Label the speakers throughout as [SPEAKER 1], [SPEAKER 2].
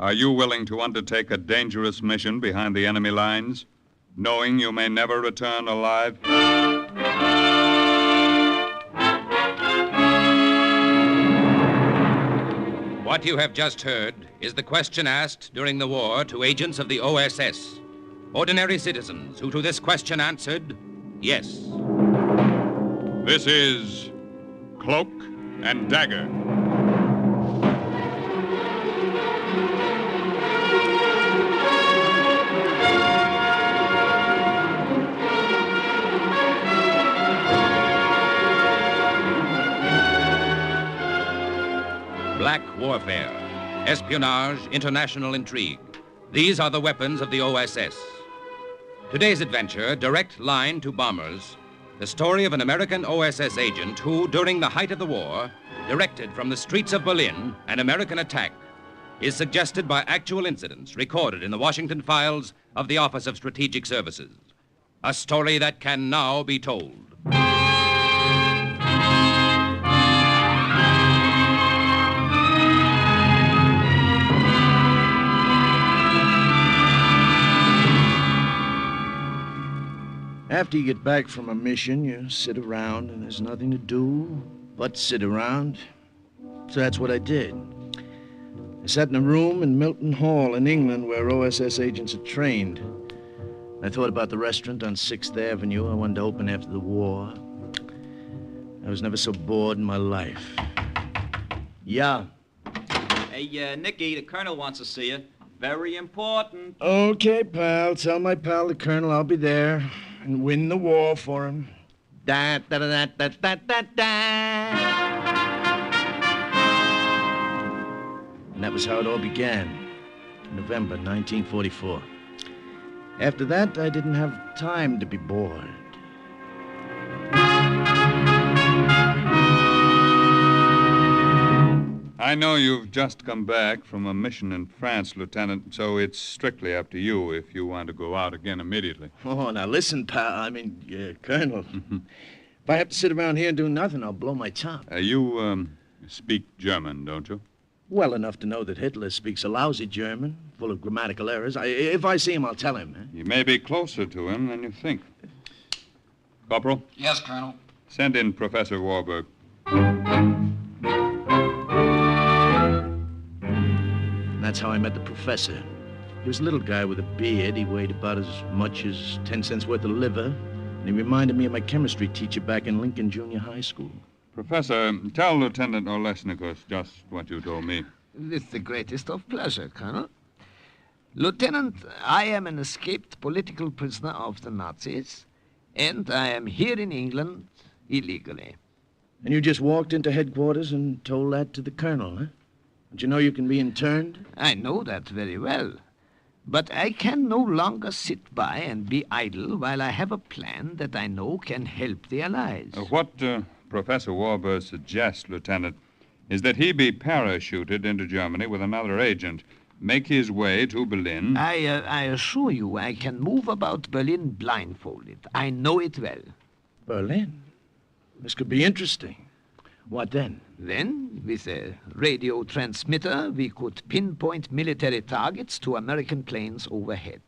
[SPEAKER 1] Are you willing to undertake a dangerous mission behind the enemy lines, knowing you may never return alive?
[SPEAKER 2] What you have just heard is the question asked during the war to agents of the OSS. Ordinary citizens who to this question answered, yes.
[SPEAKER 1] This is Cloak and Dagger.
[SPEAKER 2] Black warfare, espionage, international intrigue. These are the weapons of the OSS. Today's adventure, direct line to bombers, the story of an American OSS agent who, during the height of the war, directed from the streets of Berlin an American attack, is suggested by actual incidents recorded in the Washington files of the Office of Strategic Services. A story that can now be told.
[SPEAKER 3] After you get back from a mission, you sit around and there's nothing to do but sit around. So that's what I did. I sat in a room in Milton Hall in England where OSS agents are trained. I thought about the restaurant on 6th Avenue I wanted to open after the war. I was never so bored in my life. Yeah.
[SPEAKER 4] Hey, Nicky, the Colonel wants to see you. Very important.
[SPEAKER 3] Okay, pal. Tell my pal the Colonel I'll be there and win the war for him. Da da da da da da da. And that was how it all began, November 1944. After that, I didn't have time to be bored.
[SPEAKER 1] I know you've just come back from a mission in France, Lieutenant, so it's strictly up to you if you want to go out again immediately.
[SPEAKER 3] Oh, now listen, pal. Colonel. If I have to sit around here and do nothing, I'll blow my top.
[SPEAKER 1] You speak German, don't you?
[SPEAKER 3] Well enough to know that Hitler speaks a lousy German, full of grammatical errors. If I see him, I'll tell him.
[SPEAKER 1] You may be closer to him than you think. Corporal?
[SPEAKER 5] Yes, Colonel.
[SPEAKER 1] Send in Professor Warburg.
[SPEAKER 3] That's how I met the professor. He was a little guy with a beard. He weighed about as much as 10 cents worth of liver. And he reminded me of my chemistry teacher back in Lincoln Junior High School.
[SPEAKER 1] Professor, tell Lieutenant Olesnikos just what you told me.
[SPEAKER 5] With the greatest of pleasure, Colonel. Lieutenant, I am an escaped political prisoner of the Nazis, and I am here in England illegally.
[SPEAKER 3] And you just walked into headquarters and told that to the colonel, huh? Don't you know you can be interned?
[SPEAKER 5] I know that very well. But I can no longer sit by and be idle while I have a plan that I know can help the Allies.
[SPEAKER 1] What Professor Warburg suggests, Lieutenant, is that he be parachuted into Germany with another agent, make his way to Berlin.
[SPEAKER 5] I assure you I can move about Berlin blindfolded. I know it well.
[SPEAKER 3] Berlin? This could be interesting. What then?
[SPEAKER 5] Then, with a radio transmitter, we could pinpoint military targets to American planes overhead.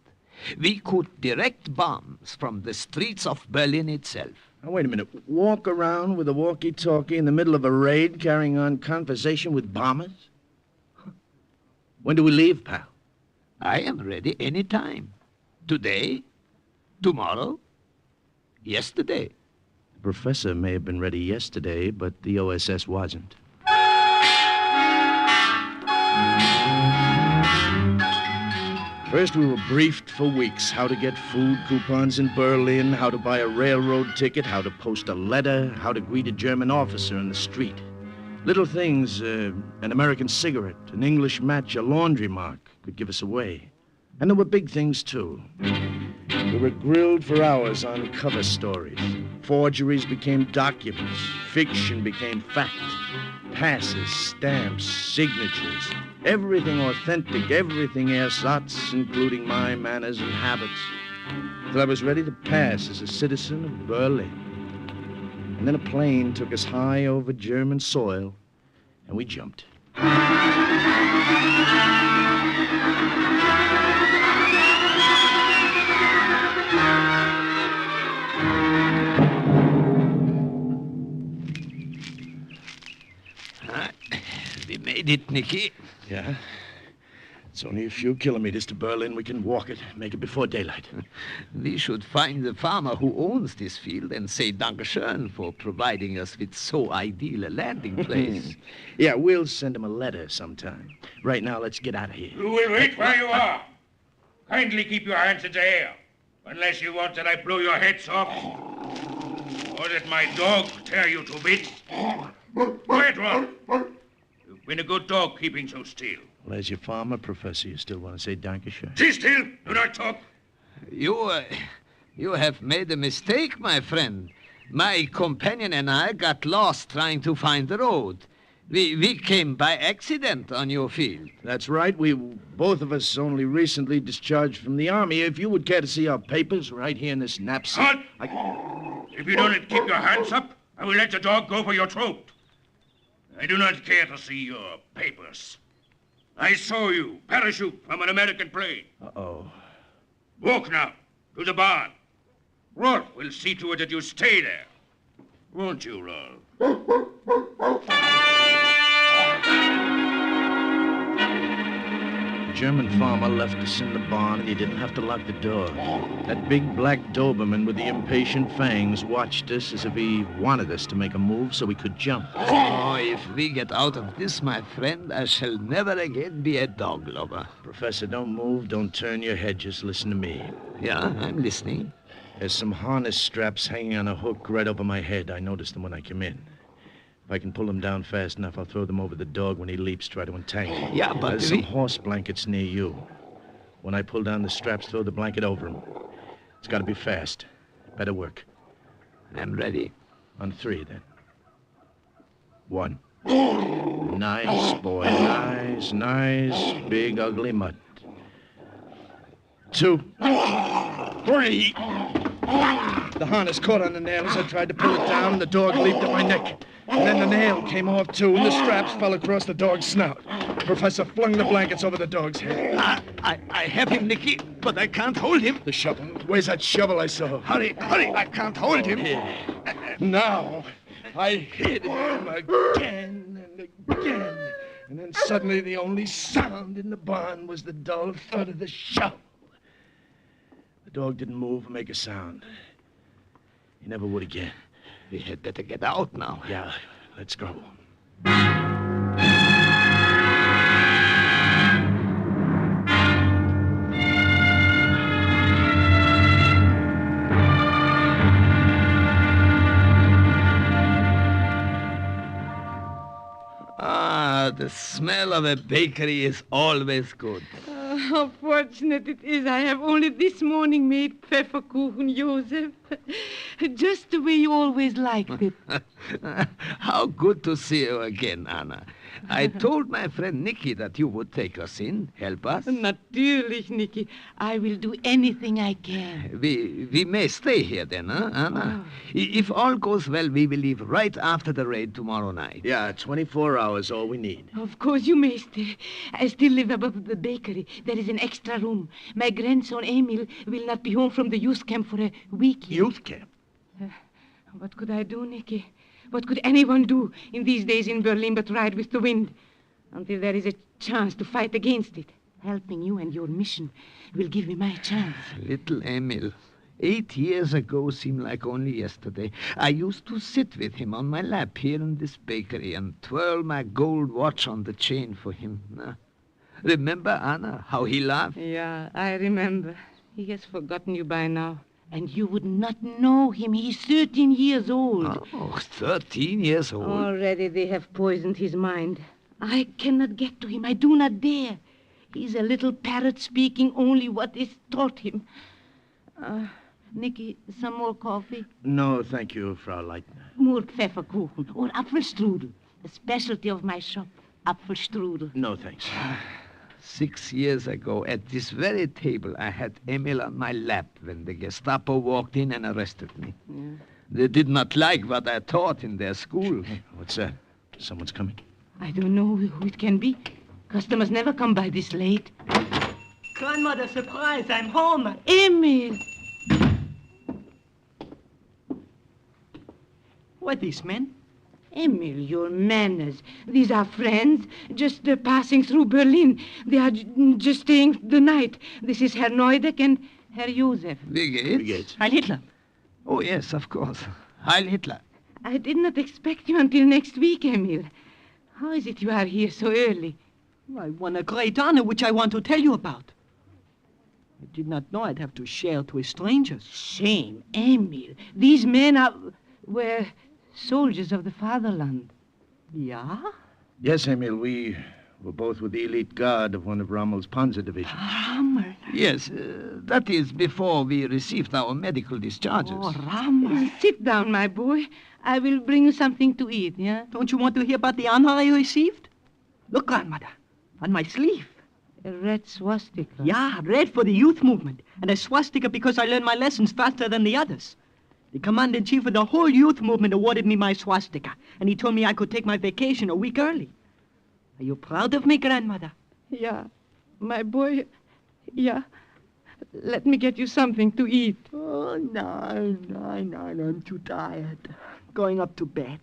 [SPEAKER 5] We could direct bombs from the streets of Berlin itself.
[SPEAKER 3] Now, wait a minute. Walk around with a walkie-talkie in the middle of a raid carrying on conversation with bombers? When do we leave, pal?
[SPEAKER 5] I am ready any time. Today, tomorrow, yesterday.
[SPEAKER 3] The professor may have been ready yesterday, but the OSS wasn't. First, we were briefed for weeks how to get food coupons in Berlin, how to buy a railroad ticket, how to post a letter, how to greet a German officer in the street. Little things, an American cigarette, an English match, a laundry mark could give us away. And there were big things, too. We were grilled for hours on cover stories. Forgeries became documents. Fiction became fact. Passes, stamps, signatures. Everything authentic, everything ersatz, including my manners and habits. Till I was ready to pass as a citizen of Berlin. And then a plane took us high over German soil, and we jumped.
[SPEAKER 5] We made it, Nicky.
[SPEAKER 3] Yeah? It's only a few kilometers to Berlin. We can walk it, make it before daylight.
[SPEAKER 5] We should find the farmer who owns this field and say Dankeschön for providing us with so ideal a landing place.
[SPEAKER 3] Yeah, we'll send him a letter sometime. Right now, let's get out of here.
[SPEAKER 6] You will wait where you are. Kindly keep your hands in the air, unless you want that I blow your heads off, or that my dog tear you to bits. Quiet, Ron. You've been a good dog keeping so still.
[SPEAKER 3] Well, as your farmer, Professor, you still want to say Dankeschön?
[SPEAKER 6] Sit still. Do not talk.
[SPEAKER 5] You have made a mistake, my friend. My companion and I got lost trying to find the road. We came by accident on your field.
[SPEAKER 3] That's right. We, both of us, only recently discharged from the army. If you would care to see our papers right here in this knapsack.
[SPEAKER 6] Halt! If you don't keep your hands up, I will let the dog go for your throat. I do not care to see your papers. I saw you parachute from an American plane.
[SPEAKER 3] Uh-oh.
[SPEAKER 6] Walk now to the barn. Rolf will see to it that you stay there. Won't you, Rolf?
[SPEAKER 3] The German farmer left us in the barn, and he didn't have to lock the door. That big black Doberman with the impatient fangs watched us as if he wanted us to make a move so we could jump.
[SPEAKER 5] Oh, if we get out of this, my friend, I shall never again be a dog lover.
[SPEAKER 3] Professor, don't move, don't turn your head, just listen to me.
[SPEAKER 5] Yeah, I'm listening.
[SPEAKER 3] There's some harness straps hanging on a hook right over my head. I noticed them when I came in. If I can pull them down fast enough, I'll throw them over the dog when he leaps, try to entangle.
[SPEAKER 5] Yeah, but
[SPEAKER 3] there's some horse blankets near you. When I pull down the straps, throw the blanket over him. It's got to be fast. Better work.
[SPEAKER 5] I'm ready.
[SPEAKER 3] On 3, then. 1. Nice, boy. Nice. Big, ugly mutt. 2. 3. The harness caught on the nail as I tried to pull it down, and the dog leaped at my neck. And then the nail came off, too, and the straps fell across the dog's snout. Professor flung the blankets over the dog's head.
[SPEAKER 5] I have him, Nicky, but I can't hold him.
[SPEAKER 3] The shovel. Where's that shovel I saw?
[SPEAKER 5] Hurry, I can't hold him.
[SPEAKER 3] Now, I hit him again and again. And then suddenly the only sound in the barn was the dull thud of the shovel. The dog didn't move or make a sound. He never would again.
[SPEAKER 5] We had better get out now.
[SPEAKER 3] Yeah, let's go.
[SPEAKER 5] The smell of a bakery is always good.
[SPEAKER 7] How fortunate it is I have only this morning made Pfefferkuchen, Joseph. Just the way you always liked it.
[SPEAKER 5] How good to see you again, Anna. I told my friend Nicky that you would take us in, help us.
[SPEAKER 7] Natürlich, Nicky. I will do anything I can.
[SPEAKER 5] We may stay here then, huh, Anna? If all goes well, we will leave right after the raid tomorrow night.
[SPEAKER 3] Yeah, 24 hours, all we need.
[SPEAKER 7] Of course you may stay. I still live above the bakery. There is an extra room. My grandson Emil will not be home from the youth camp for a week yet.
[SPEAKER 3] Youth camp?
[SPEAKER 7] What could I do, Nicky? What could anyone do in these days in Berlin but ride with the wind? Until there is a chance to fight against it. Helping you and your mission will give me my chance.
[SPEAKER 5] Little Emil. 8 years ago seemed like only yesterday. I used to sit with him on my lap here in this bakery and twirl my gold watch on the chain for him. Remember, Anna, how he laughed?
[SPEAKER 7] Yeah, I remember. He has forgotten you by now. And you would not know him. He's 13 years old.
[SPEAKER 5] Oh, 13 years old.
[SPEAKER 7] Already they have poisoned his mind. I cannot get to him. I do not dare. He's a little parrot speaking only what is taught him. Nicky, some more coffee?
[SPEAKER 3] No, thank you, Frau Leitner.
[SPEAKER 7] More Pfefferkuchen or Apfelstrudel. A specialty of my shop. Apfelstrudel.
[SPEAKER 3] No, thanks.
[SPEAKER 5] 6 years ago, at this very table, I had Emil on my lap when the Gestapo walked in and arrested me. Yeah. They did not like what I taught in their school.
[SPEAKER 3] What's that? Someone's coming.
[SPEAKER 7] I don't know who it can be. Customers never come by this late.
[SPEAKER 8] Grandmother, surprise, I'm home.
[SPEAKER 7] Emil!
[SPEAKER 8] What is, man?
[SPEAKER 7] Emil, your manners. These are friends, just passing through Berlin. They are just staying the night. This is Herr Neudeck and Herr Josef.
[SPEAKER 5] Wie geht's?
[SPEAKER 8] Heil Hitler.
[SPEAKER 5] Oh, yes, of course. Heil Hitler.
[SPEAKER 7] I did not expect you until next week, Emil. How is it you are here so early?
[SPEAKER 8] I won a great honor which I want to tell you about. I did not know I'd have to share it with strangers.
[SPEAKER 7] Shame, Emil. These men were soldiers of the fatherland.
[SPEAKER 8] Yeah?
[SPEAKER 3] Yes, Emil, we were both with the elite guard of one of Rommel's Panzer divisions.
[SPEAKER 8] Rommel.
[SPEAKER 5] Yes, that is before we received our medical discharges.
[SPEAKER 8] Oh, Rommel.
[SPEAKER 7] Sit down, my boy. I will bring you something to eat, yeah?
[SPEAKER 8] Don't you want to hear about the honor I received? Look, grandmother, on my sleeve.
[SPEAKER 7] A red swastika.
[SPEAKER 8] Yeah, red for the youth movement, and a swastika because I learned my lessons faster than the others. The commander-in-chief of the whole youth movement awarded me my swastika, and he told me I could take my vacation a week early. Are you proud of me, grandmother?
[SPEAKER 7] Yeah, my boy. Yeah. Let me get you something to eat.
[SPEAKER 8] Oh, no, I'm too tired. Going up to bed.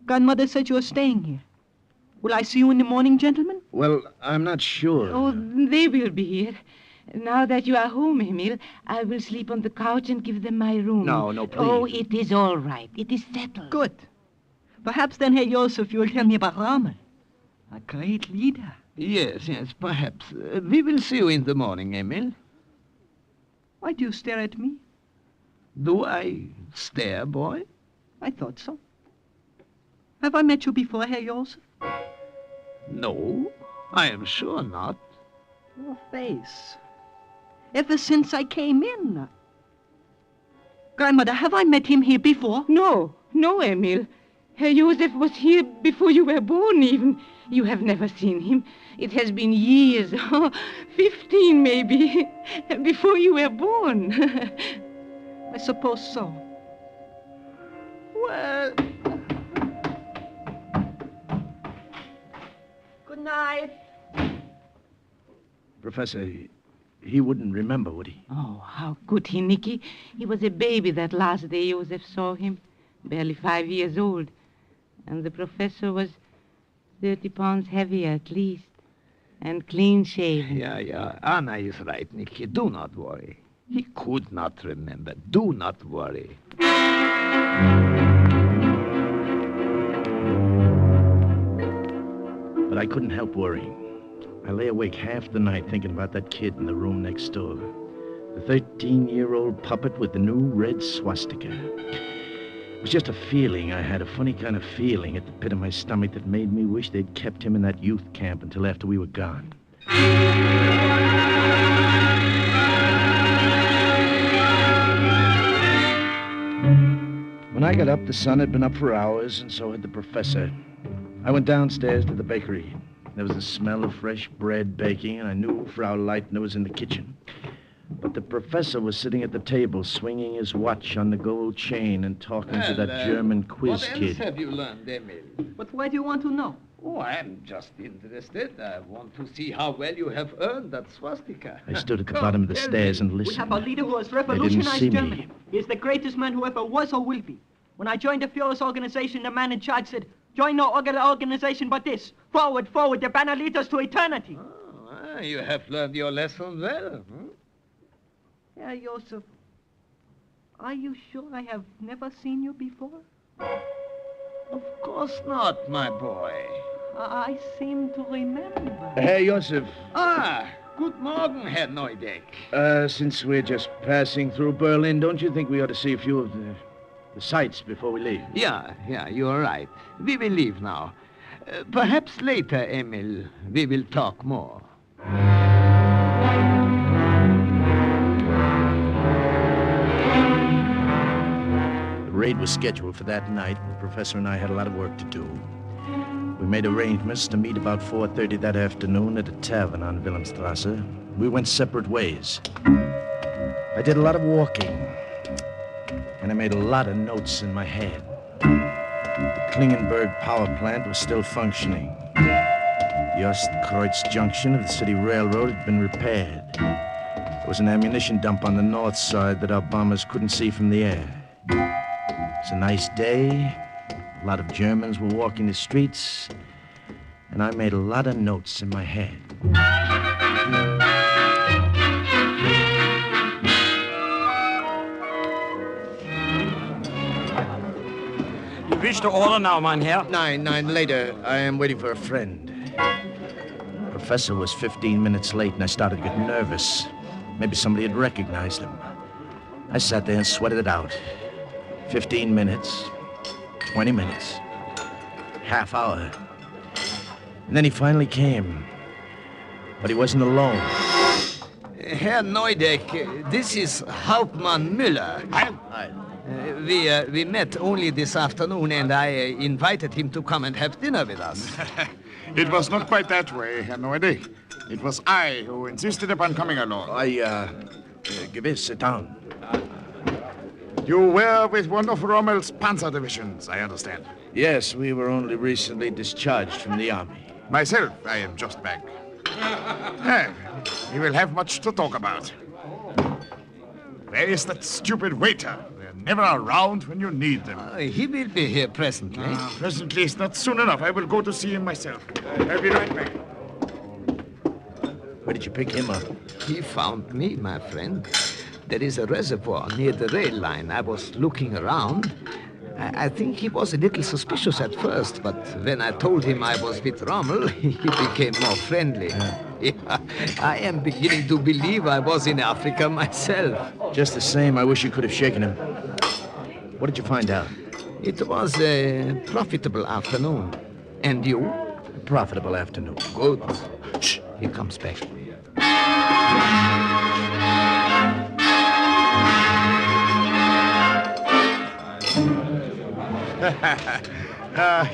[SPEAKER 8] Grandmother said you were staying here. Will I see you in the morning, gentlemen?
[SPEAKER 3] Well, I'm not sure.
[SPEAKER 7] Oh, they will be here. Now that you are home, Emil, I will sleep on the couch and give them my room.
[SPEAKER 3] No, please.
[SPEAKER 7] Oh, it is all right. It is settled.
[SPEAKER 8] Good. Perhaps then, Herr Josef, you will tell me about Rommel. A great leader.
[SPEAKER 5] Yes, perhaps. We will see you in the morning, Emil.
[SPEAKER 8] Why do you stare at me?
[SPEAKER 5] Do I stare, boy?
[SPEAKER 8] I thought so. Have I met you before, Herr Josef?
[SPEAKER 5] No, I am sure not.
[SPEAKER 8] Your face. Ever since I came in. Grandmother, have I met him here before?
[SPEAKER 7] No, Emil. Herr Josef was here before you were born, even. You have never seen him. It has been years, 15 maybe, before you were born.
[SPEAKER 8] I suppose so. Well... Good night.
[SPEAKER 3] Professor, he wouldn't remember, would he?
[SPEAKER 7] Oh, how could he, Nicky? He was a baby that last day Josef saw him. Barely 5 years old. And the professor was 30 pounds heavier at least. And clean-shaven.
[SPEAKER 5] Yeah. Anna is right, Nicky. Do not worry. He could not remember. Do not worry.
[SPEAKER 3] But I couldn't help worrying. I lay awake half the night thinking about that kid in the room next door. The 13-year-old puppet with the new red swastika. It was just a feeling I had, a funny kind of feeling at the pit of my stomach that made me wish they'd kept him in that youth camp until after we were gone. When I got up, the sun had been up for hours, and so had the professor. I went downstairs to the bakery. There was the smell of fresh bread baking, and I knew Frau Leitner was in the kitchen. But the professor was sitting at the table, swinging his watch on the gold chain and talking to that German quiz
[SPEAKER 5] what
[SPEAKER 3] kid.
[SPEAKER 5] else have you learned, Emil?
[SPEAKER 8] But why do you want to know?
[SPEAKER 5] Oh, I'm just interested. I want to see how well you have earned that swastika.
[SPEAKER 3] I stood at the bottom of the stairs and
[SPEAKER 8] We
[SPEAKER 3] listened.
[SPEAKER 8] have a leader who has
[SPEAKER 3] see
[SPEAKER 8] revolutionized
[SPEAKER 3] me.
[SPEAKER 8] Germany. He is the greatest man who ever was or will be. When I joined the Führer's organization, the man in charge said, "Join no other organization but this. Forward, forward, the banner leads us to eternity."
[SPEAKER 5] Oh, you have learned your lesson well.
[SPEAKER 8] Herr Josef, are you sure I have never seen you before?
[SPEAKER 5] Of course not, my boy.
[SPEAKER 8] I seem to remember.
[SPEAKER 3] Herr Josef,
[SPEAKER 5] Guten Morgen, Herr Neudeck.
[SPEAKER 3] since we're just passing through Berlin, don't you think we ought to see a few of the sights before we leave?
[SPEAKER 5] Yeah, you are right. We will leave now. Perhaps later, Emil, we will talk more.
[SPEAKER 3] The raid was scheduled for that night, and the professor and I had a lot of work to do. We made arrangements to meet about 4:30 that afternoon at a tavern on Wilhelmstrasse. We went separate ways. I did a lot of walking, and I made a lot of notes in my head. The Klingenberg power plant was still functioning. The Ostkreuz junction of the city railroad had been repaired. There was an ammunition dump on the north side that our bombers couldn't see from the air. It was a nice day, A lot of Germans were walking the streets, and I made a lot of notes in my head.
[SPEAKER 9] You reached the order now, mein Herr.
[SPEAKER 3] Nine later. I am waiting for a friend. Professor was 15 minutes late, and I started getting nervous. Maybe somebody had recognized him. I sat there and sweated it out. 15 minutes, 20 minutes, half hour. And then he finally came. But he wasn't alone.
[SPEAKER 5] Herr Neudeck, this is Hauptmann Müller.
[SPEAKER 3] Hi.
[SPEAKER 5] We met only this afternoon, and I invited him to come and have dinner with us.
[SPEAKER 10] It was not quite that way, Herr Neudeck. It was I who insisted upon coming along.
[SPEAKER 3] Gewiss, sit down.
[SPEAKER 10] You were with one of Rommel's panzer divisions, I understand.
[SPEAKER 3] Yes, we were only recently discharged from the army.
[SPEAKER 10] Myself, I am just back. We will have much to talk about. Where is that stupid waiter? They're never around when you need them.
[SPEAKER 5] He will be here presently.
[SPEAKER 10] Presently is not soon enough. I will go to see him myself. I'll be right back.
[SPEAKER 3] Where did you pick him up?
[SPEAKER 5] He found me, my friend. There is a reservoir near the rail line. I was looking around. I think he was a little suspicious at first, but when I told him I was with Rommel, he became more friendly. Yeah, I am beginning to believe I was in Africa myself.
[SPEAKER 3] Just the same, I wish you could have shaken him. What did you find out?
[SPEAKER 5] It was a profitable afternoon. And you?
[SPEAKER 3] A profitable afternoon.
[SPEAKER 5] Good. Shh, he comes back.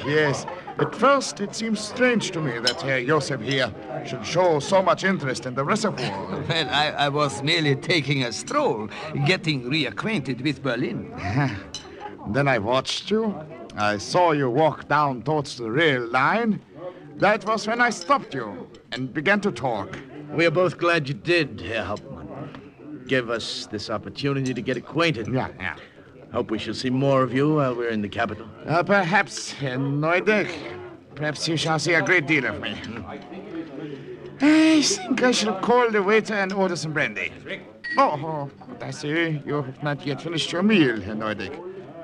[SPEAKER 10] Yes. At first, it seems strange to me that Herr Joseph here should show so much interest in the reservoir.
[SPEAKER 5] Well, I was merely taking a stroll, getting reacquainted with Berlin.
[SPEAKER 10] Then I watched you. I saw you walk down towards the rail line. That was when I stopped you and began to talk.
[SPEAKER 3] We are both glad you did, Herr Hauptmann. Give us this opportunity to get acquainted.
[SPEAKER 10] Yeah.
[SPEAKER 3] Hope we shall see more of you while we're in the capital.
[SPEAKER 10] Perhaps, Herr Neudeck. Perhaps you shall see a great deal of me. I think I shall call the waiter and order some brandy. Oh, but I see you have not yet finished your meal, Herr Neudeck.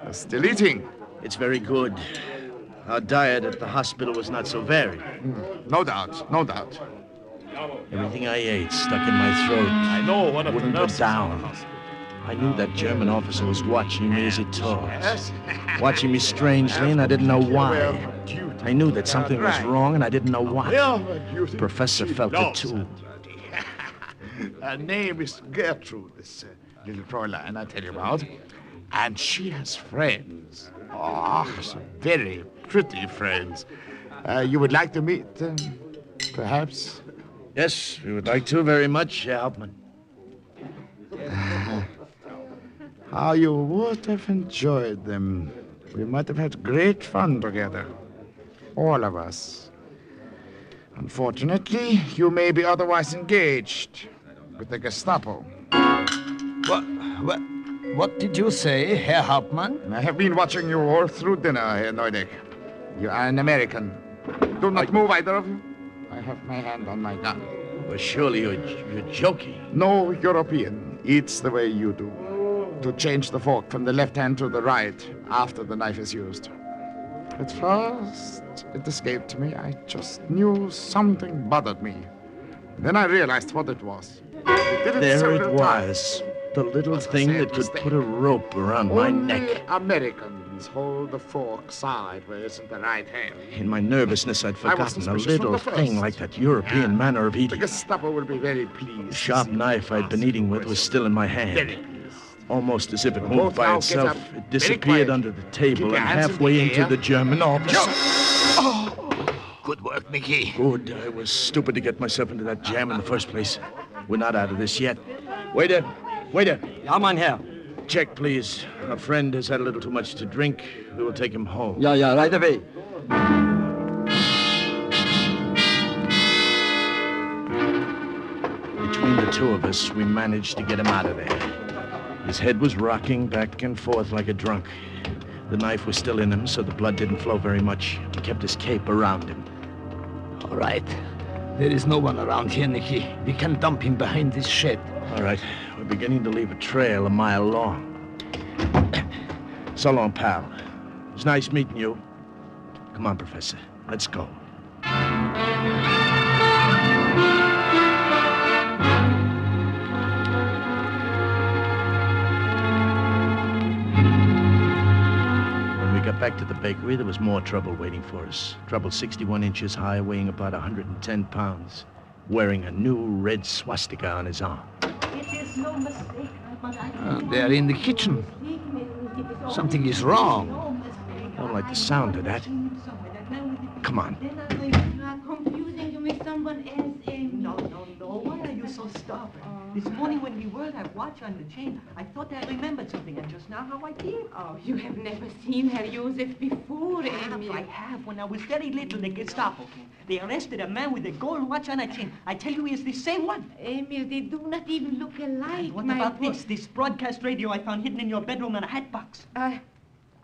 [SPEAKER 10] You're still eating.
[SPEAKER 3] It's very good. Our diet at the hospital was not so varied.
[SPEAKER 10] No doubt.
[SPEAKER 3] Everything I ate stuck in my throat.
[SPEAKER 6] I know one of
[SPEAKER 3] Wouldn't
[SPEAKER 6] the
[SPEAKER 3] go
[SPEAKER 6] nurses.
[SPEAKER 3] down. I knew that German officer was watching me as he talked. Watching me strangely, and I didn't know why. I knew that something was wrong, and I didn't know what. The professor felt it too.
[SPEAKER 10] Her name is Gertrude, this little Trojan I tell you about. And she has friends. Oh, some very pretty friends. You would like to meet them, perhaps?
[SPEAKER 3] Yes, we would like to very much, Herr Hauptmann.
[SPEAKER 10] How you would have enjoyed them. We might have had great fun together. All of us. Unfortunately, you may be otherwise engaged with the Gestapo.
[SPEAKER 5] What did you say, Herr Hauptmann?
[SPEAKER 10] I have been watching you all through dinner, Herr Neudeck. You are an American. Do not move, either of you. I have my hand on my gun.
[SPEAKER 3] Well, surely you're joking.
[SPEAKER 10] No European eats the way you do. To change the fork from the left hand to the right after the knife is used. At first, it escaped me. I just knew something bothered me. Then I realized what it was.
[SPEAKER 3] There it was. The little thing that could put a rope around my neck.
[SPEAKER 10] Americans hold the fork sideways in the right hand.
[SPEAKER 3] In my nervousness, I'd
[SPEAKER 10] I was
[SPEAKER 3] forgotten a
[SPEAKER 10] suspicious
[SPEAKER 3] little
[SPEAKER 10] from the
[SPEAKER 3] thing
[SPEAKER 10] first.
[SPEAKER 3] like that European manner of
[SPEAKER 10] The
[SPEAKER 3] eating.
[SPEAKER 10] Gestapo will be very pleased.
[SPEAKER 3] The sharp knife I'd been eating with was still in my
[SPEAKER 10] Very
[SPEAKER 3] hand.
[SPEAKER 10] pleased.
[SPEAKER 3] Almost as if it
[SPEAKER 10] Both
[SPEAKER 3] moved by
[SPEAKER 10] now get
[SPEAKER 3] itself,
[SPEAKER 10] up.
[SPEAKER 3] it
[SPEAKER 10] Very
[SPEAKER 3] disappeared
[SPEAKER 10] quiet.
[SPEAKER 3] under the
[SPEAKER 10] Keep
[SPEAKER 3] table
[SPEAKER 10] your
[SPEAKER 3] and
[SPEAKER 10] hands in
[SPEAKER 3] halfway
[SPEAKER 10] the
[SPEAKER 3] into
[SPEAKER 10] air.
[SPEAKER 3] the German officer.
[SPEAKER 5] Good work, Mickey.
[SPEAKER 3] Good. I was stupid to get myself into that jam in the first place. We're not out of this yet. Waiter!
[SPEAKER 9] Ja, mein Herr.
[SPEAKER 3] Check, please. Our friend has had a little too much to drink. We will take him home.
[SPEAKER 9] Ja, right away.
[SPEAKER 3] Between the two of us, we managed to get him out of there. His head was rocking back and forth like a drunk. The knife was still in him, so the blood didn't flow very much. He kept his cape around him.
[SPEAKER 5] All right. There is no one around here, Nicky. We can dump him behind this shed.
[SPEAKER 3] All right. We're beginning to leave a trail a mile long. So long, pal. It was nice meeting you. Come on, Professor. Let's go. When we got back to the bakery, there was more trouble waiting for us. Trouble 61 inches high, weighing about 110 pounds, wearing a new red swastika on his arm.
[SPEAKER 8] It is no mistake,
[SPEAKER 5] They're in the kitchen. Something is wrong.
[SPEAKER 3] I don't like the sound of that. Come on.
[SPEAKER 7] You are confusing you with someone else, Amy.
[SPEAKER 8] No. Why are you so stubborn? This morning when we were that watch on the chain, I thought I remembered something, and just now how I did.
[SPEAKER 7] Oh, you have never seen Herr Josef before, Amy.
[SPEAKER 8] I have. When I was very little, the Gestapo came. They arrested a man with a gold watch on a chain. I tell you, he is the same one.
[SPEAKER 7] Emil, they do not even look alike.
[SPEAKER 8] And what
[SPEAKER 7] my
[SPEAKER 8] about
[SPEAKER 7] boy.
[SPEAKER 8] this broadcast radio I found hidden in your bedroom in a hat box?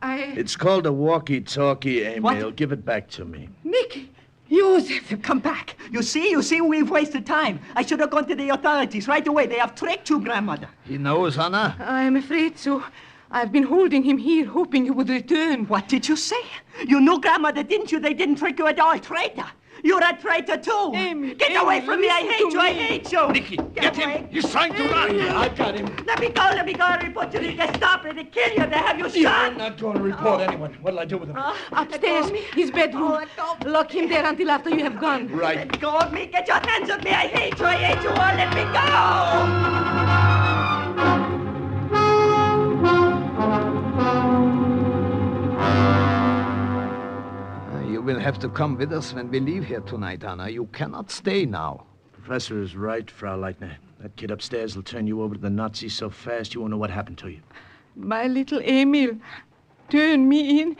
[SPEAKER 3] It's called a walkie-talkie, Emil.
[SPEAKER 8] What?
[SPEAKER 3] Give it back to me.
[SPEAKER 7] Nicky, Josef.
[SPEAKER 8] Come back. You see, we've wasted time. I should have gone to the authorities right away. They have tricked you, grandmother.
[SPEAKER 5] He knows, Anna.
[SPEAKER 7] I am afraid so. I've been holding him here, hoping you would return.
[SPEAKER 8] What did you say? You knew grandmother, didn't you? They didn't trick you at all. Traitor. You're a traitor, too.
[SPEAKER 7] Amy,
[SPEAKER 8] Get
[SPEAKER 7] Amy,
[SPEAKER 8] away from me. I
[SPEAKER 7] listen
[SPEAKER 8] hate
[SPEAKER 7] to
[SPEAKER 8] you. I
[SPEAKER 7] me.
[SPEAKER 8] hate you.
[SPEAKER 5] Nicky, get him.
[SPEAKER 8] away.
[SPEAKER 5] He's trying to run.
[SPEAKER 10] I got him.
[SPEAKER 8] Let me go. I report you to the Gestapo. They kill you. They have you
[SPEAKER 10] I'm
[SPEAKER 8] shot.
[SPEAKER 10] not going to report anyone. What'll I do with him?
[SPEAKER 7] Upstairs, his bedroom.
[SPEAKER 8] let go.
[SPEAKER 7] Lock him there until after you have gone.
[SPEAKER 10] Right.
[SPEAKER 8] Let go of me. Get your hands off me. I hate you. I hate you all. Let me
[SPEAKER 5] You will have to come with us when we leave here tonight, Anna. You cannot stay now.
[SPEAKER 3] Professor is right, Frau Leitner. That kid upstairs will turn you over to the Nazis so fast you won't know what happened to you.
[SPEAKER 7] My little Emil, turn me in.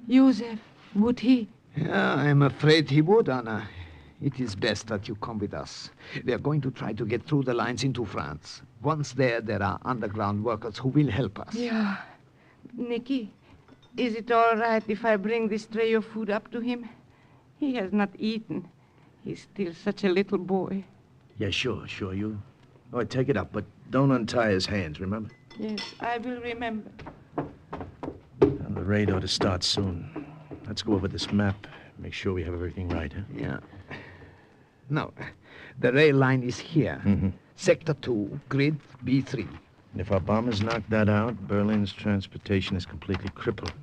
[SPEAKER 7] Josef, would he?
[SPEAKER 5] Yeah, I'm afraid he would, Anna. It is best that you come with us. We are going to try to get through the lines into France. Once there are underground workers who will help us.
[SPEAKER 7] Yeah. Nicky, is it all right if I bring this tray of food up to him? He has not eaten. He's still such a little boy.
[SPEAKER 3] Yeah, sure. You. Oh, take it up, but don't untie his hands, remember?
[SPEAKER 7] Yes, I will remember.
[SPEAKER 3] And the raid ought to start soon. Let's go over this map. Make sure we have everything right, huh?
[SPEAKER 5] Yeah. No, the rail line is here.
[SPEAKER 3] Mm-hmm.
[SPEAKER 5] Sector 2, grid B3.
[SPEAKER 3] And if our bombers knock that out, Berlin's transportation is completely crippled.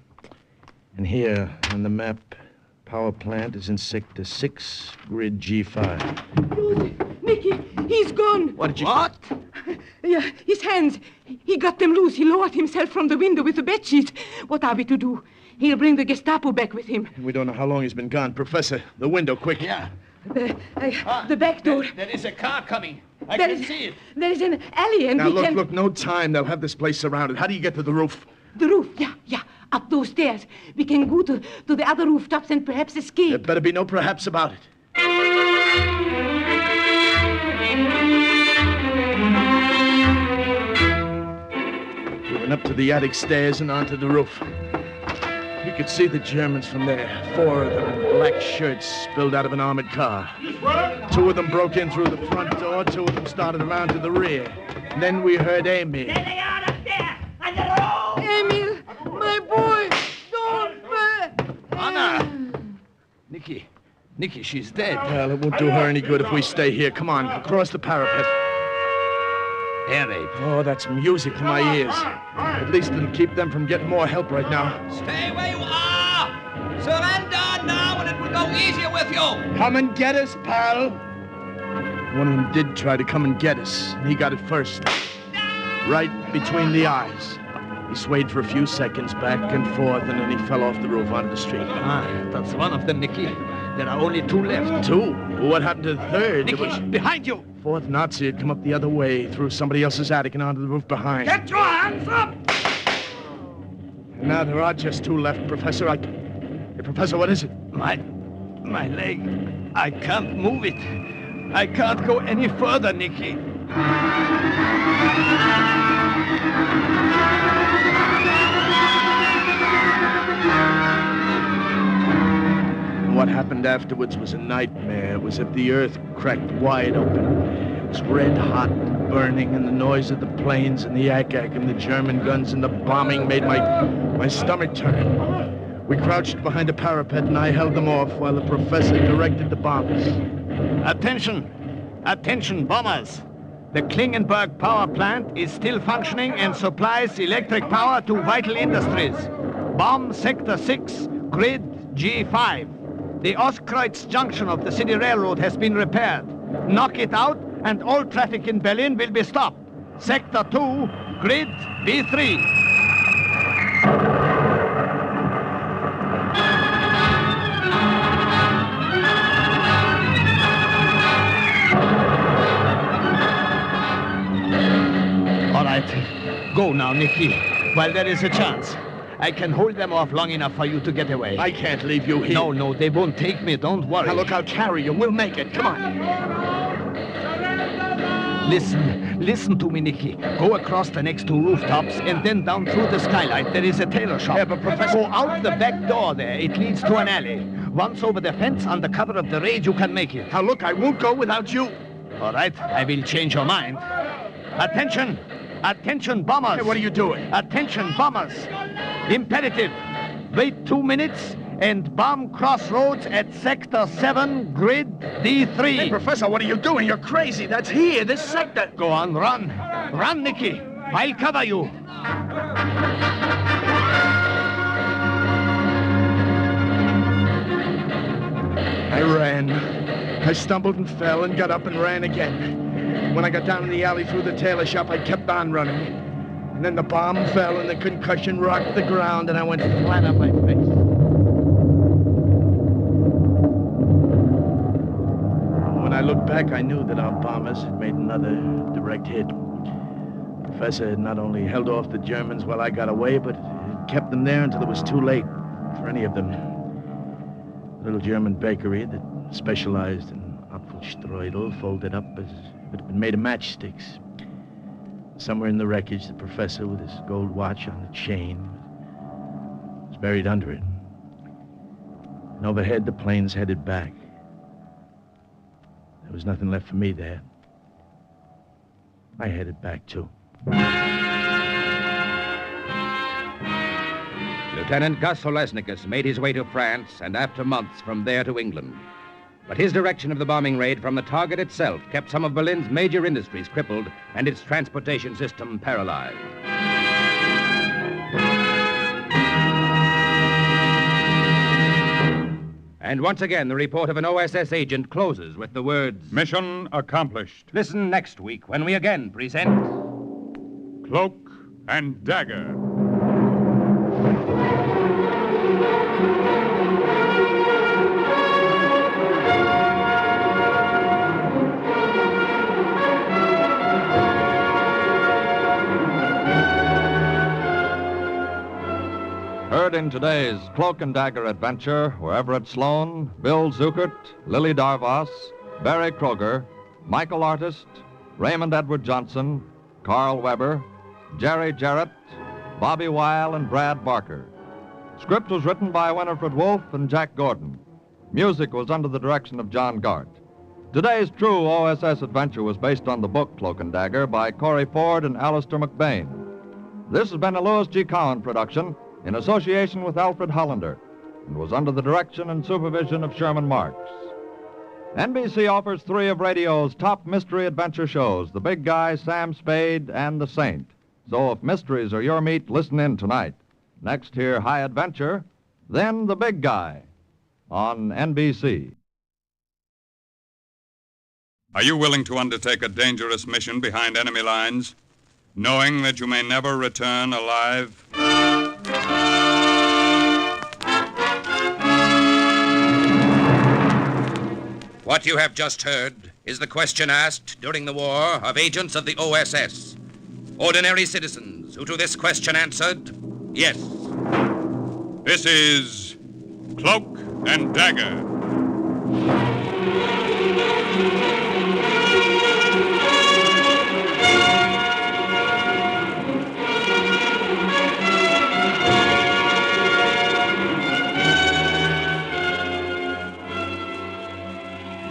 [SPEAKER 3] And here, on the map, power plant is in Sector 6, grid G5.
[SPEAKER 7] Nicky, he's gone.
[SPEAKER 3] What did you...
[SPEAKER 5] What?
[SPEAKER 7] Yeah, his hands. He got them loose. He lowered himself from the window with the bedsheets. What are we to do? He'll bring the Gestapo back with him.
[SPEAKER 3] We don't know how long he's been gone. Professor, the window, quick.
[SPEAKER 5] Yeah.
[SPEAKER 7] The back door.
[SPEAKER 5] There is a car coming. I
[SPEAKER 7] There
[SPEAKER 5] can
[SPEAKER 7] is-
[SPEAKER 5] see it.
[SPEAKER 7] There is an alley and
[SPEAKER 3] Now,
[SPEAKER 7] we can...
[SPEAKER 3] look, no time. They'll have this place surrounded. How do you get to the roof?
[SPEAKER 7] The roof, yeah. Up those stairs. We can go to the other rooftops and perhaps escape.
[SPEAKER 3] There better be no perhaps about it. We went up to the attic stairs and onto the roof. You could see the Germans from there. 4 of them in black shirts spilled out of an armored car. 2 of them broke in through the front door. 2 of them started around to the rear. And then we heard Amy.
[SPEAKER 8] There they are up there. On the road.
[SPEAKER 7] Emil, my boy, don't...
[SPEAKER 5] Anna! Nicky, she's dead.
[SPEAKER 3] Well, it won't do her any good if we stay here. Come on, across the parapet.
[SPEAKER 5] Air raid.
[SPEAKER 3] Oh, that's music to my ears. At least it'll keep them from getting more help right now.
[SPEAKER 2] Stay where you are! Surrender now and it will go easier with you!
[SPEAKER 3] Come and get us, pal. One of them did try to come and get us, and he got it first. Right between the eyes. He swayed for a few seconds back and forth, and then he fell off the roof onto the street.
[SPEAKER 5] That's one of them, Nicky. There are only 2 left.
[SPEAKER 3] 2? Well, what happened to the third?
[SPEAKER 5] Nicky, behind you!
[SPEAKER 3] 4th Nazi had come up the other way, through somebody else's attic and onto the roof behind.
[SPEAKER 8] Get your hands up.
[SPEAKER 3] Now there are just 2 left, Professor. Hey, Professor, what is it?
[SPEAKER 5] My leg. I can't move it. I can't go any further, Nicky.
[SPEAKER 3] What happened afterwards was a nightmare. It was as if the earth cracked wide open. It was red hot, burning, and the noise of the planes and the ack-ack and the German guns and the bombing made my stomach turn. We crouched behind a parapet and I held them off while the professor directed the bombers.
[SPEAKER 5] Attention! Attention, bombers! The Klingenberg power plant is still functioning and supplies electric power to vital industries. Bomb Sector 6, Grid G5. The Ostkreuz junction of the city railroad has been repaired. Knock it out and all traffic in Berlin will be stopped. Sector 2, Grid B3. All right, go now, Nicky, while there is a chance. I can hold them off long enough for you to get away.
[SPEAKER 3] I can't leave you here.
[SPEAKER 5] No, they won't take me, don't worry.
[SPEAKER 3] Now look, I'll carry you. We'll make it. Come on.
[SPEAKER 5] Listen to me, Nicky. Go across the next two rooftops and then down through the skylight. There is a tailor shop.
[SPEAKER 3] Yeah, but Professor...
[SPEAKER 5] Go out the back door there. It leads to an alley. Once over the fence, under cover of the raid, you can make it.
[SPEAKER 3] Now look, I won't go without you.
[SPEAKER 5] All right, I will change your mind. Attention! Attention, bombers!
[SPEAKER 3] Hey, what are you doing?
[SPEAKER 5] Attention, bombers! Imperative. Wait 2 minutes and bomb crossroads at Sector 7, Grid D3.
[SPEAKER 3] Hey, Professor, what are you doing? You're crazy. That's here, this sector.
[SPEAKER 5] Go on, run. Run, Nicky. I'll cover you.
[SPEAKER 3] I ran. I stumbled and fell and got up and ran again. When I got down in the alley through the tailor shop, I kept on running. And then the bomb fell and the concussion rocked the ground and I went flat on my face. When I looked back, I knew that our bombers had made another direct hit. The professor had not only held off the Germans while I got away, but had kept them there until it was too late for any of them. A little German bakery that specialized in Apfelstrudel folded up as if it had been made of matchsticks. Somewhere in the wreckage, the professor, with his gold watch on a chain, was buried under it. And overhead, the planes headed back. There was nothing left for me there. I headed back, too.
[SPEAKER 2] Lieutenant Gus Olesnikus made his way to France and after months from there to England. But his direction of the bombing raid from the target itself kept some of Berlin's major industries crippled and its transportation system paralyzed. And once again, the report of an OSS agent closes with the words,
[SPEAKER 1] Mission accomplished.
[SPEAKER 2] Listen next week when we again present
[SPEAKER 1] Cloak and Dagger.
[SPEAKER 11] Heard in today's Cloak and Dagger adventure were Everett Sloan, Bill Zuckert, Lily Darvas, Barry Kroger, Michael Artist, Raymond Edward Johnson, Carl Weber, Jerry Jarrett, Bobby Weil, and Brad Barker. Script was written by Winifred Wolfe and Jack Gordon. Music was under the direction of John Gart. Today's true OSS adventure was based on the book Cloak and Dagger by Corey Ford and Alistair McBain. This has been a Louis G. Cowan production in association with Alfred Hollander, and was under the direction and supervision of Sherman Marks. NBC offers 3 of radio's top mystery adventure shows, The Big Guy, Sam Spade, and The Saint. So if mysteries are your meat, listen in tonight. Next, hear High Adventure, then The Big Guy on NBC.
[SPEAKER 1] Are you willing to undertake a dangerous mission behind enemy lines, knowing that you may never return alive?
[SPEAKER 2] What you have just heard is the question asked during the war of agents of the OSS. Ordinary citizens who to this question answered, yes.
[SPEAKER 1] This is Cloak and Dagger.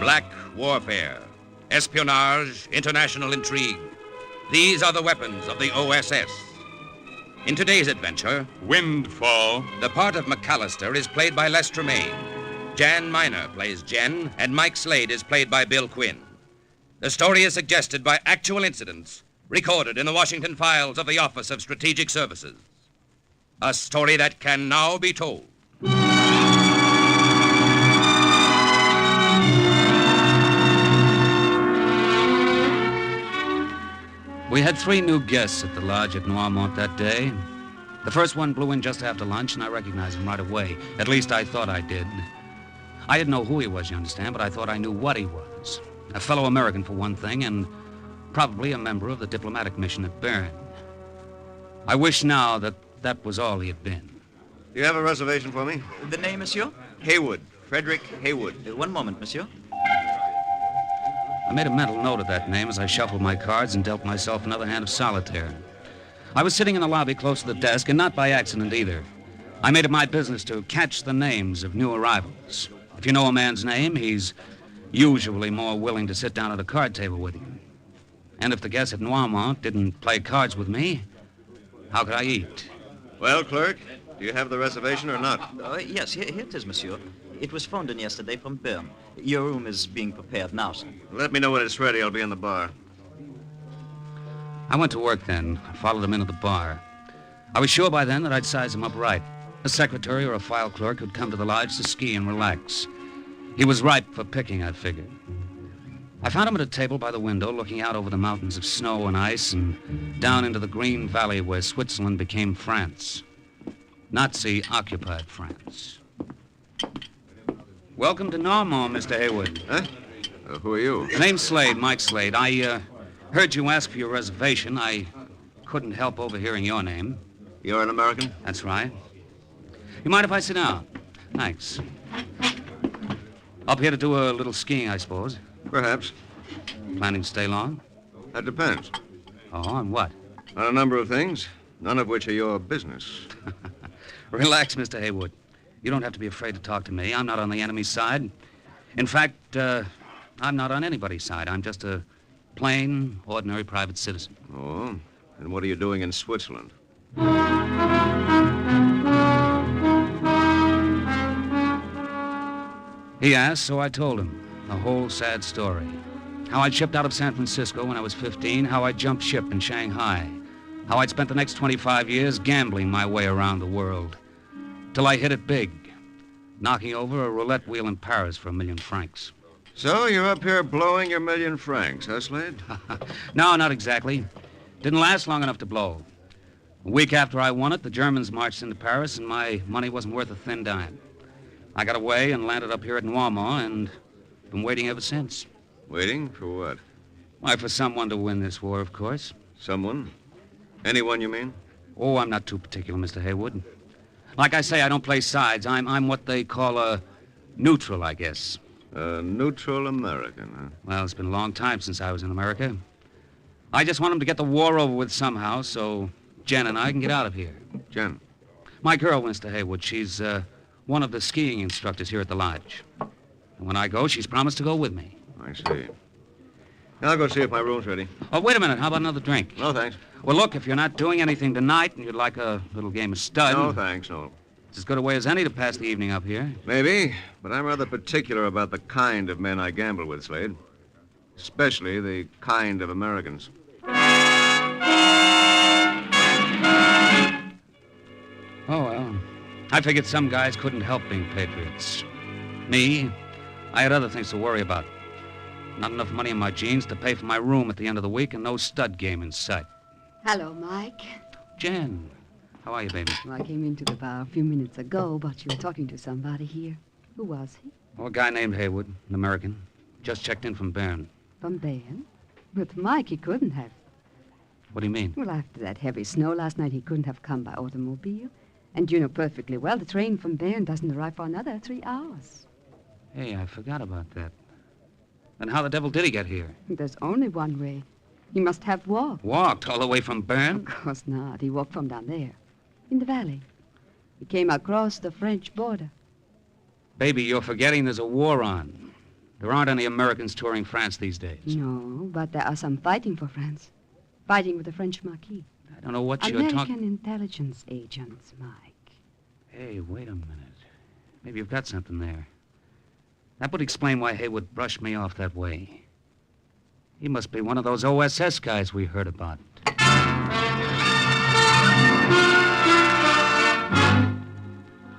[SPEAKER 2] Black warfare, espionage, international intrigue. These are the weapons of the OSS. In today's adventure,
[SPEAKER 1] Windfall.
[SPEAKER 2] the part of McAllister is played by Les Tremaine. Jan Miner plays Jen, and Mike Slade is played by Bill Quinn. The story is suggested by actual incidents recorded in the Washington files of the Office of Strategic Services. A story that can now be told. We had 3 new guests at the lodge at Noirmont that day. The first one blew in just after lunch, and I recognized him right away. At least I thought I did. I didn't know who he was, you understand, but I thought I knew what he was. A fellow American, for one thing, and probably a member of the diplomatic mission at Bern. I wish now that that was all he had been.
[SPEAKER 12] Do you have a reservation for me?
[SPEAKER 4] The name, monsieur?
[SPEAKER 12] Haywood. Frederick Haywood.
[SPEAKER 4] One moment, monsieur.
[SPEAKER 2] I made a mental note of that name as I shuffled my cards and dealt myself another hand of solitaire. I was sitting in the lobby close to the desk, and not by accident either. I made it my business to catch the names of new arrivals. If you know a man's name, he's usually more willing to sit down at a card table with you. And if the guests at Noirmont didn't play cards with me, how could I eat?
[SPEAKER 12] Well, clerk, do you have the reservation or not?
[SPEAKER 4] Yes, here it is, monsieur. It was phoned in yesterday from Bern. Your room is being prepared now, sir.
[SPEAKER 12] Let me know when it's ready. I'll be in the bar.
[SPEAKER 2] I went to work then. I followed him into the bar. I was sure by then that I'd size him up right. A secretary or a file clerk who'd come to the lodge to ski and relax. He was ripe for picking, I figured. I found him at a table by the window, looking out over the mountains of snow and ice and down into the green valley where Switzerland became France. Nazi-occupied France. Welcome to Noirmont, Mr. Haywood.
[SPEAKER 12] Huh? Who are you?
[SPEAKER 2] The name's Slade, Mike Slade. I heard you ask for your reservation. I couldn't help overhearing your name.
[SPEAKER 12] You're an American?
[SPEAKER 2] That's right. You mind if I sit down? Thanks. Up here to do a little skiing, I suppose.
[SPEAKER 12] Perhaps.
[SPEAKER 2] Planning to stay long?
[SPEAKER 12] That depends.
[SPEAKER 2] Oh, on what?
[SPEAKER 12] On a number of things, none of which are your business.
[SPEAKER 2] Relax, Mr. Haywood. You don't have to be afraid to talk to me. I'm not on the enemy's side. In fact, I'm not on anybody's side. I'm just a plain, ordinary private citizen.
[SPEAKER 12] Oh? And what are you doing in Switzerland?
[SPEAKER 2] He asked, so I told him. The whole sad story. How I'd shipped out of San Francisco when I was 15, how I jumped ship in Shanghai, how I'd spent the next 25 years gambling my way around the world. Till I hit it big, knocking over a roulette wheel in Paris for 1 million francs.
[SPEAKER 12] So you're up here blowing your 1 million francs, huh, Slade?
[SPEAKER 2] No, not exactly. Didn't last long enough to blow. A week after I won it, the Germans marched into Paris, and my money wasn't worth a thin dime. I got away and landed up here at Noirmont, and been waiting ever since.
[SPEAKER 12] Waiting for what?
[SPEAKER 2] Why, for someone to win this war, of course.
[SPEAKER 12] Someone? Anyone, you mean?
[SPEAKER 2] Oh, I'm not too particular, Mr. Haywood. Like I say, I don't play sides. I'm what they call a neutral, I guess.
[SPEAKER 12] A neutral American, huh?
[SPEAKER 2] Well, it's been a long time since I was in America. I just want them to get the war over with somehow, so Jen and I can get out of here.
[SPEAKER 12] Jen?
[SPEAKER 2] My girl, Mr. Haywood. She's one of the skiing instructors here at the lodge. And when I go, she's promised to go with me.
[SPEAKER 12] I see. I'll go see if my room's ready.
[SPEAKER 2] Oh, wait a minute. How about another drink?
[SPEAKER 12] No, thanks.
[SPEAKER 2] Well, look, if you're not doing anything tonight and you'd like a little game of stud...
[SPEAKER 12] No, thanks, no.
[SPEAKER 2] It's as good a way as any to pass the evening up here.
[SPEAKER 12] Maybe, but I'm rather particular about the kind of men I gamble with, Slade. Especially the kind of Americans.
[SPEAKER 2] Oh, well. I figured some guys couldn't help being patriots. Me, I had other things to worry about. Not enough money in my jeans to pay for my room at the end of the week and no stud game in sight.
[SPEAKER 13] Hello, Mike.
[SPEAKER 2] Jen, how are you, baby?
[SPEAKER 13] Well, I came into the bar a few minutes ago, but you were talking to somebody here. Who was he?
[SPEAKER 2] Oh, a guy named Haywood, an American. Just checked in from Bern.
[SPEAKER 13] From Bern? But Mike, he couldn't have.
[SPEAKER 2] What do you mean?
[SPEAKER 13] Well, after that heavy snow last night, he couldn't have come by automobile. And you know perfectly well the train from Bern doesn't arrive for another 3 hours.
[SPEAKER 2] Hey, I forgot about that. Then how the devil did he get here?
[SPEAKER 13] There's only one way. He must have walked.
[SPEAKER 2] Walked all the way from Bern?
[SPEAKER 13] Of course not. He walked from down there, in the valley. He came across the French border.
[SPEAKER 2] Baby, you're forgetting there's a war on. There aren't any Americans touring France these days.
[SPEAKER 13] No, but there are some fighting for France. Fighting with the French Marquis.
[SPEAKER 2] I don't know what you're talking...
[SPEAKER 13] American intelligence agents, Mike.
[SPEAKER 2] Hey, wait a minute. Maybe you've got something there. That would explain why Haywood brushed me off that way. He must be one of those OSS guys we heard about.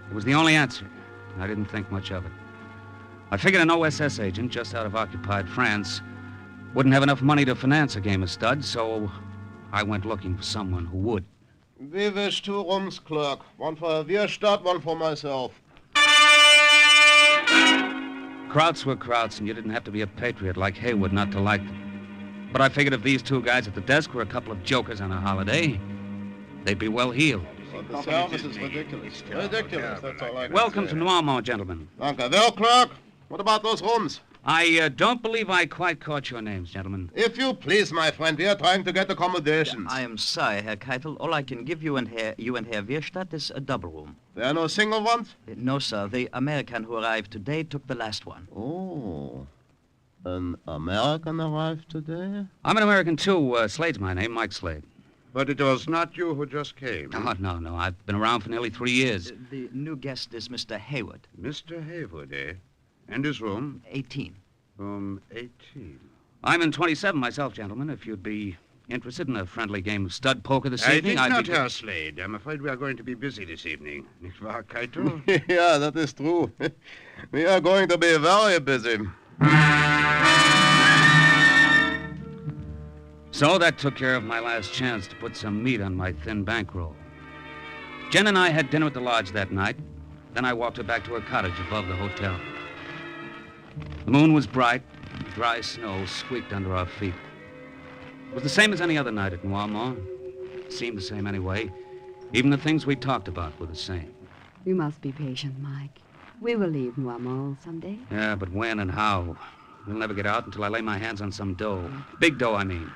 [SPEAKER 2] It was the only answer. I didn't think much of it. I figured an OSS agent just out of occupied France wouldn't have enough money to finance a game of stud, so I went looking for someone who would.
[SPEAKER 14] We wish 2 rooms, clerk. One for Wirstadt, one for myself.
[SPEAKER 2] Krauts were Krauts, and you didn't have to be a patriot like Haywood not to like them. But I figured if these 2 guys at the desk were a couple of jokers on a holiday, they'd be well healed.
[SPEAKER 14] But the service is ridiculous. Ridiculous, that's all I can
[SPEAKER 2] Welcome
[SPEAKER 14] say.
[SPEAKER 2] to Noirmont, gentlemen.
[SPEAKER 14] Danke. Well, clerk, what about those rooms?
[SPEAKER 2] I don't believe I quite caught your names, gentlemen.
[SPEAKER 14] If you please, my friend, we are trying to get accommodations.
[SPEAKER 4] I am sorry, Herr Keitel. All I can give you and Herr Wirstadt is a double room.
[SPEAKER 14] There are no single ones?
[SPEAKER 4] No, sir. The American who arrived today took the last one.
[SPEAKER 14] Oh. An American arrived today?
[SPEAKER 2] I'm an American, too. Slade's my name, Mike Slade.
[SPEAKER 12] But it was not you who just came.
[SPEAKER 2] Oh, no. I've been around for nearly 3 years.
[SPEAKER 4] The new guest is Mr. Haywood.
[SPEAKER 12] Mr. Haywood, eh? And his room?
[SPEAKER 4] 18.
[SPEAKER 12] Room 18.
[SPEAKER 2] I'm in 27 myself, gentlemen. If you'd be interested in a friendly game of stud poker this evening,
[SPEAKER 12] I
[SPEAKER 2] I'd
[SPEAKER 12] think
[SPEAKER 2] be...
[SPEAKER 12] not, Herr Slade. I'm afraid we are going to be busy this evening. Nicht wahr, Keitel?
[SPEAKER 14] Yeah, that is true. We are going to be very busy.
[SPEAKER 2] So that took care of my last chance to put some meat on my thin bankroll. Jen and I had dinner at the lodge that night. Then I walked her back to her cottage above the hotel. The moon was bright. Dry snow squeaked under our feet. It was the same as any other night at Noirmont. It seemed the same anyway. Even the things we talked about were the same.
[SPEAKER 13] You must be patient, Mike. We will leave Noirmont someday.
[SPEAKER 2] Yeah, but when and how? We'll never get out until I lay my hands on some dough. Big dough, I mean.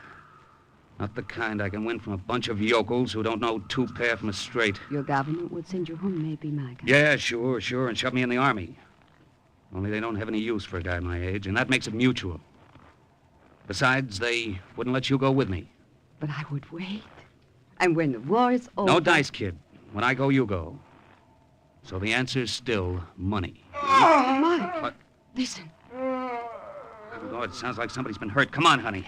[SPEAKER 2] Not the kind I can win from a bunch of yokels who don't know 2 pair from a straight.
[SPEAKER 13] Your government would send you home, maybe, Mike.
[SPEAKER 2] Yeah, sure, and shove me in the army. Only they don't have any use for a guy my age, and that makes it mutual. Besides, they wouldn't let you go with me.
[SPEAKER 13] But I would wait. And when the war is over...
[SPEAKER 2] No dice, kid. When I go, you go. So the answer's still money.
[SPEAKER 13] Oh, Mike!
[SPEAKER 2] What?
[SPEAKER 13] Listen.
[SPEAKER 2] Oh, it sounds like somebody's been hurt. Come on, honey.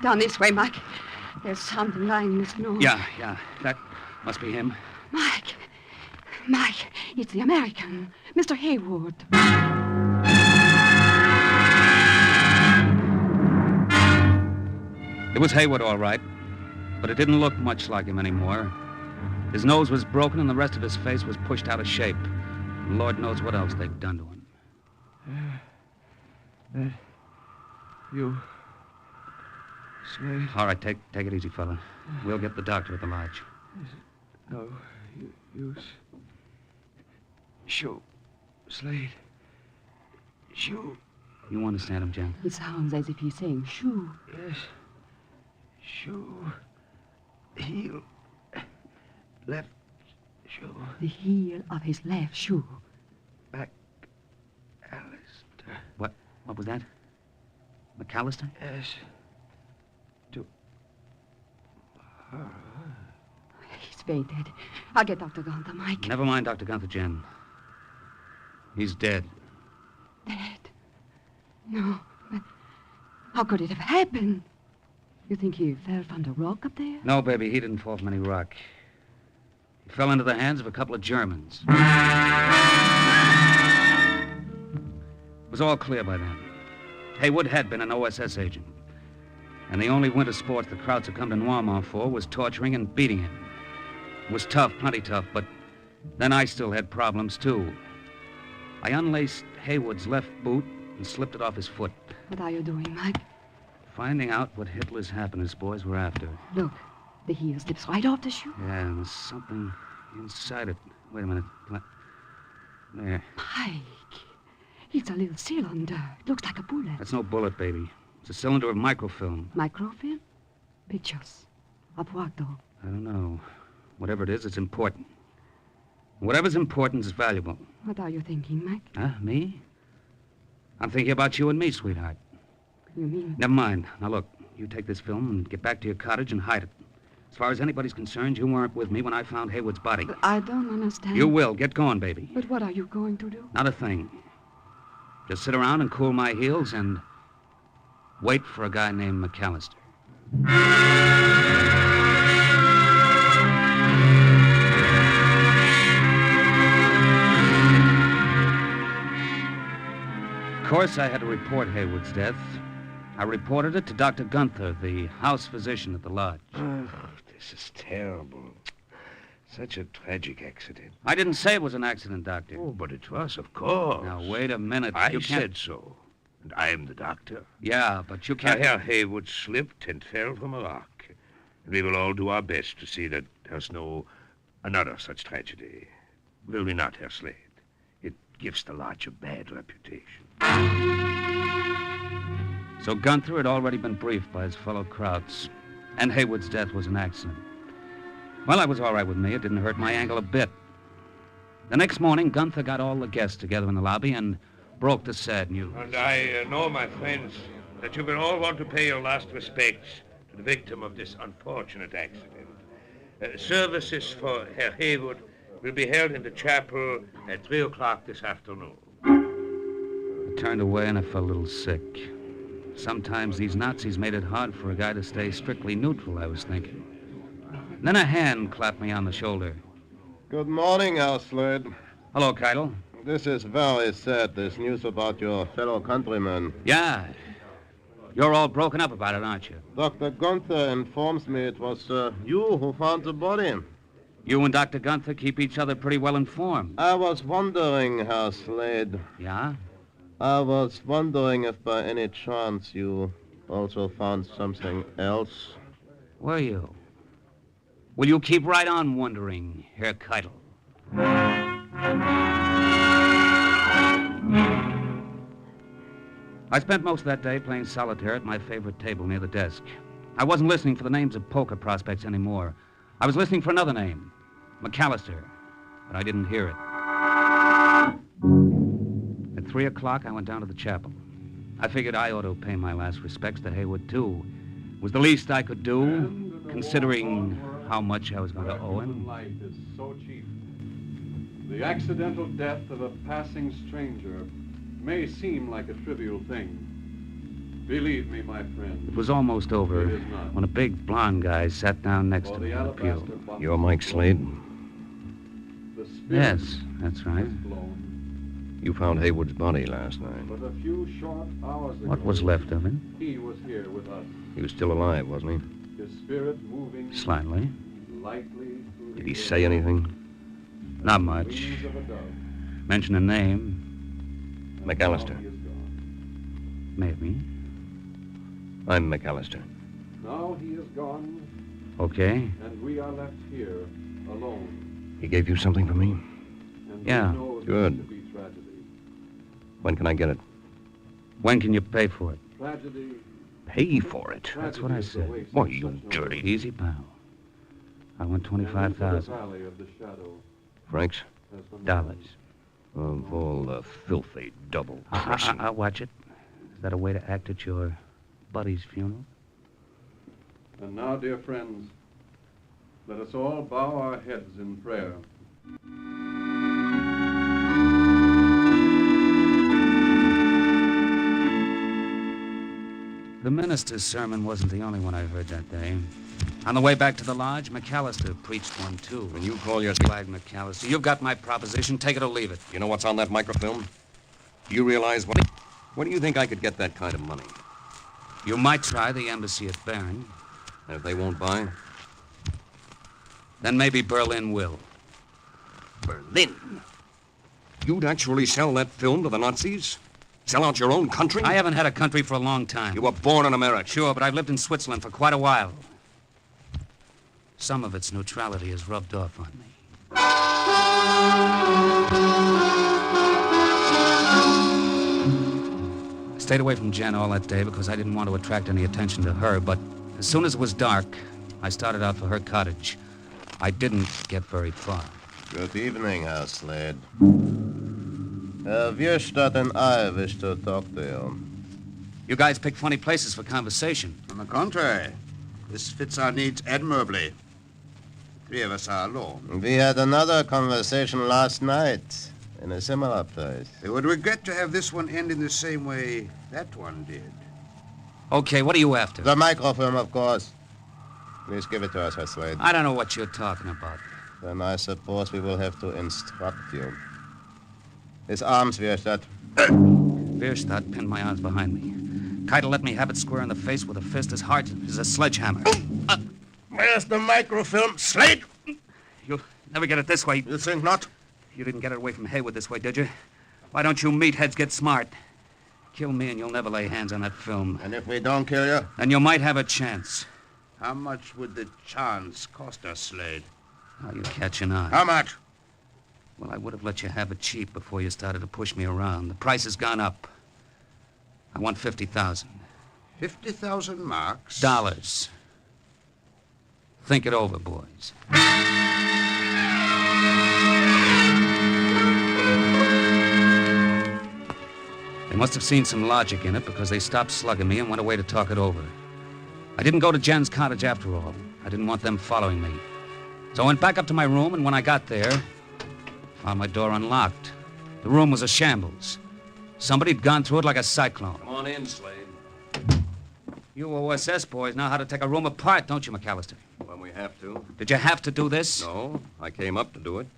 [SPEAKER 13] Down this way, Mike. There's something lying in the snow.
[SPEAKER 2] Yeah. That must be him.
[SPEAKER 13] Mike, it's the American, Mr. Haywood.
[SPEAKER 2] It was Haywood, all right, but it didn't look much like him anymore. His nose was broken and the rest of his face was pushed out of shape. And Lord knows what else they'd done to him.
[SPEAKER 15] You... Slade?
[SPEAKER 2] All right, take it easy, fella. We'll get the doctor at the lodge.
[SPEAKER 15] No use. Shoo. Slade. Shoo.
[SPEAKER 2] You understand him, Jen?
[SPEAKER 13] It sounds as if he's saying shoo.
[SPEAKER 15] Yes. Shoo. Heel. Left shoe.
[SPEAKER 13] The heel of his left shoe.
[SPEAKER 15] Back. Alistair.
[SPEAKER 2] What was that? McAllister?
[SPEAKER 15] Yes. To her.
[SPEAKER 13] He's fainted. I'll get Dr. Gunther, Mike.
[SPEAKER 2] Never mind Dr. Gunther, Jen. He's dead.
[SPEAKER 13] Dead? No, but how could it have happened? You think he fell from the rock up there?
[SPEAKER 2] No, baby, he didn't fall from any rock. He fell into the hands of a couple of Germans. It was all clear by then. Haywood had been an OSS agent. And the only winter sports the crowds had come to Noirmont for was torturing and beating him. It was tough, plenty tough, but then I still had problems, too. I unlaced Haywood's left boot and slipped it off his foot.
[SPEAKER 13] What are you doing, Mike?
[SPEAKER 2] Finding out what Hitler's happiness boys were after.
[SPEAKER 13] Look, the heel slips right off the shoe.
[SPEAKER 2] Yeah, and there's something inside it. Wait a minute. There.
[SPEAKER 13] Mike, it's a little cylinder. It looks like a bullet.
[SPEAKER 2] That's no bullet, baby. It's a cylinder of microfilm.
[SPEAKER 13] Microfilm? Pictures. Of what, though?
[SPEAKER 2] I don't know. Whatever it is, it's important.
[SPEAKER 16] Whatever's important is valuable.
[SPEAKER 13] What are you thinking, Mac?
[SPEAKER 16] Huh? Me? I'm thinking about you and me, sweetheart.
[SPEAKER 13] You mean?
[SPEAKER 16] Never mind. Now, look, you take this film and get back to your cottage and hide it. As far as anybody's concerned, you weren't with me when I found Haywood's body.
[SPEAKER 13] But I don't understand.
[SPEAKER 16] You will. Get going, baby.
[SPEAKER 13] But what are you going to do?
[SPEAKER 16] Not a thing. Just sit around and cool my heels and wait for a guy named McAllister. Of course, I had to report Haywood's death. I reported it to Dr. Gunther, the house physician at the lodge.
[SPEAKER 15] Oh, this is terrible. Such a tragic accident.
[SPEAKER 16] I didn't say it was an accident, Doctor.
[SPEAKER 15] Oh, but it was, of course.
[SPEAKER 16] Now, wait a minute.
[SPEAKER 15] I
[SPEAKER 16] You can't...
[SPEAKER 15] said so. And I am the doctor.
[SPEAKER 16] Yeah, but you can't...
[SPEAKER 15] Herr Haywood slipped and fell from a rock. And we will all do our best to see that there's no another such tragedy. Will we not, Herr Slade? It gives the lodge a bad reputation.
[SPEAKER 16] So Gunther had already been briefed by his fellow Krauts, and Haywood's death was an accident. Well, that was all right with me. It didn't hurt my ankle a bit. The next morning, Gunther got all the guests together in the lobby and broke the sad news.
[SPEAKER 15] And I know, my friends, that you will all want to pay your last respects to the victim of this unfortunate accident. Services for Herr Haywood will be held in the chapel at 3 o'clock this afternoon.
[SPEAKER 16] I turned away and I felt a little sick. Sometimes these Nazis made it hard for a guy to stay strictly neutral, I was thinking. Then a hand clapped me on the shoulder.
[SPEAKER 14] Good morning, Herr Slade.
[SPEAKER 16] Hello, Keitel.
[SPEAKER 14] This is very sad, this news about your fellow countrymen.
[SPEAKER 16] Yeah. You're all broken up about it, aren't you?
[SPEAKER 14] Dr. Gunther informs me it was you who found the body.
[SPEAKER 16] You and Dr. Gunther keep each other pretty well informed.
[SPEAKER 14] I was wondering, Herr Slade.
[SPEAKER 16] Yeah?
[SPEAKER 14] I was wondering if by any chance you also found something else.
[SPEAKER 16] Were you? Will you keep right on wondering, Herr Keitel? I spent most of that day playing solitaire at my favorite table near the desk. I wasn't listening for the names of poker prospects anymore. I was listening for another name, McAllister, but I didn't hear it. At 3 o'clock, I went down to the chapel. I figured I ought to pay my last respects to Haywood, too. It was the least I could do, considering how much I was going to owe him.
[SPEAKER 17] Life is so cheap. The accidental death of a passing stranger may seem like a trivial thing. Believe me, my friend.
[SPEAKER 16] It was almost over when a big blonde guy sat down next to me on the pew.
[SPEAKER 12] You're Mike Slade?
[SPEAKER 16] Yes, that's right.
[SPEAKER 12] You found Haywood's body last night.
[SPEAKER 17] But a few short hours ago,
[SPEAKER 16] What was left of him?
[SPEAKER 17] he was here with us.
[SPEAKER 12] He was still alive, wasn't he?
[SPEAKER 17] His spirit moving
[SPEAKER 16] Slightly.
[SPEAKER 17] lightly through
[SPEAKER 12] Did
[SPEAKER 17] the
[SPEAKER 12] he say anything?
[SPEAKER 16] Not much.
[SPEAKER 17] wings of a dove.
[SPEAKER 16] Mention a name,
[SPEAKER 12] McAllister.
[SPEAKER 16] maybe.
[SPEAKER 12] I'm McAllister.
[SPEAKER 17] Now he is gone,
[SPEAKER 16] Okay.
[SPEAKER 17] and we are left here alone.
[SPEAKER 12] He gave you something for me?
[SPEAKER 17] And
[SPEAKER 16] Yeah.
[SPEAKER 17] we know this
[SPEAKER 12] Good.
[SPEAKER 17] to be tragedy.
[SPEAKER 12] When can I get it?
[SPEAKER 16] When can you pay for it?
[SPEAKER 17] Tragedy.
[SPEAKER 12] Pay for it?
[SPEAKER 16] That's what I said.
[SPEAKER 12] Why, you dirty...
[SPEAKER 16] Easy, pal. I want 25,000
[SPEAKER 17] Valley of the shadow.
[SPEAKER 12] Francs?
[SPEAKER 16] dollars.
[SPEAKER 12] Of all the filthy double-crossing...
[SPEAKER 16] I'll watch it. Is that a way to act at your buddy's funeral?
[SPEAKER 17] And now, dear friends, let us all bow our heads in prayer.
[SPEAKER 16] The minister's sermon wasn't the only one I heard that day. On the way back to the lodge, McAllister preached one, too.
[SPEAKER 12] When you call your...
[SPEAKER 16] Flag McAllister, you've got my proposition. Take it or leave it.
[SPEAKER 12] You know what's on that microfilm? Do you realize what... Where do you think I could get that kind of money?
[SPEAKER 16] You might try the embassy at Bern.
[SPEAKER 12] And if they won't buy?
[SPEAKER 16] Then maybe Berlin will.
[SPEAKER 12] Berlin? You'd actually sell that film to the Nazis? Sell out your own country?
[SPEAKER 16] I haven't had a country for a long time.
[SPEAKER 12] You were born in America.
[SPEAKER 16] Sure, but I've lived in Switzerland for quite a while. Some of its neutrality has rubbed off on me. I stayed away from Jen all that day because I didn't want to attract any attention to her, but as soon as it was dark, I started out for her cottage. I didn't get very far.
[SPEAKER 14] Good evening, Herr Slade. Herr Wirstadt and I wish to talk to you.
[SPEAKER 16] You guys pick funny places for conversation.
[SPEAKER 18] On the contrary, this fits our needs admirably. Three of us are alone.
[SPEAKER 14] We had another conversation last night in a similar place.
[SPEAKER 18] They would regret to have this one end in the same way that one did.
[SPEAKER 16] Okay, what are you after?
[SPEAKER 14] The microfilm, of course. Please give it to us, Herr Slade.
[SPEAKER 16] I don't know what you're talking about.
[SPEAKER 14] Then I suppose we will have to instruct you. His arms, Wirstadt.
[SPEAKER 16] Wirstadt pinned my arms behind me. Keitel let me have it square in the face with a fist as hard as a sledgehammer.
[SPEAKER 14] Where's the microfilm, Slade?
[SPEAKER 16] You'll never get it this way.
[SPEAKER 14] You think not?
[SPEAKER 16] You didn't get it away from Haywood this way, did you? Why don't you meatheads get smart? Kill me and you'll never lay hands on that film.
[SPEAKER 14] And if we don't kill you?
[SPEAKER 16] Then you might have a chance.
[SPEAKER 18] How much would the chance cost us, Slade?
[SPEAKER 16] Oh, you're catching on.
[SPEAKER 18] How much?
[SPEAKER 16] Well, I would have let you have it cheap before you started to push me around. The price has gone up. I want 50,000.
[SPEAKER 18] 50,000 marks?
[SPEAKER 16] Dollars. Think it over, boys. They must have seen some logic in it because they stopped slugging me and went away to talk it over. I didn't go to Jen's cottage after all. I didn't want them following me. So I went back up to my room, and when I got there, found my door unlocked. The room was a shambles. Somebody'd gone through it like a cyclone.
[SPEAKER 12] Come on in, Slade.
[SPEAKER 16] You OSS boys know how to take a room apart, don't you, McAllister?
[SPEAKER 12] When we have to.
[SPEAKER 16] Did you have to do this?
[SPEAKER 12] No, I came up to do it.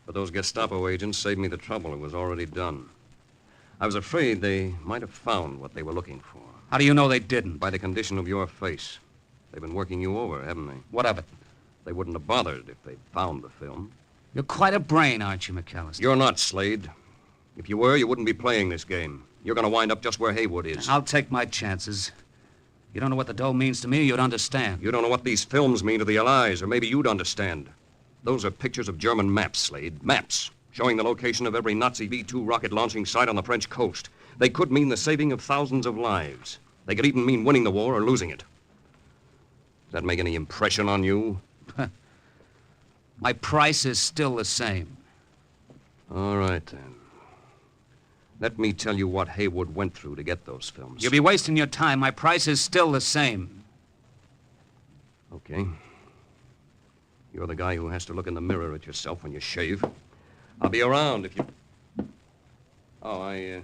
[SPEAKER 12] But those Gestapo agents saved me the trouble. It was already done. I was afraid they might have found what they were looking for.
[SPEAKER 16] How do you know they didn't?
[SPEAKER 12] By the condition of your face. They've been working you over, haven't they?
[SPEAKER 16] What of it?
[SPEAKER 12] They wouldn't have bothered if they'd found the film.
[SPEAKER 16] You're quite a brain, aren't you, McAllister?
[SPEAKER 12] You're not, Slade. If you were, you wouldn't be playing this game. You're going to wind up just where Haywood is.
[SPEAKER 16] I'll take my chances. You don't know what the dough means to me, you'd understand.
[SPEAKER 12] You don't know what these films mean to the Allies, or maybe you'd understand. Those are pictures of German maps, Slade. Maps showing the location of every Nazi V-2 rocket launching site on the French coast. They could mean the saving of thousands of lives. They could even mean winning the war or losing it. Does that make any impression on you?
[SPEAKER 16] My price is still the same.
[SPEAKER 12] All right, then. Let me tell you what Haywood went through to get those films.
[SPEAKER 16] You'll be wasting your time. My price is still the same.
[SPEAKER 12] Okay. You're the guy who has to look in the mirror at yourself when you shave. I'll be around if you... Oh, I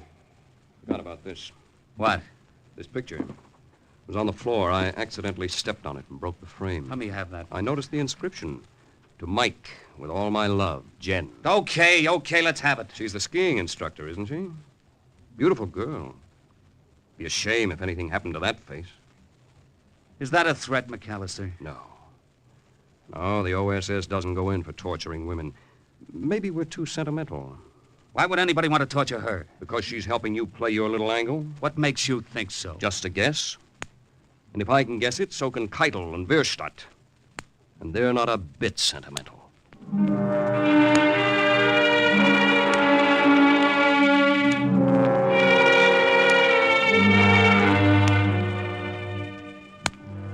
[SPEAKER 12] forgot about this.
[SPEAKER 16] What?
[SPEAKER 12] This picture. It was on the floor. I accidentally stepped on it and broke the frame.
[SPEAKER 16] Let me have that.
[SPEAKER 12] I noticed the inscription. To Mike, with all my love, Jen.
[SPEAKER 16] Okay, let's have it.
[SPEAKER 12] She's the skiing instructor, isn't she? Beautiful girl. Be a shame if anything happened to that face.
[SPEAKER 16] Is that a threat, McAllister?
[SPEAKER 12] No. No, the OSS doesn't go in for torturing women. Maybe we're too sentimental.
[SPEAKER 16] Why would anybody want to torture her?
[SPEAKER 12] Because she's helping you play your little angle?
[SPEAKER 16] What makes you think so?
[SPEAKER 12] Just a guess. And if I can guess it, so can Keitel and Wirstadt. And they're not a bit sentimental.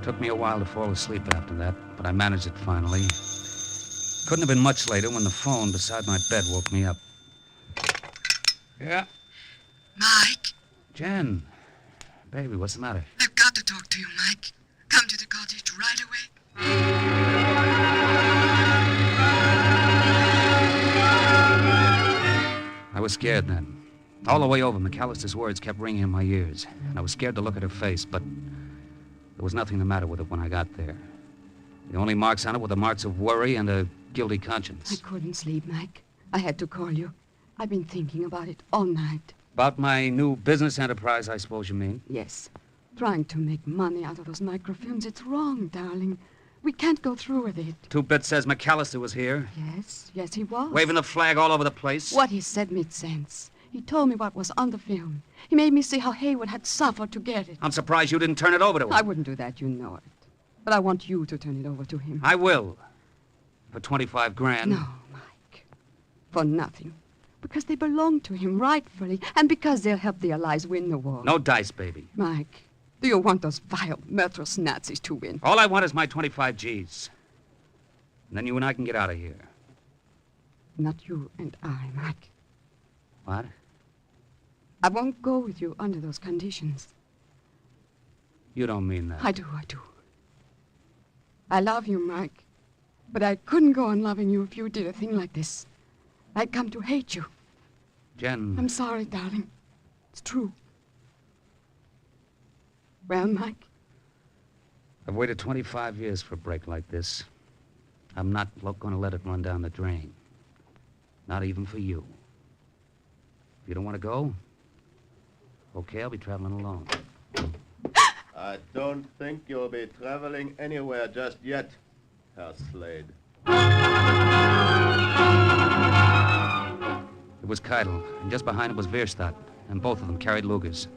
[SPEAKER 16] Took me a while to fall asleep after that, but I managed it finally. Couldn't have been much later when the phone beside my bed woke me up. Yeah?
[SPEAKER 19] Mike?
[SPEAKER 16] Jen. Baby, what's the matter?
[SPEAKER 19] I've got to talk to you, Mike. Come to the cottage right away.
[SPEAKER 16] I was scared then. All the way over, McAllister's words kept ringing in my ears, and I was scared to look at her face, but there was nothing the matter with it when I got there. The only marks on it were the marks of worry and a guilty conscience.
[SPEAKER 13] I couldn't sleep, Mike. I had to call you. I've been thinking about it all night.
[SPEAKER 16] About my new business enterprise, I suppose you mean?
[SPEAKER 13] Yes. Trying to make money out of those microfilms, it's wrong, darling. We can't go through with it.
[SPEAKER 16] Two-Bit says McAllister was here.
[SPEAKER 13] Yes, he was.
[SPEAKER 16] Waving the flag all over the place.
[SPEAKER 13] What he said made sense. He told me what was on the film. He made me see how Haywood had suffered to get it.
[SPEAKER 16] I'm surprised you didn't turn it over to him.
[SPEAKER 13] I wouldn't do that, you know it. But I want you to turn it over to him.
[SPEAKER 16] I will. For 25 grand.
[SPEAKER 13] No, Mike. For nothing. Because they belong to him rightfully, and because they'll help the Allies win the war.
[SPEAKER 16] No dice, baby.
[SPEAKER 13] Mike, do you want those vile, murderous Nazis to win?
[SPEAKER 16] All I want is my 25 G's. And then you and I can get out of here.
[SPEAKER 13] Not you and I, Mike.
[SPEAKER 16] What?
[SPEAKER 13] I won't go with you under those conditions.
[SPEAKER 16] You don't mean that.
[SPEAKER 13] I do. I love you, Mike. But I couldn't go on loving you if you did a thing like this. I'd come to hate you.
[SPEAKER 16] Jen.
[SPEAKER 13] I'm sorry, darling. It's true. Well, Mike?
[SPEAKER 16] I've waited 25 years for a break like this. I'm not going to let it run down the drain. Not even for you. If you don't want to go, okay, I'll be traveling alone.
[SPEAKER 14] I don't think you'll be traveling anywhere just yet, Herr Slade.
[SPEAKER 16] It was Keitel, and just behind him was Wehrstadt, and both of them carried Lugers.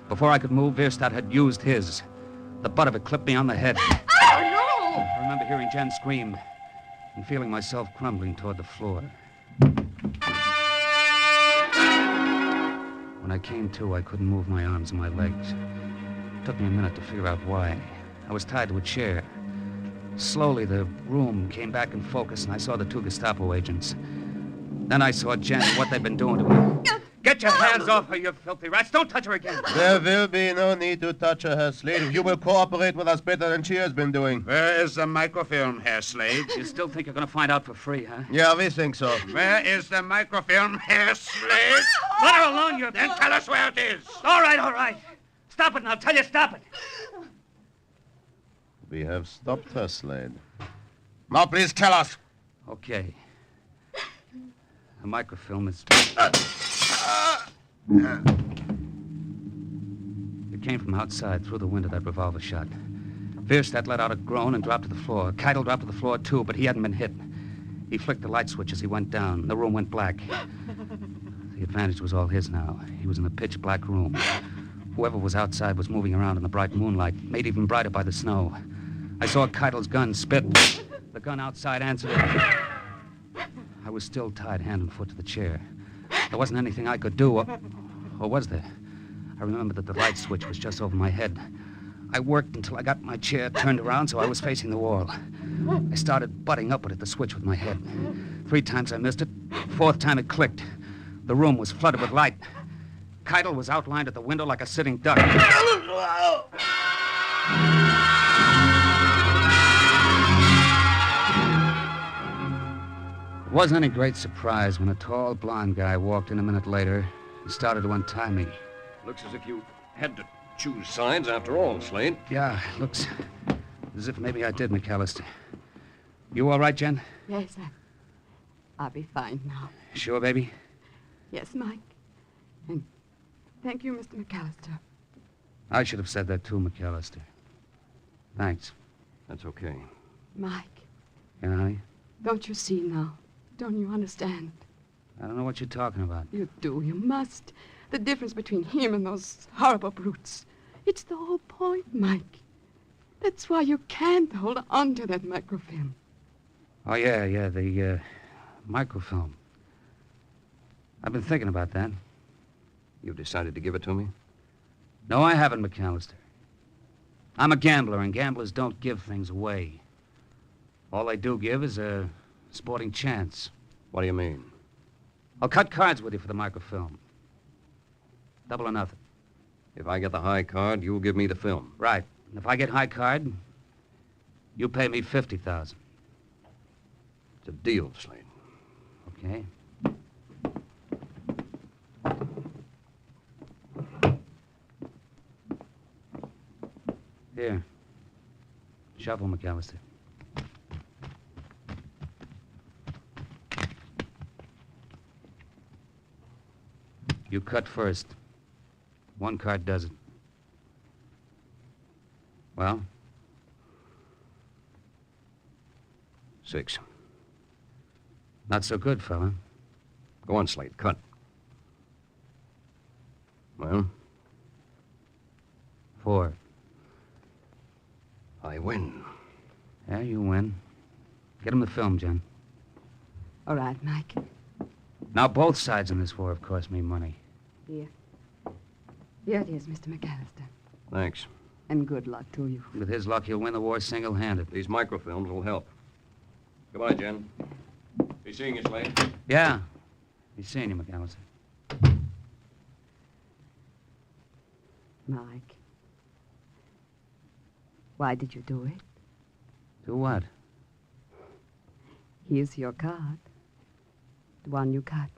[SPEAKER 16] Before I could move, Wehrstadt had used his. The butt of it clipped me on the head.
[SPEAKER 13] Oh, no!
[SPEAKER 16] I remember hearing Jen scream and feeling myself crumbling toward the floor. When I came to, I couldn't move my arms and my legs. It took me a minute to figure out why. I was tied to a chair. Slowly, the room came back in focus, and I saw the two Gestapo agents. Then I saw Jen and what they'd been doing to her. Get your hands off her, you filthy rats. Don't touch her again.
[SPEAKER 14] There will be no need to touch her, Herr Slade, if you will cooperate with us better than she has been doing.
[SPEAKER 18] Where is the microfilm, Herr Slade?
[SPEAKER 16] You still think you're going to find out for free, huh?
[SPEAKER 14] Yeah, we think so.
[SPEAKER 18] Where is the microfilm, Herr Slade?
[SPEAKER 16] Let her alone, you...
[SPEAKER 18] Then tell us where it is.
[SPEAKER 16] All right. Stop it, and I'll tell you, stop it.
[SPEAKER 14] We have stopped her, Slade.
[SPEAKER 18] Now, please tell us.
[SPEAKER 16] Okay. The microfilm is... It came from outside, through the window, that revolver shot. Wehrstadt let out a groan and dropped to the floor. Keitel dropped to the floor, too, but he hadn't been hit. He flicked the light switch as he went down. The room went black. The advantage was all his now. He was in a pitch-black room. Whoever was outside was moving around in the bright moonlight, made even brighter by the snow. I saw Keitel's gun spit. The gun outside answered it. I was still tied hand and foot to the chair. There wasn't anything I could do, or was there? I remembered that the light switch was just over my head. I worked until I got my chair turned around so I was facing the wall. I started butting upward at the switch with my head. 3 times I missed it. 4th time it clicked. The room was flooded with light. Keitel was outlined at the window like a sitting duck. It wasn't any great surprise when a tall, blonde guy walked in a minute later and started to untie me.
[SPEAKER 12] Looks as if you had to choose sides after all, Slade.
[SPEAKER 16] Yeah, looks as if maybe I did, McAllister. You all right, Jen?
[SPEAKER 13] Yes, I'll be fine now.
[SPEAKER 16] Sure, baby?
[SPEAKER 13] Yes, Mike. And thank you, Mr. McAllister.
[SPEAKER 16] I should have said that too, McAllister. Thanks.
[SPEAKER 12] That's okay.
[SPEAKER 13] Mike.
[SPEAKER 16] Yeah, honey?
[SPEAKER 13] Don't you see now? Don't you understand?
[SPEAKER 16] I don't know what you're talking about.
[SPEAKER 13] You do. You must. The difference between him and those horrible brutes. It's the whole point, Mike. That's why you can't hold on to that microfilm.
[SPEAKER 16] Oh, yeah, the microfilm. I've been thinking about that.
[SPEAKER 12] You decided to give it to me?
[SPEAKER 16] No, I haven't, McAllister. I'm a gambler, and gamblers don't give things away. All they do give is a sporting chance.
[SPEAKER 12] What do you mean?
[SPEAKER 16] I'll cut cards with you for the microfilm. Double or nothing.
[SPEAKER 12] If I get the high card, you'll give me the film.
[SPEAKER 16] Right. And if I get high card, you pay me $50,000.
[SPEAKER 12] It's a deal, Slade.
[SPEAKER 16] Okay. Here. Shuffle, McAllister. You cut first. 1 card does it. Well?
[SPEAKER 12] 6.
[SPEAKER 16] Not so good, fella.
[SPEAKER 12] Go on, Slade. Cut. Well?
[SPEAKER 16] 4.
[SPEAKER 12] I win.
[SPEAKER 16] Yeah, you win. Get him the film, Jen.
[SPEAKER 13] All right, Mike.
[SPEAKER 16] Now, both sides in this war have cost me money.
[SPEAKER 13] Here. Here it is, Mr. McAllister.
[SPEAKER 12] Thanks.
[SPEAKER 13] And good luck to you.
[SPEAKER 16] With his luck, he'll win the war single-handed.
[SPEAKER 12] These microfilms will help. Goodbye, Jen. Be He's seeing you, Slade.
[SPEAKER 16] Yeah. He's seeing you, McAllister.
[SPEAKER 13] Mike, why did you do it?
[SPEAKER 16] Do what?
[SPEAKER 13] Here's your card. The one you cut.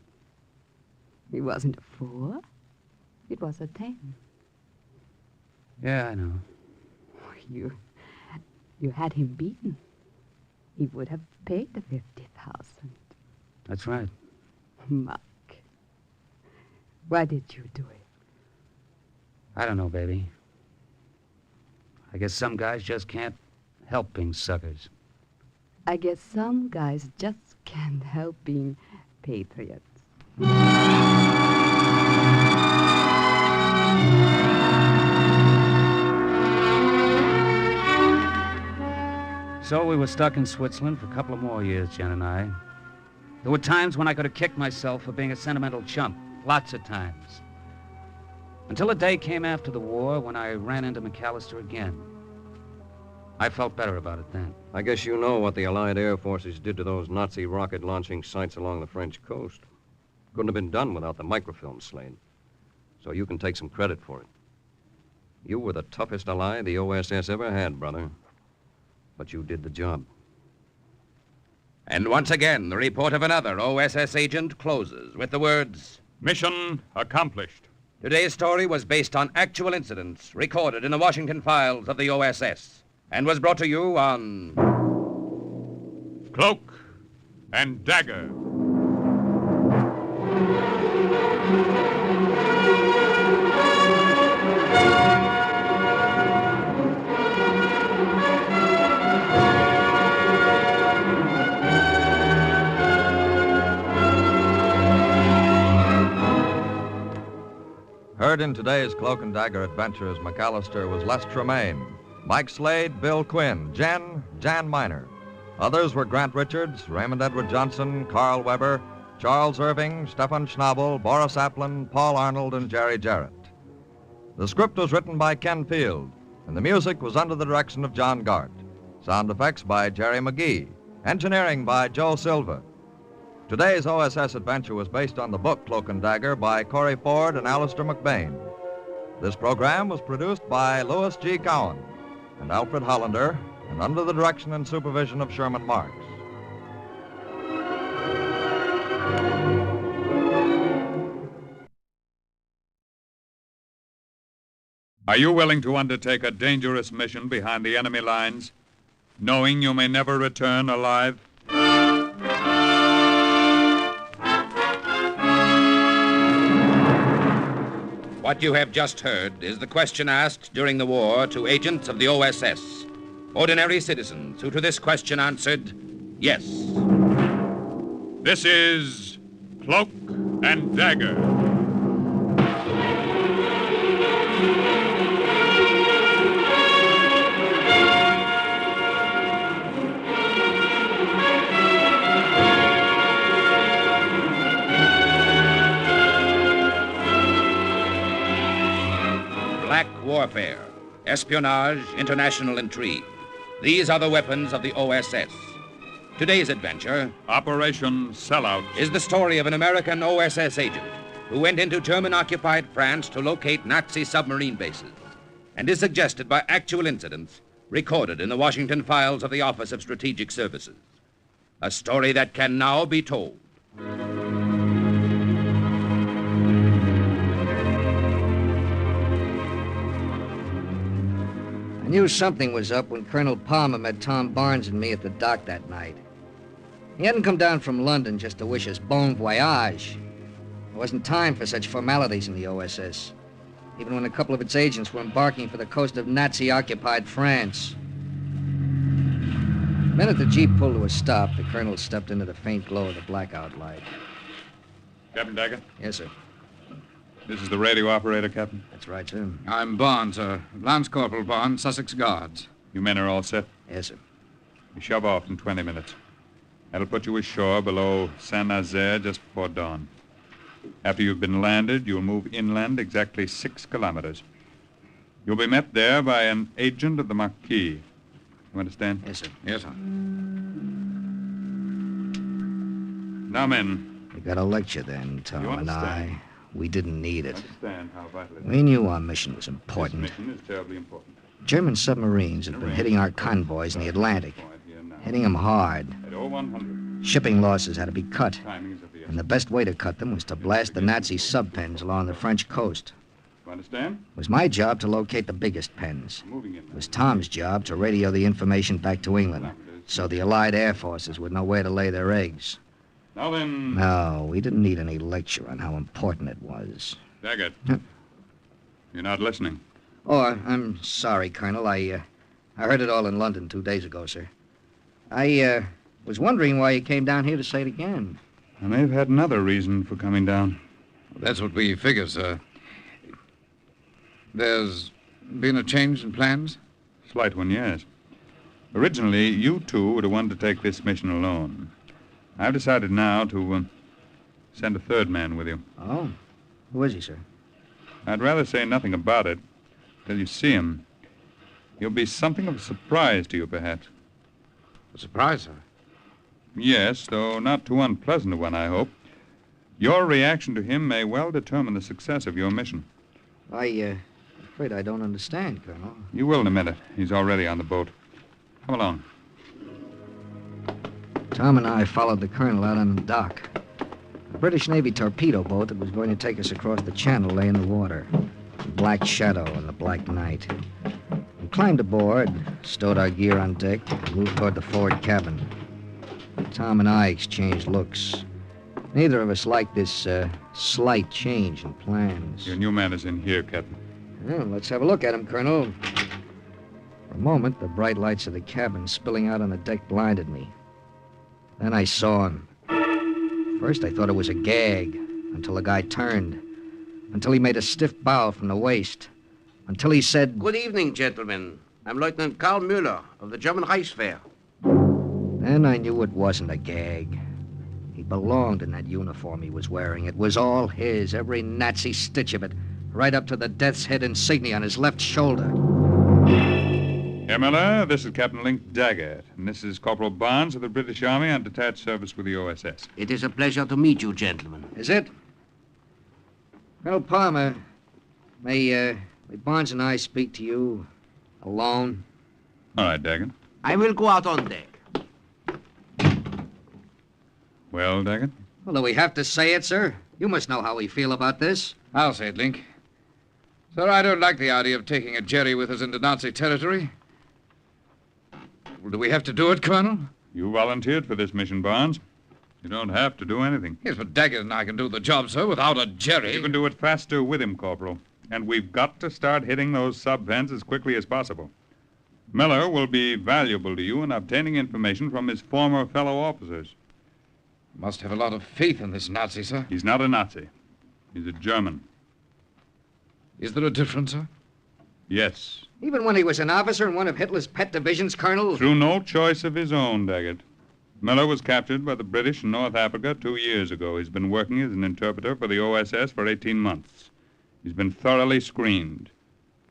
[SPEAKER 13] It wasn't a 4. It was a 10.
[SPEAKER 16] Yeah, I know.
[SPEAKER 13] You had him beaten. He would have paid the 50,000.
[SPEAKER 16] That's right.
[SPEAKER 13] Mike, why did you do it?
[SPEAKER 16] I don't know, baby. I guess some guys just can't help being suckers.
[SPEAKER 13] I guess some guys just can't help being patriots.
[SPEAKER 16] So we were stuck in Switzerland for a couple of more years, Jen and I. There were times when I could have kicked myself for being a sentimental chump. Lots of times. Until a day came after the war when I ran into McAllister again. I felt better about it then.
[SPEAKER 12] I guess you know what the Allied Air Forces did to those Nazi rocket launching sites along the French coast. Couldn't have been done without the microfilm, Slade. So you can take some credit for it. You were the toughest ally the OSS ever had, brother. But you did the job.
[SPEAKER 2] And once again, the report of another OSS agent closes with the words,
[SPEAKER 1] "Mission accomplished."
[SPEAKER 2] Today's story was based on actual incidents recorded in the Washington files of the OSS and was brought to you on
[SPEAKER 1] Cloak and Dagger.
[SPEAKER 11] Heard in today's Cloak and Dagger adventures, McAllister was Les Tremaine, Mike Slade, Bill Quinn, Jan Miner. Others were Grant Richards, Raymond Edward Johnson, Carl Weber, Charles Irving, Stefan Schnabel, Boris Applin, Paul Arnold, and Jerry Jarrett. The script was written by Ken Field, and the music was under the direction of John Gart. Sound effects by Jerry McGee. Engineering by Joe Silva. Today's OSS adventure was based on the book Cloak and Dagger by Corey Ford and Alistair McBain. This program was produced by Louis G. Cowan and Alfred Hollander, and under the direction and supervision of Sherman Marks.
[SPEAKER 1] Are you willing to undertake a dangerous mission behind the enemy lines, knowing you may never return alive?
[SPEAKER 2] What you have just heard is the question asked during the war to agents of the OSS. Ordinary citizens who to this question answered, yes.
[SPEAKER 1] This is Cloak and Dagger.
[SPEAKER 2] Black warfare, espionage, international intrigue. These are the weapons of the OSS. Today's adventure,
[SPEAKER 1] Operation Sellout,
[SPEAKER 2] is the story of an American OSS agent who went into German-occupied France to locate Nazi submarine bases, and is suggested by actual incidents recorded in the Washington files of the Office of Strategic Services. A story that can now be told.
[SPEAKER 20] I knew something was up when Colonel Palmer met Tom Barnes and me at the dock that night. He hadn't come down from London just to wish us bon voyage. There wasn't time for such formalities in the OSS, even when a couple of its agents were embarking for the coast of Nazi-occupied France. The minute the Jeep pulled to a stop, the colonel stepped into the faint glow of the blackout light.
[SPEAKER 1] Captain Dagger?
[SPEAKER 20] Yes, sir.
[SPEAKER 1] This is the radio operator, Captain.
[SPEAKER 20] That's right, sir.
[SPEAKER 21] I'm Barnes, sir. Lance Corporal Barnes, Sussex Guards.
[SPEAKER 1] You men are all set?
[SPEAKER 20] Yes, sir.
[SPEAKER 1] You shove off in 20 minutes. That'll put you ashore below Saint-Nazaire just before dawn. After you've been landed, you'll move inland exactly 6 kilometers. You'll be met there by an agent of the Marquis. You understand?
[SPEAKER 20] Yes, sir.
[SPEAKER 21] Yes, sir.
[SPEAKER 1] Now, men.
[SPEAKER 20] We got a lecture then, Tom and I. We didn't need it.
[SPEAKER 1] Understand how vital it is.
[SPEAKER 20] We knew our mission was important.
[SPEAKER 1] This mission is terribly important.
[SPEAKER 20] German submarines had been hitting our convoys in the Atlantic, hitting them hard.
[SPEAKER 1] At 0100.
[SPEAKER 20] Shipping losses had to be cut,
[SPEAKER 1] Timing is of the essence.
[SPEAKER 20] and the best way to cut them was to blast the Nazi sub-pens along the French coast.
[SPEAKER 1] You understand?
[SPEAKER 20] It was my job to locate the biggest pens.
[SPEAKER 1] Moving in.
[SPEAKER 20] It was Tom's job to radio the information back to England, so the Allied air forces would know where to lay their eggs.
[SPEAKER 1] Now then...
[SPEAKER 20] No, we didn't need any lecture on how important it was.
[SPEAKER 1] Daggett. You're not listening.
[SPEAKER 20] Oh, I'm sorry, Colonel. I heard it all in London 2 days ago, sir. I was wondering why you came down here to say it again.
[SPEAKER 1] I may have had another reason for coming down.
[SPEAKER 21] That's what we figure, sir. There's been a change in plans?
[SPEAKER 1] Slight one, yes. Originally, you two were the one to take this mission alone. I've decided now to send a third man with you.
[SPEAKER 20] Oh? Who is he, sir?
[SPEAKER 1] I'd rather say nothing about it till you see him. He'll be something of a surprise to you, perhaps.
[SPEAKER 21] A surprise, sir?
[SPEAKER 1] Yes, though not too unpleasant a one, I hope. Your reaction to him may well determine the success of your mission.
[SPEAKER 20] I'm afraid I don't understand, Colonel.
[SPEAKER 1] You will in a minute. He's already on the boat. Come along.
[SPEAKER 20] Tom and I followed the colonel out on the dock. A British Navy torpedo boat that was going to take us across the channel lay in the water. A black shadow in the black night. We climbed aboard, stowed our gear on deck, and moved toward the forward cabin. Tom and I exchanged looks. Neither of us liked this slight change in plans.
[SPEAKER 1] Your new man is in here, Captain.
[SPEAKER 20] Well, let's have a look at him, Colonel. For a moment, the bright lights of the cabin spilling out on the deck blinded me. Then I saw him. First, I thought it was a gag, until the guy turned. Until he made a stiff bow from the waist. Until he said...
[SPEAKER 9] Good evening, gentlemen. I'm Lieutenant Karl Müller of the German Reichswehr.
[SPEAKER 20] Then I knew it wasn't a gag. He belonged in that uniform he was wearing. It was all his, every Nazi stitch of it, right up to the death's head insignia on his left shoulder.
[SPEAKER 1] Herr Miller, this is Captain Link Daggett, and this is Corporal Barnes of the British Army on detached service with the OSS.
[SPEAKER 9] It is a pleasure to meet you, gentlemen.
[SPEAKER 20] Is it? Colonel Palmer, may Barnes and I speak to you alone?
[SPEAKER 1] All right, Daggett.
[SPEAKER 9] I will go out on deck.
[SPEAKER 1] Well, Daggett?
[SPEAKER 20] Well, do we have to say it, sir? You must know how we feel about this.
[SPEAKER 21] I'll say it, Link. Sir, I don't like the idea of taking a Jerry with us into Nazi territory. Well, do we have to do it, Colonel?
[SPEAKER 1] You volunteered for this mission, Barnes. You don't have to do anything.
[SPEAKER 21] Yes, but Daggett and I can do the job, sir, without a Jerry.
[SPEAKER 1] You can do it faster with him, Corporal. And we've got to start hitting those sub-pens as quickly as possible. Miller will be valuable to you in obtaining information from his former fellow officers.
[SPEAKER 21] Must have a lot of faith in this Nazi, sir.
[SPEAKER 1] He's not a Nazi. He's a German.
[SPEAKER 21] Is there a difference, sir?
[SPEAKER 1] Yes.
[SPEAKER 20] Even when he was an officer in one of Hitler's pet divisions, Colonel?
[SPEAKER 1] Through no choice of his own, Daggett. Miller was captured by the British in North Africa 2 years ago. He's been working as an interpreter for the OSS for 18 months. He's been thoroughly screened.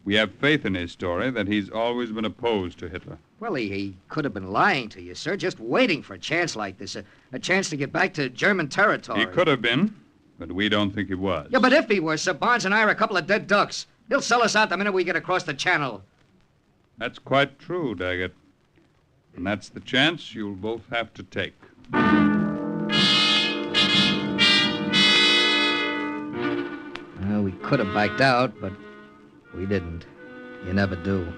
[SPEAKER 1] We have faith in his story that he's always been opposed to Hitler.
[SPEAKER 20] Well, he could have been lying to you, sir, just waiting for a chance like this, a chance to get back to German territory.
[SPEAKER 1] He could have been, but we don't think he was.
[SPEAKER 20] Yeah, but if he were, Sir Barnes and I are a couple of dead ducks. He'll sell us out the minute we get across the channel.
[SPEAKER 1] That's quite true, Daggett. And that's the chance you'll both have to take.
[SPEAKER 20] Well, we could have backed out, but we didn't. You never do.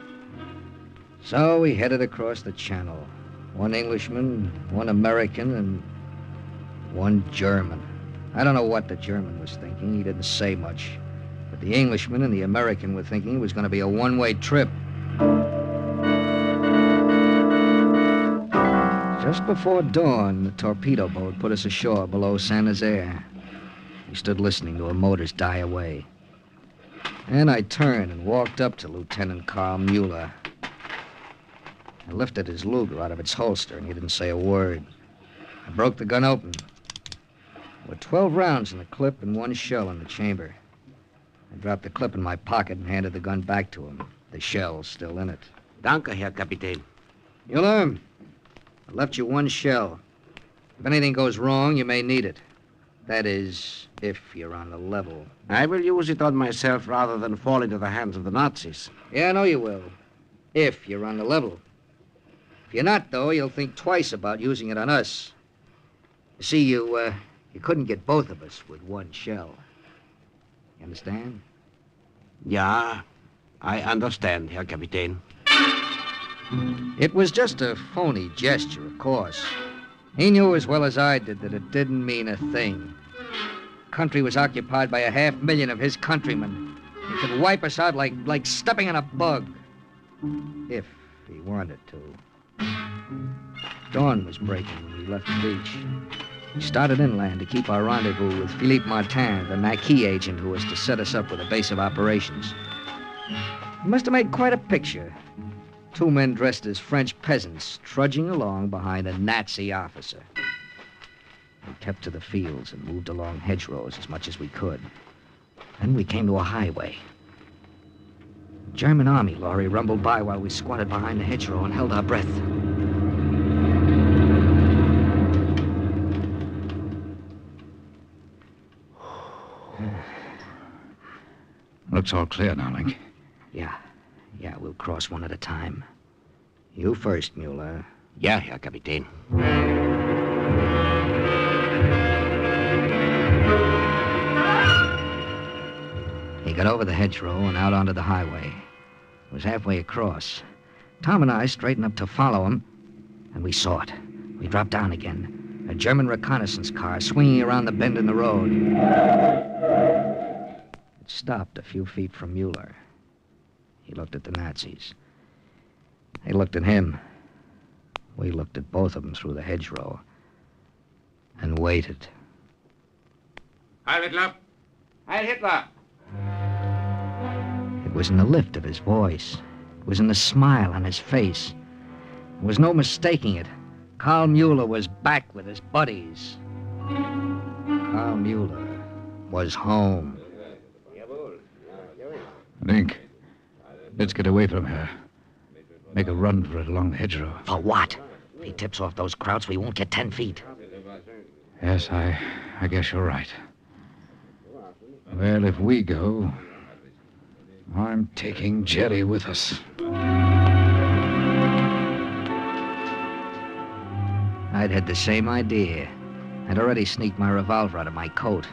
[SPEAKER 20] So we headed across the channel. One Englishman, one American, and one German. I don't know what the German was thinking. He didn't say much. But the Englishman and the American were thinking it was going to be a one-way trip. Just before dawn, the torpedo boat put us ashore below Saint-Nazaire. We stood listening to her motors die away. And I turned and walked up to Lieutenant Karl Müller. I lifted his Luger out of its holster, and he didn't say a word. I broke the gun open. There were 12 rounds in the clip and 1 shell in the chamber. I dropped the clip in my pocket and handed the gun back to him. The shell's still in it.
[SPEAKER 9] Danke, Herr Kapitän.
[SPEAKER 20] Müller, I left you 1 shell. If anything goes wrong, you may need it. That is, if you're on the level.
[SPEAKER 9] I will use it on myself rather than fall into the hands of the Nazis.
[SPEAKER 20] Yeah, I know you will. If you're on the level. If you're not, though, you'll think twice about using it on us. You see, you couldn't get both of us with one shell. You understand?
[SPEAKER 9] Yeah, I understand, Herr Kapitän.
[SPEAKER 20] It was just a phony gesture, of course. He knew as well as I did that it didn't mean a thing. The country was occupied by 500,000 of his countrymen. He could wipe us out like stepping on a bug. If he wanted to. Dawn was breaking when we left the beach. We started inland to keep our rendezvous with Philippe Martin, the Maquis agent who was to set us up with a base of operations. He must have made quite a picture. 2 men dressed as French peasants trudging along behind a Nazi officer. We kept to the fields and moved along hedgerows as much as we could. Then we came to a highway. A German army lorry rumbled by while we squatted behind the hedgerow and held our breath.
[SPEAKER 21] Looks all clear now, Link.
[SPEAKER 20] Yeah, we'll cross one at a time. You first, Mueller.
[SPEAKER 9] Ja, Herr Kapitän.
[SPEAKER 20] He got over the hedgerow and out onto the highway. It was halfway across. Tom and I straightened up to follow him, and we saw it. We dropped down again. A German reconnaissance car swinging around the bend in the road. It stopped a few feet from Mueller. He looked at the Nazis. They looked at him. We looked at both of them through the hedgerow and waited.
[SPEAKER 9] Heil Hitler! Heil Hitler!
[SPEAKER 20] It was in the lift of his voice. It was in the smile on his face. There was no mistaking it. Karl Mueller was back with his buddies. Karl Mueller was home.
[SPEAKER 21] Link, let's get away from her. Make a run for it along the hedgerow.
[SPEAKER 20] For what? If he tips off those krauts, we won't get 10 feet.
[SPEAKER 21] Yes, I guess you're right. Well, if we go, I'm taking Jerry with us.
[SPEAKER 20] I'd had the same idea. I'd already sneaked my revolver out of my coat.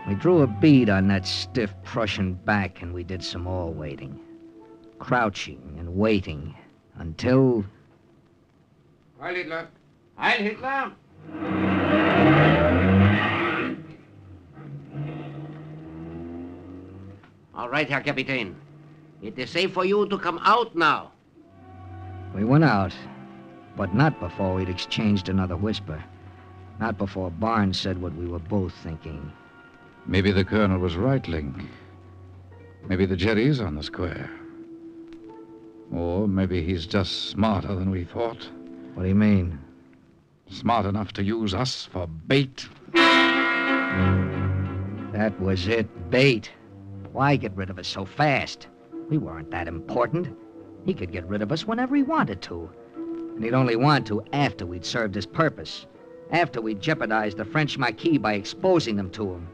[SPEAKER 20] We drew a bead on that stiff Prussian back, and we did some more waiting. Crouching and waiting until...
[SPEAKER 9] Heil Hitler! Heil Hitler! All right, Herr Kapitän. It is safe for you to come out now.
[SPEAKER 20] We went out, but not before we'd exchanged another whisper. Not before Barnes said what we were both thinking.
[SPEAKER 21] Maybe the colonel was right, Link. Maybe the Jerry's on the square. Or maybe he's just smarter than we thought.
[SPEAKER 20] What do you mean?
[SPEAKER 21] Smart enough to use us for bait.
[SPEAKER 20] That was it, bait. Why get rid of us so fast? We weren't that important. He could get rid of us whenever he wanted to. And he'd only want to after we'd served his purpose. After we'd jeopardized the French Maquis by exposing them to him.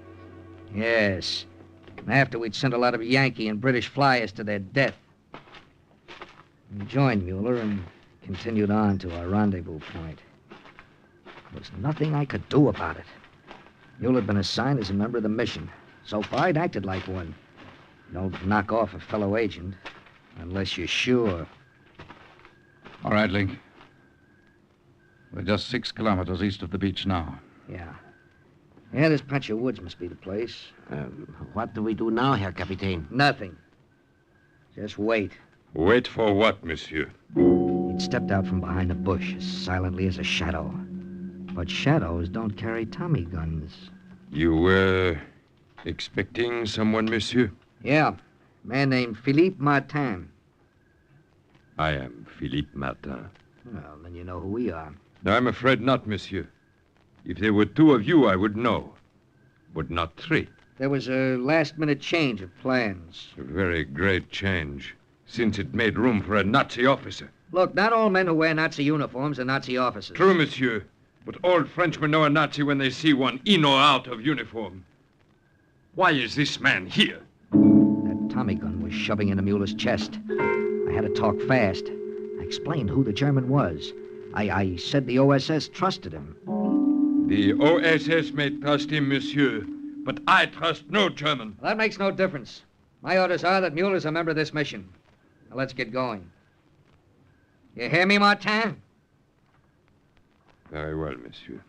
[SPEAKER 20] Yes. And after we'd sent a lot of Yankee and British flyers to their death. We joined Mueller and continued on to our rendezvous point. There was nothing I could do about it. Mueller had been assigned as a member of the mission. So far, I'd acted like one. Don't knock off a fellow agent unless you're sure.
[SPEAKER 21] All right, Link. We're just 6 kilometers east of the beach now.
[SPEAKER 20] Yeah. Yeah, this patch of woods must be the place.
[SPEAKER 9] What do we do now, Herr Kapitän?
[SPEAKER 20] Nothing. Just wait.
[SPEAKER 6] Wait for what, monsieur?
[SPEAKER 20] He'd stepped out from behind a bush as silently as a shadow. But shadows don't carry Tommy guns.
[SPEAKER 6] You were expecting someone, monsieur?
[SPEAKER 20] Yeah. A man named Philippe Martin.
[SPEAKER 6] I am Philippe Martin.
[SPEAKER 20] Well, then you know who we are.
[SPEAKER 6] I'm afraid not, monsieur. If there were 2 of you, I would know. But not 3.
[SPEAKER 20] There was a last-minute change of plans.
[SPEAKER 6] A very great change, since it made room for a Nazi officer.
[SPEAKER 20] Look, not all men who wear Nazi uniforms are Nazi officers.
[SPEAKER 6] True, monsieur. But all Frenchmen know a Nazi when they see one in or out of uniform. Why is this man here?
[SPEAKER 20] That Tommy gun was shoving into Mueller's chest. I had to talk fast. I explained who the German was. I said the OSS trusted him.
[SPEAKER 6] The OSS may trust him, monsieur, but I trust no German.
[SPEAKER 20] Well, that makes no difference. My orders are that Mueller's a member of this mission. Now let's get going. You hear me, Martin?
[SPEAKER 6] Very well, monsieur.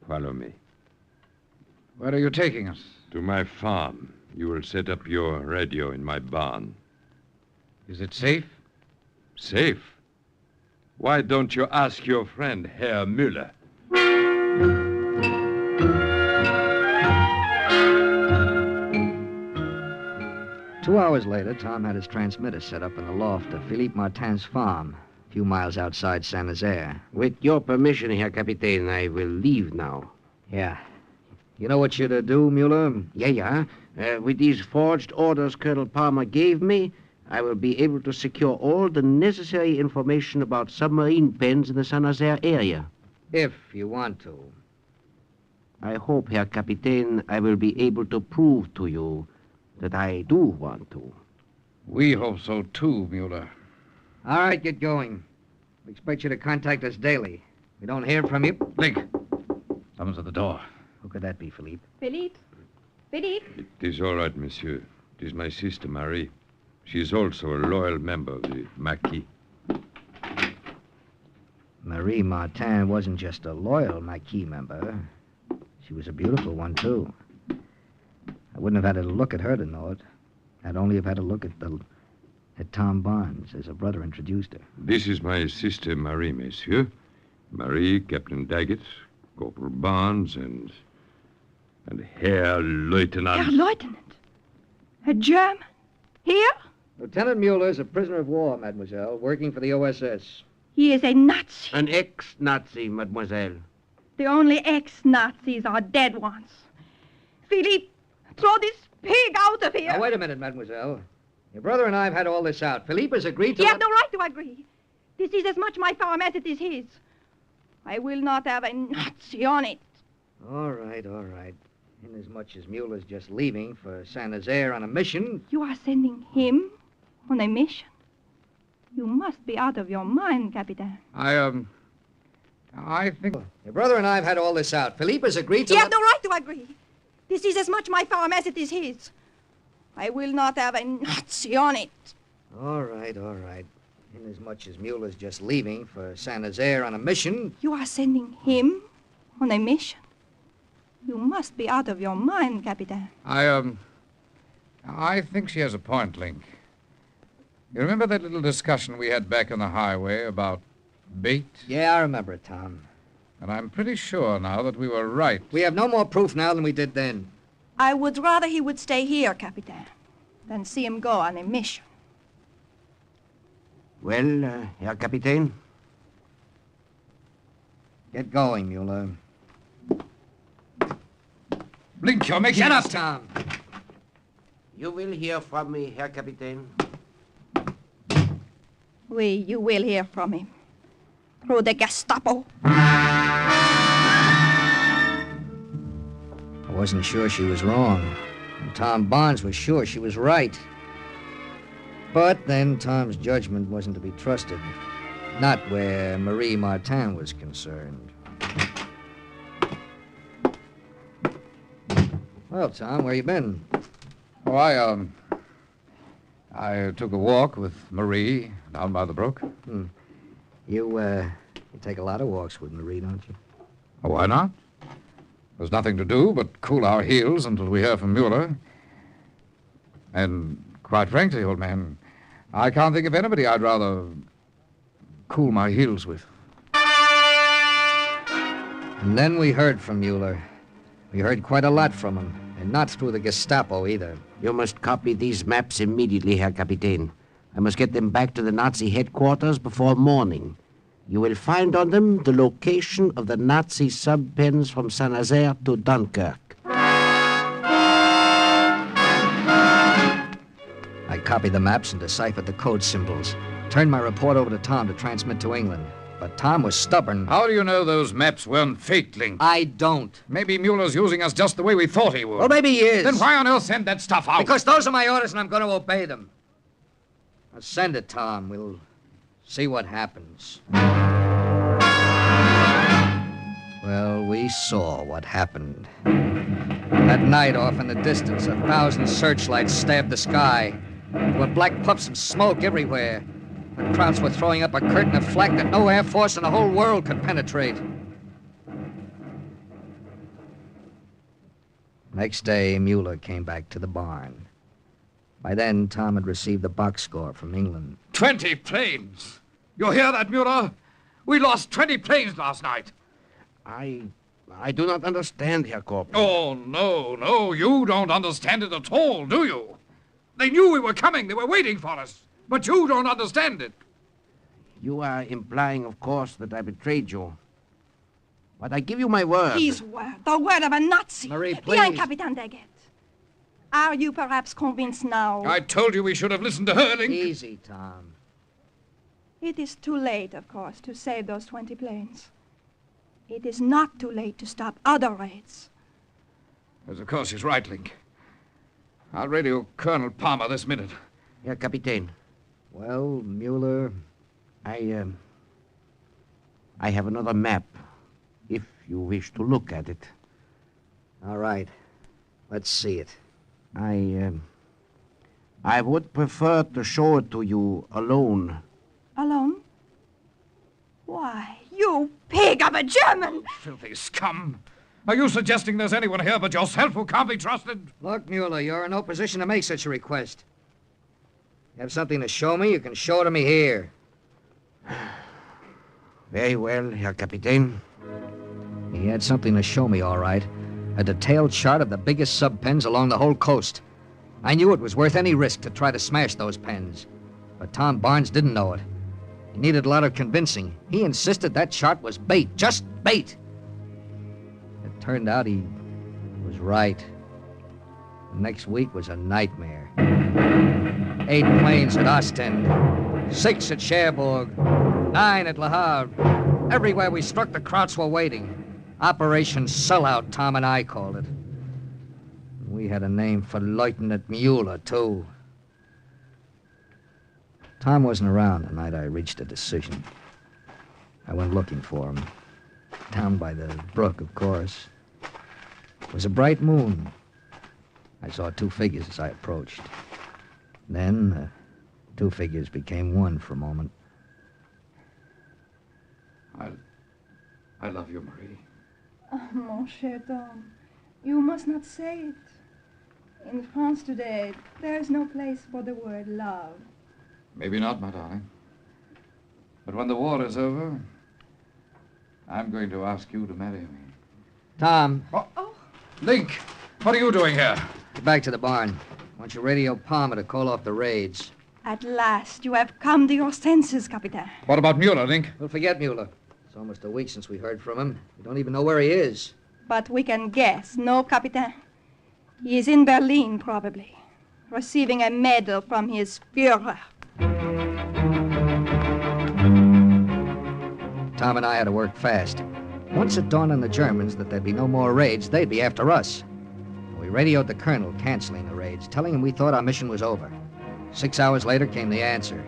[SPEAKER 6] Follow me.
[SPEAKER 21] Where are you taking us?
[SPEAKER 6] To my farm. You will set up your radio in my barn.
[SPEAKER 21] Is it safe?
[SPEAKER 6] Safe? Why don't you ask your friend, Herr Müller?
[SPEAKER 20] 2 hours later, Tom had his transmitter set up in the loft of Philippe Martin's farm, a few miles outside Saint-Nazaire.
[SPEAKER 9] With your permission, Herr Captain, I will leave now.
[SPEAKER 20] Yeah. You know what you're to do, Mueller?
[SPEAKER 9] Yeah. With these forged orders Colonel Palmer gave me, I will be able to secure all the necessary information about submarine pens in the Saint-Nazaire area.
[SPEAKER 20] If you want to.
[SPEAKER 9] I hope, Herr Captain, I will be able to prove to you that I do want to.
[SPEAKER 21] We hope so, too, Mueller.
[SPEAKER 20] All right, get going. We expect you to contact us daily. If we don't hear from you...
[SPEAKER 21] Link. Someone's at the door.
[SPEAKER 20] Who could that be, Philippe?
[SPEAKER 13] Philippe? Philippe?
[SPEAKER 6] It is all right, monsieur. It is my sister, Marie. She is also a loyal member of the Maquis.
[SPEAKER 20] Marie Martin wasn't just a loyal Maquis member. She was a beautiful one, too. I wouldn't have had to look at her to know it. I'd only have had to look at Tom Barnes, as her brother introduced her.
[SPEAKER 6] This is my sister, Marie, monsieur. Marie, Captain Daggett, Corporal Barnes, and Herr Lieutenant.
[SPEAKER 10] Herr Lieutenant? A German? Here?
[SPEAKER 20] Lieutenant Mueller is a prisoner of war, mademoiselle, working for the OSS.
[SPEAKER 10] He is a Nazi.
[SPEAKER 9] An ex-Nazi, mademoiselle.
[SPEAKER 10] The only ex-Nazis are dead ones. Philippe, throw this pig out of here.
[SPEAKER 20] Now, wait a minute, mademoiselle. Your brother and I have had all this out. Philippe has agreed to...
[SPEAKER 10] He has no right to agree. This is as much my farm as it is his. I will not have a Nazi on it.
[SPEAKER 20] All right. Inasmuch as Mueller's just leaving for Saint-Nazaire on a mission...
[SPEAKER 10] You are sending him on a mission? You must be out of your mind, Captain.
[SPEAKER 21] I think...
[SPEAKER 20] Your brother and I have had all this out. Philippe has agreed to...
[SPEAKER 10] He has no right to agree. This is as much my farm as it is his. I will not have a Nazi on it.
[SPEAKER 20] All right. Inasmuch as Mueller's just leaving for Saint-Nazaire on a mission...
[SPEAKER 10] You are sending him on a mission? You must be out of your mind, Captain.
[SPEAKER 21] I think she has a point, Link. You remember that little discussion we had back on the highway about bait?
[SPEAKER 20] Yeah, I remember it, Tom.
[SPEAKER 21] And I'm pretty sure now that we were right.
[SPEAKER 20] We have no more proof now than we did then.
[SPEAKER 10] I would rather he would stay here, Captain, than see him go on a mission.
[SPEAKER 9] Well, Herr Captain?
[SPEAKER 20] Get going, Mueller.
[SPEAKER 21] Blink, you're making...
[SPEAKER 20] Shut up, Tom.
[SPEAKER 9] You will hear from me, Herr Captain.
[SPEAKER 10] You will hear from him. Through the Gestapo.
[SPEAKER 20] I wasn't sure she was wrong. And Tom Barnes was sure she was right. But then Tom's judgment wasn't to be trusted. Not where Marie Martin was concerned. Well, Tom, where you been?
[SPEAKER 21] Oh, I took a walk with Marie down by the brook.
[SPEAKER 20] You take a lot of walks with Marie, don't you?
[SPEAKER 21] Oh, why not? There's nothing to do but cool our heels until we hear from Mueller. And quite frankly, old man, I can't think of anybody I'd rather cool my heels with.
[SPEAKER 20] And then we heard from Mueller. We heard quite a lot from him, and not through the Gestapo either.
[SPEAKER 9] You must copy these maps immediately, Herr Captain. I must get them back to the Nazi headquarters before morning. You will find on them the location of the Nazi sub-pens from Saint-Nazaire to Dunkirk.
[SPEAKER 20] I copied the maps and deciphered the code symbols. Turned my report over to Tom to transmit to England. But Tom was stubborn.
[SPEAKER 21] How do you know those maps weren't faked, Link?
[SPEAKER 20] I don't.
[SPEAKER 21] Maybe Mueller's using us just the way we thought he would.
[SPEAKER 20] Well, maybe he is.
[SPEAKER 21] Then why on earth send that stuff out?
[SPEAKER 20] Because those are my orders and I'm going to obey them. Now send it, Tom. We'll see what happens. Well, we saw what happened. That night off in the distance, 1,000 searchlights stabbed the sky. There were black puffs of smoke everywhere. The crowds were throwing up a curtain of flak that no air force in the whole world could penetrate. Next day, Mueller came back to the barn. By then, Tom had received the box score from England.
[SPEAKER 21] 20 planes! You hear that, Mueller? We lost 20 planes last night.
[SPEAKER 18] I do not understand, Herr Corporal.
[SPEAKER 21] Oh, no, you don't understand it at all, do you? They knew we were coming. They were waiting for us. But you don't understand it.
[SPEAKER 18] You are implying, of course, that I betrayed you. But I give you my word.
[SPEAKER 10] His word, the word of a Nazi.
[SPEAKER 20] Marie, please.
[SPEAKER 10] Bien, Captain Daggett. Are you perhaps convinced now?
[SPEAKER 21] I told you we should have listened to her, Link.
[SPEAKER 20] Easy, Tom.
[SPEAKER 10] It is too late, of course, to save those 20 planes. It is not too late to stop other raids.
[SPEAKER 21] Yes, of course, he's right, Link. I'll radio Colonel Palmer this minute.
[SPEAKER 18] Herr Kapitän.
[SPEAKER 20] Well, Mueller...
[SPEAKER 18] I have another map, if you wish to look at it.
[SPEAKER 20] All right. Let's see it.
[SPEAKER 18] I would prefer to show it to you alone.
[SPEAKER 10] Alone? Why, you pig of a German!
[SPEAKER 21] Filthy scum! Are you suggesting there's anyone here but yourself who can't be trusted?
[SPEAKER 20] Look, Mueller, you're in no position to make such a request. You have something to show me, you can show it to me here.
[SPEAKER 18] Very well, Herr Kapitän.
[SPEAKER 20] He had something to show me, all right. A detailed chart of the biggest sub-pens along the whole coast. I knew it was worth any risk to try to smash those pens. But Tom Barnes didn't know it. He needed a lot of convincing. He insisted that chart was bait, just bait. It turned out he was right. The next week was a nightmare. 8 planes at Ostend, 6 at Cherbourg, 9 at Le Havre. Everywhere we struck, the Krauts were waiting. Operation Sellout, Tom and I called it. We had a name for Lieutenant Mueller, too. Tom wasn't around the night I reached a decision. I went looking for him. Down by the brook, of course. It was a bright moon. I saw 2 figures as I approached. Then, 2 figures became one for a moment.
[SPEAKER 21] I love you, Marie.
[SPEAKER 10] Oh, mon cher Tom, you must not say it. In France today, there is no place for the word love.
[SPEAKER 21] Maybe not, my darling. But when the war is over, I'm going to ask you to marry me.
[SPEAKER 20] Tom.
[SPEAKER 21] Oh. Link, what are you doing here?
[SPEAKER 20] Get back to the barn. I want you radio Palmer to call off the raids.
[SPEAKER 10] At last, you have come to your senses, Captain.
[SPEAKER 21] What about Mueller, Link?
[SPEAKER 20] We'll forget Mueller. It's almost a week since we heard from him. We don't even know where he is.
[SPEAKER 10] But we can guess, no, Captain? He is in Berlin, probably, receiving a medal from his Führer.
[SPEAKER 20] Tom and I had to work fast. Once it dawned on the Germans that there'd be no more raids, they'd be after us. We radioed the colonel, canceling the raids, telling him we thought our mission was over. 6 hours later came the answer.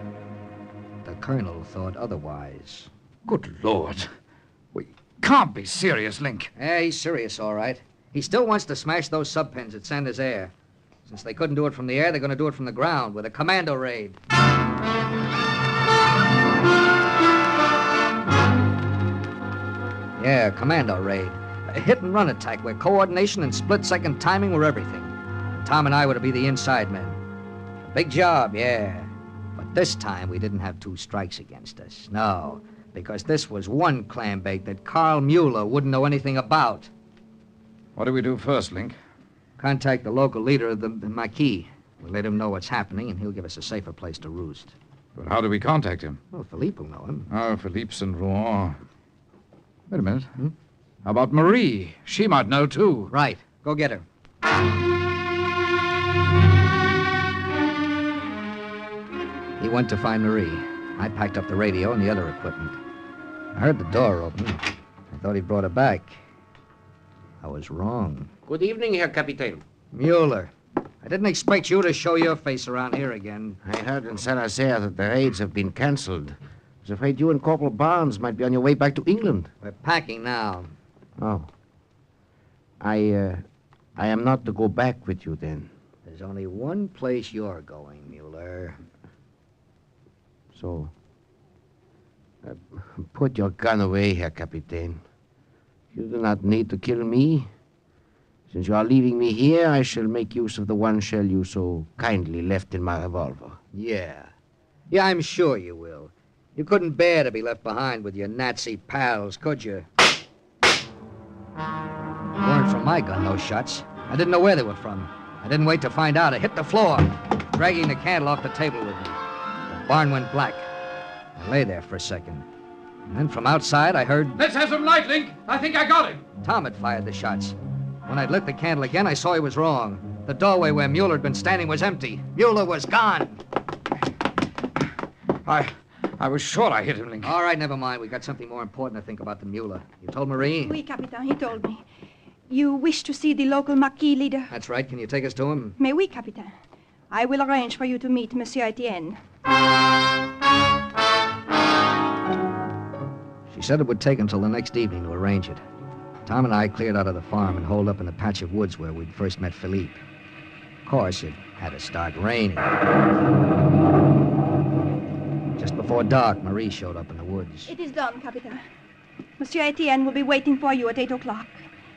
[SPEAKER 20] The colonel thought otherwise.
[SPEAKER 21] Good Lord. We can't be serious, Link.
[SPEAKER 20] Yeah, he's serious, all right. He still wants to smash those sub-pens at Saint-Nazaire. Since they couldn't do it from the air, they're going to do it from the ground with a commando raid. Yeah, commando raid. A hit-and-run attack where coordination and split-second timing were everything. Tom and I were to be the inside men. A big job, yeah. But this time we didn't have 2 strikes against us. No, because this was one clambake that Carl Mueller wouldn't know anything about.
[SPEAKER 21] What do we do first, Link?
[SPEAKER 20] Contact the local leader of the Maquis. We'll let him know what's happening, and he'll give us a safer place to roost.
[SPEAKER 21] But how do we contact him?
[SPEAKER 20] Well, Philippe will know him.
[SPEAKER 21] Oh, Philippe's in Rouen. Wait a minute. How about Marie? She might know, too.
[SPEAKER 20] Right. Go get her. He went to find Marie. I packed up the radio and the other equipment. I heard the door open. I thought he brought her back. I was wrong.
[SPEAKER 18] Good evening, Herr Captain.
[SPEAKER 20] Mueller, I didn't expect you to show your face around here again.
[SPEAKER 18] I heard in Saint-Nazaire that the raids have been cancelled. I was afraid you and Corporal Barnes might be on your way back to England.
[SPEAKER 20] We're packing now.
[SPEAKER 18] Oh. I am not to go back with you, then.
[SPEAKER 20] There's only one place you're going, Mueller.
[SPEAKER 18] So, put your gun away, Herr Captain. You do not need to kill me. Since you are leaving me here, I shall make use of the one shell you so kindly left in my revolver.
[SPEAKER 20] Yeah. Yeah, I'm sure you will. You couldn't bear to be left behind with your Nazi pals, could you? Weren't from my gun, those shots. I didn't know where they were from. I didn't wait to find out. I hit the floor, dragging the candle off the table with me. The barn went black. I lay there for a second. And then from outside, I heard...
[SPEAKER 21] Let's have some light, Link. I think I got him.
[SPEAKER 20] Tom had fired the shots. When I'd lit the candle again, I saw he was wrong. The doorway where Mueller had been standing was empty. Mueller was gone.
[SPEAKER 21] I was sure I hit him, Link.
[SPEAKER 20] All right, never mind. We got something more important to think about than Mueller. You told Marie?
[SPEAKER 10] Oui, Captain, he told me. You wish to see the local Maquis leader?
[SPEAKER 20] That's right. Can you take us to him?
[SPEAKER 10] Mais oui, Captain. I will arrange for you to meet Monsieur Etienne.
[SPEAKER 20] She said it would take until the next evening to arrange it. Tom and I cleared out of the farm and holed up in the patch of woods where we'd first met Philippe. Of course, it had to start raining. Just before dark, Marie showed up in the woods.
[SPEAKER 10] It is done, Captain. Monsieur Etienne will be waiting for you at 8 o'clock.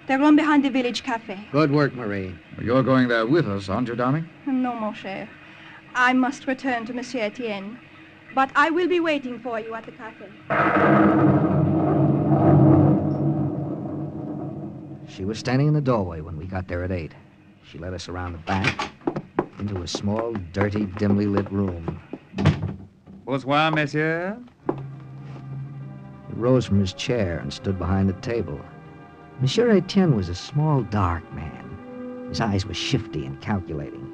[SPEAKER 10] The room behind the village cafe.
[SPEAKER 20] Good work, Marie.
[SPEAKER 21] You're going there with us, aren't you, darling?
[SPEAKER 10] No, mon cher. I must return to Monsieur Etienne. But I will be waiting for you at the cafe.
[SPEAKER 20] She was standing in the doorway when we got there at 8. She led us around the back into a small, dirty, dimly lit room.
[SPEAKER 1] Bonsoir, monsieur.
[SPEAKER 20] He rose from his chair and stood behind the table. Monsieur Etienne was a small, dark man. His eyes were shifty and calculating.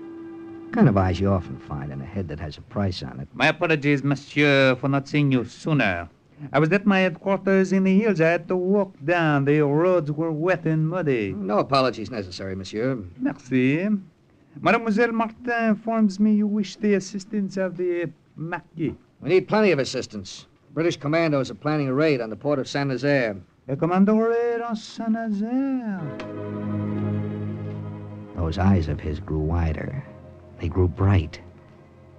[SPEAKER 20] The kind of eyes you often find in a head that has a price on it.
[SPEAKER 7] My apologies, monsieur, for not seeing you sooner. I was at my headquarters in the hills. I had to walk down. The roads were wet and muddy.
[SPEAKER 20] No apologies necessary, monsieur.
[SPEAKER 7] Merci. Mademoiselle Martin informs me you wish the assistance of the Maquis.
[SPEAKER 20] We need plenty of assistance. British commandos are planning a raid on the port of Saint-Nazaire.
[SPEAKER 7] A commando raid on Saint-Nazaire.
[SPEAKER 20] Those eyes of his grew wider. They grew bright.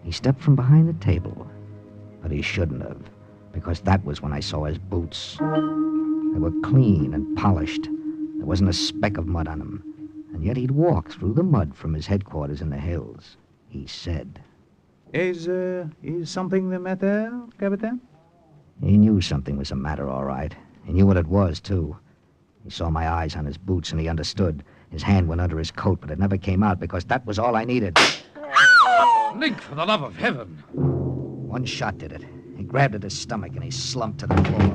[SPEAKER 20] He stepped from behind the table. But he shouldn't have, because that was when I saw his boots. They were clean and polished. There wasn't a speck of mud on them. And yet he'd walk through the mud from his headquarters in the hills. He said.
[SPEAKER 7] Is something the matter, Captain?
[SPEAKER 20] He knew something was the matter, all right. He knew what it was, too. He saw my eyes on his boots, and he understood. His hand went under his coat, but it never came out because that was all I needed.
[SPEAKER 21] Link, for the love of heaven.
[SPEAKER 20] One shot did it. He grabbed at his stomach, and he slumped to the floor.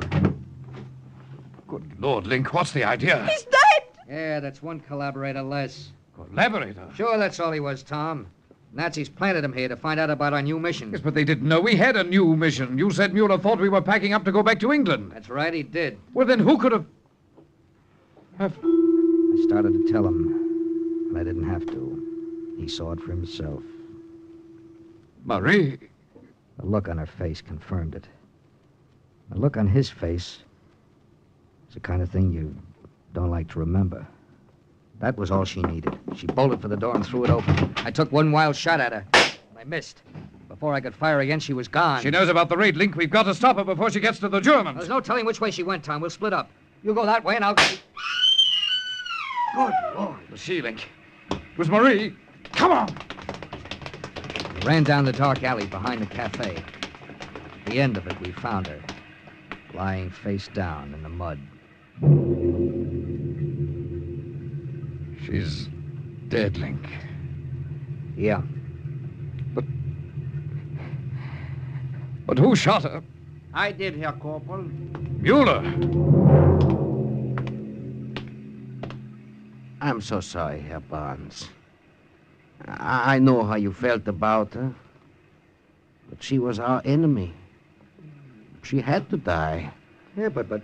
[SPEAKER 21] Good Lord, Link, what's the idea?
[SPEAKER 10] He's dead!
[SPEAKER 20] Yeah, that's one collaborator less.
[SPEAKER 21] Collaborator?
[SPEAKER 20] Sure, that's all he was, Tom. Nazis planted him here to find out about our new mission.
[SPEAKER 21] Yes, but they didn't know we had a new mission. You said Mueller thought we were packing up to go back to England.
[SPEAKER 20] That's right, he did.
[SPEAKER 21] Well, then who could have...
[SPEAKER 20] I started to tell him, but I didn't have to. He saw it for himself.
[SPEAKER 21] Marie?
[SPEAKER 20] The look on her face confirmed it. The look on his face is the kind of thing you don't like to remember. That was all she needed. She bolted for the door and threw it open. I took one wild shot at her, and I missed. Before I could fire again, she was gone.
[SPEAKER 21] She knows about the raid, Link. We've got to stop her before she gets to the Germans.
[SPEAKER 20] There's no telling which way she went, Tom. We'll split up. You go that way, and I'll...
[SPEAKER 21] Good Lord. The sea, Link. It was Marie. Come on.
[SPEAKER 20] We ran down the dark alley behind the cafe. At the end of it, we found her, lying face down in the mud.
[SPEAKER 21] She's dead, Link.
[SPEAKER 20] Yeah.
[SPEAKER 21] But who shot her?
[SPEAKER 18] I did, Herr Corporal.
[SPEAKER 21] Mueller.
[SPEAKER 18] I'm so sorry, Herr Barnes. I know how you felt about her. But she was our enemy. She had to die.
[SPEAKER 20] Yeah, but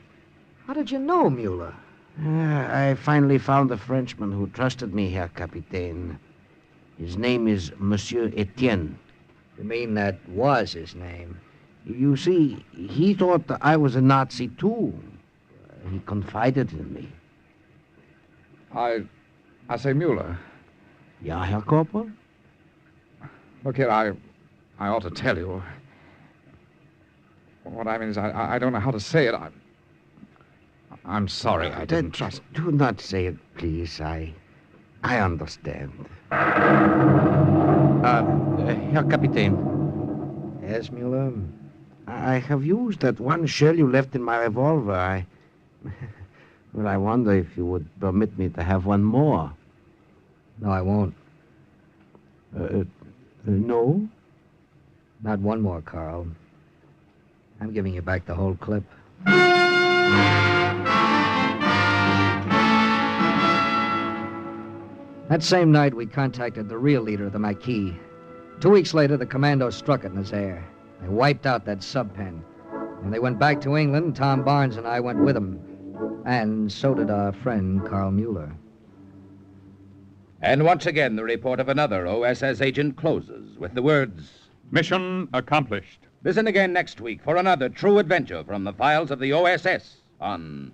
[SPEAKER 20] how did you know Mueller?
[SPEAKER 18] I finally found a Frenchman who trusted me, Herr Capitaine. His name is Monsieur Etienne.
[SPEAKER 20] You mean that was his name?
[SPEAKER 18] You see, he thought that I was a Nazi, too. He confided in me.
[SPEAKER 21] I say, Mueller.
[SPEAKER 18] Ja, Herr Corporal?
[SPEAKER 21] Look here, I ought to tell you. What I mean is, I don't know how to say it. I'm sorry I didn't trust.
[SPEAKER 18] Do not say it, please. I understand. Herr Captain.
[SPEAKER 20] Yes, Mueller?
[SPEAKER 18] I have used that one shell you left in my revolver. Well, I wonder if you would permit me to have one more.
[SPEAKER 20] No, I won't.
[SPEAKER 18] No?
[SPEAKER 20] Not one more, Carl. I'm giving you back the whole clip. That same night, we contacted the real leader of the Maquis. 2 weeks later, the commandos struck it in his air. They wiped out that sub-pen. When they went back to England, Tom Barnes and I went with them. And so did our friend, Carl Mueller.
[SPEAKER 2] And once again, the report of another OSS agent closes with the words,
[SPEAKER 1] Mission accomplished.
[SPEAKER 2] Listen again next week for another true adventure from the files of the OSS on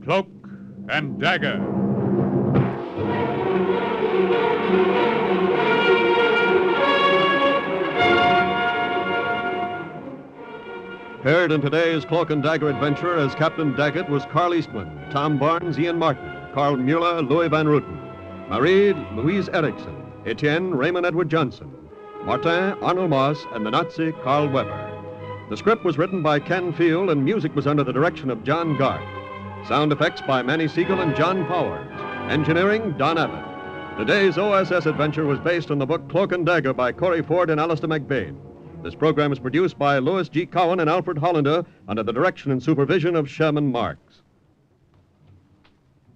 [SPEAKER 1] Cloak and Dagger.
[SPEAKER 8] Heard in today's Cloak and Dagger adventure as Captain Daggett was Carl Eastman, Tom Barnes, Ian Martin, Carl Mueller, Louis Van Ruten, Marie, Louise Erickson, Etienne, Raymond Edward Johnson, Martin, Arnold Moss, and the Nazi, Carl Weber. The script was written by Ken Field, and music was under the direction of John Garth. Sound effects by Manny Siegel and John Powers. Engineering, Don Abbott. Today's OSS adventure was based on the book Cloak and Dagger by Corey Ford and Alistair McBain. This program is produced by Louis G. Cowan and Alfred Hollander under the direction and supervision of Sherman Marks.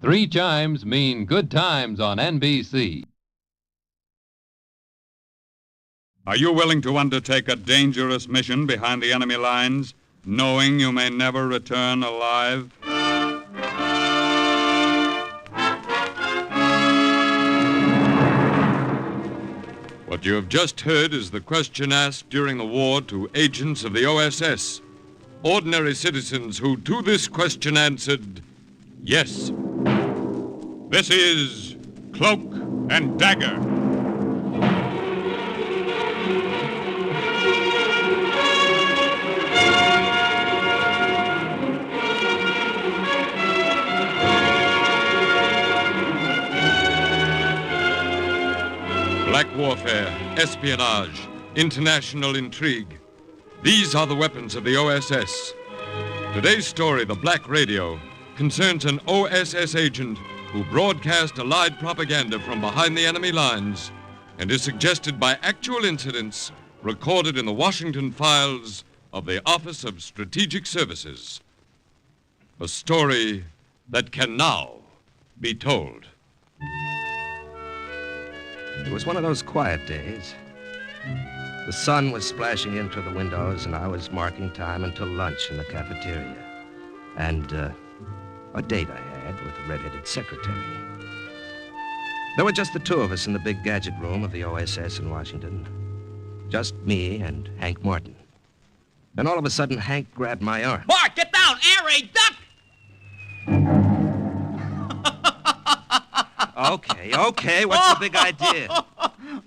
[SPEAKER 22] 3 chimes mean good times on NBC.
[SPEAKER 1] Are you willing to undertake a dangerous mission behind the enemy lines, knowing you may never return alive? What you have just heard is the question asked during the war to agents of the OSS. Ordinary citizens who to this question answered, yes. This is Cloak and Dagger. Black warfare, espionage, international intrigue. These are the weapons of the OSS. Today's story, The Black Radio, concerns an OSS agent who broadcast Allied propaganda from behind the enemy lines and is suggested by actual incidents recorded in the Washington files of the Office of Strategic Services. A story that can now be told.
[SPEAKER 12] It was one of those quiet days. The sun was splashing in through the windows, and I was marking time until lunch in the cafeteria. And a date I had with a red-headed secretary. There were just the 2 of us in the big gadget room of the OSS in Washington. Just me and Hank Martin. Then all of a sudden, Hank grabbed my arm.
[SPEAKER 23] Bart, get down! Air raid, duck!
[SPEAKER 12] Okay, what's the big idea?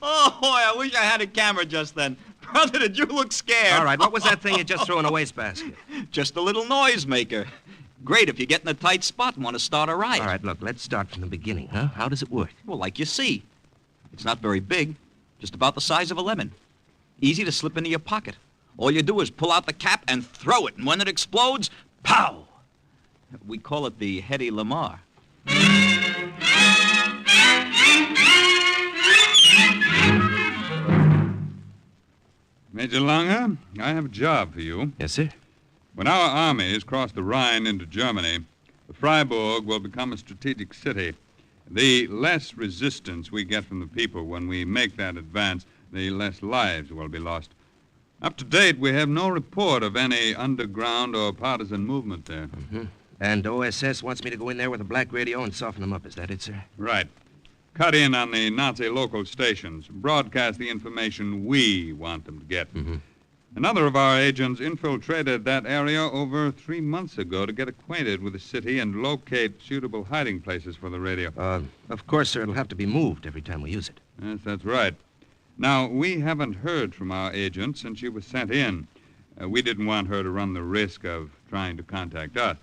[SPEAKER 23] Oh, boy, I wish I had a camera just then. Brother, did you look scared?
[SPEAKER 12] All right, what was that thing you just threw in a wastebasket?
[SPEAKER 23] Just a little noisemaker. Great if you get in a tight spot and want to start a riot.
[SPEAKER 12] All right, look, let's start from the beginning, huh? How does it work?
[SPEAKER 23] Well, like you see. It's not very big, just about the size of a lemon. Easy to slip into your pocket. All you do is pull out the cap and throw it, and when it explodes, pow! We call it the Hedy Lamarr.
[SPEAKER 1] Major Langer, I have a job for you.
[SPEAKER 12] Yes, sir.
[SPEAKER 1] When our armies cross the Rhine into Germany, Freiburg will become a strategic city. The less resistance we get from the people when we make that advance, the less lives will be lost. Up to date, we have no report of any underground or partisan movement there.
[SPEAKER 18] Mm-hmm. And OSS wants me to go in there with a black radio and soften them up. Is that it, sir?
[SPEAKER 1] Right. Cut in on the Nazi local stations. Broadcast the information we want them to get.
[SPEAKER 18] Mm-hmm.
[SPEAKER 1] Another of our agents infiltrated that area over 3 months ago to get acquainted with the city and locate suitable hiding places for the radio.
[SPEAKER 18] Of course, sir. It'll have to be moved every time we use it.
[SPEAKER 1] Yes, that's right. Now, we haven't heard from our agent since she was sent in. We didn't want her to run the risk of trying to contact us.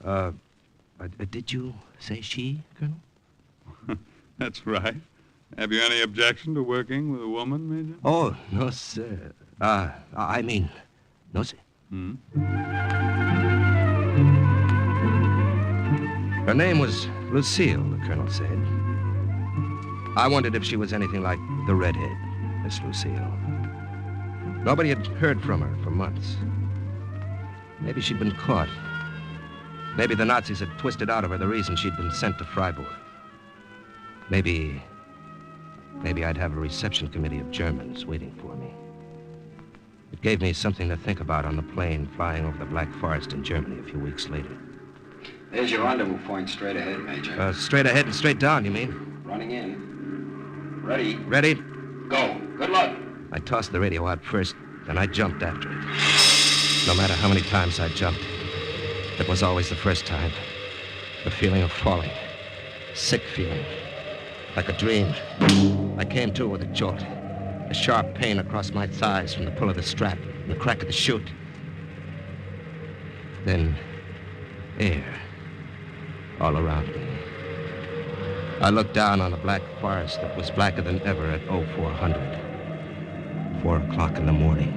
[SPEAKER 18] Did you say she, Colonel?
[SPEAKER 1] That's right. Have you any objection to working with a woman, Major?
[SPEAKER 18] Oh, no, sir. I mean, no, sir.
[SPEAKER 1] Hmm?
[SPEAKER 18] Her name was Lucille, the Colonel said. I wondered if she was anything like the redhead, Miss Lucille. Nobody had heard from her for months. Maybe she'd been caught. Maybe the Nazis had twisted out of her the reason she'd been sent to Freiburg. Maybe I'd have a reception committee of Germans waiting for me. It gave me something to think about on the plane flying over the Black Forest in Germany a few weeks later.
[SPEAKER 3] There's your rendezvous point straight ahead, Major.
[SPEAKER 18] Straight ahead and straight down, you mean?
[SPEAKER 3] Running in. Ready.
[SPEAKER 18] Ready?
[SPEAKER 3] Go. Good luck.
[SPEAKER 18] I tossed the radio out first, then I jumped after it. No matter how many times I jumped, it was always the first time. The feeling of falling. Sick feeling. Like a dream. I came to with a jolt. A sharp pain across my thighs from the pull of the strap and the crack of the chute. Then, air all around me. I looked down on a black forest that was blacker than ever at 0400. 4 o'clock in the morning.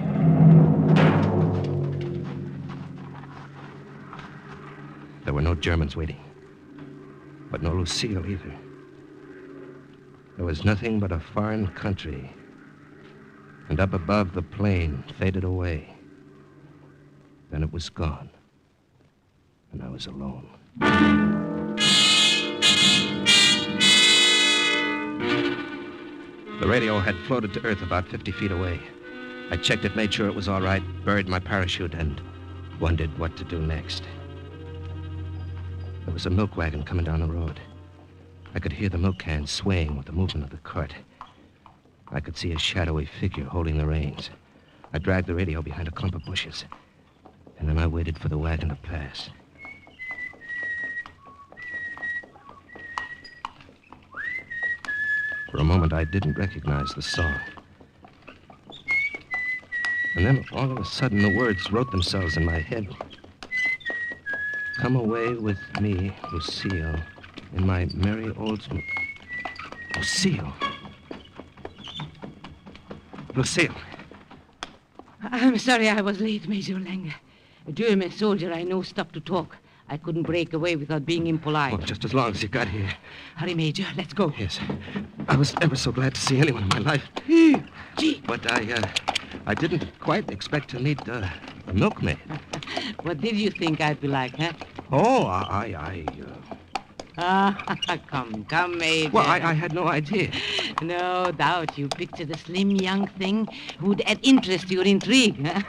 [SPEAKER 18] There were no Germans waiting, but no Lucille either. There was nothing but a foreign country, and up above the plane faded away. Then it was gone, and I was alone. The radio had floated to Earth about 50 feet away. I checked it, made sure it was all right, buried my parachute, and wondered what to do next. There was a milk wagon coming down the road. I could hear the milk cans swaying with the movement of the cart. I could see a shadowy figure holding the reins. I dragged the radio behind a clump of bushes, and then I waited for the wagon to pass. For a moment, I didn't recognize the song. And then, all of a sudden, the words wrote themselves in my head. Come away with me, Lucille, in my merry old... Lucille. Lucille.
[SPEAKER 4] I'm sorry I was late, Major Langer. A German soldier I know stopped to talk. I couldn't break away without being impolite.
[SPEAKER 18] Well, just as long as you got here.
[SPEAKER 4] Hurry, Major. Let's go.
[SPEAKER 18] Yes. I was ever so glad to see anyone in my life.
[SPEAKER 4] Gee.
[SPEAKER 18] But I didn't quite expect to meet a milkmaid.
[SPEAKER 4] What did you think I'd be like, huh?
[SPEAKER 18] Oh,
[SPEAKER 4] Come, Major.
[SPEAKER 18] Well, I had no idea.
[SPEAKER 4] No doubt you pictured a slim young thing who'd add interest to your intrigue, huh?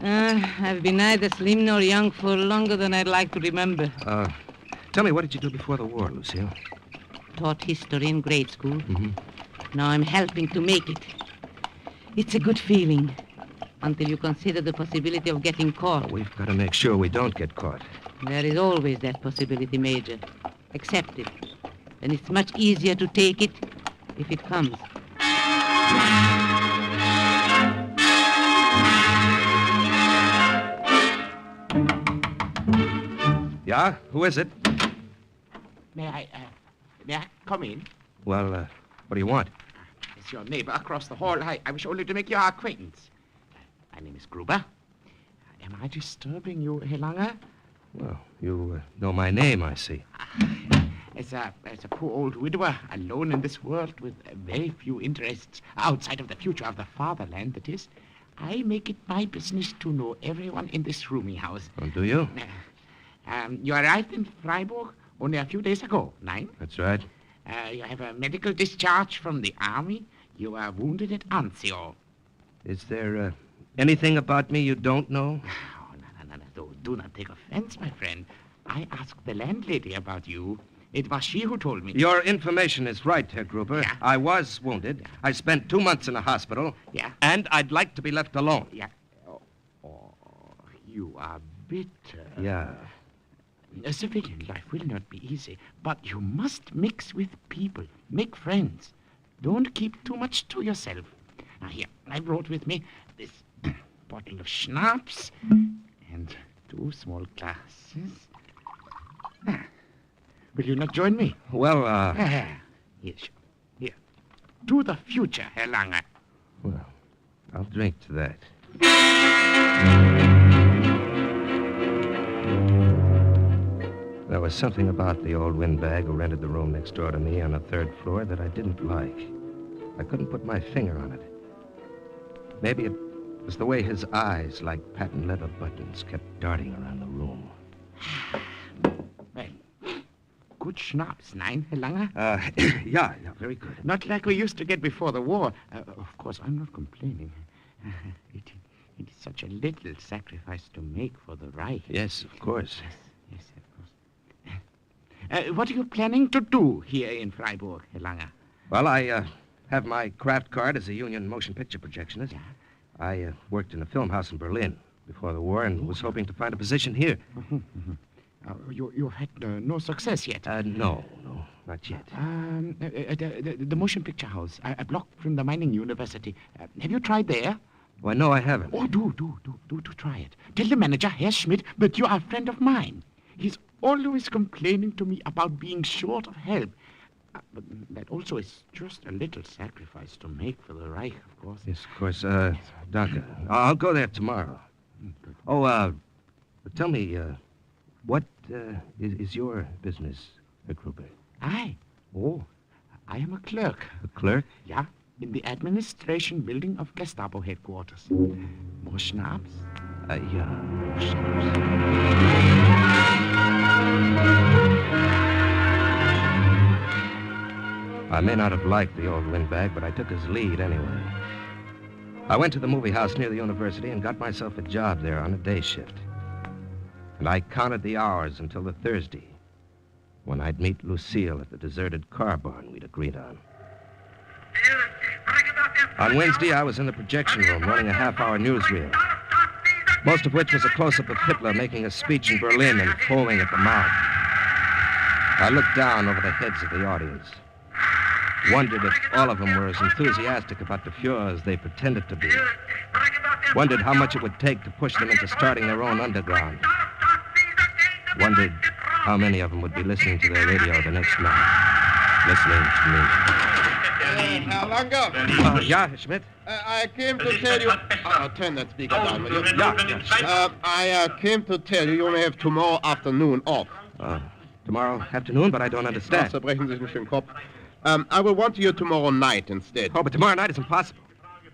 [SPEAKER 4] I've been neither slim nor young for longer than I'd like to remember.
[SPEAKER 18] Tell me, what did you do before the war, Lucille?
[SPEAKER 4] Taught history in grade school.
[SPEAKER 18] Mm-hmm.
[SPEAKER 4] Now I'm helping to make it. It's a good feeling, until you consider the possibility of getting caught.
[SPEAKER 18] Well, we've got to make sure we don't get caught.
[SPEAKER 4] There is always that possibility, Major. Accept it. And it's much easier to take it if it comes.
[SPEAKER 18] Yeah? Who is it?
[SPEAKER 5] May I come in?
[SPEAKER 18] Well, what do you want?
[SPEAKER 5] It's your neighbor across the hall. I wish only to make your acquaintance. My name is Gruber. Am I disturbing you, Herr Langer?
[SPEAKER 18] Well, you know my name, I see.
[SPEAKER 5] As a poor old widower, alone in this world with very few interests outside of the future of the fatherland, that is, I make it my business to know everyone in this rooming house.
[SPEAKER 18] Oh, do you?
[SPEAKER 5] You arrived in Freiburg only a few days ago, 9?
[SPEAKER 18] That's right.
[SPEAKER 5] You have a medical discharge from the army. You are wounded at Anzio.
[SPEAKER 18] Is there Anything about me you don't know?
[SPEAKER 5] Oh, no. Do not take offense, my friend. I asked the landlady about you. It was she who told me.
[SPEAKER 18] Your information is right, Herr Gruber.
[SPEAKER 5] Yeah.
[SPEAKER 18] I was wounded. Yeah. I spent 2 months in a hospital.
[SPEAKER 5] Yeah.
[SPEAKER 18] And I'd like to be left alone.
[SPEAKER 5] Yeah. Oh, you are bitter.
[SPEAKER 18] Yeah.
[SPEAKER 5] A civilian life will not be easy, but you must mix with people, make friends. Don't keep too much to yourself. Now, here, I brought with me this bottle of schnapps and 2 small glasses. Will you not join me?
[SPEAKER 18] Well,
[SPEAKER 5] Yes. Here. To the future, Herr Lange.
[SPEAKER 18] Well, I'll drink to that. There was something about the old windbag who rented the room next door to me on the 3rd floor that I didn't like. I couldn't put my finger on it. Maybe it was the way his eyes, like patent leather buttons, kept darting around the room.
[SPEAKER 5] Well, good schnapps, nein, Herr Lange?
[SPEAKER 18] Yeah, very good.
[SPEAKER 5] Not like we used to get before the war. Of course, I'm not complaining. It is such a little sacrifice to make for the Reich.
[SPEAKER 18] Yes, of course.
[SPEAKER 5] Yes, of course. What are you planning to do here in Freiburg, Herr Lange?
[SPEAKER 18] Well, I have my craft card as a union motion picture projectionist.
[SPEAKER 5] Yeah.
[SPEAKER 18] I worked in a film house in Berlin before the war and was hoping to find a position here.
[SPEAKER 5] You had no success yet?
[SPEAKER 18] No, not yet.
[SPEAKER 5] The motion picture house, a block from the mining university. Have you tried there?
[SPEAKER 18] Why, no, I haven't.
[SPEAKER 5] Oh, do try it. Tell the manager, Herr Schmidt, that you are a friend of mine. He's always complaining to me about being short of help. But that also is just a little sacrifice to make for the Reich, of course.
[SPEAKER 18] Yes, of course. Danke. I'll go there tomorrow. Oh, tell me, what is your business, Herr Gruber?
[SPEAKER 5] I?
[SPEAKER 18] Oh.
[SPEAKER 5] I am a clerk.
[SPEAKER 18] A clerk?
[SPEAKER 5] Yeah, in the administration building of Gestapo headquarters. More schnapps?
[SPEAKER 18] Yeah, more I may not have liked the old windbag, but I took his lead anyway. I went to the movie house near the university and got myself a job there on a day shift. And I counted the hours until the Thursday, when I'd meet Lucille at the deserted car barn we'd agreed on. On Wednesday, I was in the projection room running a half-hour newsreel, most of which was a close-up of Hitler making a speech in Berlin and foaming at the mouth. I looked down over the heads of the audience, wondered if all of them were as enthusiastic about the Fuhrer as they pretended to be, wondered how much it would take to push them into starting their own underground, wondered how many of them would be listening to their radio the next night, listening to me.
[SPEAKER 14] Herr Langer.
[SPEAKER 18] Yeah, Schmidt?
[SPEAKER 14] I came to tell you... turn that speaker down, will you?
[SPEAKER 18] Yeah.
[SPEAKER 14] I came to tell you only have tomorrow afternoon off.
[SPEAKER 18] Tomorrow afternoon, but I don't understand.
[SPEAKER 14] Zerbrechen Sie sich nicht den Kopf. I will want you tomorrow night instead.
[SPEAKER 18] Oh, but tomorrow night is impossible.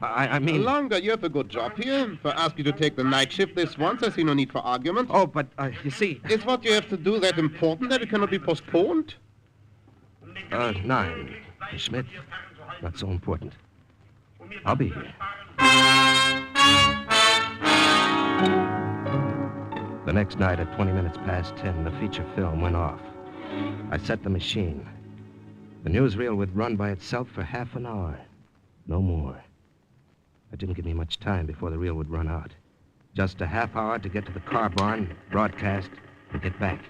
[SPEAKER 18] I mean...
[SPEAKER 14] Langer, you have a good job here. If I ask you to take the night shift this once, I see no need for argument.
[SPEAKER 18] Oh, but, you see...
[SPEAKER 14] Is what you have to do that important that it cannot be postponed?
[SPEAKER 18] 9, Schmidt. Not so important. I'll be here. The next night at 20 minutes past 10, the feature film went off. I set the machine. The newsreel would run by itself for half an hour. No more. It didn't give me much time before the reel would run out. Just a half hour to get to the car barn, broadcast, and get back.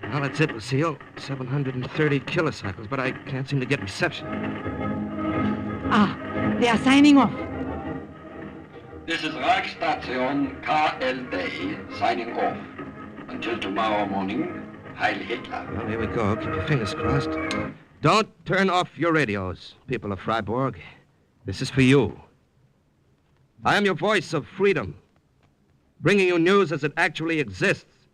[SPEAKER 18] Well, that's it, Lucille. 730 kilocycles, but I can't seem to get reception.
[SPEAKER 4] They are signing off.
[SPEAKER 3] This is Reichsstation KLD signing off. Until tomorrow morning, Heil Hitler.
[SPEAKER 18] Well, here we go. Keep your fingers crossed. Don't turn off your radios, people of Freiburg. This is for you. I am your voice of freedom, bringing you news as it actually exists,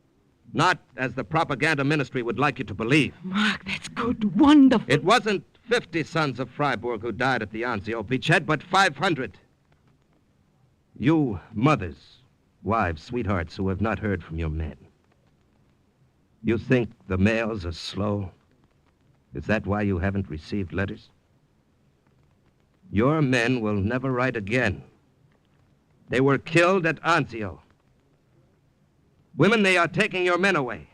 [SPEAKER 18] not as the propaganda ministry would like you to believe.
[SPEAKER 4] Mark, that's good. Wonderful.
[SPEAKER 18] It wasn't 50 sons of Freiburg who died at the Anzio beachhead, but 500. You mothers, wives, sweethearts who have not heard from your men. You think the mails are slow? Is that why you haven't received letters? Your men will never write again They were killed at Anzio. Women, they are taking your men away.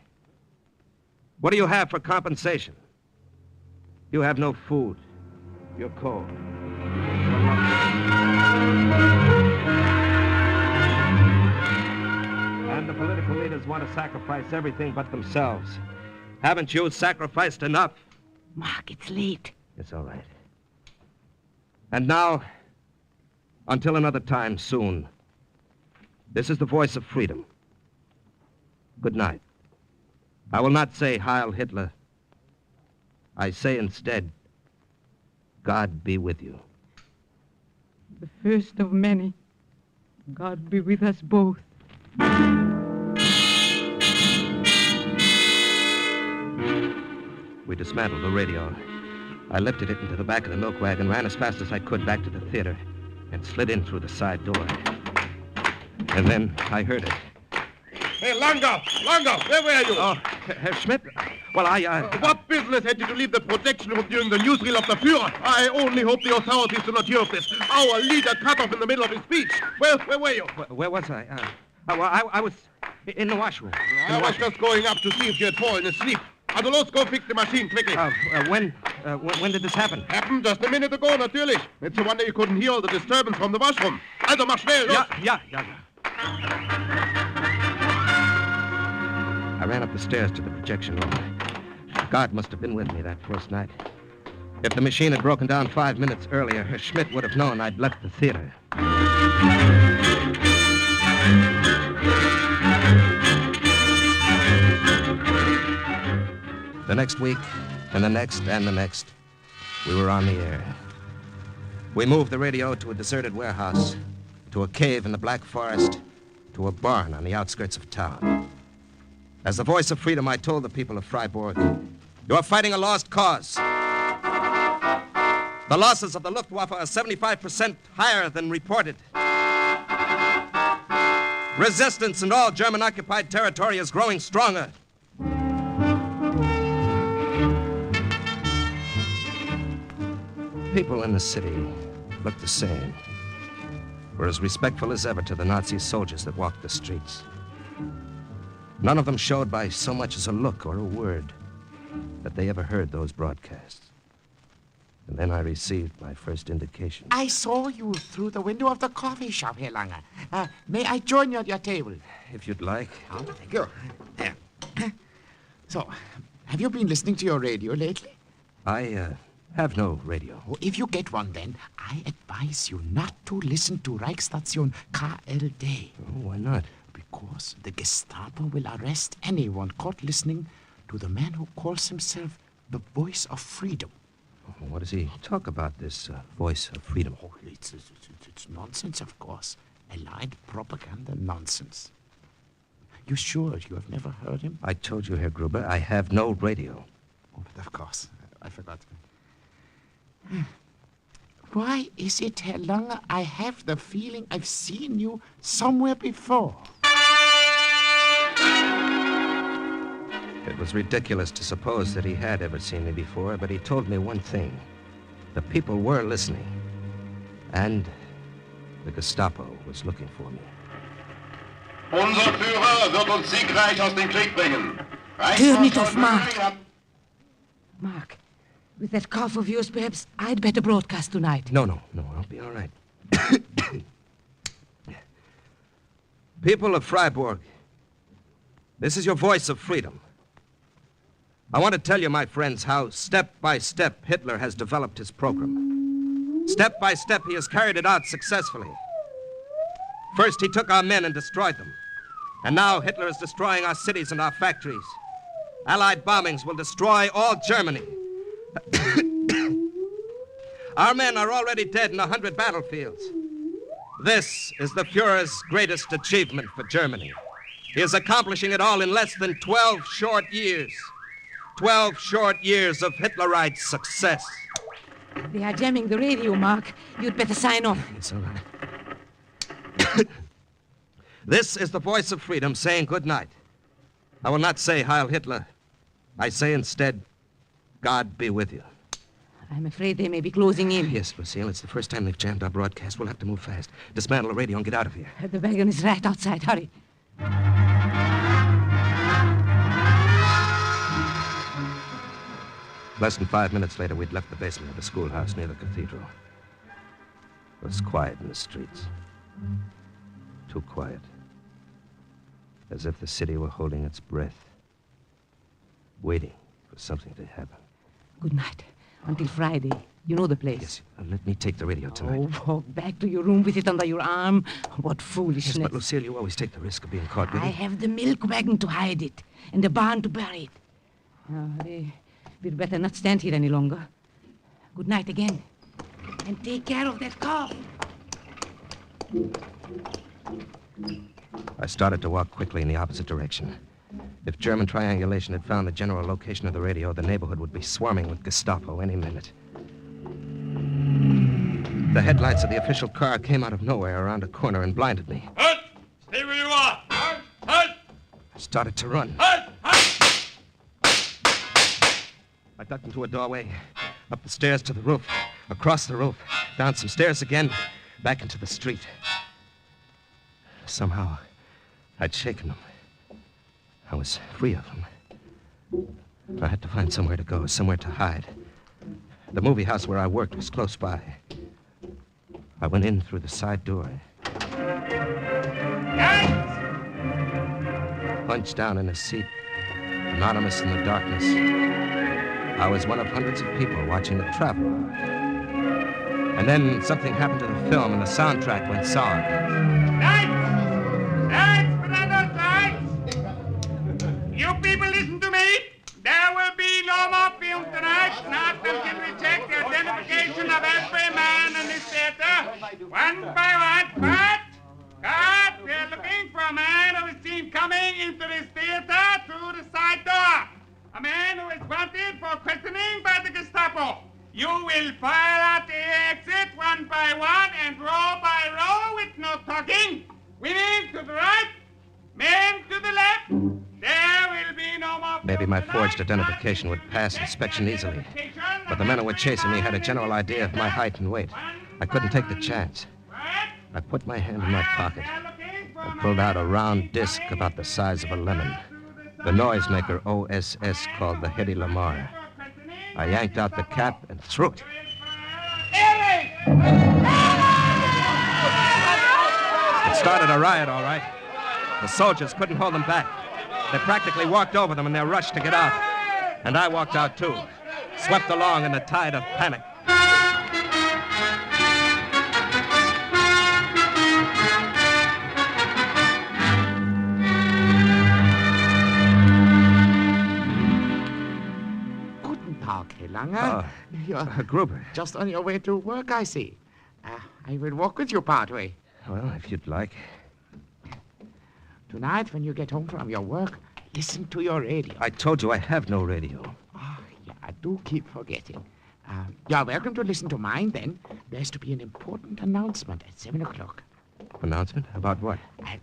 [SPEAKER 18] What do you have for compensation? You have no food. You're cold. And the political leaders want to sacrifice everything but themselves. Haven't you sacrificed enough?
[SPEAKER 4] Mark, it's late.
[SPEAKER 18] It's all right. And now, until another time soon, this is the voice of freedom. Good night. I will not say Heil Hitler. I say instead, God be with you.
[SPEAKER 13] The first of many. God be with us both.
[SPEAKER 18] We dismantled the radio. I lifted it into the back of the milk wagon, ran as fast as I could back to the theater, and slid in through the side door. And then I heard it.
[SPEAKER 14] Hey, Langer! Langer! Where were you?
[SPEAKER 18] Oh, Herr Schmidt? Well,
[SPEAKER 14] What business had you to leave the protection room during the newsreel of the Führer? I only hope the authorities do not hear of this. Our leader cut off in the middle of his speech. Where were you?
[SPEAKER 18] Where was I? I was in the washroom.
[SPEAKER 14] I was just going up to see if you had fallen asleep. Also, let's go fix the machine quickly.
[SPEAKER 18] When did this happen?
[SPEAKER 14] Happened just a minute ago, natürlich. It's a wonder you couldn't hear all the disturbance from the washroom. Also, mach schnell, los.
[SPEAKER 18] Ja. I ran up the stairs to the projection room. God must have been with me that first night. If the machine had broken down 5 minutes earlier, Herr Schmidt would have known I'd left the theater. The next week, and the next, and the next, we were on the air. We moved the radio to a deserted warehouse, to a cave in the Black Forest, to a barn on the outskirts of town. As the voice of freedom, I told the people of Freiburg, you are fighting a lost cause. The losses of the Luftwaffe are 75% higher than reported. Resistance in all German-occupied territory is growing stronger. People in the city looked the same, were as respectful as ever to the Nazi soldiers that walked the streets. None of them showed by so much as a look or a word that they ever heard those broadcasts. And then I received my first indication.
[SPEAKER 5] I saw you through the window of the coffee shop, Herr Langer. May I join you at your table?
[SPEAKER 18] If you'd like.
[SPEAKER 5] Oh, thank you. So, have you been listening to your radio lately?
[SPEAKER 18] I have no radio.
[SPEAKER 5] Oh, if you get one, then I advise you not to listen to Reichsstation KLD.
[SPEAKER 18] Oh, why not?
[SPEAKER 5] Because the Gestapo will arrest anyone caught listening to the man who calls himself the Voice of Freedom.
[SPEAKER 18] Oh, what does he talk about, this Voice of Freedom?
[SPEAKER 5] Oh, it's nonsense, of course. Allied propaganda nonsense. You sure you have never heard him?
[SPEAKER 18] I told you, Herr Gruber, I have no radio.
[SPEAKER 5] Oh, but of course. I forgot. Why is it, Herr Langer, I have the feeling I've seen you somewhere before?
[SPEAKER 18] It was ridiculous to suppose that he had ever seen me before, but he told me one thing. The people were listening. And the Gestapo was looking for me.
[SPEAKER 14] Unser Führer wird uns siegreich aus dem Krieg bringen.
[SPEAKER 4] Turn it off, Mark. Mark, with that cough of yours, perhaps I'd better broadcast tonight.
[SPEAKER 18] No, I'll be all right. People of Freiburg, this is your voice of freedom. I want to tell you, my friends, how step by step Hitler has developed his program. Step by step he has carried it out successfully. First he took our men and destroyed them. And now Hitler is destroying our cities and our factories. Allied bombings will destroy all Germany. Our men are already dead in 100 battlefields. This is the Fuhrer's greatest achievement for Germany. He is accomplishing it all in less than 12 short years. 12 short years of Hitlerite success.
[SPEAKER 4] They are jamming the radio, Mark. You'd better sign off.
[SPEAKER 18] It's all right. This is the voice of freedom saying good night. I will not say Heil Hitler. I say instead, God be with you.
[SPEAKER 4] I'm afraid they may be closing in.
[SPEAKER 18] Yes, Lucille, it's the first time they've jammed our broadcast. We'll have to move fast. Dismantle the radio and get out of here.
[SPEAKER 4] The wagon is right outside. Hurry.
[SPEAKER 18] Less than 5 minutes later, we'd left the basement of the schoolhouse near the cathedral. It was quiet in the streets. Too quiet. As if the city were holding its breath, waiting for something to happen.
[SPEAKER 4] Good night. Until Friday. You know the place.
[SPEAKER 18] Yes, let me take the radio tonight.
[SPEAKER 4] Oh, walk back to your room with it under your arm. What foolishness.
[SPEAKER 18] Yes, but Lucille, you always take the risk of being caught with
[SPEAKER 4] I
[SPEAKER 18] it.
[SPEAKER 4] have the milk wagon to hide it and the barn to bury it. We'd better not stand here any longer. Good night again. And take care of that cough.
[SPEAKER 18] I started to walk quickly in the opposite direction. If German triangulation had found the general location of the radio, the neighborhood would be swarming with Gestapo any minute. The headlights of the official car came out of nowhere around a corner and blinded me.
[SPEAKER 15] Halt! Stay where you are! Halt! Halt!
[SPEAKER 18] I started to run.
[SPEAKER 15] Halt! Halt!
[SPEAKER 18] I ducked into a doorway, up the stairs to the roof, across the roof, down some stairs again, back into the street. Somehow, I'd shaken them. I was free of them. I had to find somewhere to go, somewhere to hide. The movie house where I worked was close by. I went in through the side door. Hunched down in a seat, anonymous in the darkness. I was one of hundreds of people watching the traveler. And then something happened to the film and the soundtrack went sour.
[SPEAKER 15] You people listen to me. There will be no more films tonight, not until we check the identification of every man in this theater. One by one. Cut! We're looking for a man who is seen coming into this theater through the side door. A man who is wanted for questioning by the Gestapo. You will file out the exit one by one and row by row with no talking. Women to the right, men to the left. There will be no more...
[SPEAKER 18] Maybe my forged identification would pass inspection easily. But the men who were chasing me had a general idea of my height and weight. I couldn't take the chance. I put my hand in my pocket and pulled out a round disc about the size of a lemon. The noisemaker OSS called the Hedy Lamar. I yanked out the cap and threw it. It started a riot, all right. The soldiers couldn't hold them back. They practically walked over them in their rush to get out. And I walked out, too, swept along in the tide of panic.
[SPEAKER 5] Guten Tag, Herr Langer. You're
[SPEAKER 18] Gruber.
[SPEAKER 5] just on your way to work, I see. I will walk with you partway.
[SPEAKER 18] Well, if you'd like.
[SPEAKER 5] Tonight, when you get home from your work, listen to your radio.
[SPEAKER 18] I told you I have no radio.
[SPEAKER 5] Yeah, I do keep forgetting. You're welcome to listen to mine, then. There's to be an important announcement at 7 o'clock.
[SPEAKER 18] Announcement? About what?
[SPEAKER 5] I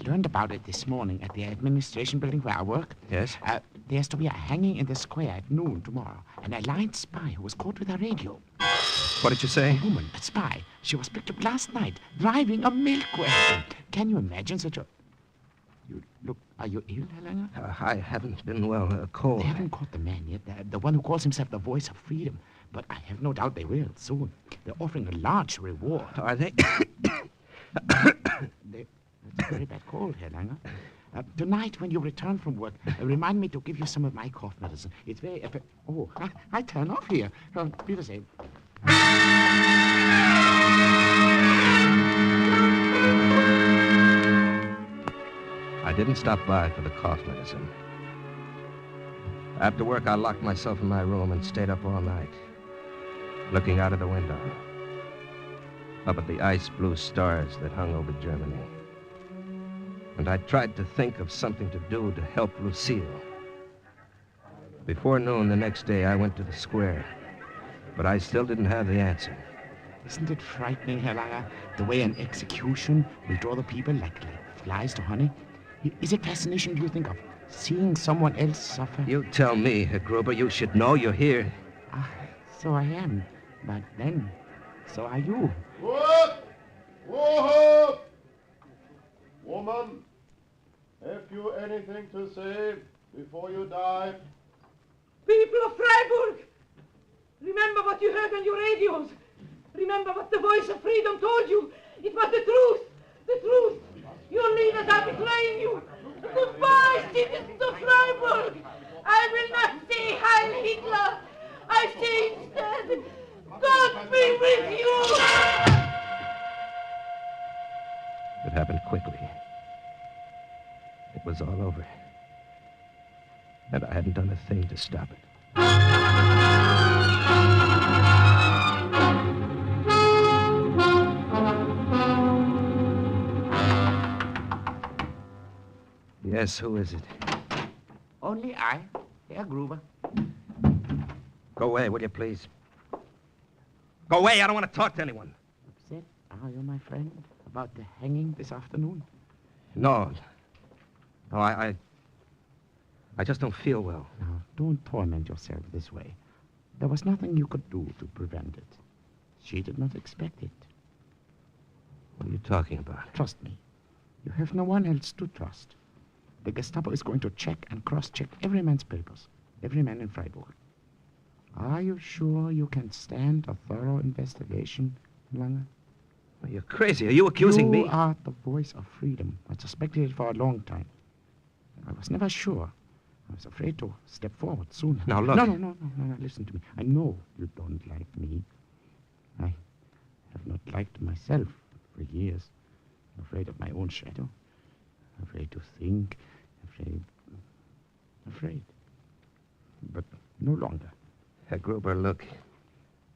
[SPEAKER 5] learned about it this morning at the administration building where I work.
[SPEAKER 18] Yes?
[SPEAKER 5] There's to be a hanging in the square at noon tomorrow. An allied spy who was caught with a radio.
[SPEAKER 18] What did you say?
[SPEAKER 5] A woman, a spy. She was picked up last night, driving a milk wagon. Can you imagine such a... Look, are you ill, Herr Langer?
[SPEAKER 18] I haven't been well. Cold.
[SPEAKER 5] They haven't caught the man yet, the one who calls himself the voice of freedom. But I have no doubt they will soon. They're offering a large reward.
[SPEAKER 18] Are they?
[SPEAKER 5] It's a very bad cold, Herr Langer. Tonight, when you return from work, remind me to give you some of my cough medicine. It's very... Oh, I turn off here. Please say...
[SPEAKER 18] I didn't stop by for the cough medicine. After work, I locked myself in my room and stayed up all night, looking out of the window, up at the ice-blue stars that hung over Germany. And I tried to think of something to do to help Lucille. Before noon the next day, I went to the square, but I still didn't have the answer.
[SPEAKER 5] Isn't it frightening, Herr Langer, the way an execution will draw the people like flies to honey? Is it fascination, do you think, of seeing someone else suffer?
[SPEAKER 18] You tell me, Herr Gruber. You should know. You're here.
[SPEAKER 5] So I am. But then, so are you.
[SPEAKER 14] What? Whoa! Woman, have you anything to say before you die?
[SPEAKER 16] People of Freiburg, remember what you heard on your radios. Remember what the voice of freedom told you. It was the truth. The truth. Your leaders are betraying you. Goodbye, citizens of Freiburg. I will not say Heil Hitler. I say instead, God be with you.
[SPEAKER 18] It happened quickly. It was all over. And I hadn't done a thing to stop it. Yes, who is it?
[SPEAKER 5] Only I, Herr Gruber.
[SPEAKER 18] Go away, will you, please? Go away, I don't want to talk to anyone.
[SPEAKER 5] Upset are you, my friend, about the hanging this afternoon?
[SPEAKER 18] No. No, I just don't feel well.
[SPEAKER 5] Now, don't torment yourself this way. There was nothing you could do to prevent it. She did not expect it.
[SPEAKER 18] What are you talking about?
[SPEAKER 5] Trust me. You have no one else to trust. The Gestapo is going to check and cross-check every man's papers. Every man in Freiburg. Are you sure you can stand a thorough investigation, Lange?
[SPEAKER 18] Well, you're crazy. Are you accusing me?
[SPEAKER 5] You are the voice of freedom. I suspected it for a long time. I was never sure. I was afraid to step forward soon.
[SPEAKER 18] Now, look.
[SPEAKER 5] No, listen to me. I know you don't like me. I have not liked myself for years. I'm afraid of my own shadow. Afraid to think. Afraid. But no longer.
[SPEAKER 18] Herr Gruber, look.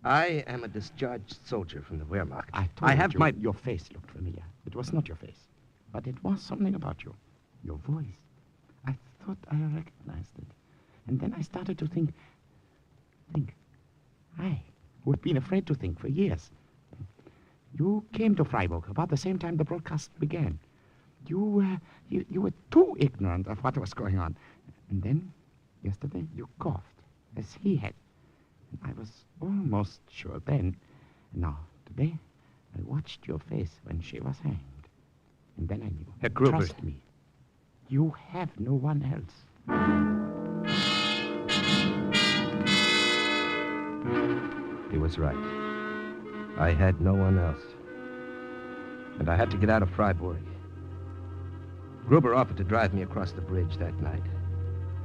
[SPEAKER 18] I am a discharged soldier from the Wehrmacht.
[SPEAKER 5] I have your face looked familiar. It was not your face. But it was something about you. Your voice. I thought I recognized it. And then I started to think. I, who had been afraid to think for years. You came to Freiburg about the same time the broadcast began. You were too ignorant of what was going on. And then, yesterday, you coughed, as he had. And I was almost sure then. And now, today, I watched your face when she was hanged. And then I knew.
[SPEAKER 18] Herr Gruber.
[SPEAKER 5] Trust me. You have no one else.
[SPEAKER 18] He was right. I had no one else. And I had to get out of Freiburg. Gruber offered to drive me across the bridge that night.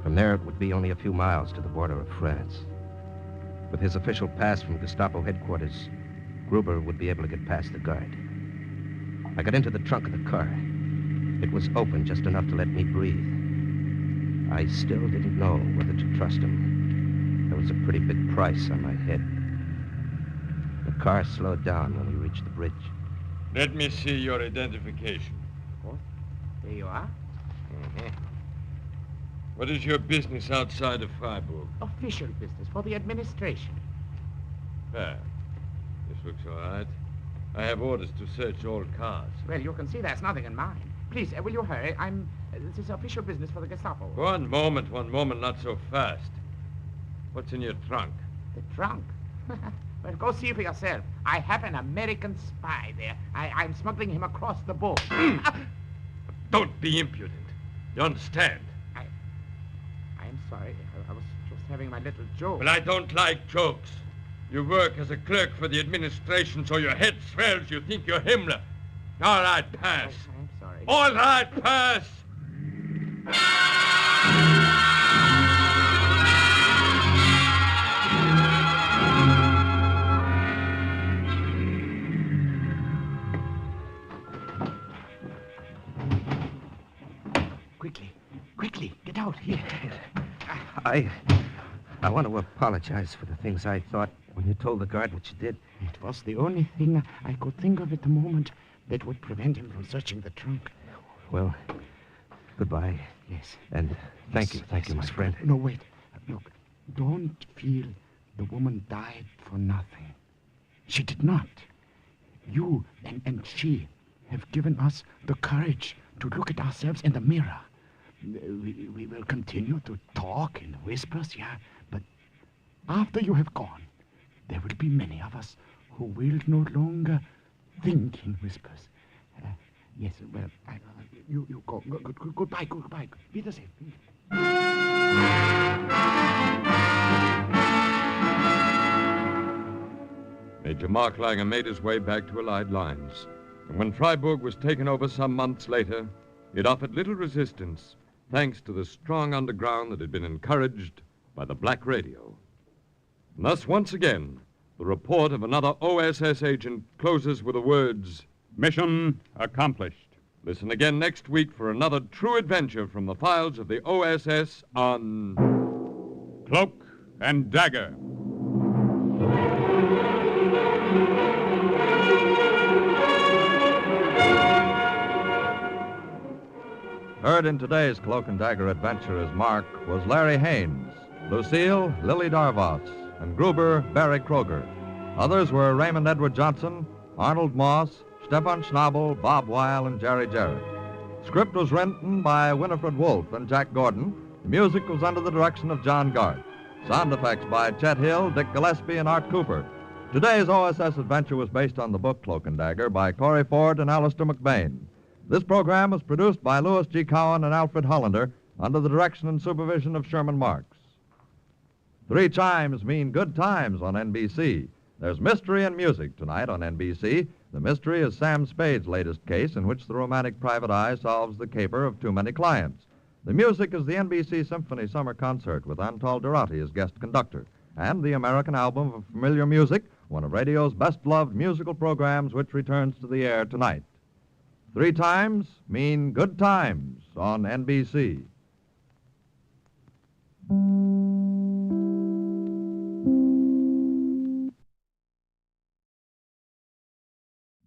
[SPEAKER 18] From there, it would be only a few miles to the border of France. With his official pass from Gestapo headquarters, Gruber would be able to get past the guard. I got into the trunk of the car. It was open just enough to let me breathe. I still didn't know whether to trust him. There was a pretty big price on my head. The car slowed down when we reached the bridge.
[SPEAKER 6] Let me see your identification.
[SPEAKER 5] Oh, there you are.
[SPEAKER 6] What is your business outside of Freiburg?
[SPEAKER 5] Official business for the administration.
[SPEAKER 6] Fair. This looks all right. I have orders to search all cars.
[SPEAKER 5] Well, you can see there's nothing in mine. Please, will you hurry? This is official business for the Gestapo.
[SPEAKER 6] One moment, not so fast. What's in your trunk?
[SPEAKER 5] The trunk? Well, go see for yourself. I have an American spy there. I'm smuggling him across the border.
[SPEAKER 6] Don't be impudent. You understand?
[SPEAKER 5] I'm sorry. I was just having my little joke.
[SPEAKER 6] Well, I don't like jokes. You work as a clerk for the administration, so your head swells. You think you're Himmler. All right, pass.
[SPEAKER 5] I'm sorry.
[SPEAKER 6] All right, pass.
[SPEAKER 5] Quickly, get out here.
[SPEAKER 18] I want to apologize for the things I thought when you told the guard what you did.
[SPEAKER 5] It was the only thing I could think of at the moment that would prevent him from searching the trunk.
[SPEAKER 18] Well, goodbye.
[SPEAKER 5] Yes.
[SPEAKER 18] And thank you, my friend.
[SPEAKER 5] No, wait. Look, don't feel the woman died for nothing. She did not. You and she have given us the courage to look at ourselves in the mirror. We will continue to talk in whispers, yeah, but after you have gone, there will be many of us who will no longer think in whispers. Yes, well, you go. Goodbye. Wiedersehen.
[SPEAKER 6] Major Mark Langer made his way back to Allied lines. And when Freiburg was taken over some months later, it offered little resistance, thanks to the strong underground that had been encouraged by the Black Radio. And thus, once again, the report of another OSS agent closes with the words,
[SPEAKER 1] "Mission accomplished."
[SPEAKER 6] Listen again next week for another true adventure from the files of the OSS on
[SPEAKER 1] Cloak and Dagger.
[SPEAKER 11] Heard in today's Cloak and Dagger adventure as Mark was Larry Haynes, Lucille, Lily Darvas, and Gruber, Barry Kroger. Others were Raymond Edward Johnson, Arnold Moss, Stefan Schnabel, Bob Weil, and Jerry Jarrett. Script was written by Winifred Wolfe and Jack Gordon. The music was under the direction of John Garth. Sound effects by Chet Hill, Dick Gillespie, and Art Cooper. Today's OSS adventure was based on the book Cloak and Dagger by Corey Ford and Alistair McBain. This program was produced by Louis G. Cowan and Alfred Hollander under the direction and supervision of Sherman Marks. 3 chimes mean good times on NBC. There's mystery and music tonight on NBC. The mystery is Sam Spade's latest case in which the romantic private eye solves the caper of too many clients. The music is the NBC Symphony Summer Concert with Antal Durati as guest conductor, and the American Album of Familiar Music, one of radio's best-loved musical programs which returns to the air tonight. 3 times mean good times on NBC.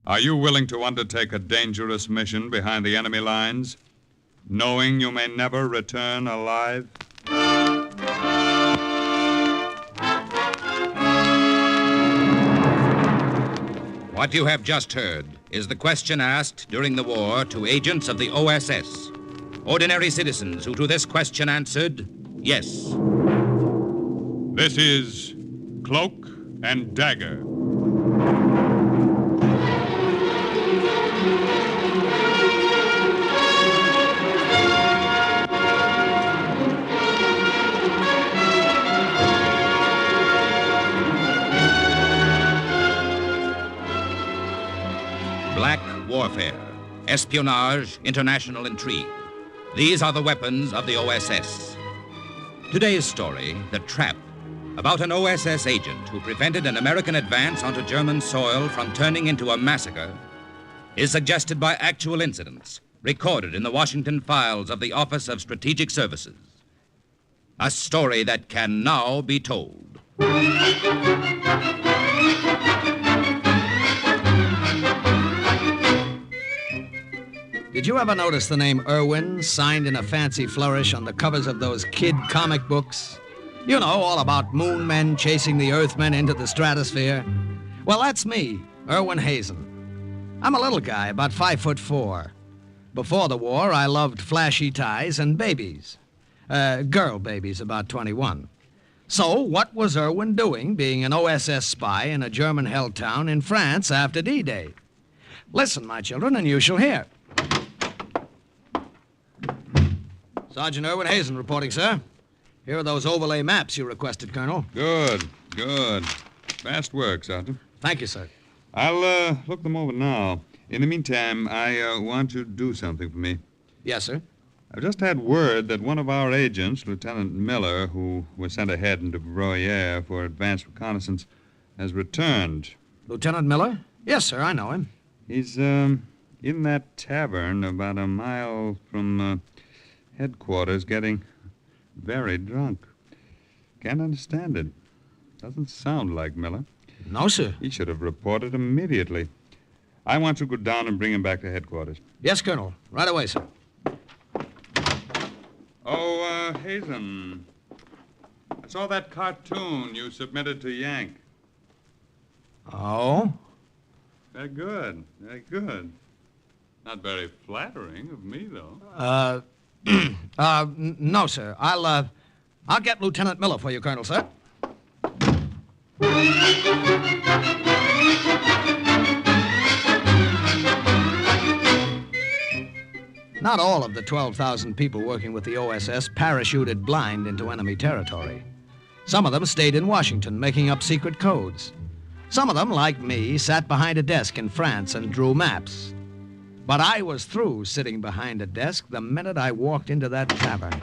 [SPEAKER 1] Are you willing to undertake a dangerous mission behind the enemy lines, knowing you may never return alive?
[SPEAKER 2] What you have just heard is the question asked during the war to agents of the OSS. Ordinary citizens who to this question answered, yes.
[SPEAKER 1] This is Cloak and Dagger.
[SPEAKER 2] Black warfare, espionage, international intrigue. These are the weapons of the OSS. Today's story, The Trap, about an OSS agent who prevented an American advance onto German soil from turning into a massacre, is suggested by actual incidents recorded in the Washington files of the Office of Strategic Services. A story that can now be told.
[SPEAKER 20] Did you ever notice the name Irwin signed in a fancy flourish on the covers of those kid comic books? You know, all about moon men chasing the earthmen into the stratosphere. Well, that's me, Irwin Hazen. I'm a little guy, about 5'4". Before the war, I loved flashy ties and babies. Girl babies, about 21. So what was Irwin doing, being an OSS spy in a German-held town in France after D-Day? Listen, my children, and you shall hear. Sergeant Irwin Hazen reporting, sir. Here are those overlay maps you requested, Colonel.
[SPEAKER 1] Good. Fast work, Sergeant.
[SPEAKER 20] Thank you, sir.
[SPEAKER 1] I'll look them over now. In the meantime, I want you to do something for me.
[SPEAKER 20] Yes, sir.
[SPEAKER 1] I've just had word that one of our agents, Lieutenant Miller, who was sent ahead into Bruyere for advanced reconnaissance, has returned.
[SPEAKER 20] Lieutenant Miller? Yes, sir, I know him.
[SPEAKER 1] He's in that tavern about a mile from headquarters, getting very drunk. Can't understand it. Doesn't sound like Miller.
[SPEAKER 20] No, sir.
[SPEAKER 1] He should have reported immediately. I want you to go down and bring him back to headquarters.
[SPEAKER 20] Yes, Colonel. Right away, sir.
[SPEAKER 1] Oh, Hazen. I saw that cartoon you submitted to Yank.
[SPEAKER 20] Oh?
[SPEAKER 1] Very good. Not very flattering of me, though.
[SPEAKER 20] No, sir. I'll get Lieutenant Miller for you, Colonel, sir.
[SPEAKER 18] Not all of the 12,000 people working with the OSS parachuted blind into enemy territory. Some of them stayed in Washington making up secret codes. Some of them, like me, sat behind a desk in France and drew maps. But I was through sitting behind a desk the minute I walked into that tavern.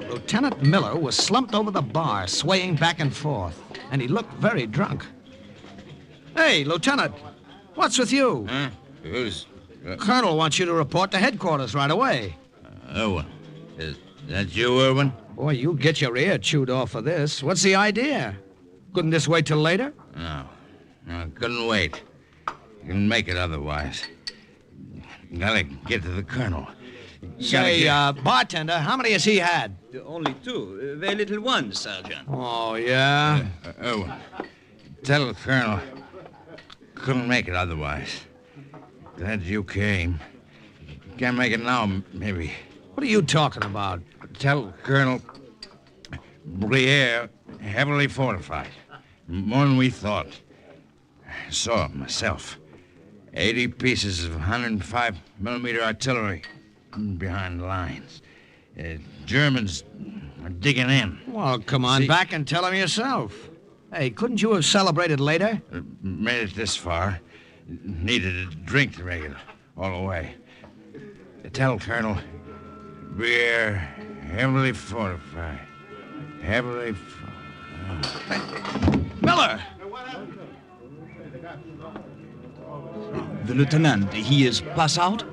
[SPEAKER 18] Lieutenant Miller was slumped over the bar, swaying back and forth, and he looked very drunk. Hey, Lieutenant, what's with you?
[SPEAKER 9] Huh? Who's...
[SPEAKER 18] Colonel wants you to report to headquarters right away.
[SPEAKER 9] Irwin. Is that you, Irwin?
[SPEAKER 18] Boy, you'll get your ear chewed off for this. What's the idea? Couldn't this wait till later?
[SPEAKER 9] No, couldn't wait. Couldn't make it otherwise. Gotta get to the colonel.
[SPEAKER 18] Say, bartender, how many has he had?
[SPEAKER 17] Only two. Very little ones, Sergeant.
[SPEAKER 18] Oh, yeah?
[SPEAKER 9] Irwin, tell the colonel couldn't make it otherwise. Glad you came. Can't make it now, maybe.
[SPEAKER 18] What are you talking about?
[SPEAKER 9] Tell Colonel Briere heavily fortified. More than we thought. I saw it myself. 80 pieces of 105mm artillery behind the lines. Germans are digging in.
[SPEAKER 18] Well, come on back and tell him yourself. Hey, couldn't you have celebrated later?
[SPEAKER 9] Made it this far. Needed a drink to make it all the way. Tell Colonel we're heavily fortified. Heavily fortified.
[SPEAKER 18] Miller!
[SPEAKER 17] The lieutenant, he is pass out?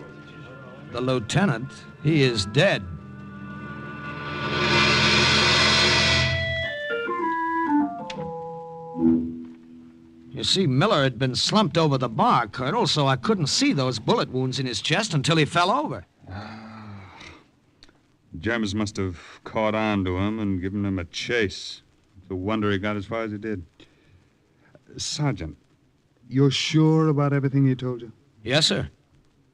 [SPEAKER 18] The lieutenant, he is dead. You see, Miller had been slumped over the bar, Colonel, so I couldn't see those bullet wounds in his chest until he fell over.
[SPEAKER 1] The Germans must have caught on to him and given him a chase. It's a wonder he got as far as he did. Sergeant, you're sure about everything he told you?
[SPEAKER 18] Yes, sir.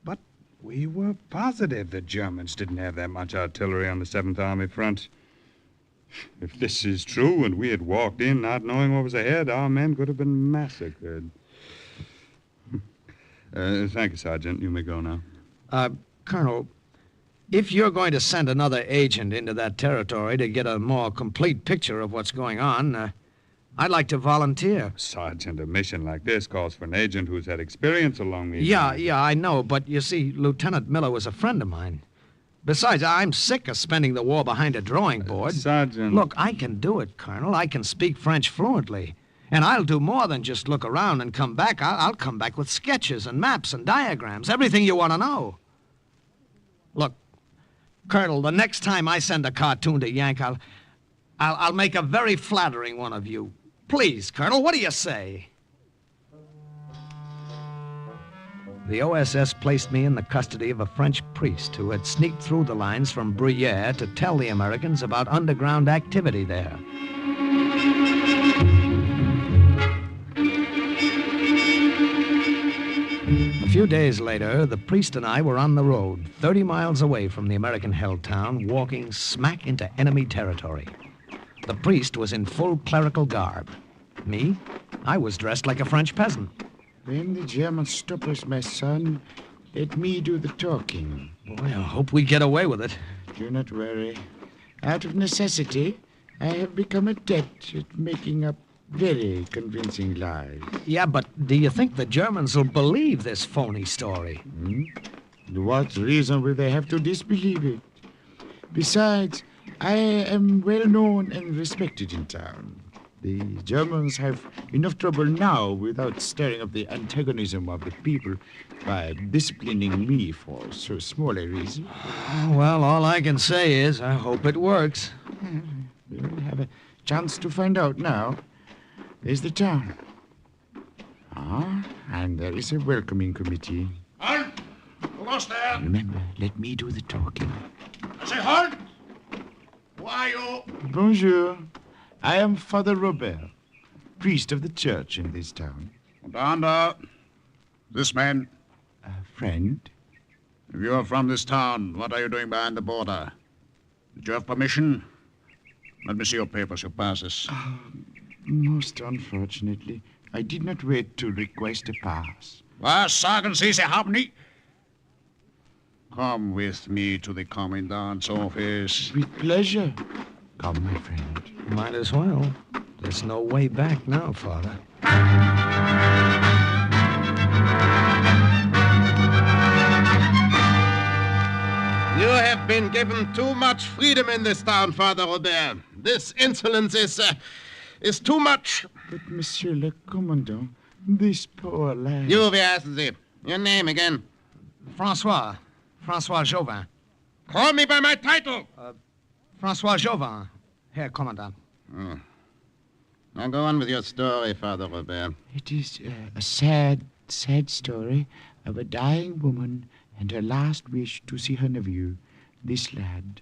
[SPEAKER 1] But we were positive the Germans didn't have that much artillery on the 7th Army front. If this is true and we had walked in not knowing what was ahead, our men could have been massacred. Thank you, Sergeant. You may go now.
[SPEAKER 18] Colonel, if you're going to send another agent into that territory to get a more complete picture of what's going on, I'd like to volunteer.
[SPEAKER 1] Sergeant, a mission like this calls for an agent who's had experience along these
[SPEAKER 18] lines. Yeah, I know, but you see, Lieutenant Miller was a friend of mine. Besides, I'm sick of spending the war behind a drawing board.
[SPEAKER 1] Sergeant...
[SPEAKER 18] Look, I can do it, Colonel. I can speak French fluently. And I'll do more than just look around and come back. I'll come back with sketches and maps and diagrams, everything you want to know. Look, Colonel, the next time I send a cartoon to Yank, I'll make a very flattering one of you. Please, Colonel, what do you say? The OSS placed me in the custody of a French priest who had sneaked through the lines from Bruyere to tell the Americans about underground activity there. A few days later, the priest and I were on the road, 30 miles away from the American-held town, walking smack into enemy territory. The priest was in full clerical garb. Me, I was dressed like a French peasant.
[SPEAKER 5] When the Germans stop us, my son, let me do the talking.
[SPEAKER 18] Boy, I hope we get away with it.
[SPEAKER 5] Do not worry. Out of necessity, I have become adept at making up very convincing lies.
[SPEAKER 18] Yeah, but do you think the Germans will believe this phony story?
[SPEAKER 5] What reason will they have to disbelieve it? Besides, I am well known and respected in town. The Germans have enough trouble now without stirring up the antagonism of the people by disciplining me for so small a reason.
[SPEAKER 18] Well, all I can say is I hope it works.
[SPEAKER 5] We'll have a chance to find out now. There's the town. And there is a welcoming committee.
[SPEAKER 14] Halt! Who goes there?
[SPEAKER 5] Remember, let me do the talking.
[SPEAKER 14] I say halt! Who are you?
[SPEAKER 5] Bonjour. I am Father Robert, priest of the church in this town.
[SPEAKER 14] And this man?
[SPEAKER 5] A friend.
[SPEAKER 14] If you are from this town, what are you doing behind the border? Did you have permission?
[SPEAKER 9] Let me see your papers, your passes.
[SPEAKER 5] Most unfortunately, I did not wait to request a pass.
[SPEAKER 9] Was sagen Sie, Sie haben nicht... Come with me to the commandant's office.
[SPEAKER 5] With pleasure. Come, my friend.
[SPEAKER 18] Might as well. There's no way back now, Father.
[SPEAKER 14] You have been given too much freedom in this town, Father Robert. This insolence is too much.
[SPEAKER 5] But, Monsieur le Commandant, this poor lad...
[SPEAKER 14] You, wie heißen Sie? Your name again?
[SPEAKER 18] Francois Chauvin.
[SPEAKER 14] Call me by my title.
[SPEAKER 18] Francois Chauvin, Herr Commandant.
[SPEAKER 14] Now go on with your story, Father Robert.
[SPEAKER 5] It is a sad, sad story of a dying woman and her last wish to see her nephew, this lad,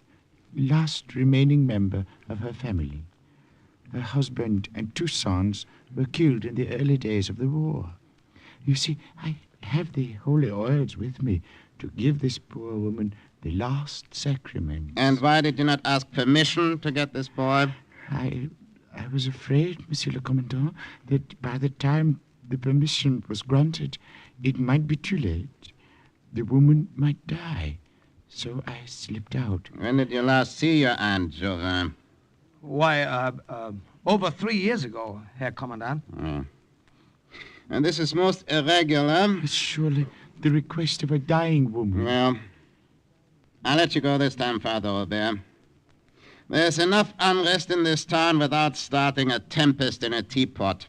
[SPEAKER 5] last remaining member of her family. Her husband and 2 sons were killed in the early days of the war. You see, I have the holy oils with me to give this poor woman the last sacrament.
[SPEAKER 14] And why did you not ask permission to get this boy?
[SPEAKER 5] I was afraid, Monsieur le Commandant, that by the time the permission was granted, it might be too late. The woman might die. So I slipped out.
[SPEAKER 14] When did you last see your Aunt, Chauvin?
[SPEAKER 18] Why, over 3 years ago, Herr Commandant.
[SPEAKER 14] And this is most irregular.
[SPEAKER 5] Surely the request of a dying woman.
[SPEAKER 14] Well, I'll let you go this time, Father Robert. There's enough unrest in this town without starting a tempest in a teapot.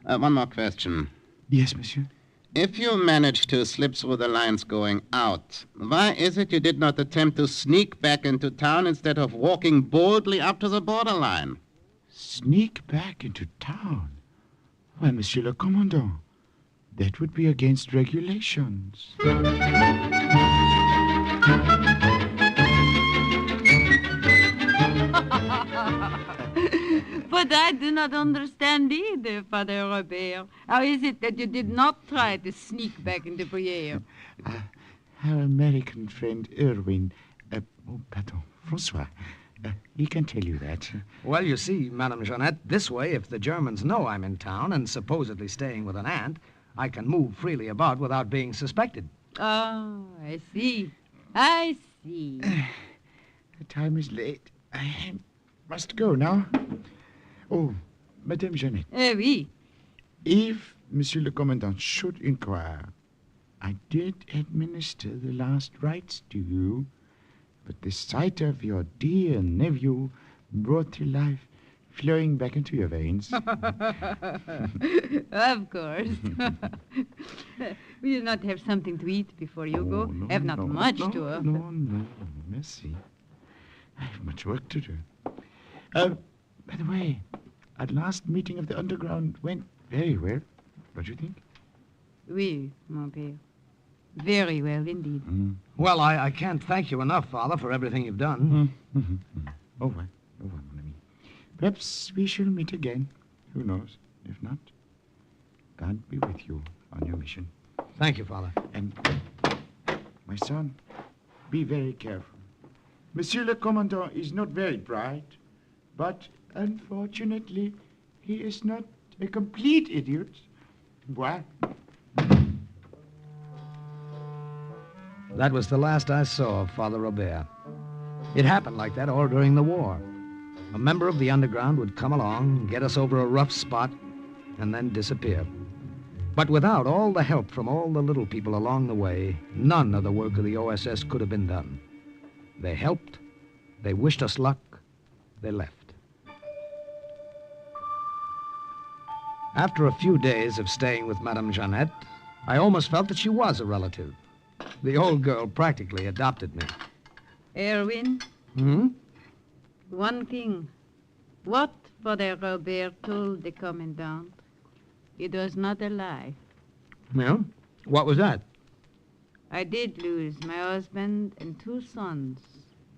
[SPEAKER 14] One more question.
[SPEAKER 5] Yes, monsieur.
[SPEAKER 14] If you managed to slip through the lines going out, why is it you did not attempt to sneak back into town instead of walking boldly up to the borderline?
[SPEAKER 5] Sneak back into town? Why, Monsieur le Commandant, that would be against regulations.
[SPEAKER 4] But I do not understand either, Father Robert. How is it that you did not try to sneak back into Briere?
[SPEAKER 5] Our American friend Irwin, Francois, he can tell you that.
[SPEAKER 18] Well, you see, Madame Jeanette, this way, if the Germans know I'm in town and supposedly staying with an aunt, I can move freely about without being suspected.
[SPEAKER 4] Oh, I see. I see.
[SPEAKER 5] The time is late. I must go now. Oh, Madame Jeanette.
[SPEAKER 4] Oui.
[SPEAKER 5] If Monsieur le Commandant should inquire, I did administer the last rites to you, but the sight of your dear nephew brought to life, flowing back into your veins.
[SPEAKER 4] Of course. Will you not have something to eat before you go? Have not much to offer.
[SPEAKER 5] No, merci. I have much work to do. By the way, our last meeting of the underground went very well. Don't you think?
[SPEAKER 4] Oui, mon père. Very well indeed.
[SPEAKER 18] Well, I can't thank you enough, Father, for everything you've done.
[SPEAKER 5] Au revoir, mon ami. Perhaps we shall meet again. Who knows? If not, God be with you on your mission.
[SPEAKER 18] Thank you, Father.
[SPEAKER 5] And, my son, be very careful. Monsieur le Commandant is not very bright, but unfortunately, he is not a complete idiot. What?
[SPEAKER 18] That was the last I saw of Father Robert. It happened like that all during the war. A member of the underground would come along, get us over a rough spot, and then disappear. But without all the help from all the little people along the way, none of the work of the OSS could have been done. They helped, they wished us luck, they left. After a few days of staying with Madame Jeanette, I almost felt that she was a relative. The old girl practically adopted me.
[SPEAKER 4] Erwin? One thing. What Father Robert told the Commandant, it was not a lie.
[SPEAKER 18] Yeah? What was that?
[SPEAKER 4] I did lose my husband and 2 sons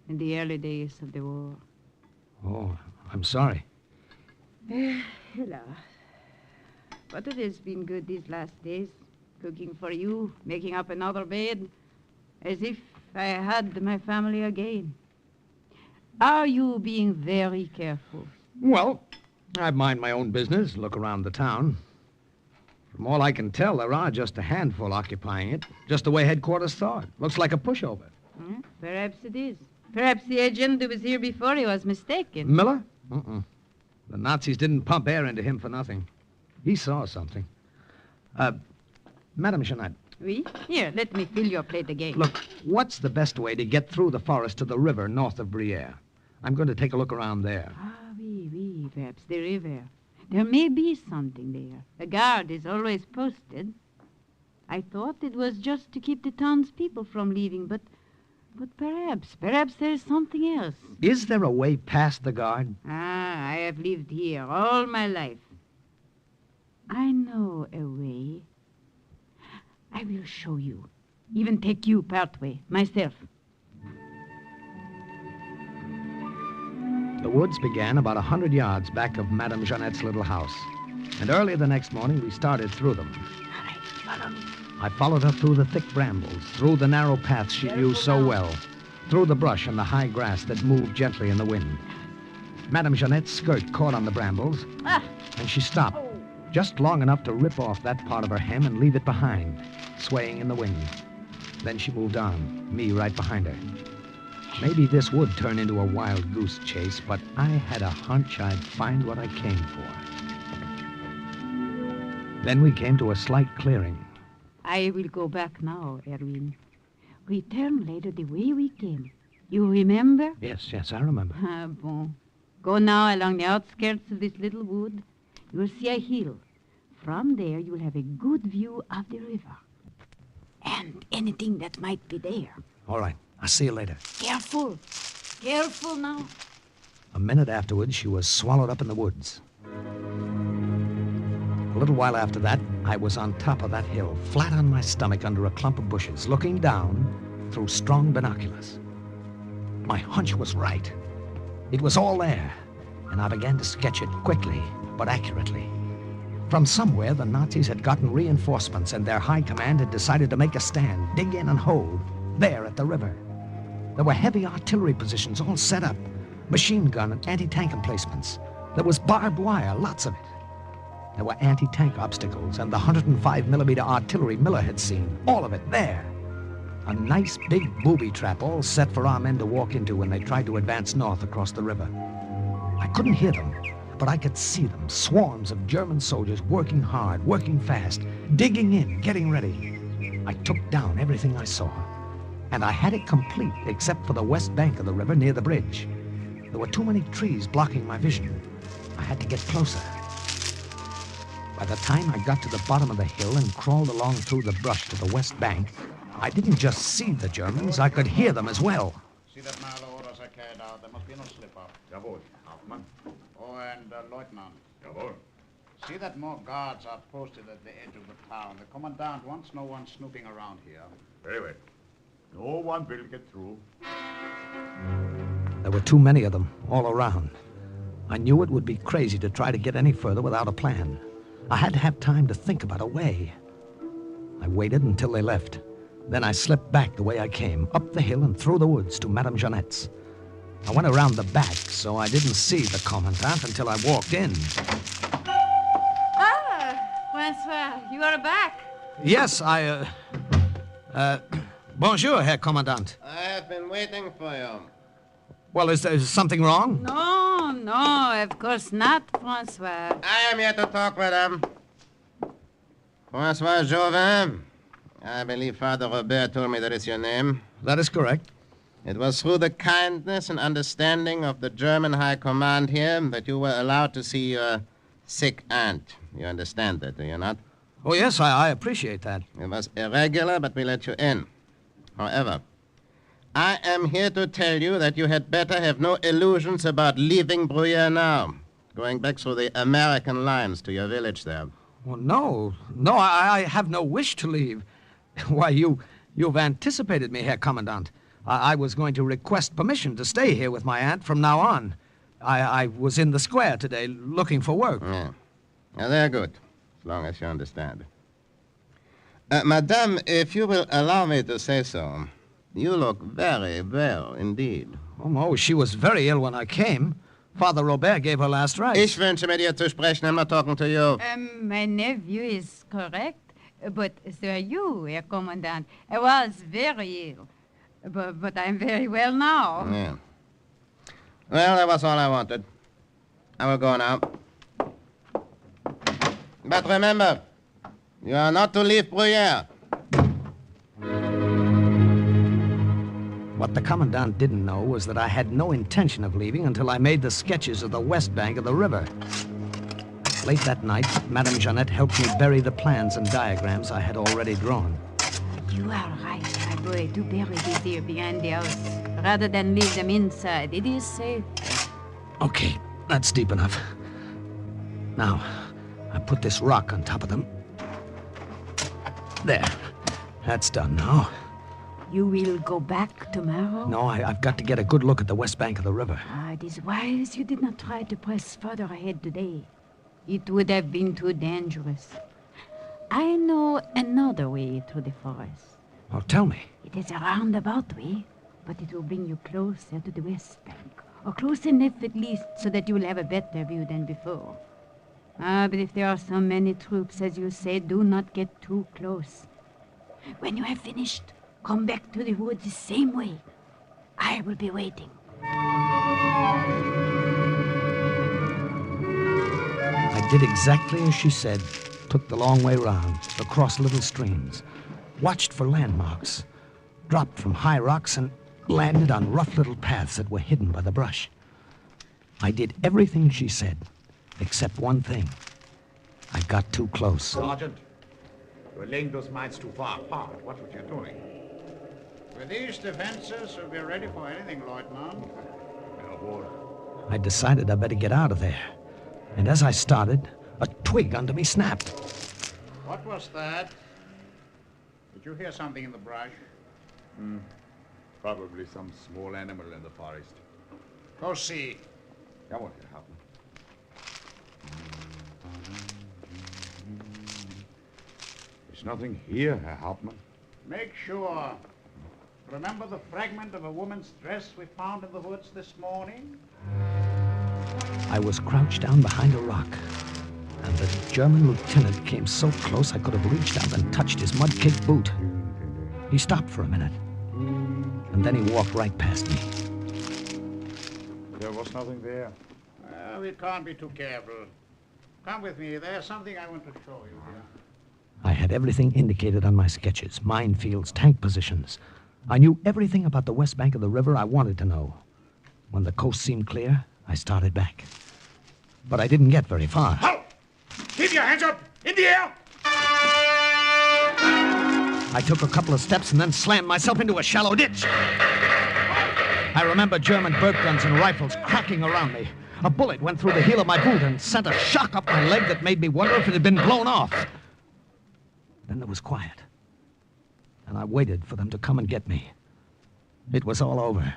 [SPEAKER 4] in the early days of the war.
[SPEAKER 18] Oh, I'm sorry.
[SPEAKER 4] Hello. But it has been good these last days, cooking for you, making up another bed, as if I had my family again. Are you being very careful?
[SPEAKER 5] Well, I mind my own business, look around the town. From all I can tell, there are just a handful occupying it, just the way headquarters thought. Looks like a pushover.
[SPEAKER 4] Perhaps it is. Perhaps the agent who was here before he was mistaken.
[SPEAKER 5] Miller? The Nazis didn't pump air into him for nothing. He saw something. Madame Jeanette.
[SPEAKER 4] Oui? Here, let me fill your plate again.
[SPEAKER 5] Look, what's the best way to get through the forest to the river north of Briere? I'm going to take a look around there.
[SPEAKER 4] Oui, perhaps the river. There may be something there. The guard is always posted. I thought it was just to keep the townspeople from leaving, but perhaps there's something else.
[SPEAKER 5] Is there a way past the guard?
[SPEAKER 4] I have lived here all my life. I know a way. I will show you. Even take you part way, myself.
[SPEAKER 5] The woods began about 100 yards back of Madame Jeanette's little house. And early the next morning, we started through them.
[SPEAKER 4] All right, follow me.
[SPEAKER 5] I followed her through the thick brambles, through the narrow paths she knew so well, through the brush and the high grass that moved gently in the wind. Madame Jeanette's skirt caught on the brambles, and she stopped, just long enough to rip off that part of her hem and leave it behind, swaying in the wind. Then she moved on, me right behind her. Maybe this would turn into a wild goose chase, but I had a hunch I'd find what I came for. Then we came to a slight clearing.
[SPEAKER 4] I will go back now, Erwin. Return later the way we came. You remember?
[SPEAKER 5] Yes, I remember.
[SPEAKER 4] Bon. Go now along the outskirts of this little wood. You will see a hill. From there, you will have a good view of the river. And anything that might be there.
[SPEAKER 5] All right. I'll see you later.
[SPEAKER 4] Careful. Careful now.
[SPEAKER 5] A minute afterwards, she was swallowed up in the woods. A little while after that, I was on top of that hill, flat on my stomach under a clump of bushes, looking down through strong binoculars. My hunch was right. It was all there, and I began to sketch it quickly, but accurately. From somewhere, the Nazis had gotten reinforcements, and their high command had decided to make a stand, dig in and hold, there at the river. There were heavy artillery positions all set up, machine gun and anti-tank emplacements. There was barbed wire, lots of it. There were anti-tank obstacles and the 105mm artillery Miller had seen, all of it there. A nice big booby trap all set for our men to walk into when they tried to advance north across the river. I couldn't hear them, but I could see them, swarms of German soldiers working hard, working fast, digging in, getting ready. I took down everything I saw. And I had it complete, except for the west bank of the river near the bridge. There were too many trees blocking my vision. I had to get closer. By the time I got to the bottom of the hill and crawled along through the brush to the west bank, I didn't just see the Germans, I could hear them as well.
[SPEAKER 14] See that now the orders are carried out. There must be no slip-up.
[SPEAKER 21] Jawohl, Hauptmann.
[SPEAKER 14] Oh, and Lieutenant.
[SPEAKER 21] Jawohl.
[SPEAKER 14] See that more guards are posted at the edge of the town. The commandant wants no one snooping around here.
[SPEAKER 21] Very well. No one will get through.
[SPEAKER 5] There were too many of them, all around. I knew it would be crazy to try to get any further without a plan. I had to have time to think about a way. I waited until they left. Then I slipped back the way I came, up the hill and through the woods to Madame Jeanette's. I went around the back, so I didn't see the commandant until I walked in.
[SPEAKER 4] Francois, you are back.
[SPEAKER 5] Yes, bonjour, Herr Commandant.
[SPEAKER 14] I have been waiting for you.
[SPEAKER 5] Well, is there something wrong?
[SPEAKER 4] No, of course not, Francois.
[SPEAKER 14] I am here to talk with him. Francois Jouvin. I believe Father Robert told me that is your name.
[SPEAKER 5] That is correct.
[SPEAKER 14] It was through the kindness and understanding of the German High Command here that you were allowed to see your sick aunt. You understand that, do you not?
[SPEAKER 5] Oh, yes, I appreciate that.
[SPEAKER 14] It was irregular, but we let you in. However, I am here to tell you that you had better have no illusions about leaving Bruyere now, going back through the American lines to your village there.
[SPEAKER 5] Well, no, I have no wish to leave. Why, you've anticipated me, Herr Commandant. I was going to request permission to stay here with my aunt from now on. I was in the square today looking for work.
[SPEAKER 14] Yeah. Now, they're good, as long as you understand. Madame, if you will allow me to say so, you look very well indeed.
[SPEAKER 7] Oh, no, she was very ill when I came. Father Robert gave her last rites.
[SPEAKER 14] Ich wünsche mit ihr zu sprechen. I'm not talking to you.
[SPEAKER 4] My nephew is correct, but so are you, Herr Commandant. I was very ill, but I'm very well now.
[SPEAKER 14] Yeah. Well, that was all I wanted. I will go now. But remember, you are not to leave Bruyere.
[SPEAKER 7] What the Commandant didn't know was that I had no intention of leaving until I made the sketches of the west bank of the river. Late that night, Madame Jeannette helped me bury the plans and diagrams I had already drawn.
[SPEAKER 4] You are right, my boy, to bury these here behind the house, rather than leave them inside. It is safe.
[SPEAKER 7] Okay, that's deep enough. Now, I put this rock on top of them. There. That's done now.
[SPEAKER 4] You will go back tomorrow?
[SPEAKER 7] No, I've got to get a good look at the west bank of the river.
[SPEAKER 4] It is wise you did not try to press further ahead today. It would have been too dangerous. I know another way through the forest.
[SPEAKER 7] Oh, tell me.
[SPEAKER 4] It is a roundabout way, but it will bring you closer to the west bank. Or close enough at least so that you will have a better view than before. But if there are so many troops, as you say, do not get too close. When you have finished, come back to the woods the same way. I will be waiting.
[SPEAKER 7] I did exactly as she said. Took the long way round, across little streams. Watched for landmarks. Dropped from high rocks and landed on rough little paths that were hidden by the brush. I did everything she said, except one thing. I got too close.
[SPEAKER 10] Sergeant, you're laying those mines too far apart. Watch what you're doing.
[SPEAKER 19] With these defenses, we'll be ready for anything, Lieutenant.
[SPEAKER 7] I decided I better get out of there. And as I started, a twig under me snapped.
[SPEAKER 19] What was that? Did you hear something in the brush?
[SPEAKER 10] Probably some small animal in the forest.
[SPEAKER 19] Go see.
[SPEAKER 10] Jawohl, Herr Hauptmann. There's nothing here, Herr Hauptmann.
[SPEAKER 19] Make sure. Remember the fragment of a woman's dress we found in the woods this morning?
[SPEAKER 7] I was crouched down behind a rock, and the German lieutenant came so close I could have reached out and touched his mud-caked boot. He stopped for a minute, and then he walked right past me.
[SPEAKER 10] There was nothing there.
[SPEAKER 19] We can't be too careful. Come with me. There's something I want to show you here.
[SPEAKER 7] I had everything indicated on my sketches, minefields, tank positions. I knew everything about the west bank of the river I wanted to know. When the coast seemed clear, I started back. But I didn't get very far.
[SPEAKER 15] Halt! Keep your hands up! In the air!
[SPEAKER 7] I took a couple of steps and then slammed myself into a shallow ditch. I remember German bird guns and rifles cracking around me. A bullet went through the heel of my boot and sent a shock up my leg that made me wonder if it had been blown off. Then there was quiet, and I waited for them to come and get me. It was all over.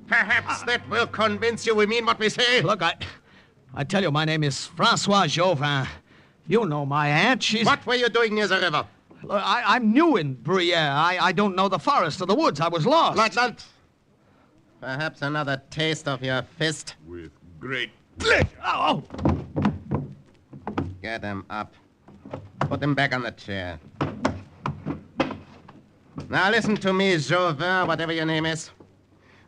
[SPEAKER 14] Perhaps that will convince you we mean what we say.
[SPEAKER 7] Look, I tell you, my name is Francois Jauvin. You know my aunt. She's...
[SPEAKER 14] What were you doing near the river?
[SPEAKER 7] Look, I'm new in Bruyere. I don't know the forest or the woods. I was lost.
[SPEAKER 14] Lieutenant, perhaps another taste of your fist?
[SPEAKER 10] With great
[SPEAKER 7] pleasure. Oh!
[SPEAKER 14] Get him up. Put him back on the chair. Now listen to me, Jauvin, whatever your name is.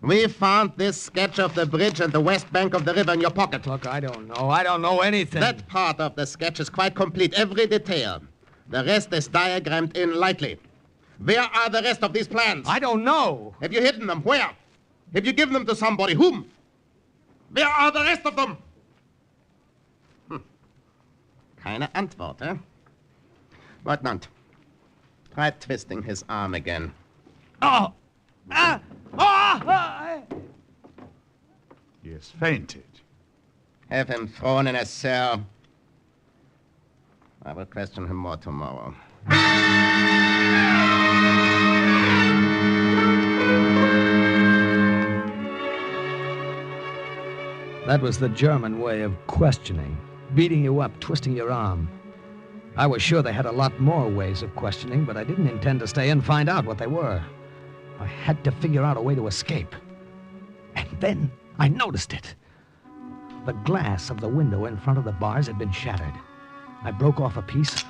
[SPEAKER 14] We found this sketch of the bridge and the west bank of the river in your pocket.
[SPEAKER 7] Look, I don't know. I don't know anything.
[SPEAKER 14] That part of the sketch is quite complete, every detail. The rest is diagrammed in lightly. Where are the rest of these plans?
[SPEAKER 7] I don't know.
[SPEAKER 14] Have you hidden them? Where? Have you given them to somebody? Whom? Where are the rest of them? Keine Antwort, eh? Lieutenant, try twisting his arm again.
[SPEAKER 7] Oh!
[SPEAKER 10] He has fainted.
[SPEAKER 14] Have him thrown in a cell. I will question him more tomorrow.
[SPEAKER 7] That was the German way of questioning. Beating you up, twisting your arm. I was sure they had a lot more ways of questioning, but I didn't intend to stay and find out what they were. I had to figure out a way to escape. And then I noticed it. The glass of the window in front of the bars had been shattered. I broke off a piece,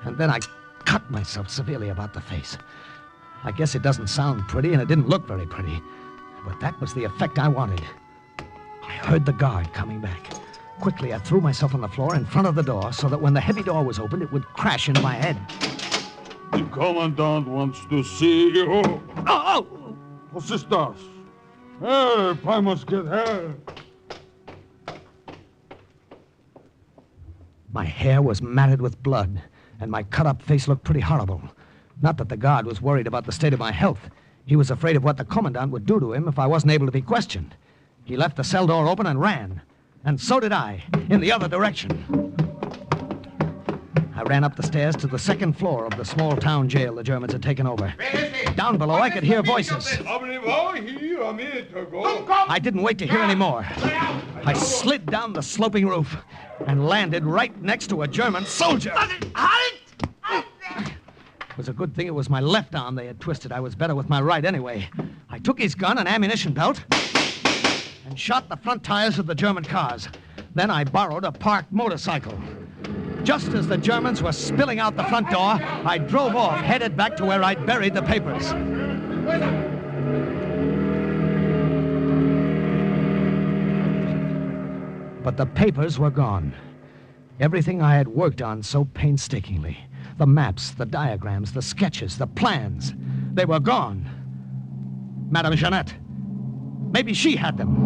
[SPEAKER 7] and then I cut myself severely about the face. I guess it doesn't sound pretty, and it didn't look very pretty, but that was the effect I wanted. I heard the guard coming back. Quickly, I threw myself on the floor in front of the door so that when the heavy door was opened, it would crash into my head.
[SPEAKER 8] The commandant wants to see you.
[SPEAKER 7] Oh!
[SPEAKER 8] What's this? Help! I must get help.
[SPEAKER 7] My hair was matted with blood, and my cut-up face looked pretty horrible. Not that the guard was worried about the state of my health. He was afraid of what the commandant would do to him if I wasn't able to be questioned. He left the cell door open and ran. And so did I, in the other direction. I ran up the stairs to the second floor of the small town jail the Germans had taken over. Down below, I could hear voices. I didn't wait to hear any more. I slid down the sloping roof and landed right next to a German soldier. It was a good thing it was my left arm they had twisted. I was better with my right anyway. I took his gun and ammunition belt and shot the front tires of the German cars. Then I borrowed a parked motorcycle. Just as the Germans were spilling out the front door, I drove off, headed back to where I'd buried the papers. But the papers were gone. Everything I had worked on so painstakingly. The maps, the diagrams, the sketches, the plans. They were gone. Madame Jeanette. Maybe she had them.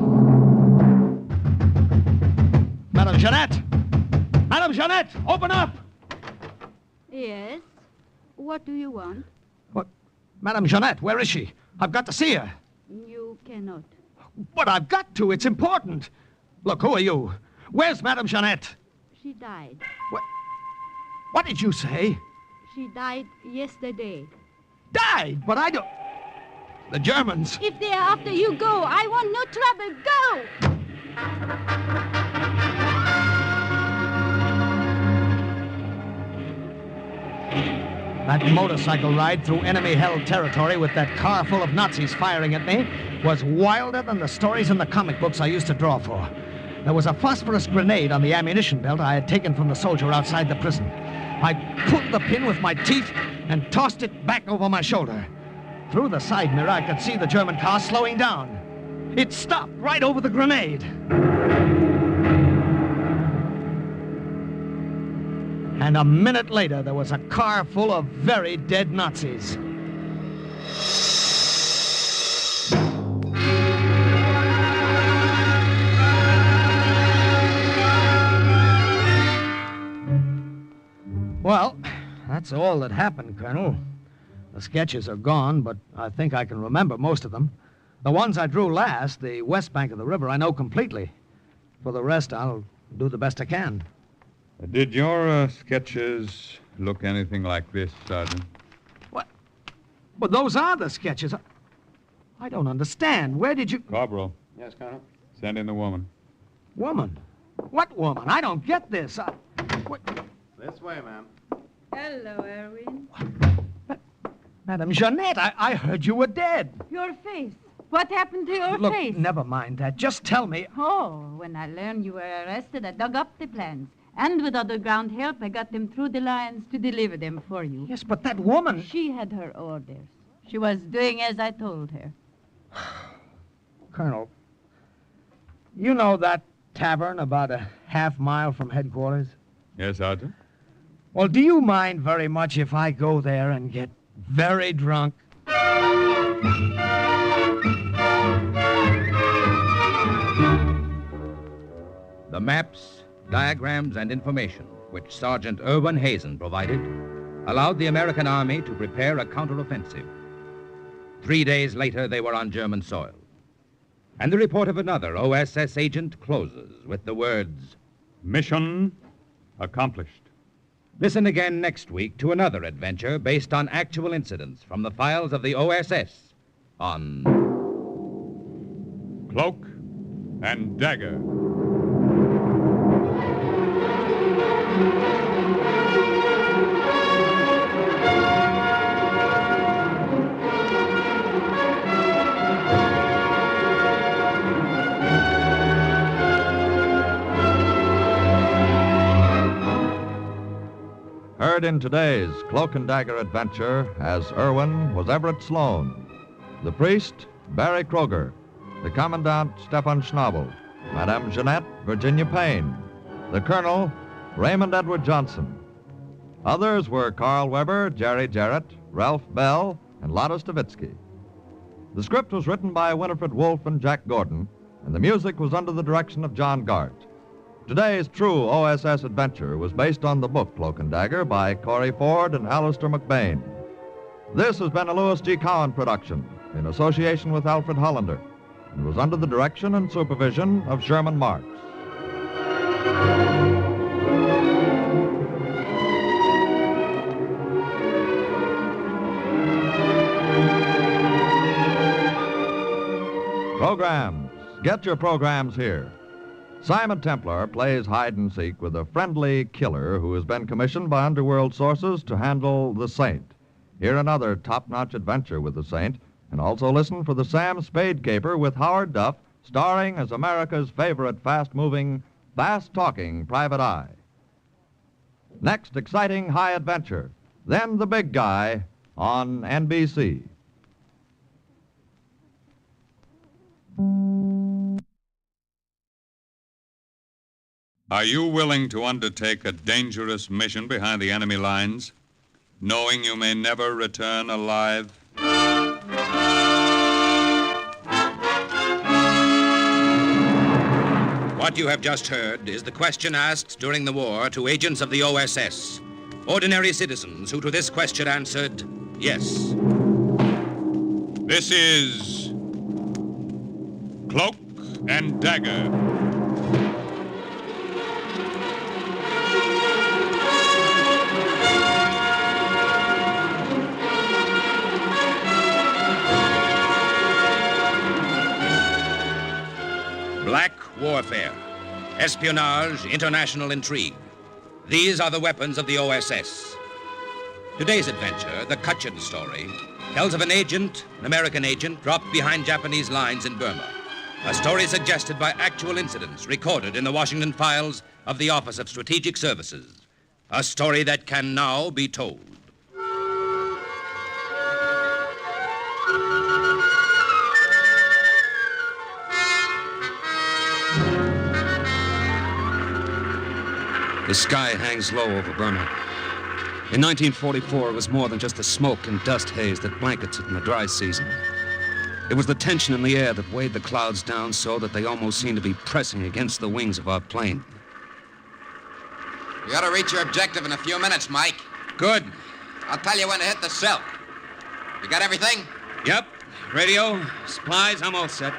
[SPEAKER 7] Madame Jeanette! Madame Jeanette, open up!
[SPEAKER 4] Yes? What do you want?
[SPEAKER 7] What? Madame Jeanette, where is she? I've got to see her.
[SPEAKER 4] You cannot.
[SPEAKER 7] But I've got to. It's important. Look, who are you? Where's Madame Jeanette?
[SPEAKER 4] She died.
[SPEAKER 7] What did you say?
[SPEAKER 4] She died yesterday.
[SPEAKER 7] Died? But I don't... The Germans...
[SPEAKER 4] If they are after you, go. I want no trouble. Go!
[SPEAKER 7] That motorcycle ride through enemy-held territory with that car full of Nazis firing at me was wilder than the stories in the comic books I used to draw for. There was a phosphorus grenade on the ammunition belt I had taken from the soldier outside the prison. I pulled the pin with my teeth and tossed it back over my shoulder. Through the side mirror, I could see the German car slowing down. It stopped right over the grenade. And a minute later, there was a car full of very dead Nazis. Well, that's all that happened, Colonel. The sketches are gone, but I think I can remember most of them. The ones I drew last, the west bank of the river, I know completely. For the rest, I'll do the best I can.
[SPEAKER 1] Did your sketches look anything like this, Sergeant?
[SPEAKER 7] What? Well, those are the sketches. I don't understand. Where did you...
[SPEAKER 1] Corporal.
[SPEAKER 3] Yes, Colonel?
[SPEAKER 1] Send in the woman.
[SPEAKER 7] Woman? What woman? I don't get this.
[SPEAKER 3] This way, ma'am.
[SPEAKER 4] Hello, Erwin.
[SPEAKER 7] Madame Jeanette, I heard you were dead.
[SPEAKER 4] Your face. What happened to your face?
[SPEAKER 7] Look, never mind that. Just tell me.
[SPEAKER 4] Oh, when I learned you were arrested, I dug up the plans. And with underground help, I got them through the lines to deliver them for you.
[SPEAKER 7] Yes, but that woman...
[SPEAKER 4] She had her orders. She was doing as I told her.
[SPEAKER 7] Colonel, you know that tavern about a half-mile from headquarters?
[SPEAKER 1] Yes, Sergeant.
[SPEAKER 7] Well, do you mind very much if I go there and get very drunk?
[SPEAKER 2] The maps, diagrams, and information which Sergeant Irwin Hazen provided allowed the American Army to prepare a counteroffensive. 3 days later, they were on German soil. And the report of another OSS agent closes with the words,
[SPEAKER 1] "Mission accomplished."
[SPEAKER 2] Listen again next week to another adventure based on actual incidents from the files of the OSS on
[SPEAKER 1] Cloak and Dagger.
[SPEAKER 11] Heard in today's Cloak and Dagger adventure as Irwin was Everett Sloan, the priest, Barry Kroger, the commandant, Stefan Schnabel, Madame Jeanette, Virginia Payne, the colonel, Raymond Edward Johnson. Others were Carl Weber, Jerry Jarrett, Ralph Bell, and Lotta Stavitsky. The script was written by Winifred Wolfe and Jack Gordon, and the music was under the direction of John Gart. Today's true OSS adventure was based on the book Cloak and Dagger by Corey Ford and Alistair McBain. This has been a Louis G. Cowan production in association with Alfred Hollander and was under the direction and supervision of Sherman Marks. Programs. Get your programs here. Simon Templar plays hide and seek with a friendly killer who has been commissioned by underworld sources to handle the Saint. Hear another top-notch adventure with the Saint, and also listen for the Sam Spade Caper with Howard Duff, starring as America's favorite fast-moving, fast-talking private eye. Next, exciting high adventure. Then The Big Guy on NBC.
[SPEAKER 1] Are you willing to undertake a dangerous mission behind the enemy lines, knowing you may never return alive?
[SPEAKER 2] What you have just heard is the question asked during the war to agents of the OSS, ordinary citizens who to this question answered, yes.
[SPEAKER 1] This is Cloak and Dagger.
[SPEAKER 2] Black warfare, espionage, international intrigue. These are the weapons of the OSS. Today's adventure, the Kachin story, tells of an agent, an American agent, dropped behind Japanese lines in Burma. A story suggested by actual incidents recorded in the Washington files of the Office of Strategic Services. A story that can now be told.
[SPEAKER 12] The sky hangs low over Burma. In 1944, it was more than just the smoke and dust haze that blankets it in the dry season. It was the tension in the air that weighed the clouds down so that they almost seemed to be pressing against the wings of our plane.
[SPEAKER 22] You ought to reach your objective in a few minutes, Mike.
[SPEAKER 2] Good.
[SPEAKER 22] I'll tell you when to hit the silk. You got everything?
[SPEAKER 12] Yep. Radio, supplies, I'm all set.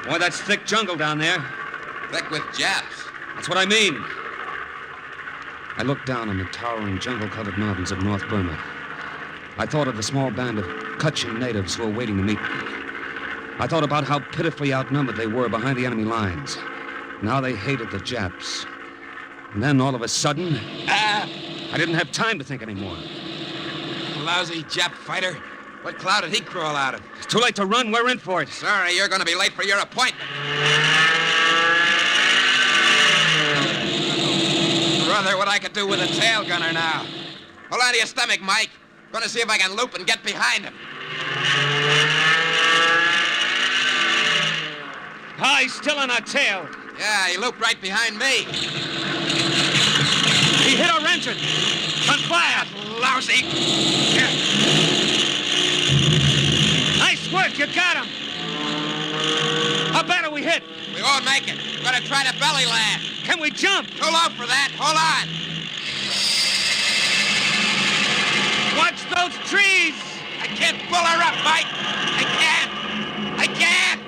[SPEAKER 12] Boy, that's thick jungle down there.
[SPEAKER 22] Thick with Japs.
[SPEAKER 12] That's what I mean. I looked down on the towering jungle-covered mountains of North Burma. I thought of the small band of Kachin natives who were waiting to meet me. I thought about how pitifully outnumbered they were behind the enemy lines, and how they hated the Japs. And then, all of a sudden, I didn't have time to think anymore.
[SPEAKER 22] Lousy Jap fighter. What cloud did he crawl out of?
[SPEAKER 12] It's too late to run. We're in for it.
[SPEAKER 22] Sorry, you're going to be late for your appointment. Brother, what I could do with a tail gunner now. Hold on to your stomach, Mike. Going to see if I can loop and get behind him.
[SPEAKER 12] Ah, he's still on our tail.
[SPEAKER 22] Yeah, he looped right behind me.
[SPEAKER 12] He hit our engine. On fire.
[SPEAKER 22] Lousy.
[SPEAKER 12] Here. Nice work. You got him. How bad are we hit?
[SPEAKER 22] We won't make it. We're going to try to belly land.
[SPEAKER 12] Can we jump?
[SPEAKER 22] Too low for that. Hold on.
[SPEAKER 12] Watch those trees.
[SPEAKER 22] I can't pull her up, Mike. I can't.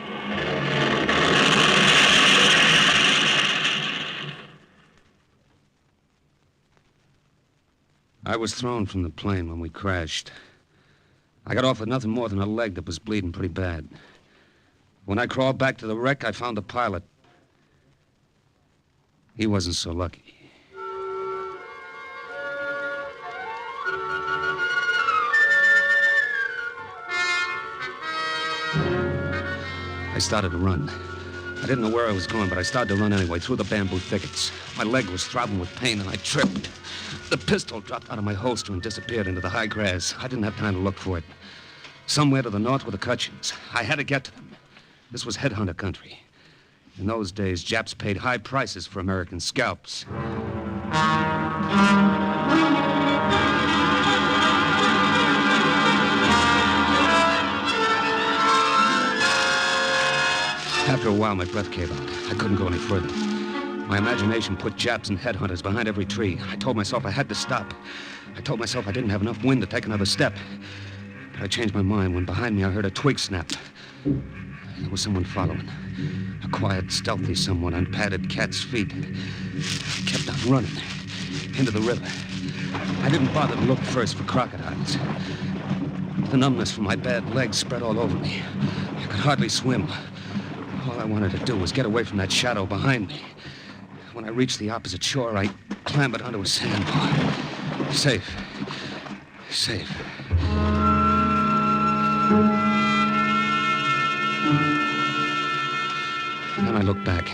[SPEAKER 12] I was thrown from the plane when we crashed. I got off with nothing more than a leg that was bleeding pretty bad. When I crawled back to the wreck, I found the pilot. He wasn't so lucky. I started to run. I didn't know where I was going, but I started to run anyway, through the bamboo thickets. My leg was throbbing with pain, and I tripped. The pistol dropped out of my holster and disappeared into the high grass. I didn't have time to look for it. Somewhere to the north were the Kachins. I had to get to them. This was headhunter country. In those days, Japs paid high prices for American scalps. After a while, my breath gave out. I couldn't go any further. My imagination put Japs and headhunters behind every tree. I told myself I had to stop. I told myself I didn't have enough wind to take another step. But I changed my mind when behind me I heard a twig snap. There was someone following. A quiet, stealthy someone on padded cat's feet. I kept on running into the river. I didn't bother to look first for crocodiles. The numbness from my bad legs spread all over me. I could hardly swim. All I wanted to do was get away from that shadow behind me. When I reached the opposite shore, I clambered onto a sandbar. Safe. Safe. Then I looked back.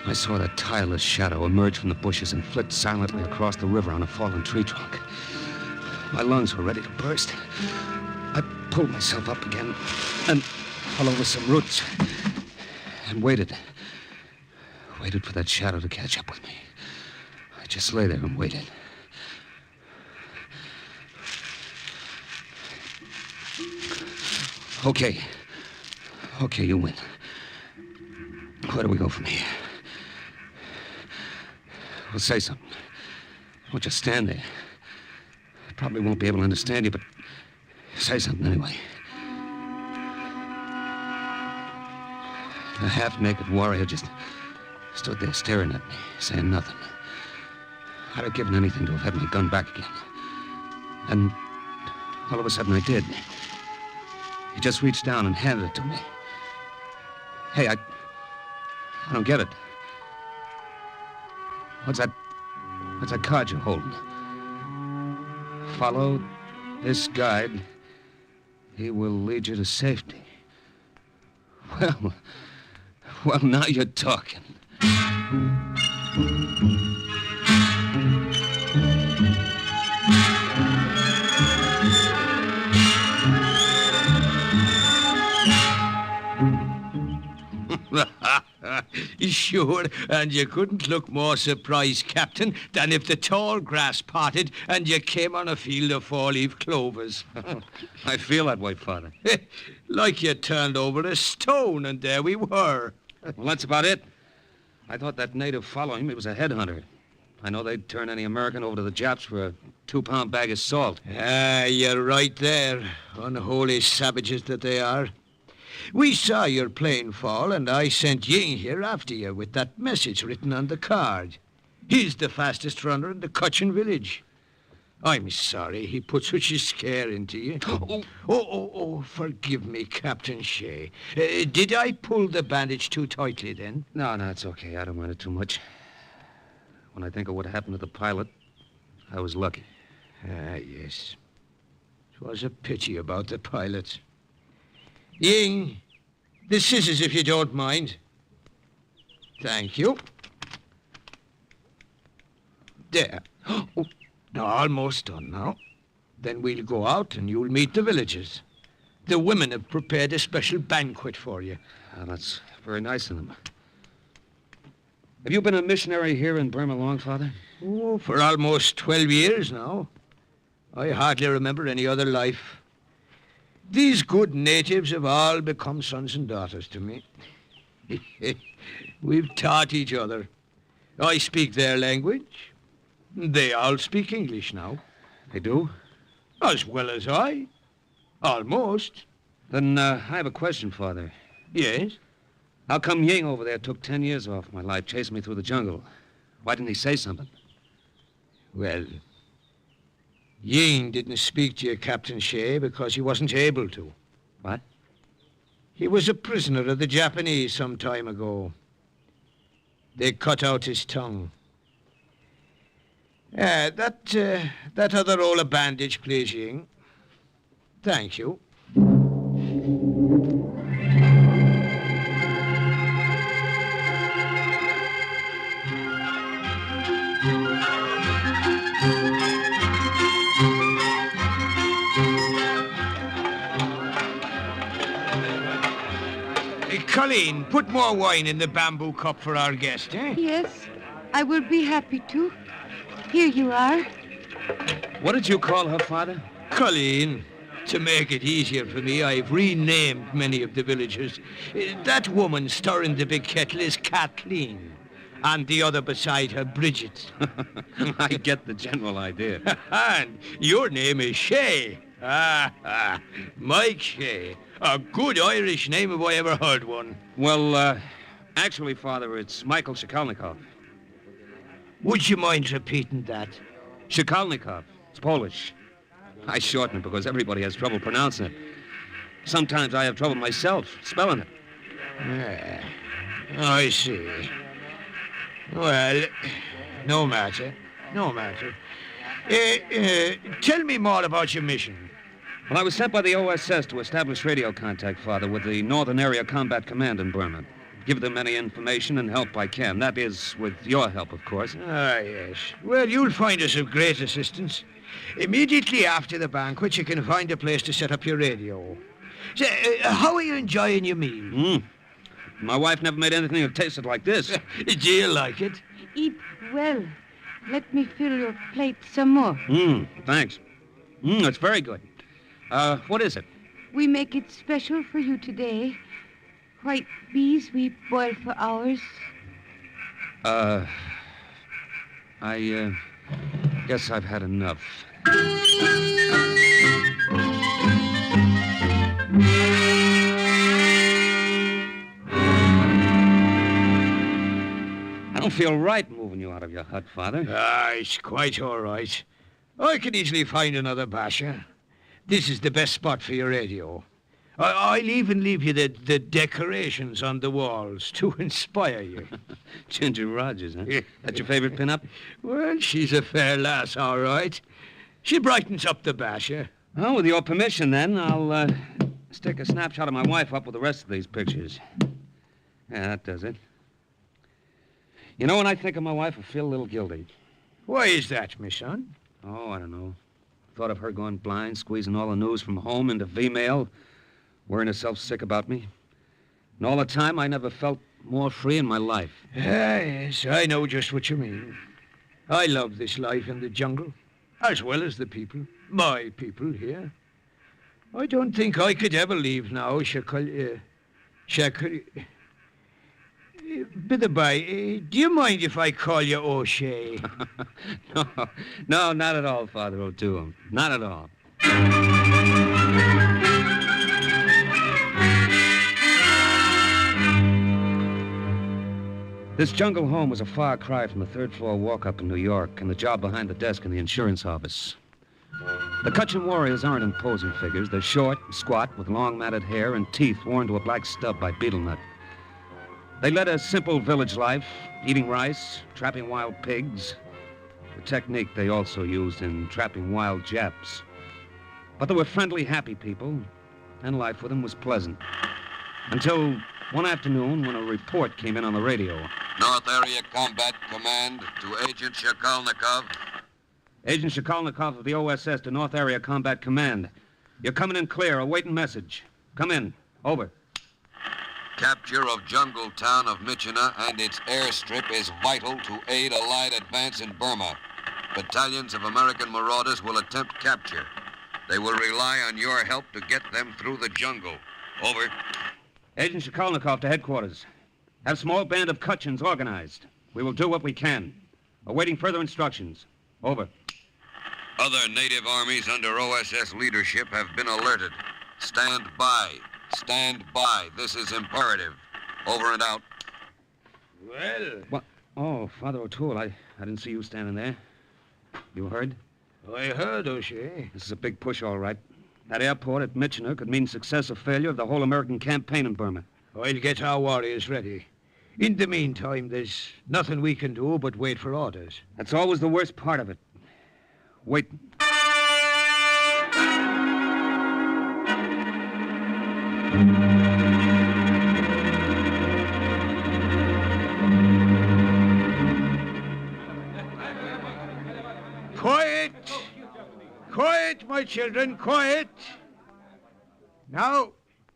[SPEAKER 12] I saw that tireless shadow emerge from the bushes and flit silently across the river on a fallen tree trunk. My lungs were ready to burst. I pulled myself up again and fell over some roots and waited. Waited for that shadow to catch up with me. I just lay there and waited. Okay. Okay, you win. Where do we go from here? Well, say something. Don't just stand there. I probably won't be able to understand you, but say something anyway. A half-naked warrior just stood there staring at me, saying nothing. I'd have given anything to have had my gun back again. And all of a sudden I did. He just reached down and handed it to me. Hey, I don't get it. What's that card you're holding? Follow this guide. He will lead you to safety. Well, now you're talking.
[SPEAKER 13] Sure, and you couldn't look more surprised, Captain, than if the tall grass parted and you came on a field of four-leaf clovers.
[SPEAKER 12] I feel that way, Father.
[SPEAKER 13] Like you turned over a stone, and there we were.
[SPEAKER 12] Well, that's about it. I thought that native following me was a headhunter. I know they'd turn any American over to the Japs for a 2-pound bag of salt.
[SPEAKER 13] Ah, you're right there. Unholy savages that they are. We saw your plane fall, and I sent Ying here after you with that message written on the card. He's the fastest runner in the Kachin village. I'm sorry he put such a scare into you. Oh, forgive me, Captain Shea. Did I pull the bandage too tightly then?
[SPEAKER 12] No, it's okay. I don't mind it too much. When I think of what happened to the pilot, I was lucky.
[SPEAKER 13] Ah, yes. It was a pity about the pilot. Ying, the scissors, if you don't mind. Thank you. There. Oh, almost done now. Then we'll go out and you'll meet the villagers. The women have prepared a special banquet for you.
[SPEAKER 12] That's very nice of them. Have you been a missionary here in Burma long, Father?
[SPEAKER 13] Oh, for almost 12 years now. I hardly remember any other life. These good natives have all become sons and daughters to me. We've taught each other. I speak their language. They all speak English now.
[SPEAKER 12] They do?
[SPEAKER 13] As well as I. Almost.
[SPEAKER 12] Then I have a question, Father.
[SPEAKER 13] Yes?
[SPEAKER 12] How come Ying over there took 10 years off my life, chasing me through the jungle? Why didn't he say something?
[SPEAKER 13] Well, Ying didn't speak to you, Captain Shea, because he wasn't able to.
[SPEAKER 12] What?
[SPEAKER 13] He was a prisoner of the Japanese some time ago. They cut out his tongue. That other roll of bandage, please, Ying. Thank you. Colleen, put more wine in the bamboo cup for our guest, eh?
[SPEAKER 6] Yes, I will be happy to. Here you are.
[SPEAKER 18] What did you call her, Father?
[SPEAKER 13] Colleen. To make it easier for me, I've renamed many of the villagers. That woman stirring the big kettle is Kathleen. And the other beside her, Bridget.
[SPEAKER 18] I get the general idea.
[SPEAKER 13] And your name is Shay. Mike Shay. A good Irish name if I ever heard one.
[SPEAKER 18] Well, actually, Father, it's Michael Shikalnikov.
[SPEAKER 13] Would you mind repeating that?
[SPEAKER 18] Shikalnikov. It's Polish. I shorten it because everybody has trouble pronouncing it. Sometimes I have trouble myself spelling it.
[SPEAKER 13] Yeah, I see. Well, no matter. No matter. Tell me more about your mission.
[SPEAKER 18] Well, I was sent by the OSS to establish radio contact, Father, with the Northern Area Combat Command in Burma. Give them any information and help I can. That is, with your help, of course.
[SPEAKER 13] Ah, yes. Well, you'll find us of great assistance. Immediately after the banquet, you can find a place to set up your radio. So, how are you enjoying your meal?
[SPEAKER 18] My wife never made anything that tasted like this.
[SPEAKER 13] Do you like it?
[SPEAKER 6] Eat well. Let me fill your plate some more.
[SPEAKER 18] Thanks. It's very good. What is it?
[SPEAKER 6] We make it special for you today. White bees we boil for hours.
[SPEAKER 18] I guess I've had enough. I don't feel right moving you out of your hut, Father.
[SPEAKER 13] It's quite all right. I can easily find another basher. This is the best spot for your radio. I'll even leave you the decorations on the walls to inspire you.
[SPEAKER 18] Ginger Rogers, huh? That's your favorite pin-up?
[SPEAKER 13] Well, she's a fair lass, all right. She brightens up the basher.
[SPEAKER 18] Well, with your permission, then, I'll stick a snapshot of my wife up with the rest of these pictures. Yeah, that does it. You know, when I think of my wife, I feel a little guilty.
[SPEAKER 13] Why is that, my son?
[SPEAKER 18] Oh, I don't know. Thought of her going blind, squeezing all the news from home into V-mail, worrying herself sick about me. And all the time, I never felt more free in my life.
[SPEAKER 13] Yes, I know just what you mean. I love this life in the jungle, as well as the people, my people here. I don't think I could ever leave now, By the by, do you mind if I call you O'Shea?
[SPEAKER 18] No, not at all, Father O'Toole. Not at all. This jungle home was a far cry from the third-floor walk-up in New York and the job behind the desk in the insurance office. The Kachin warriors aren't imposing figures. They're short, squat, with long matted hair and teeth worn to a black stub by betel nut. They led a simple village life, eating rice, trapping wild pigs, the technique they also used in trapping wild Japs. But they were friendly, happy people, and life with them was pleasant. Until one afternoon when a report came in on the radio.
[SPEAKER 16] North Area Combat Command to Agent Shikalnikov.
[SPEAKER 18] Agent Shikalnikov of the OSS to North Area Combat Command. You're coming in clear, awaiting message. Come in. Over.
[SPEAKER 16] Capture of Jungle Town of Michina and its airstrip is vital to aid Allied advance in Burma. Battalions of American marauders will attempt capture. They will rely on your help to get them through the jungle. Over.
[SPEAKER 18] Agent Shikalnikov to headquarters. Have a small band of Kachins organized. We will do what we can. Awaiting further instructions. Over.
[SPEAKER 16] Other native armies under OSS leadership have been alerted. Stand by. Stand by. This is imperative. Over and out.
[SPEAKER 13] Well...
[SPEAKER 18] What? Oh, Father O'Toole, I didn't see you standing there. You heard?
[SPEAKER 13] I heard, O'Shea.
[SPEAKER 18] This is a big push, all right. That airport at Michina could mean success or failure of the whole American campaign in Burma.
[SPEAKER 13] I'll get our warriors ready. In the meantime, there's nothing we can do but wait for orders.
[SPEAKER 18] That's always the worst part of it. Wait.
[SPEAKER 13] Quiet! Quiet, my children, quiet! Now,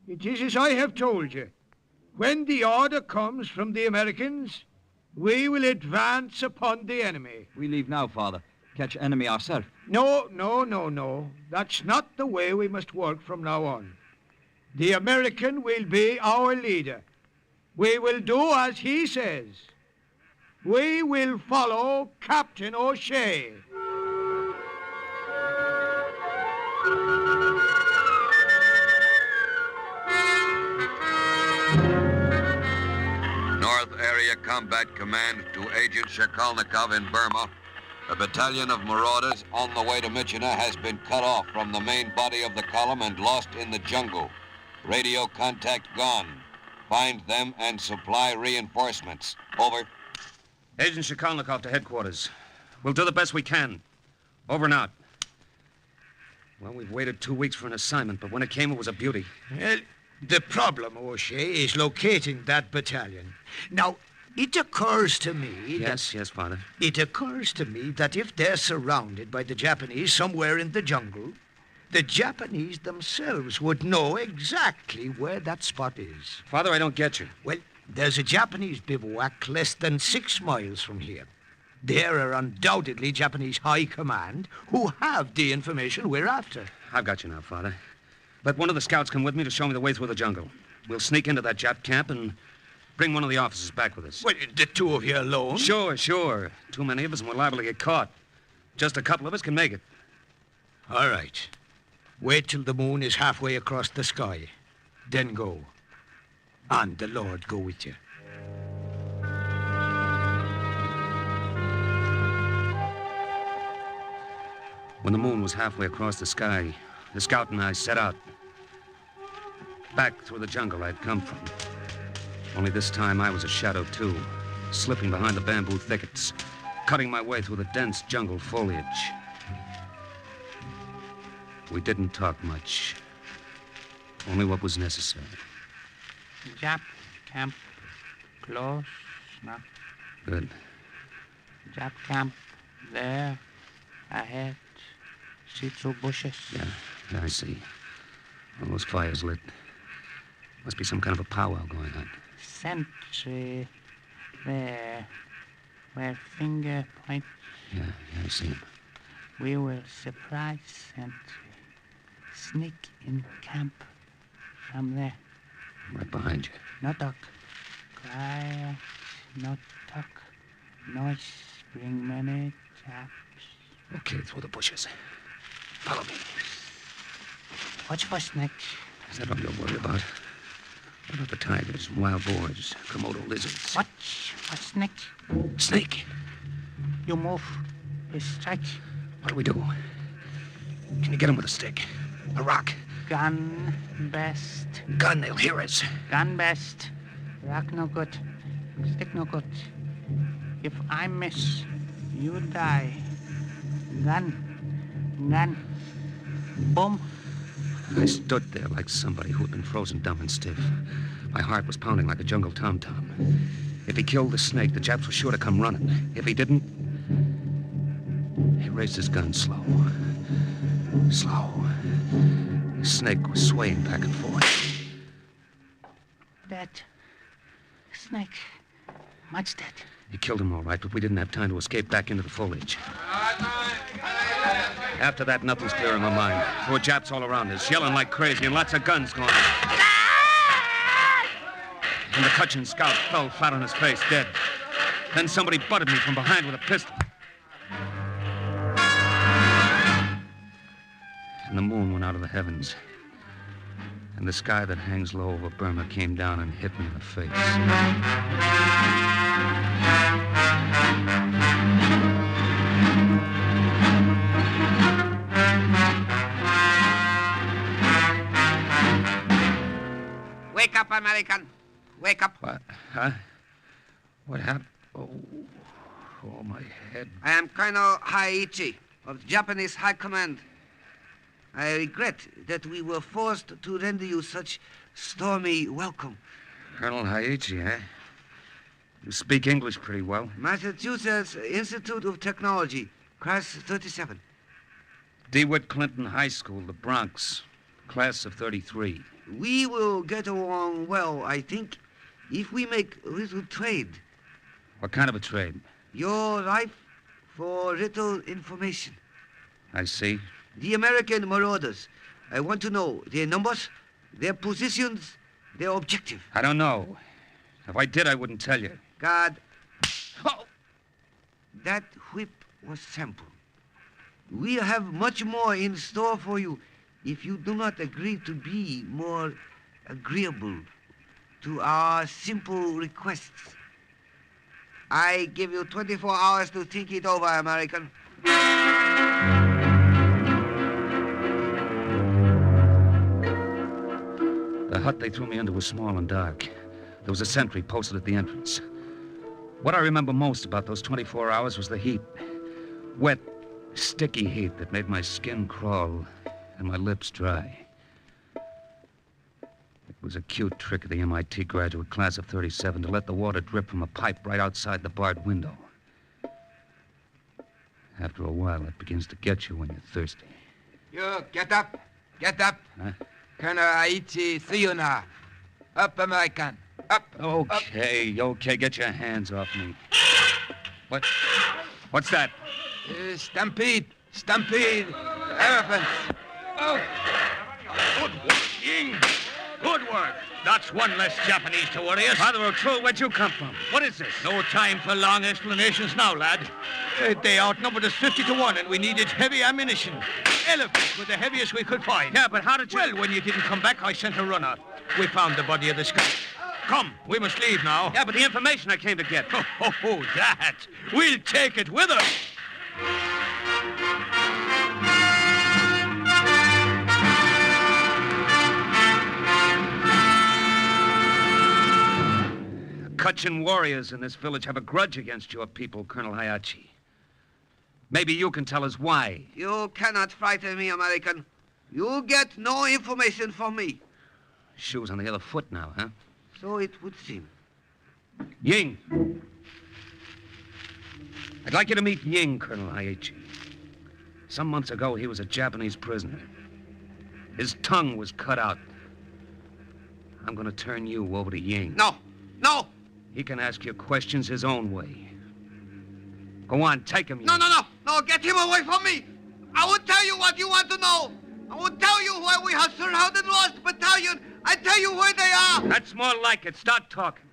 [SPEAKER 13] it is as I have told you. When the order comes from the Americans, we will advance upon the enemy.
[SPEAKER 17] We leave now, Father. Catch enemy ourselves.
[SPEAKER 13] No. That's not the way we must work from now on. The American will be our leader. We will do as he says. We will follow Captain O'Shea.
[SPEAKER 16] North Area Combat Command to Agent Shakalnikov in Burma. A battalion of marauders on the way to Myitkyina has been cut off from the main body of the column and lost in the jungle. Radio contact gone. Find them and supply reinforcements. Over.
[SPEAKER 12] Agent Shakalnikov to headquarters. We'll do the best we can. Over and out. Well, we've waited 2 weeks for an assignment, but when it came, it was a beauty.
[SPEAKER 13] Well, the problem, O'Shea, is locating that battalion. Now, it occurs to me...
[SPEAKER 12] Yes, Father.
[SPEAKER 13] It occurs to me that if they're surrounded by the Japanese somewhere in the jungle, the Japanese themselves would know exactly where that spot is.
[SPEAKER 12] Father, I don't get you.
[SPEAKER 13] Well, there's a Japanese bivouac less than 6 miles from here. There are undoubtedly Japanese high command who have the information we're after.
[SPEAKER 12] I've got you now, Father. Let one of the scouts come with me to show me the way through the jungle. We'll sneak into that Jap camp and bring one of the officers back with us.
[SPEAKER 13] Well, the two of you alone?
[SPEAKER 12] Sure. Too many of us and we're liable to get caught. Just a couple of us can make it.
[SPEAKER 13] All right. Wait till the moon is halfway across the sky. Then go. And the Lord go with you.
[SPEAKER 12] When the moon was halfway across the sky, the scout and I set out. Back through the jungle I'd come from. Only this time I was a shadow, too. Slipping behind the bamboo thickets. Cutting my way through the dense jungle foliage. We didn't talk much. Only what was necessary.
[SPEAKER 19] Jap camp close now.
[SPEAKER 12] Good.
[SPEAKER 19] Jap camp there, ahead. See through bushes.
[SPEAKER 12] Yeah, I see. All those fires lit. Must be some kind of a powwow going on.
[SPEAKER 19] Sentry there, where finger point.
[SPEAKER 12] Yeah, I see him.
[SPEAKER 19] We will surprise sentry. Sneak in camp from there.
[SPEAKER 12] Right behind you.
[SPEAKER 19] No talk. Quiet. No talk. Noise. Bring many chaps.
[SPEAKER 12] Okay, through the bushes. Follow me.
[SPEAKER 19] Watch for snakes.
[SPEAKER 12] Is that all you're worried about? What about the tigers, wild boars, Komodo lizards?
[SPEAKER 19] Watch for snakes.
[SPEAKER 12] Snake.
[SPEAKER 19] You move. He strikes.
[SPEAKER 12] What do we do? Can you get him with a stick? A rock?
[SPEAKER 19] Gun best.
[SPEAKER 12] Gun, they'll hear us.
[SPEAKER 19] Gun best. Rock no good. Stick no good. If I miss, you die. Gun. Boom.
[SPEAKER 12] I stood there like somebody who had been frozen dumb and stiff. My heart was pounding like a jungle tom-tom. If he killed the snake, the Japs were sure to come running. If he didn't... He raised his gun slow. Slow. The snake was swaying back and forth.
[SPEAKER 19] Dead. Snake. Much dead.
[SPEAKER 12] He killed him all right, but we didn't have time to escape back into the foliage. After that, nothing's clear in my mind. There were Japs all around us, yelling like crazy, and lots of guns going. And the Kachin scout fell flat on his face, dead. Then somebody butted me from behind with a pistol. And the moon went out of the heavens. And the sky that hangs low over Burma came down and hit me in the face.
[SPEAKER 22] Wake up, American. Wake up.
[SPEAKER 12] What? Huh? What happened? Oh, my head.
[SPEAKER 22] I am Colonel Haiichi of Japanese High Command. I regret that we were forced to render you such stormy welcome.
[SPEAKER 12] Colonel Haiichi, eh? You speak English pretty well.
[SPEAKER 22] Massachusetts Institute of Technology, class 37.
[SPEAKER 12] DeWitt Clinton High School, the Bronx, class of 33.
[SPEAKER 22] We will get along well, I think. if we make a little trade.
[SPEAKER 12] What kind of a trade?
[SPEAKER 22] Your life for little information.
[SPEAKER 12] I see.
[SPEAKER 22] The American marauders. I want to know their numbers, their positions, their objective.
[SPEAKER 12] I don't know. If I did, I wouldn't tell you.
[SPEAKER 22] God. Oh. That whip was sample. We have much more in store for you if you do not agree to be more agreeable to our simple requests. I give you 24 hours to think it over, American.
[SPEAKER 12] The hut they threw me into was small and dark. There was a sentry posted at the entrance. What I remember most about those 24 hours was the heat. Wet, sticky heat that made my skin crawl and my lips dry. It was a cute trick of the MIT graduate class of 37 to let the water drip from a pipe right outside the barred window. After a while, it begins to get you when you're thirsty.
[SPEAKER 9] You, get up. Get up.
[SPEAKER 12] Huh?
[SPEAKER 9] Colonel Haiti, see you now. Up, American. Up.
[SPEAKER 12] Okay, get your hands off me. What's that?
[SPEAKER 9] Stampede. Stampede. Elephants.
[SPEAKER 13] Oh. Good work, Ying. Good work. That's one less Japanese to worry us.
[SPEAKER 12] Father O'Toole, where'd you come from? What is this?
[SPEAKER 13] No time for long explanations now, lad. They outnumbered us 50 to 1, and we needed heavy ammunition. Elephants were the heaviest we could find.
[SPEAKER 12] Yeah, but how did you...
[SPEAKER 13] Well, when you didn't come back, I sent a runner. We found the body of the scout. Come, we must leave now.
[SPEAKER 12] Yeah, but the information I came to get.
[SPEAKER 13] Oh, that. We'll take it with us.
[SPEAKER 12] Kachin warriors in this village have a grudge against your people, Colonel Hayachi. Maybe you can tell us why.
[SPEAKER 22] You cannot frighten me, American. You get no information from me.
[SPEAKER 12] Shoes on the other foot now, huh?
[SPEAKER 22] So it would seem.
[SPEAKER 12] Ying. I'd like you to meet Ying, Colonel Hayachi. Some months ago, he was a Japanese prisoner. His tongue was cut out. I'm going to turn you over to Ying.
[SPEAKER 22] No! No!
[SPEAKER 12] He can ask you questions his own way. Go on, take him, Ying.
[SPEAKER 22] No, get him away from me! I will tell you what you want to know. I will tell you where we have surrounded lost battalion. I tell you where they are.
[SPEAKER 12] That's more like it. Start talking.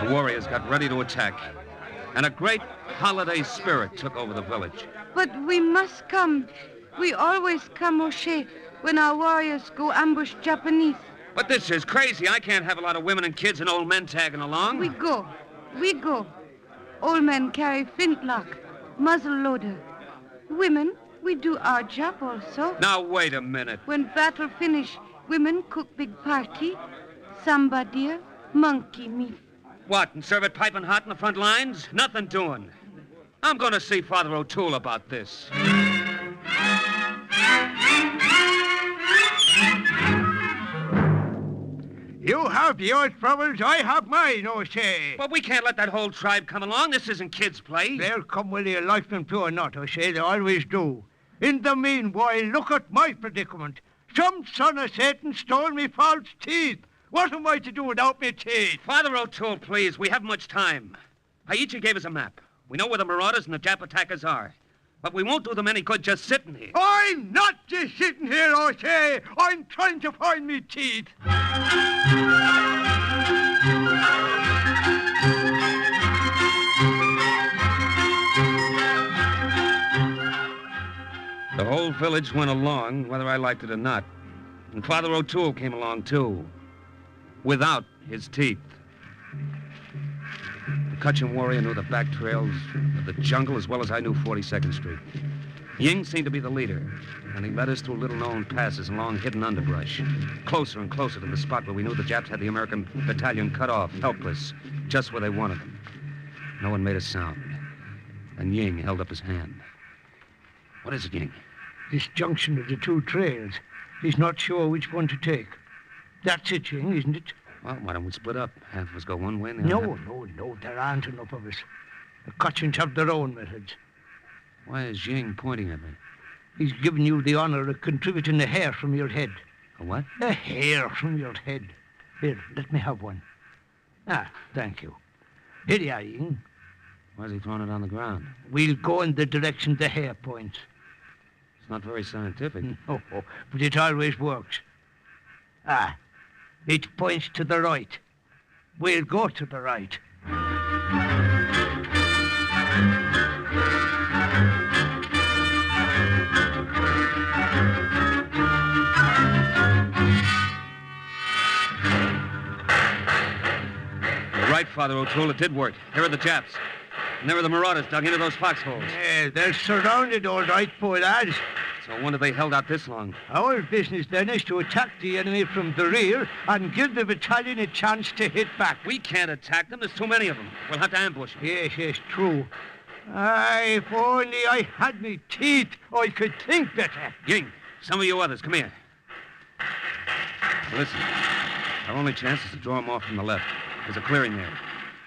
[SPEAKER 12] The warriors got ready to attack, and a great holiday spirit took over the village.
[SPEAKER 6] But we must come. We always come, O'Shea, when our warriors go ambush Japanese.
[SPEAKER 12] But this is crazy. I can't have a lot of women and kids and old men tagging along.
[SPEAKER 6] We go. Old men carry flintlock, muzzle loader. Women, we do our job also.
[SPEAKER 12] Now, wait a minute.
[SPEAKER 6] When battle finish, women cook big party. Samba deer, monkey meat.
[SPEAKER 12] What, and serve it piping hot in the front lines? Nothing doing. I'm going to see Father O'Toole about this.
[SPEAKER 13] You have your troubles, I have mine, O'Shea.
[SPEAKER 12] But we can't let that whole tribe come along. This isn't kids' play.
[SPEAKER 13] They'll come whether you like them to or not, O'Shea. They always do. In the meanwhile, look at my predicament. Some son of Satan stole me false teeth. What am I to do without me teeth?
[SPEAKER 12] Father O'Toole, please. We haven't much time. Haiichi gave us a map. We know where the marauders and the Jap attackers are. But we won't do them any good just sitting here.
[SPEAKER 13] I'm not just sitting here, O'Shea. I'm trying to find me teeth.
[SPEAKER 12] The whole village went along, whether I liked it or not. And Father O'Toole came along, too. Without his teeth. The Kachin warrior knew the back trails of the jungle as well as I knew 42nd Street. Ying seemed to be the leader, and he led us through little-known passes and long hidden underbrush, closer and closer to the spot where we knew the Japs had the American battalion cut off, helpless, just where they wanted them. No one made a sound. And Ying held up his hand. What is it, Ying?
[SPEAKER 13] This junction of the two trails. He's not sure which one to take. That's it, Ying, isn't it?
[SPEAKER 12] Well, why don't we split up? Half of us go one way and the
[SPEAKER 13] No,
[SPEAKER 12] other.
[SPEAKER 13] no, there aren't enough of us. The Kachins have their own methods.
[SPEAKER 12] Why is Ying pointing at me?
[SPEAKER 13] He's given you the honor of contributing a hair from your head.
[SPEAKER 12] A what?
[SPEAKER 13] A hair from your head. Here, let me have one. Ah, thank you. Here you are, Ying.
[SPEAKER 12] Why is he throwing it on the ground?
[SPEAKER 13] We'll go in the direction the hair points.
[SPEAKER 12] It's not very scientific.
[SPEAKER 13] Oh, but it always works. Ah, it points to the right. We'll go to the right.
[SPEAKER 12] You're right, Father O'Toole. It did work. Here are the Japs. And there were the Marauders dug into those foxholes.
[SPEAKER 13] Yeah, they're surrounded all right, poor lads.
[SPEAKER 12] So I wonder they held out this long.
[SPEAKER 13] Our business then is to attack the enemy from the rear and give the battalion a chance to hit back.
[SPEAKER 12] We can't attack them. There's too many of them. We'll have to ambush them.
[SPEAKER 13] Yes, true. Aye, if only I had me teeth, I could think better.
[SPEAKER 12] Ying, some of you others, come here. Listen, our only chance is to draw them off from the left. There's a clearing there.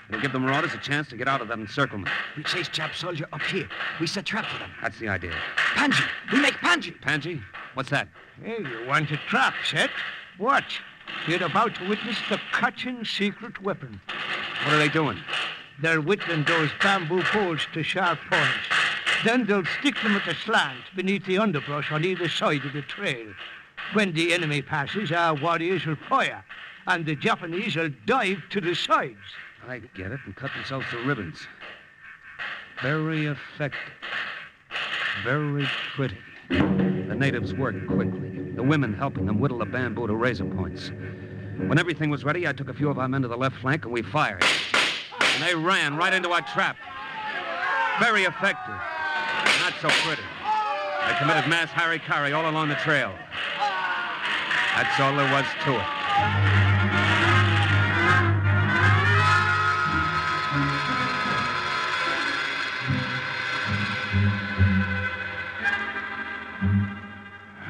[SPEAKER 12] It'll give the Marauders a chance to get out of that encirclement.
[SPEAKER 7] We chase Jap soldier up here. We set trap for them.
[SPEAKER 12] That's the idea.
[SPEAKER 7] Panji! We make Panji!
[SPEAKER 12] Panji? What's that?
[SPEAKER 13] Hey, you want a trap set? Watch. You're about to witness the Kachin secret weapon.
[SPEAKER 12] What are they doing?
[SPEAKER 13] They're whittling those bamboo poles to sharp points. Then they'll stick them at a slant beneath the underbrush on either side of the trail. When the enemy passes, our warriors will fire, and the Japanese will dive to the sides.
[SPEAKER 12] I get it, and cut themselves to ribbons. Very effective. Very pretty. The natives worked quickly, the women helping them whittle the bamboo to razor points. When everything was ready, I took a few of our men to the left flank, and we fired. And they ran right into our trap. Very effective. Not so pretty. They committed mass harikari all along the trail. That's all there was to it.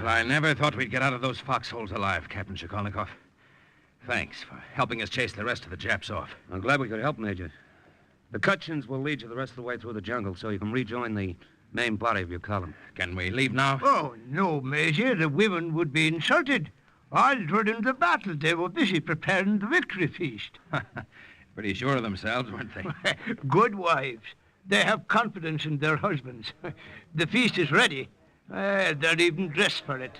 [SPEAKER 18] Well, I never thought we'd get out of those foxholes alive, Captain Shikolnikov. Thanks for helping us chase the rest of the Japs off.
[SPEAKER 12] I'm glad we could help, Major. The Kachins will lead you the rest of the way through the jungle so you can rejoin the main body of your column.
[SPEAKER 18] Can we leave now?
[SPEAKER 13] Oh, no, Major. The women would be insulted. All during the battle, they were busy preparing the victory feast.
[SPEAKER 18] Pretty sure of themselves, weren't they?
[SPEAKER 13] Good wives. They have confidence in their husbands. The feast is ready. They're even dressed for it.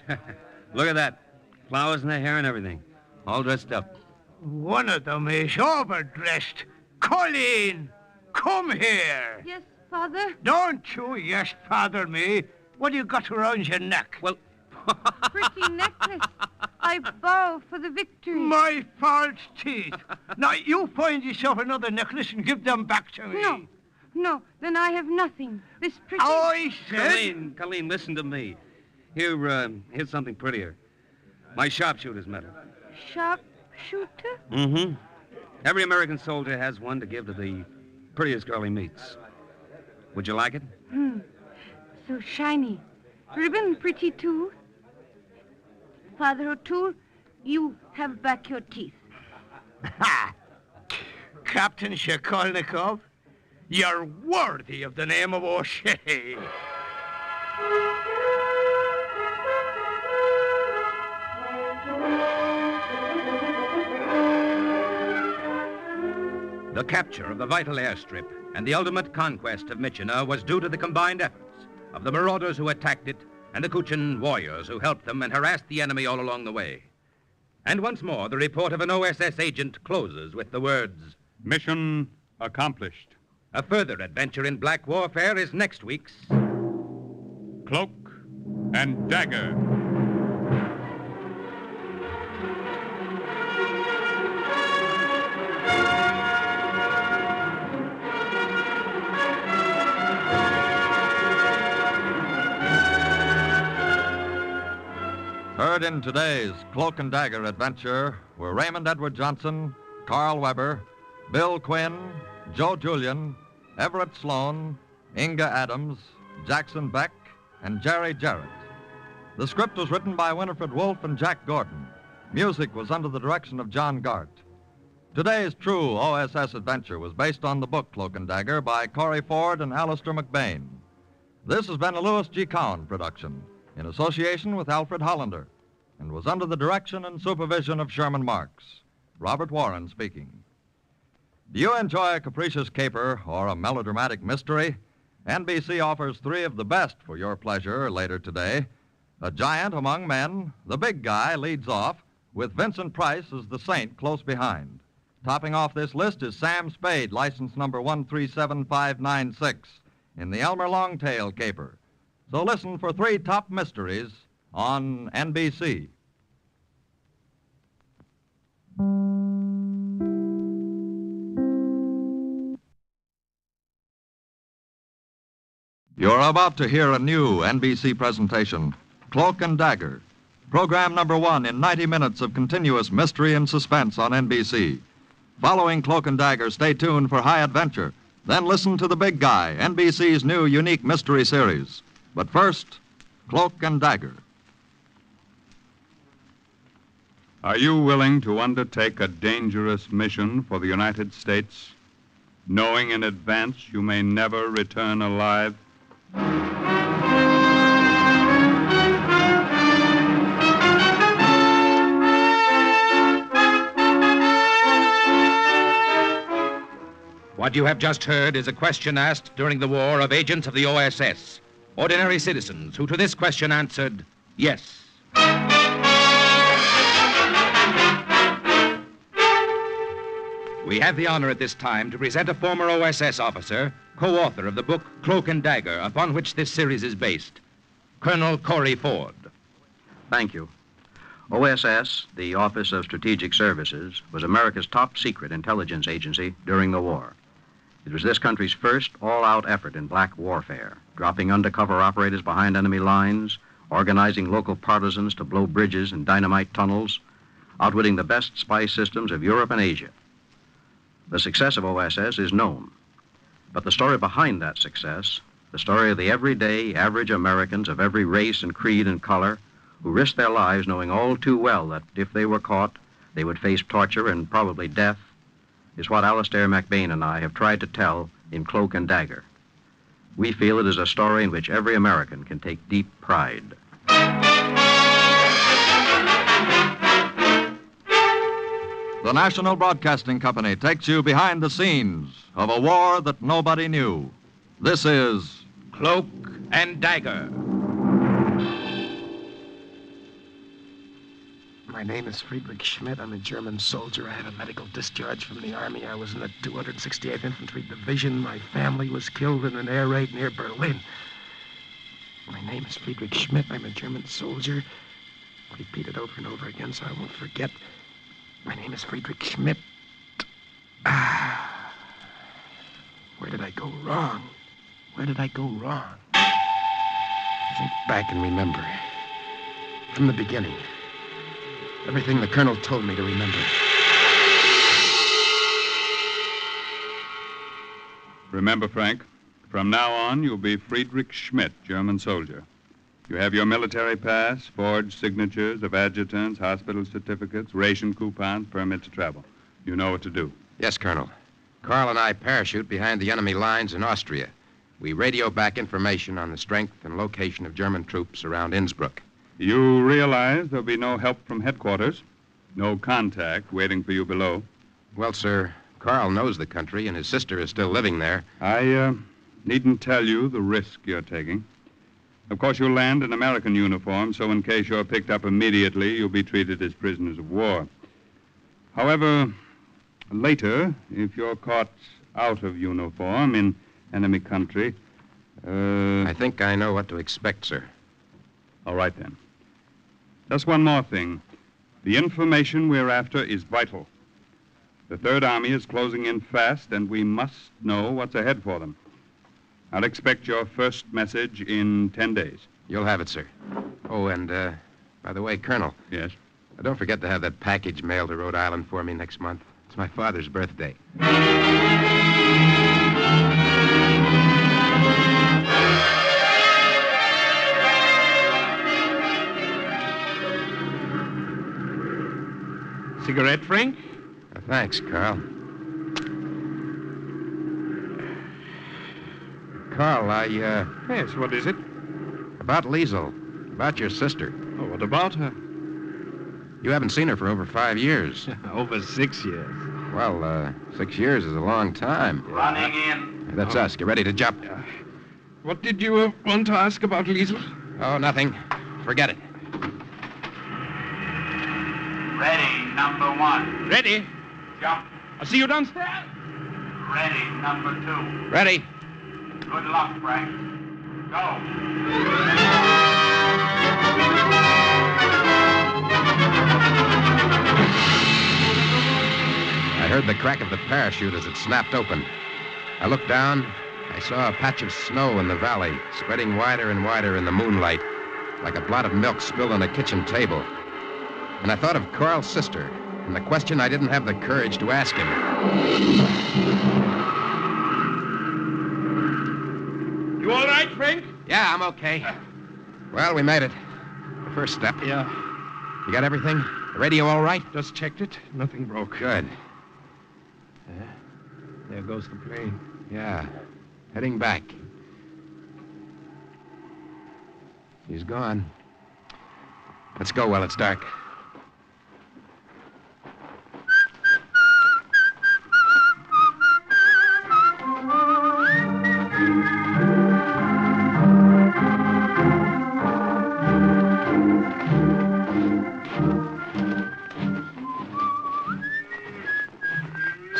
[SPEAKER 12] Look at that. Flowers in their hair and everything. All dressed up.
[SPEAKER 13] One of them is overdressed. Colleen, come here.
[SPEAKER 6] Yes, Father?
[SPEAKER 13] Don't you yes, Father me. What do you got around your neck?
[SPEAKER 12] Well,
[SPEAKER 6] Pretty necklace. I bow for the victory.
[SPEAKER 13] My false teeth. Now, you find yourself another necklace and give them back to me.
[SPEAKER 6] No, then I have nothing. This pretty...
[SPEAKER 13] I said...
[SPEAKER 12] Colleen, listen to me. Here's something prettier. My sharpshooter's medal.
[SPEAKER 6] Sharpshooter?
[SPEAKER 12] Mm-hmm. Every American soldier has one to give to the prettiest girl he meets. Would you like it?
[SPEAKER 6] So shiny. Ribbon pretty, too. Father O'Toole, you have back your teeth.
[SPEAKER 13] Ha! Captain Shikolnikov, you're worthy of the name of O'Shea.
[SPEAKER 2] The capture of the vital airstrip and the ultimate conquest of Myitkyina was due to the combined efforts of the marauders who attacked it and the Kachin warriors who helped them and harassed the enemy all along the way. And once more, the report of an OSS agent closes with the words,
[SPEAKER 1] "Mission accomplished."
[SPEAKER 2] A further adventure in black warfare is next week's
[SPEAKER 1] Cloak and Dagger.
[SPEAKER 11] Heard in today's Cloak and Dagger adventure were Raymond Edward Johnson, Carl Weber, Bill Quinn, Joe Julian, Everett Sloan, Inga Adams, Jackson Beck, and Jerry Jarrett. The script was written by Winifred Wolfe and Jack Gordon. Music was under the direction of John Gart. Today's true OSS adventure was based on the book Cloak and Dagger by Corey Ford and Alistair McBain. This has been a Louis G. Cowan production in association with Alfred Hollander and was under the direction and supervision of Sherman Marks. Robert Warren speaking. Do you enjoy a capricious caper or a melodramatic mystery? NBC offers 3 of the best for your pleasure later today. A giant among men, the big guy leads off, with Vincent Price as the saint close behind. Topping off this list is Sam Spade, license number 137596, in the Elmer Longtail caper. So listen for 3 top mysteries on NBC. You're about to hear a new NBC presentation, Cloak and Dagger, program number 1 in 90 minutes of continuous mystery and suspense on NBC. Following Cloak and Dagger, stay tuned for High Adventure. Then listen to The Big Guy, NBC's new unique mystery series. But first, Cloak and Dagger.
[SPEAKER 1] Are you willing to undertake a dangerous mission for the United States, knowing in advance you may never return alive?
[SPEAKER 2] What you have just heard is a question asked during the war of agents of the OSS, ordinary citizens who to this question answered, yes. We have the honor at this time to present a former OSS officer, co-author of the book Cloak and Dagger, upon which this series is based, Colonel Corey Ford.
[SPEAKER 20] Thank you. OSS, the Office of Strategic Services, was America's top secret intelligence agency during the war. It was this country's first all-out effort in black warfare, dropping undercover operators behind enemy lines, organizing local partisans to blow bridges and dynamite tunnels, outwitting the best spy systems of Europe and Asia. The success of OSS is known, but the story behind that success, the story of the everyday, average Americans of every race and creed and color who risked their lives knowing all too well that if they were caught, they would face torture and probably death, is what Alistair McBain and I have tried to tell in Cloak and Dagger. We feel it is a story in which every American can take deep pride.
[SPEAKER 11] The National Broadcasting Company takes you behind the scenes of a war that nobody knew. This is
[SPEAKER 2] Cloak and Dagger.
[SPEAKER 5] My name is Friedrich Schmidt. I'm a German soldier. I had a medical discharge from the Army. I was in the 268th Infantry Division. My family was killed in an air raid near Berlin. My name is Friedrich Schmidt. I'm a German soldier. Repeat it over and over again so I won't forget. My name is Friedrich Schmidt. Where did I go wrong? Where did I go wrong? Think back and remember. From the beginning. Everything the colonel told me to remember.
[SPEAKER 1] Remember, Frank, from now on, you'll be Friedrich Schmidt, German soldier. You have your military pass, forged signatures of adjutants, hospital certificates, ration coupons, permit to travel. You know what to do.
[SPEAKER 10] Yes, Colonel. Carl and I parachute behind the enemy lines in Austria. We radio back information on the strength and location of German troops around Innsbruck.
[SPEAKER 1] You realize there'll be no help from headquarters, no contact waiting for you below.
[SPEAKER 10] Well, sir, Carl knows the country, and his sister is still living there.
[SPEAKER 1] I needn't tell you the risk you're taking. Of course, you'll land in American uniform, so in case you're picked up immediately, you'll be treated as prisoners of war. However, later, if you're caught out of uniform in enemy country...
[SPEAKER 10] I think I know what to expect, sir.
[SPEAKER 1] All right, then. Just one more thing. The information we're after is vital. The Third Army is closing in fast, and we must know what's ahead for them. I'll expect your first message in 10 days.
[SPEAKER 10] You'll have it, sir. Oh, and, by the way, Colonel.
[SPEAKER 1] Yes?
[SPEAKER 10] Don't forget to have that package mailed to Rhode Island for me next month. It's my father's birthday.
[SPEAKER 5] Cigarette, Frank?
[SPEAKER 10] Thanks, Carl. Carl,
[SPEAKER 18] Yes, what is it?
[SPEAKER 10] About Liesel. About your sister.
[SPEAKER 18] Oh, what about her?
[SPEAKER 10] You haven't seen her for over 5 years.
[SPEAKER 18] Over 6 years.
[SPEAKER 10] Well, 6 years is a long time.
[SPEAKER 3] Running in.
[SPEAKER 10] That's us. Get ready to jump.
[SPEAKER 18] What did you want to ask about Liesel?
[SPEAKER 10] Oh, nothing. Forget it.
[SPEAKER 3] Ready, number 1.
[SPEAKER 18] Ready?
[SPEAKER 3] Jump.
[SPEAKER 18] I'll see you downstairs.
[SPEAKER 3] Ready, number 2.
[SPEAKER 10] Ready.
[SPEAKER 3] Good luck, Frank. Go.
[SPEAKER 10] I heard the crack of the parachute as it snapped open. I looked down. I saw a patch of snow in the valley, spreading wider and wider in the moonlight, like a blot of milk spilled on a kitchen table. And I thought of Carl's sister, and the question I didn't have the courage to ask him.
[SPEAKER 18] You all right, Frank?
[SPEAKER 10] Yeah, I'm okay. Well, we made it. The first step.
[SPEAKER 18] Yeah.
[SPEAKER 10] You got everything? The radio all right?
[SPEAKER 18] Just checked it. Nothing broke.
[SPEAKER 10] Good.
[SPEAKER 18] There goes the plane.
[SPEAKER 10] Yeah. Heading back. He's gone. Let's go while it's dark.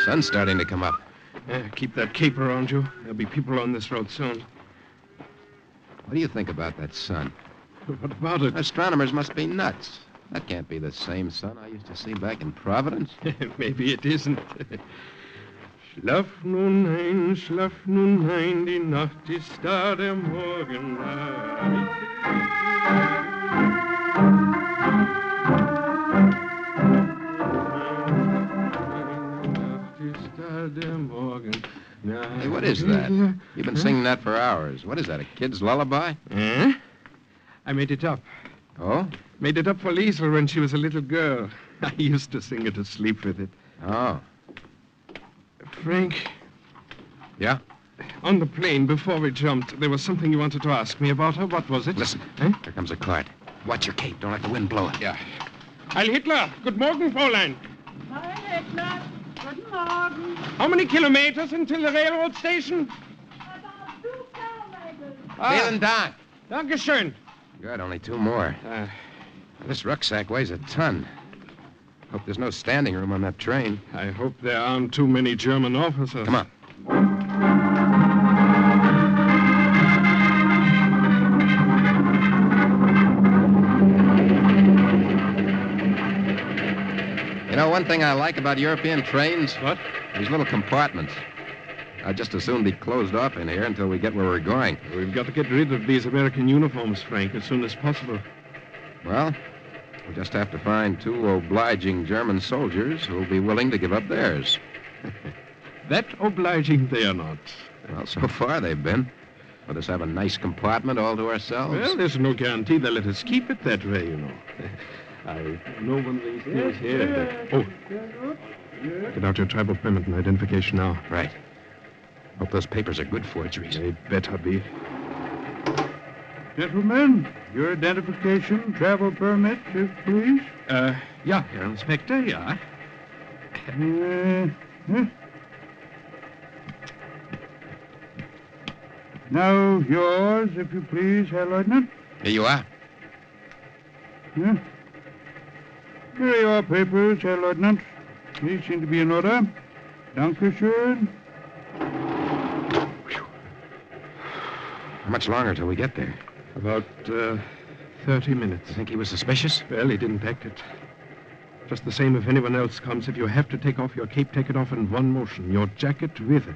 [SPEAKER 10] Sun's starting to come up.
[SPEAKER 18] Keep that cape around you. There'll be people on this road soon.
[SPEAKER 10] What do you think about that sun?
[SPEAKER 18] What about it?
[SPEAKER 10] Astronomers must be nuts. That can't be the same sun I used to see back in Providence.
[SPEAKER 18] Maybe it isn't. Schlaf nun ein, die Nacht ist da, der Morgen naht.
[SPEAKER 10] Hey, what is that? You've been singing that for hours. What is that, a kid's lullaby?
[SPEAKER 18] I made it up.
[SPEAKER 10] Oh?
[SPEAKER 18] Made it up for Liesel when she was a little girl. I used to sing her to sleep with it.
[SPEAKER 10] Oh.
[SPEAKER 18] Frank.
[SPEAKER 10] Yeah?
[SPEAKER 18] On the plane, before we jumped, there was something you wanted to ask me about her. What was it?
[SPEAKER 10] Listen. Here comes a cart. Watch your cape. Don't let the wind blow it.
[SPEAKER 18] Yeah. Heil Hitler. Good morning, Fräulein.
[SPEAKER 15] Heil Hitler. Guten Morgen.
[SPEAKER 18] How many kilometers until the railroad station?
[SPEAKER 15] About 2 kilometers.
[SPEAKER 10] Vielen Dank.
[SPEAKER 18] Dankeschön.
[SPEAKER 10] Good, only 2 more. This rucksack weighs a ton. Hope there's no standing room on that train.
[SPEAKER 18] I hope there aren't too many German officers.
[SPEAKER 10] Come on. You know, one thing I like about European trains?
[SPEAKER 18] What?
[SPEAKER 10] These little compartments. I'd just as soon be closed off in here until we get where we're going.
[SPEAKER 18] We've got to get rid of these American uniforms, Frank, as soon as possible.
[SPEAKER 10] Well, we'll just have to find 2 obliging German soldiers who'll be willing to give up theirs.
[SPEAKER 18] That obliging they are not.
[SPEAKER 10] Well, so far they've been. Let us have a nice compartment all to ourselves.
[SPEAKER 18] Well, there's no guarantee they'll let us keep it that way, you know. I know one of these things here. Get out your tribal permit and identification now.
[SPEAKER 10] Right. Hope those papers are good forgeries.
[SPEAKER 18] They better be.
[SPEAKER 8] Gentlemen, your identification, travel permit, please.
[SPEAKER 18] Yeah, Herr Inspector, yeah.
[SPEAKER 8] Now, yours, if you please, Herr Lieutenant.
[SPEAKER 10] Here you are.
[SPEAKER 8] Yeah. Here are your papers, Herr Lieutenant. These seem to be in order. Dankeschön.
[SPEAKER 10] How much longer till we get there?
[SPEAKER 18] About 30 minutes.
[SPEAKER 10] You think he was suspicious?
[SPEAKER 18] Well, he didn't act it. Just the same if anyone else comes. If you have to take off your cape, take it off in one motion. Your jacket with it.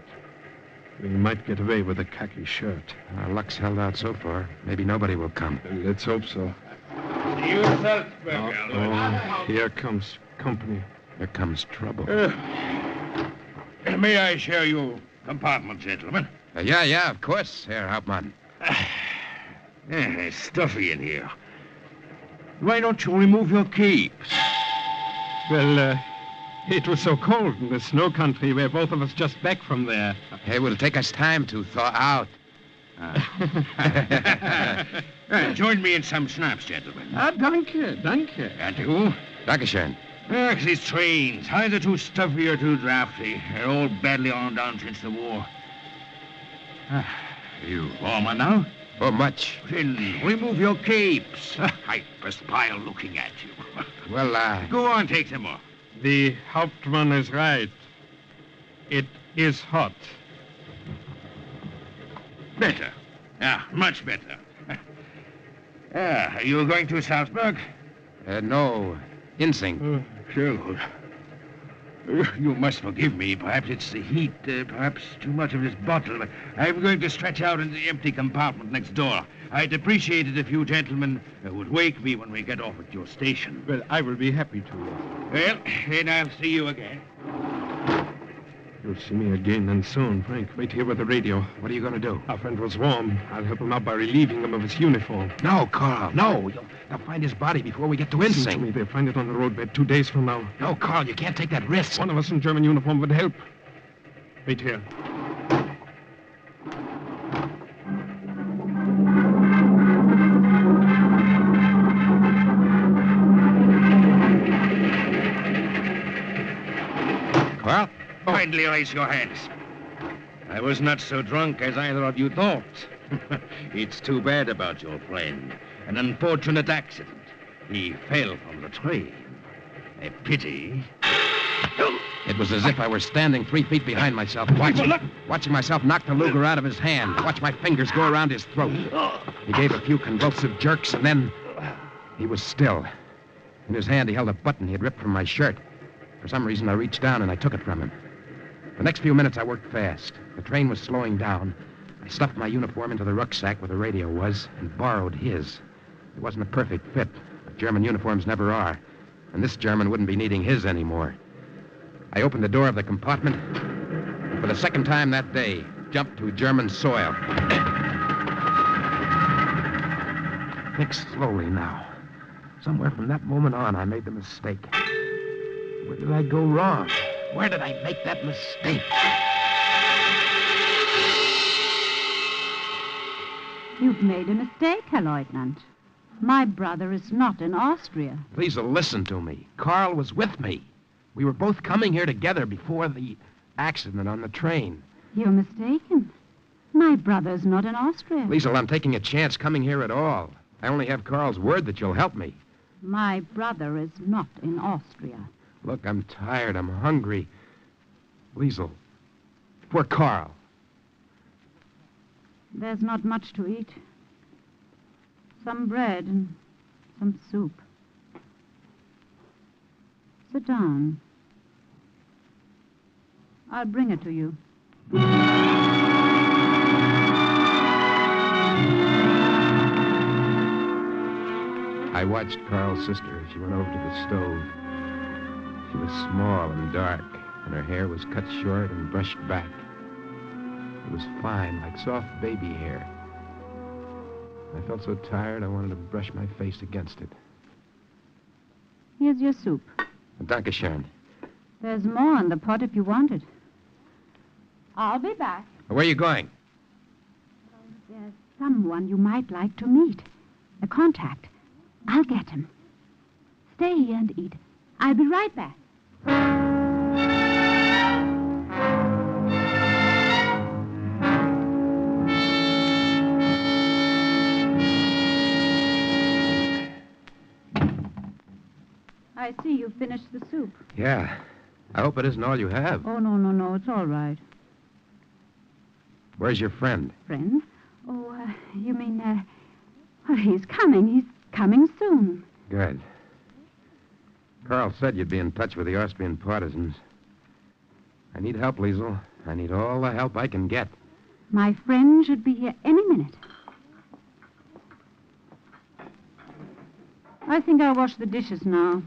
[SPEAKER 18] We might get away with a khaki shirt.
[SPEAKER 10] Our luck's held out so far. Maybe nobody will come.
[SPEAKER 18] Let's hope so.
[SPEAKER 8] You
[SPEAKER 18] Here comes company.
[SPEAKER 10] Here comes trouble.
[SPEAKER 8] May I share your compartment, gentlemen?
[SPEAKER 10] Yeah, of course, Herr Hauptmann.
[SPEAKER 8] It's stuffy in here. Why don't you remove your capes?
[SPEAKER 18] Well,
[SPEAKER 14] It was so cold in the snow country. We're both of us just back from there.
[SPEAKER 10] It will take us time to thaw out.
[SPEAKER 5] Join me in some schnapps, gentlemen.
[SPEAKER 14] Danke.
[SPEAKER 5] And you?
[SPEAKER 10] Dankeschön.
[SPEAKER 5] Ach, these trains. Either too stuffy or too drafty. They're all badly on down since the war. You warmer now?
[SPEAKER 10] Oh, much.
[SPEAKER 5] Then remove your capes. I perspire looking at you.
[SPEAKER 10] Well,
[SPEAKER 5] Go on, take them off.
[SPEAKER 14] The Hauptmann is right. It is hot.
[SPEAKER 5] Better. Much better. Are you going to Salzburg?
[SPEAKER 10] No. Insing.
[SPEAKER 5] Sure. You must forgive me. Perhaps it's the heat, perhaps too much of this bottle. I'm going to stretch out in the empty compartment next door. I'd appreciate it if you gentlemen would wake me when we get off at your station.
[SPEAKER 14] Well, I will be happy to.
[SPEAKER 5] Well, then I'll see you again.
[SPEAKER 14] You'll see me again and soon, Frank. Wait here with the radio.
[SPEAKER 10] What are you going to do?
[SPEAKER 14] Our friend was warm. I'll help him out by relieving him of his uniform.
[SPEAKER 10] No, Carl, no. They'll find his body before we get to
[SPEAKER 14] Listen to
[SPEAKER 10] Insing.
[SPEAKER 14] me. They'll find it on the roadbed 2 days from now.
[SPEAKER 10] No, Carl, you can't take that risk.
[SPEAKER 14] One of us in German uniform would help. Wait here.
[SPEAKER 10] Carl?
[SPEAKER 5] Kindly raise your hands. I was not so drunk as either of you thought. It's too bad about your friend. An unfortunate accident. He fell from the train. A pity.
[SPEAKER 10] It was as if I were standing 3 feet behind myself, watching myself knock the Luger out of his hand, watch my fingers go around his throat. He gave a few convulsive jerks, and then he was still. In his hand, he held a button he had ripped from my shirt. For some reason, I reached down and I took it from him. The next few minutes, I worked fast. The train was slowing down. I stuffed my uniform into the rucksack where the radio was and borrowed his. It wasn't a perfect fit, but German uniforms never are. And this German wouldn't be needing his anymore. I opened the door of the compartment, and for the second time that day, jumped to German soil. Think slowly now. Somewhere from that moment on, I made the mistake. Where did I go wrong? Where did I make that mistake?
[SPEAKER 4] You've made a mistake, Herr Lieutenant. My brother is not in Austria.
[SPEAKER 10] Please listen to me. Carl was with me. We were both coming here together before the accident on the train.
[SPEAKER 4] You're mistaken. My brother's not in Austria.
[SPEAKER 10] Liesel, I'm taking a chance coming here at all. I only have Carl's word that you'll help me.
[SPEAKER 4] My brother is not in Austria.
[SPEAKER 10] Look, I'm tired. I'm hungry. Liesel, for Carl.
[SPEAKER 4] There's not much to eat. Some bread and some soup. Sit down. I'll bring it to you.
[SPEAKER 10] I watched Carl's sister as she went over to the stove. She was small and dark, and her hair was cut short and brushed back. It was fine, like soft baby hair. I felt so tired I wanted to brush my face against it.
[SPEAKER 4] Here's your soup.
[SPEAKER 10] Dankeschön.
[SPEAKER 4] There's more in the pot if you want it. I'll be back.
[SPEAKER 10] Where are you going?
[SPEAKER 4] There's someone you might like to meet. A contact. I'll get him. Stay here and eat. I'll be right back. I see you finished the soup.
[SPEAKER 10] Yeah. I hope it isn't all you have.
[SPEAKER 4] Oh, no. It's all right.
[SPEAKER 10] Where's your friend?
[SPEAKER 4] Friend? Oh, you mean, well, he's coming. He's coming soon.
[SPEAKER 10] Good. Carl said you'd be in touch with the Austrian partisans. I need help, Liesel. I need all the help I can get.
[SPEAKER 4] My friend should be here any minute. I think I'll wash the dishes now.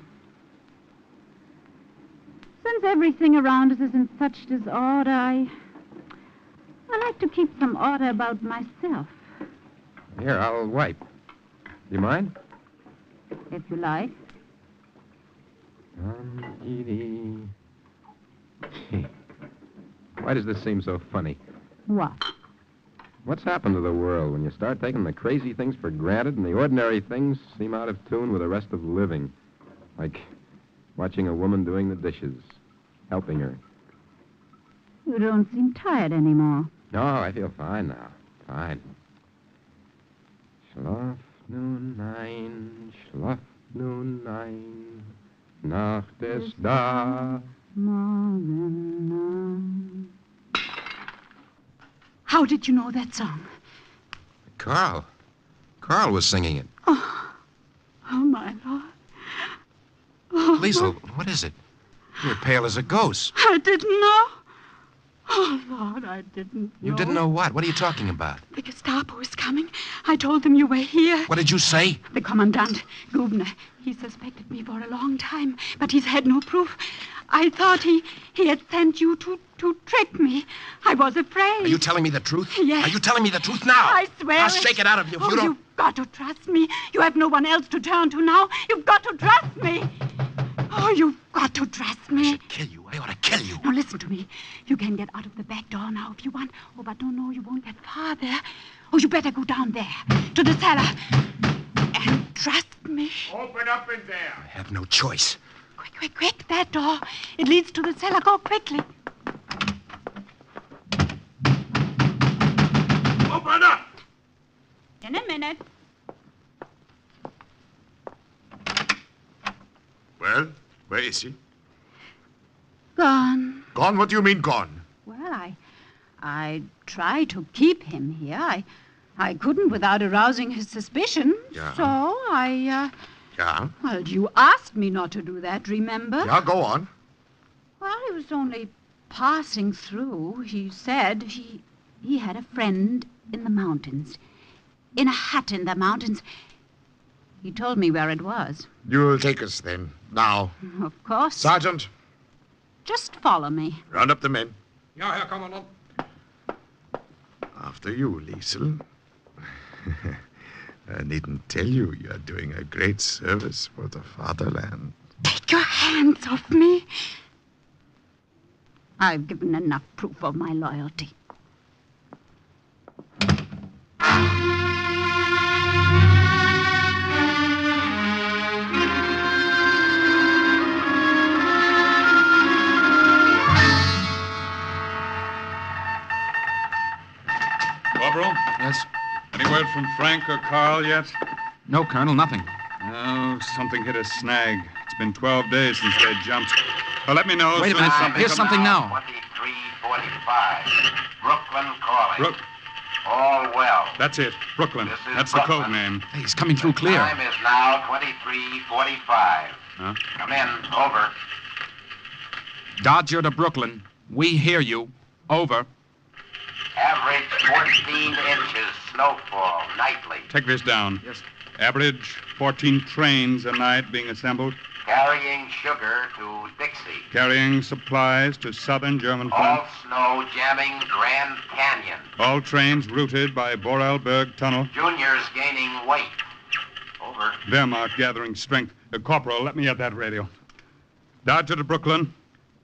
[SPEAKER 4] Since everything around us is in such disorder, I like to keep some order about myself.
[SPEAKER 10] Here, I'll wipe. Do you mind?
[SPEAKER 4] If you like.
[SPEAKER 10] Why does this seem so funny?
[SPEAKER 4] What?
[SPEAKER 10] What's happened to the world when you start taking the crazy things for granted and the ordinary things seem out of tune with the rest of living? Like watching a woman doing the dishes, helping her.
[SPEAKER 4] You don't seem tired anymore.
[SPEAKER 10] No, I feel fine now. Fine. Schlaf nun ein, schlaf nun ein, Nacht ist da.
[SPEAKER 6] How did you know that song?
[SPEAKER 10] Carl. Carl was singing it.
[SPEAKER 6] Oh, my Lord. Oh,
[SPEAKER 10] Liesel, what is it? You're pale as a ghost.
[SPEAKER 6] I didn't know. Oh, Lord, I didn't know.
[SPEAKER 10] You didn't know what? What are you talking about?
[SPEAKER 6] The Gestapo is coming. I told them you were here.
[SPEAKER 10] What did you say?
[SPEAKER 6] The Commandant, Gubner, he suspected me for a long time, but he's had no proof. I thought he had sent you to trick me. I was afraid.
[SPEAKER 10] Are you telling me the truth?
[SPEAKER 6] Yes.
[SPEAKER 10] Are you telling me the truth now?
[SPEAKER 6] I swear
[SPEAKER 10] I'll
[SPEAKER 6] it.
[SPEAKER 10] shake it out of you if you don't...
[SPEAKER 6] You've got to trust me. You have no one else to turn to now. You've got to trust me. Oh, you've got to trust me.
[SPEAKER 10] I should kill you. I ought to kill you.
[SPEAKER 6] Now, listen to me. You can get out of the back door now if you want. Oh, but no, you won't get far there. Oh, you better go down there, to the cellar. And trust me.
[SPEAKER 5] Open up in there.
[SPEAKER 10] I have no choice.
[SPEAKER 6] Quick, that door. It leads to the cellar. Go quickly.
[SPEAKER 5] Open up!
[SPEAKER 4] In a minute.
[SPEAKER 5] Well, where is he?
[SPEAKER 6] Gone.
[SPEAKER 5] Gone? What do you mean gone?
[SPEAKER 4] Well, I tried to keep him here. I couldn't without arousing his suspicion.
[SPEAKER 5] Yeah.
[SPEAKER 4] So I,
[SPEAKER 5] Yeah?
[SPEAKER 4] Well, you asked me not to do that, remember?
[SPEAKER 5] Yeah, go on.
[SPEAKER 4] Well, he was only passing through. He said he had a friend in the mountains. In a hut in the mountains. He told me where it was.
[SPEAKER 5] You'll take us then, now.
[SPEAKER 4] Of course.
[SPEAKER 5] Sergeant,
[SPEAKER 4] Just follow me.
[SPEAKER 5] round up the men.
[SPEAKER 12] Ja, Herr Kommandant.
[SPEAKER 5] After you, Liesel. I needn't tell you you're doing a great service for the fatherland.
[SPEAKER 6] Take your hands off me.
[SPEAKER 4] I've given enough proof of my loyalty.
[SPEAKER 1] Corporal?
[SPEAKER 12] Yes?
[SPEAKER 1] Any word from Frank or Carl yet?
[SPEAKER 12] No, Colonel, nothing.
[SPEAKER 1] No, something hit a snag. It's been 12 days since they jumped. Well, let me know.
[SPEAKER 12] Wait a minute. Here's something now.
[SPEAKER 17] 2345. Brooklyn calling. All well.
[SPEAKER 1] That's it. Brooklyn.
[SPEAKER 17] This is
[SPEAKER 1] That's
[SPEAKER 17] Brooklyn.
[SPEAKER 1] the code name.
[SPEAKER 12] Hey, he's coming through clear.
[SPEAKER 17] Time is now 2345.
[SPEAKER 1] Huh?
[SPEAKER 17] Come in. Over.
[SPEAKER 12] Dodger to Brooklyn. We hear you. Over.
[SPEAKER 17] Average 14 inches snowfall nightly.
[SPEAKER 1] Take this down.
[SPEAKER 12] Yes.
[SPEAKER 1] Average 14 trains a night being assembled,
[SPEAKER 17] Carrying sugar to Dixie.
[SPEAKER 1] carrying supplies to southern German
[SPEAKER 17] All
[SPEAKER 1] front.
[SPEAKER 17] snow jamming Grand Canyon.
[SPEAKER 1] All trains routed by Borelberg Tunnel.
[SPEAKER 17] Juniors gaining weight. Over.
[SPEAKER 1] Wehrmacht gathering strength. Corporal, let me at that radio. Dodger to Brooklyn.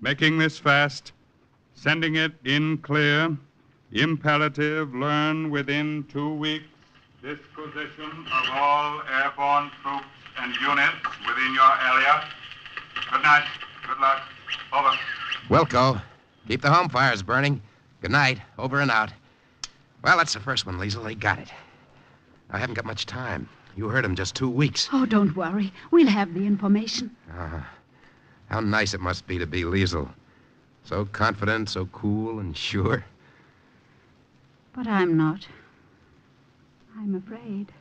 [SPEAKER 1] Making this fast. Sending it in clear. Imperative, learn within 2 weeks disposition of all airborne troops and units within your area. Good night. Good luck. Over.
[SPEAKER 10] Wilco, keep the home fires burning. Good night. Over and out. Well, that's the first one, Liesel. They got it. I haven't got much time. You heard him just 2 weeks.
[SPEAKER 4] Oh, don't worry. We'll have the information.
[SPEAKER 10] How nice it must be to be Liesel. So confident, so cool and sure.
[SPEAKER 4] But I'm not. I'm afraid.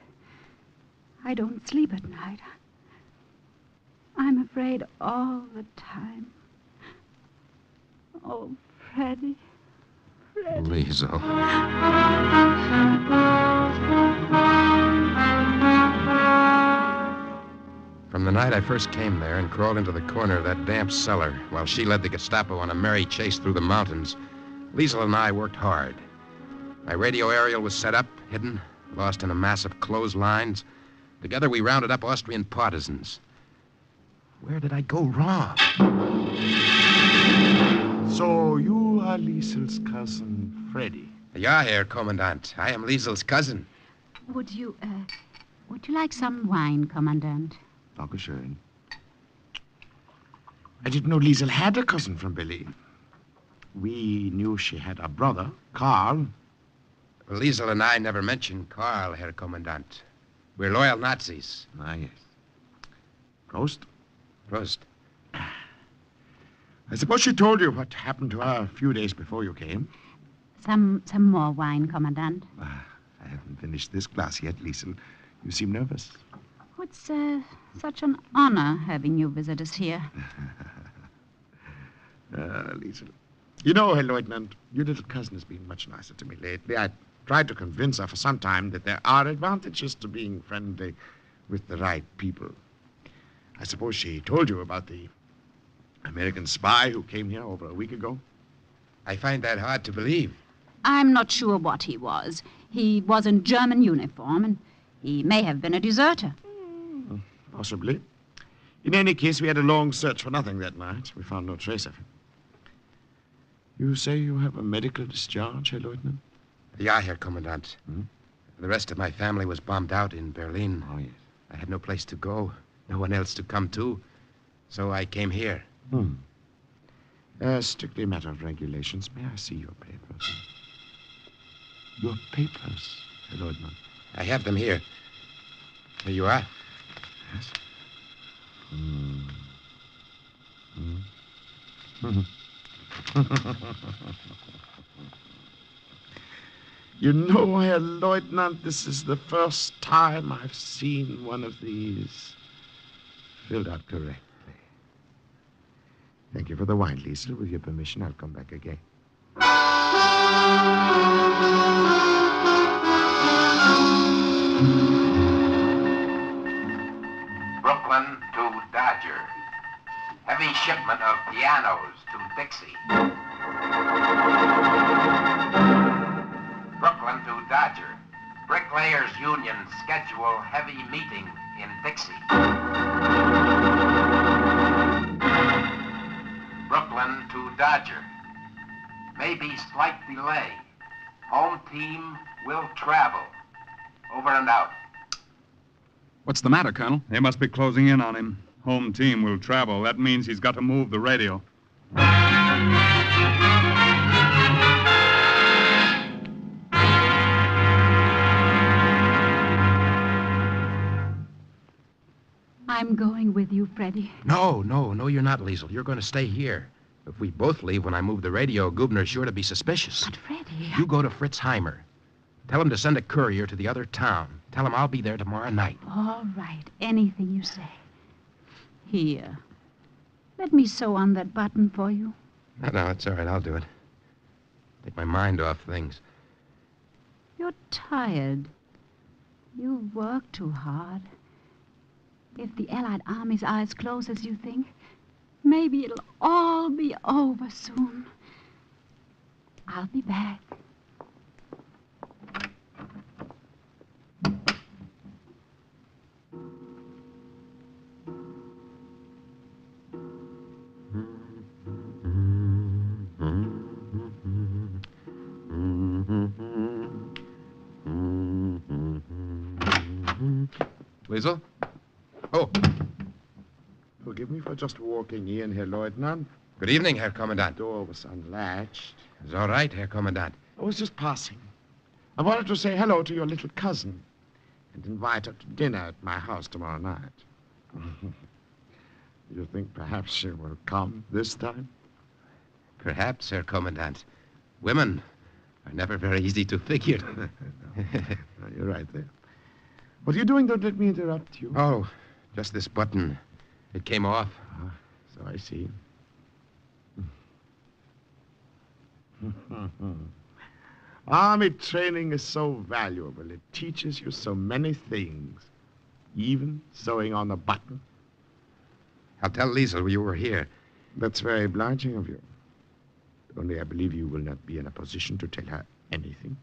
[SPEAKER 4] I don't sleep at night. I'm afraid all the time. Oh, Freddie. Freddie.
[SPEAKER 10] Liesel. From the night I first came there and crawled into the corner of that damp cellar while she led the Gestapo on a merry chase through the mountains, Liesel and I worked hard. My radio aerial was set up, hidden, lost in a mass of clotheslines. Together we rounded up Austrian partisans. Where did I go wrong?
[SPEAKER 16] So you are Liesel's cousin, Freddy.
[SPEAKER 10] Ja, Herr Kommandant. I am Liesel's cousin.
[SPEAKER 4] Would you like some wine, Commandant?
[SPEAKER 16] Dankeschön. I didn't know Liesel had a cousin from Berlin. We knew she had a brother, Karl.
[SPEAKER 10] Well, Liesel and I never mentioned Karl, Herr Kommandant. We're loyal Nazis.
[SPEAKER 16] Ah, yes. Prost.
[SPEAKER 10] Prost.
[SPEAKER 16] I suppose she told you what happened to her a few days before you came.
[SPEAKER 4] Some more wine, Commandant.
[SPEAKER 16] I haven't finished this glass yet, Liesel. You seem nervous.
[SPEAKER 4] It's such an honor having you visit us here.
[SPEAKER 16] Liesel. You know, Herr Lieutenant, your little cousin has been much nicer to me lately. I tried to convince her for some time that there are advantages to being friendly with the right people. I suppose she told you about the American spy who came here over a week ago?
[SPEAKER 10] I find that hard to believe.
[SPEAKER 4] I'm not sure what he was. He was in German uniform, and he may have been a deserter.
[SPEAKER 16] Possibly. In any case, we had a long search for nothing that night. We found no trace of him. You say you have a medical discharge, Herr Lieutenant?
[SPEAKER 10] Ja, Herr Kommandant.
[SPEAKER 16] Hmm?
[SPEAKER 10] The rest of my family was bombed out in Berlin.
[SPEAKER 16] Oh, yes.
[SPEAKER 10] I had no place to go, no one else to come to. So I came here.
[SPEAKER 16] Strictly a matter of regulations. May I see your papers? Your papers, Herr Lieutenant.
[SPEAKER 10] I have them here. Here you are.
[SPEAKER 16] Yes. You know, Herr Lieutenant, this is the first time I've seen one of these filled out correctly. Thank you for the wine, Liesel. With your permission, I'll come back again.
[SPEAKER 17] Brooklyn to Dodger. Heavy shipment of pianos to Dixie. Brooklyn to Dodger. Bricklayers Union schedule heavy meeting in Dixie. Brooklyn to Dodger. Maybe slight delay. Home team will travel. Over and out.
[SPEAKER 1] What's the matter, Colonel? They must be closing in on him. Home team will travel. That means he's got to move the radio.
[SPEAKER 4] I'm going with you, Freddy.
[SPEAKER 10] No, you're not, Liesel. You're going to stay here. If we both leave when I move the radio, Gubner's sure to be suspicious.
[SPEAKER 4] But, Freddy...
[SPEAKER 10] You go to Fritz Heimer. Tell him to send a courier to the other town. Tell him I'll be there tomorrow night.
[SPEAKER 4] All right. Anything you say. Here. Let me sew on that button for you.
[SPEAKER 10] No, it's all right. I'll do it. Take my mind off things.
[SPEAKER 4] You're tired. You've worked too hard. If the Allied Army's are as close as you think, maybe it'll all be over soon. I'll be back.
[SPEAKER 10] Liesel? Oh.
[SPEAKER 16] Forgive me for just walking in, Herr Lieutenant.
[SPEAKER 10] Good evening, Herr Kommandant.
[SPEAKER 16] The door was unlatched.
[SPEAKER 10] It's all right, Herr Kommandant.
[SPEAKER 16] I was just passing. I wanted to say hello to your little cousin and invite her to dinner at my house tomorrow night. You think perhaps she will come this time?
[SPEAKER 10] Perhaps, Herr Kommandant. Women are never very easy to figure.
[SPEAKER 16] You're right there. What are you doing? Don't let me interrupt you.
[SPEAKER 10] Oh, just this button. It came off.
[SPEAKER 16] So I see. Army training is so valuable. It teaches you so many things, even sewing on a button.
[SPEAKER 10] I'll tell Liesel you were here.
[SPEAKER 16] That's very obliging of you. Only I believe you will not be in a position to tell her anything.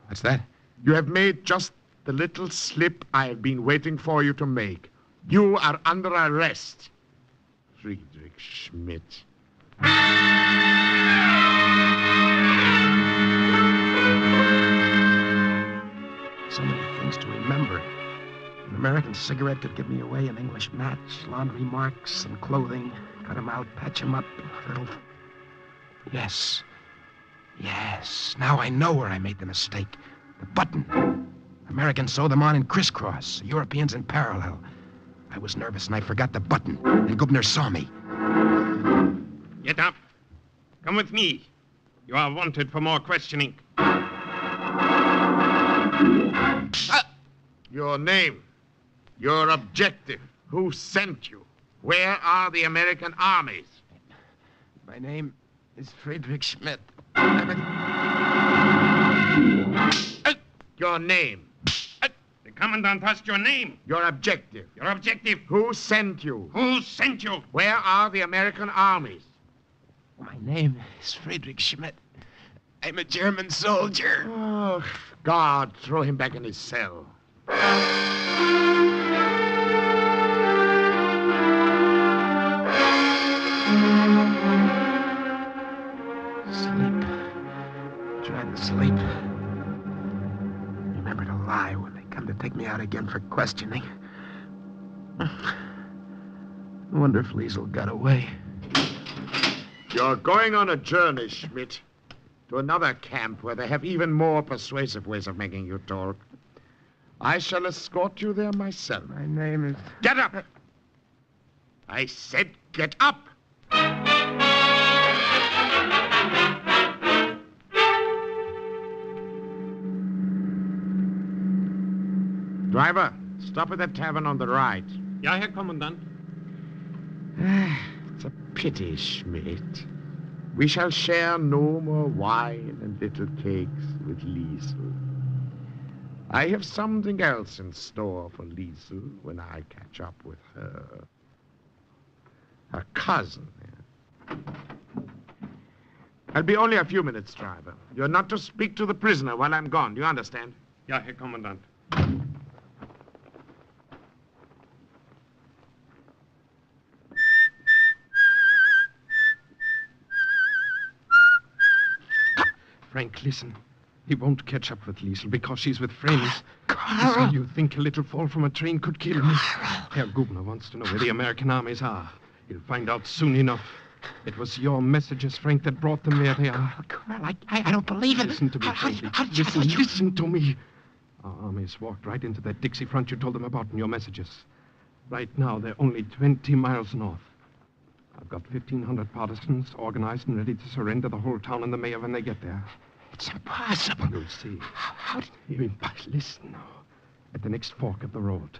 [SPEAKER 10] What's that?
[SPEAKER 16] You have made just the little slip I have been waiting for you to make. You are under arrest. Friedrich Schmidt. So many things to remember. An American cigarette could give me away, an English match, laundry marks, and clothing. Cut them out, patch them up, filth. Yes. Yes. Now I know where I made the mistake. The button. Americans sew them on in crisscross, Europeans in parallel. I was nervous and I forgot the button, and Gubner saw me.
[SPEAKER 14] Get up. Come with me. You are wanted for more questioning.
[SPEAKER 16] Your name. Your objective. Who sent you? Where are the American armies?
[SPEAKER 9] My name is Friedrich Schmidt.
[SPEAKER 16] Your name.
[SPEAKER 14] The Commandant asked your name.
[SPEAKER 16] Your objective.
[SPEAKER 14] Your objective.
[SPEAKER 16] Who sent you?
[SPEAKER 14] Who sent you?
[SPEAKER 16] Where are the American armies?
[SPEAKER 9] My name is Friedrich Schmidt. I'm a German soldier.
[SPEAKER 16] Oh, God, throw him back in his cell.
[SPEAKER 9] Sleep. Trying to sleep. Remember to lie when they come to take me out again for questioning. I wonder if Liesel got away.
[SPEAKER 16] You're going on a journey, Schmidt. To another camp where they have even more persuasive ways of making you talk. I shall escort you there myself.
[SPEAKER 9] My name is...
[SPEAKER 16] Get up! I said get up! Driver, stop at that tavern on the right.
[SPEAKER 14] Ja, Herr Kommandant.
[SPEAKER 16] It's a pity, Schmidt. We shall share no more wine and little cakes with Liesel. I have something else in store for Liesel when I catch up with her. Her cousin. I'll be only a few minutes, driver. You're not to speak to the prisoner while I'm gone. Do you understand?
[SPEAKER 14] Ja, Herr Kommandant. Frank, listen. He won't catch up with Liesel because she's with friends.
[SPEAKER 9] Carl!
[SPEAKER 14] Listen, you think a little fall from a train could kill me? Herr Gubner wants to know where the American armies are. He'll find out soon enough. It was your messages, Frank, that brought them where they are.
[SPEAKER 9] Carl, I don't believe it.
[SPEAKER 14] Listen to me, Frankie. Listen to me. Our armies walked right into that Dixie front you told them about in your messages. Right now, they're only 20 miles north. I've got 1,500 partisans organized and ready to surrender the whole town and the mayor when they get there.
[SPEAKER 9] It's impossible.
[SPEAKER 14] You'll see.
[SPEAKER 9] How did...
[SPEAKER 14] Listen now. At the next fork of the road,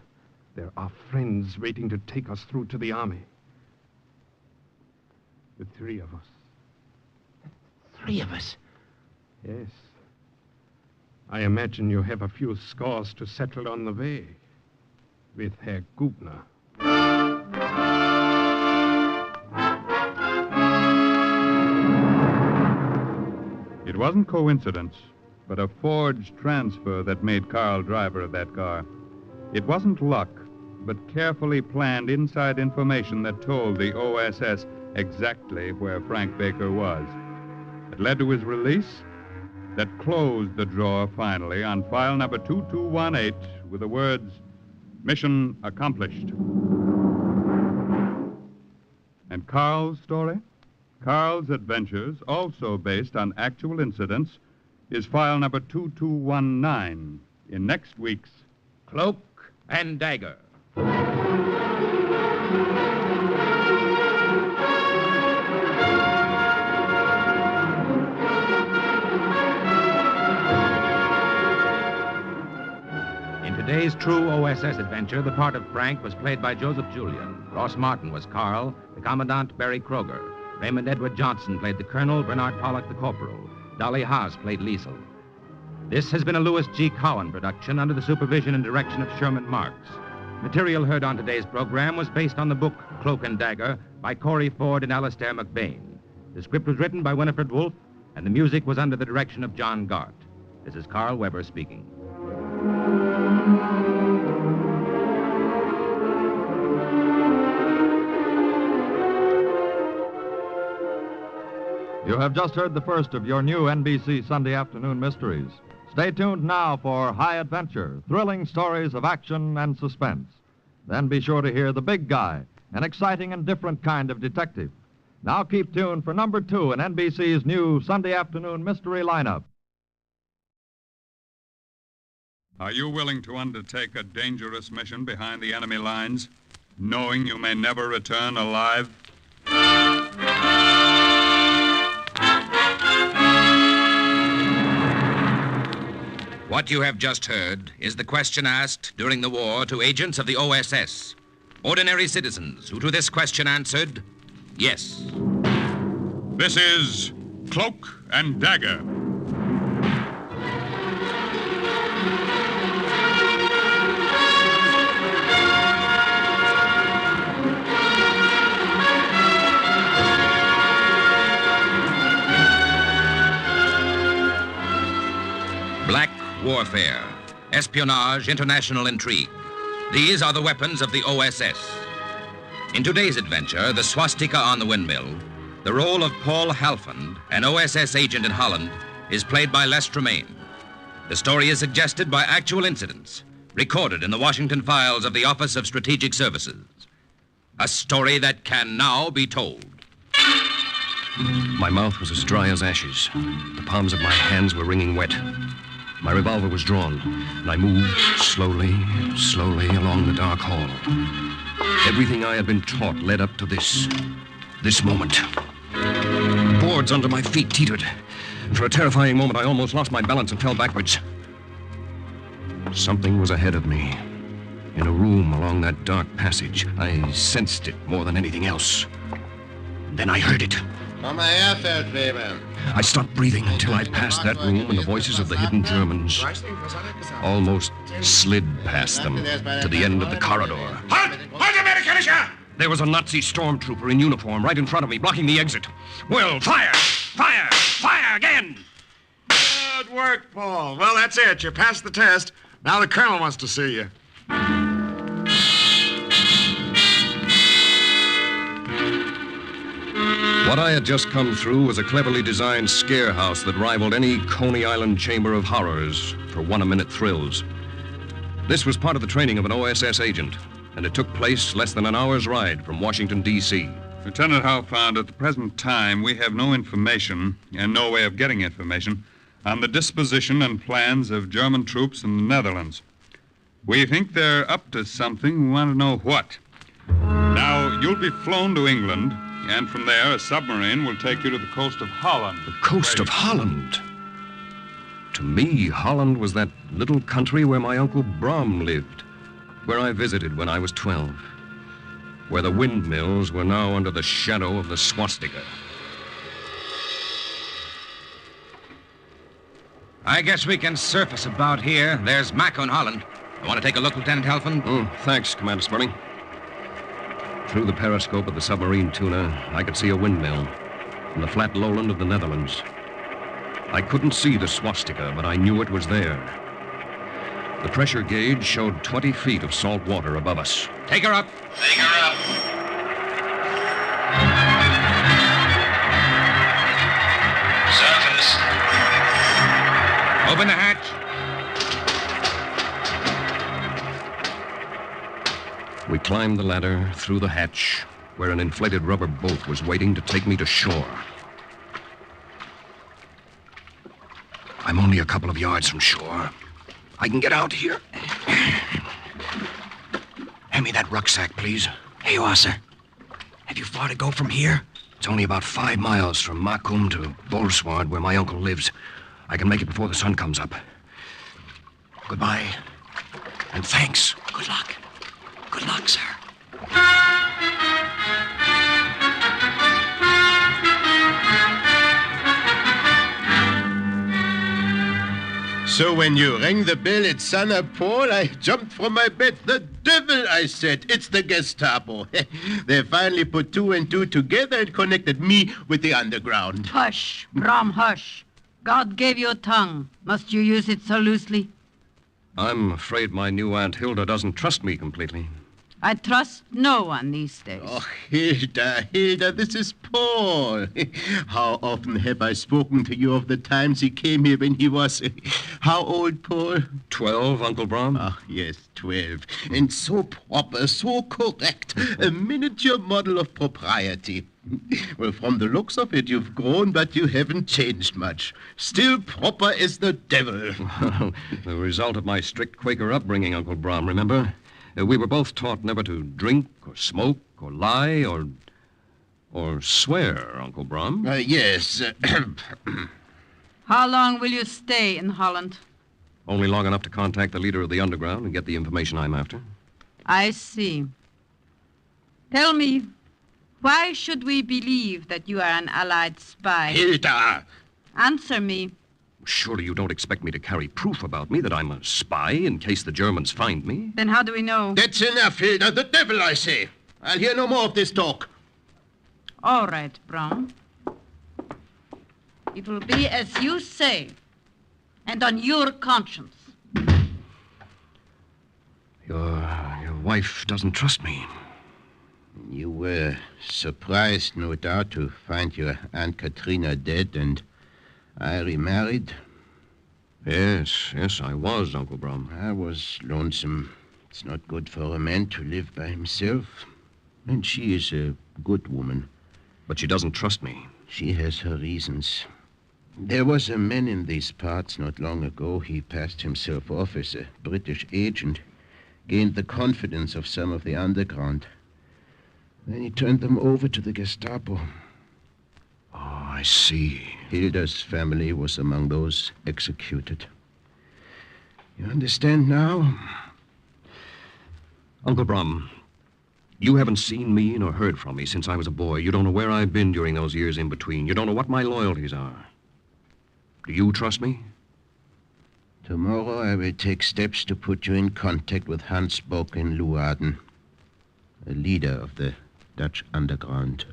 [SPEAKER 14] there are friends waiting to take us through to the army. The 3 of us.
[SPEAKER 9] 3 of us?
[SPEAKER 14] Yes. I imagine you have a few scores to settle on the way with Herr Gubner.
[SPEAKER 1] It wasn't coincidence, but a forged transfer that made Carl driver of that car. It wasn't luck, but carefully planned inside information that told the OSS exactly where Frank Baker was. It led to his release, that closed the drawer finally on file number 2218 with the words, "Mission accomplished." And Carl's story? Carl's adventures, also based on actual incidents, is file number 2219 in next week's
[SPEAKER 2] Cloak and Dagger. In today's true OSS adventure, the part of Frank was played by Joseph Julian. Ross Martin was Carl, the Commandant Barry Kroger. Raymond Edward Johnson played the Colonel, Bernard Pollock the Corporal. Dolly Haas played Liesel. This has been a Louis G. Cowan production under the supervision and direction of Sherman Marks. Material heard on today's program was based on the book Cloak and Dagger by Corey Ford and Alastair McBain. The script was written by Winifred Wolfe, and the music was under the direction of John Gart. This is Carl Weber speaking.
[SPEAKER 11] You have just heard the first of your new NBC Sunday afternoon mysteries. Stay tuned now for High Adventure, thrilling stories of action and suspense. Then be sure to hear The Big Guy, an exciting and different kind of detective. Now keep tuned for number 2 in NBC's new Sunday afternoon mystery lineup.
[SPEAKER 1] Are you willing to undertake a dangerous mission behind the enemy lines, knowing you may never return alive?
[SPEAKER 2] What you have just heard is the question asked during the war to agents of the OSS, ordinary citizens who to this question answered, yes.
[SPEAKER 1] This is Cloak and Dagger.
[SPEAKER 2] Black warfare, espionage, international intrigue. These are the weapons of the OSS. In today's adventure, the Swastika on the Windmill, the role of Paul Halfond, an OSS agent in Holland, is played by Les Tremaine. The story is suggested by actual incidents, recorded in the Washington files of the Office of Strategic Services. A story that can now be told.
[SPEAKER 18] My mouth was as dry as ashes. The palms of my hands were wringing wet. My revolver was drawn, and I moved slowly along the dark hall. Everything I had been taught led up to this moment. Boards under my feet teetered. For a terrifying moment, I almost lost my balance and fell backwards. Something was ahead of me. In a room along that dark passage, I sensed it more than anything else. Then I heard it.
[SPEAKER 10] Komm mal her, Feldwebel.
[SPEAKER 18] I stopped breathing until I passed that room and the voices of the hidden Germans almost slid past them to the end of the corridor.
[SPEAKER 5] Halt! Halt, Amerikanischer!
[SPEAKER 18] There was a Nazi stormtrooper in uniform right in front of me, blocking the exit. Well, fire! Fire! Fire again!
[SPEAKER 16] Good work, Paul. Well, that's it. You passed the test. Now the colonel wants to see you.
[SPEAKER 18] What I had just come through was a cleverly designed scare house that rivaled any Coney Island chamber of horrors for one-a-minute thrills. This was part of the training of an OSS agent, and it took place less than an hour's ride from Washington, D.C.
[SPEAKER 1] Lieutenant Halfond, at the present time, we have no information, and no way of getting information, on the disposition and plans of German troops in the Netherlands. We think they're up to something. We want to know what. Now, you'll be flown to England, and from there, a submarine will take you to the coast of Holland.
[SPEAKER 18] The coast of Holland? To me, Holland was that little country where my Uncle Brom lived, where I visited when I was 12, where the windmills were now under the shadow of the swastika.
[SPEAKER 2] I guess we can surface about here. There's Mac on Holland. You want to take a look, Lieutenant Halfond?
[SPEAKER 18] Thanks, Commander Sperling. Through the periscope of the submarine tuna, I could see a windmill in the flat lowland of the Netherlands. I couldn't see the swastika, but I knew it was there. The pressure gauge showed 20 feet of salt water above us.
[SPEAKER 2] Take her up.
[SPEAKER 10] Take her up.
[SPEAKER 2] Surface. Open the hatch.
[SPEAKER 18] We climbed the ladder through the hatch, where an inflated rubber boat was waiting to take me to shore. I'm only a couple of yards from shore. I can get out here. Hand me that rucksack, please.
[SPEAKER 19] Here you are, sir. Have you far to go from here?
[SPEAKER 18] It's only about 5 miles from Macum to Bolsward, where my uncle lives. I can make it before the sun comes up. Goodbye, and thanks.
[SPEAKER 19] Good luck. Good luck, sir.
[SPEAKER 10] So when you rang the bell at Sana Paul, I jumped from my bed. The devil, I said. It's the Gestapo. They finally put 2 and 2 together and connected me with the underground.
[SPEAKER 4] Hush, Brom, hush. God gave you a tongue. Must you use it so loosely?
[SPEAKER 18] I'm afraid my new Aunt Hilda doesn't trust me completely.
[SPEAKER 4] I trust no one these days.
[SPEAKER 21] Oh, Hilda, this is Paul. How often have I spoken to you of the times he came here when he was... How old, Paul?
[SPEAKER 18] 12, Uncle Brom?
[SPEAKER 21] Ah, yes, 12. And so proper, so correct. A miniature model of propriety. Well, from the looks of it, you've grown, but you haven't changed much. Still proper as the devil.
[SPEAKER 18] The result of my strict Quaker upbringing, Uncle Brom, remember? We were both taught never to drink or smoke or lie or swear, Uncle Brom.
[SPEAKER 21] Yes.
[SPEAKER 4] How long will you stay in Holland?
[SPEAKER 18] Only long enough to contact the leader of the underground and get the information I'm after.
[SPEAKER 4] I see. Tell me, why should we believe that you are an Allied spy?
[SPEAKER 21] Hilda!
[SPEAKER 4] Answer me.
[SPEAKER 18] Surely you don't expect me to carry proof about me that I'm a spy in case the Germans find me?
[SPEAKER 4] Then how do we know?
[SPEAKER 21] That's enough, Hilda. The devil, I say. I'll hear no more of this talk.
[SPEAKER 4] All right, Brown. It will be as you say, and on your conscience.
[SPEAKER 18] Your wife doesn't trust me.
[SPEAKER 21] You were surprised, no doubt, to find your Aunt Katrina dead and I remarried.
[SPEAKER 18] Yes, I was, Uncle Brom.
[SPEAKER 21] I was lonesome. It's not good for a man to live by himself. And she is a good woman.
[SPEAKER 18] But she doesn't trust me.
[SPEAKER 21] She has her reasons. There was a man in these parts not long ago. He passed himself off as a British agent, gained the confidence of some of the underground. Then he turned them over to the Gestapo.
[SPEAKER 18] Oh, I see.
[SPEAKER 21] Hilda's family was among those executed. You understand now?
[SPEAKER 18] Uncle Brom, you haven't seen me nor heard from me since I was a boy. You don't know where I've been during those years in between. You don't know what my loyalties are. Do you trust me?
[SPEAKER 21] Tomorrow I will take steps to put you in contact with Hans Bock in Leeuwarden, a leader of the Dutch underground.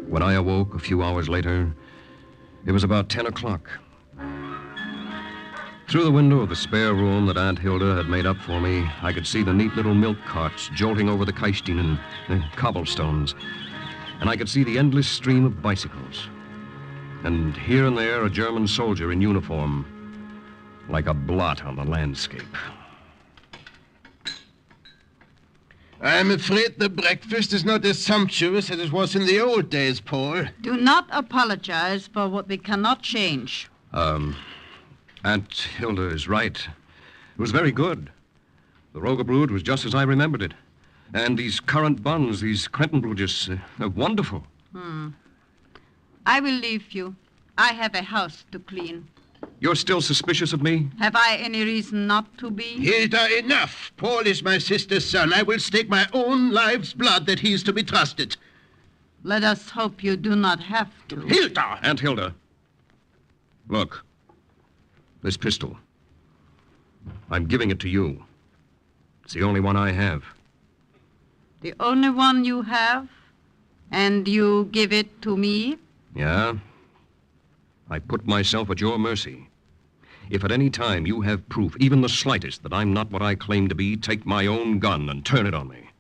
[SPEAKER 18] When I awoke a few hours later, it was about 10 o'clock. Through the window of the spare room that Aunt Hilda had made up for me, I could see the neat little milk carts jolting over the Kachin and the cobblestones. And I could see the endless stream of bicycles. And here and there, a German soldier in uniform, like a blot on the landscape.
[SPEAKER 21] I'm afraid the breakfast is not as sumptuous as it was in the old days, Paul.
[SPEAKER 4] Do not apologize for what we cannot change.
[SPEAKER 18] Aunt Hilda is right. It was very good. The Rogebrud was just as I remembered it. And these currant buns, these Krentenbluges, are wonderful.
[SPEAKER 4] I will leave you. I have a house to clean.
[SPEAKER 18] You're still suspicious of me?
[SPEAKER 4] Have I any reason not to be?
[SPEAKER 21] Hilda, enough. Paul is my sister's son. I will stake my own life's blood that he is to be trusted.
[SPEAKER 4] Let us hope you do not have to.
[SPEAKER 21] Hilda!
[SPEAKER 18] Aunt Hilda. Look. This pistol. I'm giving it to you. It's the only one I have.
[SPEAKER 4] The only one you have? And you give it to me?
[SPEAKER 18] Yeah. I put myself at your mercy. If at any time you have proof, even the slightest, that I'm not what I claim to be, take my own gun and turn it on me.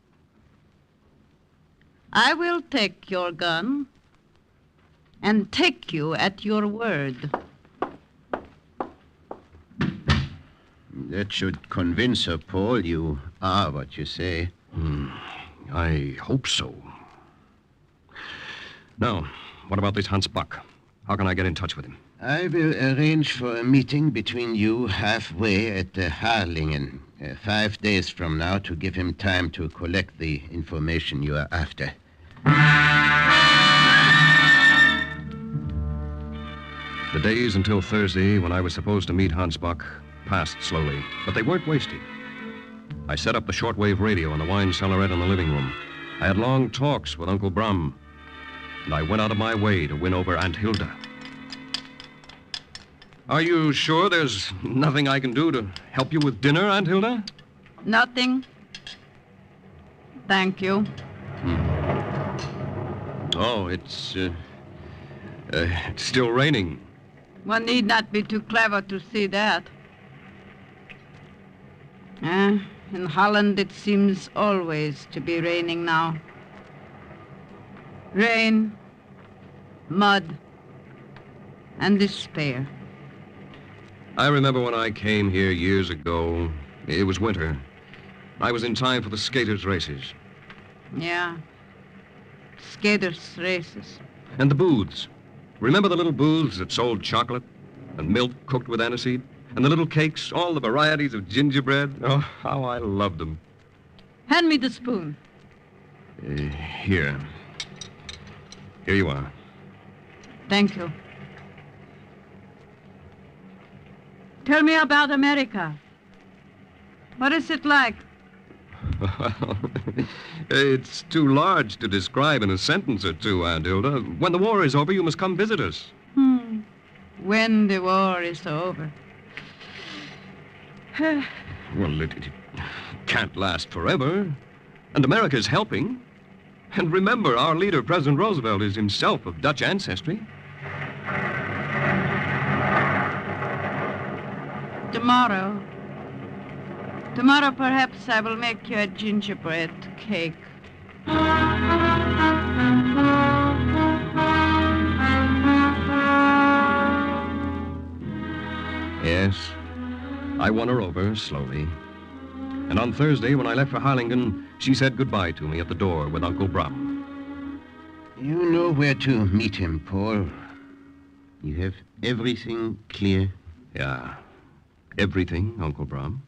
[SPEAKER 4] I will take your gun and take you at your word.
[SPEAKER 21] That should convince her, Paul. You are what you say.
[SPEAKER 18] I hope so. Now, what about this Hans Buck? How can I get in touch with him?
[SPEAKER 21] I will arrange for a meeting between you halfway at Harlingen 5 days from now to give him time to collect the information you are after.
[SPEAKER 18] The days until Thursday, when I was supposed to meet Hans Buck, passed slowly, but they weren't wasted. I set up the shortwave radio in the wine cellarette in the living room. I had long talks with Uncle Brom, and I went out of my way to win over Aunt Hilda. Are you sure there's nothing I can do to help you with dinner, Aunt Hilda?
[SPEAKER 4] Nothing. Thank you.
[SPEAKER 18] Oh, it's still raining.
[SPEAKER 4] One need not be too clever to see that. In Holland it seems always to be raining now. Rain, mud, and despair.
[SPEAKER 18] I remember when I came here years ago. It was winter. I was in time for the skaters' races.
[SPEAKER 4] Yeah. Skaters' races.
[SPEAKER 18] And the booths. Remember the little booths that sold chocolate and milk cooked with aniseed? And the little cakes, all the varieties of gingerbread? Oh, how I loved them.
[SPEAKER 4] Hand me the spoon.
[SPEAKER 18] Here. Here you are.
[SPEAKER 4] Thank you. Tell me about America. What is it like?
[SPEAKER 18] It's too large to describe in a sentence or two, Aunt Hilda. When the war is over, you must come visit us.
[SPEAKER 4] When the war is over.
[SPEAKER 18] Well, it can't last forever. And America's helping. And remember, our leader, President Roosevelt, is himself of Dutch ancestry.
[SPEAKER 4] Tomorrow perhaps I will make you a gingerbread cake.
[SPEAKER 18] Yes, I won her over slowly. And on Thursday, when I left for Harlingen, she said goodbye to me at the door with Uncle Brum.
[SPEAKER 21] You know where to meet him, Paul. You have everything clear?
[SPEAKER 18] Yeah, everything, Uncle Brum.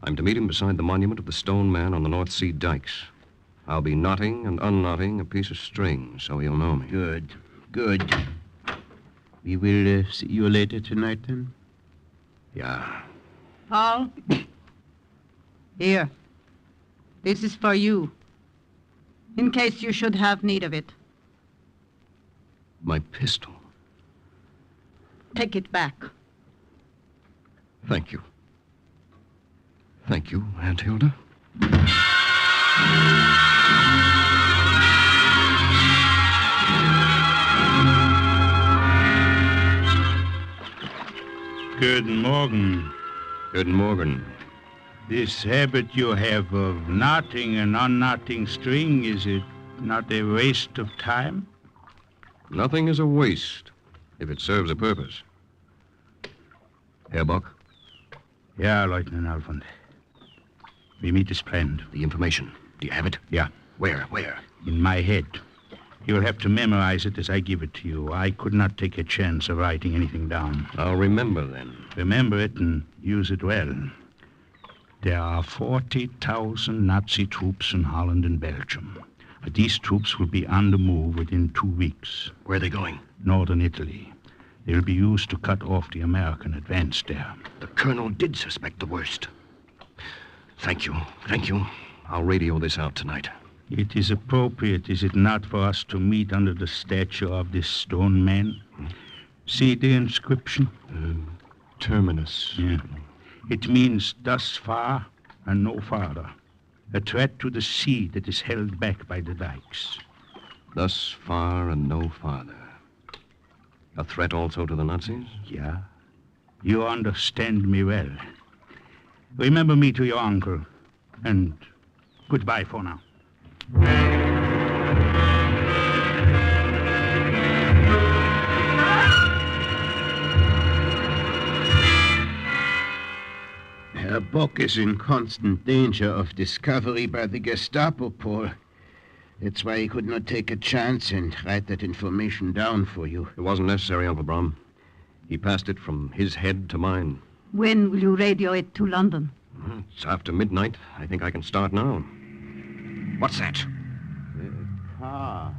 [SPEAKER 18] I'm to meet him beside the monument of the stone man on the North Sea dikes. I'll be knotting and unknotting a piece of string so he'll know me.
[SPEAKER 21] Good, good. We will see you later tonight, then?
[SPEAKER 18] Yeah.
[SPEAKER 4] Paul? Here. This is for you. In case you should have need of it.
[SPEAKER 18] My pistol.
[SPEAKER 4] Take it back.
[SPEAKER 18] Thank you. Thank you, Aunt Hilda.
[SPEAKER 8] Guten Morgen.
[SPEAKER 18] Guten Morgen.
[SPEAKER 8] This habit you have of knotting and unknotting string, is it not a waste of time?
[SPEAKER 18] Nothing is a waste if it serves a purpose. Herr Bock?
[SPEAKER 8] Yeah, Lieutenant Alfond. We meet as planned.
[SPEAKER 18] The information. Do you have it?
[SPEAKER 8] Yeah.
[SPEAKER 18] Where?
[SPEAKER 8] In my head. You'll have to memorize it as I give it to you. I could not take a chance of writing anything down.
[SPEAKER 18] I'll remember then.
[SPEAKER 8] Remember it and use it well. There are 40,000 Nazi troops in Holland and Belgium. But these troops will be on the move within 2 weeks.
[SPEAKER 18] Where are they going?
[SPEAKER 8] Northern Italy. They'll be used to cut off the American advance there.
[SPEAKER 18] The colonel did suspect the worst. Thank you. I'll radio this out tonight.
[SPEAKER 8] It is appropriate, is it not, for us to meet under the statue of this stone man? See the inscription?
[SPEAKER 18] Terminus.
[SPEAKER 8] Yeah. It means thus far and no farther. A threat to the sea that is held back by the dikes.
[SPEAKER 18] Thus far and no farther. A threat also to the Nazis?
[SPEAKER 8] Yeah. You understand me well. Remember me to your uncle. And goodbye for now.
[SPEAKER 21] Herr Bock is in constant danger of discovery by the Gestapo, Paul. That's why he could not take a chance and write that information down for you.
[SPEAKER 18] It wasn't necessary, Uncle Brom. He passed it from his head to mine.
[SPEAKER 4] When will you radio it to London?
[SPEAKER 18] It's after midnight. I think I can start now. What's that?
[SPEAKER 21] A car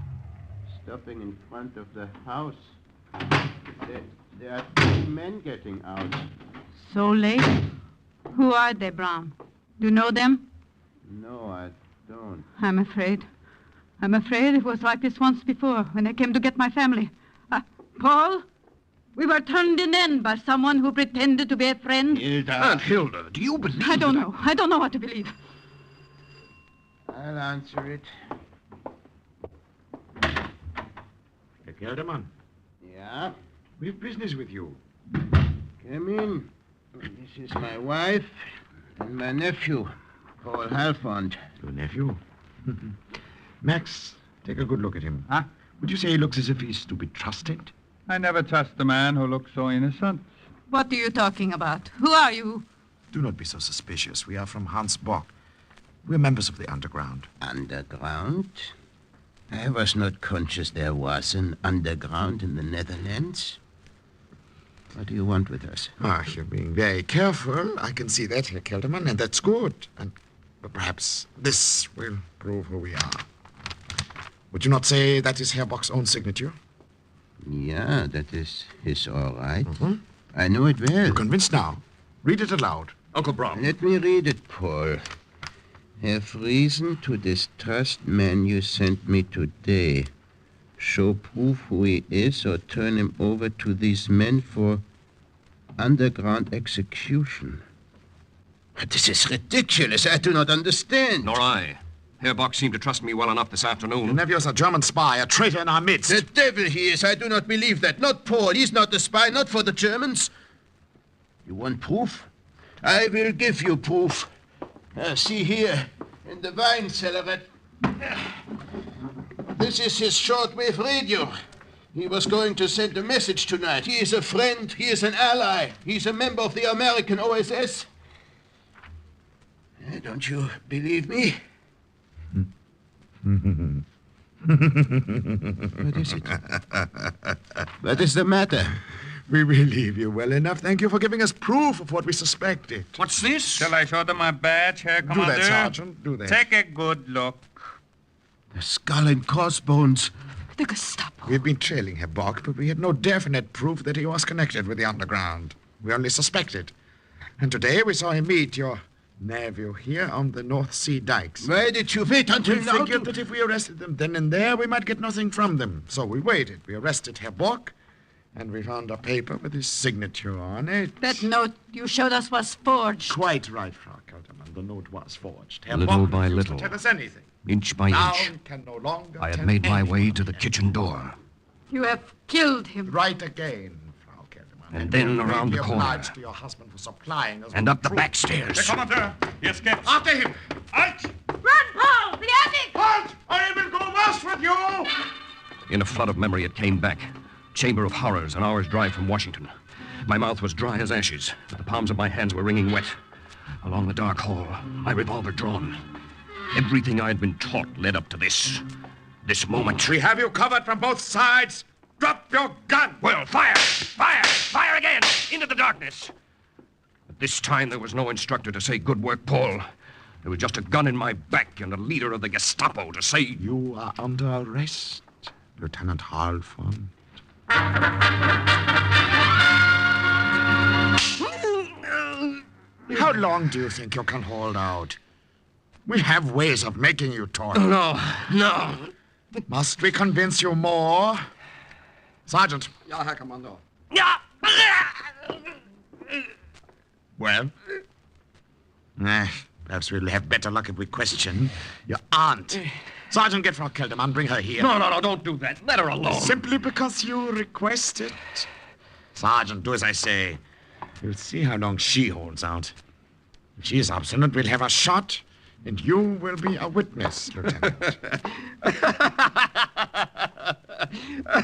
[SPEAKER 21] stopping in front of the house. There are 2 men getting out.
[SPEAKER 4] So late? Who are they, Brom? Do you know them?
[SPEAKER 21] No, I don't.
[SPEAKER 4] I'm afraid it was like this once before when they came to get my family. Paul? We were turned in by someone who pretended to be a friend.
[SPEAKER 21] Hilda.
[SPEAKER 18] Aunt Hilda, do you believe
[SPEAKER 4] I don't know. I don't know what to believe.
[SPEAKER 21] I'll answer it.
[SPEAKER 16] Herr Gelderman.
[SPEAKER 21] Yeah?
[SPEAKER 16] We've business with you.
[SPEAKER 21] Come in. This is my wife. And my nephew, Paul Halfond.
[SPEAKER 16] Your nephew? Max, take a good look at him. Huh? Would you say he looks as if he's to be trusted?
[SPEAKER 1] I never trust a man who looks so innocent.
[SPEAKER 6] What are you talking about? Who are you?
[SPEAKER 16] Do not be so suspicious. We are from Hans Bock. We're members of the underground.
[SPEAKER 21] Underground? I was not conscious there was an underground in the Netherlands. What do you want with us?
[SPEAKER 16] You're being very careful. I can see that, Herr Kelderman, and that's good. But perhaps this will prove who we are. Would you not say that is Herr Bock's own signature?
[SPEAKER 21] Yeah, that is his all right. I know it well.
[SPEAKER 16] You're convinced now? Read it aloud.
[SPEAKER 21] Uncle Brown. Let me read it, Paul. Have reason to distrust man you sent me today. Show proof who he is or turn him over to these men for underground execution. This is ridiculous. I do not understand.
[SPEAKER 18] Nor I. Herr Bock seemed to trust me well enough this afternoon.
[SPEAKER 16] Your nephew is a German spy, a traitor in our midst.
[SPEAKER 21] The devil he is. I do not believe that. Not Paul. He's not the spy, not for the Germans. You want proof? I will give you proof. See here, in the wine cellar. This is his shortwave radio. He was going to send a message tonight. He is a friend. He is an ally. He's a member of the American OSS. Don't you believe me? What is it? What is the matter?
[SPEAKER 16] We believe you well enough. Thank you for giving us proof of what we suspected.
[SPEAKER 18] What's this?
[SPEAKER 1] Shall I show them my badge, Herr Commander?
[SPEAKER 16] Do that, Sergeant. Do that.
[SPEAKER 1] Take a good look.
[SPEAKER 21] The skull and crossbones.
[SPEAKER 6] The Gestapo.
[SPEAKER 16] We've been trailing Herr Bock, but we had no definite proof that he was connected with the underground. We only suspected. And today we saw him meet your nephew here on the North Sea dikes.
[SPEAKER 21] Why did you wait until
[SPEAKER 16] we
[SPEAKER 21] now?
[SPEAKER 16] figured that if we arrested them then and there, we might get nothing from them. So we waited. We arrested Herr Bock, and we found a paper with his signature on it.
[SPEAKER 6] That note you showed us was forged.
[SPEAKER 16] Quite right, Frau Kelterman. The note was forged. Herr
[SPEAKER 18] Little
[SPEAKER 16] Bock
[SPEAKER 18] by
[SPEAKER 16] refused
[SPEAKER 18] little.
[SPEAKER 16] to tell us anything.
[SPEAKER 18] Inch by
[SPEAKER 16] Now
[SPEAKER 18] inch,
[SPEAKER 16] he can no longer
[SPEAKER 18] I had
[SPEAKER 16] tell
[SPEAKER 18] made my
[SPEAKER 16] anyone.
[SPEAKER 18] way to the kitchen door.
[SPEAKER 6] You have killed him.
[SPEAKER 16] Right again, Frau Kelterman.
[SPEAKER 18] And then around the
[SPEAKER 16] Be
[SPEAKER 18] corner.
[SPEAKER 16] obliged to your husband for supplying us
[SPEAKER 18] And
[SPEAKER 16] with
[SPEAKER 18] up the
[SPEAKER 16] proof.
[SPEAKER 18] back stairs.
[SPEAKER 1] Herr Kommandeur, he escapes.
[SPEAKER 16] After him! Halt!
[SPEAKER 6] Run, Paul! The attic!
[SPEAKER 16] Halt! I will go west with you!
[SPEAKER 18] In a flood of memory, it came back. Chamber of Horrors, an hour's drive from Washington. My mouth was dry as ashes, but the palms of my hands were wringing wet. Along the dark hall, my revolver drawn. Everything I had been taught led up to this moment.
[SPEAKER 16] We have you covered from both sides. Drop your gun!
[SPEAKER 18] Well, fire! Fire! Fire again! Into the darkness! But this time there was no instructor to say, "Good work, Paul." There was just a gun in my back and a leader of the Gestapo to say,
[SPEAKER 16] "You are under arrest, Lieutenant Halfond." How long do you think you can hold out? We have ways of making you talk.
[SPEAKER 18] No.
[SPEAKER 16] Must we convince you more? Sergeant.
[SPEAKER 12] Ja, Herr Kommando.
[SPEAKER 16] Well? Perhaps we'll have better luck if we question your aunt. Sergeant, get Frau Kelderman. Bring her here.
[SPEAKER 18] No, don't do that. Let her alone.
[SPEAKER 16] Simply because you request it. Sergeant, do as I say. We'll see how long she holds out. If she is obstinate, we'll have a shot, and you will be a witness, Lieutenant.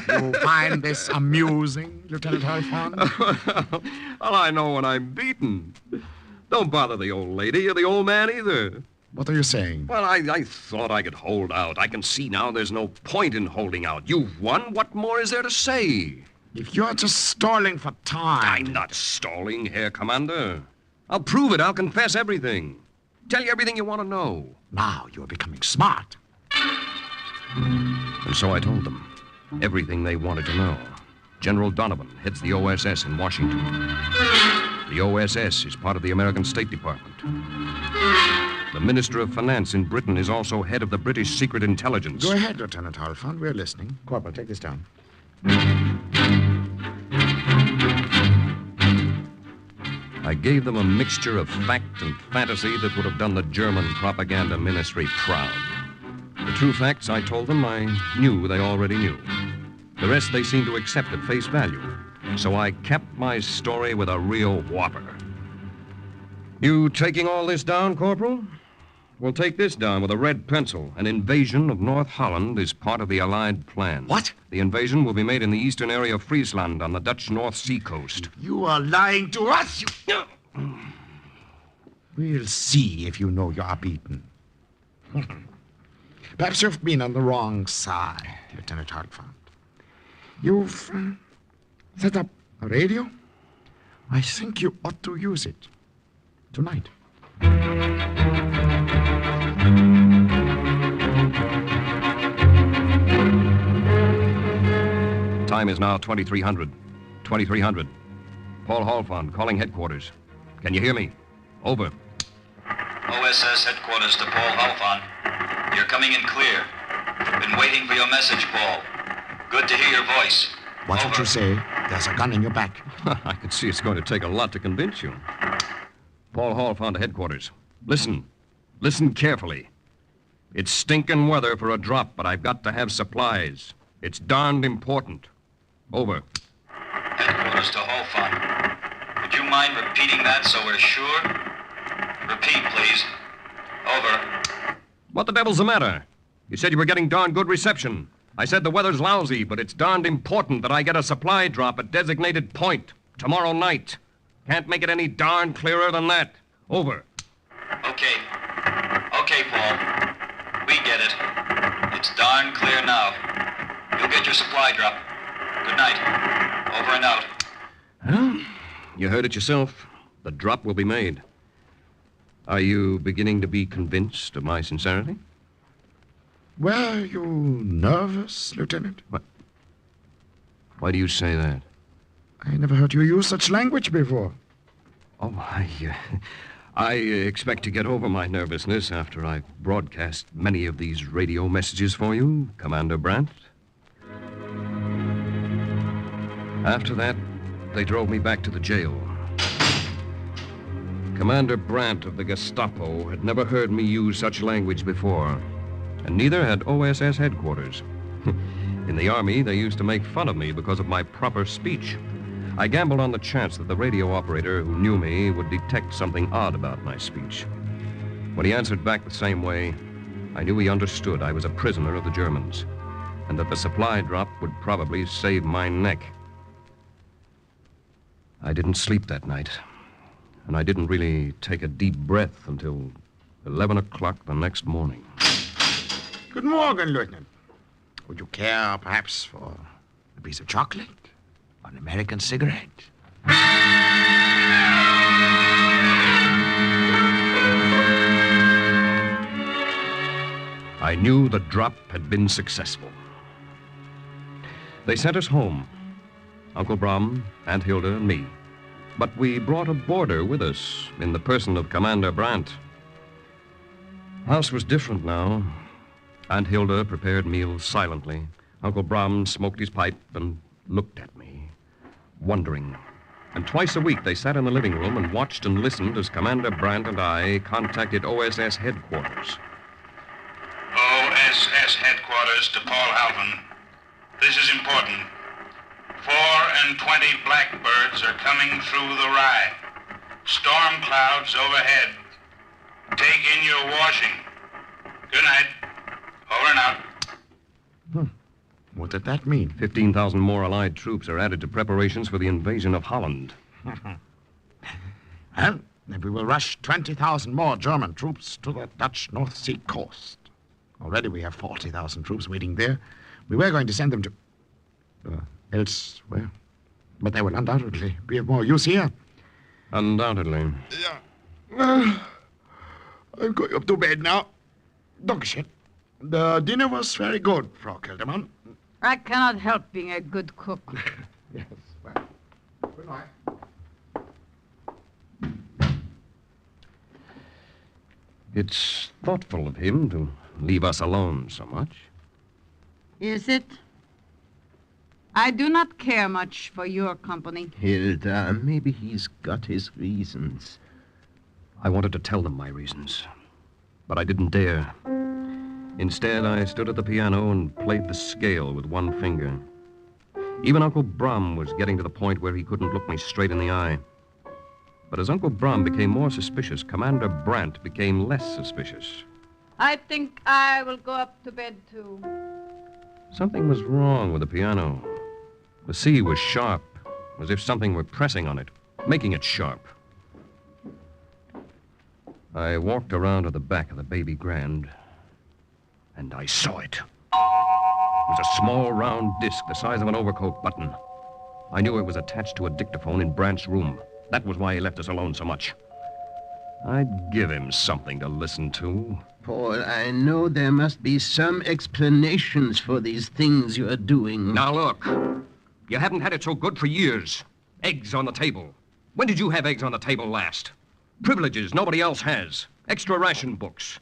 [SPEAKER 16] You find this amusing, Lieutenant Halfond?
[SPEAKER 18] Well, I know when I'm beaten. Don't bother the old lady or the old man either.
[SPEAKER 16] What are you saying?
[SPEAKER 18] Well, I thought I could hold out. I can see now there's no point in holding out. You've won. What more is there to say?
[SPEAKER 16] If you're just stalling for time...
[SPEAKER 18] I'm not stalling, Herr Commander. I'll prove it. I'll confess everything. Tell you everything you want to know.
[SPEAKER 16] Now you're becoming smart.
[SPEAKER 18] And so I told them everything they wanted to know. General Donovan heads the OSS in Washington. The OSS is part of the American State Department. The Minister of Finance in Britain is also head of the British Secret Intelligence.
[SPEAKER 16] Go ahead, Lieutenant Halfond. We're listening. Corporal, take this down.
[SPEAKER 18] I gave them a mixture of fact and fantasy that would have done the German propaganda ministry proud. The true facts I told them I knew they already knew. The rest they seemed to accept at face value. So I kept my story with a real whopper. You taking all this down, Corporal? Well, take this down with a red pencil. An invasion of North Holland is part of the Allied plan.
[SPEAKER 16] What?
[SPEAKER 18] The invasion will be made in the eastern area of Friesland on the Dutch North Sea coast.
[SPEAKER 16] You are lying to us. We'll see if you know you're beaten. Perhaps you've been on the wrong side, Lieutenant Hartford. You've set up a radio? I think you ought to use it tonight.
[SPEAKER 18] Time is now 2300. 2300. Paul Halfond calling headquarters. Can you hear me? Over.
[SPEAKER 7] OSS headquarters to Paul Halfond. You're coming in clear. Been waiting for your message, Paul. Good to hear your voice.
[SPEAKER 16] What did you say? There's a gun in your back.
[SPEAKER 18] I can see it's going to take a lot to convince you. Paul Halfond to headquarters. Listen. Listen carefully. It's stinking weather for a drop, but I've got to have supplies. It's darned important. Over.
[SPEAKER 7] Headquarters to Halfond. Would you mind repeating that so we're sure? Repeat, please. Over.
[SPEAKER 18] What the devil's the matter? You said you were getting darn good reception. I said the weather's lousy, but it's darned important that I get a supply drop at designated point tomorrow night. Can't make it any darn clearer than that. Over.
[SPEAKER 7] Okay. Okay, Paul. We get it. It's darn clear now. You'll get your supply drop. Good night. Over and out.
[SPEAKER 18] Well, you heard it yourself. The drop will be made. Are you beginning to be convinced of my sincerity?
[SPEAKER 16] Were you nervous, Lieutenant?
[SPEAKER 18] What? Why do you say that?
[SPEAKER 16] I never heard you use such language before.
[SPEAKER 18] Oh, I expect to get over my nervousness after I've broadcast many of these radio messages for you, Commander Brandt. After that, they drove me back to the jail. Commander Brandt of the Gestapo had never heard me use such language before, and neither had OSS headquarters. In the Army, they used to make fun of me because of my proper speech. I gambled on the chance that the radio operator who knew me would detect something odd about my speech. When he answered back the same way, I knew he understood I was a prisoner of the Germans, and that the supply drop would probably save my neck. I didn't sleep that night, and I didn't really take a deep breath until 11 o'clock the next morning.
[SPEAKER 16] Good morning, Lieutenant. Would you care, perhaps, for a piece of chocolate? Or an American cigarette?
[SPEAKER 18] I knew the drop had been successful. They sent us home, Uncle Brom, Aunt Hilda, and me. But we brought a boarder with us in the person of Commander Brandt. House was different now. Aunt Hilda prepared meals silently. Uncle Brom smoked his pipe and looked at me, wondering. And twice a week they sat in the living room and watched and listened as Commander Brandt and I contacted OSS headquarters.
[SPEAKER 22] OSS headquarters to Paul Halfon. This is important. 24 blackbirds are coming through the rye. Storm clouds overhead. Take in your washing. Good night. Over and out.
[SPEAKER 16] What did that mean?
[SPEAKER 18] 15,000 more Allied troops are added to preparations for the invasion of Holland.
[SPEAKER 16] And we will rush 20,000 more German troops to the Dutch North Sea coast. Already we have 40,000 troops waiting there. We were going to send them to elsewhere, but they will undoubtedly be of more use here.
[SPEAKER 18] Undoubtedly.
[SPEAKER 16] Yeah. I'm going up to bed now. Dankeschön. The dinner was very good, Frau Kelderman.
[SPEAKER 4] I cannot help being a good cook.
[SPEAKER 16] Yes, well, good night.
[SPEAKER 18] It's thoughtful of him to leave us alone so much.
[SPEAKER 4] Is it? I do not care much for your company.
[SPEAKER 21] Hilda, maybe he's got his reasons.
[SPEAKER 18] I wanted to tell them my reasons, but I didn't dare. Instead, I stood at the piano and played the scale with one finger. Even Uncle Brom was getting to the point where he couldn't look me straight in the eye.
[SPEAKER 13] But as Uncle Brom became more suspicious, Commander Brandt became less suspicious.
[SPEAKER 15] I think I will go up to bed, too.
[SPEAKER 13] Something was wrong with the piano. The C was sharp, as if something were pressing on it, making it sharp. I walked around to the back of the baby grand, and I saw it. It was a small, round disc the size of an overcoat button. I knew it was attached to a dictaphone in Brandt's room. That was why he left us alone so much. I'd give him something to listen to.
[SPEAKER 21] Paul, I know there must be some explanations for these things you're doing.
[SPEAKER 13] Now, look. You haven't had it so good for years. Eggs on the table. When did you have eggs on the table last? Privileges nobody else has. Extra ration books.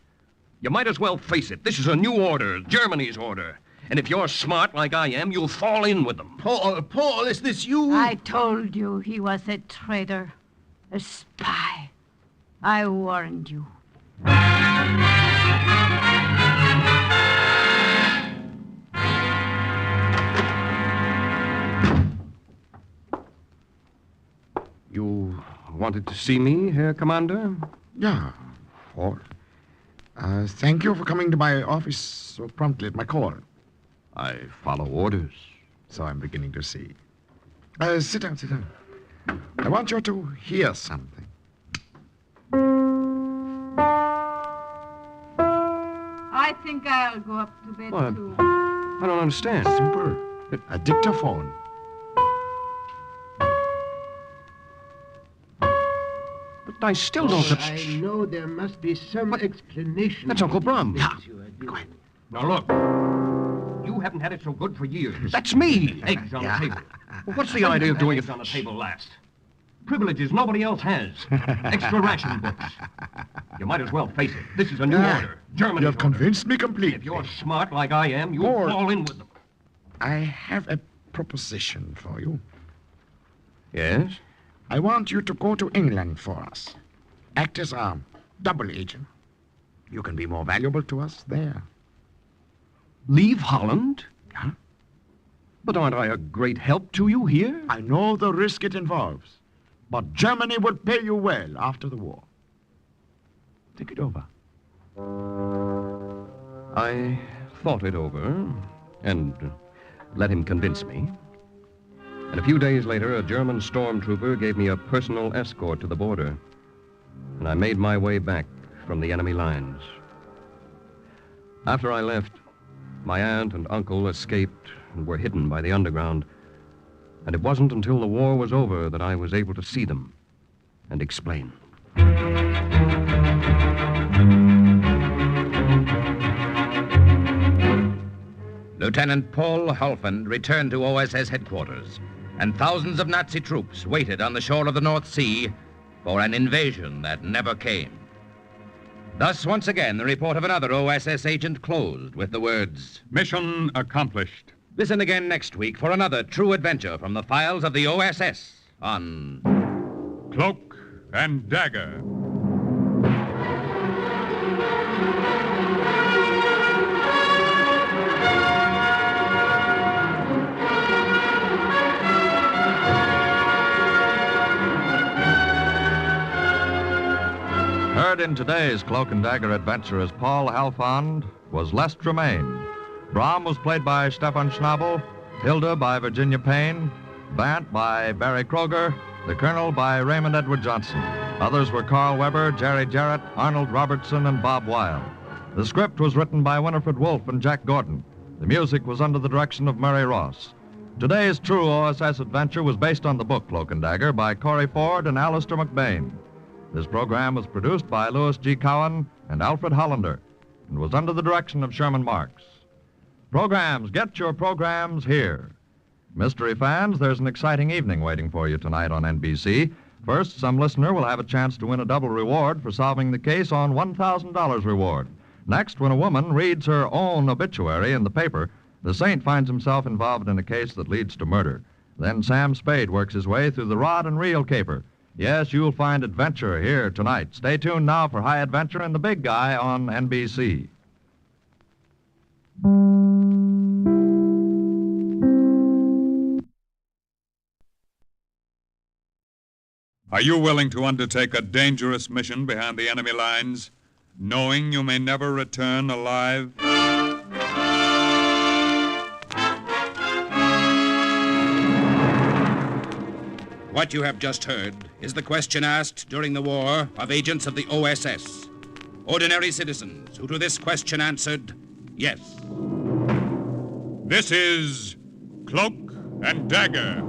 [SPEAKER 13] You might as well face it. This is a new order, Germany's order. And if you're smart like I am, you'll fall in with them.
[SPEAKER 21] Paul, is this you?
[SPEAKER 4] I told you he was a traitor, a spy. I warned you.
[SPEAKER 13] You wanted to see me, Herr Commander?
[SPEAKER 16] Yeah, Paul. Thank you for coming to my office so promptly at my call.
[SPEAKER 13] I follow orders.
[SPEAKER 16] So I'm beginning to see. Sit down, sit down. I want you to hear something.
[SPEAKER 15] I think I'll go up to bed,
[SPEAKER 13] Well,
[SPEAKER 15] too.
[SPEAKER 13] I don't understand.
[SPEAKER 16] Simple. A dictaphone.
[SPEAKER 13] But I still don't...
[SPEAKER 21] I know there must be some explanation.
[SPEAKER 13] That's Uncle Brom.
[SPEAKER 21] Yeah.
[SPEAKER 13] Now, look. You haven't had it so good for years. That's me. Eggs on the table. Well, what's the idea of doing it on the table last? Privileges nobody else has. Extra ration books. You might as well face it. This is a new order. Germany's
[SPEAKER 16] You've convinced me completely.
[SPEAKER 13] If you're smart like I am, you'll fall in with them.
[SPEAKER 16] I have a proposition for you.
[SPEAKER 13] Yes?
[SPEAKER 16] I want you to go to England for us. Act as our double agent. You can be more valuable to us there.
[SPEAKER 13] Leave Holland?
[SPEAKER 16] Yeah.
[SPEAKER 13] But aren't I a great help to you here?
[SPEAKER 16] I know the risk it involves, but Germany will pay you well after the war. Think it over.
[SPEAKER 13] I thought it over and let him convince me. And a few days later, a German stormtrooper gave me a personal escort to the border, and I made my way back from the enemy lines. After I left, my aunt and uncle escaped and were hidden by the underground, and it wasn't until the war was over that I was able to see them and explain.
[SPEAKER 2] Lieutenant Paul Halfand returned to OSS headquarters, and thousands of Nazi troops waited on the shore of the North Sea for an invasion that never came. Thus, once again, the report of another OSS agent closed with the words,
[SPEAKER 1] "Mission accomplished."
[SPEAKER 2] Listen again next week for another true adventure from the files of the OSS on
[SPEAKER 1] Cloak and Dagger.
[SPEAKER 11] Heard in today's Cloak and Dagger adventure as Paul Halfand was Les Tremaine. Brom was played by Stefan Schnabel, Hilda by Virginia Payne, Bant by Barry Kroger, the Colonel by Raymond Edward Johnson. Others were Carl Weber, Jerry Jarrett, Arnold Robertson, and Bob Weil. The script was written by Winifred Wolfe and Jack Gordon. The music was under the direction of Murray Ross. Today's true OSS adventure was based on the book Cloak and Dagger by Corey Ford and Alistair McBain. This program was produced by Louis G. Cowan and Alfred Hollander and was under the direction of Sherman Marks. Programs, get your programs here. Mystery fans, there's an exciting evening waiting for you tonight on NBC. First, some listener will have a chance to win a double reward for solving the case on $1,000 reward. Next, when a woman reads her own obituary in the paper, the saint finds himself involved in a case that leads to murder. Then Sam Spade works his way through the rod and reel caper. Yes, you'll find adventure here tonight. Stay tuned now for High Adventure and the Big Guy on NBC.
[SPEAKER 1] Are Are you willing to undertake a dangerous mission behind the enemy lines, knowing you may never return alive?
[SPEAKER 2] What you have just heard is the question asked during the war of agents of the OSS. Ordinary citizens who to this question answered, yes.
[SPEAKER 1] This is Cloak and Dagger.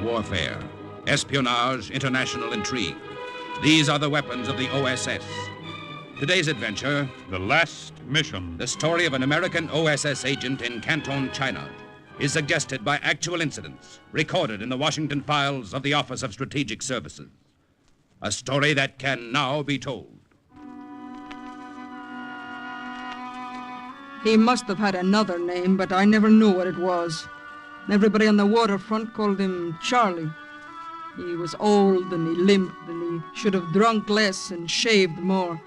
[SPEAKER 2] Warfare, espionage, international intrigue. These are the weapons of the OSS. Today's adventure,
[SPEAKER 1] The Last Mission,
[SPEAKER 2] the story of an American OSS agent in Canton, China, is suggested by actual incidents recorded in the Washington files of the Office of Strategic Services. A story that can now be told.
[SPEAKER 3] He must have had another name, but I never knew what it was. Everybody on the waterfront called him Charlie. He was old and he limped and he should have drunk less and shaved more.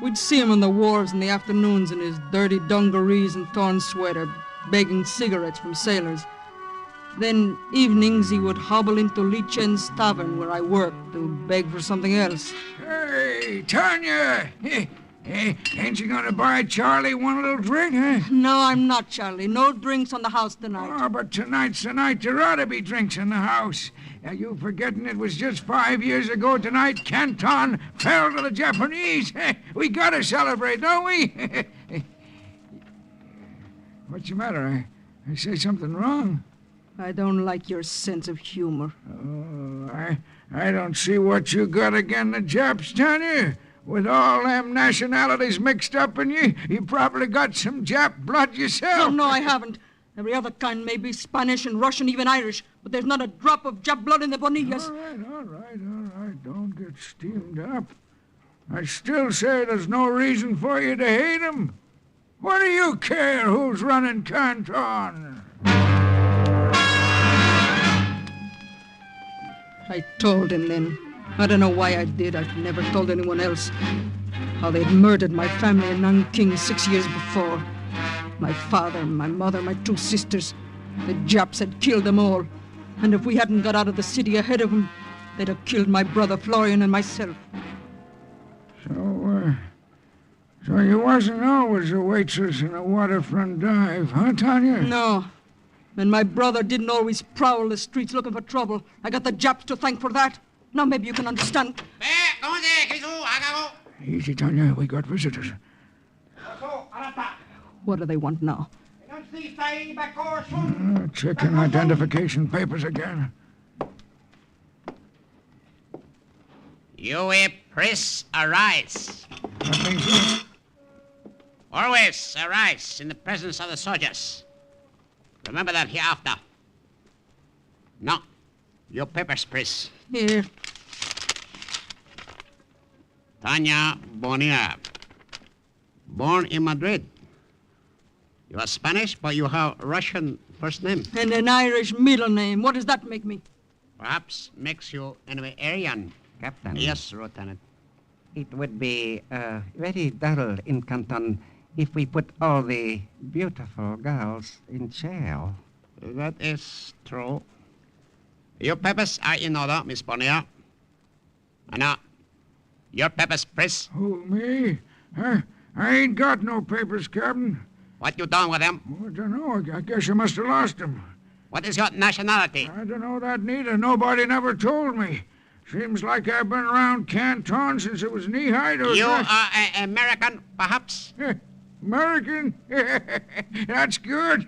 [SPEAKER 3] We'd see him on the wharves in the afternoons in his dirty dungarees and torn sweater, begging cigarettes from sailors. Then evenings he would hobble into Li Chen's tavern where I worked to beg for something else.
[SPEAKER 20] Hey, Tanya! Ain't you gonna buy Charlie one little drink, huh?
[SPEAKER 3] No, I'm not, Charlie. No drinks on the house tonight.
[SPEAKER 20] Oh, but tonight's the night there ought to be drinks in the house. Are you forgetting it was just 5 years ago tonight Canton fell to the Japanese? We gotta celebrate, don't we? What's the matter? I say something wrong?
[SPEAKER 3] I don't like your sense of humor.
[SPEAKER 20] Oh, I don't see what you got again the Japs, Tanya. With all them nationalities mixed up in you, you probably got some Jap blood yourself.
[SPEAKER 3] No, I haven't. Every other kind may be Spanish and Russian, even Irish, but there's not a drop of Jap blood in the Bonillas.
[SPEAKER 20] All right. Don't get steamed up. I still say there's no reason for you to hate him. What do you care who's running Canton?
[SPEAKER 3] I told him then. I don't know why I did. I've never told anyone else. How they'd murdered my family in Nanking 6 years before. My father, my mother, my 2 sisters. The Japs had killed them all. And if we hadn't got out of the city ahead of them, they'd have killed my brother Florian and myself.
[SPEAKER 20] So you wasn't always a waitress in a waterfront dive, huh, Tanya?
[SPEAKER 3] No. And my brother didn't always prowl the streets looking for trouble. I got the Japs to thank for that. Now maybe you can understand.
[SPEAKER 20] Easy, Tanya. We got visitors.
[SPEAKER 3] What do they want now?
[SPEAKER 20] Checking identification papers again.
[SPEAKER 5] You press arise.
[SPEAKER 20] What means that?
[SPEAKER 5] Always arise in the presence of the soldiers. Remember that hereafter. No. Your papers, press.
[SPEAKER 3] Here.
[SPEAKER 5] Tanya Bonilla. Born in Madrid. You are Spanish, but you have Russian first name.
[SPEAKER 3] And an Irish middle name. What does that make me?
[SPEAKER 5] Perhaps makes you anyway Aryan.
[SPEAKER 23] Captain.
[SPEAKER 5] Yes, Lieutenant.
[SPEAKER 23] It would be very dull in Canton if we put all the beautiful girls in jail.
[SPEAKER 5] That is true. Your papers are in order, Miss Bonilla. And now, your papers, please.
[SPEAKER 20] Who, me? I ain't got no papers, Captain.
[SPEAKER 5] What you done with them?
[SPEAKER 20] I don't know. I guess you must have lost them.
[SPEAKER 5] What is your nationality?
[SPEAKER 20] I don't know that neither. Nobody never told me. Seems like I've been around Canton since it was knee-high.
[SPEAKER 5] You are an American, perhaps?
[SPEAKER 20] American? That's good.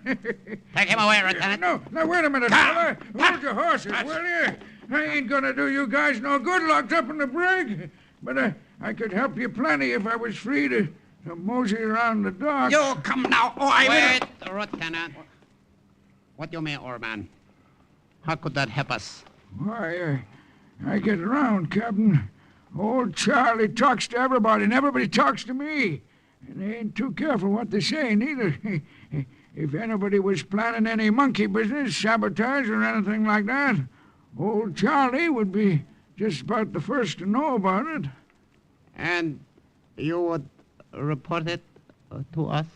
[SPEAKER 5] Take him away, Lieutenant.
[SPEAKER 20] No, wait a minute, fella. Hold your horses, will you? I ain't gonna do you guys no good locked up in the brig. But I could help you plenty if I was free to mosey around the docks.
[SPEAKER 5] You come now, or I will... Wait, Lieutenant. What do you mean, old man? How could that help us?
[SPEAKER 20] Why, I get around, Captain. Old Charlie talks to everybody, and everybody talks to me. And they ain't too careful what they say, neither. if anybody was planning any monkey business, sabotage, or anything like that, old Charlie would be just about the first to know about it.
[SPEAKER 5] And you would report it to us?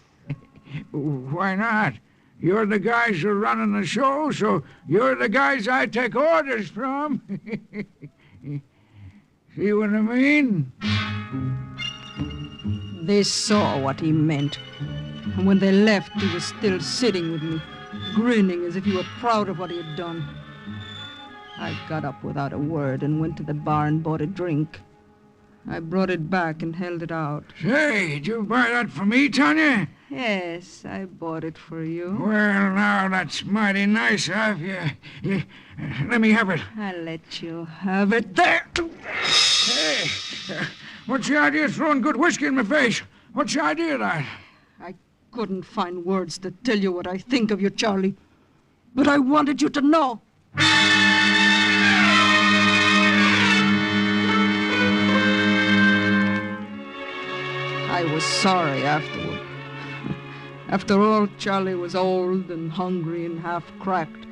[SPEAKER 20] Why not? You're the guys who are running the show, so you're the guys I take orders from. See what I mean?
[SPEAKER 3] They saw what he meant. And when they left, he was still sitting with me, grinning as if he were proud of what he had done. I got up without a word and went to the bar and bought a drink. I brought it back and held it out.
[SPEAKER 20] Say, did you buy that for me, Tanya?
[SPEAKER 3] Yes, I bought it for you.
[SPEAKER 20] Well, now, that's mighty nice of you. Let me have it.
[SPEAKER 3] I'll let you have it. There!
[SPEAKER 20] Hey, what's the idea of throwing good whiskey in my face? What's the idea of that?
[SPEAKER 3] I couldn't find words to tell you what I think of you, Charlie. But I wanted you to know. I was sorry afterward. After all, Charlie was old and hungry and half-cracked.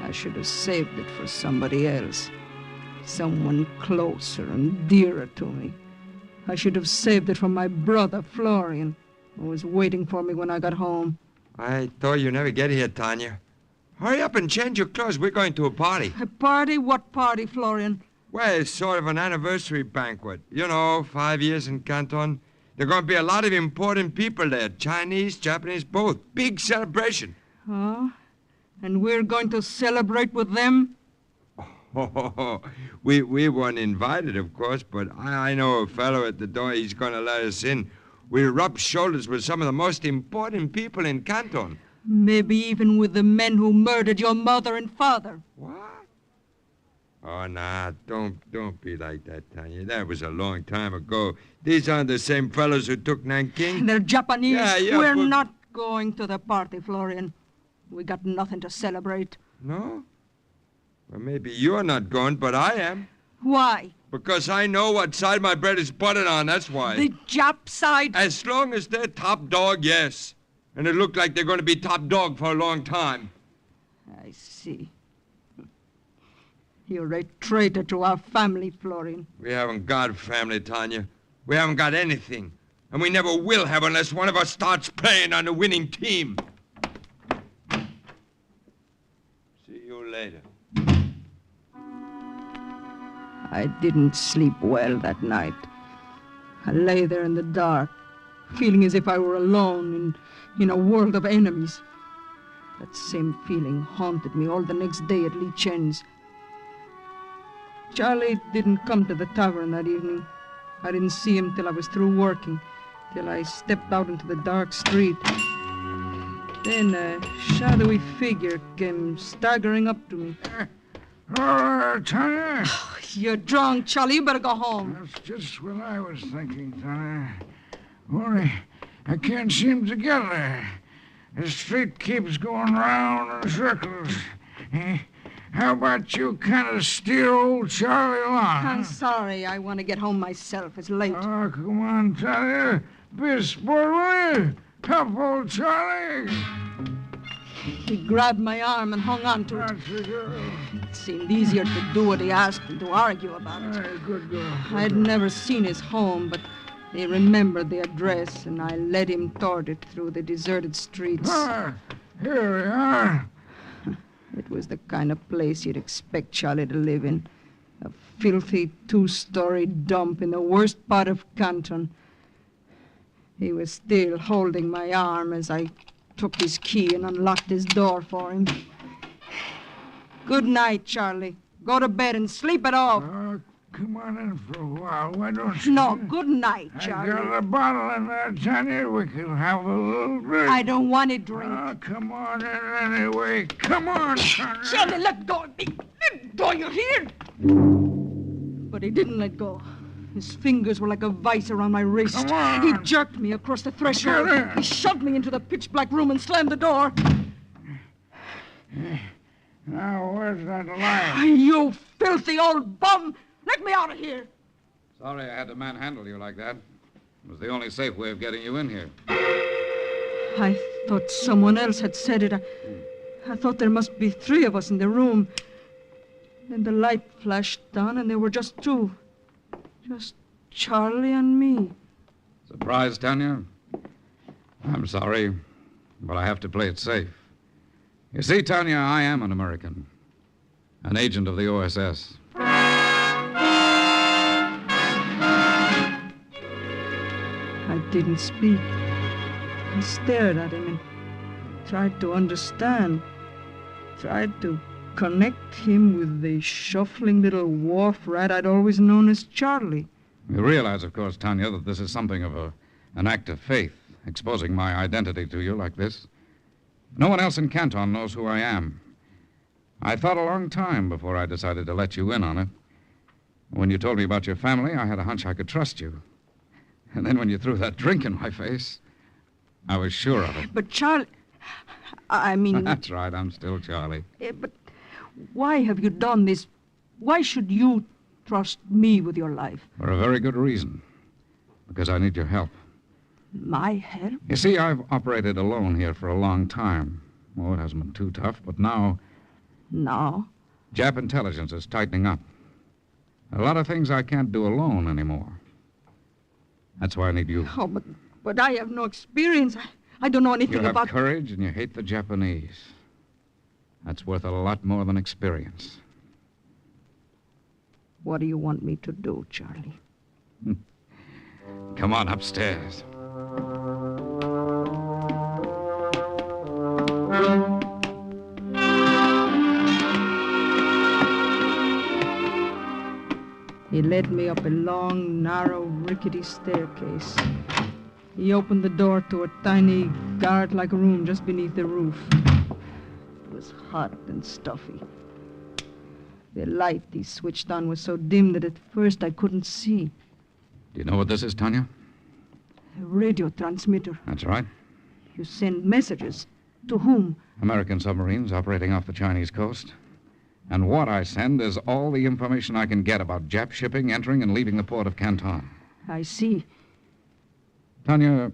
[SPEAKER 3] I should have saved it for somebody else. Someone closer and dearer to me. I should have saved it for my brother, Florian, who was waiting for me when I got home.
[SPEAKER 9] I thought you'd never get here, Tanya. Hurry up and change your clothes. We're going to a party.
[SPEAKER 3] A party? What party, Florian?
[SPEAKER 9] Well, it's sort of an anniversary banquet. You know, 5 years in Canton. There are going to be a lot of important people there. Chinese, Japanese, both. Big celebration.
[SPEAKER 3] Oh? And we're going to celebrate with them?
[SPEAKER 9] Oh, we weren't invited, of course, but I know a fellow at the door. He's going to let us in. We'll rub shoulders with some of the most important people in Canton.
[SPEAKER 3] Maybe even with the men who murdered your mother and father.
[SPEAKER 9] What? Oh, nah, don't be like that, Tanya. That was a long time ago. These aren't the same fellows who took Nanking.
[SPEAKER 3] They're Japanese.
[SPEAKER 9] Yeah,
[SPEAKER 3] We're
[SPEAKER 9] but...
[SPEAKER 3] not going to the party, Florian. We got nothing to celebrate.
[SPEAKER 9] No? Well, maybe you're not going, but I am.
[SPEAKER 3] Why?
[SPEAKER 9] Because I know what side my bread is buttered on, that's why.
[SPEAKER 3] The Jap side?
[SPEAKER 9] As long as they're top dog, yes. And it looked like they're going to be top dog for a long time.
[SPEAKER 3] I see. You're a traitor to our family, Florian.
[SPEAKER 9] We haven't got family, Tanya. We haven't got anything. And we never will have unless one of us starts playing on the winning team. See you later.
[SPEAKER 3] I didn't sleep well that night. I lay there in the dark, feeling as if I were alone in a world of enemies. That same feeling haunted me all the next day at Lee Chen's. Charlie didn't come to the tavern that evening. I didn't see him till I was through working, till I stepped out into the dark street. Then a shadowy figure came staggering up to me.
[SPEAKER 20] Tanya?
[SPEAKER 3] You're drunk, Charlie. You better go home.
[SPEAKER 20] That's just what I was thinking, Tanya. Only I can't seem to get there. The street keeps going round in circles. How about you kind of steer old Charlie along?
[SPEAKER 3] I'm sorry. I want to get home myself. It's late.
[SPEAKER 20] Oh, come on, Tanya. Be a sport, will you? Help old Charlie.
[SPEAKER 3] He grabbed my arm and hung on to it.
[SPEAKER 20] That's a girl.
[SPEAKER 3] It seemed easier to do what he asked than to argue about it.
[SPEAKER 20] Hey, good girl.
[SPEAKER 3] I'd never seen his home, but he remembered the address, and I led him toward it through the deserted streets.
[SPEAKER 20] Ah, here we are.
[SPEAKER 3] It was the kind of place you'd expect Charlie to live in. A filthy two-story dump in the worst part of Canton. He was still holding my arm as I took his key and unlocked his door for him. Good night, Charlie. Go to bed and sleep it off.
[SPEAKER 20] Come on in for a while. Why don't you?
[SPEAKER 3] No, good night, Charlie.
[SPEAKER 20] I got a bottle in there, Tanya. We could have a little drink.
[SPEAKER 3] I don't want to drink.
[SPEAKER 20] Oh, come on in anyway. Come on, Tanya.
[SPEAKER 3] Charlie, let go of me. Let go, you hear? But he didn't let go. His fingers were like a vice around my wrist.
[SPEAKER 20] Come on.
[SPEAKER 3] He jerked me across the threshold. He shoved me into the pitch-black room and slammed the door.
[SPEAKER 20] Now, where's that light?
[SPEAKER 3] You filthy old bum! Let me out of here!
[SPEAKER 12] Sorry I had to manhandle you like that. It was the only safe way of getting you in here.
[SPEAKER 3] I thought someone else had said it. I thought there must be 3 of us in the room. Then the light flashed on, and there were just 2. Just Charlie and me.
[SPEAKER 12] Surprised, Tanya? I'm sorry, but I have to play it safe. You see, Tanya, I am an American. An agent of the OSS.
[SPEAKER 3] I didn't speak. I stared at him and tried to understand. Tried to connect him with the shuffling little wharf rat I'd always known as Charlie.
[SPEAKER 12] You realize, of course, Tanya, that this is something of an act of faith, exposing my identity to you like this. No one else in Canton knows who I am. I thought a long time before I decided to let you in on it. When you told me about your family, I had a hunch I could trust you. And then when you threw that drink in my face, I was sure of it.
[SPEAKER 3] But Charlie... I mean...
[SPEAKER 12] That's right, I'm still Charlie.
[SPEAKER 3] But why have you done this? Why should you trust me with your life?
[SPEAKER 12] For a very good reason. Because I need your help.
[SPEAKER 3] My help?
[SPEAKER 12] You see, I've operated alone here for a long time. Oh, it hasn't been too tough, but now...
[SPEAKER 3] Now?
[SPEAKER 12] Jap intelligence is tightening up. A lot of things I can't do alone anymore. That's why I need you.
[SPEAKER 3] Oh, but I have no experience. I don't know anything
[SPEAKER 12] about...
[SPEAKER 3] about...
[SPEAKER 12] You have courage and you hate the Japanese. That's worth a lot more than experience.
[SPEAKER 3] What do you want me to do, Charlie?
[SPEAKER 12] Come on upstairs.
[SPEAKER 3] He led me up a long, narrow, rickety staircase. He opened the door to a tiny, garret-like room just beneath the roof. It was hot and stuffy. The light he switched on was so dim that at first I couldn't see.
[SPEAKER 12] Do you know what this is, Tanya?
[SPEAKER 3] A radio transmitter.
[SPEAKER 12] That's right.
[SPEAKER 3] You send messages. To whom?
[SPEAKER 12] American submarines operating off the Chinese coast. And what I send is all the information I can get about Jap shipping entering and leaving the port of Canton.
[SPEAKER 3] I see.
[SPEAKER 12] Tanya,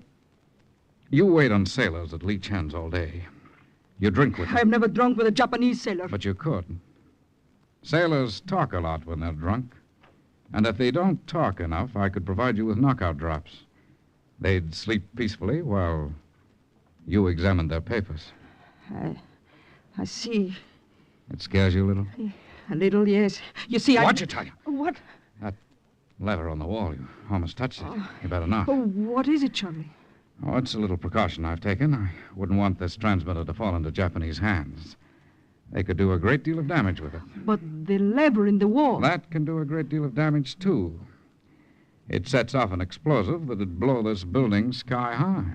[SPEAKER 12] you wait on sailors at Lee Chan's all day. You drink with them.
[SPEAKER 3] I've never drunk with a Japanese sailor.
[SPEAKER 12] But you could. Sailors talk a lot when they're drunk. And if they don't talk enough, I could provide you with knockout drops. They'd sleep peacefully while you examined their papers.
[SPEAKER 3] I see.
[SPEAKER 12] It scares you a little?
[SPEAKER 3] A little, yes. You see,
[SPEAKER 12] Watch it, Tanya.
[SPEAKER 3] What?
[SPEAKER 12] That lever on the wall, you almost touched it. You better not.
[SPEAKER 3] Oh, what is it, Charlie?
[SPEAKER 12] Oh, it's a little precaution I've taken. I wouldn't want this transmitter to fall into Japanese hands. They could do a great deal of damage with it.
[SPEAKER 3] But the lever in the wall...
[SPEAKER 12] That can do a great deal of damage, too. It sets off an explosive that'd blow this building sky high.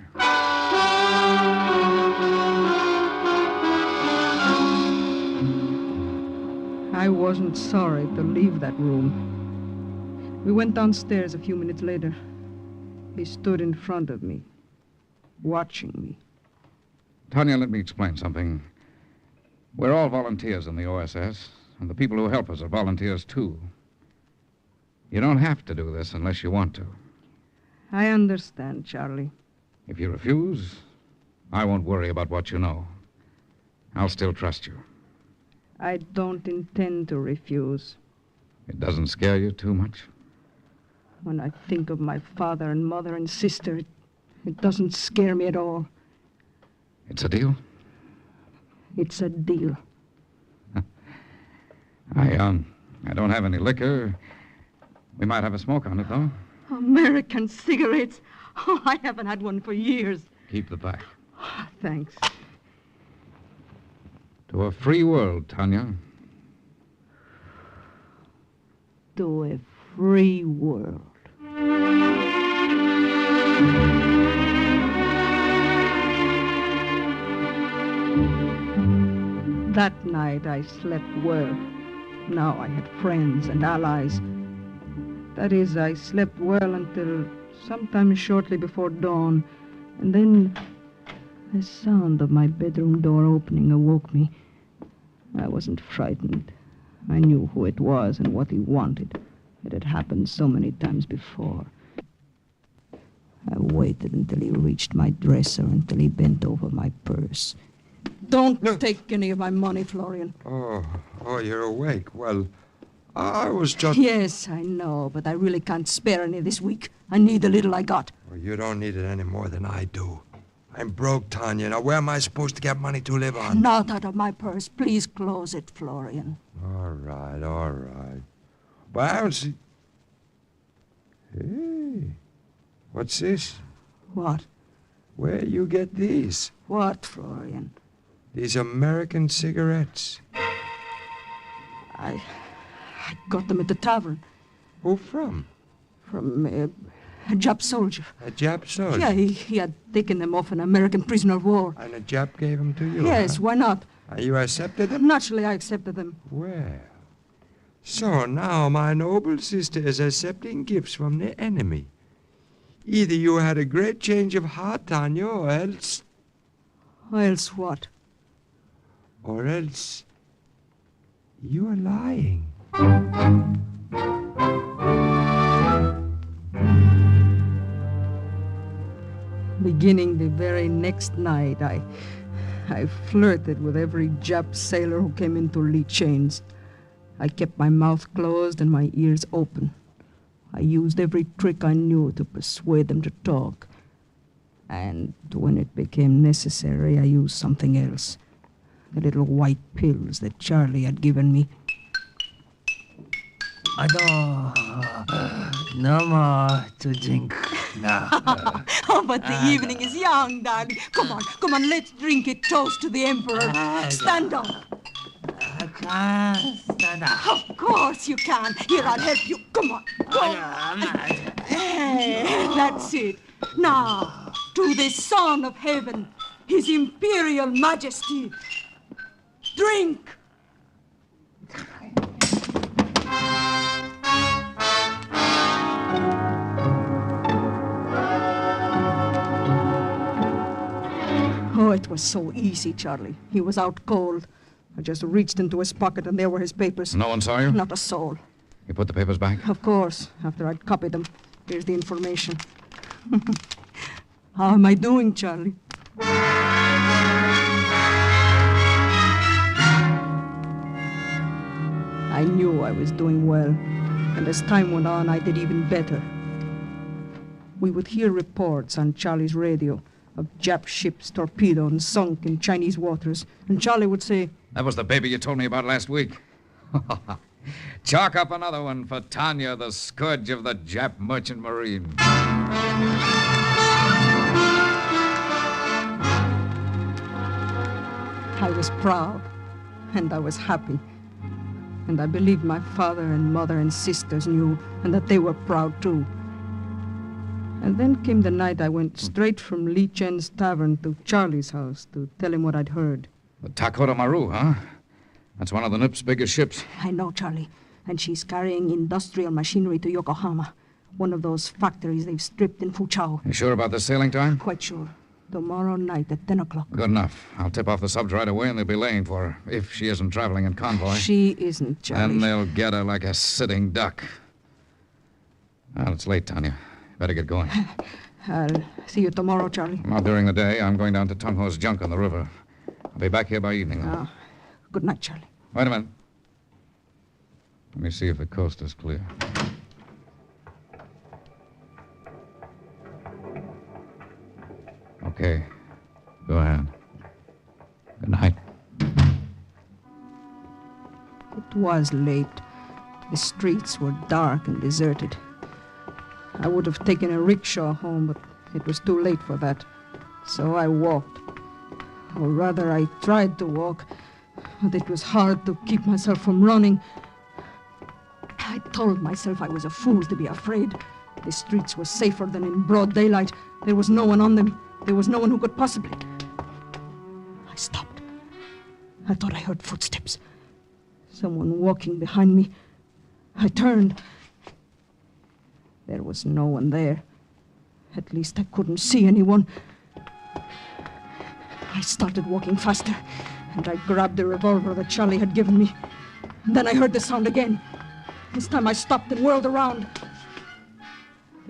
[SPEAKER 3] I wasn't sorry to leave that room. We went downstairs a few minutes later. He stood in front of me, watching me.
[SPEAKER 12] Tanya, let me explain something. We're all volunteers in the OSS, and the people who help us are volunteers, too. You don't have to do this unless you want to.
[SPEAKER 3] I understand, Charlie.
[SPEAKER 12] If you refuse, I won't worry about what you know. I'll still trust you.
[SPEAKER 3] I don't intend to refuse.
[SPEAKER 12] It doesn't scare you too much?
[SPEAKER 3] When I think of my father and mother and sister, it doesn't scare me at all.
[SPEAKER 12] It's a deal?
[SPEAKER 3] It's a deal.
[SPEAKER 12] I don't have any liquor. We might have a smoke on it, though.
[SPEAKER 3] American cigarettes. Oh, I haven't had one for years.
[SPEAKER 12] Keep the pack.
[SPEAKER 3] Thanks.
[SPEAKER 12] To a free world, Tanya.
[SPEAKER 3] To a free world. That night I slept well. Now I had friends and allies. That is, I slept well until sometime shortly before dawn, and then the sound of my bedroom door opening awoke me. I wasn't frightened. I knew who it was and what he wanted. It had happened so many times before. I waited until he reached my dresser, until he bent over my purse. Don't take any of my money, Florian.
[SPEAKER 9] Oh, you're awake. Well, I was just...
[SPEAKER 3] Yes, I know, but I really can't spare any this week. I need the little I got.
[SPEAKER 9] Well, you don't need it any more than I do. I'm broke, Tanya. Now, where am I supposed to get money to live on?
[SPEAKER 3] Not out of my purse. Please close it, Florian.
[SPEAKER 9] All right. But I don't see... Hey, what's this?
[SPEAKER 3] What?
[SPEAKER 9] Where you get these?
[SPEAKER 3] What, Florian?
[SPEAKER 9] These American cigarettes.
[SPEAKER 3] I got them at the tavern.
[SPEAKER 9] Who from?
[SPEAKER 3] From a Jap soldier.
[SPEAKER 9] A Jap soldier?
[SPEAKER 3] Yeah, he had taken them off an American prisoner of war.
[SPEAKER 9] And a Jap gave them to you?
[SPEAKER 3] Yes,
[SPEAKER 9] huh?
[SPEAKER 3] Why not?
[SPEAKER 9] And you accepted them?
[SPEAKER 3] Naturally, I accepted them.
[SPEAKER 9] Well, so now my noble sister is accepting gifts from the enemy. Either you had a great change of heart, Tanya, or else...
[SPEAKER 3] Else what?
[SPEAKER 9] Or else... you're lying.
[SPEAKER 3] Beginning the very next night, I flirted with every Jap sailor who came into Lee Chains. I kept my mouth closed and my ears open. I used every trick I knew to persuade them to talk. And when it became necessary, I used something else. The little white pills that Charlie had given me.
[SPEAKER 14] I don't... No more to drink now.
[SPEAKER 3] Oh, but the evening is young, darling. Come on, let's drink a toast to the Emperor. Stand up.
[SPEAKER 14] I can't stand up.
[SPEAKER 3] Of course you can. Here, I'll help you. Come on. Hey, that's it. Now, to the Son of Heaven, His Imperial Majesty. Drink! Oh, it was so easy, Charlie. He was out cold. I just reached into his pocket and there were his papers.
[SPEAKER 12] No one saw you?
[SPEAKER 3] Not a soul.
[SPEAKER 12] You put the papers back?
[SPEAKER 3] Of course, after I'd copied them. Here's the information. How am I doing, Charlie? I knew I was doing well, and as time went on, I did even better. We would hear reports on Charlie's radio of Jap ships torpedoed and sunk in Chinese waters, and Charlie would say,
[SPEAKER 12] That was the baby you told me about last week. Chalk up another one for Tanya, the scourge of the Jap merchant marine.
[SPEAKER 3] I was proud, and I was happy. And I believed my father and mother and sisters knew, and that they were proud too. And then came the night I went straight from Lee Chen's tavern to Charlie's house to tell him what I'd heard.
[SPEAKER 12] The Takota Maru, huh? That's one of the Nip's biggest ships.
[SPEAKER 3] I know, Charlie. And she's carrying industrial machinery to Yokohama, one of those factories they've stripped in Fuchao.
[SPEAKER 12] You sure about the sailing time?
[SPEAKER 3] Quite sure. Tomorrow night at 10 o'clock.
[SPEAKER 12] Good enough. I'll tip off the subs right away and they'll be laying for her, if she isn't traveling in convoy.
[SPEAKER 3] She isn't, Charlie.
[SPEAKER 12] Then they'll get her like a sitting duck. Well, it's late, Tanya. Better get going.
[SPEAKER 3] I'll see you tomorrow, Charlie.
[SPEAKER 12] Not during the day. I'm going down to Tung Ho's junk on the river. I'll be back here by evening.
[SPEAKER 3] Good night, Charlie.
[SPEAKER 12] Wait a minute. Let me see if the coast is clear. Okay. Go ahead. Good night.
[SPEAKER 3] It was late. The streets were dark and deserted. I would have taken a rickshaw home, but it was too late for that. So I walked. Or rather, I tried to walk, but it was hard to keep myself from running. I told myself I was a fool to be afraid. The streets were safer than in broad daylight. There was no one on them. There was no one who could possibly... I stopped. I thought I heard footsteps. Someone walking behind me. I turned. There was no one there. At least I couldn't see anyone. I started walking faster, and I grabbed the revolver that Charlie had given me. And then I heard the sound again. This time I stopped and whirled around.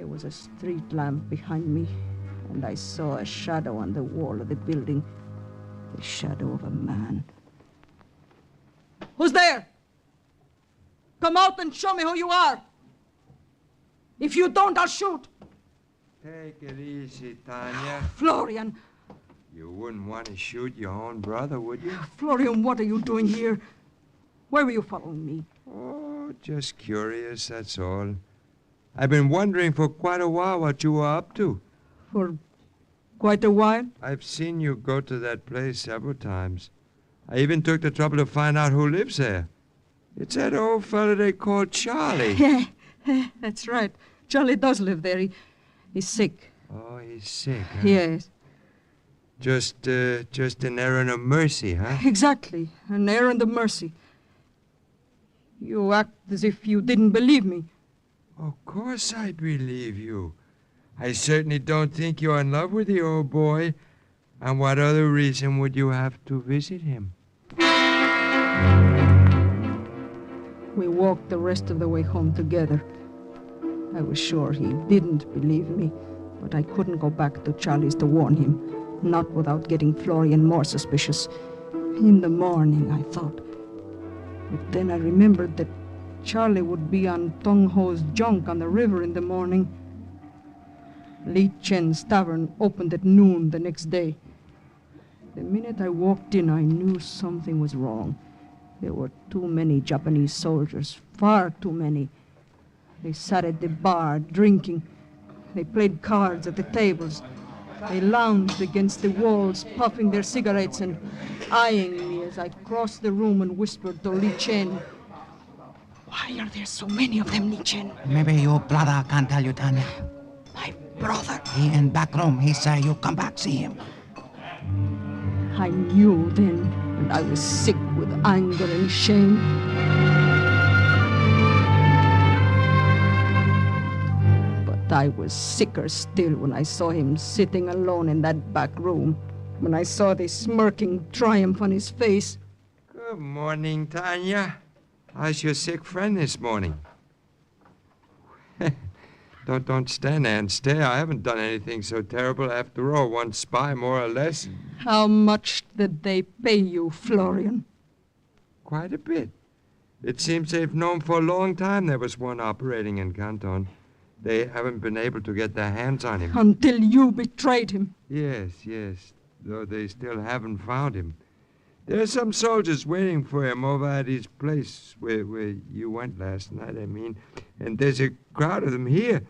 [SPEAKER 3] There was a street lamp behind me, and I saw a shadow on the wall of the building. The shadow of a man. Who's there? Come out and show me who you are. If you don't, I'll shoot.
[SPEAKER 9] Take it easy, Tanya.
[SPEAKER 3] Florian.
[SPEAKER 9] You wouldn't want to shoot your own brother, would you?
[SPEAKER 3] Florian, what are you doing here? Why were you following me?
[SPEAKER 9] Oh, just curious, that's all. I've been wondering for quite a while what you were up to.
[SPEAKER 3] For quite a while?
[SPEAKER 9] I've seen you go to that place several times. I even took the trouble to find out who lives there. It's that old fella they call Charlie.
[SPEAKER 3] Yeah, that's right. Charlie does live there. He's sick.
[SPEAKER 9] Oh, he's sick, huh?
[SPEAKER 3] Yes.
[SPEAKER 9] Just an errand of mercy, huh?
[SPEAKER 3] Exactly. An errand of mercy. You act as if you didn't believe me.
[SPEAKER 9] Of course I believe you. I certainly don't think you're in love with the old boy. And what other reason would you have to visit him?
[SPEAKER 3] We walked the rest of the way home together. I was sure he didn't believe me, but I couldn't go back to Charlie's to warn him, not without getting Florian more suspicious. In the morning, I thought. But then I remembered that Charlie would be on Tong Ho's junk on the river in the morning. Li Chen's tavern opened at noon the next day. The minute I walked in, I knew something was wrong. There were too many Japanese soldiers, far too many. They sat at the bar, drinking. They played cards at the tables. They lounged against the walls, puffing their cigarettes and eyeing me as I crossed the room and whispered to Li Chen. Why are there so many of them, Li Chen?
[SPEAKER 23] Maybe your brother can't tell you, Tanya.
[SPEAKER 3] My brother?
[SPEAKER 23] He in back room. He say you come back, see him.
[SPEAKER 3] I knew then, and I was sick with anger and shame. But I was sicker still when I saw him sitting alone in that back room, when I saw the smirking triumph on his face.
[SPEAKER 9] Good morning, Tanya. How's your sick friend this morning? Don't stand there and stare. I haven't done anything so terrible after all. One spy, more or less.
[SPEAKER 3] How much did they pay you, Florian?
[SPEAKER 9] Quite a bit. It seems they've known for a long time there was one operating in Canton. They haven't been able to get their hands on him.
[SPEAKER 3] Until you betrayed him.
[SPEAKER 9] Yes. Though they still haven't found him. There are some soldiers waiting for him over at his place where you went last night, I mean. And there's a crowd of them here.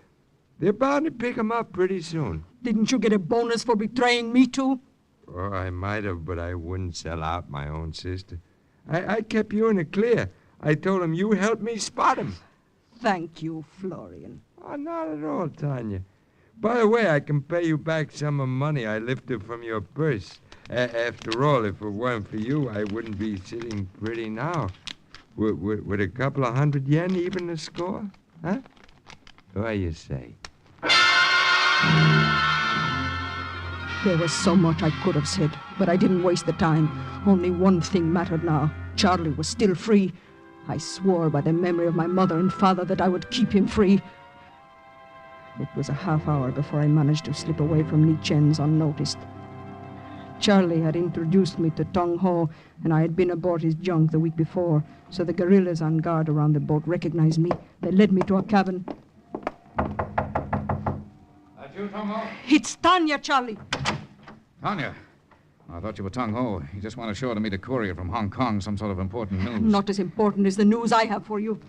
[SPEAKER 9] They're bound to pick him up pretty soon.
[SPEAKER 3] Didn't you get a bonus for betraying me, too?
[SPEAKER 9] Oh, I might have, but I wouldn't sell out my own sister. I kept you in the clear. I told him you helped me spot him.
[SPEAKER 3] Thank you, Florian.
[SPEAKER 9] Oh, not at all, Tanya. By the way, I can pay you back some of the money I lifted from your purse. After all, if it weren't for you, I wouldn't be sitting pretty now. Would a couple of 100 yen even the score? Huh? What do you say?
[SPEAKER 3] There was so much I could have said, but I didn't waste the time. Only one thing mattered now. Charlie was still free. I swore by the memory of my mother and father that I would keep him free. It was a half hour before I managed to slip away from Li Chen's unnoticed. Charlie had introduced me to Tong Ho, and I had been aboard his junk the week before, so the guerrillas on guard around the boat recognized me. They led me to a cabin.
[SPEAKER 2] That you, Tong Ho?
[SPEAKER 3] It's Tanya, Charlie.
[SPEAKER 2] Tanya. I thought you were Tong Ho. You just went ashore to meet a courier from Hong Kong, some sort of important news.
[SPEAKER 3] Not as important as the news I have for you.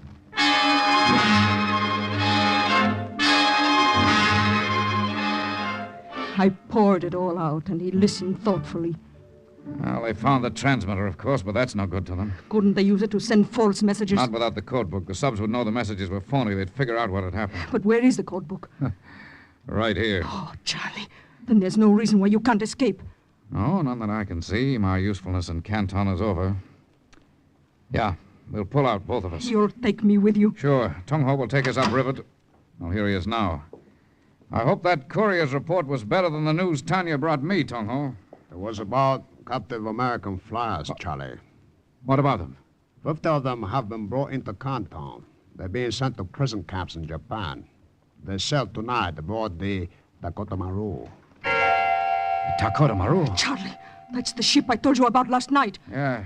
[SPEAKER 3] I poured it all out, and he listened thoughtfully.
[SPEAKER 2] Well, they found the transmitter, of course, but that's no good to them.
[SPEAKER 3] Couldn't they use it to send false messages?
[SPEAKER 2] Not without the code book. The subs would know the messages were phony. They'd figure out what had happened.
[SPEAKER 3] But where is the code book?
[SPEAKER 2] Right here.
[SPEAKER 3] Oh, Charlie. Then there's no reason why you can't escape.
[SPEAKER 2] No, none that I can see. My usefulness in Canton is over. Yeah, we'll pull out, both of us.
[SPEAKER 3] You'll take me with you?
[SPEAKER 2] Sure. Tung Ho will take us upriver. Well, here he is now. I hope that courier's report was better than the news Tanya brought me, Tung Ho.
[SPEAKER 16] It was about captive American flyers, Charlie.
[SPEAKER 2] What about them?
[SPEAKER 16] 50 of them have been brought into Canton. They're being sent to prison camps in Japan.
[SPEAKER 10] They sailed tonight aboard the Dakota Maru.
[SPEAKER 20] Dakota Maru?
[SPEAKER 3] Charlie, that's the ship I told you about last night.
[SPEAKER 20] Yeah.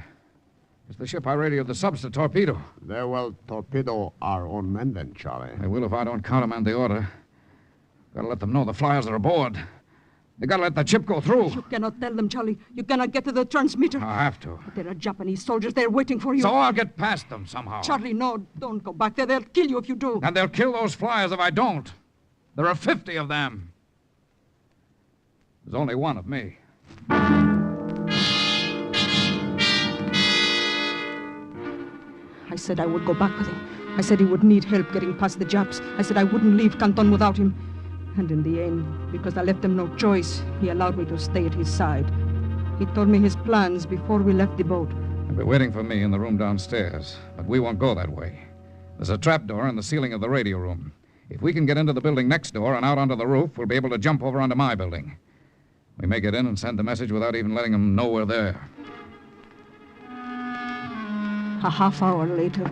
[SPEAKER 20] It's the ship I radioed the subs to torpedo.
[SPEAKER 10] They will torpedo our own men then, Charlie.
[SPEAKER 20] They will if I don't countermand the order. Gotta let them know the flyers are aboard. They gotta let that ship go through.
[SPEAKER 3] You cannot tell them, Charlie. You cannot get to the transmitter.
[SPEAKER 20] I have to.
[SPEAKER 3] But there are Japanese soldiers there waiting for you.
[SPEAKER 20] So I'll get past them somehow.
[SPEAKER 3] Charlie, no, don't go back there. They'll kill you if you do.
[SPEAKER 20] And they'll kill those flyers if I don't. There are 50 of them. There's only one of me.
[SPEAKER 3] I said I would go back with him. I said he would need help getting past the Japs. I said I wouldn't leave Canton without him. And in the end, because I left him no choice, he allowed me to stay at his side. He told me his plans before we left the boat.
[SPEAKER 20] They'll be waiting for me in the room downstairs, but we won't go that way. There's a trapdoor in the ceiling of the radio room. If we can get into the building next door and out onto the roof, we'll be able to jump over onto my building. We may get in and send the message without even letting them know we're there.
[SPEAKER 3] A half hour later,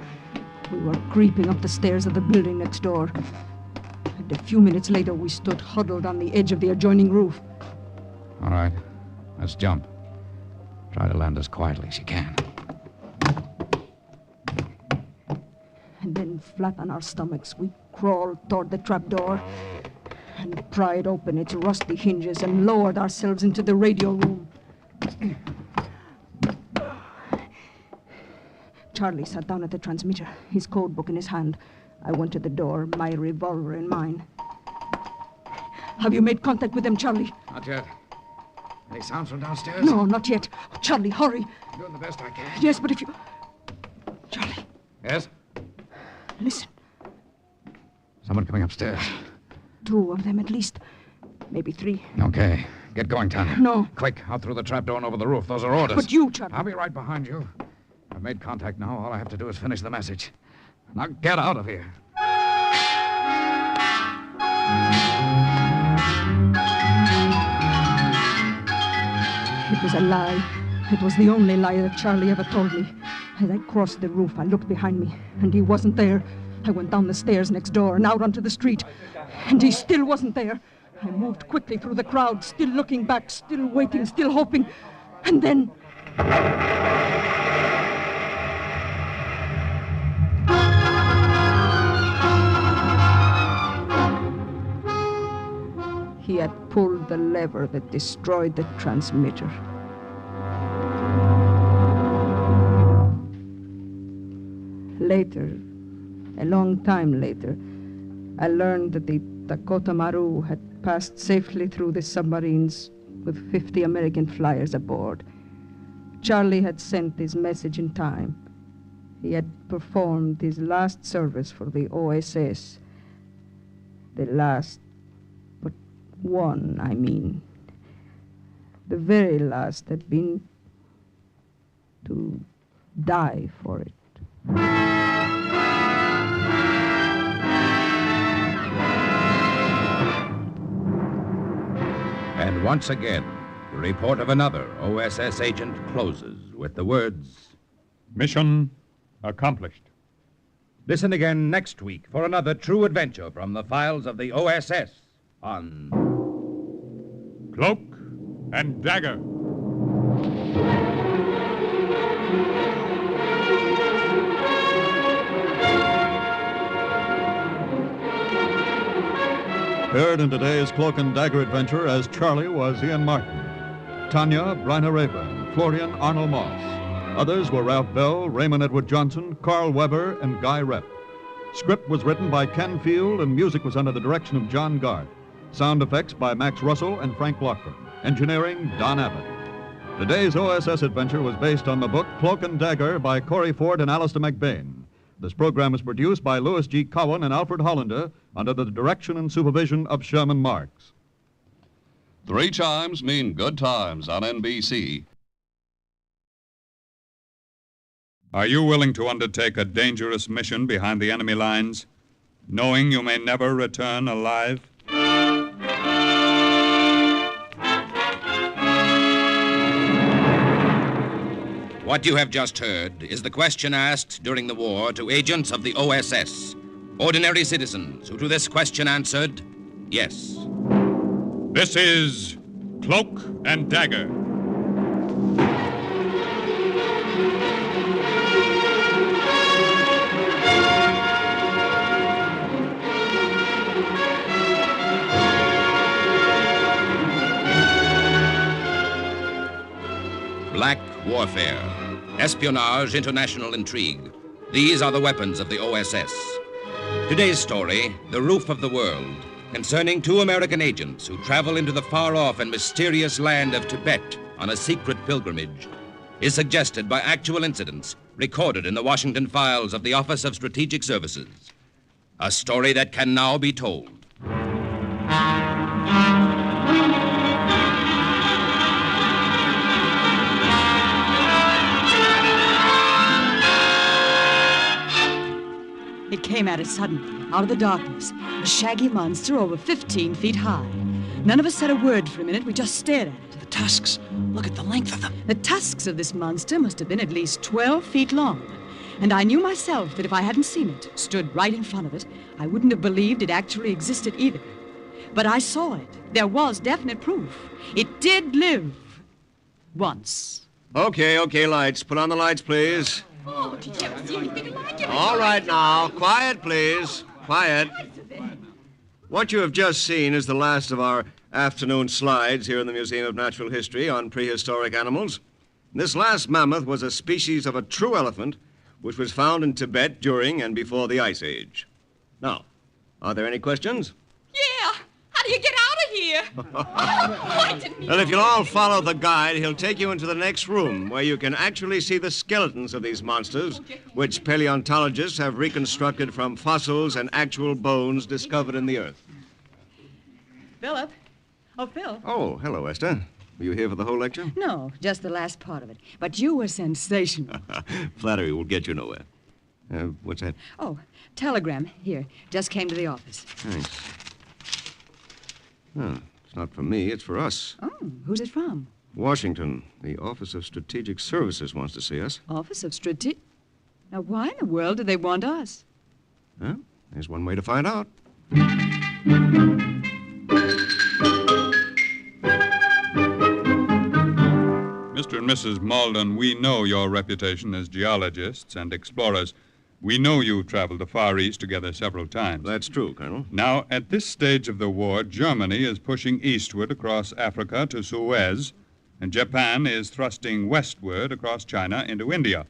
[SPEAKER 3] we were creeping up the stairs of the building next door. And a few minutes later, we stood huddled on the edge of the adjoining roof.
[SPEAKER 20] All right, let's jump. Try to land as quietly as you can.
[SPEAKER 3] And then, flat on our stomachs, we crawled toward the trapdoor and pried open its rusty hinges and lowered ourselves into the radio room. Charlie sat down at the transmitter, his code book in his hand. I went to the door, my revolver in mine. Have you made contact with them, Charlie?
[SPEAKER 20] Not yet. Any sounds from downstairs?
[SPEAKER 3] No, not yet. Charlie, hurry.
[SPEAKER 20] I'm doing the best I can.
[SPEAKER 3] Yes, but if you... Charlie.
[SPEAKER 20] Yes?
[SPEAKER 3] Listen.
[SPEAKER 20] Someone coming upstairs.
[SPEAKER 3] 2 of them at least. Maybe 3.
[SPEAKER 20] Okay. Get going, Tanya.
[SPEAKER 3] No.
[SPEAKER 20] Quick, out through the trapdoor and over the roof. Those are orders.
[SPEAKER 3] But you, Charlie.
[SPEAKER 20] I'll be right behind you. I've made contact now. All I have to do is finish the message. Now get out of here.
[SPEAKER 3] It was a lie. It was the only lie that Charlie ever told me. As I crossed the roof, I looked behind me, and he wasn't there. I went down the stairs next door and out onto the street, and he still wasn't there. I moved quickly through the crowd, still looking back, still waiting, still hoping. And then... he had pulled the lever that destroyed the transmitter. Later, a long time later, I learned that the Dakota Maru had passed safely through the submarines with 50 American flyers aboard. Charlie had sent his message in time. He had performed his last service for the OSS. The last, but one, I mean. The very last had been to die for it.
[SPEAKER 2] And once again, the report of another OSS agent closes with the words,
[SPEAKER 1] "Mission accomplished."
[SPEAKER 2] Listen again next week for another true adventure from the files of the OSS on
[SPEAKER 1] Cloak and Dagger.
[SPEAKER 17] Heard in today's Cloak and Dagger adventure as Charlie was Ian Martin, Tanya, Brenner Rayburn, Florian Arnold Moss. Others were Ralph Bell, Raymond Edward Johnson, Carl Weber, and Guy Rep. Script was written by Ken Field, and music was under the direction of John Garth. Sound effects by Max Russell and Frank Lochran. Engineering, Don Abbott. Today's OSS adventure was based on the book Cloak and Dagger by Corey Ford and Alistair McBain. This program was produced by Louis G. Cowan and Alfred Hollander under the direction and supervision of Sherman Marks.
[SPEAKER 19] 3 chimes mean good times on NBC.
[SPEAKER 1] Are you willing to undertake a dangerous mission behind the enemy lines, knowing you may never return alive?
[SPEAKER 2] What you have just heard is the question asked during the war to agents of the OSS. Ordinary citizens who to this question answered, yes.
[SPEAKER 1] This is Cloak and Dagger.
[SPEAKER 2] Black warfare, espionage, international intrigue. These are the weapons of the OSS. Today's story, The Roof of the World, concerning two American agents who travel into the far-off and mysterious land of Tibet on a secret pilgrimage, is suggested by actual incidents recorded in the Washington files of the Office of Strategic Services. A story that can now be told.
[SPEAKER 6] It came at us suddenly, out of the darkness, a shaggy monster over 15 feet high. None of us said a word for a minute. We just stared at it.
[SPEAKER 14] The tusks. Look at the length of them.
[SPEAKER 6] The tusks of this monster must have been at least 12 feet long. And I knew myself that if I hadn't seen it, stood right in front of it, I wouldn't have believed it actually existed either. But I saw it. There was definite proof. It did live. Once.
[SPEAKER 7] Okay, lights. Put on the lights, please.
[SPEAKER 15] Oh, did you ever see anything like it?
[SPEAKER 7] All right now. Quiet, please. Quiet. What you have just seen is the last of our afternoon slides here in the Museum of Natural History on prehistoric animals. This last mammoth was a species of a true elephant which was found in Tibet during and before the Ice Age. Now, are there any questions?
[SPEAKER 15] Yeah. How do you get out of here? I didn't
[SPEAKER 7] Well, if you'll all follow the guide, he'll take you into the next room where you can actually see the skeletons of these monsters, which paleontologists have reconstructed from fossils and actual bones discovered in the earth.
[SPEAKER 6] Philip? Oh, Phil.
[SPEAKER 7] Oh, hello, Esther. Were you here for the whole lecture?
[SPEAKER 6] No, just the last part of it. But you were sensational.
[SPEAKER 7] Flattery will get you nowhere. What's that?
[SPEAKER 6] Oh, telegram. Here. Just came to the office.
[SPEAKER 7] Thanks. Oh, it's not for me, it's for us.
[SPEAKER 6] Oh, who's it from?
[SPEAKER 7] Washington. The Office of Strategic Services wants to see us.
[SPEAKER 6] Office of Strategic... Now, why in the world do they want us?
[SPEAKER 7] Huh? There's one way to find out.
[SPEAKER 1] Mr. and Mrs. Malden, we know your reputation as geologists and explorers. We know you traveled the Far East together several times.
[SPEAKER 7] That's true, Colonel.
[SPEAKER 1] Now, at this stage of the war, Germany is pushing eastward across Africa to Suez, and Japan is thrusting westward across China into India.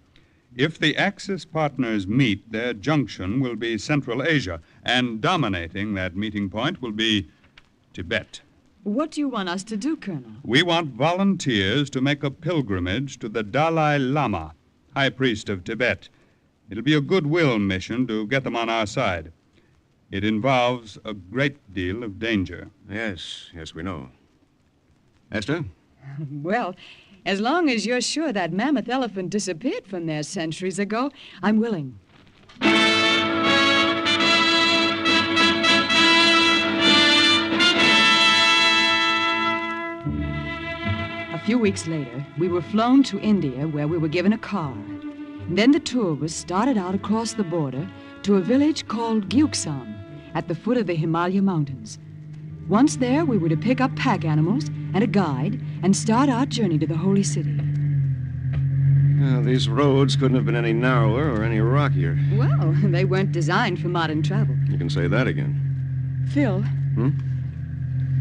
[SPEAKER 1] If the Axis partners meet, their junction will be Central Asia, and dominating that meeting point will be Tibet.
[SPEAKER 6] What do you want us to do, Colonel?
[SPEAKER 1] We want volunteers to make a pilgrimage to the Dalai Lama, High Priest of Tibet. It'll be a goodwill mission to get them on our side. It involves a great deal of danger.
[SPEAKER 7] Yes, we know. Esther?
[SPEAKER 6] Well, as long as you're sure that mammoth elephant disappeared from there centuries ago, I'm willing. A few weeks later, we were flown to India, where we were given a car. Then the tour was started out across the border to a village called Gyuksam at the foot of the Himalaya Mountains. Once there, we were to pick up pack animals and a guide and start our journey to the Holy City.
[SPEAKER 7] These roads couldn't have been any narrower or any rockier.
[SPEAKER 6] Well, they weren't designed for modern travel.
[SPEAKER 7] You can say that again.
[SPEAKER 6] Phil,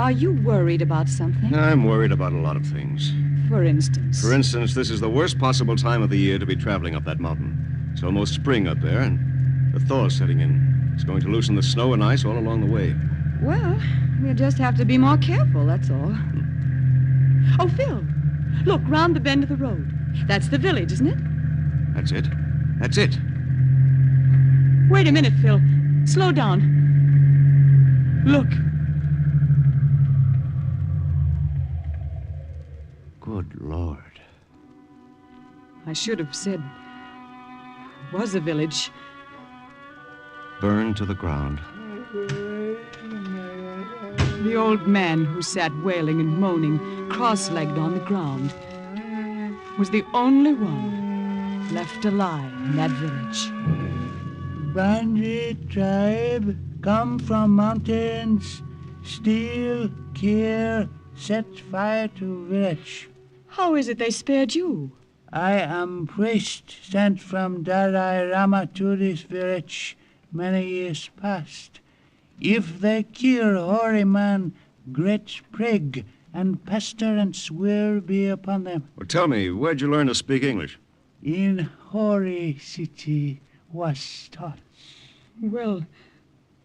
[SPEAKER 6] are you worried about something?
[SPEAKER 7] I'm worried about a lot of things.
[SPEAKER 6] For instance?
[SPEAKER 7] For instance, this is the worst possible time of the year to be traveling up that mountain. It's almost spring up there, and the thaw's setting in. It's going to loosen the snow and ice all along the way.
[SPEAKER 6] Well, we'll just have to be more careful, that's all. Oh, Phil, look, round the bend of the road. That's the village, isn't it?
[SPEAKER 7] That's it. That's it.
[SPEAKER 6] Wait a minute, Phil. Slow down. Look.
[SPEAKER 7] Good Lord.
[SPEAKER 6] I should have said was a village.
[SPEAKER 7] Burned to the ground.
[SPEAKER 6] The old man who sat wailing and moaning, cross-legged on the ground, was the only one left alive in that village.
[SPEAKER 8] bandit tribe, come from mountains, steal, kill, set fire to village.
[SPEAKER 6] How is it they spared you?
[SPEAKER 8] I am priest sent from Dalai Lama to this village many years past. If they kill holy man, great plague and pestilence will be upon them.
[SPEAKER 7] Well, tell me, where'd you learn to speak English?
[SPEAKER 8] In holy city was taught.
[SPEAKER 6] Well,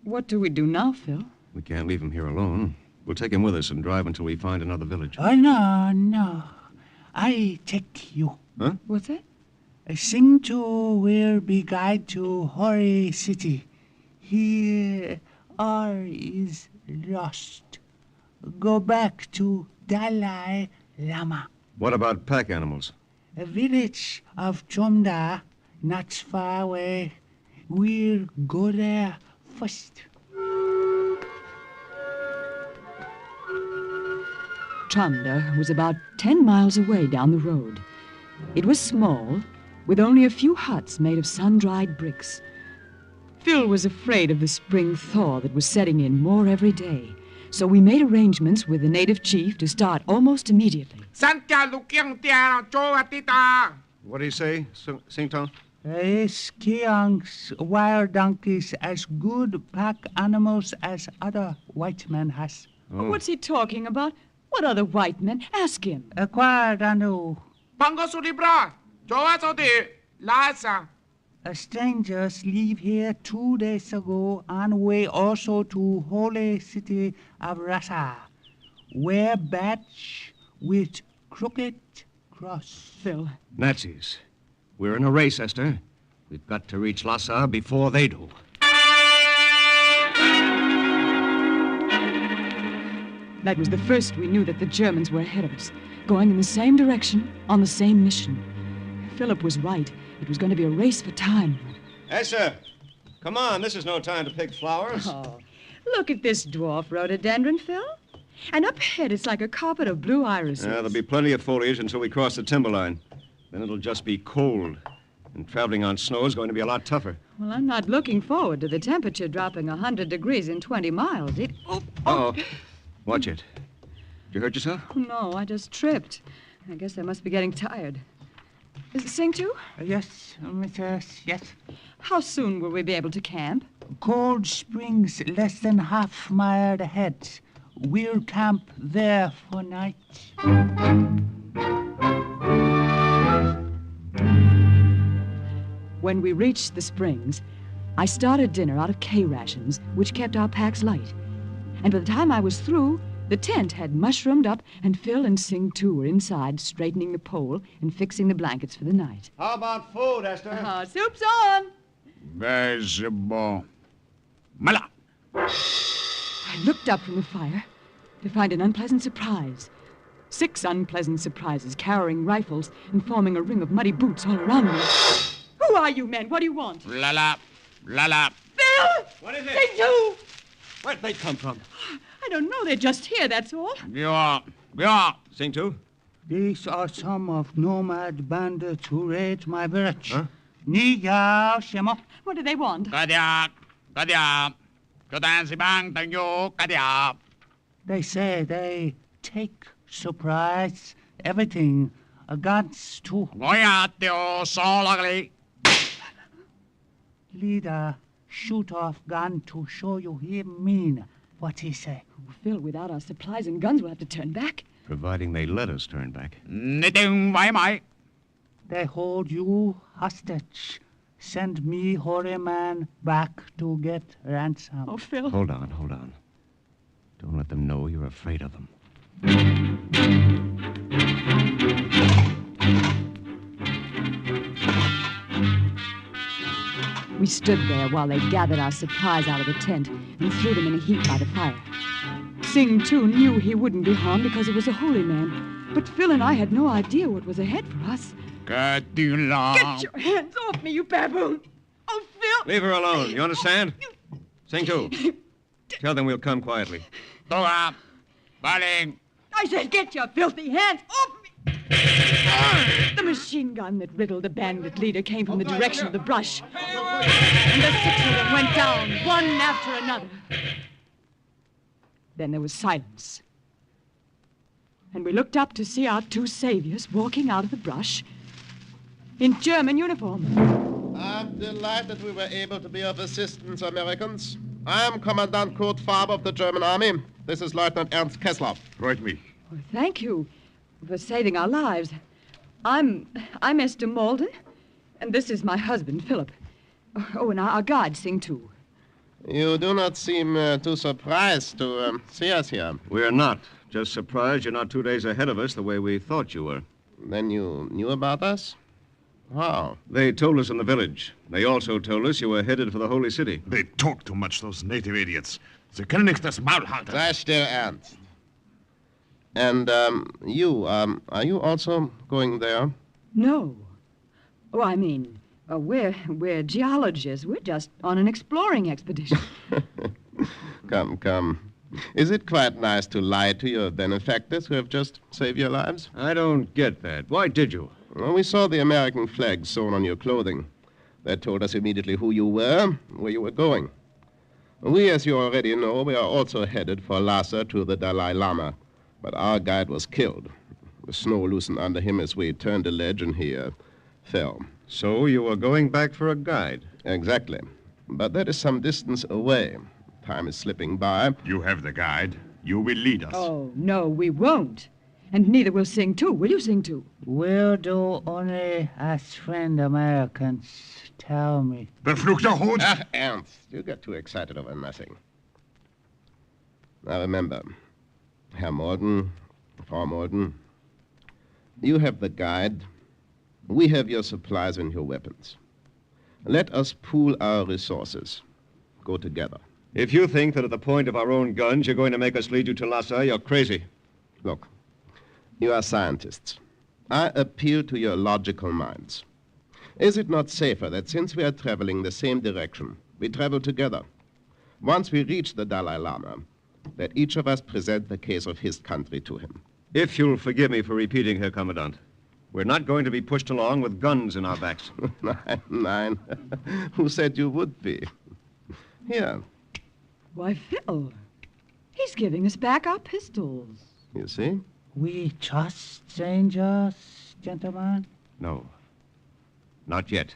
[SPEAKER 6] what do we do now, Phil?
[SPEAKER 7] We can't leave him here alone. We'll take him with us and drive until we find another village.
[SPEAKER 8] Oh, no. I take you.
[SPEAKER 7] Huh?
[SPEAKER 6] What's that?
[SPEAKER 8] Sing to will be guide to holy city. Here all is lost. Go back to Dalai Lama.
[SPEAKER 7] What about pack animals?
[SPEAKER 8] A village of Chomda, not far away. We'll go there first.
[SPEAKER 6] Chanda was about 10 miles away down the road. It was small, with only a few huts made of sun-dried bricks. Phil was afraid of the spring thaw that was setting in more every day, so we made arrangements with the native chief to start almost immediately.
[SPEAKER 7] What do you say, Sing Tong?
[SPEAKER 8] Skiangs, wild donkeys, as good pack animals as other white men has.
[SPEAKER 6] Oh. What's he talking about? What other white men? Ask him.
[SPEAKER 8] Strangers leave here 2 days ago on way also to holy city of Rasa. Wear badge with crooked cross.
[SPEAKER 6] Phil.
[SPEAKER 13] Nazis. We're in a race, Esther. We've got to reach Lhasa before they do.
[SPEAKER 6] That was the first we knew that the Germans were ahead of us, going in the same direction, on the same mission. Philip was right. It was going to be a race for time.
[SPEAKER 7] Esther, come on. This is no time to pick flowers.
[SPEAKER 6] Oh, look at this dwarf rhododendron, Phil. And up ahead, it's like a carpet of blue irises.
[SPEAKER 7] There'll be plenty of foliage until we cross the timberline. Then it'll just be cold. And traveling on snow is going to be a lot tougher.
[SPEAKER 6] Well, I'm not looking forward to the temperature dropping 100 degrees in 20 miles.
[SPEAKER 7] Uh-oh. Watch it. Did you hurt yourself?
[SPEAKER 6] No, I just tripped. I guess I must be getting tired. Is it Sing too?
[SPEAKER 8] Yes, yes.
[SPEAKER 6] How soon will we be able to camp?
[SPEAKER 8] Cold Springs, less than half mile ahead. We'll camp there for night.
[SPEAKER 6] When we reached the springs, I started dinner out of K rations, which kept our packs light. And by the time I was through, the tent had mushroomed up, and Phil and Sing too were inside, straightening the pole and fixing the blankets for the night.
[SPEAKER 7] How about food, Esther?
[SPEAKER 6] Soup's on!
[SPEAKER 20] Very bon. Mala!
[SPEAKER 6] I looked up from the fire to find an unpleasant surprise. 6 unpleasant surprises, carrying rifles and forming a ring of muddy boots all around me. Who are you men? What do you want?
[SPEAKER 20] La.
[SPEAKER 6] Phil!
[SPEAKER 7] What is it?
[SPEAKER 6] Sing too!
[SPEAKER 7] Where'd they come from?
[SPEAKER 6] I don't know. They're just here, that's all.
[SPEAKER 20] Yeah.
[SPEAKER 7] Sing too?
[SPEAKER 8] These are some of nomad bandits who raid my village.
[SPEAKER 7] Huh?
[SPEAKER 6] What do they want?
[SPEAKER 8] They say they take surprise, everything, guns too. Leader, shoot off gun to show you he mean what he say.
[SPEAKER 6] Oh, Phil, without our supplies and guns, we'll have to turn back.
[SPEAKER 7] Providing they let us turn back.
[SPEAKER 8] They hold you hostage. Send me, holy man, back to get ransom.
[SPEAKER 6] Oh, Phil.
[SPEAKER 7] Hold on. Don't let them know you're afraid of them.
[SPEAKER 6] We stood there while they gathered our supplies out of the tent and threw them in a heap by the fire. Sing, too, knew he wouldn't be harmed because he was a holy man. But Phil and I had no idea what was ahead for us. Get your hands off me, you baboon! Oh, Phil!
[SPEAKER 7] Leave her alone, you understand? Sing too. Tell them we'll come quietly.
[SPEAKER 6] I said, get your filthy hands off me! The machine gun that riddled the bandit leader came from the direction of the brush. And the 6 of them went down, one after another. Then there was silence. And we looked up to see our 2 saviors walking out of the brush in German uniform.
[SPEAKER 4] I'm delighted we were able to be of assistance, Americans. I am Commandant Kurt Faber of the German Army. This is Lieutenant Ernst Kessler.
[SPEAKER 16] Freut mich.
[SPEAKER 6] Well, thank you for saving our lives. I'm Esther Malden, and this is my husband, Philip. Oh, and our guide sing too.
[SPEAKER 4] You do not seem too surprised to see us here.
[SPEAKER 7] We're not. Just surprised you're not 2 days ahead of us the way we thought you were.
[SPEAKER 4] Then you knew about us? How?
[SPEAKER 7] They told us in the village. They also told us you were headed for the Holy City.
[SPEAKER 16] They talk too much, those native idiots. Sie können nicht das Maul halten.
[SPEAKER 4] Sei still, Ernst. And, you, are you also going there?
[SPEAKER 6] No. Oh, I mean, we're geologists. We're just on an exploring expedition.
[SPEAKER 4] Come. Is it quite nice to lie to your benefactors who have just saved your lives?
[SPEAKER 7] I don't get that. Why did you?
[SPEAKER 4] Well, we saw the American flag sewn on your clothing. That told us immediately who you were, where you were going. We, as you already know, we are also headed for Lhasa to the Dalai Lama. But our guide was killed. The snow loosened under him as we turned the ledge, and he fell.
[SPEAKER 7] So you were going back for a guide?
[SPEAKER 4] Exactly. But that is some distance away. Time is slipping by.
[SPEAKER 16] You have the guide. You will lead us.
[SPEAKER 6] Oh, no, we won't. And neither will sing too. Will you sing too?
[SPEAKER 8] We'll do only as friend Americans tell me.
[SPEAKER 16] Verfluchter Hund!
[SPEAKER 4] Ach, Ernst, you get too excited over nothing. Now remember, Herr Malden, Frau Malden, you have the guide. We have your supplies and your weapons. Let us pool our resources. Go together.
[SPEAKER 7] If you think that at the point of our own guns you're going to make us lead you to Lhasa, you're crazy.
[SPEAKER 4] Look, you are scientists. I appeal to your logical minds. Is it not safer that since we are traveling the same direction, we travel together? Once we reach the Dalai Lama, that each of us present the case of his country to him.
[SPEAKER 7] If you'll forgive me for repeating, Herr Commandant, we're not going to be pushed along with guns in our backs.
[SPEAKER 4] Nein. Who said you would be? Here.
[SPEAKER 6] Why, Phil, he's giving us back our pistols.
[SPEAKER 4] You see?
[SPEAKER 8] We just strangers, gentlemen?
[SPEAKER 7] No. Not yet.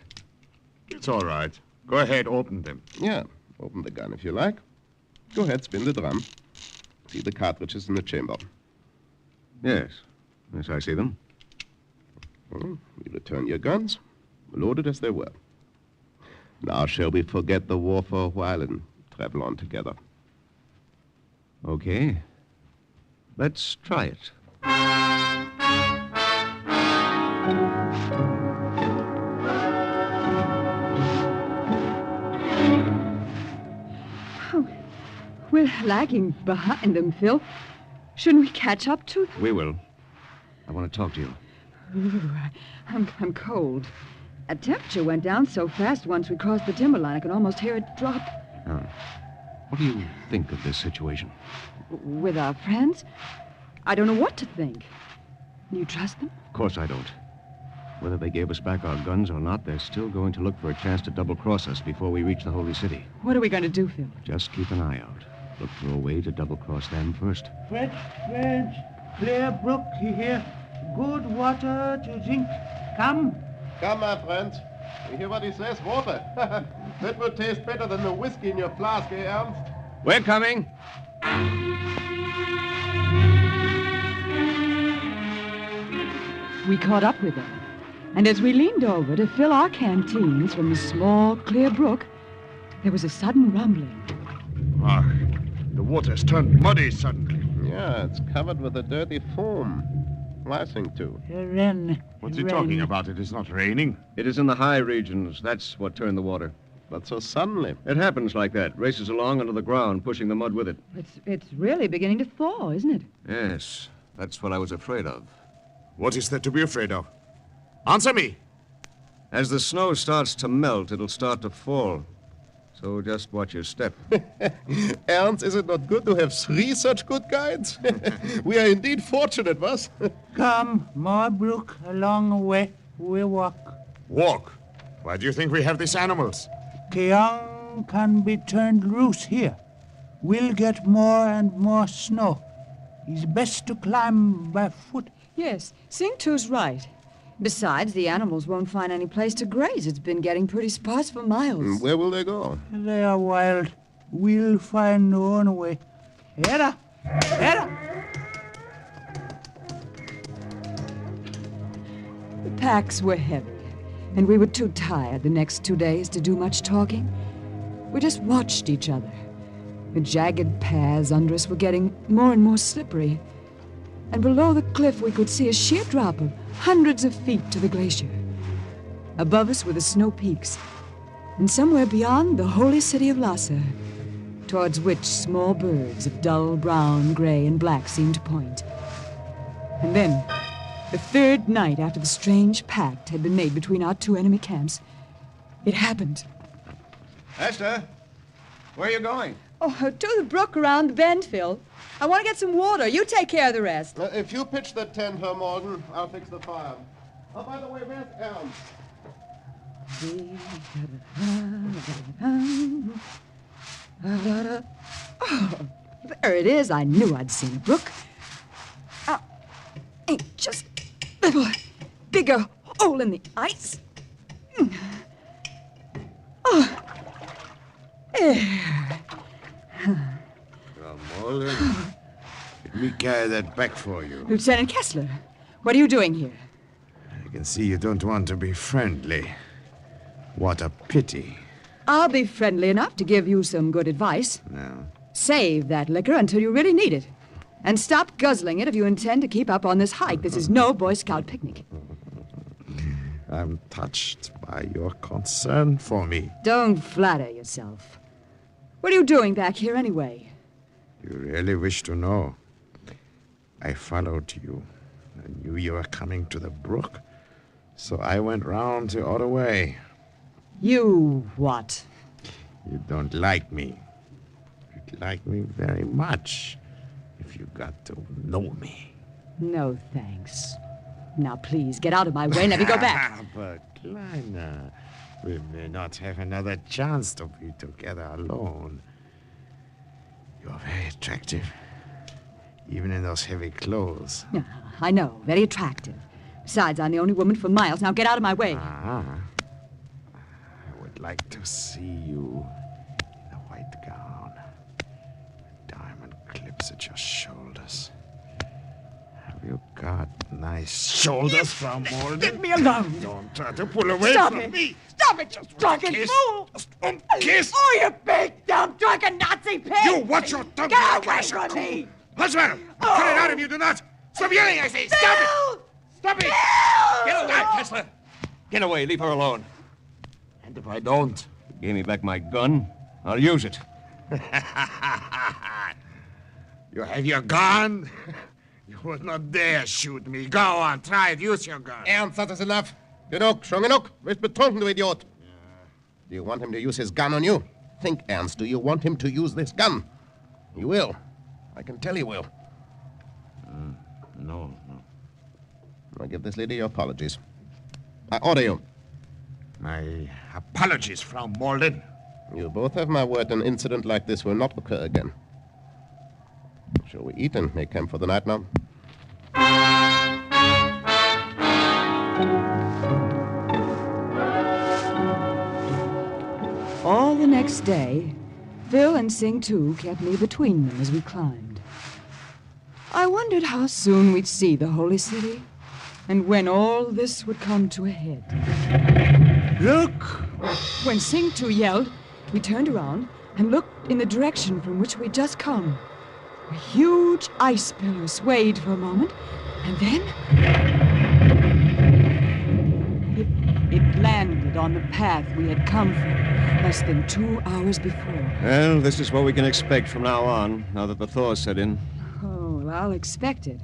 [SPEAKER 16] It's all right. Go ahead, open them.
[SPEAKER 4] Yeah, open the gun if you like. Go ahead, spin the drum. See the cartridges in the chamber.
[SPEAKER 7] Yes, I see them.
[SPEAKER 4] Well, we return your guns, loaded as they were. Now shall we forget the war for a while and travel on together?
[SPEAKER 7] Okay. Let's try it.
[SPEAKER 6] Oh, we're lagging behind them, Phil. Shouldn't we catch up to them?
[SPEAKER 7] We will. I want to talk to you.
[SPEAKER 6] Ooh, I'm cold. Our temperature went down so fast once we crossed the timberline, I could almost hear it drop.
[SPEAKER 7] What do you think of this situation?
[SPEAKER 6] With our friends? I don't know what to think. You trust them?
[SPEAKER 7] Of course I don't. Whether they gave us back our guns or not, they're still going to look for a chance to double-cross us before we reach the Holy City.
[SPEAKER 6] What are we going to do, Phil?
[SPEAKER 7] Just keep an eye out. Look for a way to double-cross them first.
[SPEAKER 8] Fresh, clear brook here. Good water to drink. Come.
[SPEAKER 4] Come, my friends. You hear what he says? Water. That will taste better than the whiskey in your flask, eh, Ernst?
[SPEAKER 2] We're coming.
[SPEAKER 6] We caught up with them. And as we leaned over to fill our canteens from the small, clear brook, there was a sudden rumbling.
[SPEAKER 16] Ah, the water's turned muddy suddenly.
[SPEAKER 4] Yeah, it's covered with a dirty foam. Rising too.
[SPEAKER 8] Rain.
[SPEAKER 16] What's he talking about? It is not raining.
[SPEAKER 7] It is in the high regions. That's what turned the water.
[SPEAKER 4] But so suddenly.
[SPEAKER 7] It happens like that. Races along under the ground, pushing the mud with it.
[SPEAKER 6] It's really beginning to thaw, isn't it?
[SPEAKER 7] Yes, that's what I was afraid of.
[SPEAKER 16] What is there to be afraid of? Answer me!
[SPEAKER 7] As the snow starts to melt, it'll start to fall. So just watch your step.
[SPEAKER 4] Ernst, is it not good to have 3 such good guides? We are indeed fortunate, was?
[SPEAKER 8] Come, Marbrook, along the way. We walk.
[SPEAKER 16] Walk? Why do you think we have these animals?
[SPEAKER 8] Keong can be turned loose here. We'll get more and more snow. It's best to climb by foot.
[SPEAKER 6] Yes, Sing Tu's right. Besides, the animals won't find any place to graze. It's been getting pretty sparse for miles.
[SPEAKER 4] Where will they go?
[SPEAKER 8] They are wild. We'll find our own way. Hera! Hera!
[SPEAKER 6] The packs were heavy, and we were too tired the next 2 days to do much talking. We just watched each other. The jagged paths under us were getting more and more slippery, and below the cliff we could see a sheer drop of hundreds of feet to the glacier. Above us were the snow peaks, and somewhere beyond the holy city of Lhasa, towards which small birds of dull brown, gray, and black seemed to point. And then, the 3rd night after the strange pact had been made between our 2 enemy camps, it happened.
[SPEAKER 7] Esther, where are you going?
[SPEAKER 6] Oh, to the brook around the bend, Phil. I want to get some water. You take care of the rest.
[SPEAKER 4] If you pitch the tent, Herr Morgan, I'll fix the fire. Oh, by the way, where's Ernst?
[SPEAKER 6] Oh, there it is. I knew I'd seen a brook. Ain't just a little bigger hole in the ice. Oh. There.
[SPEAKER 16] Mulder, let me carry that back for you.
[SPEAKER 6] Lieutenant Kessler, what are you doing here?
[SPEAKER 16] I can see you don't want to be friendly. What a pity.
[SPEAKER 6] I'll be friendly enough to give you some good advice.
[SPEAKER 16] No.
[SPEAKER 6] Save that liquor until you really need it. And stop guzzling it if you intend to keep up on this hike. This is no Boy Scout picnic.
[SPEAKER 16] I'm touched by your concern for me.
[SPEAKER 6] Don't flatter yourself. What are you doing back here anyway?
[SPEAKER 16] You really wish to know? I followed you. I knew you were coming to the brook, so I went round the other way.
[SPEAKER 6] You what?
[SPEAKER 16] You don't like me. You'd like me very much if you got to know me.
[SPEAKER 6] No, thanks. Now, please, get out of my way and let me go back.
[SPEAKER 16] But, Kleiner, we may not have another chance to be together alone. You're very attractive, even in those heavy clothes.
[SPEAKER 6] I know, very attractive. Besides, I'm the only woman for miles. Now get out of my way.
[SPEAKER 16] I would like to see you in a white gown, with diamond clips at your shoulders. Have you got nice shoulders from Morgan?
[SPEAKER 6] Leave me alone.
[SPEAKER 16] Don't try to pull away
[SPEAKER 6] Stop
[SPEAKER 16] from
[SPEAKER 6] it.
[SPEAKER 16] me.
[SPEAKER 6] Stop it, you drunken fool!
[SPEAKER 16] Just one kiss.
[SPEAKER 6] Oh, you big, dumb, drunken Nazi pig!
[SPEAKER 16] You watch your tongue.
[SPEAKER 6] Get away from me!
[SPEAKER 16] What's the matter? Cut it out if you do not. Stop yelling, I say. Stop it. Stop it.
[SPEAKER 7] Get away, Kessler. Get away. Leave her alone.
[SPEAKER 16] And if I don't?
[SPEAKER 7] Give me back my gun. I'll use it.
[SPEAKER 16] You have your gun? You would not dare shoot me. Go on, try it. Use your gun.
[SPEAKER 4] Ernst, that is enough. Genug, schon genug. Wirst betrunken, du Idiot. Do you want him to use his gun on you? Think, Ernst, do you want him to use this gun? He will. I can tell he will.
[SPEAKER 16] No.
[SPEAKER 4] I give this lady your apologies. I order you.
[SPEAKER 16] My apologies, Frau Molden.
[SPEAKER 4] You both have my word an incident like this will not occur again. Shall we eat and make camp for the night now?
[SPEAKER 6] All the next day, Phil and Sing Tu kept me between them as we climbed. I wondered how soon we'd see the holy city, and when all this would come to a head.
[SPEAKER 8] Look!
[SPEAKER 6] When Sing Tu yelled, we turned around and looked in the direction from which we'd just come. A huge ice pillar swayed for a moment, and then it landed on the path we had come from less than 2 hours before.
[SPEAKER 7] Well, this is what we can expect from now on, now that the thaw's set in.
[SPEAKER 6] Oh, well, I'll expect it,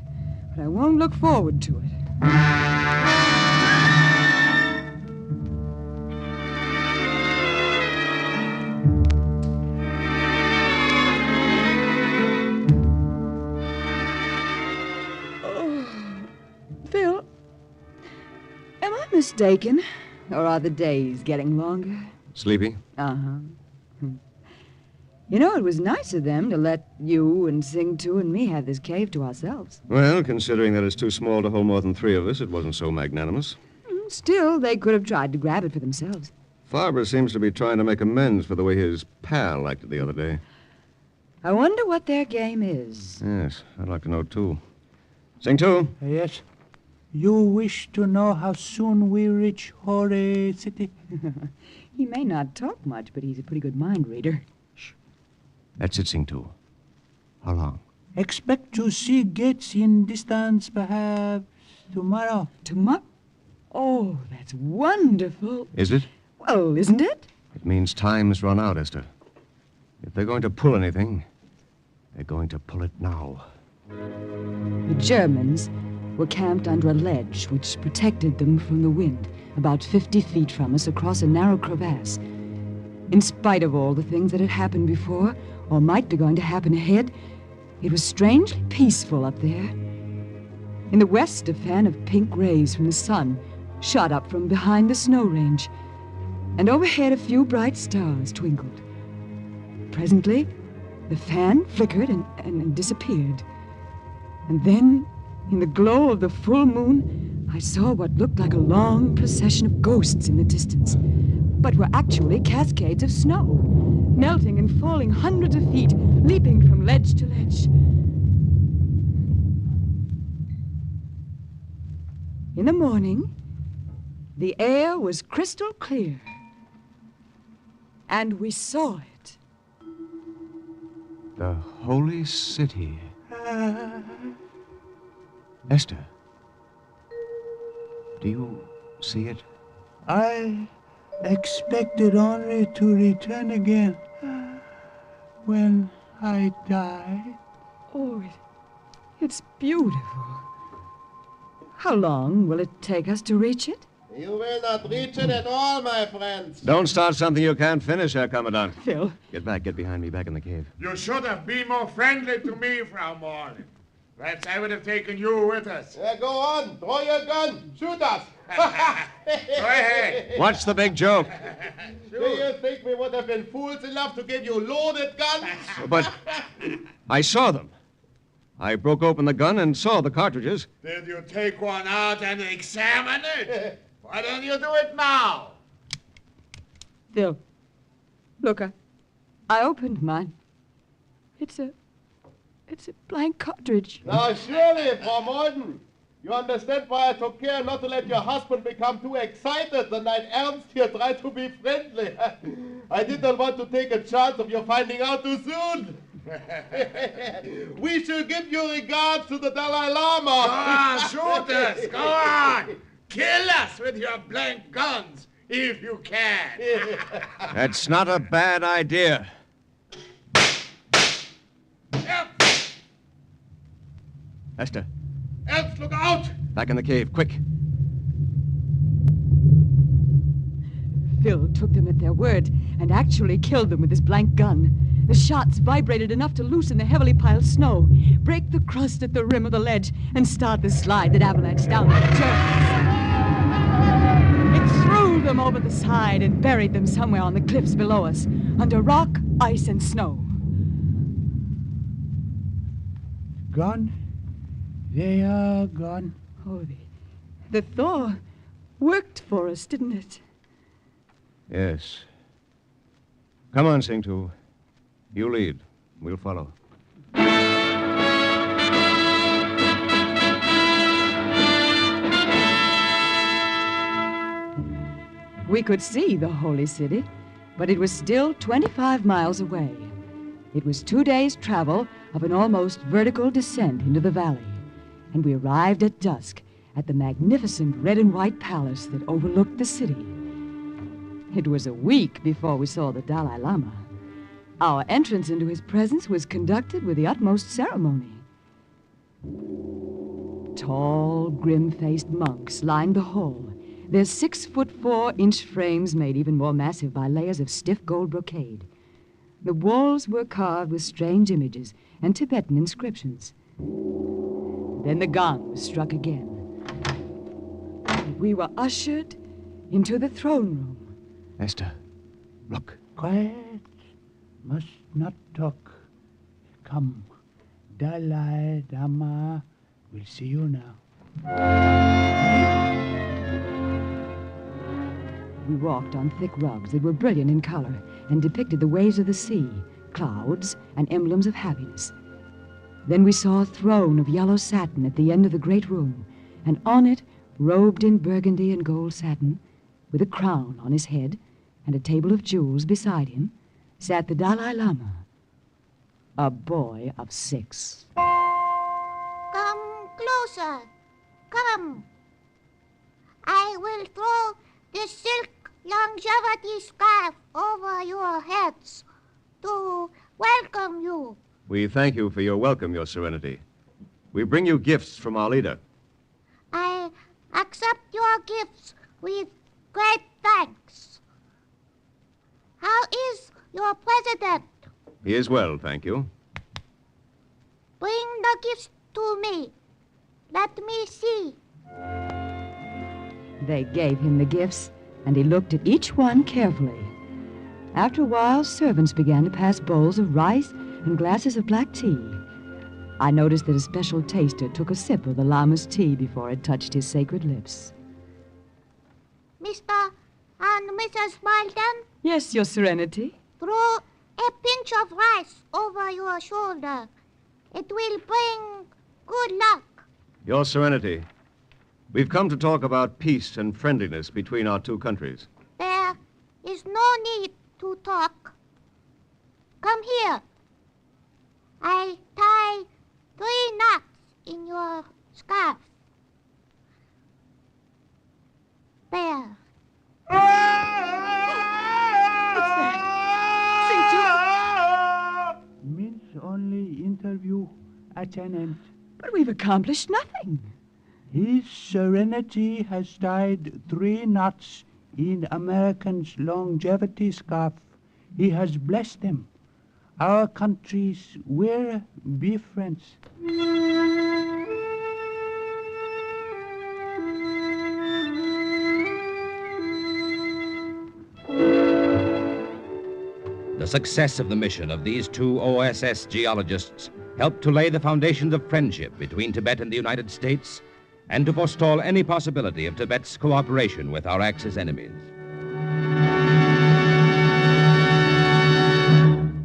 [SPEAKER 6] but I won't look forward to it. mistaken. Or are the days getting longer?
[SPEAKER 7] Sleepy?
[SPEAKER 6] Uh-huh. You know, it was nice of them to let you and Sing-Tu and me have this cave to ourselves.
[SPEAKER 7] Well, considering that it's too small to hold more than 3 of us, it wasn't so magnanimous.
[SPEAKER 6] Still, they could have tried to grab it for themselves.
[SPEAKER 7] Farber seems to be trying to make amends for the way his pal acted the other day.
[SPEAKER 6] I wonder what their game is.
[SPEAKER 7] Yes, I'd like to know, too. Sing-Tu?
[SPEAKER 8] Yes. You wish to know how soon we reach Hore City?
[SPEAKER 6] He may not talk much, but he's a pretty good mind reader.
[SPEAKER 7] That's it, Sing-Tu. How long?
[SPEAKER 8] Expect to see gates in distance perhaps tomorrow.
[SPEAKER 6] Tomorrow? Oh, that's wonderful.
[SPEAKER 7] Is it?
[SPEAKER 6] Well, isn't it?
[SPEAKER 7] It means time's run out, Esther. If they're going to pull anything, they're going to pull it now.
[SPEAKER 6] The Germans were camped under a ledge which protected them from the wind, about 50 feet from us across a narrow crevasse. In spite of all the things that had happened before, or might be going to happen ahead, it was strangely peaceful up there. In the west, a fan of pink rays from the sun shot up from behind the snow range, and overhead a few bright stars twinkled. Presently, the fan flickered and disappeared. And then, in the glow of the full moon, I saw what looked like a long procession of ghosts in the distance, but were actually cascades of snow, melting and falling hundreds of feet, leaping from ledge to ledge. In the morning, the air was crystal clear, and we saw it.
[SPEAKER 7] The Holy City. Esther, do you see it?
[SPEAKER 8] I expected only to return again when I die.
[SPEAKER 6] Oh, it's beautiful. How long will it take us to reach it?
[SPEAKER 4] You will not reach it at all, my friends.
[SPEAKER 7] Don't start something you can't finish, Herr Commandant.
[SPEAKER 6] Phil.
[SPEAKER 7] Get back, get behind me, back in the cave.
[SPEAKER 16] You should have been more friendly to me, Frau Morlin. Perhaps I would have taken you with us.
[SPEAKER 4] Go on, throw your gun, shoot us.
[SPEAKER 16] Go ahead.
[SPEAKER 7] What's the big joke?
[SPEAKER 4] Do you think we would have been fools enough to give you loaded guns?
[SPEAKER 7] But I saw them. I broke open the gun and saw the cartridges.
[SPEAKER 16] Did you take one out and examine it? Why don't you do it now?
[SPEAKER 6] Phil, look, I opened mine. It's a blank cartridge.
[SPEAKER 4] Now, surely, Frau Morlin, you understand why I took care not to let your husband become too excited the night Ernst here tried to be friendly. I did not want to take a chance of you finding out too soon. We shall give your regards to the Dalai Lama.
[SPEAKER 16] Go on, shoot us. Go on. Kill us with your blank guns, if you can.
[SPEAKER 7] That's not a bad idea.
[SPEAKER 16] Yep.
[SPEAKER 7] Esther.
[SPEAKER 16] Ernst, look out!
[SPEAKER 7] Back in the cave, quick.
[SPEAKER 6] Phil took them at their word and actually killed them with his blank gun. The shots vibrated enough to loosen the heavily piled snow, break the crust at the rim of the ledge, and start the slide that avalanched down like Germans. It threw them over the side and buried them somewhere on the cliffs below us, under rock, ice, and snow.
[SPEAKER 8] Gone? They are gone.
[SPEAKER 6] Oh, the thaw worked for us, didn't it?
[SPEAKER 7] Yes. Come on, Sing-Tu. You lead. We'll follow.
[SPEAKER 6] We could see the Holy City, but it was still 25 miles away. It was 2 days' travel of an almost vertical descent into the valley, and we arrived at dusk at the magnificent red and white palace that overlooked the city. It was a week before we saw the Dalai Lama. Our entrance into his presence was conducted with the utmost ceremony. Tall, grim-faced monks lined the hall, their 6'4" frames made even more massive by layers of stiff gold brocade. The walls were carved with strange images and Tibetan inscriptions. Then the gong was struck again. we were ushered into the throne room.
[SPEAKER 16] Esther, look.
[SPEAKER 8] Quiet. Must not talk. Come. Dalai Lama will see you now.
[SPEAKER 6] We walked on thick rugs that were brilliant in color and depicted the waves of the sea, clouds, and emblems of happiness. Then we saw a throne of yellow satin at the end of the great room, and on it, robed in burgundy and gold satin, with a crown on his head and a table of jewels beside him, sat the Dalai Lama, a boy of 6.
[SPEAKER 18] Come closer. Come. I will throw the silk longevity scarf over your heads to welcome you.
[SPEAKER 7] We thank you for your welcome, Your Serenity. We bring you gifts from our leader.
[SPEAKER 18] I accept your gifts with great thanks. How is your president?
[SPEAKER 7] He is well, thank you.
[SPEAKER 18] Bring the gifts to me. Let me see.
[SPEAKER 6] They gave him the gifts, and he looked at each one carefully. After a while, servants began to pass bowls of rice and glasses of black tea. I noticed that a special taster took a sip of the Lama's tea before it touched his sacred lips.
[SPEAKER 18] Mr. and Mrs. Malden?
[SPEAKER 6] Yes, Your Serenity.
[SPEAKER 18] Throw a pinch of rice over your shoulder. It will bring good luck.
[SPEAKER 7] Your Serenity, we've come to talk about peace and friendliness between our two countries.
[SPEAKER 18] There is no need to talk. Come here. I tie 3 knots in your scarf. There.
[SPEAKER 8] Means only interview at an end.
[SPEAKER 6] But we've accomplished nothing.
[SPEAKER 8] His Serenity has tied 3 knots in Americans' longevity scarf. He has blessed them. Our countries will be friends.
[SPEAKER 2] The success of the mission of these 2 OSS geologists helped to lay the foundations of friendship between Tibet and the United States and to forestall any possibility of Tibet's cooperation with our Axis enemies.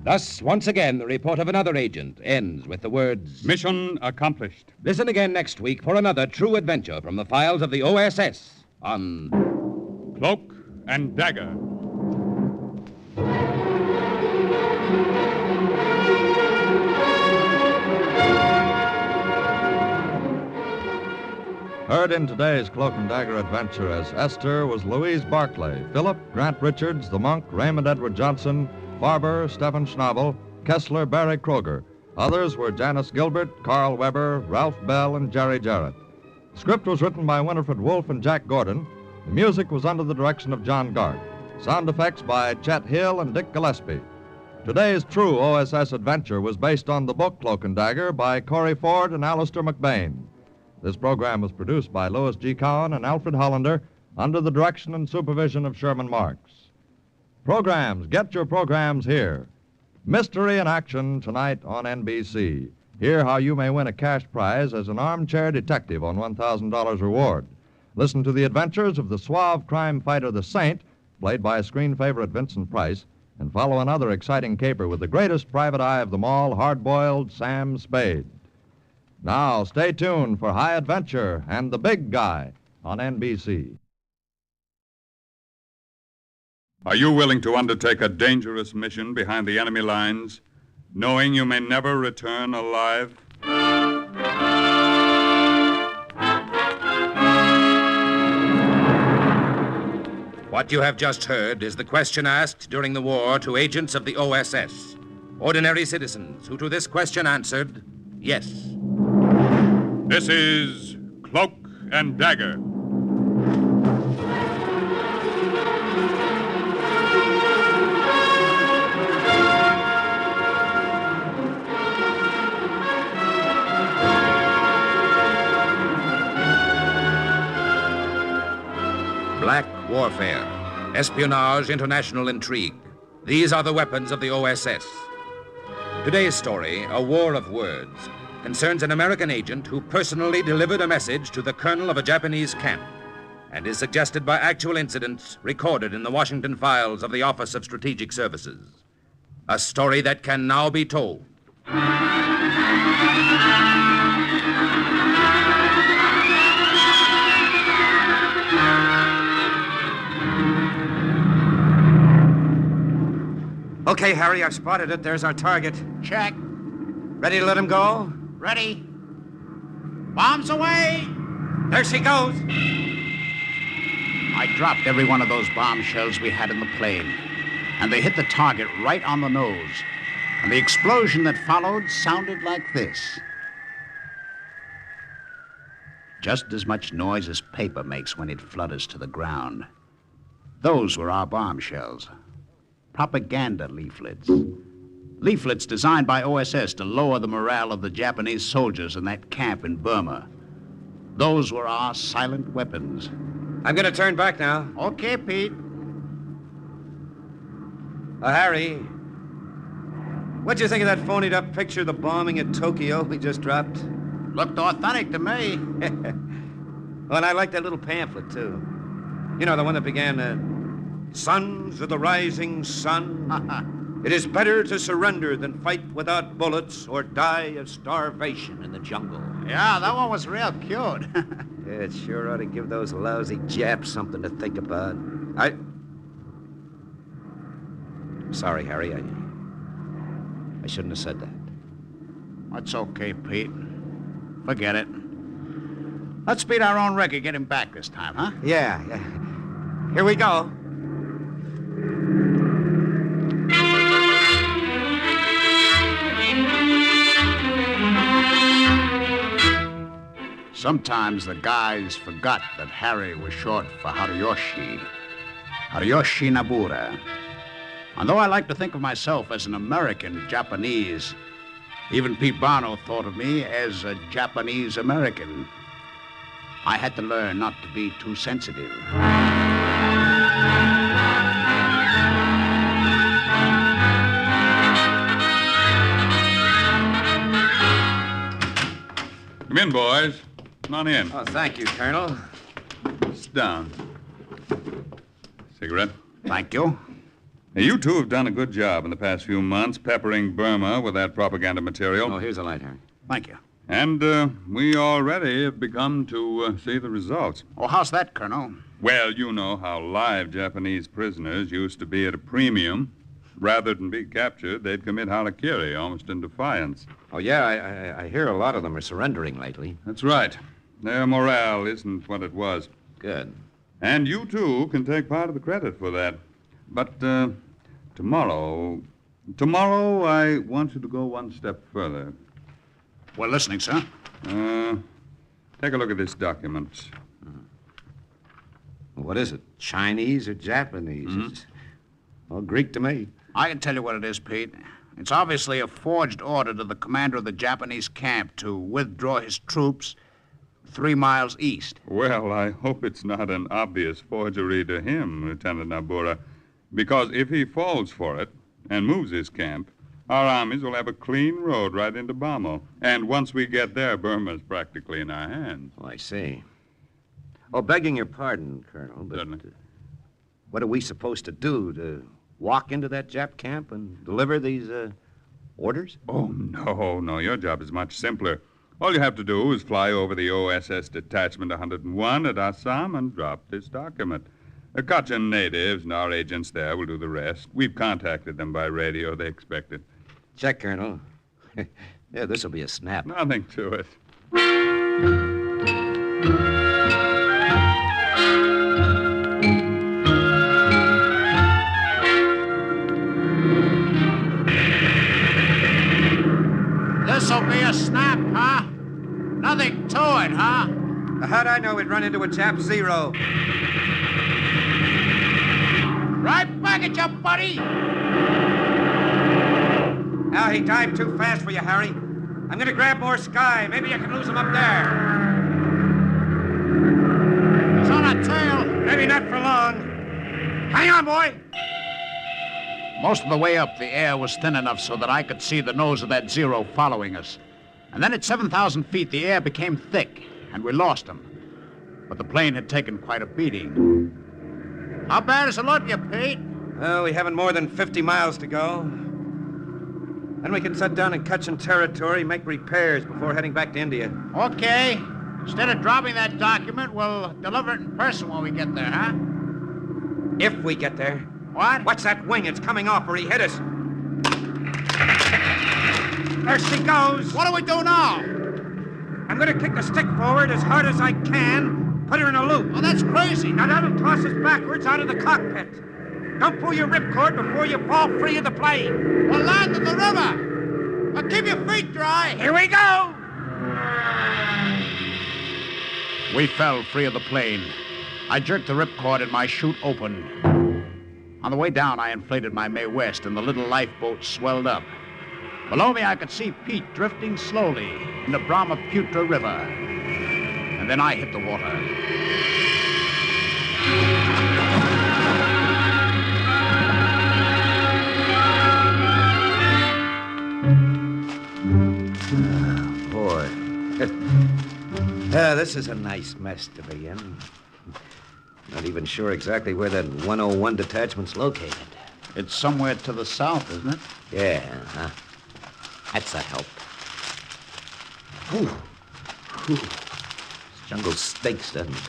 [SPEAKER 2] Thus, once again, the report of another agent ends with the words,
[SPEAKER 1] "Mission accomplished."
[SPEAKER 2] Listen again next week for another true adventure from the files of the OSS on
[SPEAKER 1] Cloak and Dagger.
[SPEAKER 11] Heard in today's Cloak and Dagger adventure as Esther was Louise Barclay, Philip, Grant Richards, the monk, Raymond Edward Johnson, Farber, Stephen Schnabel, Kessler, Barry Kroger. Others were Janice Gilbert, Carl Weber, Ralph Bell, and Jerry Jarrett. The script was written by Winifred Wolfe and Jack Gordon. The music was under the direction of John Gart. Sound effects by Chet Hill and Dick Gillespie. Today's true OSS adventure was based on the book Cloak and Dagger by Corey Ford and Alistair McBain. This program was produced by Louis G. Cowan and Alfred Hollander under the direction and supervision of Sherman Marks. Programs, get your programs here. Mystery in Action tonight on NBC. Hear how you may win a cash prize as an armchair detective on $1,000 reward. Listen to the adventures of the suave crime fighter, the Saint, played by a screen favorite Vincent Price, and follow another exciting caper with the greatest private eye of them all, hard-boiled Sam Spade. Now, stay tuned for High Adventure and the Big Guy on NBC.
[SPEAKER 1] Are you willing to undertake a dangerous mission behind the enemy lines, knowing you may never return alive?
[SPEAKER 2] What you have just heard is the question asked during the war to agents of the OSS, ordinary citizens who to this question answered, yes.
[SPEAKER 1] This is Cloak and Dagger.
[SPEAKER 2] warfare, espionage, international intrigue. These are the weapons of the OSS. Today's story, A War of Words, concerns an American agent who personally delivered a message to the colonel of a Japanese camp and is suggested by actual incidents recorded in the Washington files of the Office of Strategic Services. A story that can now be told.
[SPEAKER 5] Okay, Harry, I've spotted it. There's our target.
[SPEAKER 8] Check.
[SPEAKER 5] Ready to let him go?
[SPEAKER 8] Ready. Bombs away!
[SPEAKER 5] There she goes.
[SPEAKER 10] I dropped every one of those bombshells we had in the plane, and they hit the target right on the nose. And the explosion that followed sounded like this. Just as much noise as paper makes when it flutters to the ground. Those were our bombshells. Propaganda leaflets. Leaflets designed by OSS to lower the morale of the Japanese soldiers in that camp in Burma. Those were our silent weapons.
[SPEAKER 5] I'm going to turn back now.
[SPEAKER 10] Okay, Pete.
[SPEAKER 5] Harry, what'd you think of that phonied-up picture of the bombing at Tokyo we just dropped?
[SPEAKER 10] Looked authentic to me.
[SPEAKER 5] Well, and I like that little pamphlet, too. You know, the one that began, Sons of the Rising Sun. It is better to surrender than fight without bullets or die of starvation in the jungle.
[SPEAKER 10] Yeah, that one was real cute.
[SPEAKER 5] Yeah, it sure ought to give those lousy Japs something to think about. Sorry, Harry. I shouldn't have said that.
[SPEAKER 10] That's okay, Pete. Forget it. Let's beat our own record, get him back this time, huh?
[SPEAKER 5] Yeah. Here we go.
[SPEAKER 10] Sometimes the guys forgot that Harry was short for Hariyoshi. Hariyoshi Nabura. And though I like to think of myself as an American Japanese, even Pete Barno thought of me as a Japanese American. I had to learn not to be too sensitive.
[SPEAKER 1] Come in, boys. Come on in.
[SPEAKER 5] Oh, thank you, Colonel.
[SPEAKER 1] Sit down. Cigarette?
[SPEAKER 10] Thank you.
[SPEAKER 1] Now, you two have done a good job in the past few months peppering Burma with that propaganda material.
[SPEAKER 5] Oh, here's a light, Harry.
[SPEAKER 10] Thank you.
[SPEAKER 1] And we already have begun to see the results.
[SPEAKER 10] Oh, how's that, Colonel?
[SPEAKER 1] Well, you know how live Japanese prisoners used to be at a premium. Rather than be captured, they'd commit harakiri, almost in defiance.
[SPEAKER 5] Oh, yeah, I hear a lot of them are surrendering lately.
[SPEAKER 1] That's right. Their morale isn't what it was.
[SPEAKER 5] Good.
[SPEAKER 1] And you, too, can take part of the credit for that. But tomorrow I want you to go one step further.
[SPEAKER 10] We're listening, sir.
[SPEAKER 1] Take a look at this document.
[SPEAKER 5] What is it? Chinese or Japanese? It's all Greek to me.
[SPEAKER 10] I can tell you what it is, Pete. It's obviously a forged order to the commander of the Japanese camp to withdraw his troops 3 miles east.
[SPEAKER 1] Well, I hope it's not an obvious forgery to him, Lieutenant Nabura, because if he falls for it and moves his camp, our armies will have a clean road right into Bamo. And once we get there, Burma's practically in our hands.
[SPEAKER 5] Oh, I see. Oh, begging your pardon, Colonel, but what are we supposed to do? To walk into that Jap camp and deliver these orders?
[SPEAKER 1] Oh, no. Your job is much simpler. All you have to do is fly over the OSS Detachment 101 at Assam and drop this document. The Kachin natives and our agents there will do the rest. We've contacted them by radio. They expect it.
[SPEAKER 5] Check, Colonel. Yeah, this'll be a snap.
[SPEAKER 1] Nothing to it.
[SPEAKER 10] This'll be a snap, huh? Nothing to it, huh?
[SPEAKER 5] How'd I know we'd run into a Jap Zero?
[SPEAKER 10] Right back at you, buddy!
[SPEAKER 5] Now, he dived too fast for you, Harry. I'm going to grab more sky. Maybe I can lose him up there.
[SPEAKER 10] He's on a tail.
[SPEAKER 5] Maybe not for long. Hang on, boy.
[SPEAKER 10] Most of the way up, the air was thin enough so that I could see the nose of that Zero following us. And then at 7,000 feet, the air became thick, and we lost him. But the plane had taken quite a beating. How bad is it looking you, Pete?
[SPEAKER 5] Well, we haven't more than 50 miles to go. Then we can set down in Kachin territory, make repairs before heading back to India.
[SPEAKER 10] Okay. Instead of dropping that document, we'll deliver it in person when we get there, huh?
[SPEAKER 5] If we get there.
[SPEAKER 10] What?
[SPEAKER 5] Watch that wing. It's coming off or he hit us. There she goes.
[SPEAKER 10] What do we do now?
[SPEAKER 5] I'm going to kick the stick forward as hard as I can, put her in a loop.
[SPEAKER 10] Oh, that's crazy.
[SPEAKER 5] Now that'll toss us backwards out of the cockpit. Don't pull your ripcord before you fall free of the plane.
[SPEAKER 10] We'll land in the river. Now keep your feet dry.
[SPEAKER 5] Here we go.
[SPEAKER 10] We fell free of the plane. I jerked the ripcord and my chute opened. On the way down, I inflated my Mae West and the little lifeboat swelled up. Below me, I could see Pete drifting slowly in the Brahmaputra River. And then I hit the water.
[SPEAKER 5] Boy. Yeah, this is a nice mess to be in. Not even sure exactly where that 101 detachment's located.
[SPEAKER 10] It's somewhere to the south, isn't it?
[SPEAKER 5] Yeah, huh? That's a help. Whew. Whew. This jungle stinks, doesn't it?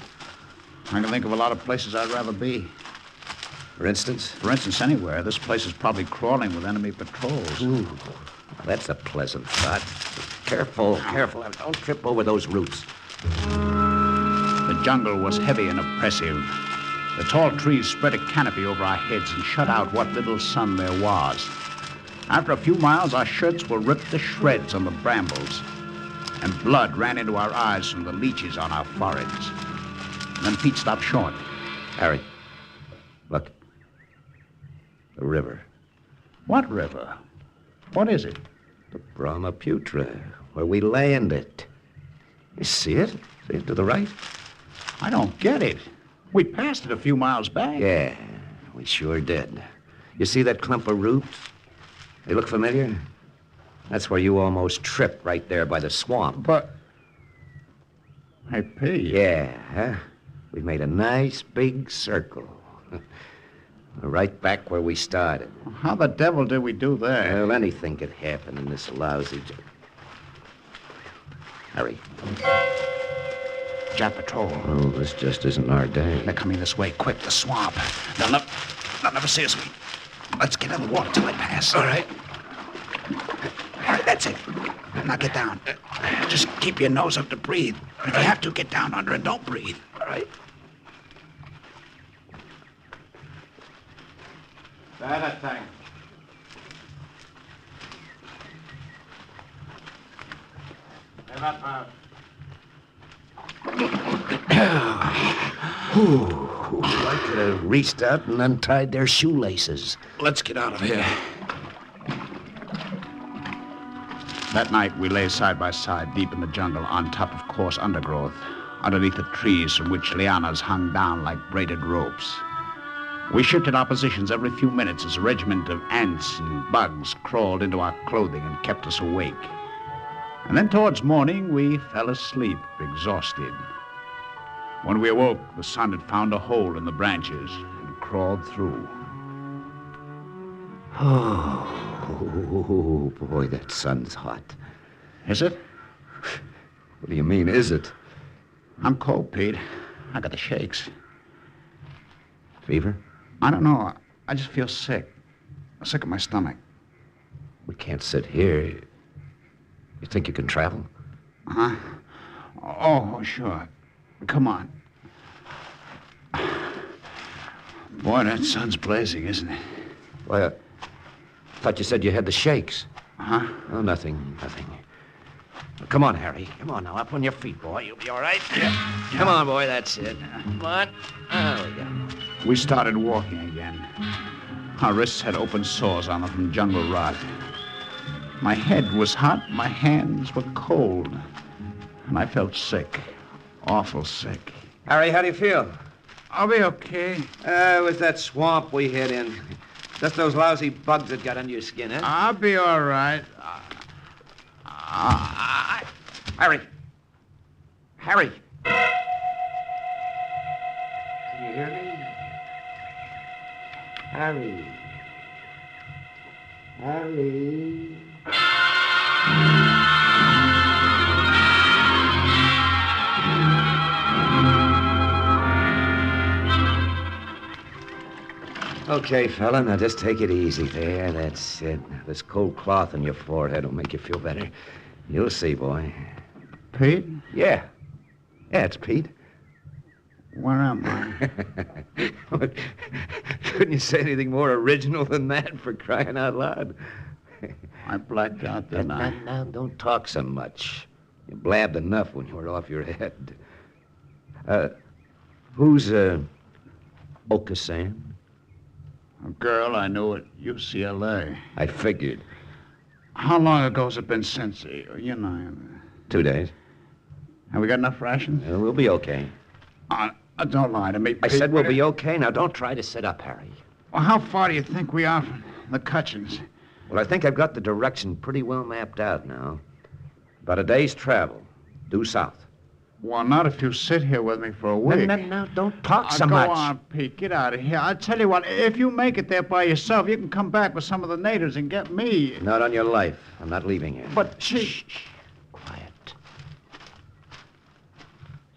[SPEAKER 10] I can think of a lot of places I'd rather be.
[SPEAKER 5] For instance?
[SPEAKER 10] For instance, anywhere. This place is probably crawling with enemy patrols.
[SPEAKER 5] Ooh, well, that's a pleasant thought. Careful, careful. Don't trip over those roots.
[SPEAKER 10] The jungle was heavy and oppressive. The tall trees spread a canopy over our heads and shut out what little sun there was. After a few miles, our shirts were ripped to shreds on the brambles, and blood ran into our eyes from the leeches on our foreheads. And then Pete stopped short.
[SPEAKER 5] Harry, look. The river.
[SPEAKER 10] What river? What is it?
[SPEAKER 5] The Brahmaputra, where we landed. You see it? See it to the right?
[SPEAKER 10] I don't get it. We passed it a few miles back.
[SPEAKER 5] Yeah, we sure did. You see that clump of roots? They look familiar? That's where you almost tripped right there by the swamp.
[SPEAKER 10] But... Hey, Pete.
[SPEAKER 5] Yeah, huh? We made a nice big circle. Right back where we started.
[SPEAKER 10] How the devil did we do that?
[SPEAKER 5] Well, anything could happen in this lousy... Harry.
[SPEAKER 10] Jap patrol.
[SPEAKER 5] Oh, this just isn't our day.
[SPEAKER 10] They're coming this way, quick, the swamp. They'll never see us. Let's get in the water till they pass.
[SPEAKER 5] All right.
[SPEAKER 10] All right, that's it. Now get down. Just keep your nose up to breathe. If you have to, get down under and don't breathe.
[SPEAKER 5] All right.
[SPEAKER 10] That thing.
[SPEAKER 5] I could have reached out and untied their shoelaces.
[SPEAKER 10] Let's get out of here. That night, we lay side by side deep in the jungle on top of coarse undergrowth, underneath the trees from which lianas hung down like braided ropes. We shifted our positions every few minutes as a regiment of ants and bugs crawled into our clothing and kept us awake. And then towards morning, we fell asleep, exhausted. When we awoke, the sun had found a hole in the branches and crawled through.
[SPEAKER 5] Oh, boy, that sun's hot.
[SPEAKER 10] Is it?
[SPEAKER 5] What do you mean, is it?
[SPEAKER 10] I'm cold, Pete. I got the shakes.
[SPEAKER 5] Fever?
[SPEAKER 10] I don't know. I just feel sick. I'm sick of my stomach.
[SPEAKER 5] We can't sit here. You think you can travel?
[SPEAKER 10] Huh? Oh, sure. Come on. Boy, that sun's blazing, isn't it?
[SPEAKER 5] Why, I thought you said you had the shakes.
[SPEAKER 10] Huh?
[SPEAKER 5] Oh, nothing. Come on, Harry. Come on now. Up on your feet, boy. You'll be all right. Yeah. Come on, boy. That's it. Come on. There we go.
[SPEAKER 10] We started walking again. Our wrists had open sores on them from jungle rot. My head was hot. My hands were cold. And I felt sick. Awful sick.
[SPEAKER 5] Harry, how do you feel?
[SPEAKER 16] I'll be okay.
[SPEAKER 5] It was that swamp we hid in. Just those lousy bugs that got under your skin, huh?
[SPEAKER 16] I'll be all right.
[SPEAKER 5] Harry! Harry! Can you hear me? Harry! Harry! Okay, fella, now just take it easy there. That's it. This cold cloth on your forehead will make you feel better. You'll see, boy.
[SPEAKER 16] Pete?
[SPEAKER 5] Yeah. Yeah, it's Pete.
[SPEAKER 16] Where am I?
[SPEAKER 5] Couldn't you say anything more original than that, for crying out loud?
[SPEAKER 16] I blacked out, didn't I?
[SPEAKER 5] Now, don't talk so much. You blabbed enough when you were off your head. Who's, Okasan?
[SPEAKER 16] A girl I knew at UCLA.
[SPEAKER 5] I figured.
[SPEAKER 16] How long ago's it been since?
[SPEAKER 5] 2 days.
[SPEAKER 16] Have we got enough rations?
[SPEAKER 5] We'll be okay.
[SPEAKER 16] Don't lie to me, Pete.
[SPEAKER 5] I said we'll be okay. Now, don't try to sit up, Harry.
[SPEAKER 16] Well, how far do you think we are from the Kachins?
[SPEAKER 5] Well, I think I've got the direction pretty well mapped out now. About a day's travel, due south.
[SPEAKER 16] Well, not if you sit here with me for a week.
[SPEAKER 5] No, don't talk so
[SPEAKER 16] Go
[SPEAKER 5] much.
[SPEAKER 16] on, Pete. Get out of here. I'll tell you what, if you make it there by yourself, you can come back with some of the natives and get me.
[SPEAKER 5] Not on your life. I'm not leaving here.
[SPEAKER 16] But
[SPEAKER 5] Shh. Quiet.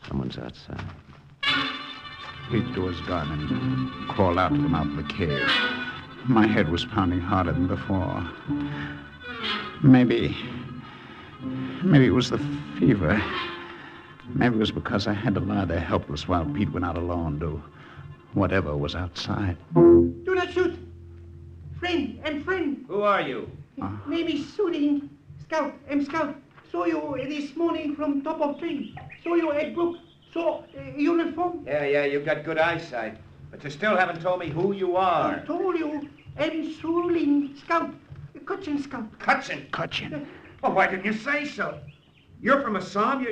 [SPEAKER 5] Someone's outside.
[SPEAKER 16] Pete drew his gun and crawled out to the mouth of the cave. My head was pounding harder than before. Maybe it was the fever. Maybe it was because I had to lie there helpless while Pete went out alone to whatever was outside.
[SPEAKER 12] Do not shoot. Friend and friend.
[SPEAKER 5] Who are you?
[SPEAKER 12] Name is Sudin. Scout. I'm Scout. Saw you this morning from top of tree. Saw you at Brook. Saw uniform.
[SPEAKER 5] Yeah, you've got good eyesight. But you still haven't told me who you are.
[SPEAKER 12] I told you. I'm Sulin Scout. Kachin Scout.
[SPEAKER 5] Kachin? Well, why didn't you say so? You're from Assam?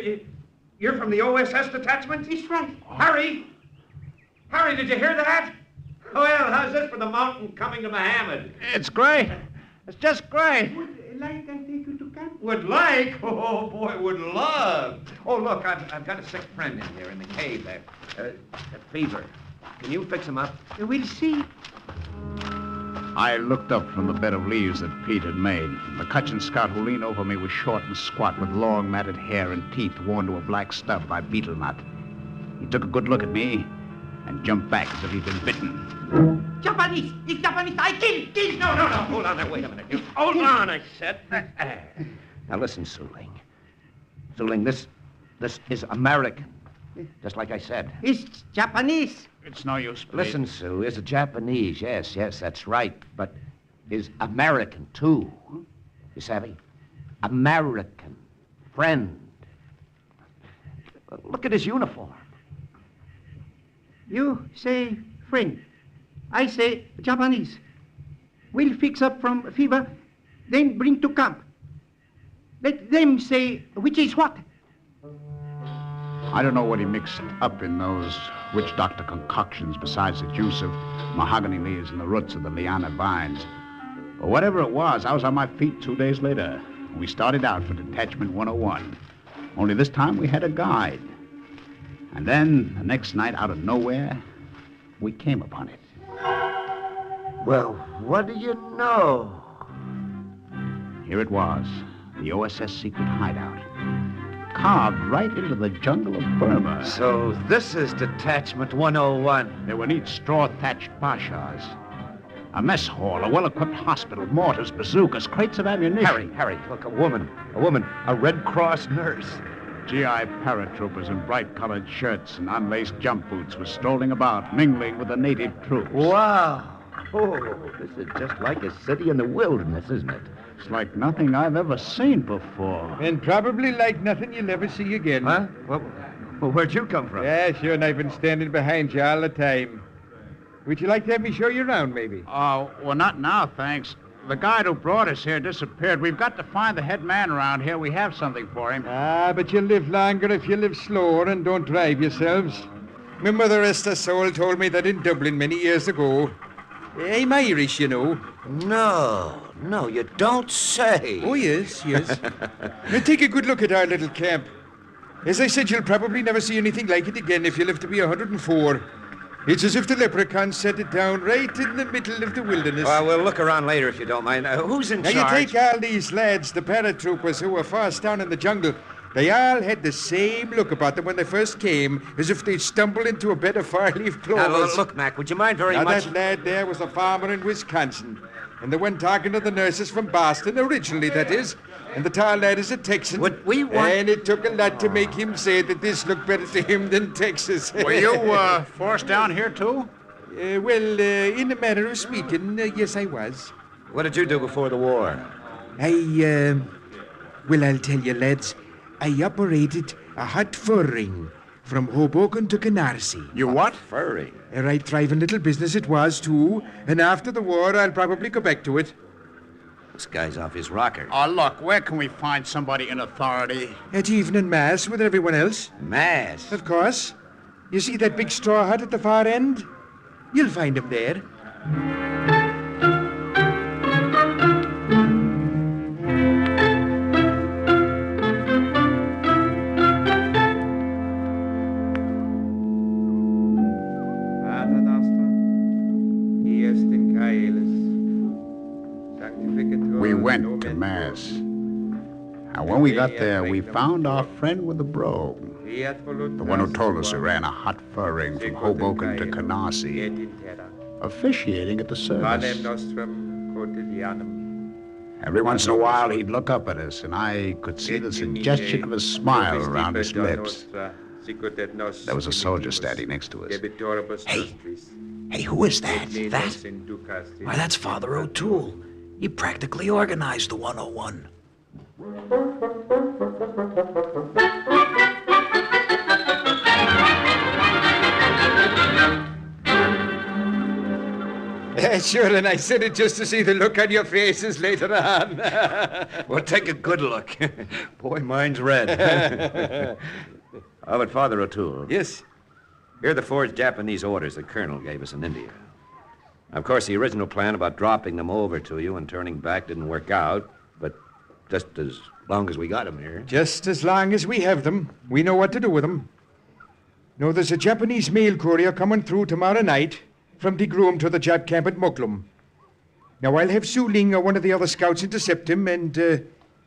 [SPEAKER 5] You're from the OSS detachment?
[SPEAKER 12] That's right.
[SPEAKER 5] Harry! Harry, did you hear that? Well, how's this for the mountain coming to Mohammed?
[SPEAKER 16] It's great. It's just great.
[SPEAKER 12] Would like I take you to camp?
[SPEAKER 5] Would like? Oh, boy, would love. Oh, look, I've got a sick friend in here in the cave there. A fever. Can you fix him up?
[SPEAKER 12] We'll see.
[SPEAKER 16] I looked up from the bed of leaves that Pete had made. The Kachin scout who leaned over me was short and squat with long matted hair and teeth worn to a black stub by beetle nut. He took a good look at me and jumped back as if he'd been bitten.
[SPEAKER 12] Japanese! It's Japanese! I kill!
[SPEAKER 5] No. Hold on there. Wait a minute. You hold on, I said. Now listen, Suling. Suling, this is American. Just like I said.
[SPEAKER 12] It's Japanese.
[SPEAKER 16] It's no use, Pete.
[SPEAKER 5] Listen, Sue, is a Japanese. Yes, that's right. But is American, too. You savvy? American. Friend. Look at his uniform.
[SPEAKER 12] You say friend. I say Japanese. We'll fix up from fever, then bring to camp. Let them say which is what.
[SPEAKER 16] I don't know what he mixed up in those witch doctor concoctions besides the juice of mahogany leaves and the roots of the liana vines. But whatever it was, I was on my feet 2 days later. We started out for Detachment 101. Only this time we had a guide. And then, the next night, out of nowhere, we came upon it.
[SPEAKER 5] Well, what do you know?
[SPEAKER 16] Here it was, the OSS secret hideout. Carved right into the jungle of Burma.
[SPEAKER 5] So this is Detachment 101.
[SPEAKER 16] There were neat straw-thatched pashas, a mess hall, a well-equipped hospital, mortars, bazookas, crates of ammunition.
[SPEAKER 5] Harry, look, a woman, a Red Cross nurse.
[SPEAKER 16] GI paratroopers in bright-colored shirts and unlaced jump boots were strolling about, mingling with the native troops.
[SPEAKER 5] Wow. Oh, this is just like a city in the wilderness, isn't it?
[SPEAKER 16] It's like nothing I've ever seen before.
[SPEAKER 9] And probably like nothing you'll ever see again.
[SPEAKER 5] Huh? Well, where'd you come from?
[SPEAKER 9] Yeah, sure, and I've been standing behind you all the time. Would you like to have me show you around, maybe?
[SPEAKER 16] Oh, well, not now, thanks. The guide who brought us here disappeared. We've got to find the head man around here. We have something for him.
[SPEAKER 9] Ah, but you'll live longer if you live slower and don't drive yourselves. My mother, rest her soul, told me that in Dublin many years ago. I'm Irish, you know.
[SPEAKER 5] No, you don't say.
[SPEAKER 9] Oh, yes. Now take a good look at our little camp. As I said, you'll probably never see anything like it again if you live to be 104. It's as if the leprechauns set it down right in the middle of the wilderness.
[SPEAKER 5] Well, we'll look around later if you don't mind. Who's in charge?
[SPEAKER 9] Now, you take all these lads, the paratroopers who were fast down in the jungle. They all had the same look about them when they first came, as if they'd stumbled into a bed of fire-leaf clovers.
[SPEAKER 5] Now, look, Mac, would you mind very much?
[SPEAKER 9] That lad there was a farmer in Wisconsin. And the one talking to the nurses from Boston, originally, that is. And the tall lad is a Texan.
[SPEAKER 5] What we want...
[SPEAKER 9] And it took a lot to make him say that this looked better to him than Texas.
[SPEAKER 10] Were you forced down here, too?
[SPEAKER 9] Well, in a manner of speaking, yes, I was.
[SPEAKER 5] What did you do before the war?
[SPEAKER 9] Well, I'll tell you, lads. I operated a hot fur ring from Hoboken to Canarsie.
[SPEAKER 10] You what?
[SPEAKER 5] Fur ring?
[SPEAKER 9] A right thriving little business it was, too. And after the war, I'll probably go back to it.
[SPEAKER 5] This guy's off his rocker.
[SPEAKER 10] Oh, look, where can we find somebody in authority?
[SPEAKER 9] At evening mass with everyone else.
[SPEAKER 5] Mass?
[SPEAKER 9] Of course. You see that big straw hut at the far end? You'll find him there.
[SPEAKER 10] We went to Mass. And when we got there, we found our friend with the brogue. The one who told us he ran a hot fur ring from Hoboken to Canarsie, officiating at the service. Every once in a while, he'd look up at us, and I could see the suggestion of a smile around his lips. There was a soldier standing next to us.
[SPEAKER 14] Hey, who is that? That? Why, that's Father O'Toole. He practically organized the 101.
[SPEAKER 9] Sure, and I said it just to see the look on your faces later on.
[SPEAKER 5] Well, take a good look. Boy, mine's red. Oh, but Father O'Toole.
[SPEAKER 9] Yes?
[SPEAKER 5] Here are the forged Japanese orders the Colonel gave us in India. Of course, the original plan about dropping them over to you and turning back didn't work out, but just as long as we got them here.
[SPEAKER 9] Just as long as we have them, we know what to do with them. No, there's a Japanese mail courier coming through tomorrow night from the Groom to the Jap camp at Muklum. Now, I'll have Su Ling or one of the other scouts intercept him and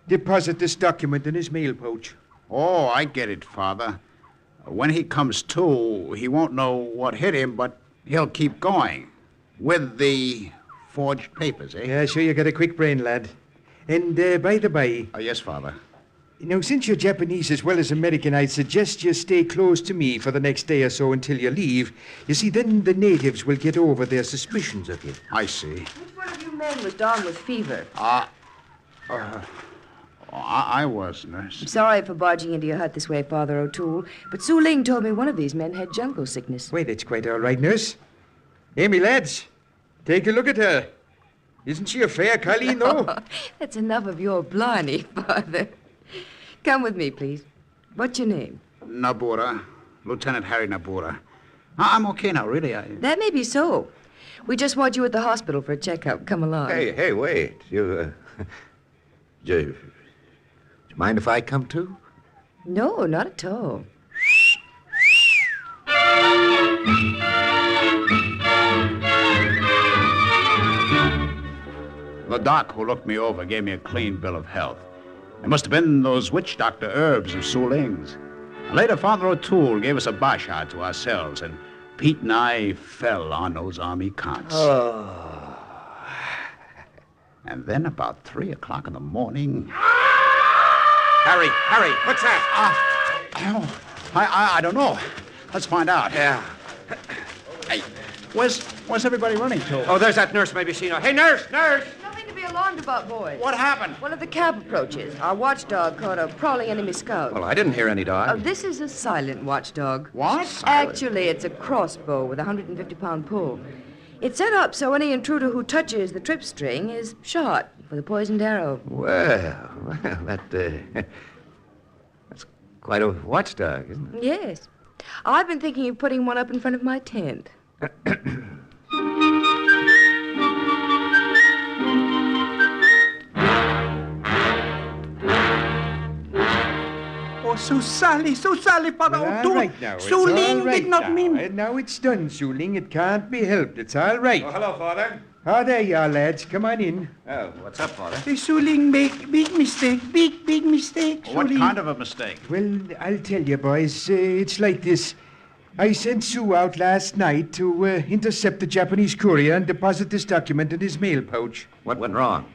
[SPEAKER 9] deposit this document in his mail pouch.
[SPEAKER 10] Oh, I get it, Father. When he comes to, he won't know what hit him, but he'll keep going. With the forged papers, eh?
[SPEAKER 9] Yeah, sure, you got a quick brain, lad. And, by the by...
[SPEAKER 10] yes, Father.
[SPEAKER 9] Now, since you're Japanese as well as American, I'd suggest you stay close to me for the next day or so until you leave. You see, then the natives will get over their suspicions of you.
[SPEAKER 10] I see.
[SPEAKER 6] Which one of you men was down with fever?
[SPEAKER 10] I was, nurse.
[SPEAKER 6] I'm sorry for barging into your hut this way, Father O'Toole, but Su Ling told me one of these men had jungle sickness.
[SPEAKER 9] Wait, it's quite all right, nurse. Amy, lads, take a look at her. Isn't she a fair colleen, though?
[SPEAKER 6] That's enough of your blarney, Father. Come with me, please. What's your name?
[SPEAKER 10] Nabura. Lieutenant Harry Nabura. I'm okay now, really.
[SPEAKER 6] That may be so. We just want you at the hospital for a checkup. Come along.
[SPEAKER 5] Hey, wait. Do you mind if I come too?
[SPEAKER 6] No, not at all.
[SPEAKER 10] The doc who looked me over gave me a clean bill of health. It must have been those witch doctor herbs of Su Ling's. Later, Father O'Toole gave us a bashad to ourselves, and Pete and I fell on those army cons.
[SPEAKER 5] Oh.
[SPEAKER 10] And then about 3 o'clock in the morning...
[SPEAKER 5] Harry, what's that?
[SPEAKER 10] I don't know. Let's find out.
[SPEAKER 5] Yeah.
[SPEAKER 10] Hey, where's everybody running to?
[SPEAKER 5] Oh, there's that nurse maybe she knows. Hey, nurse!
[SPEAKER 6] Nothing to be alarmed about, boys.
[SPEAKER 10] What happened?
[SPEAKER 6] One of the camp approaches. Our watchdog caught a prowling enemy scout.
[SPEAKER 5] Well, I didn't hear any dog.
[SPEAKER 6] This is a silent watchdog.
[SPEAKER 10] What?
[SPEAKER 6] Actually, it's a crossbow with a 150-pound pull. It's set up so any intruder who touches the trip string is shot with a poisoned arrow.
[SPEAKER 5] Well, that's quite a watchdog, isn't it?
[SPEAKER 6] Yes.
[SPEAKER 15] I've been thinking of putting one up in front of my tent.
[SPEAKER 12] Oh, so sorry, Father
[SPEAKER 9] Well,
[SPEAKER 12] O'Toole.
[SPEAKER 9] all right now.
[SPEAKER 12] Su Ling did not mean...
[SPEAKER 9] And now it's done, Su Ling. It can't be helped. It's all right.
[SPEAKER 5] Oh, hello, Father.
[SPEAKER 9] Oh, there you are, lads. Come on in.
[SPEAKER 5] Oh, what's up, Father?
[SPEAKER 12] Su Ling make big mistake, big mistake.
[SPEAKER 10] What kind of a mistake?
[SPEAKER 9] Well, I'll tell you, boys. It's like this. I sent Sue out last night to intercept the Japanese courier and deposit this document in his mail pouch.
[SPEAKER 5] What went wrong?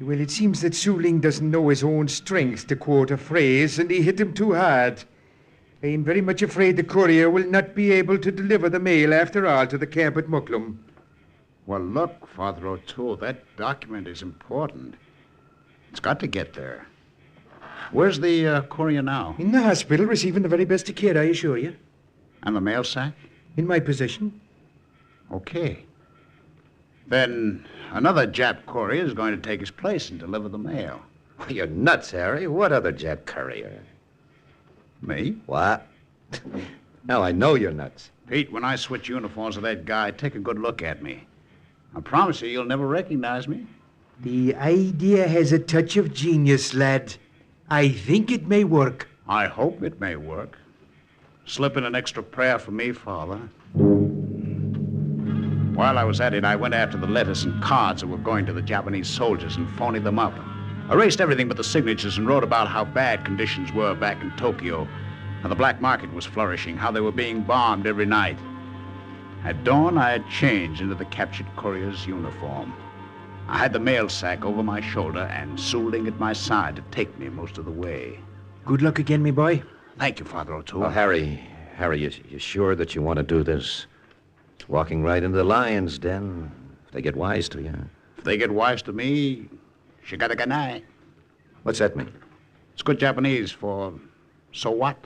[SPEAKER 9] Well, it seems that Su Ling doesn't know his own strength, to quote a phrase, and he hit him too hard. I'm very much afraid the courier will not be able to deliver the mail after all to the camp at Muklum.
[SPEAKER 10] Well, look, Father O'Toole, that document is important. It's got to get there. Where's the courier now?
[SPEAKER 9] In the hospital, receiving the very best of care, I assure you.
[SPEAKER 10] And the mail sack?
[SPEAKER 9] In my possession.
[SPEAKER 10] Okay. Then another Jap courier is going to take his place and deliver the mail.
[SPEAKER 5] You're nuts, Harry. What other Jap courier?
[SPEAKER 10] Me?
[SPEAKER 5] What? Now, I know you're nuts.
[SPEAKER 10] Pete, when I switch uniforms with that guy, take a good look at me. I promise you, you'll never recognize me.
[SPEAKER 9] The idea has a touch of genius, lad. I think it may work.
[SPEAKER 10] I hope it may work. Slip in an extra prayer for me, Father. While I was at it, I went after the letters and cards that were going to the Japanese soldiers and phoned them up. Erased everything but the signatures and wrote about how bad conditions were back in Tokyo, how the black market was flourishing, how they were being bombed every night. At dawn, I had changed into the captured courier's uniform. I had the mail sack over my shoulder and Su Ling at my side to take me most of the way.
[SPEAKER 9] Good luck again, me boy.
[SPEAKER 10] Thank you, Father O'Toole.
[SPEAKER 5] Oh, Harry, you sure that you want to do this? It's walking right into the lion's den. If they get wise to you.
[SPEAKER 10] If they get wise to me, shigadaganai.
[SPEAKER 5] What's that mean?
[SPEAKER 10] It's good Japanese for so what?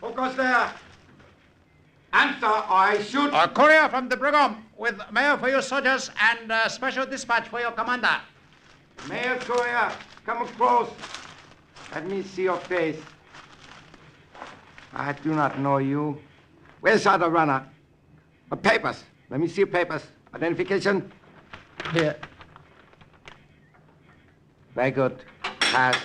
[SPEAKER 12] Who goes there? Answer, I shoot.
[SPEAKER 10] A courier from the Brigham with mail for your soldiers and special dispatch for your commander.
[SPEAKER 12] Mail courier, come close. Let me see your face. I do not know you. Where's the other runner? Papers. Let me see your papers. Identification. Here. Very good. Pass.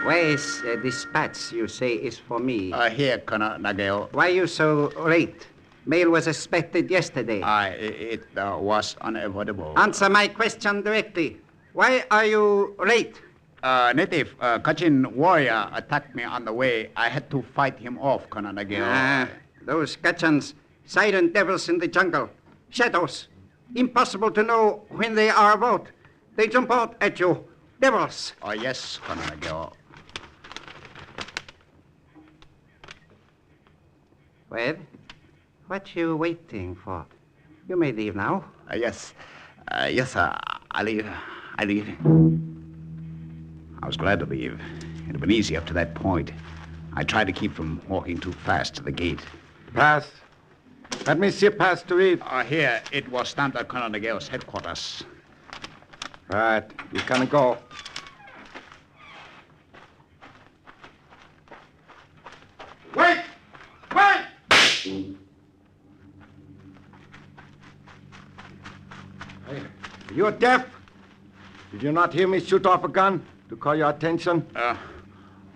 [SPEAKER 12] Where is dispatch you say is for me?
[SPEAKER 10] Here, Colonel Nagel.
[SPEAKER 12] Why you so late? Mail was expected yesterday.
[SPEAKER 10] It was unavoidable.
[SPEAKER 12] Answer my question directly. Why are you late?
[SPEAKER 10] Native Kachin warrior attacked me on the way. I had to fight him off, Colonel Nagel.
[SPEAKER 12] Those Kachins, silent devils in the jungle. Shadows. Impossible to know when they are about. They jump out at you. Devils.
[SPEAKER 10] Oh, yes, Colonel Nagel.
[SPEAKER 12] Well, what you waiting for? You may leave now.
[SPEAKER 10] Yes, sir. I leave. I was glad to leave. It had been easy up to that point. I tried to keep from walking too fast to the gate.
[SPEAKER 12] Pass. Let me see a pass to read.
[SPEAKER 10] Here, it was stamped at Colonel Nagel's headquarters.
[SPEAKER 12] Right, you can go. Wait! Wait! You're deaf? Did you not hear me shoot off a gun to call your attention?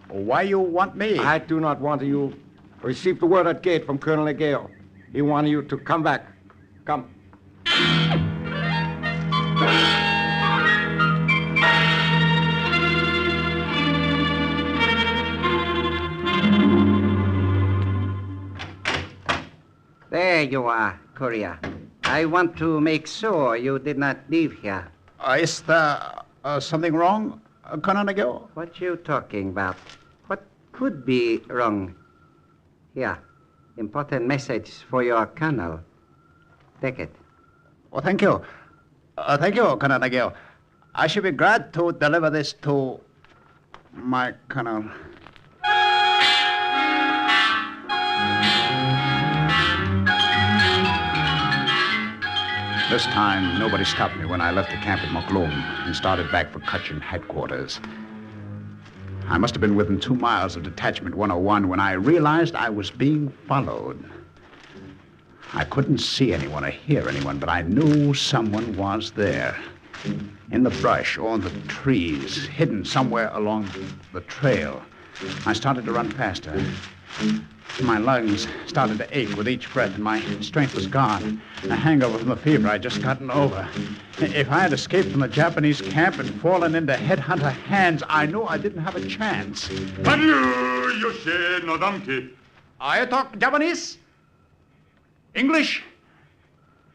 [SPEAKER 10] Why you want me?
[SPEAKER 12] I do not want you. Received the word at gate from Colonel Nagel. He wanted you to come back. Come. There you are, courier. I want to make sure you did not leave here.
[SPEAKER 10] Is there something wrong, Colonel Nagel?
[SPEAKER 12] What you talking about? What could be wrong? Here, important message for your colonel. Take it.
[SPEAKER 10] Well, thank you. Thank you, Colonel Nagel. I should be glad to deliver this to my colonel. This time, nobody stopped me when I left the camp at Mokloom and started back for Kachin headquarters. I must have been within 2 miles of Detachment 101 when I realized I was being followed. I couldn't see anyone or hear anyone, but I knew someone was there. In the brush or the trees, hidden somewhere along the trail. I started to run faster. My lungs started to ache with each breath, and my strength was gone. A hangover from the fever I'd just gotten over. If I had escaped from the Japanese camp and fallen into headhunter hands, I knew I didn't have a chance. I talk Japanese? English?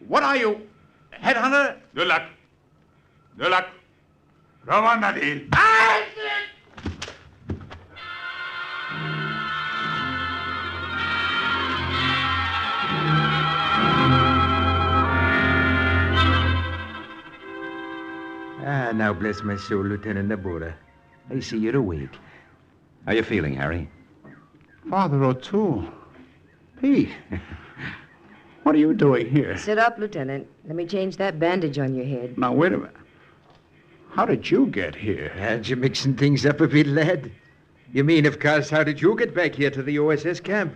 [SPEAKER 10] What are you? Headhunter?
[SPEAKER 1] Good luck. Good luck. Ravanadil.
[SPEAKER 9] Now bless my soul, Lieutenant Nabora. I see you're awake.
[SPEAKER 5] How you feeling, Harry?
[SPEAKER 10] Father O'Toole. Pete. What are you doing here?
[SPEAKER 21] Sit up, Lieutenant. Let me change that bandage on your head.
[SPEAKER 10] Now, wait a minute. How did you get here?
[SPEAKER 9] Aren't you mixing things up a bit, lad? You mean, of course, how did you get back here to the OSS camp?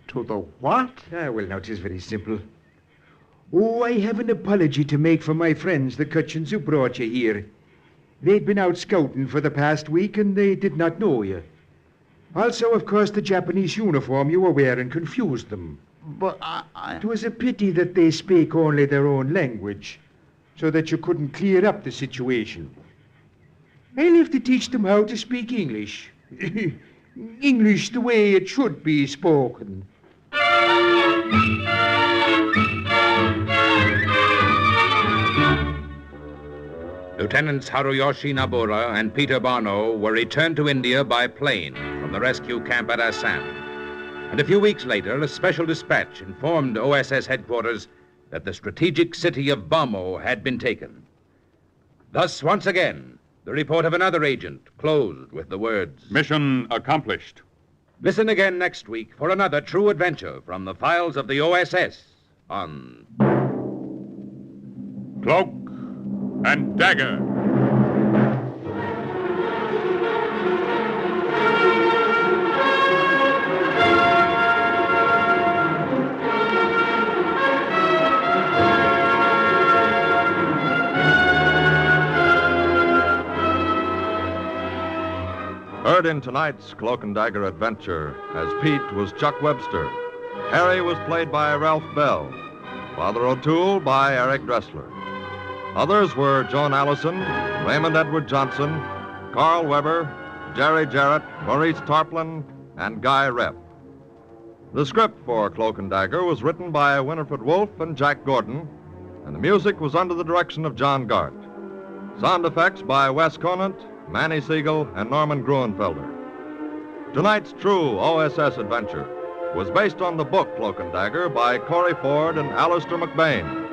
[SPEAKER 10] To the what?
[SPEAKER 9] Well, now, it is very simple. Oh, I have an apology to make for my friends, the Kachins who brought you here. They'd been out scouting for the past week, and they did not know you. Also, of course, the Japanese uniform you were wearing confused them.
[SPEAKER 10] But
[SPEAKER 9] It was a pity that they spake only their own language, so that you couldn't clear up the situation. I'll have to teach them how to speak English. English the way it should be spoken.
[SPEAKER 2] Lieutenants Haruyoshi Nabura and Peter Barno were returned to India by plane from the rescue camp at Assam. And a few weeks later, a special dispatch informed OSS headquarters that the strategic city of Bamo had been taken. Thus, once again, the report of another agent closed with the words,
[SPEAKER 1] "Mission accomplished."
[SPEAKER 2] Listen again next week for another true adventure from the files of the OSS on
[SPEAKER 1] Cloak and Dagger.
[SPEAKER 11] Heard in tonight's Cloak and Dagger adventure as Pete was Chuck Webster. Harry was played by Ralph Bell. Father O'Toole by Eric Dressler. Others were Joan Allison, Raymond Edward Johnson, Carl Weber, Jerry Jarrett, Maurice Tarplin, and Guy Rep. The script for Cloak and Dagger was written by Winifred Wolfe and Jack Gordon, and the music was under the direction of John Gart. Sound effects by Wes Conant, Manny Siegel, and Norman Gruenfelder. Tonight's true OSS adventure was based on the book Cloak and Dagger by Corey Ford and Alistair McBain.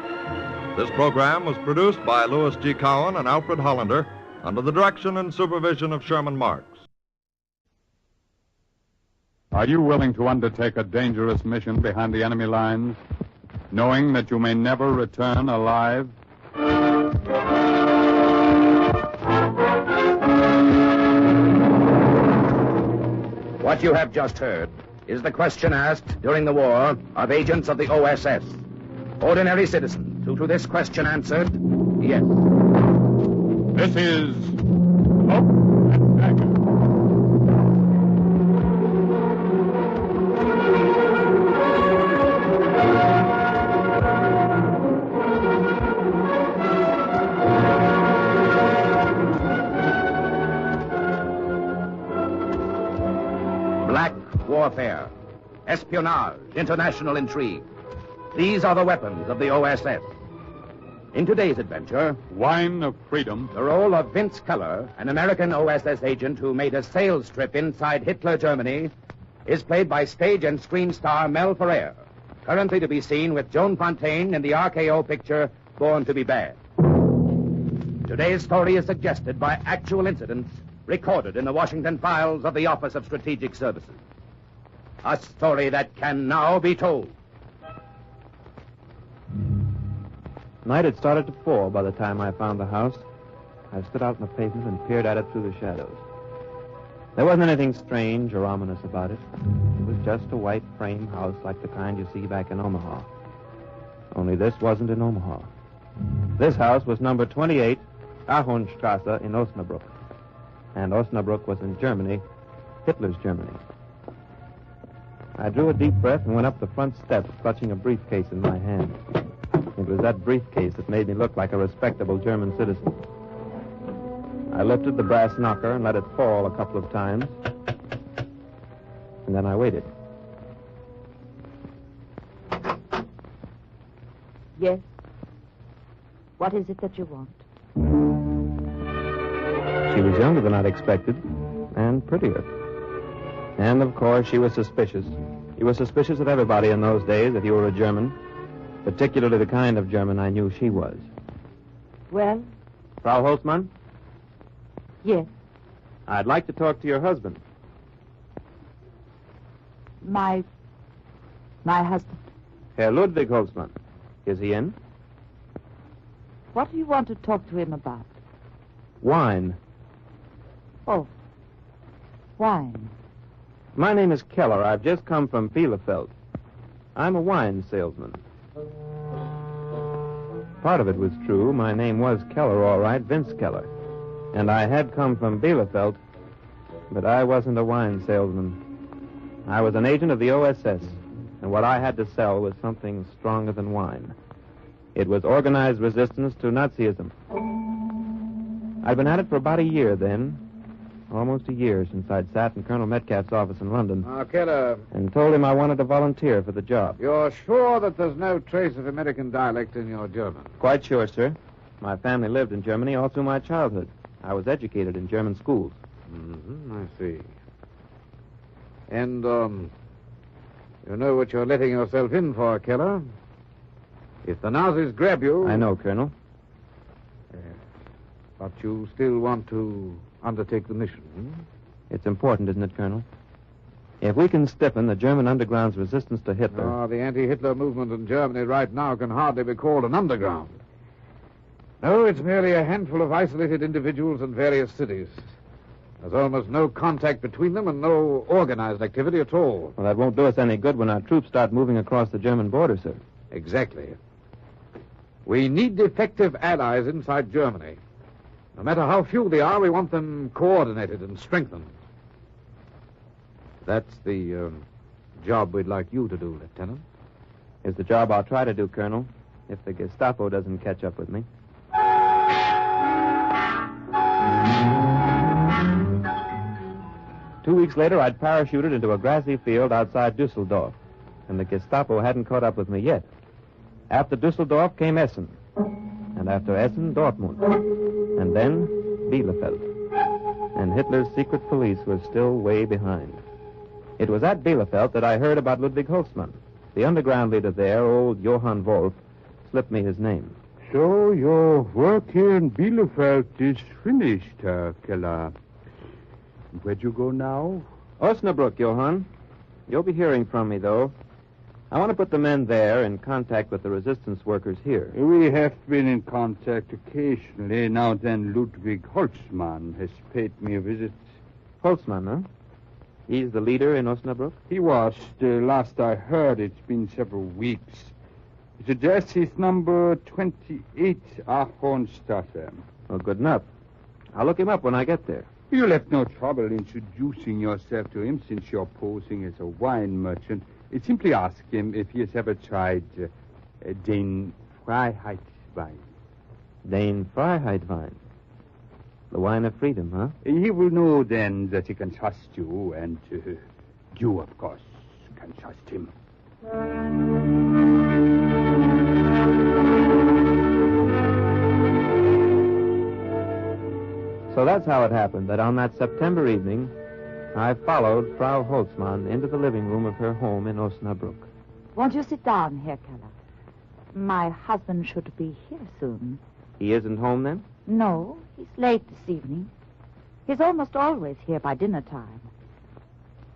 [SPEAKER 11] This program was produced by Louis G. Cowan and Alfred Hollander under the direction and supervision of Sherman Marks.
[SPEAKER 1] Are you willing to undertake a dangerous mission behind the enemy lines, knowing that you may never return alive?
[SPEAKER 2] What you have just heard is the question asked during the war of agents of the OSS. Ordinary citizens who to this question answered, yes.
[SPEAKER 1] This is Cloak and Dagger.
[SPEAKER 2] Black warfare, espionage, international intrigue. These are the weapons of the OSS. In today's adventure,
[SPEAKER 1] Wine of Freedom.
[SPEAKER 2] The role of Vince Keller, an American OSS agent who made a sales trip inside Hitler Germany, is played by stage and screen star Mel Ferrer, currently to be seen with Joan Fontaine in the RKO picture Born to be Bad. Today's story is suggested by actual incidents recorded in the Washington files of the Office of Strategic Services. A story that can now be told.
[SPEAKER 3] Night had started to fall by the time I found the house. I stood out on the pavement and peered at it through the shadows. There wasn't anything strange or ominous about it. It was just a white frame house like the kind you see back in Omaha. Only this wasn't in Omaha. This house was number 28, Ahornstrasse in Osnabrück. And Osnabrück was in Germany, Hitler's Germany. I drew a deep breath and went up the front steps, clutching a briefcase in my hand. It was that briefcase that made me look like a respectable German citizen. I lifted the brass knocker and let it fall a couple of times. And then I waited.
[SPEAKER 22] Yes? What is it that you want?
[SPEAKER 3] She was younger than I'd expected, and prettier. And, of course, she was suspicious. You were suspicious of everybody in those days if you were a German, particularly the kind of German I knew she was.
[SPEAKER 22] Well?
[SPEAKER 3] Frau Holtzmann?
[SPEAKER 22] Yes.
[SPEAKER 3] I'd like to talk to your husband.
[SPEAKER 22] My husband.
[SPEAKER 3] Herr Ludwig Holtzmann. Is he in?
[SPEAKER 22] What do you want to talk to him about?
[SPEAKER 3] Wine.
[SPEAKER 22] Oh. Wine.
[SPEAKER 3] My name is Keller. I've just come from Bielefeld. I'm a wine salesman. Part of it was true. My name was Keller, all right, Vince Keller. And I had come from Bielefeld, but I wasn't a wine salesman. I was an agent of the OSS, and what I had to sell was something stronger than wine. It was organized resistance to Nazism. I'd been at it for about a year then, almost a year since I'd sat in Colonel Metcalf's office in London.
[SPEAKER 23] Now, Keller,
[SPEAKER 3] and told him I wanted to volunteer for the job.
[SPEAKER 23] you're sure that there's no trace of American dialect in your German?
[SPEAKER 3] Quite sure, sir. My family lived in Germany all through my childhood. I was educated in German schools.
[SPEAKER 23] Mm-hmm, I see. And, you know what you're letting yourself in for, Keller? If the Nazis grab you...
[SPEAKER 3] I know, Colonel.
[SPEAKER 23] But you still want to undertake the mission, hmm?
[SPEAKER 3] It's important, isn't it, Colonel? If we can stiffen the German underground's resistance to Hitler...
[SPEAKER 23] the anti-Hitler movement in Germany right now can hardly be called an underground. No, it's merely a handful of isolated individuals in various cities. There's almost no contact between them and no organized activity at all.
[SPEAKER 3] Well, that won't do us any good when our troops start moving across the German border, sir.
[SPEAKER 23] Exactly. We need effective allies inside Germany. No matter how few they are, we want them coordinated and strengthened. That's the job we'd like you to do, Lieutenant.
[SPEAKER 3] It's the job I'll try to do, Colonel, if the Gestapo doesn't catch up with me. 2 weeks later, I'd parachuted into a grassy field outside Dusseldorf, and the Gestapo hadn't caught up with me yet. After Dusseldorf came Essen, and after Essen, Dortmund, and then Bielefeld. And Hitler's secret police was still way behind. It was at Bielefeld that I heard about Ludwig Holtzmann. The underground leader there, old Johann Wolf, slipped me his name.
[SPEAKER 24] So your work here in Bielefeld is finished, Herr Keller. Where'd you go now?
[SPEAKER 3] Osnabrück, Johann. You'll be hearing from me, though. I want to put the men there in contact with the resistance workers here.
[SPEAKER 24] We have been in contact occasionally. Now and then Ludwig Holtzmann has paid me a visit.
[SPEAKER 3] Holtzmann, huh? He's the leader in Osnabrück?
[SPEAKER 24] He was. The last I heard, it's been several weeks. His address is number 28 Ahornstrasse.
[SPEAKER 3] Well, good enough. I'll look him up when I get there.
[SPEAKER 24] You'll have no trouble introducing yourself to him since you're posing as a wine merchant. Simply ask him if he has ever tried Den Freiheitswein.
[SPEAKER 3] Den Freiheitswein? The wine of freedom, huh?
[SPEAKER 24] He will know then that he can trust you, and you, of course, can trust him.
[SPEAKER 3] So that's how it happened, that on that September evening, I followed Frau Holtzmann into the living room of her home in Osnabrück.
[SPEAKER 22] Won't you sit down, Herr Keller? My husband should be here soon.
[SPEAKER 3] He isn't home then?
[SPEAKER 22] No, he's late this evening. He's almost always here by dinner time.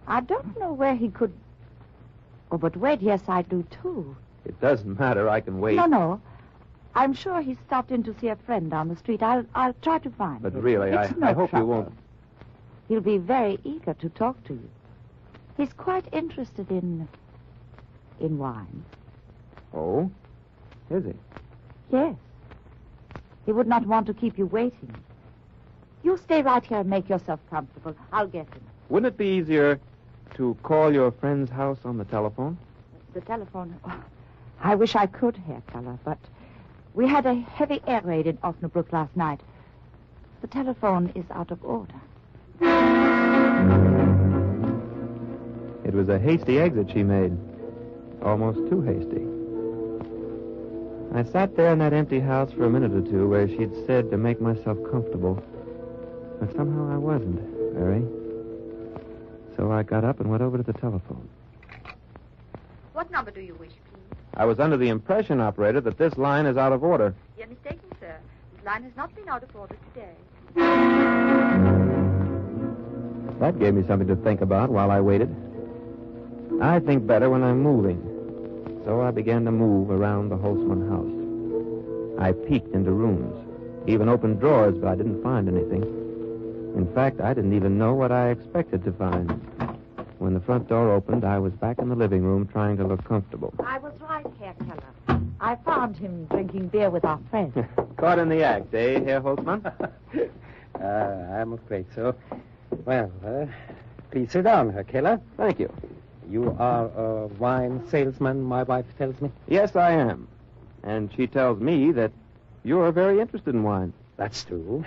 [SPEAKER 22] I don't know where he could... Oh, but wait, yes, I do, too.
[SPEAKER 3] It doesn't matter. I can wait.
[SPEAKER 22] No. I'm sure he stopped in to see a friend down the street. I'll try to find him.
[SPEAKER 3] But really,
[SPEAKER 22] It's no
[SPEAKER 3] I hope you
[SPEAKER 22] trouble.
[SPEAKER 3] won't.
[SPEAKER 22] He'll be very eager to talk to you. He's quite interested in wine.
[SPEAKER 3] Oh? Is he?
[SPEAKER 22] Yes. He would not want to keep you waiting. You stay right here and make yourself comfortable. I'll get him.
[SPEAKER 3] Wouldn't it be easier to call your friend's house on the telephone?
[SPEAKER 22] The telephone... Oh, I wish I could, Herr Keller, but we had a heavy air raid in Osnabrück last night. The telephone is out of order.
[SPEAKER 3] It was a hasty exit she made. Almost too hasty. I sat there in that empty house for a minute or two where she'd said to make myself comfortable. But somehow I wasn't, very. So I got up and went over to the telephone.
[SPEAKER 22] What number do you wish, please?
[SPEAKER 3] I was under the impression, operator, that this line is out of order.
[SPEAKER 22] You're mistaken, sir. This line has not been out of order today.
[SPEAKER 3] That gave me something to think about while I waited. I think better when I'm moving. So I began to move around the Holtzman house. I peeked into rooms, even opened drawers, but I didn't find anything. In fact, I didn't even know what I expected to find. When the front door opened, I was back in the living room trying to look comfortable.
[SPEAKER 22] I was right, Herr Keller. I found him drinking beer with our friend.
[SPEAKER 3] Caught in the act, eh, Herr Holtzman?
[SPEAKER 13] I'm afraid so. Well, please sit down, Herr Keller.
[SPEAKER 3] Thank you.
[SPEAKER 13] You are a wine salesman, my wife tells me.
[SPEAKER 3] Yes, I am. And she tells me that you're very interested in wine.
[SPEAKER 13] That's true.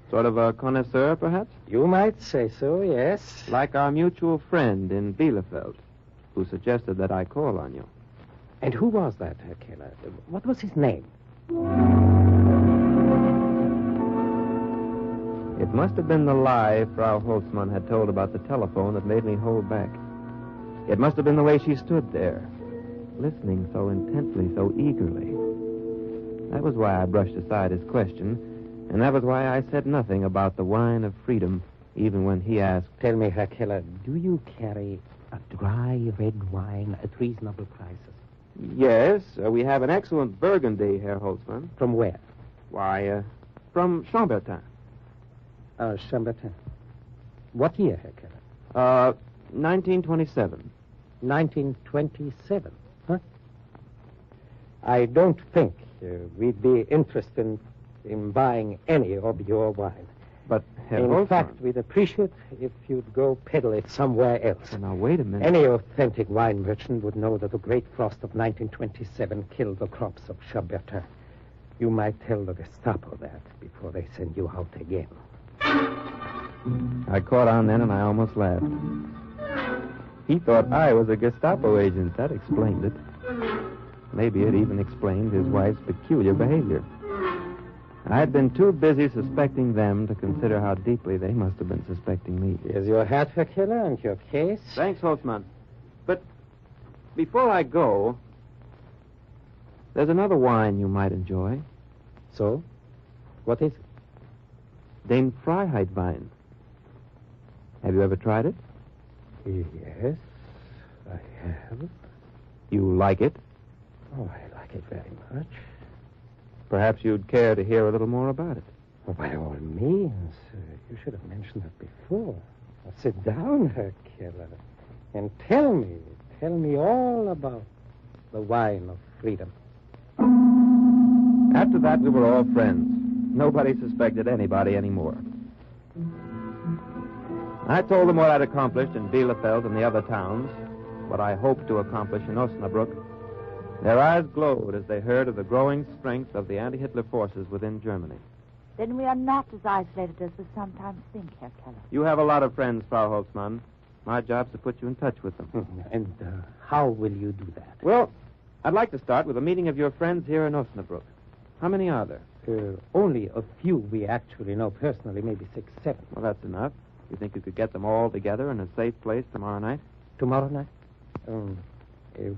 [SPEAKER 3] Sort of a connoisseur, perhaps?
[SPEAKER 13] You might say so, yes.
[SPEAKER 3] Like our mutual friend in Bielefeld, who suggested that I call on you.
[SPEAKER 13] And who was that, Herr Keller? What was his name?
[SPEAKER 3] It must have been the lie Frau Holtzmann had told about the telephone that made me hold back. It must have been the way she stood there, listening so intently, so eagerly. That was why I brushed aside his question, and that was why I said nothing about the wine of freedom, even when he asked.
[SPEAKER 13] Tell me, Herr Keller, do you carry a dry red wine at reasonable prices?
[SPEAKER 3] Yes, we have an excellent Burgundy, Herr Holtzmann.
[SPEAKER 13] From where?
[SPEAKER 3] Why, from Chambertin.
[SPEAKER 13] Chambertin. What year, Herr Keller?
[SPEAKER 3] 1927.
[SPEAKER 13] 1927, huh? I don't think we'd be interested in buying any of your wine.
[SPEAKER 3] But, Herr
[SPEAKER 13] In
[SPEAKER 3] Holtzmann...
[SPEAKER 13] fact, we'd appreciate if you'd go peddle it somewhere else.
[SPEAKER 3] Now, wait a minute.
[SPEAKER 13] Any authentic wine merchant would know that the great frost of 1927 killed the crops of Chambertin. You might tell the Gestapo that before they send you out again.
[SPEAKER 3] I caught on then, and I almost laughed. He thought I was a Gestapo agent. That explained it. Maybe it even explained his wife's peculiar behavior. I'd been too busy suspecting them to consider how deeply they must have been suspecting me.
[SPEAKER 13] Here's your hat, Herr Keller, and your case.
[SPEAKER 3] Thanks, Holtzmann. But before I go, there's another wine you might enjoy.
[SPEAKER 13] So? What is it?
[SPEAKER 3] Den Freiheitwein. Have you ever tried it?
[SPEAKER 13] Yes, I have.
[SPEAKER 3] You like it?
[SPEAKER 13] Oh, I like it very much.
[SPEAKER 3] Perhaps you'd care to hear a little more about it.
[SPEAKER 13] Oh, by all means. You should have mentioned that before. Now, sit down, Herr Keller, and tell me all about the wine of freedom.
[SPEAKER 3] After that, we were all friends. Nobody suspected anybody anymore. I told them what I'd accomplished in Bielefeld and the other towns, what I hoped to accomplish in Osnabrück. Their eyes glowed as they heard of the growing strength of the anti-Hitler forces within Germany.
[SPEAKER 22] Then we are not as isolated as we sometimes think, Herr Keller.
[SPEAKER 3] You have a lot of friends, Frau Holtzmann. My job's to put you in touch with them.
[SPEAKER 13] And how will you do that?
[SPEAKER 3] Well, I'd like to start with a meeting of your friends here in Osnabrück. How many are there?
[SPEAKER 13] Only a few we actually know personally, maybe 6, 7.
[SPEAKER 3] Well, that's enough. You think you could get them all together in a safe place tomorrow night?
[SPEAKER 13] Tomorrow night?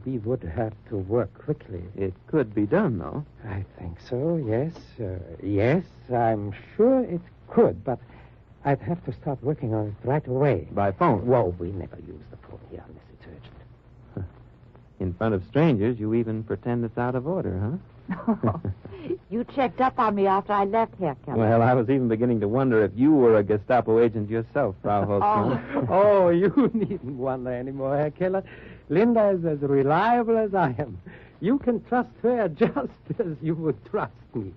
[SPEAKER 13] We would have to work quickly.
[SPEAKER 3] It could be done, though.
[SPEAKER 13] I think so, yes. Yes, I'm sure it could, but I'd have to start working on it right away.
[SPEAKER 3] By phone?
[SPEAKER 13] Whoa, we never use the phone here unless it's urgent.
[SPEAKER 3] In front of strangers, you even pretend it's out of order, huh?
[SPEAKER 22] You checked up on me after I left, Herr Keller.
[SPEAKER 3] Well, I was even beginning to wonder if you were a Gestapo agent yourself, Frau Holtzmann.
[SPEAKER 13] Oh, you needn't wonder anymore, Herr Keller. Linda is as reliable as I am. You can trust her just as you would trust me.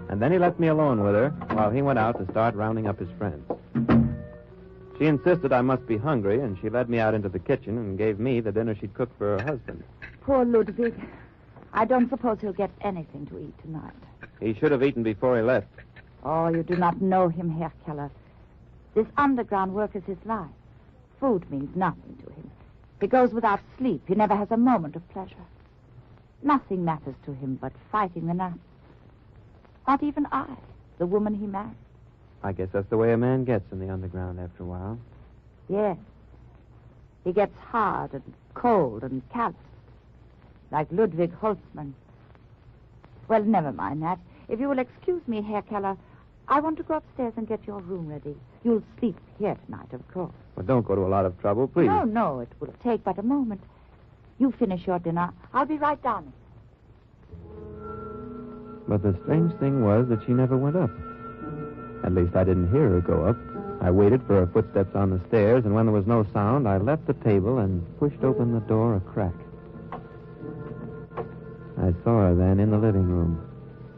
[SPEAKER 3] And then he left me alone with her while he went out to start rounding up his friends. She insisted I must be hungry, and she led me out into the kitchen and gave me the dinner she'd cooked for her husband.
[SPEAKER 22] Poor Ludwig. I don't suppose he'll get anything to eat tonight.
[SPEAKER 3] He should have eaten before he left.
[SPEAKER 22] Oh, you do not know him, Herr Keller. This underground work is his life. Food means nothing to him. He goes without sleep. He never has a moment of pleasure. Nothing matters to him but fighting the Nazis. Not even I, the woman he married.
[SPEAKER 3] I guess that's the way a man gets in the underground after a while.
[SPEAKER 22] Yes. He gets hard and cold and callous. Like Ludwig Holtzmann. Well, never mind that. If you will excuse me, Herr Keller, I want to go upstairs and get your room ready. You'll sleep here tonight, of course.
[SPEAKER 3] Well, don't go to a lot of trouble, please.
[SPEAKER 22] No, it will take but a moment. You finish your dinner. I'll be right down.
[SPEAKER 3] But the strange thing was that she never went up. At least I didn't hear her go up. I waited for her footsteps on the stairs, and when there was no sound, I left the table and pushed open the door a crack. I saw her then in the living room,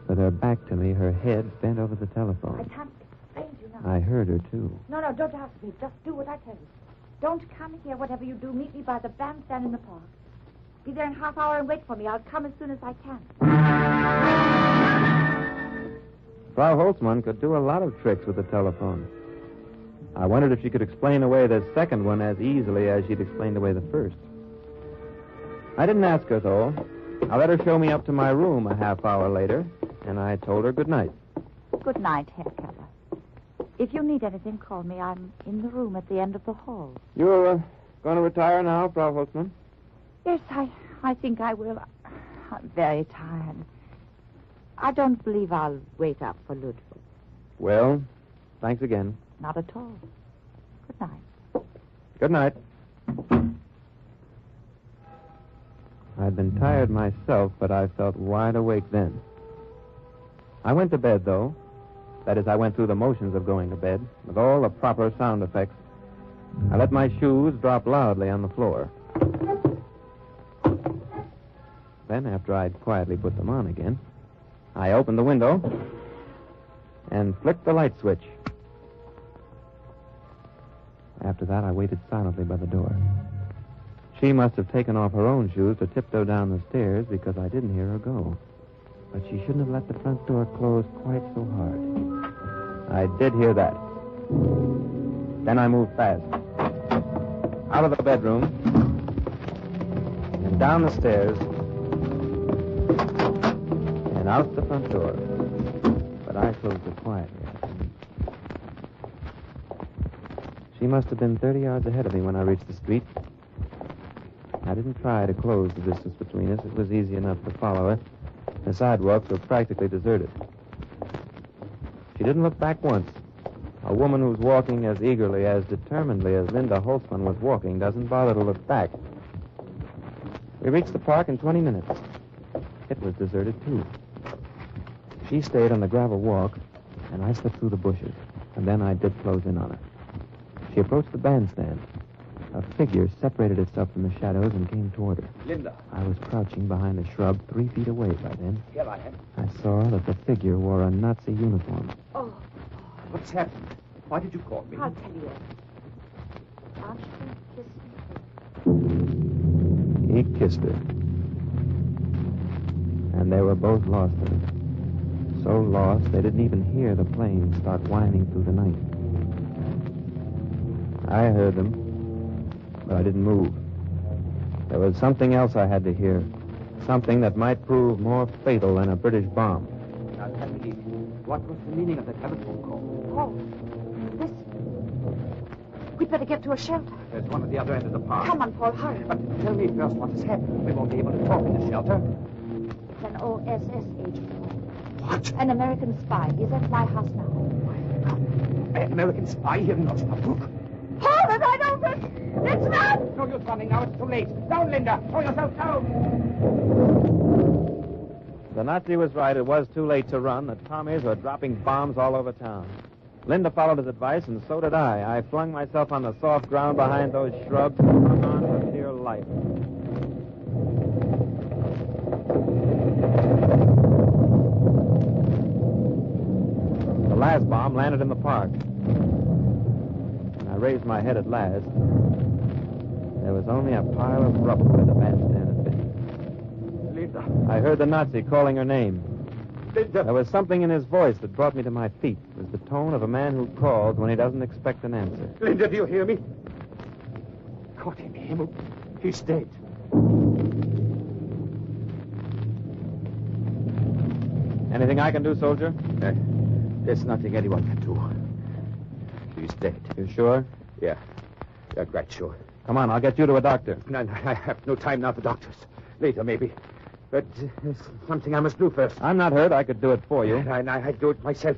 [SPEAKER 3] with her back to me, her head bent over the telephone.
[SPEAKER 22] I can't explain to you now.
[SPEAKER 3] I heard her, too.
[SPEAKER 22] No, don't ask me. Just do what I tell you. Don't come here, whatever you do. Meet me by the bandstand in the park. Be there in half hour and wait for me. I'll come as soon as I can.
[SPEAKER 3] Frau Holtzmann could do a lot of tricks with the telephone. I wondered if she could explain away the second one as easily as she'd explained away the first. I didn't ask her, though. I let her show me up to my room a half hour later, and I told her good night.
[SPEAKER 22] Good night, Herr Keller. If you need anything, call me. I'm in the room at the end of the hall.
[SPEAKER 3] You're going to retire now, Frau Holtzmann?
[SPEAKER 22] Yes, I think I will. I'm very tired. I don't believe I'll wait up for Ludwig.
[SPEAKER 3] Well, thanks again.
[SPEAKER 22] Not at all. Good night.
[SPEAKER 3] Good night. I'd been tired myself, but I felt wide awake then. I went to bed, though. That is, I went through the motions of going to bed, with all the proper sound effects. I let my shoes drop loudly on the floor. Then, after I'd quietly put them on again, I opened the window and flicked the light switch. After that, I waited silently by the door. She must have taken off her own shoes to tiptoe down the stairs because I didn't hear her go. But she shouldn't have let the front door close quite so hard. I did hear that. Then I moved fast. Out of the bedroom and down the stairs and out the front door. But I closed it quietly. She must have been 30 yards ahead of me when I reached the street. I didn't try to close the distance between us. It was easy enough to follow her. The sidewalks were practically deserted. She didn't look back once. A woman who's walking as eagerly, as determinedly as Linda Holtzmann was walking doesn't bother to look back. We reached the park in 20 minutes. It was deserted, too. She stayed on the gravel walk, and I slipped through the bushes, and then I did close in on her. She approached the bandstand. A figure separated itself from the shadows and came toward her.
[SPEAKER 24] Linda.
[SPEAKER 3] I was crouching behind a shrub 3 feet away by then.
[SPEAKER 24] Here I am.
[SPEAKER 3] I saw that the figure wore a Nazi uniform.
[SPEAKER 22] Oh,
[SPEAKER 24] What's happened? Why did you call me?
[SPEAKER 22] I'll tell you. Aren't you kissing?
[SPEAKER 3] He kissed her. And they were both lost in it. So lost they didn't even hear the plane start whining through the night. I heard them, but I didn't move. There was something else I had to hear. Something that might prove more fatal than a British bomb.
[SPEAKER 24] Now tell me, what was the meaning of that telephone call?
[SPEAKER 22] Oh, listen. We'd better get to a shelter.
[SPEAKER 23] There's one at the other end of the park.
[SPEAKER 22] Come on, Paul, hurry.
[SPEAKER 23] But tell me first what has happened. We won't be able to talk in the shelter.
[SPEAKER 22] It's an OSS agent.
[SPEAKER 23] What?
[SPEAKER 22] An American spy. He's at my house now.
[SPEAKER 23] An American spy here in Osnabrück.
[SPEAKER 22] Hold it, I don't. Let's run!
[SPEAKER 23] No use running now. It's too late. Down, Linda. Throw yourself down.
[SPEAKER 3] The Nazi was right. It was too late to run. The Tommies were dropping bombs all over town. Linda followed his advice, and so did I. I flung myself on the soft ground behind those shrubs and hung on for dear life. The last bomb landed in the park. When I raised my head at last, there was only a pile of rubble where the bandstand had been.
[SPEAKER 23] Linda.
[SPEAKER 3] I heard the Nazi calling her name. Linda. There was something in his voice that brought me to my feet. It was the tone of a man who calls when he doesn't expect an answer.
[SPEAKER 23] Linda, do you hear me? Caught him. He's dead.
[SPEAKER 3] Anything I can do, soldier?
[SPEAKER 23] There's nothing anyone can do. He's dead.
[SPEAKER 3] You sure?
[SPEAKER 23] Yeah, quite sure.
[SPEAKER 3] Come on, I'll get you to a doctor.
[SPEAKER 23] No, I have no time now for doctors. Later, maybe. But there's something I must do first.
[SPEAKER 3] I'm not hurt. I could do it for you.
[SPEAKER 23] I do it myself.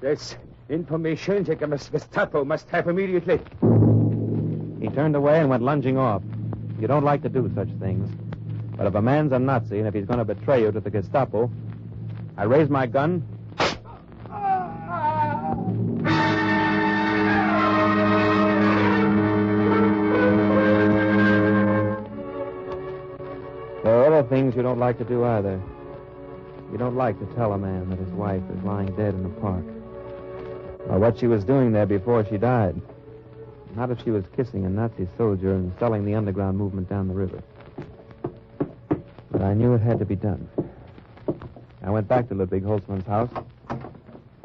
[SPEAKER 23] There's information the Gestapo must have immediately.
[SPEAKER 3] He turned away and went lunging off. You don't like to do such things. But if a man's a Nazi, and if he's going to betray you to the Gestapo, I raised my gun. There are other things you don't like to do either. You don't like to tell a man that his wife is lying dead in the park. Or what she was doing there before she died. Not if she was kissing a Nazi soldier and selling the underground movement down the river. But I knew it had to be done. I went back to Ludwig Holtzmann's house.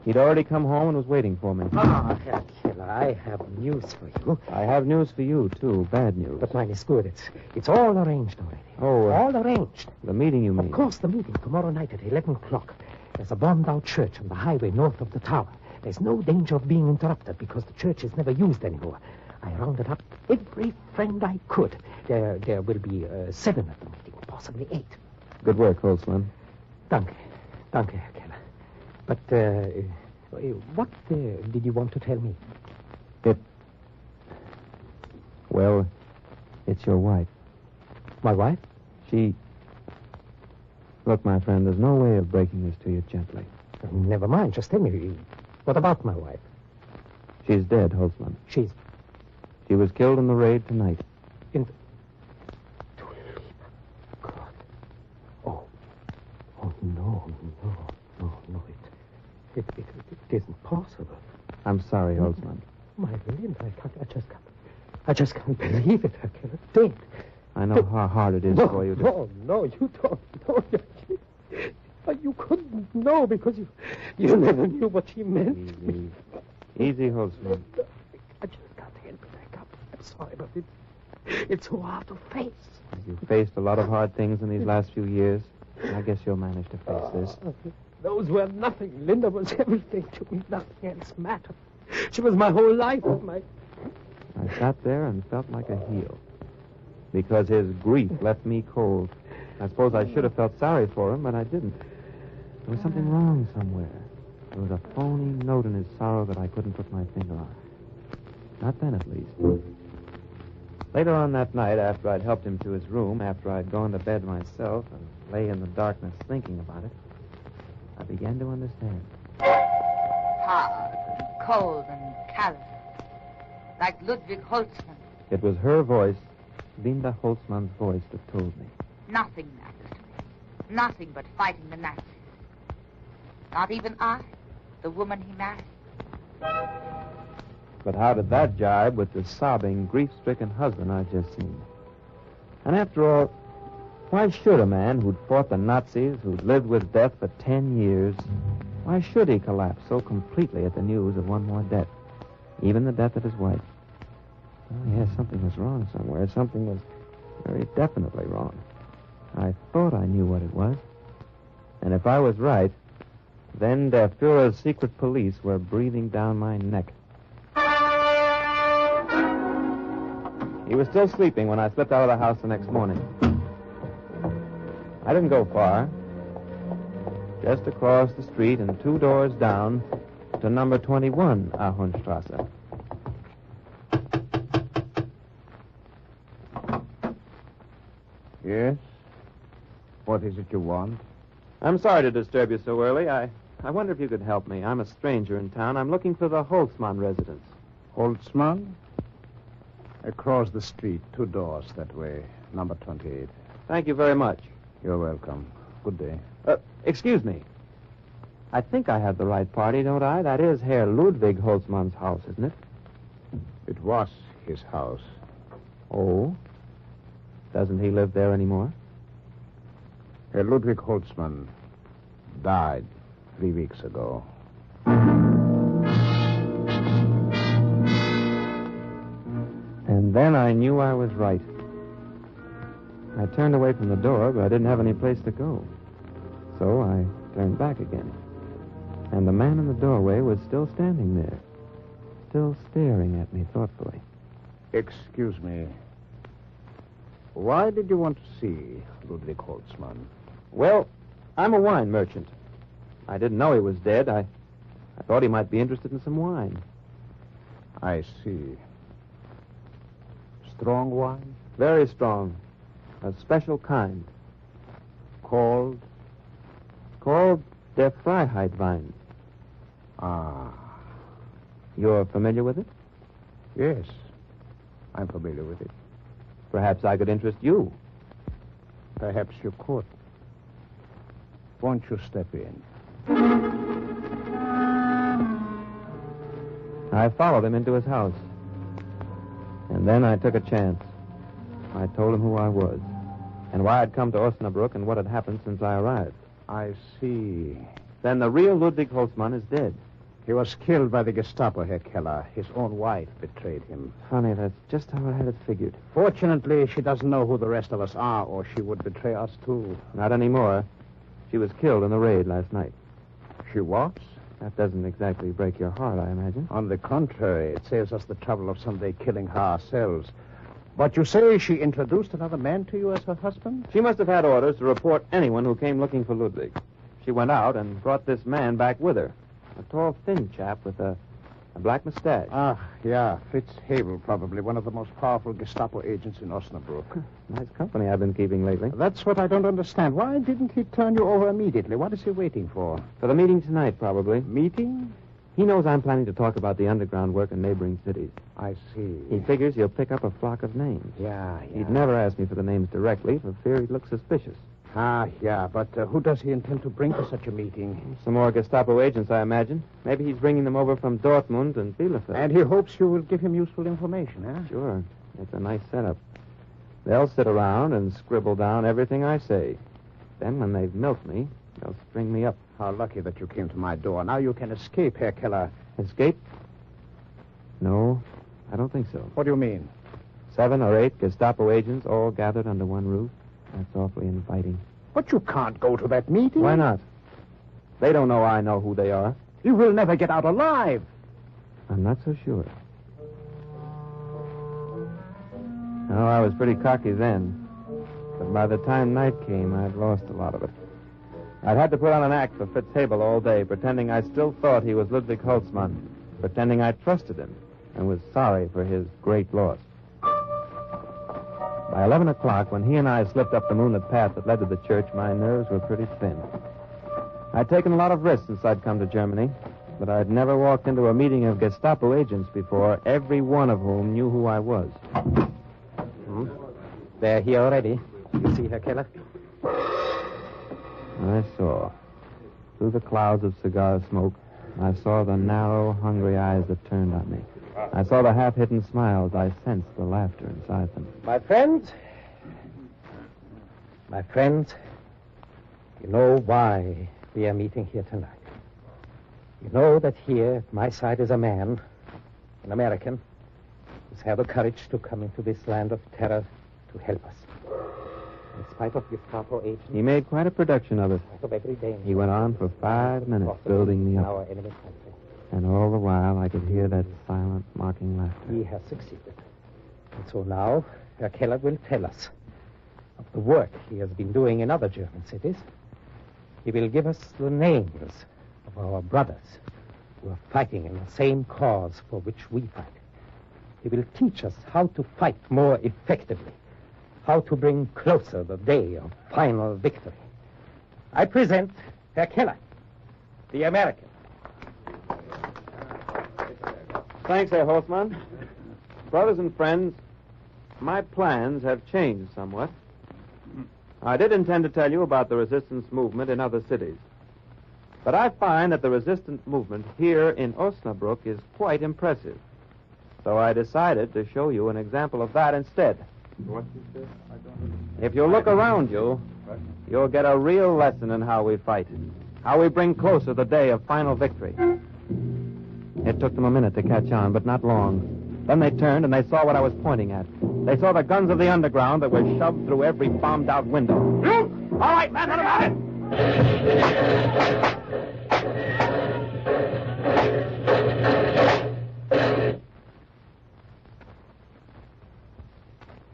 [SPEAKER 3] He'd already come home and was waiting for me.
[SPEAKER 13] Ah, Herr Keller, I have news for you.
[SPEAKER 3] I have news for you, too. Bad news.
[SPEAKER 13] But mine is good. It's all arranged already.
[SPEAKER 3] Oh,
[SPEAKER 13] all arranged.
[SPEAKER 3] The meeting, you mean?
[SPEAKER 13] Of course, the meeting tomorrow night at 11 o'clock. There's a bombed-out church on the highway north of the tower. There's no danger of being interrupted because the church is never used anymore. I rounded up every friend I could. There will be 7 at the meeting, possibly 8.
[SPEAKER 3] Good work, Holtzmann.
[SPEAKER 13] Danke, Herr Keller. But, what did you want to tell me?
[SPEAKER 3] Well, it's your wife.
[SPEAKER 13] My wife?
[SPEAKER 3] Look, my friend, there's no way of breaking this to you gently.
[SPEAKER 13] Never mind, just tell me. What about my wife?
[SPEAKER 3] She's dead, Holtzmann.
[SPEAKER 13] She
[SPEAKER 3] was killed in the raid tonight.
[SPEAKER 13] No. It isn't possible.
[SPEAKER 3] I'm sorry, Holtzmann.
[SPEAKER 13] My Linda, I just can't believe it. Herr Keller, dead.
[SPEAKER 3] I know how hard it is for you to...
[SPEAKER 13] No, you don't know. You couldn't know because you never knew what she meant.
[SPEAKER 3] Easy, Holtzmann.
[SPEAKER 13] I just can't help it. I'm sorry, but it's so hard to face.
[SPEAKER 3] You've faced a lot of hard things in these last few years. I guess you'll manage to face this.
[SPEAKER 13] Those were nothing. Linda was everything to me. Nothing else mattered. She was my whole life.
[SPEAKER 3] I sat there and felt like a heel. Because his grief left me cold. I suppose I should have felt sorry for him, but I didn't. There was something wrong somewhere. There was a phony note in his sorrow that I couldn't put my finger on. Not then, at least. Later on that night, after I'd helped him to his room, after I'd gone to bed myself and lay in the darkness thinking about it, I began to understand.
[SPEAKER 22] Hard and cold and callous. Like Ludwig Holtzmann.
[SPEAKER 3] It was her voice, Linda Holtzmann's voice, that told me.
[SPEAKER 22] Nothing matters to me. Nothing but fighting the Nazis. Not even I, the woman he married.
[SPEAKER 3] But how did that jibe with the sobbing, grief-stricken husband I'd just seen? And after all, why should a man who'd fought the Nazis, who'd lived with death for 10 years, why should he collapse so completely at the news of one more death, even the death of his wife? Oh, yes, something was wrong somewhere. Something was very definitely wrong. I thought I knew what it was. And if I was right, then Der Führer's secret police were breathing down my neck. He was still sleeping when I slipped out of the house the next morning. I didn't go far. Just across the street and 2 doors down to number 21 Ahornstrasse.
[SPEAKER 4] Yes? What is it you want?
[SPEAKER 3] I'm sorry to disturb you so early. I wonder if you could help me. I'm a stranger in town. I'm looking for the Holtzmann residence.
[SPEAKER 4] Holtzmann? Across the street, 2 doors that way, number 28.
[SPEAKER 3] Thank you very much.
[SPEAKER 4] You're welcome. Good day.
[SPEAKER 3] Excuse me. I think I have the right party, don't I? That is Herr Ludwig Holtzmann's house, isn't it?
[SPEAKER 4] It was his house.
[SPEAKER 3] Oh? Doesn't he live there anymore?
[SPEAKER 4] Herr Ludwig Holtzmann died 3 weeks ago.
[SPEAKER 3] And then I knew I was right. I turned away from the door, but I didn't have any place to go. So I turned back again. And the man in the doorway was still standing there, still staring at me thoughtfully.
[SPEAKER 4] Excuse me. Why did you want to see Ludwig Holtzmann?
[SPEAKER 3] Well, I'm a wine merchant. I didn't know he was dead. I thought he might be interested in some wine.
[SPEAKER 4] I see. Strong wine?
[SPEAKER 3] Very strong. A special kind.
[SPEAKER 4] Called
[SPEAKER 3] Der Freiheitwein.
[SPEAKER 4] Ah.
[SPEAKER 3] You're familiar with it?
[SPEAKER 4] Yes. I'm familiar with it.
[SPEAKER 3] Perhaps I could interest you.
[SPEAKER 4] Perhaps you could. Won't you step in?
[SPEAKER 3] I followed him into his house. And then I took a chance. I told him who I was, and why I'd come to Osnabrück and what had happened since I arrived.
[SPEAKER 4] I see.
[SPEAKER 3] Then the real Ludwig Holtzmann is dead.
[SPEAKER 4] He was killed by the Gestapo, Herr Keller. His own wife betrayed him.
[SPEAKER 3] Funny, that's just how I had it figured.
[SPEAKER 4] Fortunately, she doesn't know who the rest of us are, or she would betray us, too.
[SPEAKER 3] Not anymore. She was killed in the raid last night.
[SPEAKER 4] She was?
[SPEAKER 3] That doesn't exactly break your heart, I imagine.
[SPEAKER 4] On the contrary, it saves us the trouble of someday killing her ourselves. But you say she introduced another man to you as her husband?
[SPEAKER 3] She must have had orders to report anyone who came looking for Ludwig. She went out and brought this man back with her. A tall, thin chap with a black mustache.
[SPEAKER 4] Ah, yeah. Fritz Hebel, probably one of the most powerful Gestapo agents in Osnabrück.
[SPEAKER 3] Nice company I've been keeping lately.
[SPEAKER 4] That's what I don't understand. Why didn't he turn you over immediately? What is he waiting for?
[SPEAKER 3] For the meeting tonight, probably.
[SPEAKER 4] Meeting?
[SPEAKER 3] He knows I'm planning to talk about the underground work in neighboring cities.
[SPEAKER 4] I see.
[SPEAKER 3] He figures he'll pick up a flock of names.
[SPEAKER 4] Yeah.
[SPEAKER 3] He'd never ask me for the names directly for fear he'd look suspicious.
[SPEAKER 4] Ah, yeah, but who does he intend to bring to such a meeting?
[SPEAKER 3] Some more Gestapo agents, I imagine. Maybe he's bringing them over from Dortmund and Bielefeld.
[SPEAKER 4] And he hopes you will give him useful information, huh?
[SPEAKER 3] Sure. It's a nice setup. They'll sit around and scribble down everything I say. Then when they've milked me, they'll string me up.
[SPEAKER 4] How lucky that you came to my door. Now you can escape, Herr Keller.
[SPEAKER 3] Escape? No, I don't think so.
[SPEAKER 4] What do you mean?
[SPEAKER 3] 7 or 8 Gestapo agents all gathered under one roof. That's awfully inviting.
[SPEAKER 4] But you can't go to that meeting.
[SPEAKER 3] Why not? They don't know I know who they are.
[SPEAKER 4] You will never get out alive.
[SPEAKER 3] I'm not so sure. Oh, I was pretty cocky then. But by the time night came, I'd lost a lot of it. I'd had to put on an act for Fritz Hebel all day, pretending I still thought he was Ludwig Holtzmann, pretending I trusted him and was sorry for his great loss. By 11 o'clock, when he and I slipped up the moonlit path that led to the church, my nerves were pretty thin. I'd taken a lot of risks since I'd come to Germany, but I'd never walked into a meeting of Gestapo agents before, every one of whom knew who I was.
[SPEAKER 13] They're here already. You see, Herr Keller?
[SPEAKER 3] I saw. Through the clouds of cigar smoke, I saw the narrow, hungry eyes that turned on me. I saw the half-hidden smiles. I sensed the laughter inside them.
[SPEAKER 13] My friends, you know why we are meeting here tonight. You know that here at my side is a man, an American, who's had the courage to come into this land of terror to help us. In spite of Gestapo agents.
[SPEAKER 3] He made quite a production of it.
[SPEAKER 13] In spite of every danger.
[SPEAKER 3] He went on for 5 minutes building me up.
[SPEAKER 13] Our enemy country.
[SPEAKER 3] And all the while, I could hear that silent, mocking laughter.
[SPEAKER 13] He has succeeded. And so now, Herr Keller will tell us of the work he has been doing in other German cities. He will give us the names of our brothers who are fighting in the same cause for which we fight. He will teach us how to fight more effectively, how to bring closer the day of final victory. I present Herr Keller, the American.
[SPEAKER 3] Thanks, Herr Horstmann. Brothers and friends, my plans have changed somewhat. I did intend to tell you about the resistance movement in other cities. But I find that the resistance movement here in Osnabrück is quite impressive. So I decided to show you an example of that instead. If you look around you, you'll get a real lesson in how we fight, how we bring closer the day of final victory. It took them a minute to catch on, but not long. Then they turned and they saw what I was pointing at. They saw the guns of the underground that were shoved through every bombed-out window.
[SPEAKER 4] All right, man, what about it?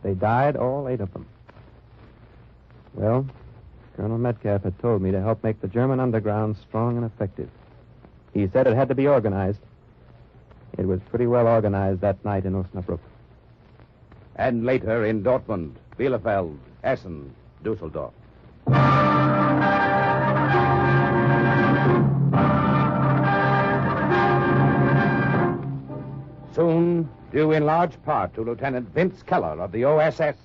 [SPEAKER 3] They died, all 8 of them. Well, Colonel Metcalf had told me to help make the German underground strong and effective. He said it had to be organized. It was pretty well organized that night in Osnabrück.
[SPEAKER 4] And later in Dortmund, Bielefeld, Essen, Dusseldorf. Soon, due in large part to Lieutenant Vince Keller of the OSS,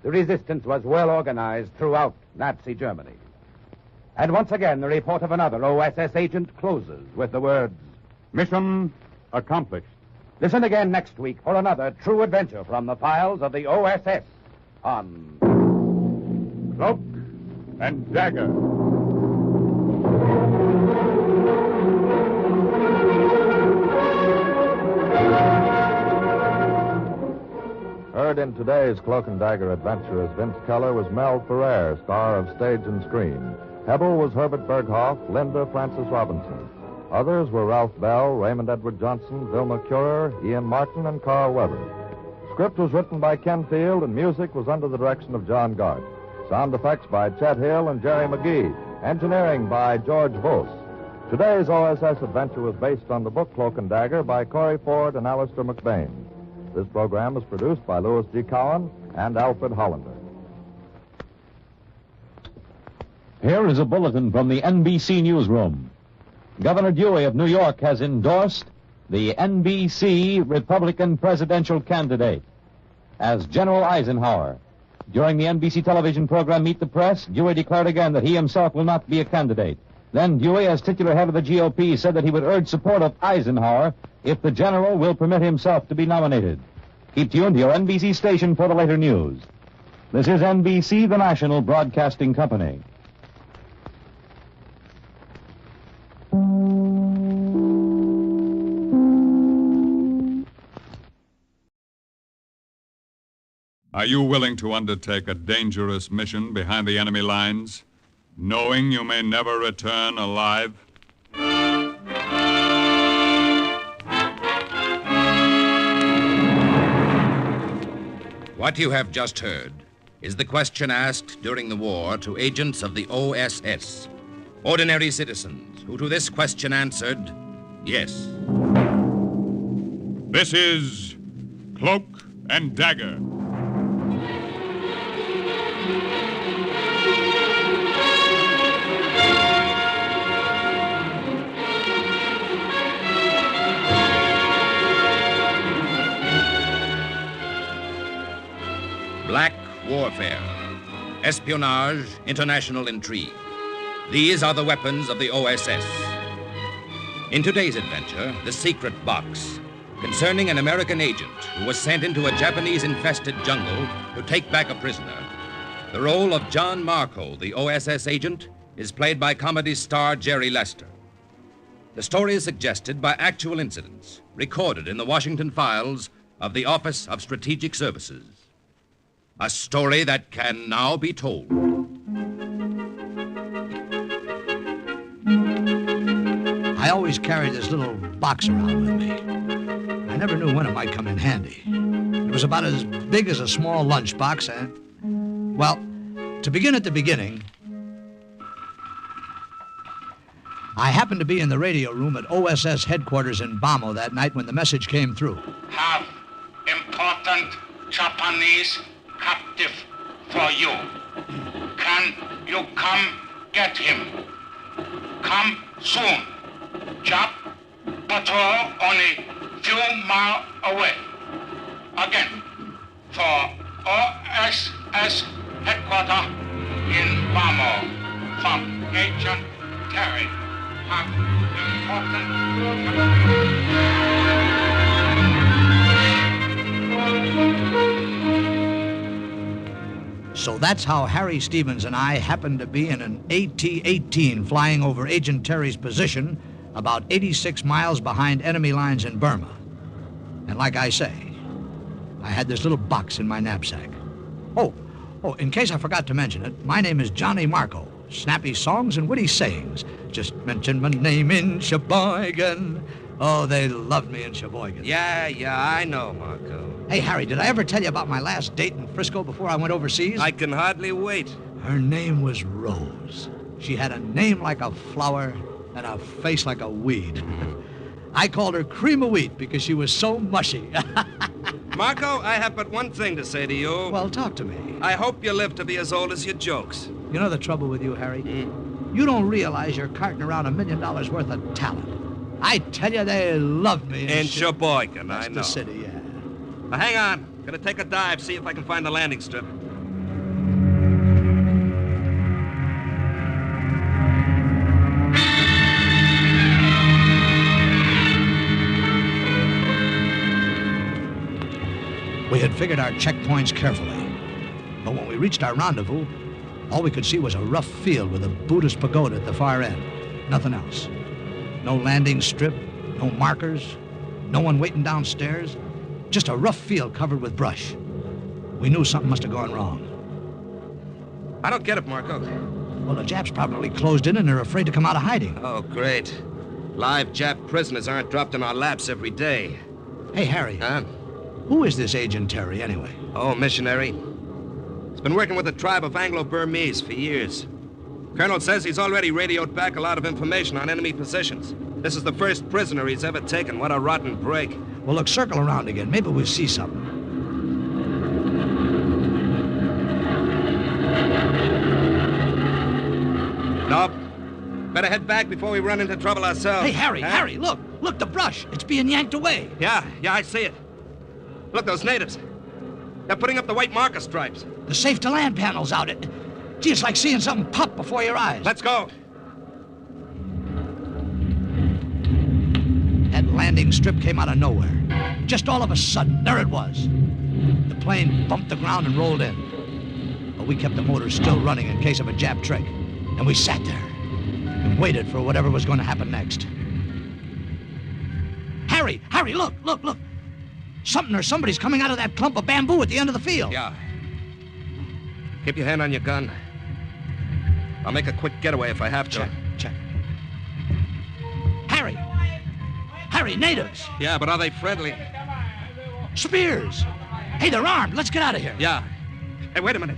[SPEAKER 4] the resistance was well organized throughout Nazi Germany. And once again, the report of another OSS agent closes with the words, "Mission accomplished." Listen again next week for another true adventure from the files of the OSS on Cloak and Dagger.
[SPEAKER 11] Heard in today's Cloak and Dagger adventure as Vince Keller was Mel Ferrer, star of stage and screen. Hebel was Herbert Berghoff, Linda Francis Robinson. Others were Ralph Bell, Raymond Edward Johnson, Vilma Curer, Ian Martin, and Carl Weber. Script was written by Ken Field, and music was under the direction of John Gart. Sound effects by Chet Hill and Jerry McGee. Engineering by George Vos. Today's OSS adventure was based on the book Cloak and Dagger by Corey Ford and Alistair McBain. This program was produced by Louis G. Cowan and Alfred Hollander.
[SPEAKER 7] Here is a bulletin from the NBC newsroom. Governor Dewey of New York has endorsed the NBC Republican presidential candidate as General Eisenhower. During the NBC television program Meet the Press, Dewey declared again that he himself will not be a candidate. Then Dewey, as titular head of the GOP, said that he would urge support of Eisenhower if the general will permit himself to be nominated. Keep tuned to your NBC station for the later news. This is NBC, the national broadcasting company.
[SPEAKER 1] Are you willing to undertake a dangerous mission behind the enemy lines, knowing you may never return alive?
[SPEAKER 2] What you have just heard is the question asked during the war to agents of the OSS, ordinary citizens who to this question answered, yes.
[SPEAKER 1] This is Cloak and Dagger.
[SPEAKER 2] Black warfare, espionage, international intrigue. These are the weapons of the OSS. In today's adventure, The Secret Box, concerning an American agent who was sent into a Japanese-infested jungle to take back a prisoner. The role of John Marco, the OSS agent, is played by comedy star Jerry Lester. The story is suggested by actual incidents recorded in the Washington files of the Office of Strategic Services. A story that can now be told.
[SPEAKER 14] I always carried this little box around with me. I never knew when it might come in handy. It was was about as big as a small lunchbox, and, well, to begin at the beginning, I happened to be in the radio room at OSS headquarters in Bamo that night when the message came through.
[SPEAKER 17] Have important Japanese captive for you. Can you come get him? Come soon. Jap patrol only few miles away. Again, for OSS headquarters in Bamo, from Agent Terry. Have important.
[SPEAKER 14] So that's how Harry Stevens and I happened to be in an AT-18 flying over Agent Terry's position about 86 miles behind enemy lines in Burma. And like I say, I had this little box in my knapsack. Oh, in case I forgot to mention it, my name is Johnny Marco. Snappy songs and witty sayings. Just mention my name in Sheboygan. Oh, they loved me in Sheboygan.
[SPEAKER 5] Yeah, I know, Marco.
[SPEAKER 14] Hey, Harry, did I ever tell you about my last date in Frisco before I went overseas?
[SPEAKER 5] I can hardly wait.
[SPEAKER 14] Her name was Rose. She had a name like a flower and a face like a weed. I called her Cream of Wheat because she was so mushy.
[SPEAKER 5] Marco, I have but one thing to say to you.
[SPEAKER 14] Well, talk to me.
[SPEAKER 5] I hope you live to be as old as your jokes.
[SPEAKER 14] You know the trouble with you, Harry? You don't realize you're carting around $1 million worth of talent. I tell you, they love me.
[SPEAKER 5] In Sheboygan, I know.
[SPEAKER 14] That's the city, yeah.
[SPEAKER 5] Now, hang on. Gonna take a dive, see if I can find the landing strip.
[SPEAKER 14] We had figured our checkpoints carefully. But when we reached our rendezvous, all we could see was a rough field with a Buddhist pagoda at the far end. Nothing else. No landing strip, no markers, no one waiting downstairs. Just a rough field covered with brush. We knew something must have gone wrong.
[SPEAKER 5] I don't get it, Marco.
[SPEAKER 14] Well, the Japs probably closed in and they're afraid to come out of hiding.
[SPEAKER 5] Oh, great. Live Jap prisoners aren't dropped in our laps every day.
[SPEAKER 14] Hey, Harry.
[SPEAKER 5] Huh?
[SPEAKER 14] Who is this Agent Terry, anyway?
[SPEAKER 5] Oh, missionary. He's been working with a tribe of Anglo-Burmese for years. Colonel says he's already radioed back a lot of information on enemy positions. This is the first prisoner he's ever taken. What a rotten break.
[SPEAKER 14] Well, look, circle around again. Maybe we'll see something.
[SPEAKER 5] Nope. Better head back before we run into trouble ourselves.
[SPEAKER 14] Hey, Harry, Harry, look. Look, the brush. It's being yanked away.
[SPEAKER 5] Yeah, I see it. Look, those natives. They're putting up the white marker stripes.
[SPEAKER 14] The safe-to-land panel's out. Gee, it's like seeing something pop before your eyes.
[SPEAKER 5] Let's go.
[SPEAKER 14] That landing strip came out of nowhere. Just all of a sudden, there it was. The plane bumped the ground and rolled in. But we kept the motor still running in case of a Jap trick. And we sat there and waited for whatever was going to happen next. Harry, look. Something or somebody's coming out of that clump of bamboo at the end of the field.
[SPEAKER 5] Yeah. Keep your hand on your gun. I'll make a quick getaway if I have to.
[SPEAKER 14] Check. Harry, natives.
[SPEAKER 5] Yeah, but are they friendly?
[SPEAKER 14] Spears. Hey, they're armed. Let's get out of here.
[SPEAKER 5] Yeah. Hey, wait a minute.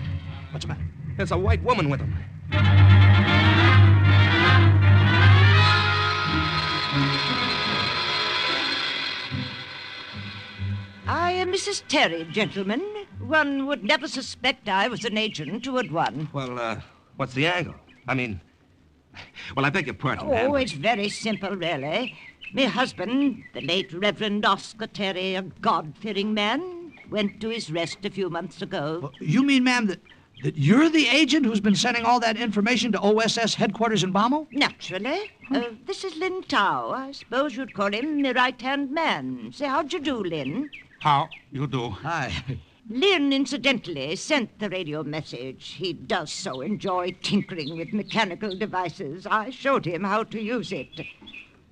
[SPEAKER 14] What's the matter?
[SPEAKER 5] There's a white woman with them.
[SPEAKER 18] I am Mrs. Terry, gentlemen. One would never suspect I was an agent who had won.
[SPEAKER 5] Well, what's the angle? I mean, well, I beg your pardon,
[SPEAKER 18] Oh,
[SPEAKER 5] ma'am.
[SPEAKER 18] it's very simple, really. My husband, the late Reverend Oscar Terry, a God-fearing man, went to his rest a few months ago.
[SPEAKER 14] You mean, ma'am, that you're the agent who's been sending all that information to OSS headquarters in Bamo?
[SPEAKER 18] Naturally. This is Lin Tao. I suppose you'd call him the right-hand man. Say, how'd you do, Lin?
[SPEAKER 19] How you do?
[SPEAKER 14] Hi.
[SPEAKER 18] Lin, incidentally, sent the radio message. He does so enjoy tinkering with mechanical devices. I showed him how to use it.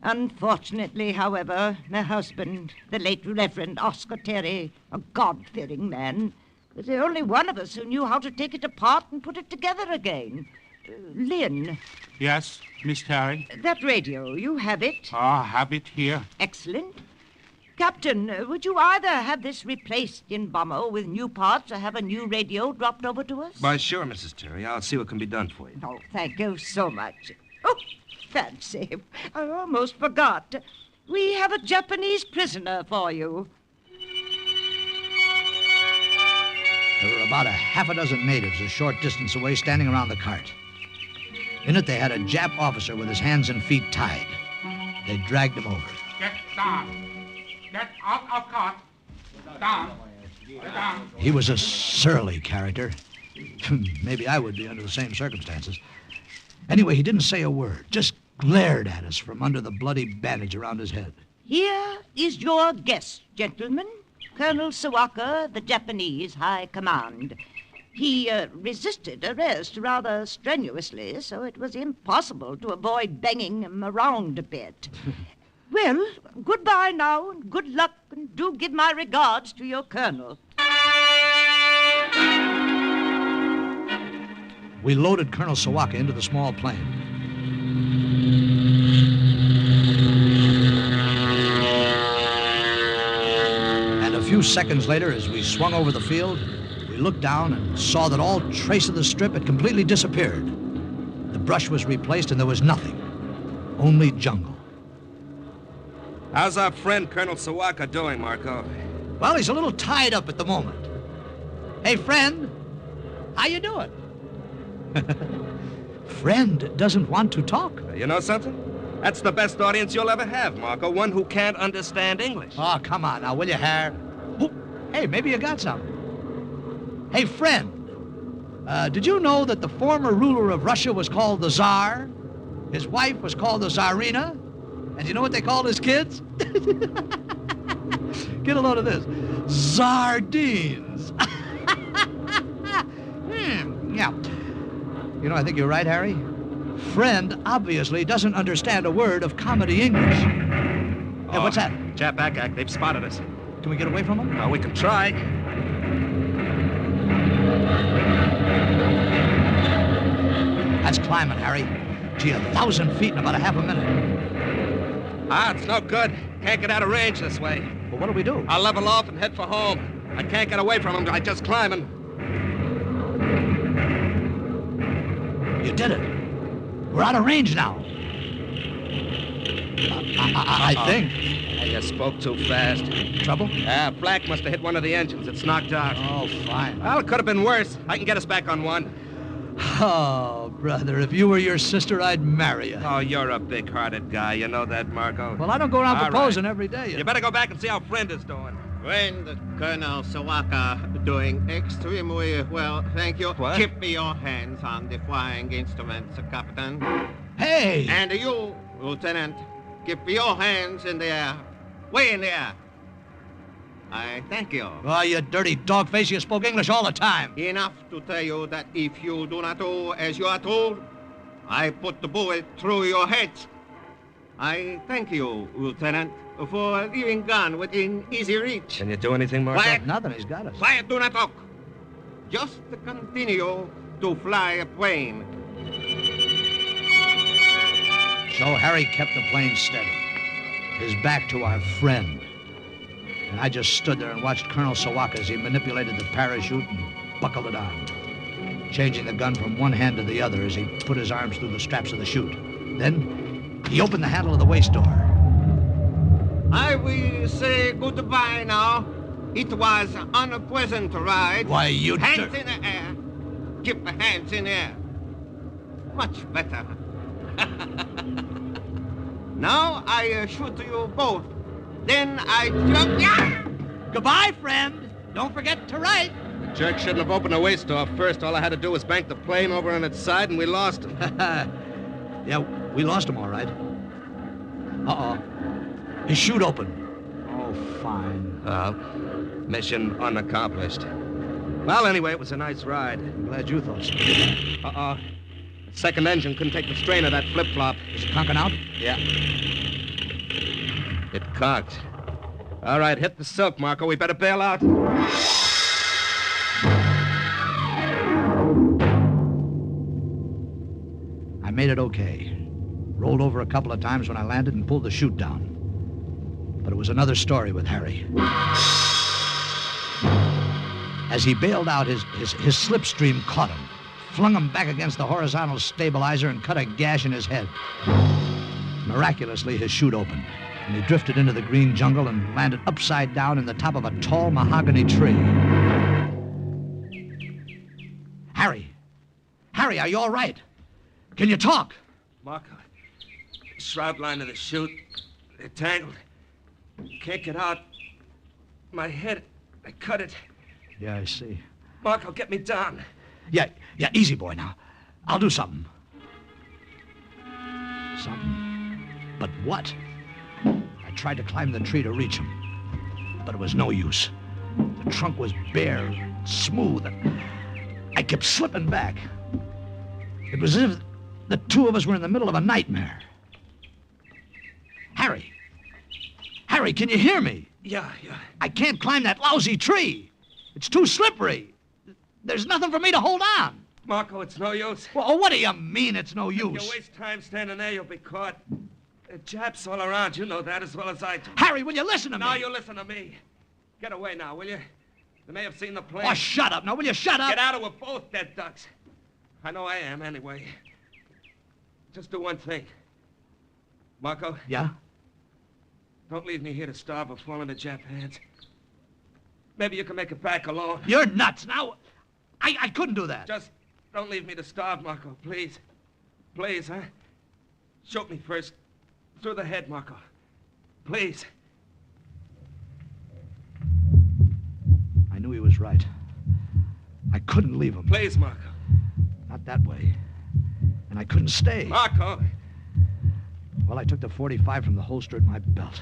[SPEAKER 18] Unfortunately, however, my husband, the late Reverend Oscar Terry, a God-fearing man, was the only one of us who knew how to take it apart and put it together again. Lin.
[SPEAKER 19] Yes, Miss Terry?
[SPEAKER 18] That radio, you have it?
[SPEAKER 19] I have it here.
[SPEAKER 18] Excellent. Captain, would you either have this replaced in bomber with new parts or have a new radio dropped over to us?
[SPEAKER 6] Why, sure, Mrs. Terry. I'll see what can be done for you.
[SPEAKER 18] Oh, thank you so much. Oh, fancy. I almost forgot. We have a Japanese prisoner for you.
[SPEAKER 14] There were about a half a dozen natives a short distance away standing around the cart. In it, they had a Jap officer with his hands and feet tied. They dragged him over.
[SPEAKER 17] Get down. Get out of cart. Down. Get down.
[SPEAKER 14] He was a surly character. Maybe I would be under the same circumstances. Anyway, he didn't say a word, just glared at us from under the bloody bandage around his head.
[SPEAKER 18] Here is your guest, gentlemen. Colonel Sawaka, the Japanese High Command. He resisted arrest rather strenuously, so it was impossible to avoid banging him around a bit. Well, goodbye now, and good luck, and do give my regards to your colonel.
[SPEAKER 14] We loaded Colonel Sawaka into the small plane. And a few seconds later, as we swung over the field, we looked down and saw that all trace of the strip had completely disappeared. The brush was replaced and there was nothing. Only jungle.
[SPEAKER 6] How's our friend Colonel Sawaka doing, Marco?
[SPEAKER 14] Well, he's a little tied up at the moment. Hey, friend, how you doing? Friend doesn't want to talk.
[SPEAKER 6] You know something? That's the best audience you'll ever have, Marco. One who can't understand English.
[SPEAKER 14] Oh, come on now, will you, Harry? Oh, hey, maybe you got something. Hey, friend, did you know that the former ruler of Russia was called the Tsar? His wife was called the Tsarina? And you know what they called his kids? Get a load of this. Sardines. Yeah. You know, I think you're right, Harry. Friend obviously doesn't understand a word of comedy English. Hey, what's that?
[SPEAKER 6] Jap-Ak, they've spotted us.
[SPEAKER 14] Can we get away from them?
[SPEAKER 6] Well, we can try.
[SPEAKER 14] That's climbing, Harry. Gee, 1,000 feet in about a half a minute.
[SPEAKER 6] It's no good. Can't get out of range this way.
[SPEAKER 14] Well, what do we do?
[SPEAKER 6] I'll level off and head for home. I can't get away from them by just climbing.
[SPEAKER 14] You did it. We're out of range now. I think.
[SPEAKER 6] You spoke too fast.
[SPEAKER 14] Trouble?
[SPEAKER 6] Yeah, flak must have hit one of the engines. It's knocked out.
[SPEAKER 14] Oh, fine.
[SPEAKER 6] Well, it could have been worse. I can get us back on one.
[SPEAKER 14] Oh, brother, if you were your sister, I'd marry you.
[SPEAKER 6] Oh, you're a big-hearted guy. You know that, Marco?
[SPEAKER 14] Well, I don't go around
[SPEAKER 6] All
[SPEAKER 14] proposing
[SPEAKER 6] right.
[SPEAKER 14] every day.
[SPEAKER 6] You better go back and see how friend is doing.
[SPEAKER 8] Friend Colonel Sawaka doing extremely well, thank you.
[SPEAKER 6] What?
[SPEAKER 8] Keep your hands on the flying instruments, Captain.
[SPEAKER 14] Hey!
[SPEAKER 8] And you, Lieutenant, keep your hands in the air. Way in the air. I thank you.
[SPEAKER 14] Oh, you dirty dogface, you spoke English all the time.
[SPEAKER 8] Enough to tell you that if you do not do as you are told, I put the bullet through your head. I thank you, Lieutenant, for leaving gun within easy reach.
[SPEAKER 6] Can you do anything, Marco?
[SPEAKER 8] Quiet.
[SPEAKER 14] Nothing, he's got us.
[SPEAKER 8] Quiet, do not talk. Just continue to fly a plane.
[SPEAKER 14] So Harry kept the plane steady, his back to our friend. And I just stood there and watched Colonel Sawaka as he manipulated the parachute and buckled it on, changing the gun from one hand to the other as he put his arms through the straps of the chute. Then he opened the handle of the waist door.
[SPEAKER 8] I will say goodbye now. It was an unpleasant ride.
[SPEAKER 14] Why, you...
[SPEAKER 8] Hands in the air. Keep the hands in the air. Much better. Now I shoot you both. Then I jump. Yeah!
[SPEAKER 14] Goodbye, friend. Don't forget to write.
[SPEAKER 6] The jerk shouldn't have opened the waist door first. All I had to do was bank the plane over on its side, and we lost him.
[SPEAKER 14] Yeah, we lost him, all right. Uh-oh. His chute opened. Oh, fine.
[SPEAKER 6] Mission unaccomplished. Well, anyway, it was a nice ride.
[SPEAKER 14] I'm glad you thought so.
[SPEAKER 6] Uh-oh. The second engine couldn't take the strain of that flip-flop.
[SPEAKER 14] Is it conking out?
[SPEAKER 6] Yeah. It cocked. All right, hit the silk, Marco. We better bail out.
[SPEAKER 14] I made it okay. Rolled over a couple of times when I landed and pulled the chute down. But it was another story with Harry. As he bailed out, his slipstream caught him, flung him back against the horizontal stabilizer, and cut a gash in his head. Miraculously, his chute opened, and he drifted into the green jungle and landed upside down in the top of a tall mahogany tree. Harry, are you all right? Can you talk?
[SPEAKER 8] Marco, the shroud line of the chute, they're tangled. Can't get out. My head, I cut it.
[SPEAKER 14] Yeah, I see.
[SPEAKER 8] Marco, get me down.
[SPEAKER 14] Yeah, easy, boy, now. I'll do something. Something? But what? I tried to climb the tree to reach him, but it was no use. The trunk was bare, smooth, and I kept slipping back. It was as if the two of us were in the middle of a nightmare. Harry, can you hear me?
[SPEAKER 8] Yeah.
[SPEAKER 14] I can't climb that lousy tree. It's too slippery. There's nothing for me to hold on.
[SPEAKER 8] Marco, it's no use.
[SPEAKER 14] Well, what do you mean it's no use?
[SPEAKER 8] If you waste time standing there, you'll be caught. There are Japs all around. You know that as well as I do.
[SPEAKER 14] Harry, will you listen to me?
[SPEAKER 8] No, you listen to me. Get away now, will you? They may have seen the plane.
[SPEAKER 14] Oh, shut up. Now, will you shut up?
[SPEAKER 8] Get out or we're both dead ducks. I know I am, anyway. Just do one thing. Marco?
[SPEAKER 14] Yeah?
[SPEAKER 8] Don't leave me here to starve or fall into Jap hands. Maybe you can make it back alone.
[SPEAKER 14] You're nuts. Now, I couldn't do that.
[SPEAKER 8] Just don't leave me to starve, Marco, please. Please, huh? Shoot me first. Through the head, Marco. Please.
[SPEAKER 14] I knew he was right. I couldn't leave him.
[SPEAKER 8] Please, Marco.
[SPEAKER 14] Not that way. And I couldn't stay.
[SPEAKER 8] Marco!
[SPEAKER 14] Well, I took the .45 from the holster at my belt.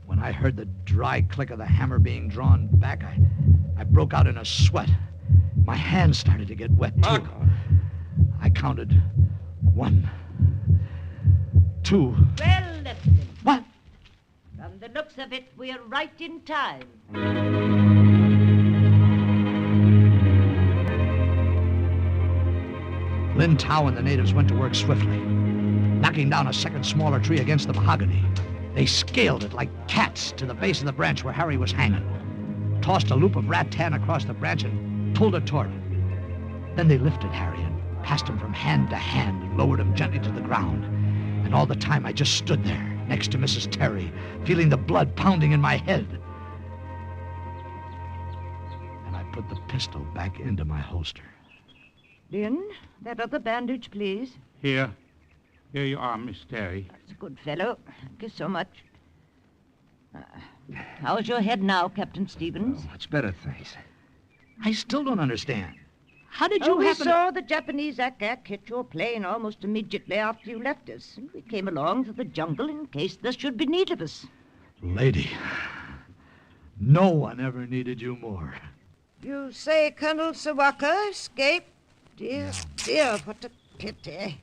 [SPEAKER 14] When I heard the dry click of the hammer being drawn back, I broke out in a sweat. My hands started to get wet, too.
[SPEAKER 8] Marco!
[SPEAKER 14] I counted 1, 2.
[SPEAKER 18] Well, Lieutenant.
[SPEAKER 14] What?
[SPEAKER 18] From the looks of it, we're right in time.
[SPEAKER 14] Lin Tao and the natives went to work swiftly, knocking down a second smaller tree against the mahogany. They scaled it like cats to the base of the branch where Harry was hanging, tossed a loop of rattan across the branch and pulled it toward him. Then they lifted Harry and passed him from hand to hand and lowered him gently to the ground. And all the time I just stood there next to Mrs. Terry, feeling the blood pounding in my head. And I put the pistol back into my holster.
[SPEAKER 18] Lynn, that other bandage, please.
[SPEAKER 19] Here you are, Miss Terry.
[SPEAKER 18] That's a good fellow. Thank you so much. How's your head now, Captain Stevens?
[SPEAKER 5] Oh, much better, thanks.
[SPEAKER 14] I still don't understand. How did you
[SPEAKER 18] we
[SPEAKER 14] happen
[SPEAKER 18] saw the Japanese ack-ack hit your plane almost immediately after you left us. And we came along to the jungle in case there should be need of us.
[SPEAKER 14] Lady, no one ever needed you more.
[SPEAKER 18] You say Colonel Sawaka escaped? Dear, dear, what a pity.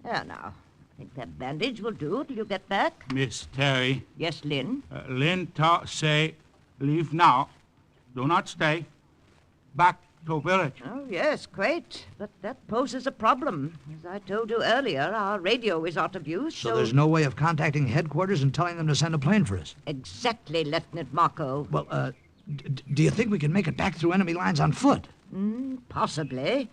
[SPEAKER 18] There now. I think that bandage will do till you get back.
[SPEAKER 19] Miss Terry.
[SPEAKER 18] Yes, Lin?
[SPEAKER 19] Lin Ta say, leave now. Do not stay. Back to village.
[SPEAKER 18] Oh, yes, quite. But that poses a problem. As I told you earlier, our radio is out of use,
[SPEAKER 14] So there's no way of contacting headquarters and telling them to send a plane for us?
[SPEAKER 18] Exactly, Lieutenant Marco.
[SPEAKER 14] Well, do you think we can make it back through enemy lines on foot?
[SPEAKER 18] Possibly.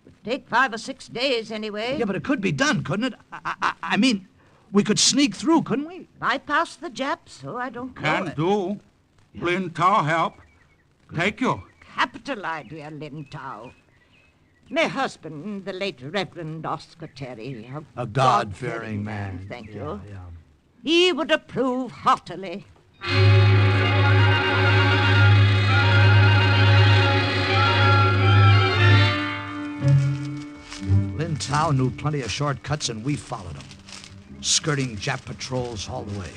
[SPEAKER 18] It'd take 5 or 6 days anyway.
[SPEAKER 14] Yeah, but it could be done, couldn't it? I mean, we could sneak through, couldn't we?
[SPEAKER 18] Bypass the Japs, so I don't know
[SPEAKER 19] Can
[SPEAKER 18] it.
[SPEAKER 19] do. Lin Ta help. Take you.
[SPEAKER 18] Capital idea, Lin Tao. My husband, the late Reverend Oscar Terry,
[SPEAKER 14] a God-fearing man.
[SPEAKER 18] Thank you.
[SPEAKER 14] Yeah.
[SPEAKER 18] He would approve heartily.
[SPEAKER 14] Lin Tao knew plenty of shortcuts, and we followed him, skirting Jap patrols all the way.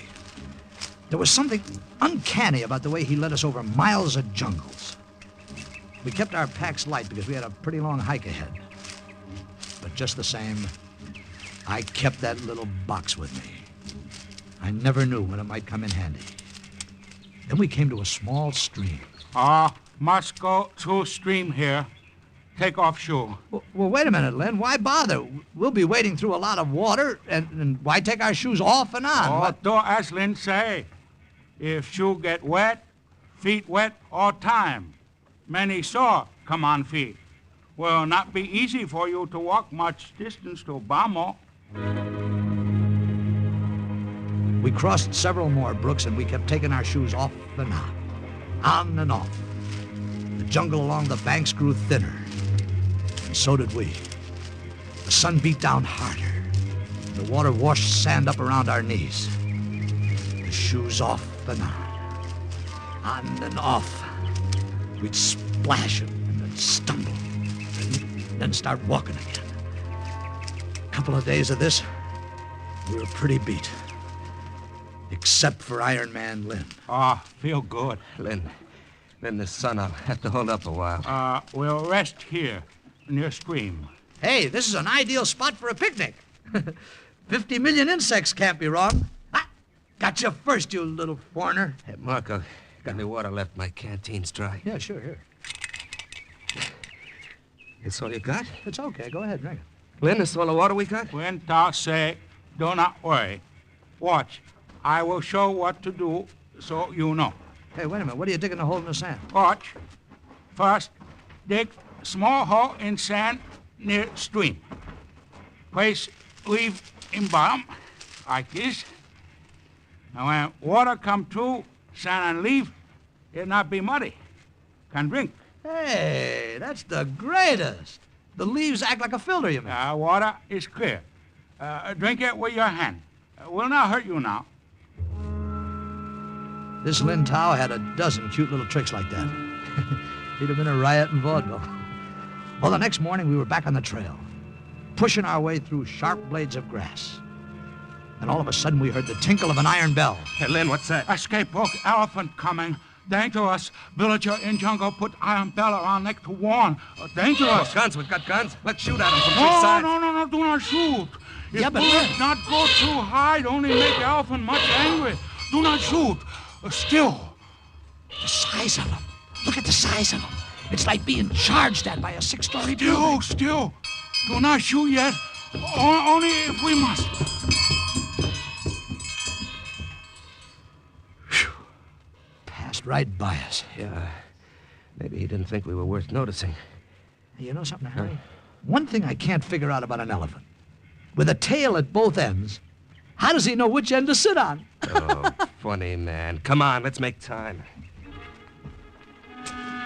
[SPEAKER 14] There was something uncanny about the way he led us over miles of jungles. We kept our packs light because we had a pretty long hike ahead. But just the same, I kept that little box with me. I never knew when it might come in handy. Then we came to a small stream.
[SPEAKER 19] Must go through stream here. take off shoe.
[SPEAKER 14] Well, wait a minute, Lynn. Why bother? We'll be wading through a lot of water, and why take our shoes off and on?
[SPEAKER 19] Oh,
[SPEAKER 14] What?
[SPEAKER 19] don't ask Lynn say. If shoe get wet, feet wet all time. Many sore come on feet. Will not be easy for you to walk much distance to Bamo.
[SPEAKER 14] We crossed several more brooks, and we kept taking our shoes off and on and off. The jungle along the banks grew thinner, and so did we. The sun beat down harder. The water washed sand up around our knees. The shoes off and on and off. We'd splash and then stumble, and then start walking again. A couple of days of this, we were pretty beat. Except for Iron Man Lynn.
[SPEAKER 19] Ah, feel good.
[SPEAKER 6] Lynn, the sun, I'll have to hold up a while.
[SPEAKER 19] We'll rest here, near stream.
[SPEAKER 14] Hey, this is an ideal spot for a picnic. 50 million insects can't be wrong. Got you first, you little foreigner.
[SPEAKER 6] Hey, Marco, got any water left? My canteen's dry.
[SPEAKER 14] Yeah, sure, here.
[SPEAKER 6] It's all you got?
[SPEAKER 14] It's okay. Go ahead, drink it.
[SPEAKER 6] Lynn, this all the water we got?
[SPEAKER 19] When thou say, do not worry. Watch. I will show what to do so you know.
[SPEAKER 14] Hey, wait a minute. What are you digging a hole in the sand?
[SPEAKER 19] Watch. First, dig small hole in sand near stream. Place leaf in bottom, like this. Now when water come through sand and leaf, it not be muddy. Can drink.
[SPEAKER 14] Hey, that's the greatest. The leaves act like a filter, you mean?
[SPEAKER 19] Water is clear. Drink it with your hand. Will not hurt you now.
[SPEAKER 14] This Lin Tao had a dozen cute little tricks like that. He'd have been a riot in vaudeville. Well, the next morning we were back on the trail, pushing our way through sharp blades of grass. And all of a sudden we heard the tinkle of an iron bell.
[SPEAKER 6] Hey, Lynn, what's that?
[SPEAKER 19] Escape book, elephant coming. Dangerous. Villager in jungle put iron bell around neck to warn. Dangerous.
[SPEAKER 6] Oh, guns, we've got guns. Let's shoot at him from three sides.
[SPEAKER 19] No, do not shoot. If
[SPEAKER 14] Yeah, but
[SPEAKER 19] bullets not go too high, only make the elephant much angry. Do not shoot. Still.
[SPEAKER 14] The size of them. Look at the size of them. It's like being charged at by a six-story
[SPEAKER 19] Still,
[SPEAKER 14] building.
[SPEAKER 19] still. Do not shoot yet. Only if we must.
[SPEAKER 14] Whew. Passed right by us.
[SPEAKER 6] Yeah. Maybe he didn't think we were worth noticing.
[SPEAKER 14] Hey, you know something, Harry? One thing I can't figure out about an elephant. With a tail at both ends, how does he know which end to sit on?
[SPEAKER 6] Oh, funny man. Come on, let's make time.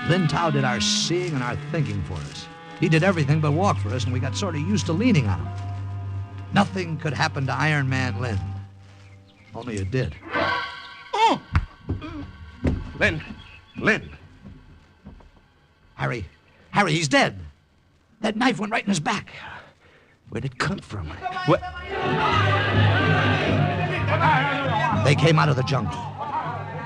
[SPEAKER 14] Lin Tao did our seeing and our thinking for us. He did everything but walk for us, and we got sort of used to leaning on him. Nothing could happen to Iron Man Lin. Only it did.
[SPEAKER 19] Oh!
[SPEAKER 6] Lynn!
[SPEAKER 14] Harry, he's dead. That knife went right in his back.
[SPEAKER 6] Where'd it come from?
[SPEAKER 14] What? They came out of the jungle.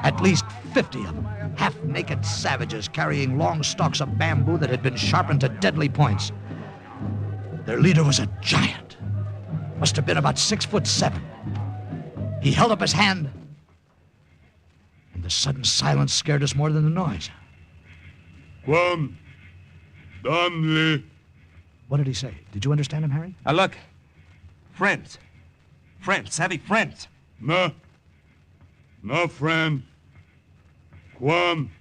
[SPEAKER 14] At least 50 of them. Half-naked savages carrying long stalks of bamboo that had been sharpened to deadly points. Their leader was a giant. Must have been about 6'7". He held up his hand, and the sudden silence scared us more than the noise.
[SPEAKER 12] Quam, Damli.
[SPEAKER 14] What did he say? Did you understand him, Harry?
[SPEAKER 6] Look. Friends. Savvy friends.
[SPEAKER 12] No, friend. Quam,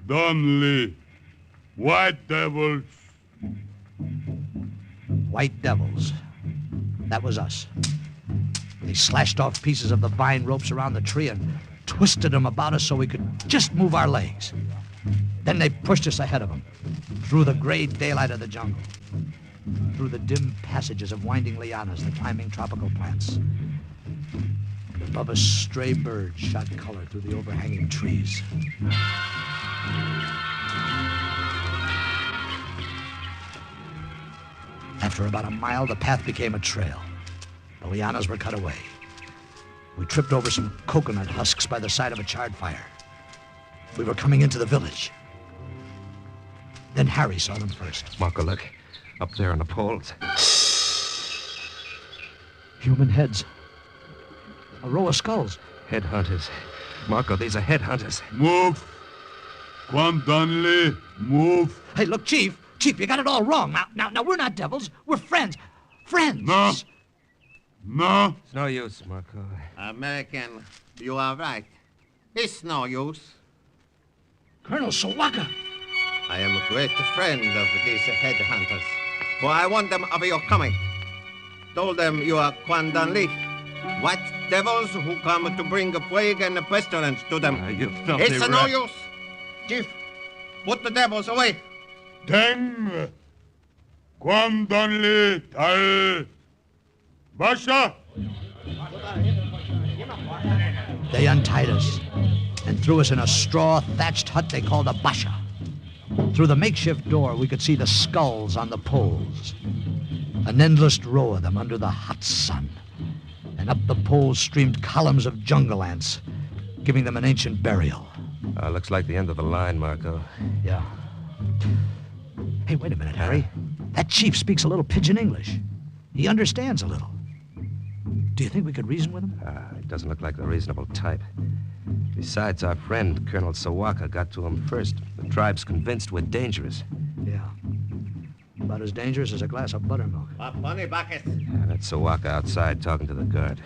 [SPEAKER 12] Damli. White devils.
[SPEAKER 14] White devils. That was us. They slashed off pieces of the vine ropes around the tree and twisted them about us so we could just move our legs. Then they pushed us ahead of them, through the gray daylight of the jungle, through the dim passages of winding lianas, the climbing tropical plants. And above us, stray birds shot color through the overhanging trees. After about a mile, the path became a trail. The lianas were cut away. We tripped over some coconut husks by the side of a charred fire. We were coming into the village. Then Harry saw them first.
[SPEAKER 6] Marco, look. Up there on the poles.
[SPEAKER 14] Human heads. A row of skulls.
[SPEAKER 6] Headhunters. Marco, these are headhunters.
[SPEAKER 12] Move. Quam, Damli. Move.
[SPEAKER 14] Hey, look, Chief. Chief, you got it all wrong. Now, we're not devils. We're friends. Friends.
[SPEAKER 12] No. No.
[SPEAKER 6] It's no use, Marco.
[SPEAKER 8] American, you are right. It's no use.
[SPEAKER 14] Colonel Sawaka.
[SPEAKER 8] I am a great friend of these headhunters, for I warned them of your coming. Told them you are Kwandan Lee, white devils who come to bring plague and pestilence to them. It's no use. Chief, put the devils away.
[SPEAKER 12] Deng. Kwandanli Tal. Basha.
[SPEAKER 14] They untied us and threw us in a straw-thatched hut they called a basha. Through the makeshift door, we could see the skulls on the poles. An endless row of them under the hot sun. And up the poles streamed columns of jungle ants, giving them an ancient burial.
[SPEAKER 6] Looks like the end of the line, Marco.
[SPEAKER 14] Yeah. Hey, wait a minute, Harry. That chief speaks a little pidgin English. He understands a little. Do you think we could reason with him?
[SPEAKER 6] He doesn't look like the reasonable type. Besides, our friend, Colonel Sawaka, got to him first. The tribe's convinced we're dangerous.
[SPEAKER 14] Yeah. About as dangerous as a glass of buttermilk.
[SPEAKER 8] A funny bucket.
[SPEAKER 6] That's Sawaka outside talking to the guard.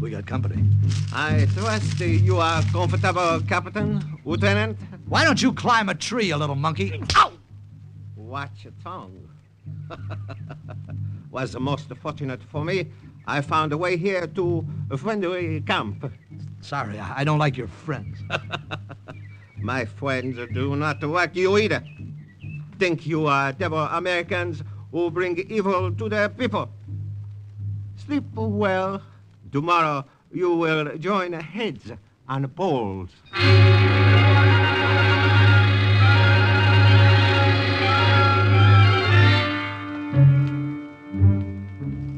[SPEAKER 14] We got company.
[SPEAKER 8] I trust you are comfortable, Captain, Lieutenant.
[SPEAKER 14] Why don't you climb a tree, you little monkey? Ow!
[SPEAKER 8] Watch your tongue. Was most fortunate for me. I found a way here to a friendly camp.
[SPEAKER 14] Sorry, I don't like your friends.
[SPEAKER 8] My friends do not like you either. Think you are devil Americans who bring evil to their people. Sleep well. Tomorrow you will join heads on poles.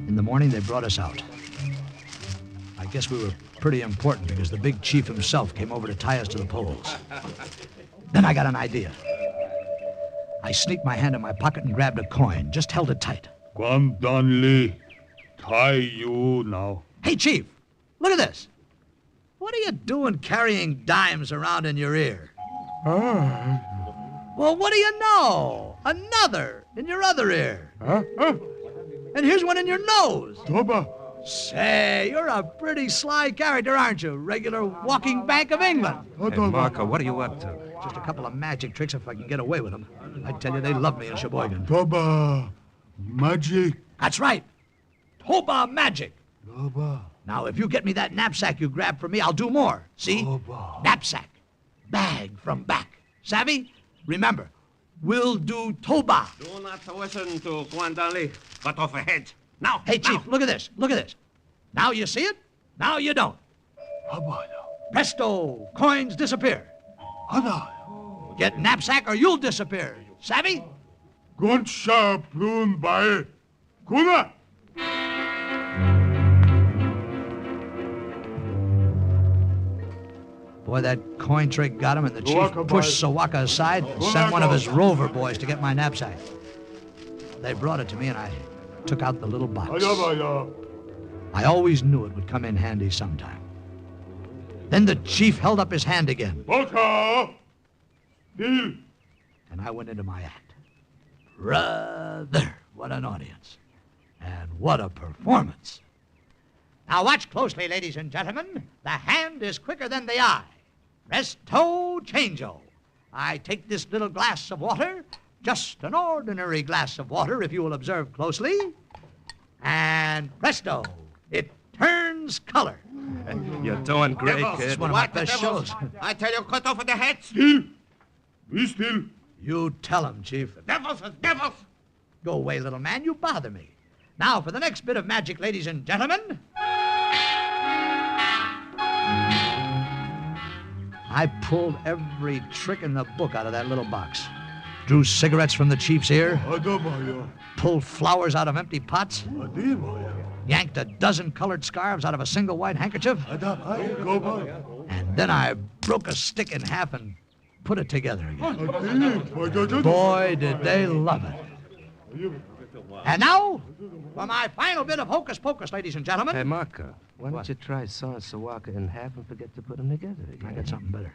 [SPEAKER 14] In the morning, they brought us out. I guess we were pretty important because the big chief himself came over to tie us to the poles. Then I got an idea. I sneaked my hand in my pocket and grabbed a coin, just held it tight.
[SPEAKER 12] Kwandanli, tie you now.
[SPEAKER 14] Hey, Chief, look at this. What are you doing carrying dimes around in your ear? Well, what do you know? Another in your other ear. And here's one in your nose.
[SPEAKER 12] Toba.
[SPEAKER 14] Say, you're a pretty sly character, aren't you? Regular walking Bank of England.
[SPEAKER 6] Hey, Marco, what are you up to?
[SPEAKER 14] Just a couple of magic tricks if I can get away with them. I tell you, they love me in Sheboygan.
[SPEAKER 12] Toba. Magic.
[SPEAKER 14] That's right. Toba magic.
[SPEAKER 12] Toba.
[SPEAKER 14] Now, if you get me that knapsack you grabbed from me, I'll do more. See?
[SPEAKER 12] Toba.
[SPEAKER 14] Knapsack. Bag from back. Savvy? Remember, we'll do Toba.
[SPEAKER 8] Do not listen to Kwandan Cut off a head. Now.
[SPEAKER 14] Hey, Chief, look at this. Look at this. Now you see it. Now you don't. Presto. Coins disappear. Get knapsack or you'll disappear. Savvy?
[SPEAKER 12] Gunsha plun by Kuna.
[SPEAKER 14] Boy, that coin trick got him, and the chief pushed Sawaka aside and sent one of his rover boys to get my knapsack. They brought it to me, and I took out the little box. I always knew it would come in handy sometime. Then the chief held up his hand again. And I went into my act. Brother, what an audience. And what a performance. Now watch closely, ladies and gentlemen. The hand is quicker than the eye. Presto changeo. I take this little glass of water, just an ordinary glass of water if you will observe closely, and presto, it turns color.
[SPEAKER 6] You're doing great,
[SPEAKER 8] Devils.
[SPEAKER 6] kid.
[SPEAKER 14] It's one of my best
[SPEAKER 8] Devils.
[SPEAKER 14] shows.
[SPEAKER 8] I tell you, cut off the heads.
[SPEAKER 12] Still. Be still.
[SPEAKER 14] You tell him, Chief.
[SPEAKER 8] Devils is devils.
[SPEAKER 14] Go away, little man. You bother me. Now for the next bit of magic, ladies and gentlemen. I pulled every trick in the book out of that little box. Drew cigarettes from the chief's ear. Pulled flowers out of empty pots. Yanked a dozen colored scarves out of a single white handkerchief. And then I broke a stick in half and put it together again. Boy, did they love it. And now, for my final bit of hocus pocus, ladies and gentlemen.
[SPEAKER 6] Hey, Marco, why don't you try sawing Sawaka in half and forget to put them together again?
[SPEAKER 14] I got something better.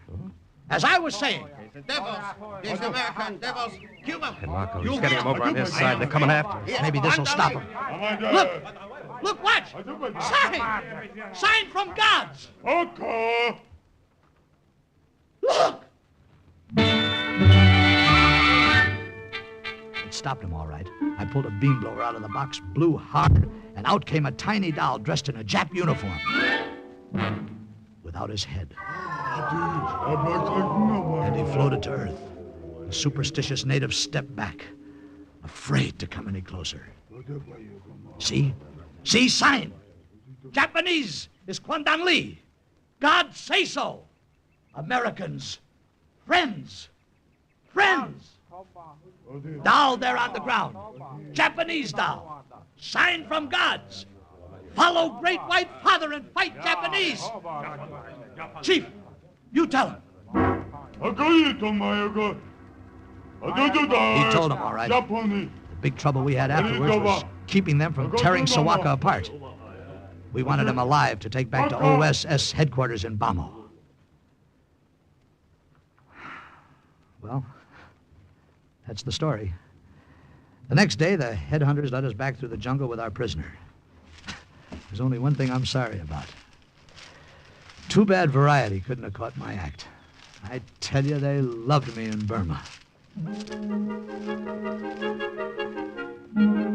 [SPEAKER 14] As I was saying,
[SPEAKER 8] Devils, these American devils, Cuba.
[SPEAKER 6] Hey, Marco, he's getting him over on his side. They're coming after us.
[SPEAKER 14] Maybe this'll stop him. Look! Look, watch! Sign! Sign from gods!
[SPEAKER 12] Okay.
[SPEAKER 14] Look! It stopped him all right. I pulled a beam blower out of the box, blew hard, and out came a tiny doll dressed in a Jap uniform. Without his head. And he floated to Earth. The superstitious natives stepped back, afraid to come any closer. See? See, sign! Japanese is Kwandan Lee. God say so! Americans, friends, friends! Doll there on the ground. Japanese doll. Sign from gods. Follow Great White Father and fight Japanese. Chief, you tell him. He told him, all right. The big trouble we had afterwards was keeping them from tearing Sawaka apart. We wanted him alive to take back to OSS headquarters in Bamo. Well, that's the story. The next day, the headhunters led us back through the jungle with our prisoner. There's only one thing I'm sorry about. Too bad Variety couldn't have caught my act. I tell you, they loved me in Burma.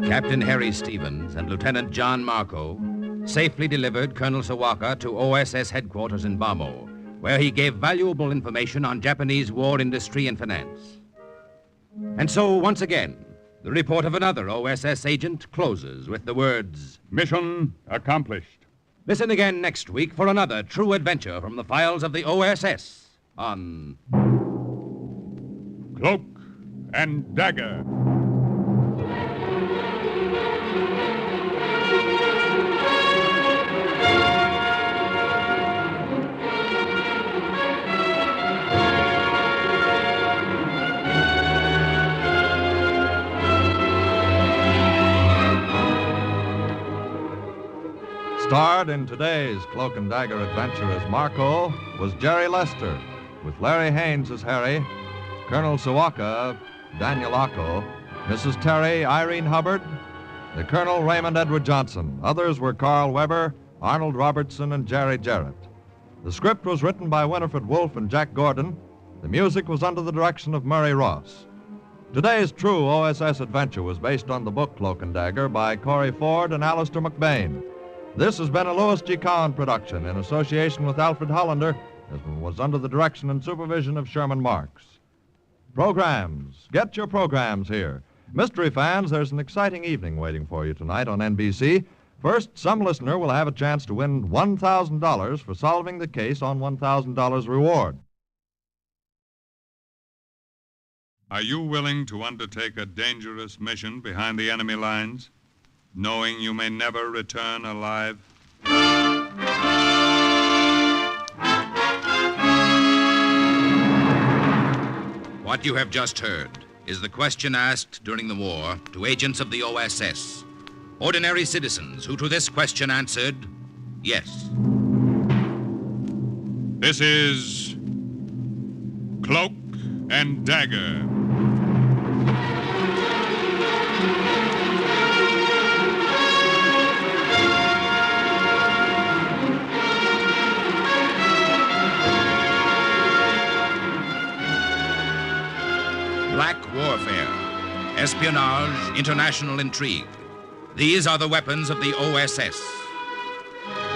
[SPEAKER 2] Captain Harry Stevens and Lieutenant John Marco safely delivered Colonel Sawaka to OSS headquarters in Bamo, where he gave valuable information on Japanese war industry and finance. And so, once again, the report of another OSS agent closes with the words,
[SPEAKER 1] "Mission accomplished."
[SPEAKER 2] Listen again next week for another true adventure from the files of the OSS on
[SPEAKER 1] Cloak and Dagger.
[SPEAKER 11] Starred in today's Cloak and Dagger adventure as Marco was Jerry Lester, with Larry Haynes as Harry, Colonel Sawaka, Daniel Acco, Mrs. Terry, Irene Hubbard, the Colonel Raymond Edward Johnson. Others were Carl Weber, Arnold Robertson, and Jerry Jarrett. The script was written by Winifred Wolfe and Jack Gordon. The music was under the direction of Murray Ross. Today's true OSS adventure was based on the book Cloak and Dagger by Corey Ford and Alistair McBain. This has been a Louis G. Cowan production in association with Alfred Hollander, as was under the direction and supervision of Sherman Marks. Programs. Get your programs here. Mystery fans, there's an exciting evening waiting for you tonight on NBC. First, some listener will have a chance to win $1,000 for solving the case on $1,000 reward.
[SPEAKER 1] Are you willing to undertake a dangerous mission behind the enemy lines, knowing you may never return alive?
[SPEAKER 2] What you have just heard is the question asked during the war to agents of the OSS, ordinary citizens who to this question answered, yes.
[SPEAKER 1] This is Cloak and Dagger.
[SPEAKER 2] Black warfare, espionage, international intrigue. These are the weapons of the OSS.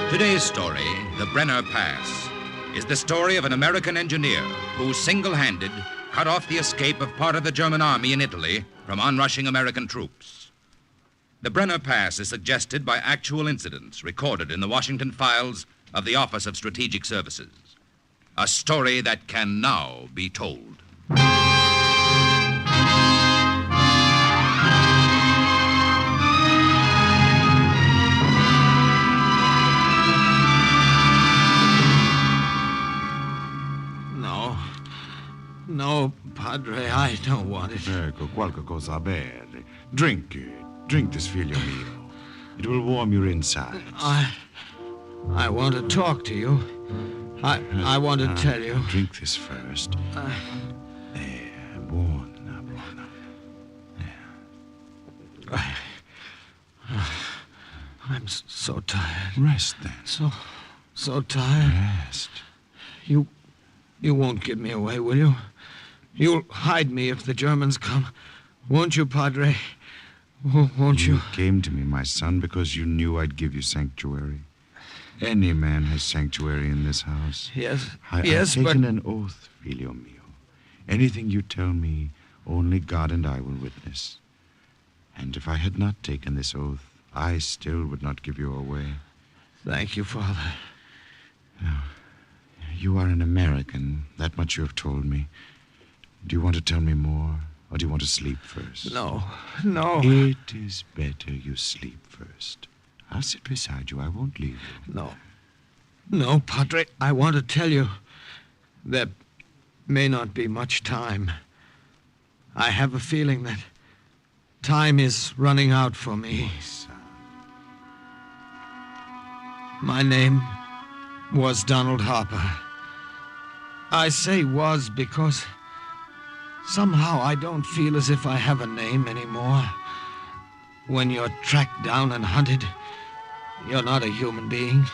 [SPEAKER 2] Today's story, the Brenner Pass, is the story of an American engineer who single-handed cut off the escape of part of the German army in Italy from onrushing American troops. The Brenner Pass is suggested by actual incidents recorded in the Washington files of the Office of Strategic Services. A story that can now be told.
[SPEAKER 8] No, Padre, I don't want it.
[SPEAKER 15] Ecco, qualche cosa a bere. Drink it. Drink this, figlio mio. It will warm your insides.
[SPEAKER 8] I want to talk to you.
[SPEAKER 14] I want to tell you.
[SPEAKER 15] Drink this first. There, buona, buona.
[SPEAKER 14] I'm so tired.
[SPEAKER 15] Rest then.
[SPEAKER 14] So tired.
[SPEAKER 15] Rest.
[SPEAKER 14] You won't give me away, will you? You'll hide me if the Germans come. Won't you, Padre? Won't you?
[SPEAKER 15] You came to me, my son, because you knew I'd give you sanctuary. Any man has sanctuary in this house.
[SPEAKER 14] Yes,
[SPEAKER 15] I've taken an oath, figlio mio. Anything you tell me, only God and I will witness. And if I had not taken this oath, I still would not give you away.
[SPEAKER 14] Thank you, Father.
[SPEAKER 15] Now, you are an American. That much you have told me. Do you want to tell me more, or do you want to sleep first?
[SPEAKER 14] No.
[SPEAKER 15] It is better you sleep first. I'll sit beside you. I won't leave you.
[SPEAKER 14] No, Padre. I want to tell you there may not be much time. I have a feeling that time is running out for me. My name was Donald Harper. I say was because somehow I don't feel as if I have a name anymore. When you're tracked down and hunted, you're not a human being.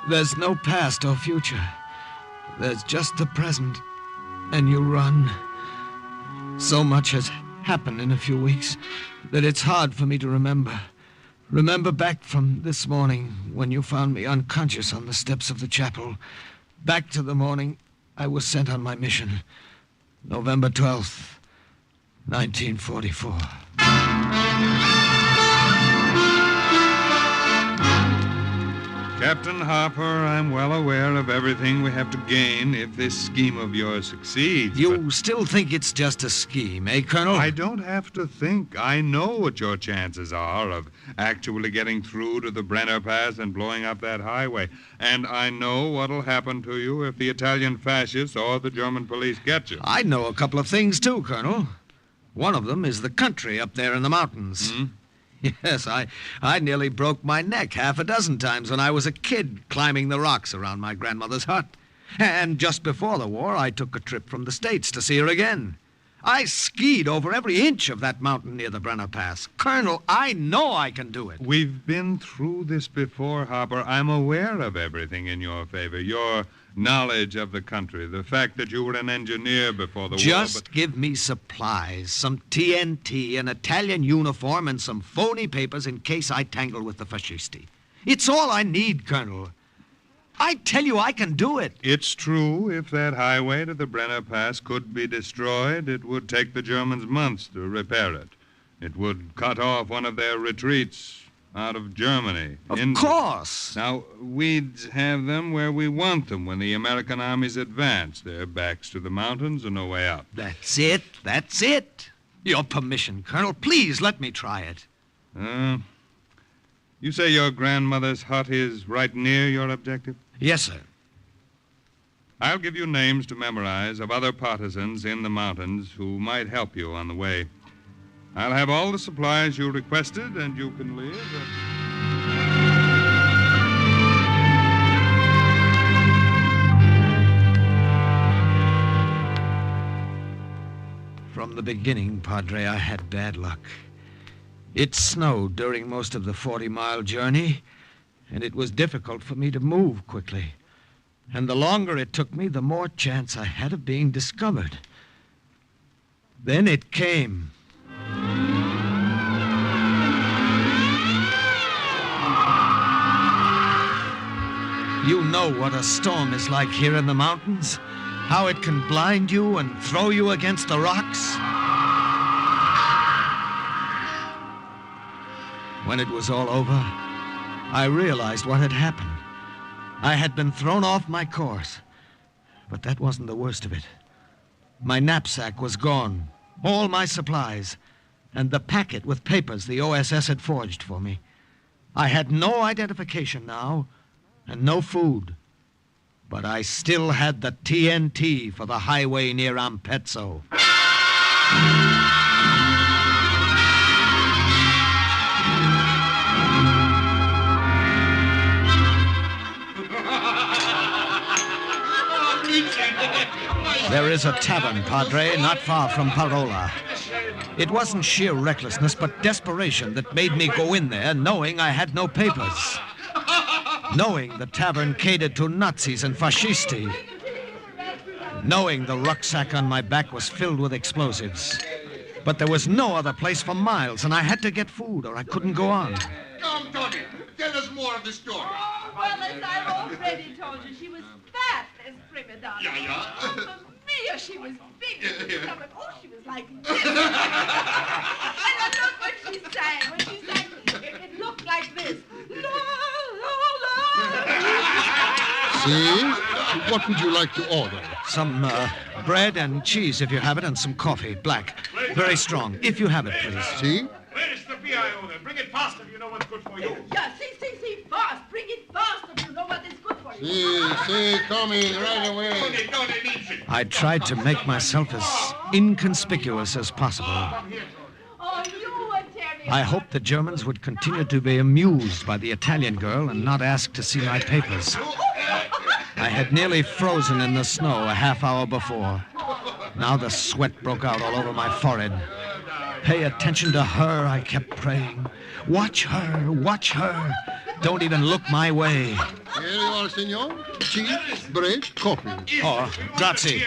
[SPEAKER 14] There's no past or future. There's just the present, and you run. So much has happened in a few weeks that it's hard for me to remember. Remember back from this morning when you found me unconscious on the steps of the chapel. Back to the morning I was sent on my mission. November 12th, 1944.
[SPEAKER 1] Captain Harper, I'm well aware of everything we have to gain if this scheme of yours succeeds.
[SPEAKER 14] You still think it's just a scheme, eh, Colonel?
[SPEAKER 1] I don't have to think. I know what your chances are of actually getting through to the Brenner Pass and blowing up that highway. And I know what'll happen to you if the Italian fascists or the German police get you.
[SPEAKER 14] I know a couple of things, too, Colonel. One of them is the country up there in the mountains. Yes, I nearly broke my neck half a dozen times when I was a kid climbing the rocks around my grandmother's hut. And just before the war, I took a trip from the States to see her again. I skied over every inch of that mountain near the Brenner Pass. Colonel, I know I can do it.
[SPEAKER 1] We've been through this before, Harper. I'm aware of everything in your favor. Your knowledge of the country, the fact that you were an engineer before the war.
[SPEAKER 14] Just give me supplies, some TNT, an Italian uniform, and some phony papers in case I tangle with the fascisti. It's all I need, Colonel. I tell you, I can do it.
[SPEAKER 1] It's true. If that highway to the Brenner Pass could be destroyed, it would take the Germans months to repair it. It would cut off one of their retreats out of Germany.
[SPEAKER 14] Of course.
[SPEAKER 1] Now, we'd have them where we want them when the American armies advance. Their backs to the mountains and no way out.
[SPEAKER 14] That's it. Your permission, Colonel. Please let me try it.
[SPEAKER 1] You say your grandmother's hut is right near your objective?
[SPEAKER 14] Yes, sir.
[SPEAKER 1] I'll give you names to memorize of other partisans in the mountains who might help you on the way. I'll have all the supplies you requested, and you can leave.
[SPEAKER 14] From the beginning, Padre, I had bad luck. It snowed during most of the 40-mile journey, and it was difficult for me to move quickly. And the longer it took me, the more chance I had of being discovered. Then it came. You know what a storm is like here in the mountains, how it can blind you and throw you against the rocks. When it was all over, I realized what had happened. I had been thrown off my course, but that wasn't the worst of it. My knapsack was gone, all my supplies, and the packet with papers the OSS had forged for me. I had no identification now, and no food. But I still had the TNT for the highway near Ampezzo. There is a tavern, Padre, not far from Parola. It wasn't sheer recklessness, but desperation that made me go in there knowing I had no papers. Knowing the tavern catered to Nazis and fascisti. Knowing the rucksack on my back was filled with explosives. But there was no other place for miles, and I had to get food or I couldn't go on.
[SPEAKER 17] Come, Tony, tell us more of the story.
[SPEAKER 10] Oh, well, as I've already told you, she was fat as prima donna.
[SPEAKER 17] Yeah.
[SPEAKER 10] Oh, Mamma mia, she was big as the stomach. Oh, she was like this. And look what she sang. When she sang, it looked like this. La, la, la.
[SPEAKER 16] See? What would you like to order?
[SPEAKER 14] Some bread and cheese, if you have it, and some coffee, black. Very strong, if you have it, please.
[SPEAKER 16] See?
[SPEAKER 17] Where is the beer I ordered? Bring it fast if you know what's good for you.
[SPEAKER 10] Yeah, see, fast. Bring it fast if you know what is good for you.
[SPEAKER 16] See, coming right away.
[SPEAKER 17] Tony needs it.
[SPEAKER 14] I tried to make myself as inconspicuous as possible.
[SPEAKER 10] Oh, you would tear me.
[SPEAKER 14] I hoped the Germans would continue to be amused by the Italian girl and not ask to see my papers. I had nearly frozen in the snow a half hour before. Now the sweat broke out all over my forehead. Pay attention to her, I kept praying. Watch her, watch her. Don't even look my way.
[SPEAKER 16] Here you are, senor. Cheese, bread, coffee.
[SPEAKER 14] Oh, grazie.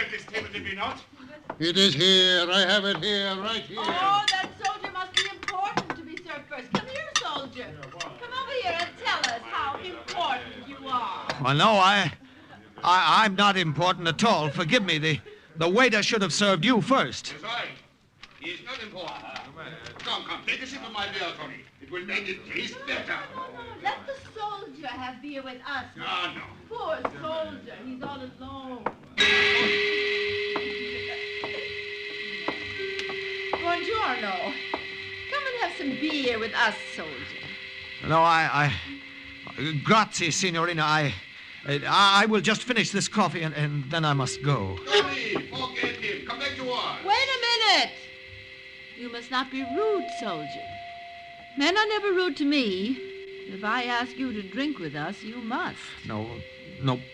[SPEAKER 16] It is here. I have it here, right here.
[SPEAKER 10] Oh, that soldier must be important to be served first. Come here, soldier. Come over here and tell us how important you are.
[SPEAKER 14] Well, no, I'm not important at all. Forgive me. The waiter should have served you first.
[SPEAKER 17] That's right. He's not important. Come, take a sip of my beer, Tony. It will make it taste better.
[SPEAKER 10] No, let the soldier have beer with us.
[SPEAKER 17] No.
[SPEAKER 10] Poor soldier, he's all alone. Buongiorno. Come and have some beer with us, soldier.
[SPEAKER 14] No, Grazie, signorina. I will just finish this coffee and then I must go.
[SPEAKER 17] Tony, forget him. Come back to work.
[SPEAKER 10] Wait a minute. You must not be rude, soldier. Men are never rude to me. If I ask you to drink with us, you must.
[SPEAKER 14] No,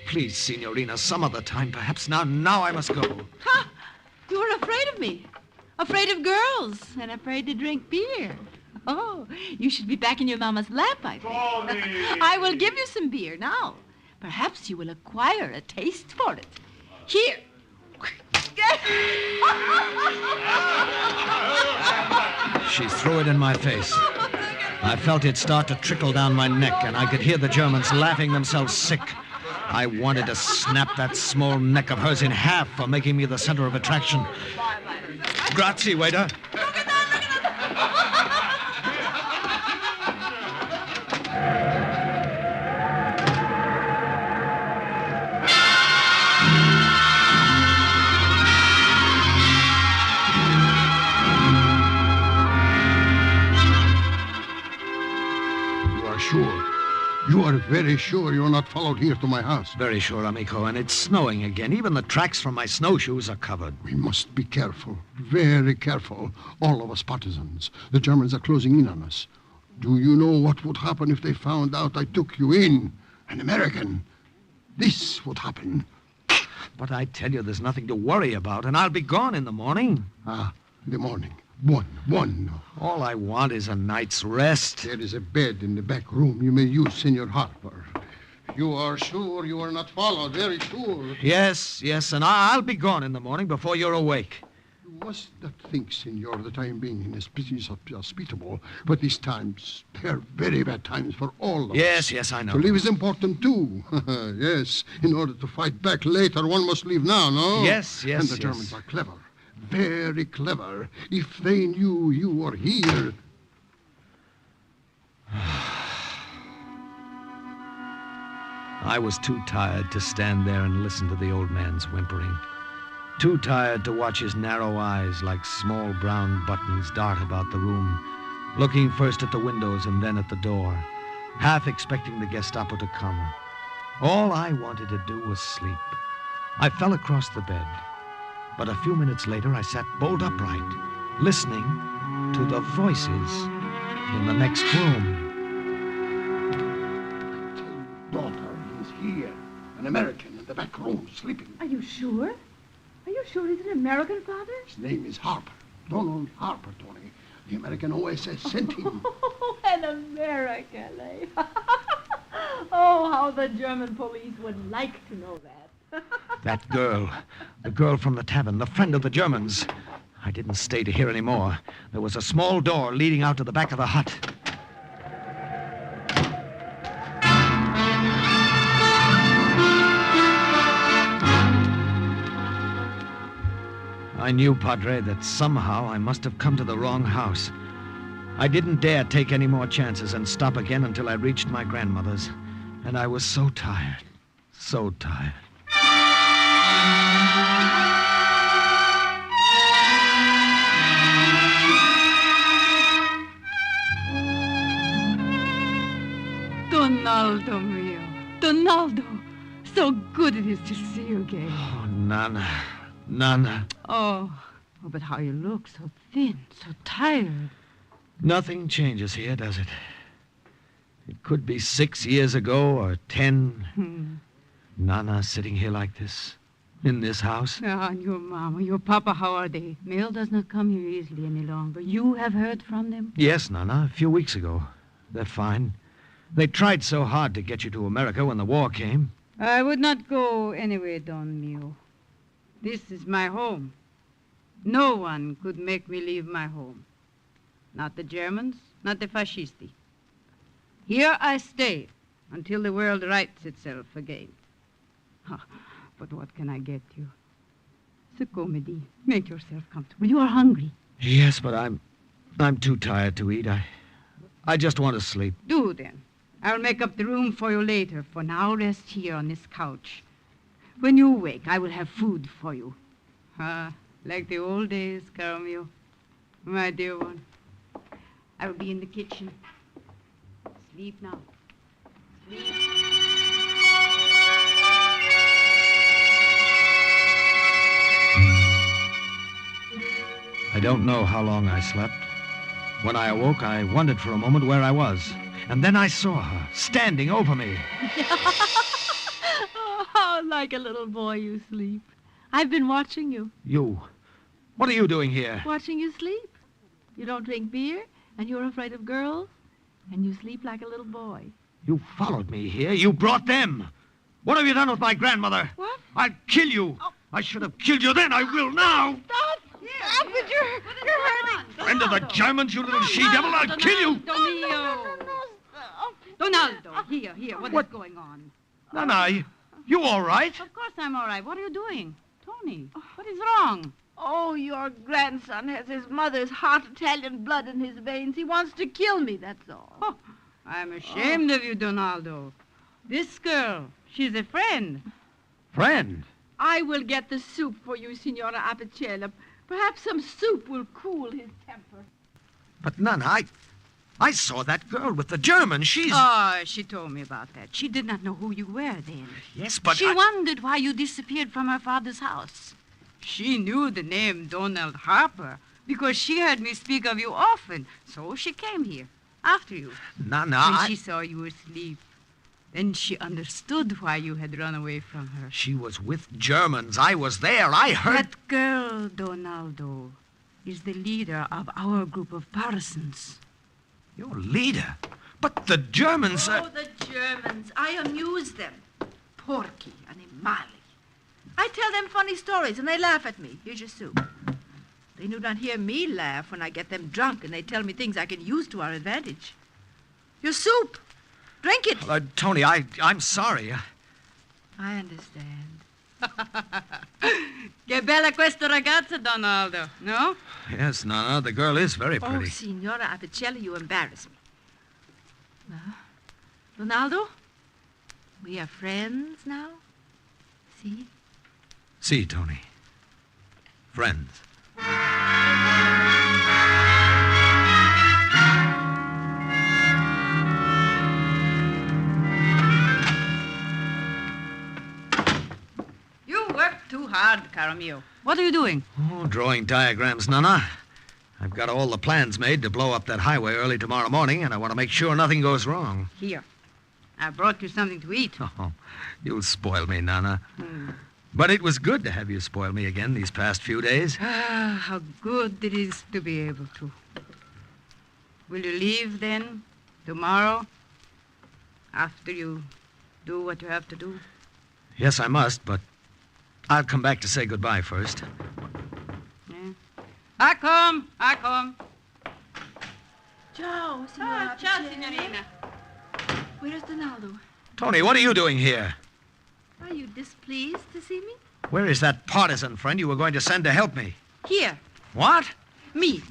[SPEAKER 14] please, signorina. Some other time, perhaps. Now I must go.
[SPEAKER 10] Ha! You're afraid of me. Afraid of girls and afraid to drink beer. Oh, you should be back in your mama's lap, I think. I will give you some beer now. Perhaps you will acquire a taste for it. Here.
[SPEAKER 14] She threw it in my face. I felt it start to trickle down my neck, and I could hear the Germans laughing themselves sick. I wanted to snap that small neck of hers in half for making me the center of attraction. Grazie, waiter.
[SPEAKER 16] You are very sure you're not followed here to my house?
[SPEAKER 14] Very sure, amico, and it's snowing again. Even the tracks from my snowshoes are covered.
[SPEAKER 16] We must be careful, very careful, all of us partisans. The Germans are closing in on us. Do you know what would happen if they found out I took you in? An American. This would happen.
[SPEAKER 14] But I tell you, there's nothing to worry about, and I'll be gone in the morning.
[SPEAKER 16] The morning. One.
[SPEAKER 14] All I want is a night's rest.
[SPEAKER 16] There is a bed in the back room you may use, Senor Harper. You are sure you are not followed, very sure.
[SPEAKER 14] Yes, and I'll be gone in the morning before you're awake.
[SPEAKER 16] You must not think, Senor, that I am being inhospitable, but these times, they're very bad times for all of us.
[SPEAKER 14] Yes, I know.
[SPEAKER 16] To live is important, too. Yes, in order to fight back later, one must leave now, no?
[SPEAKER 14] Yes.
[SPEAKER 16] And the Germans are clever. Very clever. If they knew you were here.
[SPEAKER 14] I was too tired to stand there and listen to the old man's whimpering. Too tired to watch his narrow eyes like small brown buttons dart about the room, looking first at the windows and then at the door, half expecting the Gestapo to come. All I wanted to do was sleep. I fell across the bed. But a few minutes later, I sat bolt upright, listening to the voices in the next room.
[SPEAKER 16] Daughter is here. An American in the back room, sleeping.
[SPEAKER 10] Are you sure? Are you sure he's an American, Father?
[SPEAKER 16] His name is Harper. Donald Harper, Tony. The American OSS sent him.
[SPEAKER 10] Oh, an American, eh? Oh, how the German police would like to know that.
[SPEAKER 14] That girl. The girl from the tavern, the friend of the Germans. I didn't stay to hear any more. There was a small door leading out to the back of the hut. I knew, Padre, that somehow I must have come to the wrong house. I didn't dare take any more chances and stop again until I reached my grandmother's. And I was so tired. So tired.
[SPEAKER 10] Donaldo mio. Donaldo. So good it is to see you again.
[SPEAKER 14] Oh, Nana. Nana.
[SPEAKER 10] Oh, but how you look. So thin, so tired.
[SPEAKER 14] Nothing changes here, does it? It could be 6 years ago or 10. Nana sitting here like this, in this house.
[SPEAKER 10] Ah, and your mama, your papa, how are they? Mail does not come here easily any longer. You have heard from them?
[SPEAKER 14] Yes, Nana, a few weeks ago. They're fine. They tried so hard to get you to America when the war came.
[SPEAKER 10] I would not go anywhere, Don Mio. This is my home. No one could make me leave my home. Not the Germans, not the fascisti. Here I stay until the world rights itself again. But what can I get you? Comedy. Make yourself comfortable. You are hungry.
[SPEAKER 14] Yes, but I'm too tired to eat. I just want to sleep.
[SPEAKER 10] Do then. I'll make up the room for you later. For now, rest here on this couch. When you wake, I will have food for you. Like the old days, caro mio. My dear one. I will be in the kitchen. Sleep now. Sleep.
[SPEAKER 14] I don't know how long I slept. When I awoke, I wondered for a moment where I was. And then I saw her, standing over me.
[SPEAKER 10] Oh, how like a little boy you sleep. I've been watching you.
[SPEAKER 14] You? What are you doing here?
[SPEAKER 10] Watching you sleep. You don't drink beer, and you're afraid of girls, and you sleep like a little boy.
[SPEAKER 14] You followed me here. You brought them. What have you done with my grandmother?
[SPEAKER 10] What?
[SPEAKER 14] I'll kill you. Oh. I should have killed you then. I will now.
[SPEAKER 10] Stop! Stop it! You're hurting.
[SPEAKER 14] Friend of the Germans, you little she-devil. I'll kill you.
[SPEAKER 10] Donaldo, here. What is going on?
[SPEAKER 14] Nana, you all right?
[SPEAKER 10] Of course I'm all right. What are you doing? Tony, what is wrong? Oh, your grandson has his mother's hot Italian blood in his veins. He wants to kill me, that's all. Oh, I'm ashamed of you, Donaldo. This girl, she's a friend.
[SPEAKER 14] Friend?
[SPEAKER 10] I will get the soup for you, Signora Apicella. Perhaps some soup will cool his temper.
[SPEAKER 14] But, Nana, I saw that girl with the German. She's...
[SPEAKER 10] Oh, she told me about that. She did not know who you were then.
[SPEAKER 14] Yes, but
[SPEAKER 10] She wondered why you disappeared from her father's house. She knew the name Donald Harper because she heard me speak of you often. So she came here, after you.
[SPEAKER 14] Nana,
[SPEAKER 10] When she saw you asleep, then she understood why you had run away from her.
[SPEAKER 14] She was with Germans. I was there. I heard...
[SPEAKER 10] That girl, Donaldo, is the leader of our group of partisans.
[SPEAKER 14] Your leader? But the Germans...
[SPEAKER 10] Oh, the Germans. I amuse them. Porky, animali. I tell them funny stories, and they laugh at me. Here's your soup. They do not hear me laugh when I get them drunk, and they tell me things I can use to our advantage. Your soup. Drink it.
[SPEAKER 14] Tony, I'm sorry.
[SPEAKER 10] I understand. Che bella questa ragazza, Donaldo, no?
[SPEAKER 14] Yes, Nana, the girl is very pretty.
[SPEAKER 10] Oh, Signora Apicella, you embarrass me. Well, Donaldo, we are friends now? See?
[SPEAKER 14] See, Tony. Friends.
[SPEAKER 10] You work too hard, caro mio. What are you doing?
[SPEAKER 14] Oh, drawing diagrams, Nana. I've got all the plans made to blow up that highway early tomorrow morning, and I want to make sure nothing goes wrong.
[SPEAKER 10] Here.
[SPEAKER 9] I brought you something to eat.
[SPEAKER 6] Oh, you'll spoil me, Nana. But it was good to have you spoil me again these past few days.
[SPEAKER 9] Ah, how good it is to be able to. Will you leave then, tomorrow, after you do what you have to do?
[SPEAKER 6] Yes, I must, but I'll come back to say goodbye first.
[SPEAKER 9] Yeah. I come.
[SPEAKER 10] Ciao, signora.
[SPEAKER 9] Ciao, signorina.
[SPEAKER 10] Where's Donaldo?
[SPEAKER 6] Tony, what are you doing here?
[SPEAKER 10] Are you displeased to see me?
[SPEAKER 6] Where is that partisan friend you were going to send to help me?
[SPEAKER 10] Here.
[SPEAKER 6] What?
[SPEAKER 10] Me.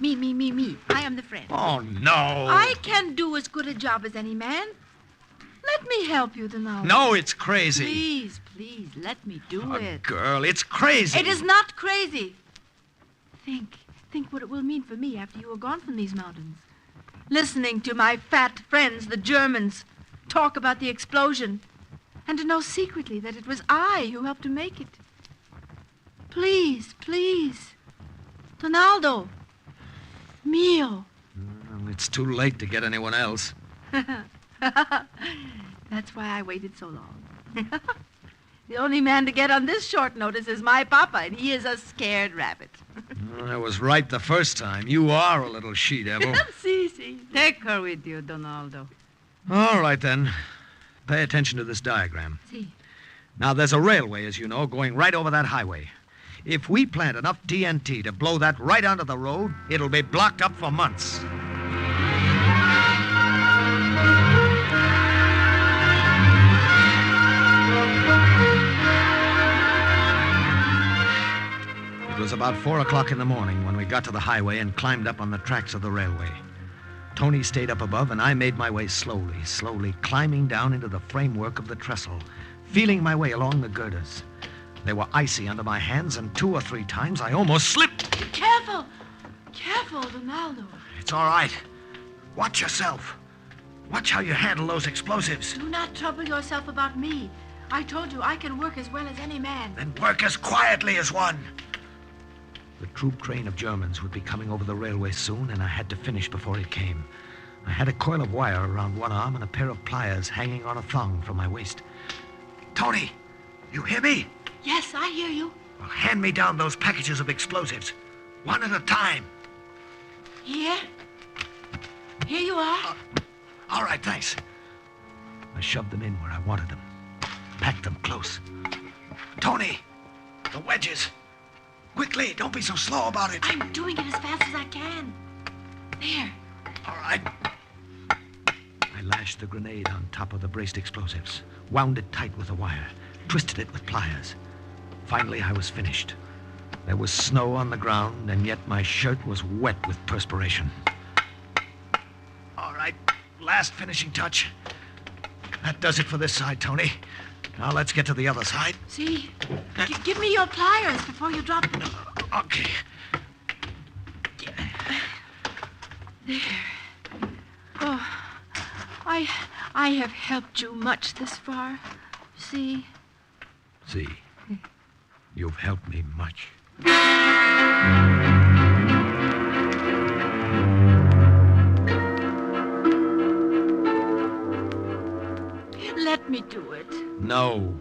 [SPEAKER 10] I am the friend.
[SPEAKER 6] Oh, no.
[SPEAKER 10] I can do as good a job as any man. Let me help you, Donaldo.
[SPEAKER 6] No, it's crazy.
[SPEAKER 10] Please, let me do it.
[SPEAKER 6] Girl, it's crazy.
[SPEAKER 10] It is not crazy. Think what it will mean for me after you are gone from these mountains. Listening to my fat friends, the Germans, talk about the explosion, and to know secretly that it was I who helped to make it. Please. Donaldo. Mio.
[SPEAKER 6] Well, it's too late to get anyone else.
[SPEAKER 10] That's why I waited so long. The only man to get on this short notice is my papa, and he is a scared rabbit.
[SPEAKER 6] I was right the first time. You are a little she-devil.
[SPEAKER 10] See.
[SPEAKER 9] Take her with you, Donaldo.
[SPEAKER 6] All right, then. Pay attention to this diagram.
[SPEAKER 10] See.
[SPEAKER 6] Now, there's a railway, as you know, going right over that highway. If we plant enough TNT to blow that right onto the road, it'll be blocked up for months. It was about 4 o'clock in the morning when we got to the highway and climbed up on the tracks of the railway. Tony stayed up above, and I made my way slowly climbing down into the framework of the trestle, feeling my way along the girders. They were icy under my hands, and 2 or 3 times I almost slipped.
[SPEAKER 10] Careful, Donaldo.
[SPEAKER 6] It's all right. Watch yourself. Watch how you handle those explosives.
[SPEAKER 10] Do not trouble yourself about me. I told you I can work as well as any man.
[SPEAKER 6] Then work as quietly as one. The troop train of Germans would be coming over the railway soon, and I had to finish before it came. I had a coil of wire around one arm and a pair of pliers hanging on a thong from my waist. Tony, you hear me?
[SPEAKER 10] Yes, I hear you.
[SPEAKER 6] Well, hand me down those packages of explosives, one at a time.
[SPEAKER 10] Here you are.
[SPEAKER 6] All right, thanks. I shoved them in where I wanted them, packed them close. Tony, the wedges. Quickly, don't be so slow about it.
[SPEAKER 10] I'm doing it as fast as I can. There.
[SPEAKER 6] All right. I lashed the grenade on top of the braced explosives, wound it tight with a wire, twisted it with pliers. Finally, I was finished. There was snow on the ground, and yet my shirt was wet with perspiration. All right, last finishing touch. That does it for this side, Tony. Now let's get to the other side.
[SPEAKER 10] See? Give me your pliers before you drop them.
[SPEAKER 6] Okay.
[SPEAKER 10] There. Oh, I have helped you much this far. See?
[SPEAKER 6] See. You've helped me much.
[SPEAKER 10] Let me do it.
[SPEAKER 6] No.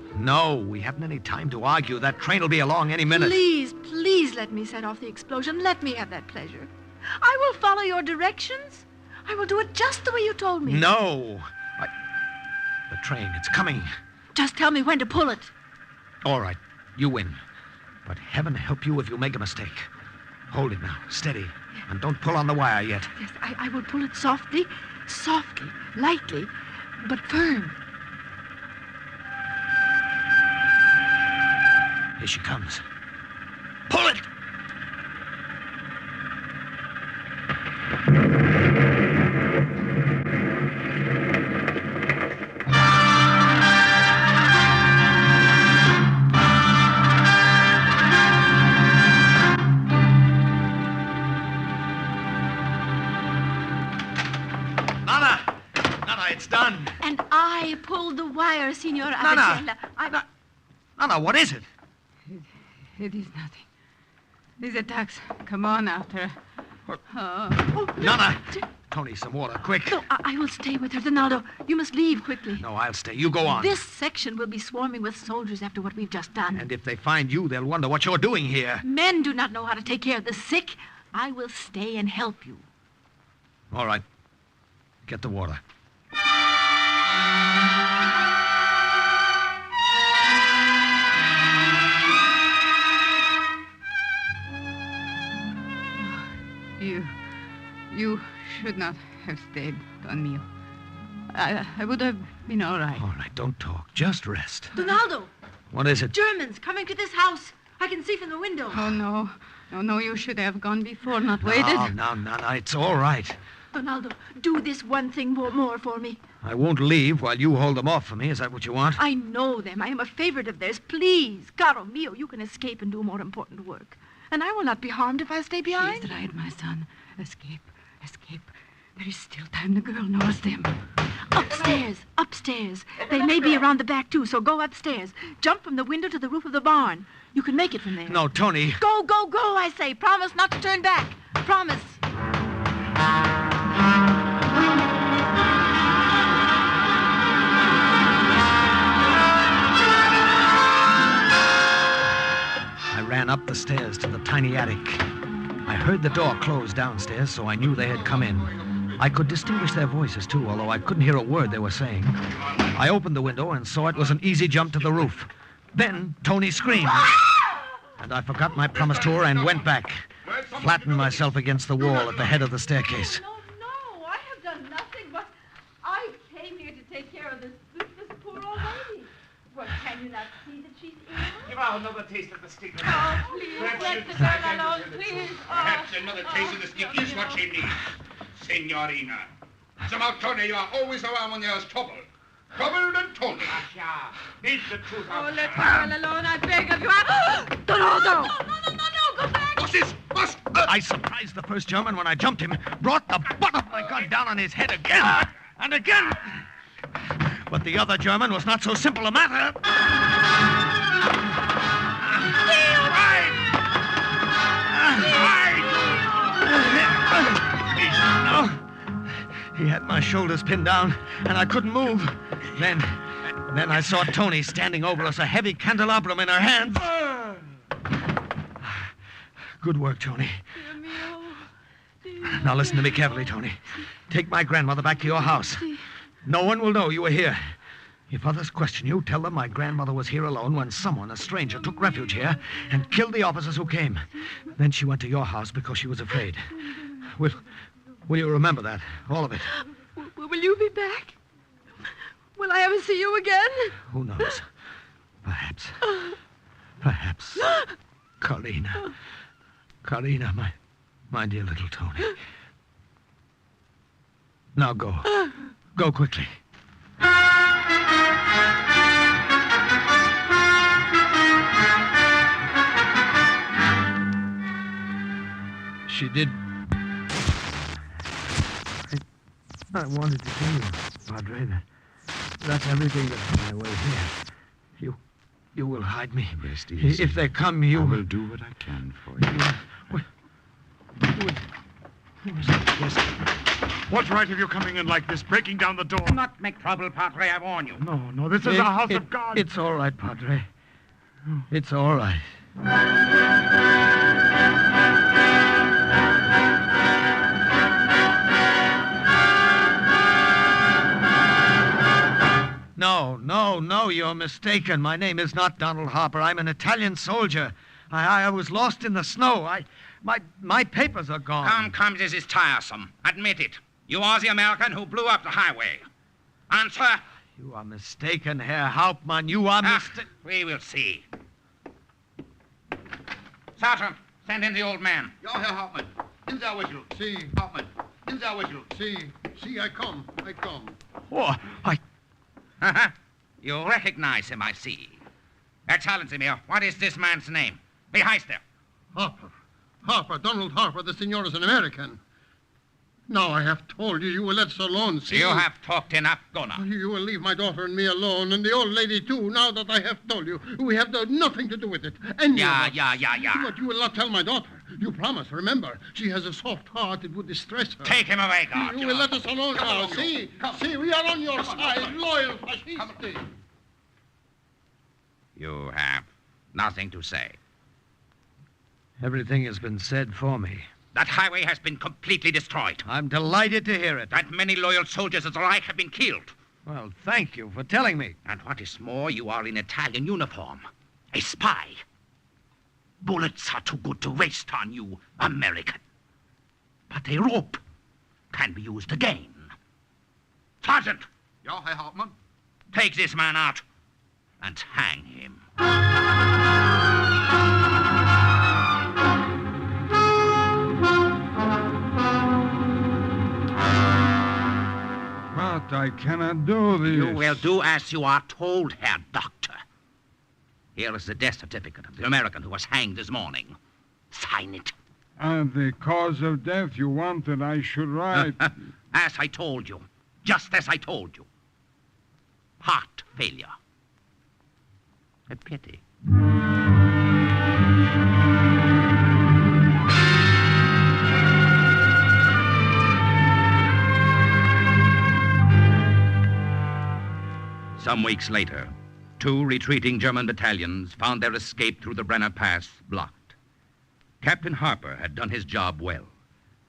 [SPEAKER 6] We haven't any time to argue. That train will be along any minute.
[SPEAKER 10] Please let me set off the explosion. Let me have that pleasure. I will follow your directions. I will do it just the way you told me.
[SPEAKER 6] No. The train, it's coming.
[SPEAKER 10] Just tell me when to pull it.
[SPEAKER 6] All right, you win. But heaven help you if you make a mistake. Hold it now, steady. And don't pull on the wire yet.
[SPEAKER 10] Yes, I will pull it softly, lightly, but firm.
[SPEAKER 6] Here she comes. Pull it! Nana, it's done.
[SPEAKER 10] And I pulled the wire, Signor
[SPEAKER 6] Nana! Nana, what is it?
[SPEAKER 9] It is nothing. These attacks come on after
[SPEAKER 6] Nana! Tony, some water, quick.
[SPEAKER 10] No, I will stay with her, Donaldo. You must leave quickly.
[SPEAKER 6] No, I'll stay. You go on.
[SPEAKER 10] This section will be swarming with soldiers after what we've just done.
[SPEAKER 6] And if they find you, they'll wonder what you're doing here.
[SPEAKER 10] Men do not know how to take care of the sick. I will stay and help you.
[SPEAKER 6] All right. Get the water.
[SPEAKER 9] You should not have stayed, Don Mio. I would have been all right.
[SPEAKER 6] All right, don't talk. Just rest.
[SPEAKER 10] Donaldo!
[SPEAKER 6] What is it?
[SPEAKER 10] Germans coming to this house. I can see from the window.
[SPEAKER 9] Oh, no. No, you should have gone before, not waited.
[SPEAKER 6] No, it's all right.
[SPEAKER 10] Donaldo, do this one thing more for me.
[SPEAKER 6] I won't leave while you hold them off for me. Is that what you want?
[SPEAKER 10] I know them. I am a favorite of theirs. Please, caro mio, you can escape and do more important work. And I will not be harmed if I stay behind.
[SPEAKER 9] She is right, my son. Escape. There is still time. The girl knows them.
[SPEAKER 10] Upstairs. They may be around the back, too, so go upstairs. Jump from the window to the roof of the barn. You can make it from there.
[SPEAKER 6] No, Tony.
[SPEAKER 10] Go, I say. Promise not to turn back. Promise.
[SPEAKER 6] I ran up the stairs to the tiny attic. I heard the door close downstairs, so I knew they had come in. I could distinguish their voices, too, although I couldn't hear a word they were saying. I opened the window and saw it was an easy jump to the roof. Then Tony screamed. And I forgot my promise to her and went back, flattened myself against the wall at the head of the staircase.
[SPEAKER 10] No, I have done nothing, but I came here to take care of this poor old lady. Well, can you not see that she's ill?
[SPEAKER 17] Give her another taste of the stick.
[SPEAKER 10] Oh, please, let the girl alone, please.
[SPEAKER 17] Perhaps another taste of the stick is what she needs, Signorina. Somehow, Tony, you are always around when there's trouble. Trouble and Tony. Asha, need the truth out.
[SPEAKER 10] Oh, let the girl alone, I beg of you. Donaldo! No, go back!
[SPEAKER 6] What's this? I surprised the first German when I jumped him, brought the butt of my gun down on his head again and again. But the other German was not so simple a matter. No. He had my shoulders pinned down, and I couldn't move. Then I saw Tony standing over us, a heavy candelabrum in her hands. Good work, Tony. Now listen to me carefully, Tony. Take my grandmother back to your house. No one will know you were here. If others question you, tell them my grandmother was here alone when someone, a stranger, took refuge here and killed the officers who came. Then she went to your house because she was afraid. Will you remember that? All of it.
[SPEAKER 10] Will you be back? Will I ever see you again?
[SPEAKER 6] Who knows? Perhaps. Carina, my dear little Tony. Now go. Go quickly. She did. I wanted to tell you, Padre, that's everything that's on my way here. You will hide me.
[SPEAKER 15] Rest easy.
[SPEAKER 6] If they come, you...
[SPEAKER 15] I will do what I can for you.
[SPEAKER 12] What's right of you coming in like this, breaking down the door?
[SPEAKER 17] Do not make trouble, Padre, I warn you.
[SPEAKER 12] No, this is a house of God.
[SPEAKER 6] It's all right, Padre. It's all right. No, you're mistaken. My name is not Donald Harper. I'm an Italian soldier. I was lost in the snow. My papers are gone.
[SPEAKER 2] Come, this is tiresome. Admit it. You are the American who blew up the highway. Answer.
[SPEAKER 6] You are mistaken, Herr Hauptmann. You are mistaken.
[SPEAKER 2] We will see. Sergeant, send in the old man.
[SPEAKER 16] Ja, Herr Hauptmann. In der whistle. See, Hauptmann. In der whistle. See, I come.
[SPEAKER 6] Oh,
[SPEAKER 2] You recognize him, I see. Excellency, what is this man's name? Be heister.
[SPEAKER 16] Harper, Donald Harper, the senor is an American. Now I have told you, you will let us alone, see?
[SPEAKER 2] You have talked enough, go now.
[SPEAKER 16] You will leave my daughter and me alone, and the old lady, too, now that I have told you. We have nothing to do with it.
[SPEAKER 2] Yeah.
[SPEAKER 16] But you will not tell my daughter. You promised, remember. She has a soft heart. It would distress her.
[SPEAKER 17] Take him away, guard.
[SPEAKER 16] You will let us alone, Charles. See, we are on your side, loyal fascists.
[SPEAKER 2] You have nothing to say.
[SPEAKER 6] Everything has been said for me.
[SPEAKER 2] That highway has been completely destroyed.
[SPEAKER 6] I'm delighted to hear it.
[SPEAKER 2] That many loyal soldiers as I have been killed.
[SPEAKER 6] Well, thank you for telling me.
[SPEAKER 2] And what is more, you are in Italian uniform. A spy. Bullets are too good to waste on you, American. But a rope can be used again. Sergeant!
[SPEAKER 17] Ja, Herr Hauptmann.
[SPEAKER 2] Take this man out and hang him.
[SPEAKER 20] But I cannot do this.
[SPEAKER 2] You will do as you are told, Herr Doctor. Here is the death certificate of the American who was hanged this morning. Sign it.
[SPEAKER 20] And the cause of death you want that I should write.
[SPEAKER 2] As I told you. Just as I told you. Heart failure. A pity. Some weeks later, 2 retreating German battalions found their escape through the Brenner Pass blocked. Captain Harper had done his job well,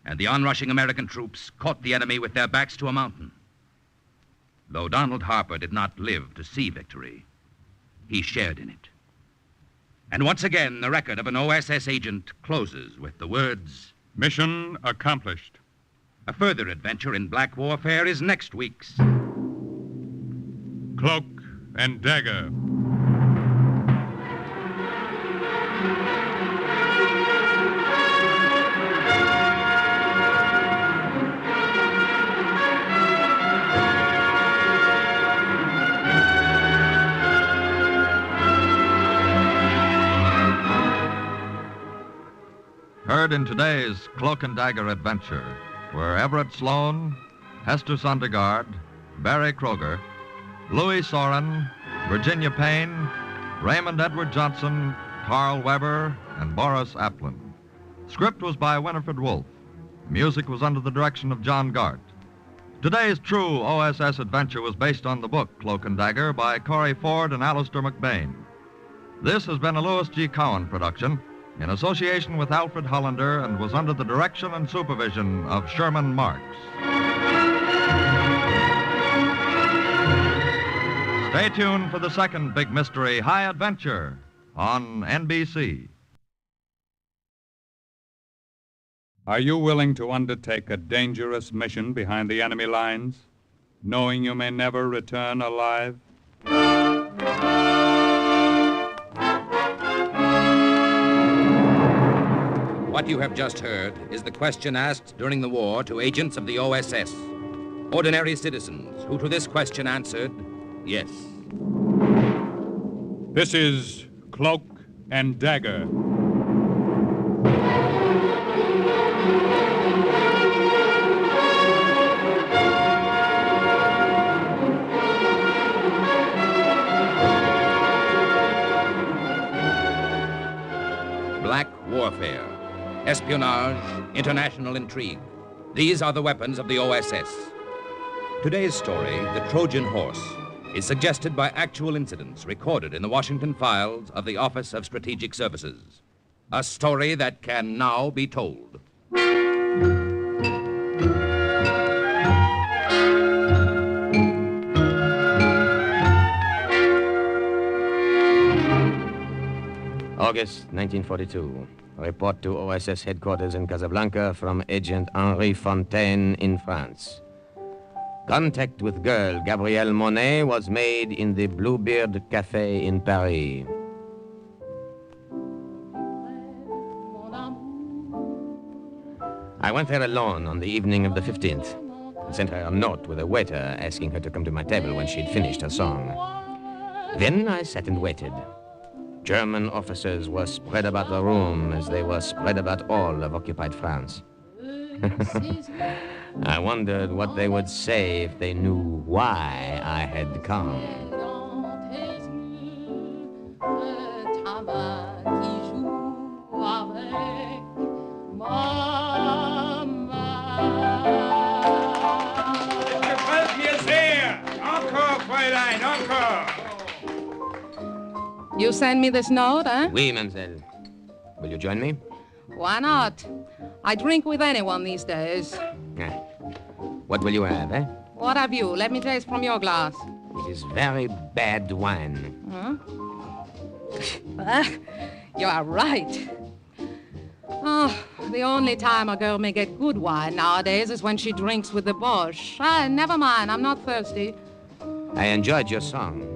[SPEAKER 2] and the onrushing American troops caught the enemy with their backs to a mountain. Though Donald Harper did not live to see victory, he shared in it. And once again, the record of an OSS agent closes with the words,
[SPEAKER 1] "Mission accomplished."
[SPEAKER 2] A further adventure in black warfare is next week's
[SPEAKER 1] Cloak and Dagger.
[SPEAKER 11] Heard in today's Cloak and Dagger adventure were Everett Sloan, Hester Sondergaard, Barry Kroger, Louis Soren, Virginia Payne, Raymond Edward Johnson, Carl Weber, and Boris Aplin. Script was by Winifred Wolfe. Music was under the direction of John Gart. Today's true OSS adventure was based on the book Cloak and Dagger by Corey Ford and Alistair McBain. This has been a Louis G. Cowan production in association with Alfred Hollander and was under the direction and supervision of Sherman Marks. Stay tuned for the second big mystery, High Adventure, on NBC.
[SPEAKER 1] Are you willing to undertake a dangerous mission behind the enemy lines, knowing you may never return alive?
[SPEAKER 2] What you have just heard is the question asked during the war to agents of the OSS, ordinary citizens who to this question answered, yes.
[SPEAKER 1] This is Cloak and Dagger.
[SPEAKER 2] Black warfare, espionage, international intrigue. These are the weapons of the OSS. Today's story, The Trojan Horse, is suggested by actual incidents recorded in the Washington files of the Office of Strategic Services. A story that can now be told.
[SPEAKER 21] August 1942. Report to OSS headquarters in Casablanca from Agent Henri Fontaine in France. Contact with girl Gabrielle Monet was made in the Bluebeard Café in Paris. I went there alone on the evening of the 15th and sent her a note with a waiter asking her to come to my table when she'd finished her song. Then I sat and waited. German officers were spread about the room as they were spread about all of occupied France. I wondered what they would say if they knew why I had come.
[SPEAKER 13] You send me this note, eh?
[SPEAKER 21] Oui, mademoiselle. Will you join me?
[SPEAKER 13] Why not? I drink with anyone these days.
[SPEAKER 21] What will you have, eh?
[SPEAKER 13] What have you? Let me taste from your glass.
[SPEAKER 21] It is very bad wine.
[SPEAKER 13] Huh? You are right. Oh, the only time a girl may get good wine nowadays is when she drinks with the Boche. Never mind, I'm not thirsty.
[SPEAKER 21] I enjoyed your song.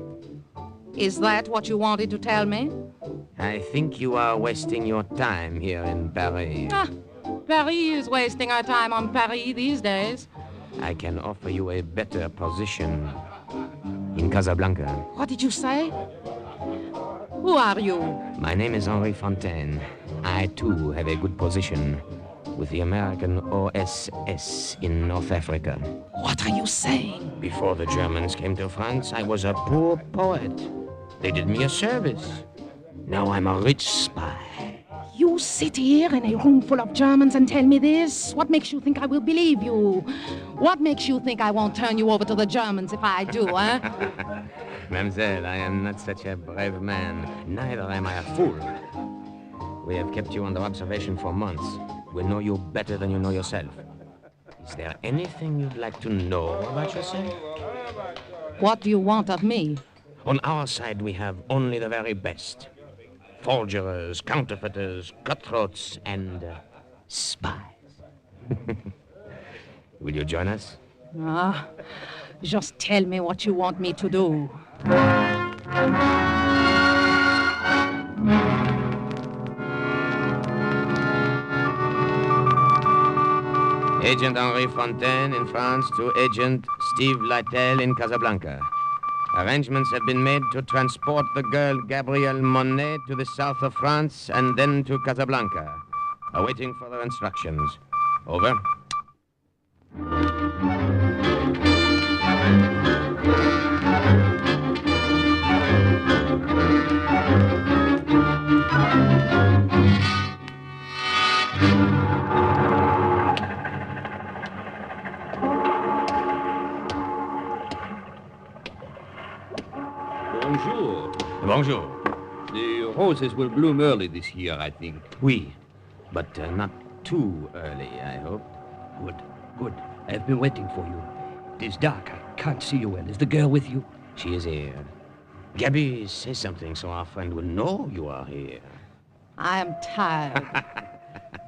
[SPEAKER 13] Is that what you wanted to tell me?
[SPEAKER 21] I think you are wasting your time here in Paris.
[SPEAKER 13] Paris is wasting our time on Paris these days.
[SPEAKER 21] I can offer you a better position in Casablanca.
[SPEAKER 13] What did you say? Who are you?
[SPEAKER 21] My name is Henri Fontaine. I, too, have a good position with the American OSS in North Africa.
[SPEAKER 13] What are you saying?
[SPEAKER 21] Before the Germans came to France, I was a poor poet. They did me a service. Now I'm a rich spy.
[SPEAKER 13] You sit here in a room full of Germans and tell me this? What makes you think I will believe you? What makes you think I won't turn you over to the Germans if I do, eh?
[SPEAKER 21] Mademoiselle, I am not such a brave man. Neither am I a fool. We have kept you under observation for months. We know you better than you know yourself. Is there anything you'd like to know about yourself?
[SPEAKER 13] What do you want of me?
[SPEAKER 21] On our side, we have only the very best. Forgers, counterfeiters, cutthroats, and spies. Will you join us?
[SPEAKER 13] Just tell me what you want me to do.
[SPEAKER 21] Agent Henri Fontaine in France to Agent Steve Lytle in Casablanca. Arrangements have been made to transport the girl Gabrielle Monet to the south of France and then to Casablanca. Awaiting further instructions. Over. Bonjour.
[SPEAKER 22] The roses will bloom early this year, I think.
[SPEAKER 21] Oui, but not too early, I hope.
[SPEAKER 22] Good, good. I have been waiting for you. It is dark. I can't see you well. Is the girl with you?
[SPEAKER 21] She is here. Gabby, say something so our friend will know you are here.
[SPEAKER 13] I am tired.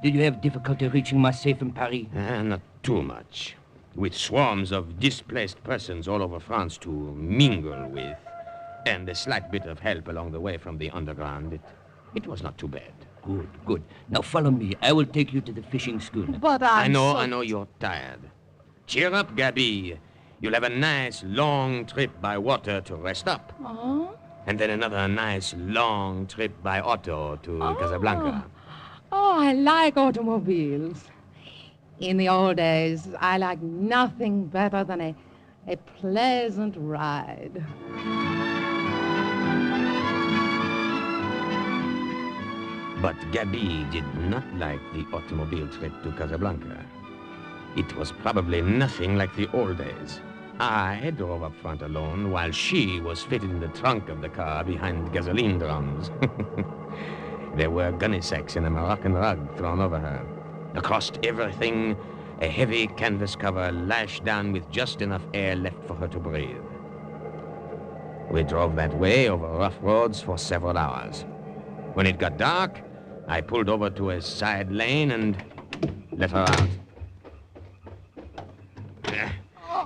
[SPEAKER 22] Did you have difficulty reaching my safe in Paris?
[SPEAKER 21] Not too much. With swarms of displaced persons all over France to mingle with, and a slight bit of help along the way from the underground, it was not too bad.
[SPEAKER 22] Good, good. Now follow me. I will take you to the fishing schooner.
[SPEAKER 13] But
[SPEAKER 21] I know you're tired. Cheer up, Gabby. You'll have a nice, long trip by water to rest up. And then another nice, long trip by auto to Casablanca.
[SPEAKER 13] Oh, I like automobiles. In the old days, I liked nothing better than a pleasant ride.
[SPEAKER 21] But Gabby did not like the automobile trip to Casablanca. It was probably nothing like the old days. I drove up front alone while she was fitted in the trunk of the car behind gasoline drums. There were gunny sacks in a Moroccan rug thrown over her. Across everything, a heavy canvas cover lashed down with just enough air left for her to breathe. We drove that way over rough roads for several hours. When it got dark, I pulled over to a side lane and let her out.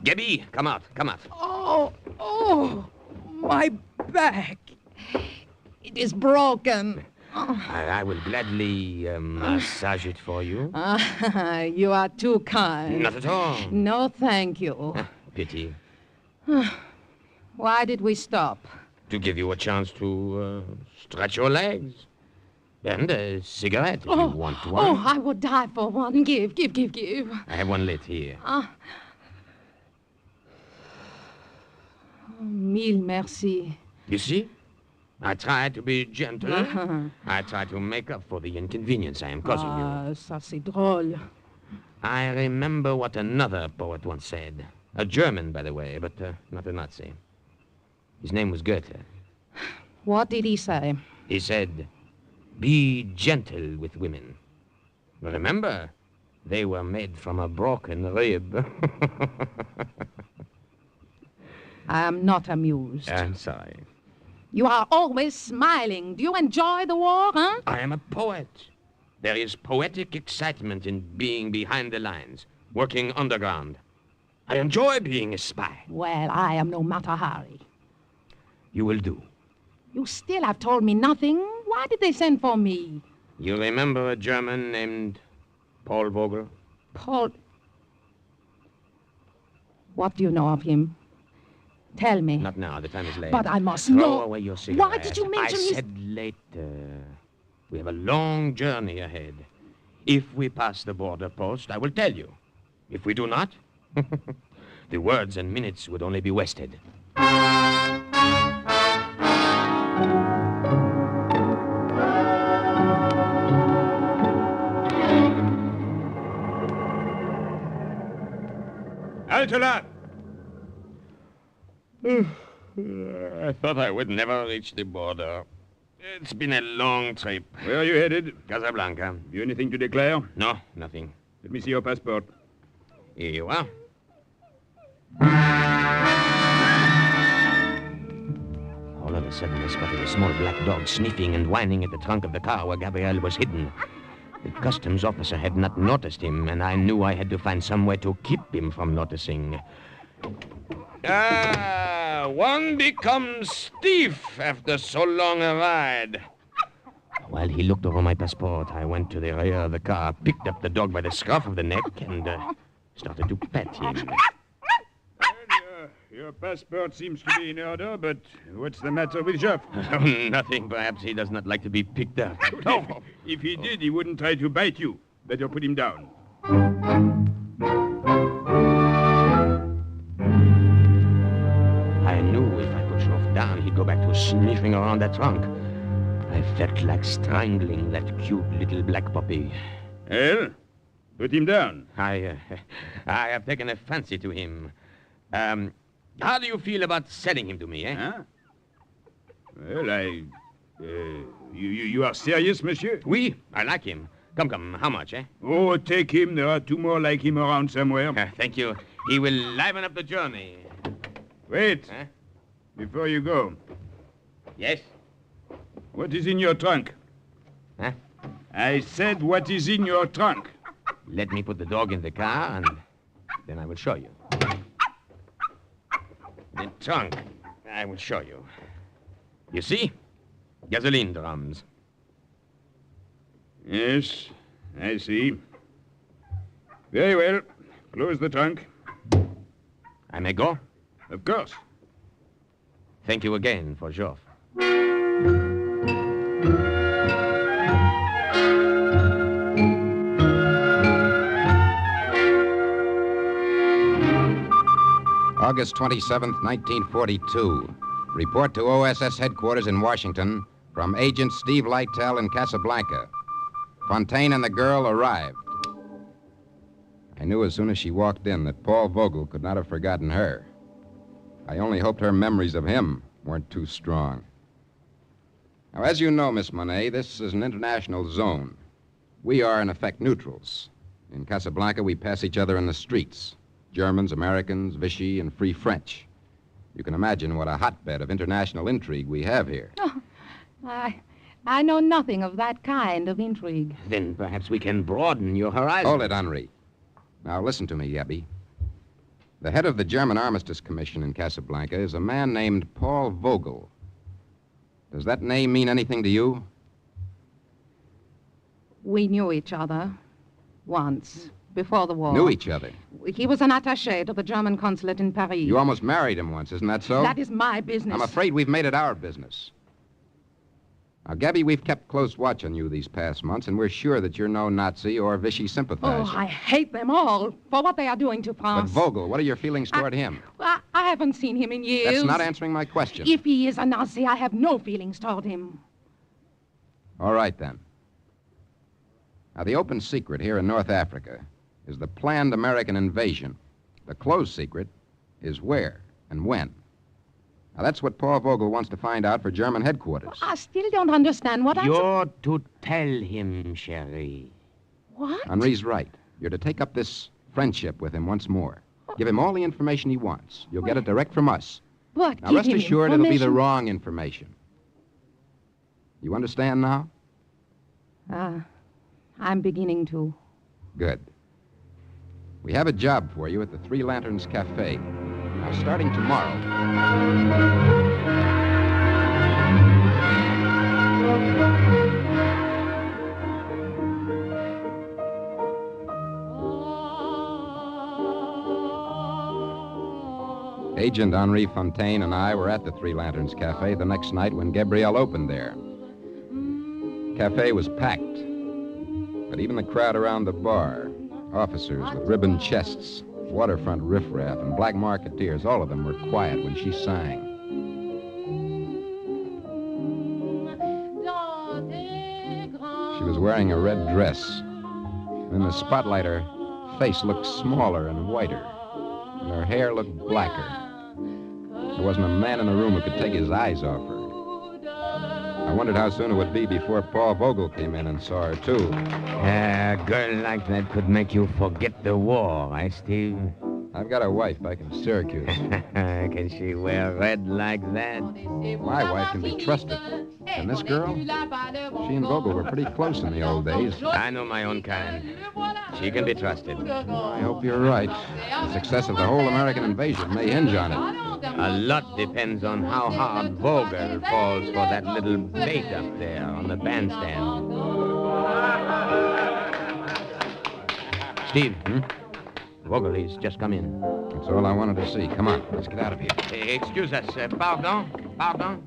[SPEAKER 21] Gabby, come out, come out.
[SPEAKER 13] Oh, my back. It is broken.
[SPEAKER 21] I will gladly massage it for you.
[SPEAKER 13] You are too kind.
[SPEAKER 21] Not at all.
[SPEAKER 13] No, thank you.
[SPEAKER 21] Pity.
[SPEAKER 13] Why did we stop?
[SPEAKER 21] To give you a chance to stretch your legs. And a cigarette, if you want one.
[SPEAKER 13] Oh, I would die for one. Give.
[SPEAKER 21] I have one lit here.
[SPEAKER 13] Mille merci.
[SPEAKER 21] You see? I try to be gentle. I try to make up for the inconvenience I am causing you.
[SPEAKER 13] Ça c'est drôle.
[SPEAKER 21] I remember what another poet once said. A German, by the way, but not a Nazi. His name was Goethe.
[SPEAKER 13] What did he say?
[SPEAKER 21] He said, be gentle with women. Remember, they were made from a broken rib.
[SPEAKER 13] I am not amused.
[SPEAKER 21] I'm sorry.
[SPEAKER 13] You are always smiling. Do you enjoy the war, huh?
[SPEAKER 21] I am a poet. There is poetic excitement in being behind the lines, working underground. I enjoy being a spy.
[SPEAKER 13] Well, I am no Matahari.
[SPEAKER 21] You will do.
[SPEAKER 13] You still have told me nothing. Why did they send for me?
[SPEAKER 21] You remember a German named Paul Vogel?
[SPEAKER 13] Paul... What do you know of him? Tell me.
[SPEAKER 21] Not now. The time is late.
[SPEAKER 13] But I must
[SPEAKER 21] Throw
[SPEAKER 13] know.
[SPEAKER 21] away your cigarette.
[SPEAKER 13] Why did you mention
[SPEAKER 21] I
[SPEAKER 13] his...
[SPEAKER 21] said later. We have a long journey ahead. If we pass the border post, I will tell you. If we do not, the words and minutes would only be wasted.
[SPEAKER 17] Altola!
[SPEAKER 21] I thought I would never reach the border. It's been a long trip.
[SPEAKER 17] Where are you headed?
[SPEAKER 21] Casablanca.
[SPEAKER 17] Have you anything to declare?
[SPEAKER 21] No, nothing.
[SPEAKER 17] Let me see your passport.
[SPEAKER 21] Here you are. All of a sudden, I spotted a small black dog sniffing and whining at the trunk of the car where Gabriel was hidden. The customs officer had not noticed him, and I knew I had to find some way to keep him from noticing. One becomes stiff after so long a ride. While he looked over my passport, I went to the rear of the car, picked up the dog by the scruff of the neck, and started to pet him.
[SPEAKER 17] Your passport seems to be in order, but what's the matter with Jeff?
[SPEAKER 21] Nothing. Perhaps he does not like to be picked up.
[SPEAKER 17] If he did, he wouldn't try to bite you. Better put him down.
[SPEAKER 21] I knew if I put Jeff down, he'd go back to sniffing around that trunk. I felt like strangling that cute little black puppy.
[SPEAKER 17] Well, put him down.
[SPEAKER 21] I have taken a fancy to him. How do you feel about selling him to me, eh?
[SPEAKER 17] Huh? Well, you are serious, monsieur?
[SPEAKER 21] Oui, I like him. Come, how much, eh?
[SPEAKER 17] Oh, take him. There are two more like him around somewhere.
[SPEAKER 21] Thank you. He will liven up the journey.
[SPEAKER 17] Wait.
[SPEAKER 21] Huh?
[SPEAKER 17] Before you go.
[SPEAKER 21] Yes?
[SPEAKER 17] What is in your trunk?
[SPEAKER 21] Huh?
[SPEAKER 17] I said, what is in your trunk?
[SPEAKER 21] Let me put the dog in the car, and then I will show you. The trunk, I will show you. You see? Gasoline drums.
[SPEAKER 17] Yes, I see. Very well. Close the trunk.
[SPEAKER 21] I may go?
[SPEAKER 17] Of course.
[SPEAKER 21] Thank you again for Joff.
[SPEAKER 3] August 27th, 1942. Report to OSS headquarters in Washington from Agent Steve Lytell in Casablanca. Fontaine and the girl arrived. I knew as soon as she walked in that Paul Vogel could not have forgotten her. I only hoped her memories of him weren't too strong. Now, as you know, Miss Monet, this is an international zone. We are, in effect, neutrals. In Casablanca, we pass each other in the streets. Germans, Americans, Vichy, and Free French. You can imagine what a hotbed of international intrigue we have here.
[SPEAKER 13] Oh, I know nothing of that kind of intrigue.
[SPEAKER 21] Then perhaps we can broaden your horizon.
[SPEAKER 3] Hold it, Henri. Now, listen to me, Yabby. The head of the German Armistice Commission in Casablanca is a man named Paul Vogel. Does that name mean anything to you?
[SPEAKER 13] We knew each other once, before the war.
[SPEAKER 3] Knew each other?
[SPEAKER 13] He was an attaché to the German consulate in Paris.
[SPEAKER 3] You almost married him once, isn't that so?
[SPEAKER 13] That is my business.
[SPEAKER 3] I'm afraid we've made it our business. Now, Gabby, we've kept close watch on you these past months, and we're sure that you're no Nazi or Vichy sympathizer.
[SPEAKER 13] Oh, I hate them all for what they are doing to
[SPEAKER 3] But
[SPEAKER 13] France.
[SPEAKER 3] Vogel, what are your feelings toward him?
[SPEAKER 13] I haven't seen him in years.
[SPEAKER 3] That's not answering my question.
[SPEAKER 13] If he is a Nazi, I have no feelings toward him.
[SPEAKER 3] All right, then. Now, the open secret here in North Africa is the planned American invasion. The closed secret is where and when. Now, that's what Paul Vogel wants to find out for German headquarters.
[SPEAKER 13] I still don't understand what
[SPEAKER 21] You're to tell him, Cherie.
[SPEAKER 13] What?
[SPEAKER 3] Henri's right. You're to take up this friendship with him once more. Give him all the information he wants. You'll get it direct from us.
[SPEAKER 13] But
[SPEAKER 3] Now, rest
[SPEAKER 13] give him
[SPEAKER 3] assured it'll be the
[SPEAKER 13] information.
[SPEAKER 3] wrong information. You understand now?
[SPEAKER 13] I'm beginning to.
[SPEAKER 3] Good. We have a job for you at the Three Lanterns Cafe. Now, starting tomorrow. Agent Henri Fontaine and I were at the Three Lanterns Cafe the next night when Gabrielle opened there. Cafe was packed, but even the crowd around the bar, officers with ribbon chests, waterfront riffraff, and black marketeers, all of them were quiet when she sang. She was wearing a red dress. In the spotlight, her face looked smaller and whiter, and her hair looked blacker. There wasn't a man in the room who could take his eyes off her. I wondered how soon it would be before Paul Vogel came in and saw her, too.
[SPEAKER 21] A girl like that could make you forget the war, eh, Steve?
[SPEAKER 3] I've got a wife back in Syracuse.
[SPEAKER 21] Can she wear red like that?
[SPEAKER 3] My wife can be trusted. And this girl? She and Vogel were pretty close in the old days.
[SPEAKER 21] I know my own kind. She can be trusted.
[SPEAKER 3] I hope you're right. The success of the whole American invasion may hinge on it.
[SPEAKER 21] A lot depends on how hard Vogel falls for that little bait up there on the bandstand. Steve, Vogel, he's just come in.
[SPEAKER 3] That's all I wanted to see. Come on, let's get out of here.
[SPEAKER 21] Excuse us. Pardon? Pardon?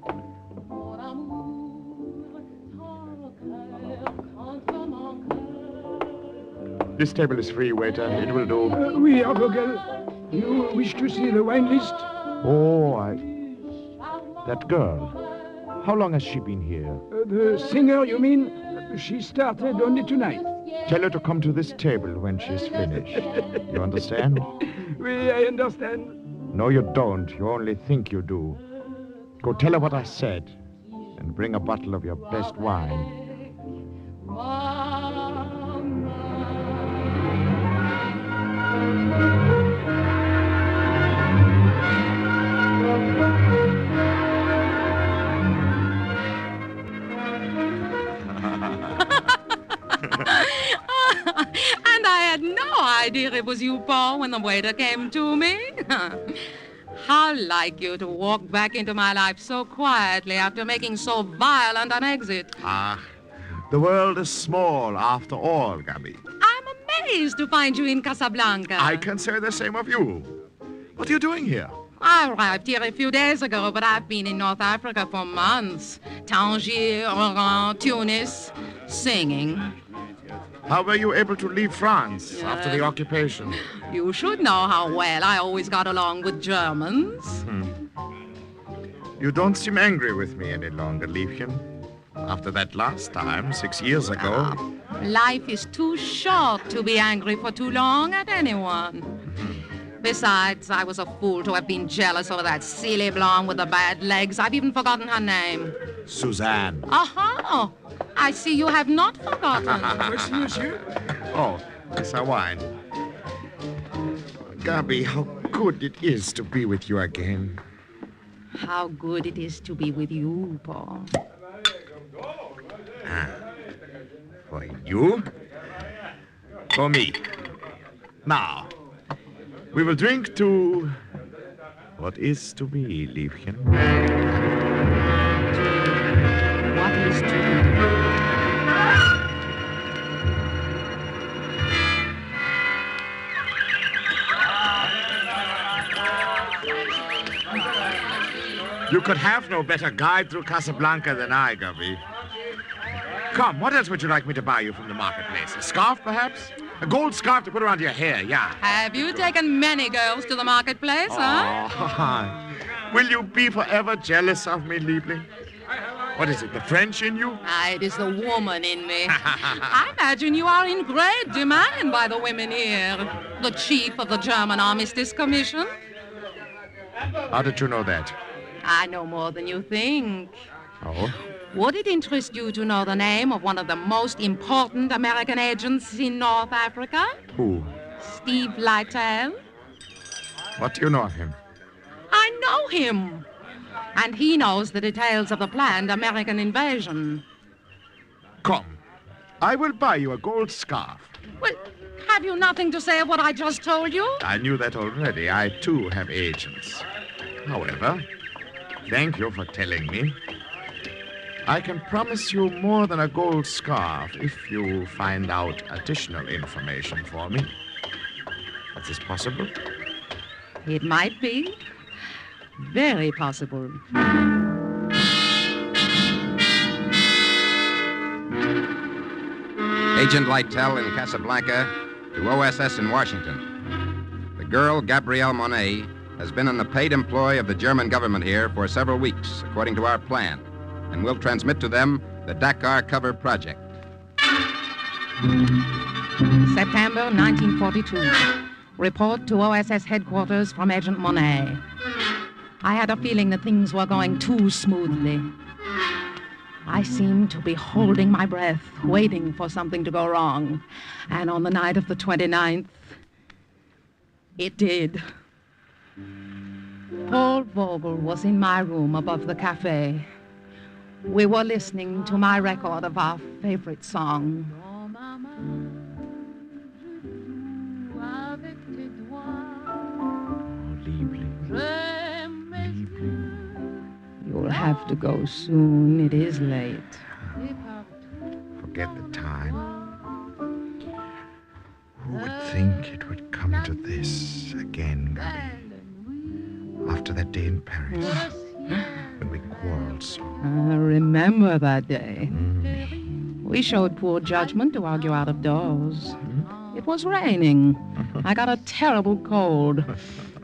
[SPEAKER 15] This table is free, waiter. It will do.
[SPEAKER 4] Oui, Vogel. You wish to see the wine list?
[SPEAKER 15] Oh, that girl. How long has she been here?
[SPEAKER 4] The singer, you mean? She started only tonight.
[SPEAKER 15] Tell her to come to this table when she's finished. You understand?
[SPEAKER 4] Oui, I understand.
[SPEAKER 15] No, you don't. You only think you do. Go tell her what I said, and bring a bottle of your best wine.
[SPEAKER 13] And I had no idea it was you, Paul, when the waiter came to me. How like you to walk back into my life so quietly after making so violent an exit.
[SPEAKER 15] Ah, the world is small after all, Gabby.
[SPEAKER 13] I'm amazed to find you in Casablanca.
[SPEAKER 15] I can say the same of you. What are you doing here?
[SPEAKER 13] I arrived here a few days ago, but I've been in North Africa for months. Tangier, Oran, Tunis, singing.
[SPEAKER 15] How were you able to leave France after the occupation?
[SPEAKER 13] You should know how well I always got along with Germans.
[SPEAKER 15] You don't seem angry with me any longer, Liebchen. After that last time, 6 years ago.
[SPEAKER 13] Life is too short to be angry for too long at anyone. Besides, I was a fool to have been jealous over that silly blonde with the bad legs. I've even forgotten her name.
[SPEAKER 15] Suzanne.
[SPEAKER 13] Aha! I see you have not forgotten.
[SPEAKER 4] Merci, monsieur.
[SPEAKER 15] Oh, it's our wine. Gabby, how good it is to be with you again.
[SPEAKER 13] How good it is to be with you, Paul.
[SPEAKER 15] For you? For me. Now, we will drink to what is to be, Liebchen.
[SPEAKER 13] What is to be?
[SPEAKER 15] You could have no better guide through Casablanca than I, Gubby. Come, what else would you like me to buy you from the marketplace? A scarf, perhaps? A gold scarf to put around your hair, yeah.
[SPEAKER 13] Have you taken many girls to the marketplace, huh?
[SPEAKER 15] Oh, will you be forever jealous of me, Liebling? What is it, the French in you?
[SPEAKER 13] It is the woman in me. I imagine you are in great demand by the women here. The chief of the German Armistice Commission.
[SPEAKER 15] How did you know that?
[SPEAKER 13] I know more than you think.
[SPEAKER 15] Oh?
[SPEAKER 13] Would it interest you to know the name of one of the most important American agents in North Africa?
[SPEAKER 15] Who?
[SPEAKER 13] Steve Lytle.
[SPEAKER 15] What do you know of him?
[SPEAKER 13] I know him. And he knows the details of the planned American invasion.
[SPEAKER 15] Come. I will buy you a gold scarf.
[SPEAKER 13] Well, have you nothing to say of what I just told you?
[SPEAKER 15] I knew that already. I, too, have agents. However, thank you for telling me. I can promise you more than a gold scarf if you find out additional information for me. Is this possible?
[SPEAKER 13] It might be. Very possible.
[SPEAKER 3] Agent Lytle in Casablanca to OSS in Washington. The girl, Gabrielle Monet, has been in the paid employ of the German government here for several weeks, according to our plan, and will transmit to them the Dakar cover project.
[SPEAKER 13] September 1942. Report to OSS headquarters from Agent Monet. I had a feeling that things were going too smoothly. I seemed to be holding my breath, waiting for something to go wrong. And on the night of the 29th, it did. Paul Vogel was in my room above the cafe. We were listening to my record of our favorite song. You'll have to go soon. It is late.
[SPEAKER 15] Forget the time. Who would think it would come to this again, Gabi? After that day in Paris, when we quarreled so.
[SPEAKER 13] I remember that day. We showed poor judgment to argue out of doors. It was raining. I got a terrible cold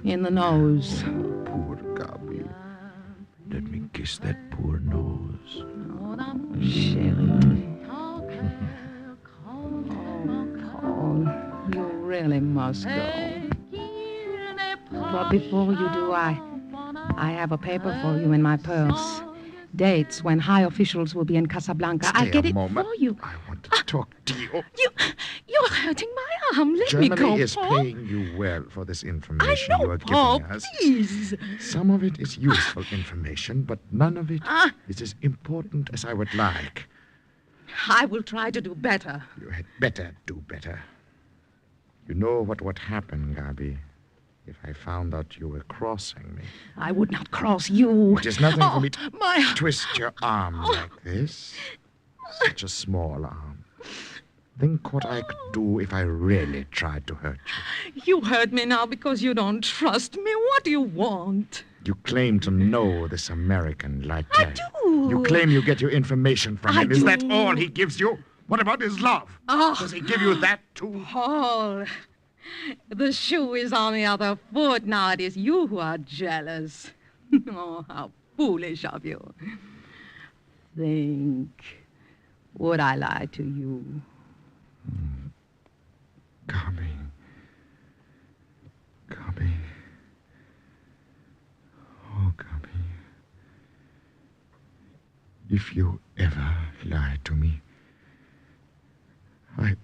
[SPEAKER 13] in the nose.
[SPEAKER 15] Poor Gabi. Let me kiss that poor nose.
[SPEAKER 13] Sherry. Paul, you really must go. But before you do, I have a paper for you in my purse. Dates when high officials will be in Casablanca. I'll get it for you.
[SPEAKER 15] I want to talk to you.
[SPEAKER 13] You're hurting my arm. Let me go,
[SPEAKER 15] Germany is
[SPEAKER 13] Paul.
[SPEAKER 15] paying you well for this information
[SPEAKER 13] I know,
[SPEAKER 15] you are
[SPEAKER 13] Paul,
[SPEAKER 15] giving us.
[SPEAKER 13] please.
[SPEAKER 15] Some of it is useful information, but none of it is as important as I would like.
[SPEAKER 13] I will try to do better.
[SPEAKER 15] You had better do better. You know what would happen, Gabi, if I found out you were crossing me.
[SPEAKER 13] I would not cross you.
[SPEAKER 15] It is nothing for me to
[SPEAKER 13] my...
[SPEAKER 15] twist your arm like this. Such a small arm. Think what I could do if I really tried to hurt you.
[SPEAKER 13] You hurt me now because you don't trust me. What do you want?
[SPEAKER 15] You claim to know this American like
[SPEAKER 13] I
[SPEAKER 15] that.
[SPEAKER 13] do.
[SPEAKER 15] You claim you get your information from
[SPEAKER 13] I
[SPEAKER 15] him. Is that
[SPEAKER 13] do.
[SPEAKER 15] all he gives you? What about his love?
[SPEAKER 13] Oh,
[SPEAKER 15] Does he give you that too?
[SPEAKER 13] Paul, the shoe is on the other foot. Now it is you who are jealous. Oh, how foolish of you. Think, would I lie to you?
[SPEAKER 15] Gabi. Gabi. Oh, Gabi. If you ever lie to me, I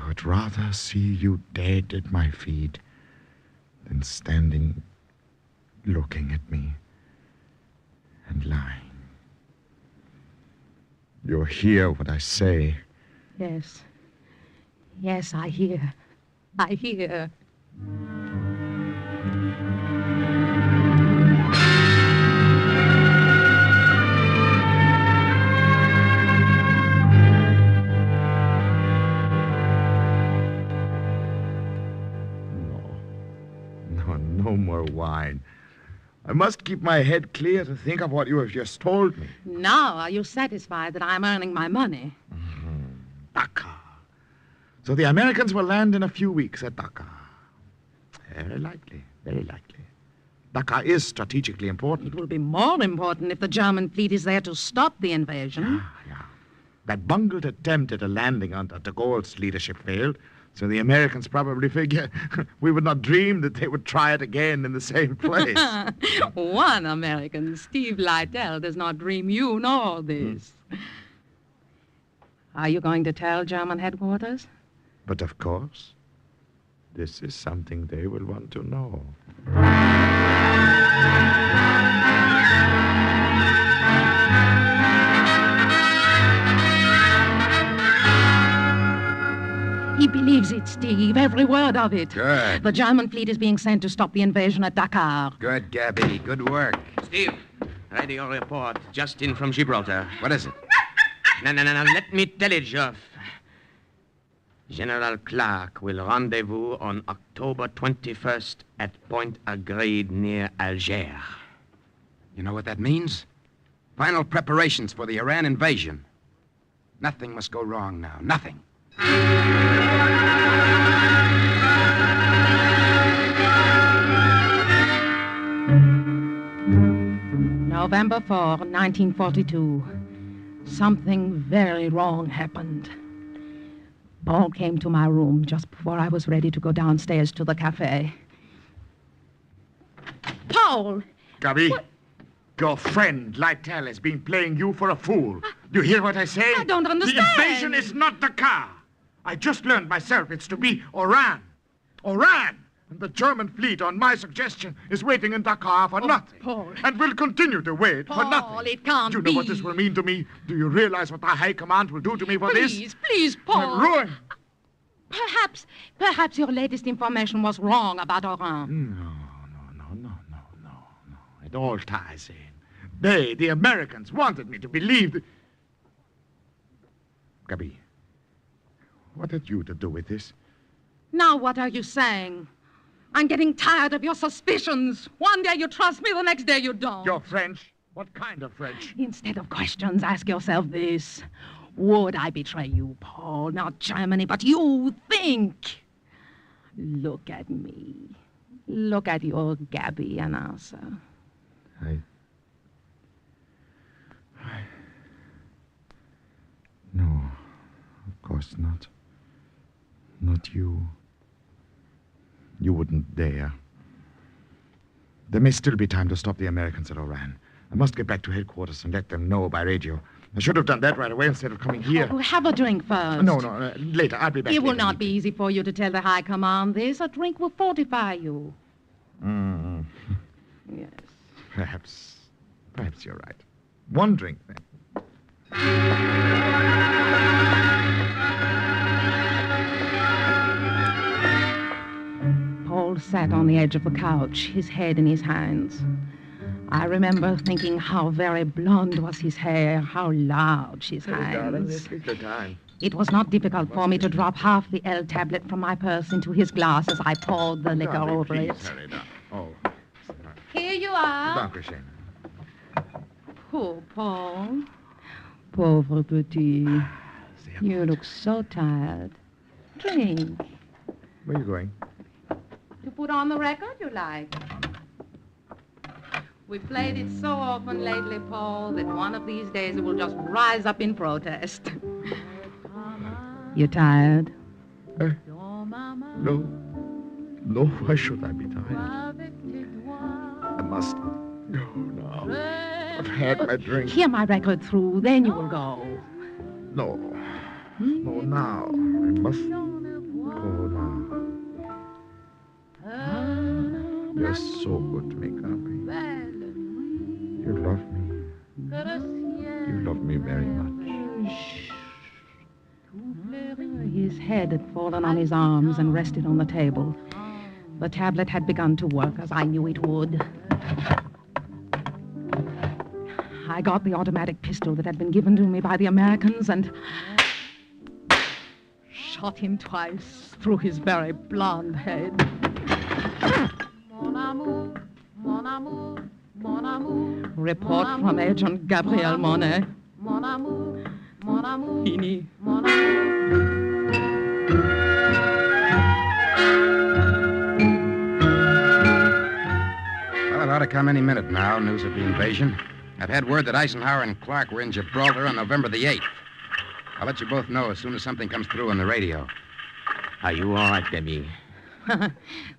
[SPEAKER 15] would rather see you dead at my feet than standing looking at me and lying. You'll hear what I say.
[SPEAKER 13] Yes. Yes, I hear. I hear.
[SPEAKER 15] No more wine. I must keep my head clear to think of what you have just told me.
[SPEAKER 13] Now, are you satisfied that I'm earning my money?
[SPEAKER 15] Dakar. So the Americans will land in a few weeks at Dakar. Very likely, very likely. Dakar is strategically important.
[SPEAKER 13] It will be more important if the German fleet is there to stop the invasion.
[SPEAKER 15] Yeah. That bungled attempt at a landing under de Gaulle's leadership failed, So the Americans probably figure we would not dream that they would try it again in the same place.
[SPEAKER 13] One American, Steve Lytle, does not dream you know this. Are you going to tell German headquarters?
[SPEAKER 15] But of course, this is something they will want to know.
[SPEAKER 13] He believes it, Steve, every word of it.
[SPEAKER 3] Good.
[SPEAKER 13] The German fleet is being sent to stop the invasion at Dakar.
[SPEAKER 3] Good, Gabby. Good work.
[SPEAKER 21] Steve, radio report just in from Gibraltar.
[SPEAKER 3] What is it?
[SPEAKER 21] No. Let me tell it, Geoff. General Clark will rendezvous on October 21st at Point Agreed near Algiers.
[SPEAKER 3] You know what that means? Final preparations for the Iran invasion. Nothing must go wrong now. Nothing.
[SPEAKER 13] November 4, 1942. Something very wrong happened. Paul came to my room just before I was ready to go downstairs to the cafe. Paul!
[SPEAKER 15] Gabby, your friend Lytle has been playing you for a fool. You hear what I say?
[SPEAKER 13] I don't understand.
[SPEAKER 15] The invasion is not Dakar. I just learned myself it's to be Oran. Oran! And the German fleet, on my suggestion, is waiting in Dakar for nothing.
[SPEAKER 13] Paul.
[SPEAKER 15] And will continue to wait for nothing.
[SPEAKER 13] Paul, it can't
[SPEAKER 15] You
[SPEAKER 13] be.
[SPEAKER 15] know what this will mean to me? Do you realize what the High Command will do to me for this?
[SPEAKER 13] Please, Paul.
[SPEAKER 15] I'm ruined.
[SPEAKER 13] Perhaps your latest information was wrong about Oran.
[SPEAKER 15] No. It all ties in. They, the Americans, wanted me to believe that... Gabby, what had you to do with this?
[SPEAKER 13] Now what are you saying? I'm getting tired of your suspicions. One day you trust me, the next day you don't.
[SPEAKER 15] You're French? What kind of French?
[SPEAKER 13] Instead of questions, ask yourself this. Would I betray you, Paul? Not Germany, but you. Think. Look at me. Look at your Gabby and answer.
[SPEAKER 15] No, of course not. Not you. You wouldn't dare. There may still be time to stop the Americans at Oran. I must get back to headquarters and let them know by radio. I should have done that right away instead of coming here.
[SPEAKER 13] Oh, have a drink first.
[SPEAKER 15] No, later. I'll be back.
[SPEAKER 13] It will not be easy for you to tell the High Command this. A drink will fortify you.
[SPEAKER 15] Mm.
[SPEAKER 13] Yes.
[SPEAKER 15] Perhaps you're right. One drink, then.
[SPEAKER 13] Paul sat on the edge of the couch, his head in his hands. I remember thinking how very blonde was his hair, how large his hands. It was not difficult for me to drop half the L tablet from my purse into his glass as I poured the liquor over it. Here you are. Poor Paul. Pauvre petit. You look so tired. Drink.
[SPEAKER 15] Where are you going?
[SPEAKER 13] To put on the record you like. We've played it so often lately, Paul, that one of these days it will just rise up in protest. You tired?
[SPEAKER 15] No, why should I be tired? I must go now. I've had my drink.
[SPEAKER 13] Hear my record through, then you will go.
[SPEAKER 15] No, now. I must go now. You're so good to me, Gabby. You love me. You love me very much.
[SPEAKER 13] His head had fallen on his arms and rested on the table. The tablet had begun to work as I knew it would. I got the automatic pistol that had been given to me by the Americans and shot him twice through his very blonde head. Report from Agent Gabriel Monet. Fini.
[SPEAKER 3] Well, it ought to come any minute now, news of the invasion. I've had word that Eisenhower and Clark were in Gibraltar on November the 8th. I'll let you both know as soon as something comes through on the radio.
[SPEAKER 21] Are you all right, Debbie?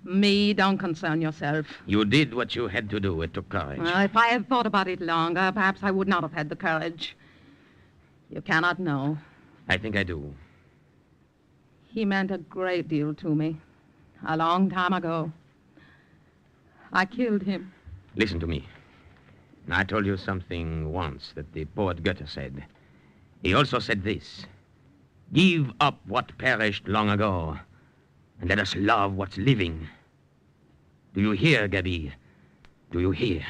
[SPEAKER 13] Me, don't concern yourself.
[SPEAKER 21] You did what you had to do. It took courage.
[SPEAKER 13] Well, if I had thought about it longer, perhaps I would not have had the courage. You cannot know.
[SPEAKER 21] I think I do.
[SPEAKER 13] He meant a great deal to me. A long time ago. I killed him.
[SPEAKER 21] Listen to me. I told you something once that the poet Goethe said. He also said this. Give up what perished long ago, and let us love what's living. Do you hear, Gabi? Do you hear?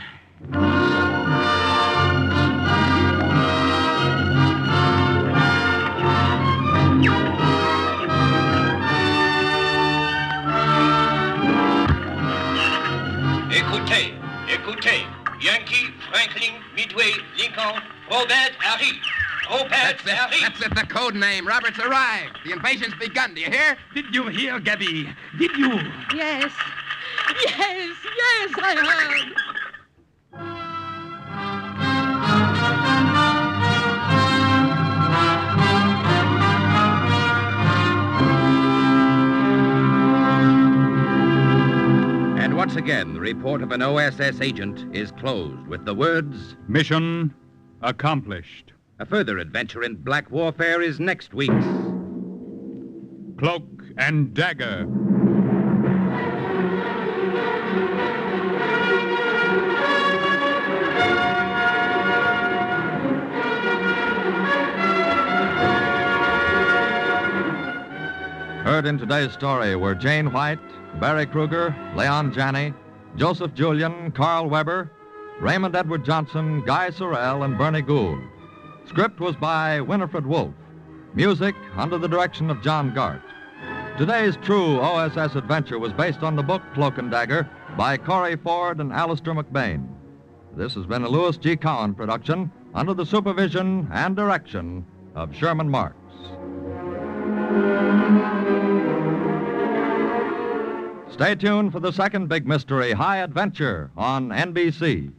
[SPEAKER 5] Écoutez, écoutez. Yankee, Franklin, Midway, Lincoln, Robert, Harry. Robert, Harry.
[SPEAKER 3] That's it, the code name. Robert's arrived. The invasion's begun. Do you hear?
[SPEAKER 12] Did you hear, Gabby? Did you?
[SPEAKER 13] Yes. Yes, I heard.
[SPEAKER 2] And once again, the report of an OSS agent is closed with the words,
[SPEAKER 1] Mission accomplished.
[SPEAKER 2] A further adventure in black warfare is next week's
[SPEAKER 1] Cloak and Dagger.
[SPEAKER 11] Heard in today's story were Jane White, Barry Kruger, Leon Janney, Joseph Julian, Carl Weber, Raymond Edward Johnson, Guy Sorrell, and Bernie Gould. Script was by Winifred Wolfe. Music under the direction of John Gart. Today's true OSS adventure was based on the book Cloak and Dagger by Corey Ford and Alistair McBain. This has been a Louis G. Cowan production under the supervision and direction of Sherman Marks. Stay tuned for the second big mystery, High Adventure, on NBC.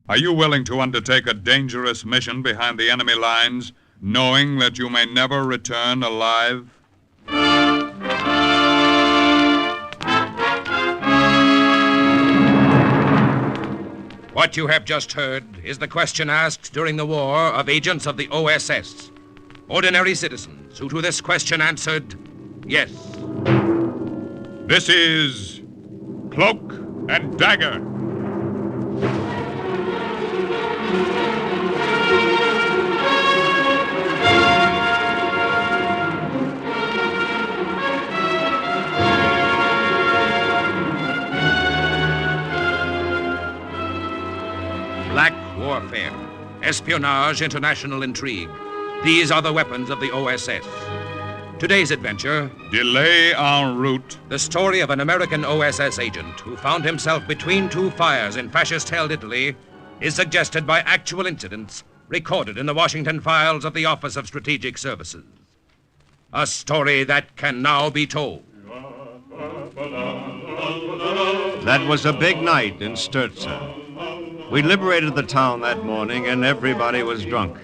[SPEAKER 1] Are you willing to undertake a dangerous mission behind the enemy lines, knowing that you may never return alive?
[SPEAKER 2] What you have just heard is the question asked during the war of agents of the OSS. Ordinary citizens who to this question answered, yes.
[SPEAKER 1] This is Cloak and Dagger.
[SPEAKER 2] Black warfare, espionage, international intrigue. These are the weapons of the OSS. Today's adventure,
[SPEAKER 1] Delay en route.
[SPEAKER 2] The story of an American OSS agent who found himself between two fires in fascist-held Italy, is suggested by actual incidents recorded in the Washington files of the Office of Strategic Services. A story that can now be told.
[SPEAKER 8] That was a big night in Sturza. We liberated the town that morning and everybody was drunk.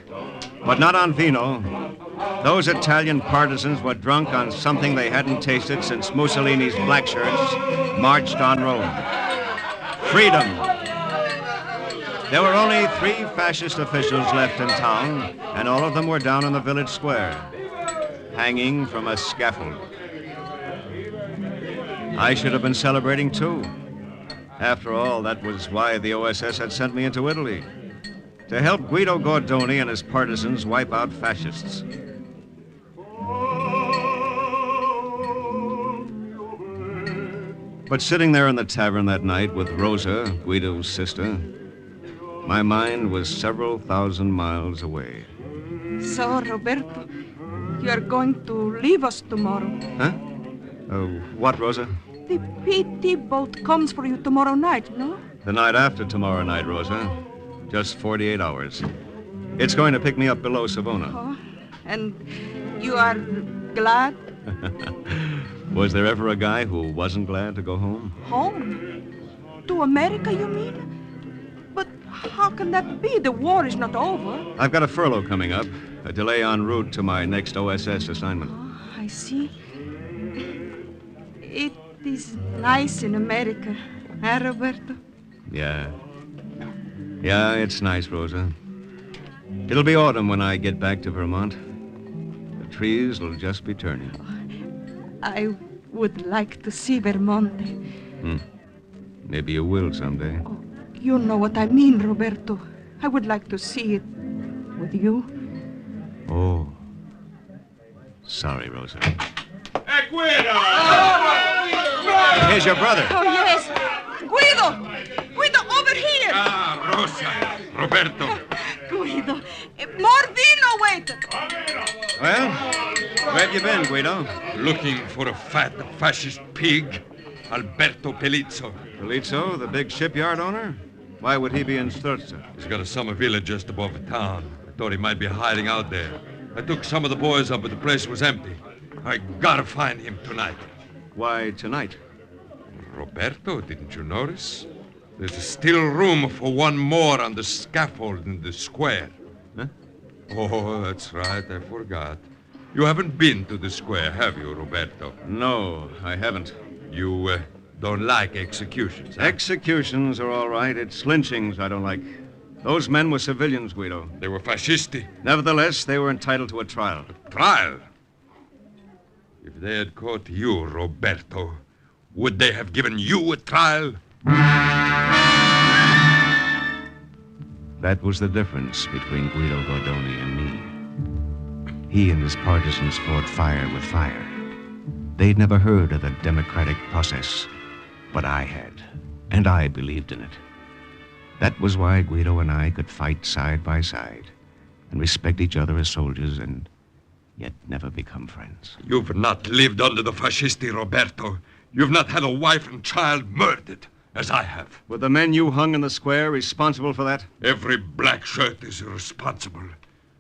[SPEAKER 8] But not on vino. Those Italian partisans were drunk on something they hadn't tasted since Mussolini's black shirts marched on Rome. Freedom. There were only 3 fascist officials left in town, and all of them were down in the village square, hanging from a scaffold. I should have been celebrating too. After all, that was why the OSS had sent me into Italy, to help Guido Gordoni and his partisans wipe out fascists. But sitting there in the tavern that night with Rosa, Guido's sister, my mind was several thousand miles away.
[SPEAKER 7] So, Roberto, you are going to leave us tomorrow.
[SPEAKER 8] Huh? What, Rosa?
[SPEAKER 7] The PT boat comes for you tomorrow night, no?
[SPEAKER 8] The night after tomorrow night, Rosa. Just 48 hours. It's going to pick me up below Savona.
[SPEAKER 7] Oh, and you are glad?
[SPEAKER 8] Was there ever a guy who wasn't glad to go home?
[SPEAKER 7] Home? To America, you mean? But How can that be? The war is not over.
[SPEAKER 18] I've got a furlough coming up, a delay en route to my next OSS assignment.
[SPEAKER 7] I see. It is nice in America, eh, Roberto?
[SPEAKER 18] Yeah. Yeah, it's nice, Rosa. It'll be autumn when I get back to Vermont. The trees will just be turning.
[SPEAKER 7] I would like to see Vermont.
[SPEAKER 18] Maybe you will someday.
[SPEAKER 7] You know what I mean, Roberto. I would like to see it with you.
[SPEAKER 18] Oh. Sorry, Rosa.
[SPEAKER 17] Guido!
[SPEAKER 18] Here's your brother.
[SPEAKER 7] Oh, yes. Guido! Guido, over here!
[SPEAKER 17] Rosa. Roberto.
[SPEAKER 7] Guido. More vino, wait.
[SPEAKER 18] Well, where have you been, Guido?
[SPEAKER 17] Looking for a fat fascist pig, Alberto Pelizzo.
[SPEAKER 18] Pelizzo, the big shipyard owner? Why would he be in Strozza?
[SPEAKER 17] He's got a summer villa just above the town. I thought he might be hiding out there. I took some of the boys up, but the place was empty. I gotta find him tonight.
[SPEAKER 18] Why tonight?
[SPEAKER 17] Roberto, didn't you notice? There's still room for one more on the scaffold in the square.
[SPEAKER 18] Huh?
[SPEAKER 17] Oh, that's right, I forgot. You haven't been to the square, have you, Roberto?
[SPEAKER 18] No, I haven't.
[SPEAKER 17] You don't like executions, huh?
[SPEAKER 18] Executions are all right. It's lynchings I don't like. Those men were civilians, Guido.
[SPEAKER 17] They were fascisti.
[SPEAKER 18] Nevertheless, they were entitled to a trial.
[SPEAKER 17] A trial? If they had caught you, Roberto, would they have given you a trial?
[SPEAKER 18] That was the difference between Guido Gordoni and me. He and his partisans fought fire with fire. They'd never heard of the democratic process, but I had, and I believed in it. That was why Guido and I could fight side by side and respect each other as soldiers and yet never become friends.
[SPEAKER 17] You've not lived under the fascisti, Roberto. You've not had a wife and child murdered, as I have.
[SPEAKER 18] Were the men you hung in the square responsible for that?
[SPEAKER 17] Every black shirt is responsible.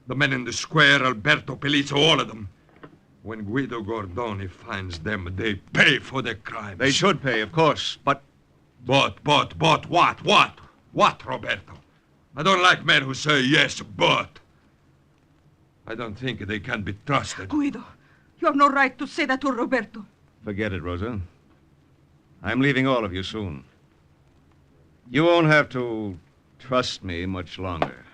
[SPEAKER 17] The men in the square, Alberto Pelizzo, all of them. When Guido Gordoni finds them, they pay for their crimes.
[SPEAKER 18] They should pay, of course, but...
[SPEAKER 17] But what? What, Roberto? I don't like men who say yes, but. I don't think they can be trusted.
[SPEAKER 7] Guido, you have no right to say that to Roberto.
[SPEAKER 18] Forget it, Rosa. I'm leaving all of you soon. You won't have to trust me much longer.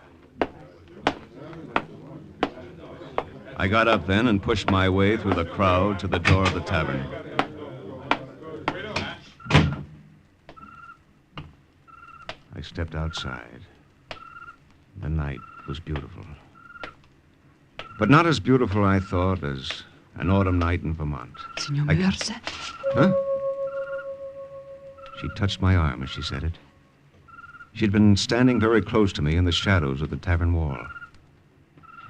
[SPEAKER 18] I got up then and pushed my way through the crowd to the door of the tavern. I stepped outside. The night was beautiful. But not as beautiful, I thought, as an autumn night in Vermont.
[SPEAKER 19] Signor Immerse?
[SPEAKER 18] Huh? She touched my arm as she said it. She'd been standing very close to me in the shadows of the tavern wall.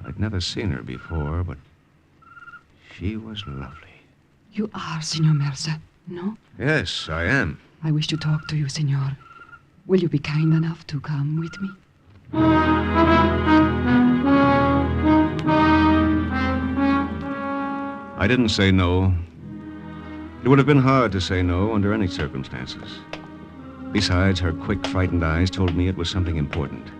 [SPEAKER 18] I'd never seen her before, but she was lovely.
[SPEAKER 19] You are Signor Immerse, no?
[SPEAKER 18] Yes, I am.
[SPEAKER 19] I wish to talk to you, Signor. Will you be kind enough to come with me?
[SPEAKER 18] I didn't say no. It would have been hard to say no under any circumstances. Besides, her quick, frightened eyes told me it was something important.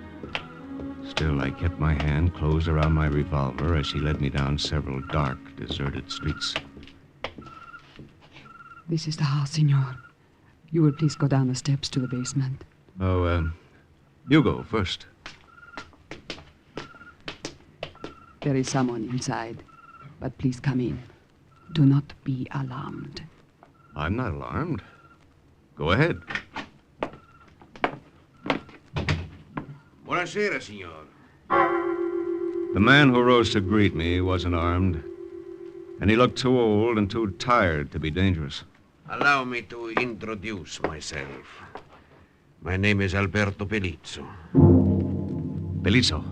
[SPEAKER 18] Still, I kept my hand closed around my revolver as she led me down several dark, deserted streets.
[SPEAKER 19] This is the house, Signor. You will please go down the steps to the basement.
[SPEAKER 18] Oh, you go first.
[SPEAKER 19] There is someone inside, but please come in. Do not be alarmed.
[SPEAKER 18] I'm not alarmed. Go ahead.
[SPEAKER 23] Buonasera, signor.
[SPEAKER 18] The man who rose to greet me wasn't armed, and he looked too old and too tired to be dangerous.
[SPEAKER 23] Allow me to introduce myself. My name is Alberto Pelizzo.
[SPEAKER 18] Pelizzo?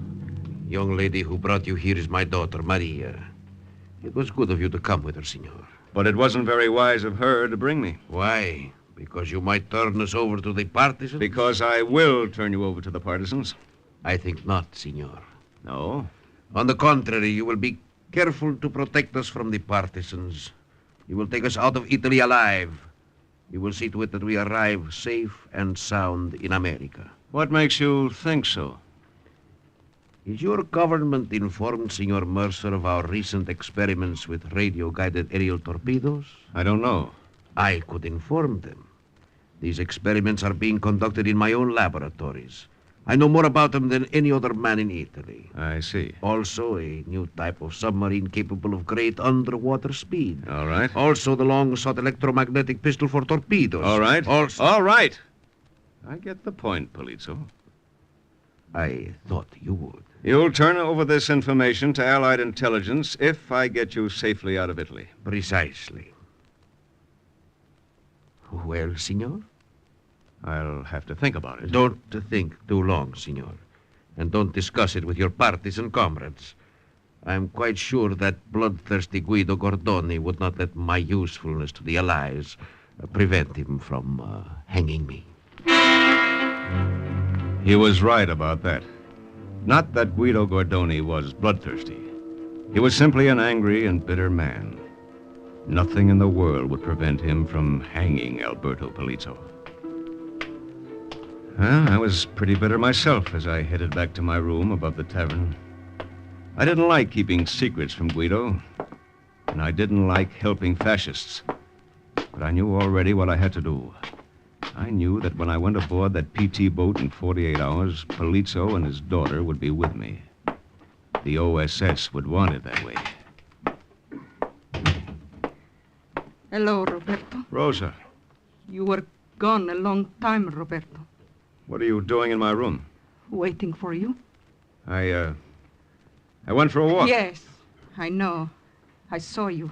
[SPEAKER 23] Young lady who brought you here is my daughter, Maria. It was good of you to come with her, signor.
[SPEAKER 18] But it wasn't very wise of her to bring me.
[SPEAKER 23] Why? Because you might turn us over to the partisans?
[SPEAKER 18] Because I will turn you over to the partisans.
[SPEAKER 23] I think not, signor.
[SPEAKER 18] No?
[SPEAKER 23] On the contrary, you will be careful to protect us from the partisans. You will take us out of Italy alive. You will see to it that we arrive safe and sound in America. What makes you think so? Is your government informed, Senor Mercer, of our recent experiments with radio-guided aerial torpedoes? I don't know. I could inform them. These experiments are being conducted in my own laboratories. I know more about them than any other man in Italy. I see. Also, a new type of submarine capable of great underwater speed. All right. Also, the long-sought electromagnetic pistol for torpedoes. All right. Also... All right. I get the point, Polizzo. I thought you would. You'll turn over this information to Allied intelligence if I get you safely out of Italy. Precisely. Well, Senor? I'll have to think about it. Don't think too long, Senor. And don't discuss it with your partisan comrades. I'm quite sure that bloodthirsty Guido Gordoni would not let my usefulness to the Allies prevent him from hanging me. He was right about that. Not that Guido Gordoni was bloodthirsty. He was simply an angry and bitter man. Nothing in the world would prevent him from hanging Alberto Polizzo. Well, I was pretty bitter myself as I headed back to my room above the tavern. I didn't like keeping secrets from Guido, and I didn't like helping fascists. But I knew already what I had to do. I knew that when I went aboard that PT boat in 48 hours, Polizzo and his daughter would be with me. The OSS would want it that way.
[SPEAKER 7] Hello, Roberto.
[SPEAKER 23] Rosa,
[SPEAKER 7] You were gone a long time, Roberto.
[SPEAKER 23] what are you doing in my room?
[SPEAKER 7] Waiting for you?
[SPEAKER 23] I went for a walk.
[SPEAKER 7] Yes, I know. I saw you.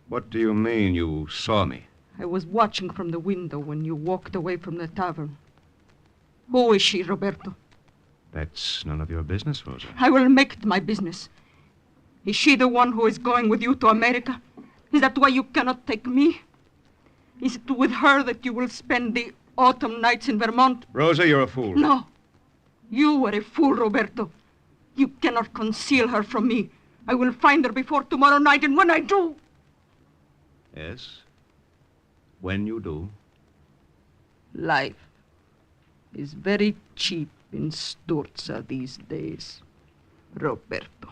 [SPEAKER 23] What do you mean you saw me?
[SPEAKER 7] I was watching from the window when you walked away from the tavern. Who is she, Roberto?
[SPEAKER 23] That's none of your business, Rosa.
[SPEAKER 7] I will make it my business. Is she the one who is going with you to America? Is that why you cannot take me? Is it with her that you will spend the autumn nights in Vermont?
[SPEAKER 23] Rosa, you're a fool.
[SPEAKER 7] No. You were a fool, Roberto. You cannot conceal her from me. I will find her before tomorrow night, and when I do...
[SPEAKER 23] Yes? When you do?
[SPEAKER 7] Life is very cheap in Sturza these days, Roberto.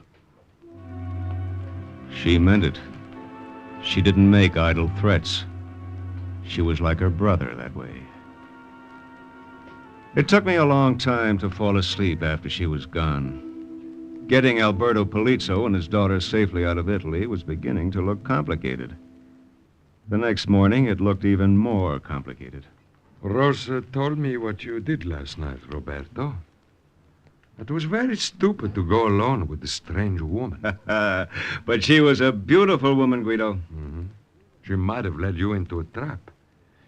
[SPEAKER 23] She meant it. She didn't make idle threats. She was like her brother that way. It took me a long time to fall asleep after she was gone. Getting Alberto Polizzo and his daughter safely out of Italy was beginning to look complicated. The next morning, it looked even more complicated.
[SPEAKER 20] Rosa told me what you did last night, Roberto. It was very stupid to go alone with this strange woman.
[SPEAKER 23] But she was a beautiful woman, Guido.
[SPEAKER 20] Mm-hmm. She might have led you into a trap.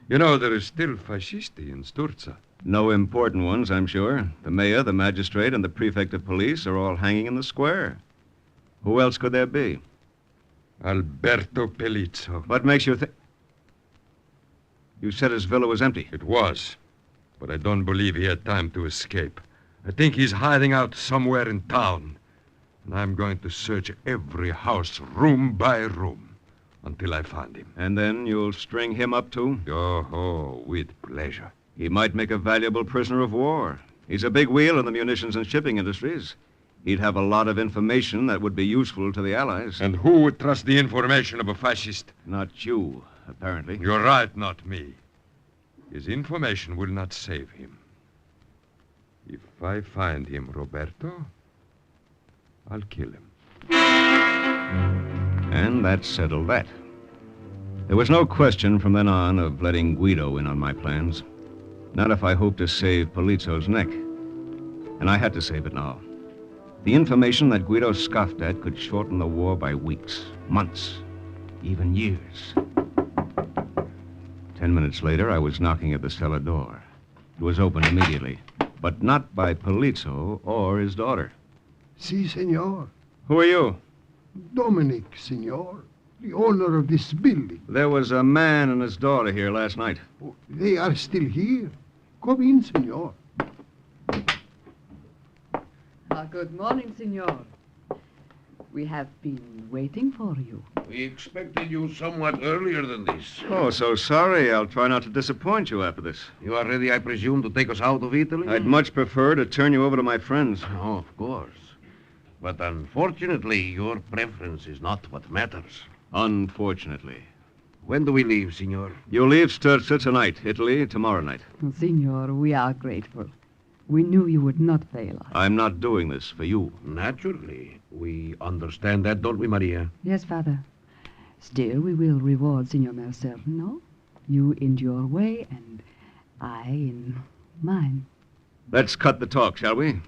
[SPEAKER 20] You know, there is still fascisti in Sturza.
[SPEAKER 23] No important ones, I'm sure. The mayor, the magistrate, and the prefect of police are all hanging in the square. Who else could there be?
[SPEAKER 20] Alberto Polizzo.
[SPEAKER 23] What makes you think... You said his villa was empty.
[SPEAKER 20] It was. But I don't believe he had time to escape. I think he's hiding out somewhere in town. And I'm going to search every house, room by room, until I find him.
[SPEAKER 23] And then you'll string him up, too?
[SPEAKER 20] Oh, with pleasure.
[SPEAKER 23] He might make a valuable prisoner of war. He's a big wheel in the munitions and shipping industries. He'd have a lot of information that would be useful to the Allies.
[SPEAKER 20] And who would trust the information of a fascist?
[SPEAKER 23] Not you, apparently.
[SPEAKER 20] You're right, not me. His information will not save him. If I find him, Roberto, I'll kill him.
[SPEAKER 23] And that settled that. There was no question from then on of letting Guido in on my plans. Not if I hoped to save Polizzo's neck. And I had to save it now. The information that Guido scoffed at could shorten the war by weeks, months, even years. 10 minutes later, I was knocking at the cellar door. It was opened immediately, but not by Polizzo or his daughter.
[SPEAKER 16] Si, senor.
[SPEAKER 23] Who are you?
[SPEAKER 16] Dominic, senor. The owner of this building.
[SPEAKER 23] There was a man and his daughter here last night.
[SPEAKER 16] They are still here. Come in, senor.
[SPEAKER 19] Good morning, senor. We have been waiting for you.
[SPEAKER 23] We expected you somewhat earlier than this.
[SPEAKER 9] Oh, so sorry. I'll try not to disappoint you after this.
[SPEAKER 23] You are ready, I presume, to take us out of Italy?
[SPEAKER 9] I'd much prefer to turn you over to my friends.
[SPEAKER 23] Oh, of course. But unfortunately, your preference is not what matters.
[SPEAKER 9] Unfortunately.
[SPEAKER 23] When do we leave, Signor?
[SPEAKER 9] You leave Sturza tonight, Italy tomorrow night.
[SPEAKER 19] Signor, we are grateful. We knew you would not fail us.
[SPEAKER 9] I'm not doing this for you.
[SPEAKER 23] Naturally. We understand that, don't we, Maria?
[SPEAKER 19] Yes, Father. Still, we will reward Signor Mercer, no? You in your way, and I in mine.
[SPEAKER 9] Let's cut the talk, shall we?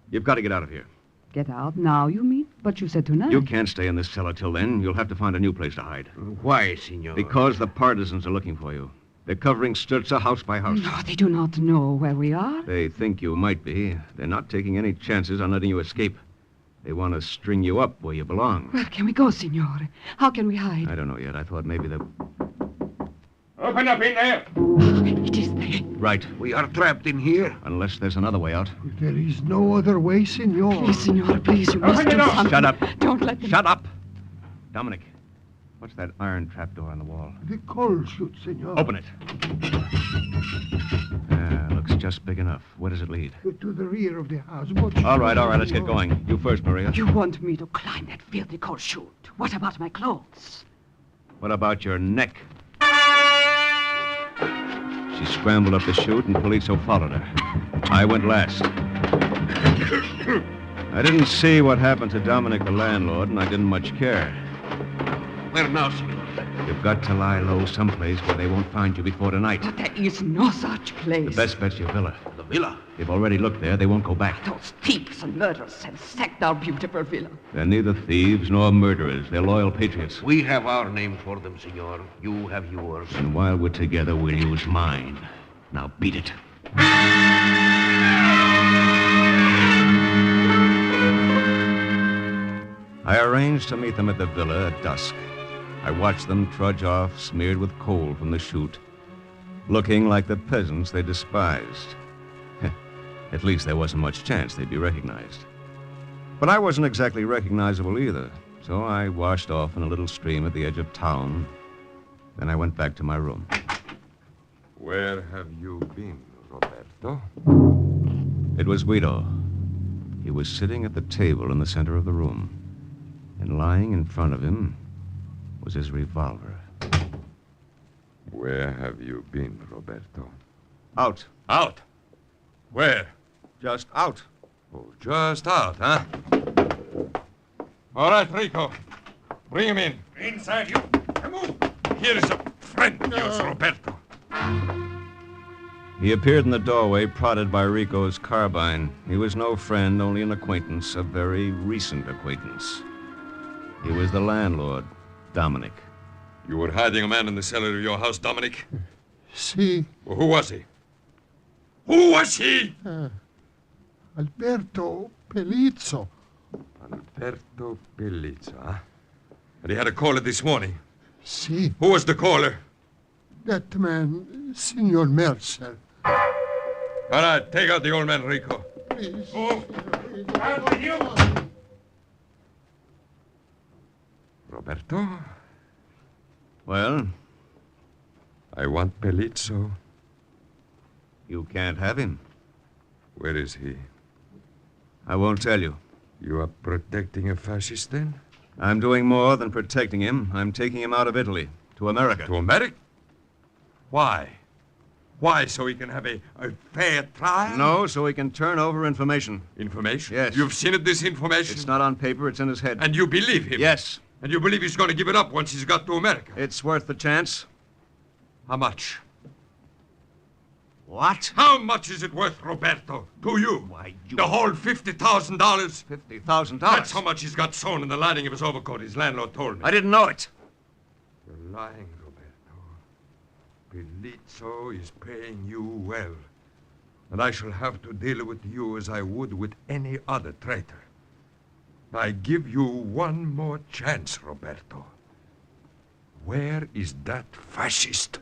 [SPEAKER 9] You've got to get out of here.
[SPEAKER 19] Get out now, you mean? But you said tonight.
[SPEAKER 9] You can't stay in this cellar till then. You'll have to find a new place to hide.
[SPEAKER 23] Why, Signor?
[SPEAKER 9] Because the partisans are looking for you. They're covering Sturza house by house.
[SPEAKER 19] No, they do not know where we are.
[SPEAKER 9] They think you might be. They're not taking any chances on letting you escape. They want to string you up where you belong.
[SPEAKER 19] Where can we go, Signore? How can we hide?
[SPEAKER 9] I don't know yet. I thought maybe they...
[SPEAKER 17] Open up in there.
[SPEAKER 19] It is there.
[SPEAKER 9] Right.
[SPEAKER 23] We are trapped in here.
[SPEAKER 9] Unless there's another way out.
[SPEAKER 16] There is no other way, Signor.
[SPEAKER 19] Please, Signore, please, you must do something.
[SPEAKER 9] Shut up.
[SPEAKER 19] Don't let them...
[SPEAKER 9] Shut up. Dominic, what's that iron trapdoor on the wall?
[SPEAKER 16] The coal chute, Signor.
[SPEAKER 9] Open it. Looks just big enough. Where does it lead?
[SPEAKER 16] To the rear of the house. But
[SPEAKER 9] All right, let's get going. You first, Maria.
[SPEAKER 19] You want me to climb that filthy coal chute. What about my clothes?
[SPEAKER 9] What about your neck? She scrambled up the chute and Polizzo followed her. I went last. I didn't see what happened to Dominic, the landlord, and I didn't much care.
[SPEAKER 23] Where now, Signor?
[SPEAKER 9] You've got to lie low someplace where they won't find you before tonight.
[SPEAKER 19] But there is no such place.
[SPEAKER 9] The best bet's your villa.
[SPEAKER 23] The villa?
[SPEAKER 9] They've already looked there. They won't go back.
[SPEAKER 19] Those thieves and murderers have sacked our beautiful villa.
[SPEAKER 9] They're neither thieves nor murderers. They're loyal patriots.
[SPEAKER 23] We have our name for them, Signor. You have yours.
[SPEAKER 9] And while we're together, we'll use mine. Now beat it. I arranged to meet them at the villa at dusk. I watched them trudge off, smeared with coal from the chute, looking like the peasants they despised. At least there wasn't much chance they'd be recognized. But I wasn't exactly recognizable either, so I washed off in a little stream at the edge of town. Then I went back to my room.
[SPEAKER 20] Where have you been, Roberto?
[SPEAKER 9] It was Guido. He was sitting at the table in the center of the room, and lying in front of him was his revolver.
[SPEAKER 20] Where have you been, Roberto?
[SPEAKER 9] Out.
[SPEAKER 20] Out? Where?
[SPEAKER 9] Just out.
[SPEAKER 20] Oh, just out, huh? All right, Rico. Bring him in.
[SPEAKER 17] Inside you. Come on.
[SPEAKER 20] Here is a friend of yours, Roberto.
[SPEAKER 9] He appeared in the doorway, prodded by Rico's carbine. He was no friend, only an acquaintance, a very recent acquaintance. He was the landlord, Dominic.
[SPEAKER 20] You were hiding a man in the cellar of your house, Dominic?
[SPEAKER 16] Si.
[SPEAKER 20] Well, who was he? Who was he?
[SPEAKER 16] Alberto Pelizzo.
[SPEAKER 20] Alberto Pelizzo, huh? And he had a caller this morning.
[SPEAKER 16] Si.
[SPEAKER 20] Who was the caller?
[SPEAKER 16] That man, Signor Mercer.
[SPEAKER 20] All right, take out the old man, Rico.
[SPEAKER 16] Please.
[SPEAKER 17] Oh, out with you.
[SPEAKER 20] Roberto?
[SPEAKER 9] Well?
[SPEAKER 20] I want Pelizzo.
[SPEAKER 9] You can't have him.
[SPEAKER 20] Where is he?
[SPEAKER 9] I won't tell you.
[SPEAKER 20] You are protecting a fascist, then?
[SPEAKER 9] I'm doing more than protecting him. I'm taking him out of Italy, to America.
[SPEAKER 20] To America? Why? Why, so he can have a fair trial?
[SPEAKER 9] No, so he can turn over information.
[SPEAKER 20] Information?
[SPEAKER 9] Yes.
[SPEAKER 20] You've seen it, this information?
[SPEAKER 9] It's not on paper, it's in his head.
[SPEAKER 20] And you believe him?
[SPEAKER 9] Yes.
[SPEAKER 20] And you believe he's going to give it up once he's got to America?
[SPEAKER 9] It's worth the chance.
[SPEAKER 20] How much?
[SPEAKER 9] What?
[SPEAKER 20] How much is it worth, Roberto, to you?
[SPEAKER 9] Why, you...
[SPEAKER 20] The whole $50,000?
[SPEAKER 9] $50,000?
[SPEAKER 20] That's how much he's got sewn in the lining of his overcoat, his landlord told me.
[SPEAKER 9] I didn't know it.
[SPEAKER 20] You're lying, Roberto. Pelizzo is paying you well. And I shall have to deal with you as I would with any other traitor. I give you one more chance, Roberto. Where is that fascist?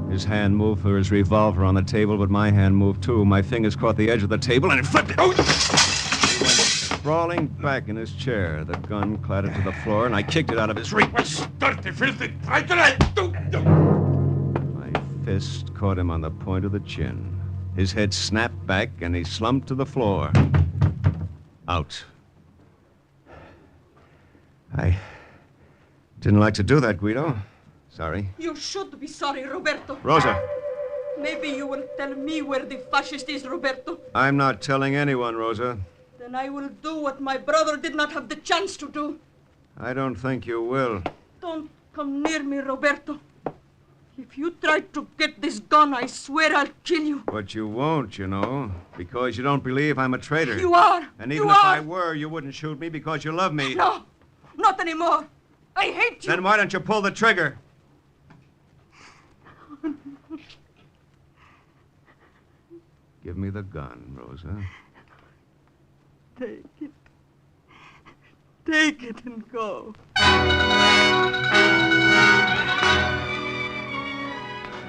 [SPEAKER 9] His hand moved for his revolver on the table, but my hand moved too. My fingers caught the edge of the table and it flipped it. Oh! sprawling back in his chair. The gun clattered to the floor, and I kicked it out of his reach.
[SPEAKER 17] Dirty, filthy, try to let.
[SPEAKER 9] My fist caught him on the point of the chin. His head snapped back, and he slumped to the floor. Out. I didn't like to do that, Guido. Sorry.
[SPEAKER 7] You should be sorry, Roberto.
[SPEAKER 9] Rosa.
[SPEAKER 7] Maybe you will tell me where the fascist is, Roberto.
[SPEAKER 9] I'm not telling anyone, Rosa.
[SPEAKER 7] Then I will do what my brother did not have the chance to do.
[SPEAKER 9] I don't think you will.
[SPEAKER 7] Don't come near me, Roberto. If you try to get this gun, I swear I'll kill you.
[SPEAKER 9] But you won't, you know, because you don't believe I'm a traitor.
[SPEAKER 7] You are.
[SPEAKER 9] And even
[SPEAKER 7] you
[SPEAKER 9] if
[SPEAKER 7] are.
[SPEAKER 9] I were, you wouldn't shoot me because you love me.
[SPEAKER 7] No, not anymore. I hate you.
[SPEAKER 9] Then why don't you pull the trigger? Give me the gun, Rosa.
[SPEAKER 7] Take it. Take it and go.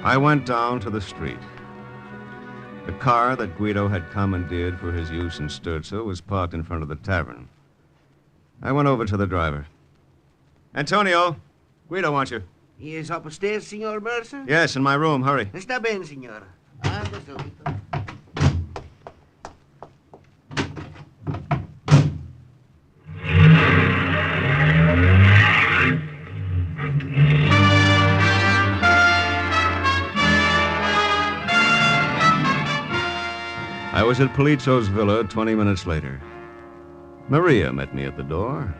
[SPEAKER 9] I went down to the street. The car that Guido had commandeered for his use in Sturza was parked in front of the tavern. I went over to the driver. Antonio, Guido wants you.
[SPEAKER 23] He is upstairs, Signor Mercer?
[SPEAKER 9] Yes, in my room. Hurry.
[SPEAKER 23] Está bien, Signor. Ando subito.
[SPEAKER 9] I was at Polizzo's villa 20 minutes later. Maria met me at the door.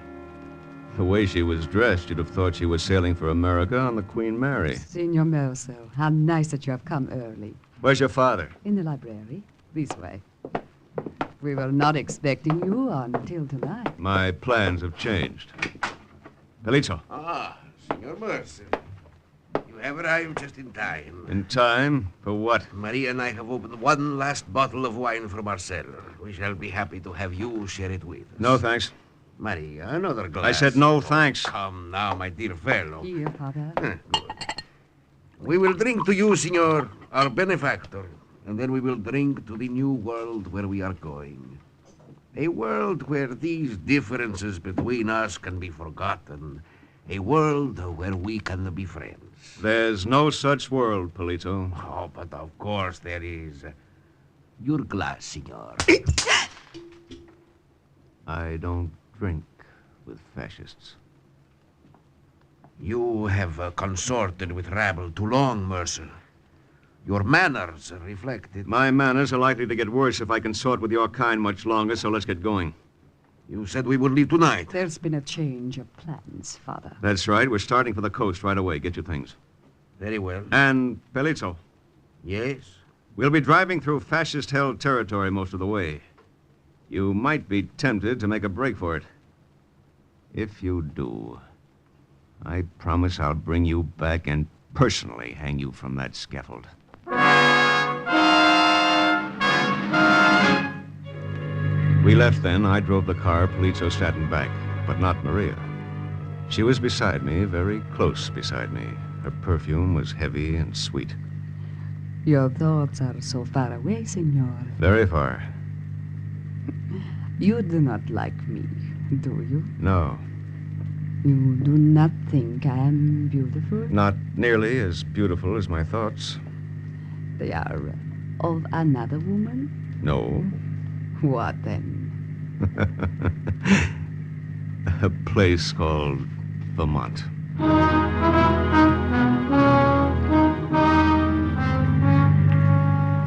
[SPEAKER 9] The way she was dressed, you'd have thought she was sailing for America on the Queen Mary.
[SPEAKER 19] Signor Mercer, how nice that you have come early.
[SPEAKER 9] Where's your father?
[SPEAKER 19] In the library. This way. We were not expecting you until tonight.
[SPEAKER 9] My plans have changed. Polizzo.
[SPEAKER 23] Ah, Signor Mercer. You have arrived just in time.
[SPEAKER 9] In time? For what?
[SPEAKER 23] Maria and I have opened one last bottle of wine from our cellar. We shall be happy to have you share it with us.
[SPEAKER 9] No, thanks.
[SPEAKER 23] Maria, another glass.
[SPEAKER 9] I said no, thanks.
[SPEAKER 23] Come now, my dear fellow.
[SPEAKER 19] Here, Father.
[SPEAKER 23] Good. We will drink to you, Signor, our benefactor, and then we will drink to the new world where we are going. A world where these differences between us can be forgotten. A world where we can be friends.
[SPEAKER 9] There's no such world, Polizzo.
[SPEAKER 23] Oh, but of course there is. Your glass, Signor.
[SPEAKER 9] I don't drink with fascists.
[SPEAKER 23] You have consorted with rabble too long, Mercer. Your manners reflect it.
[SPEAKER 9] My manners are likely to get worse if I consort with your kind much longer, so let's get going.
[SPEAKER 23] You said we would leave tonight.
[SPEAKER 19] There's been a change of plans, Father.
[SPEAKER 9] That's right. We're starting for the coast right away. Get your things.
[SPEAKER 23] Very well.
[SPEAKER 9] And, Polizzo.
[SPEAKER 23] Yes?
[SPEAKER 9] We'll be driving through fascist-held territory most of the way. You might be tempted to make a break for it. If you do, I promise I'll bring you back and personally hang you from that scaffold. We left then. I drove the car. Polizzo sat in back, but not Maria. She was beside me, very close beside me. Her perfume was heavy and sweet.
[SPEAKER 19] Your thoughts are so far away, Signor.
[SPEAKER 9] Very far.
[SPEAKER 19] You do not like me, do you?
[SPEAKER 9] No,
[SPEAKER 19] You do not think I am beautiful?
[SPEAKER 9] not nearly as beautiful as my thoughts.
[SPEAKER 19] They are of another woman?
[SPEAKER 9] No.
[SPEAKER 19] What then?
[SPEAKER 9] A place called Vermont.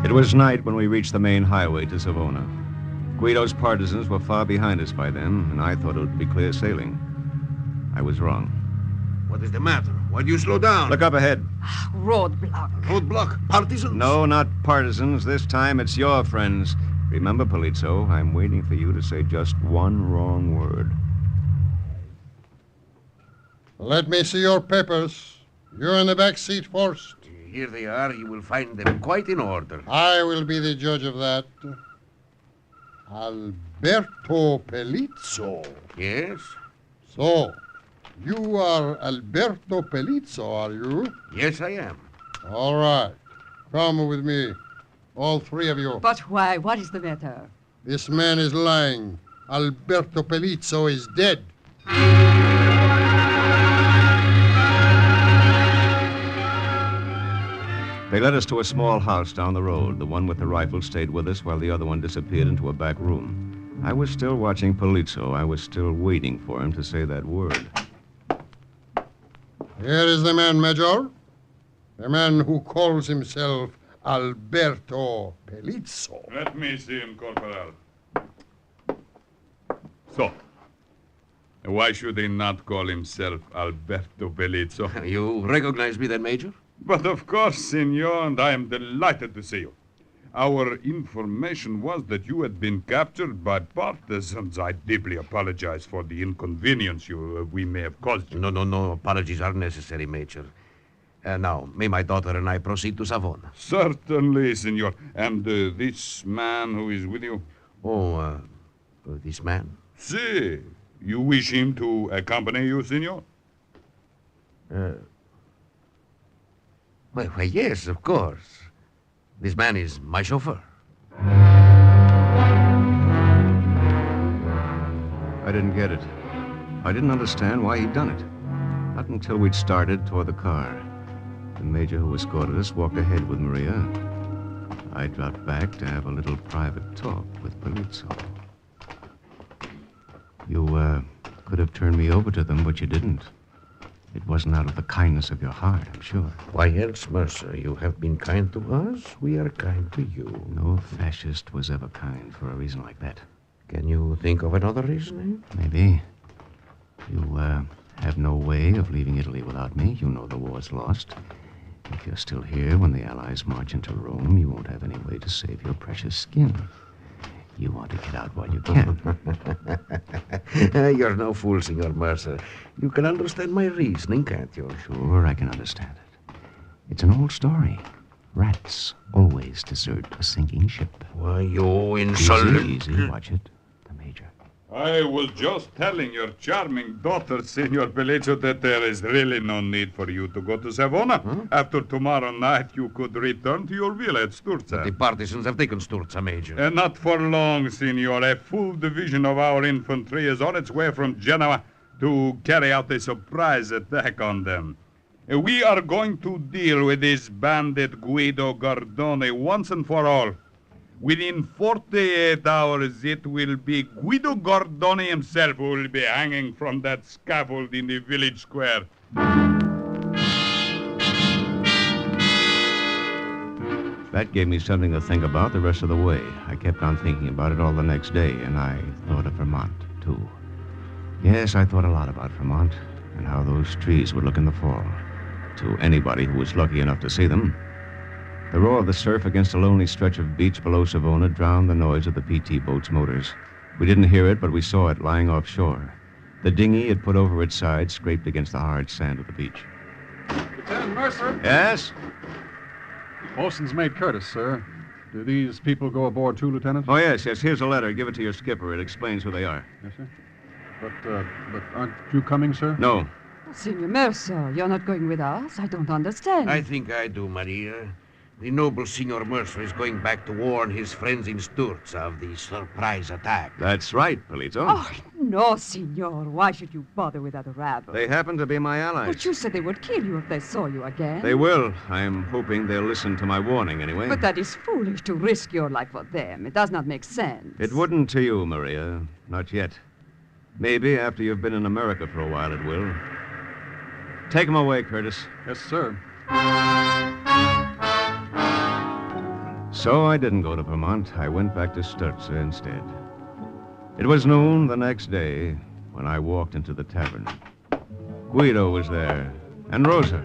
[SPEAKER 9] It was night when we reached the main highway to Savona. Guido's partisans were far behind us by then, and I thought it would be clear sailing. I was wrong.
[SPEAKER 23] What is the matter? Why do you slow down?
[SPEAKER 9] Look up ahead.
[SPEAKER 19] Roadblock.
[SPEAKER 23] Roadblock? Partisans?
[SPEAKER 9] No, not partisans. This time it's your friends. Remember, Polizzo, I'm waiting for you to say just one wrong word.
[SPEAKER 16] Let me see your papers. You're in the back seat first.
[SPEAKER 23] Here they are. You will find them quite in order.
[SPEAKER 16] I will be the judge of that. Alberto Pelizzo.
[SPEAKER 23] Yes?
[SPEAKER 16] So, you are Alberto Pelizzo, are you?
[SPEAKER 23] Yes, I am.
[SPEAKER 16] All right. Come with me. All three of you.
[SPEAKER 19] But why? What is the matter?
[SPEAKER 16] This man is lying. Alberto Pelizzo is dead.
[SPEAKER 18] They led us to a small house down the road. The one with the rifle stayed with us while the other one disappeared into a back room. I was still watching Pelizzo. I was still waiting for him to say that word.
[SPEAKER 16] Here is the man, Major. The man who calls himself Alberto Pelizzo.
[SPEAKER 1] Let me see him, Corporal. So, why should he not call himself Alberto Pelizzo?
[SPEAKER 23] You recognize me then, Major?
[SPEAKER 1] But of course, senor, and I am delighted to see you. Our information was that you had been captured by partisans. I deeply apologize for the inconvenience we may have caused you.
[SPEAKER 23] No. Apologies are necessary, Major. Now, may my daughter and I proceed to Savona?
[SPEAKER 1] Certainly, senor. And this man who is with you?
[SPEAKER 23] Oh, this man?
[SPEAKER 1] Si. You wish him to accompany you, senor?
[SPEAKER 23] Well, yes, of course. This man is my chauffeur.
[SPEAKER 18] I didn't get it. I didn't understand why he'd done it. Not until we'd started toward the car. The major who escorted us walked ahead with Maria. I dropped back to have a little private talk with Pelizzo. You, could have turned me over to them, but you didn't. It wasn't out of the kindness of your heart, I'm sure.
[SPEAKER 23] Why else, Mercer? You have been kind to us. We are kind to you.
[SPEAKER 18] No fascist was ever kind for a reason like that.
[SPEAKER 23] Can you think of another reason?
[SPEAKER 18] Maybe. You, have no way of leaving Italy without me. You know the war's lost. If you're still here when the Allies march into Rome, you won't have any way to save your precious skin. You want to get out while you can.
[SPEAKER 23] You're no fool, Senor Mercer. You can understand my reasoning, can't you?
[SPEAKER 18] Sure, I can understand it. It's an old story. Rats always desert a sinking ship.
[SPEAKER 23] Why, you insolent...
[SPEAKER 18] Easy, watch it. The Major.
[SPEAKER 1] I was just telling your charming daughter, Senor Pelizzo, that there is really no need for you to go to Savona.
[SPEAKER 23] Huh?
[SPEAKER 1] After tomorrow night, you could return to your villa at Sturza.
[SPEAKER 23] The partisans have taken Sturza, Major.
[SPEAKER 1] And not for long, Senor. A full division of our infantry is on its way from Genoa to carry out a surprise attack on them. We are going to deal with this bandit Guido Gardone once and for all. Within 48 hours, it will be Guido Gardone himself who will be hanging from that scaffold in the village square.
[SPEAKER 18] That gave me something to think about the rest of the way. I kept on thinking about it all the next day, and I thought of Vermont, too. Yes, I thought a lot about Vermont and how those trees would look in the fall to anybody who was lucky enough to see them. The roar of the surf against a lonely stretch of beach below Savona drowned the noise of the PT boat's motors. We didn't hear it, but we saw it lying offshore. The dinghy it put over its side scraped against the hard sand of the beach.
[SPEAKER 6] Lieutenant Mercer?
[SPEAKER 18] Yes?
[SPEAKER 6] Bosun's mate Curtis, sir. Do these people go aboard too, Lieutenant?
[SPEAKER 18] Oh, yes. Here's a letter. Give it to your skipper. It explains who they are.
[SPEAKER 6] Yes, sir. But aren't you coming, sir?
[SPEAKER 18] No.
[SPEAKER 19] Senor Mercer, you're not going with us? I don't understand.
[SPEAKER 23] I think I do, Maria. The noble Senor Mercer is going back to warn his friends in Sturza of the surprise attack.
[SPEAKER 18] That's right, Pelizzo.
[SPEAKER 19] Oh, no, senor. Why should you bother with that rabble?
[SPEAKER 18] They happen to be my allies.
[SPEAKER 19] But you said they would kill you if they saw you again.
[SPEAKER 18] They will. I'm hoping they'll listen to my warning anyway.
[SPEAKER 19] But that is foolish to risk your life for them. It does not make sense.
[SPEAKER 18] It wouldn't to you, Maria. Not yet. Maybe after you've been in America for a while it will. Take him away, Curtis.
[SPEAKER 6] Yes, sir.
[SPEAKER 18] So I didn't go to Vermont. I went back to Sturza instead. It was noon the next day when I walked into the tavern. Guido was there, and Rosa.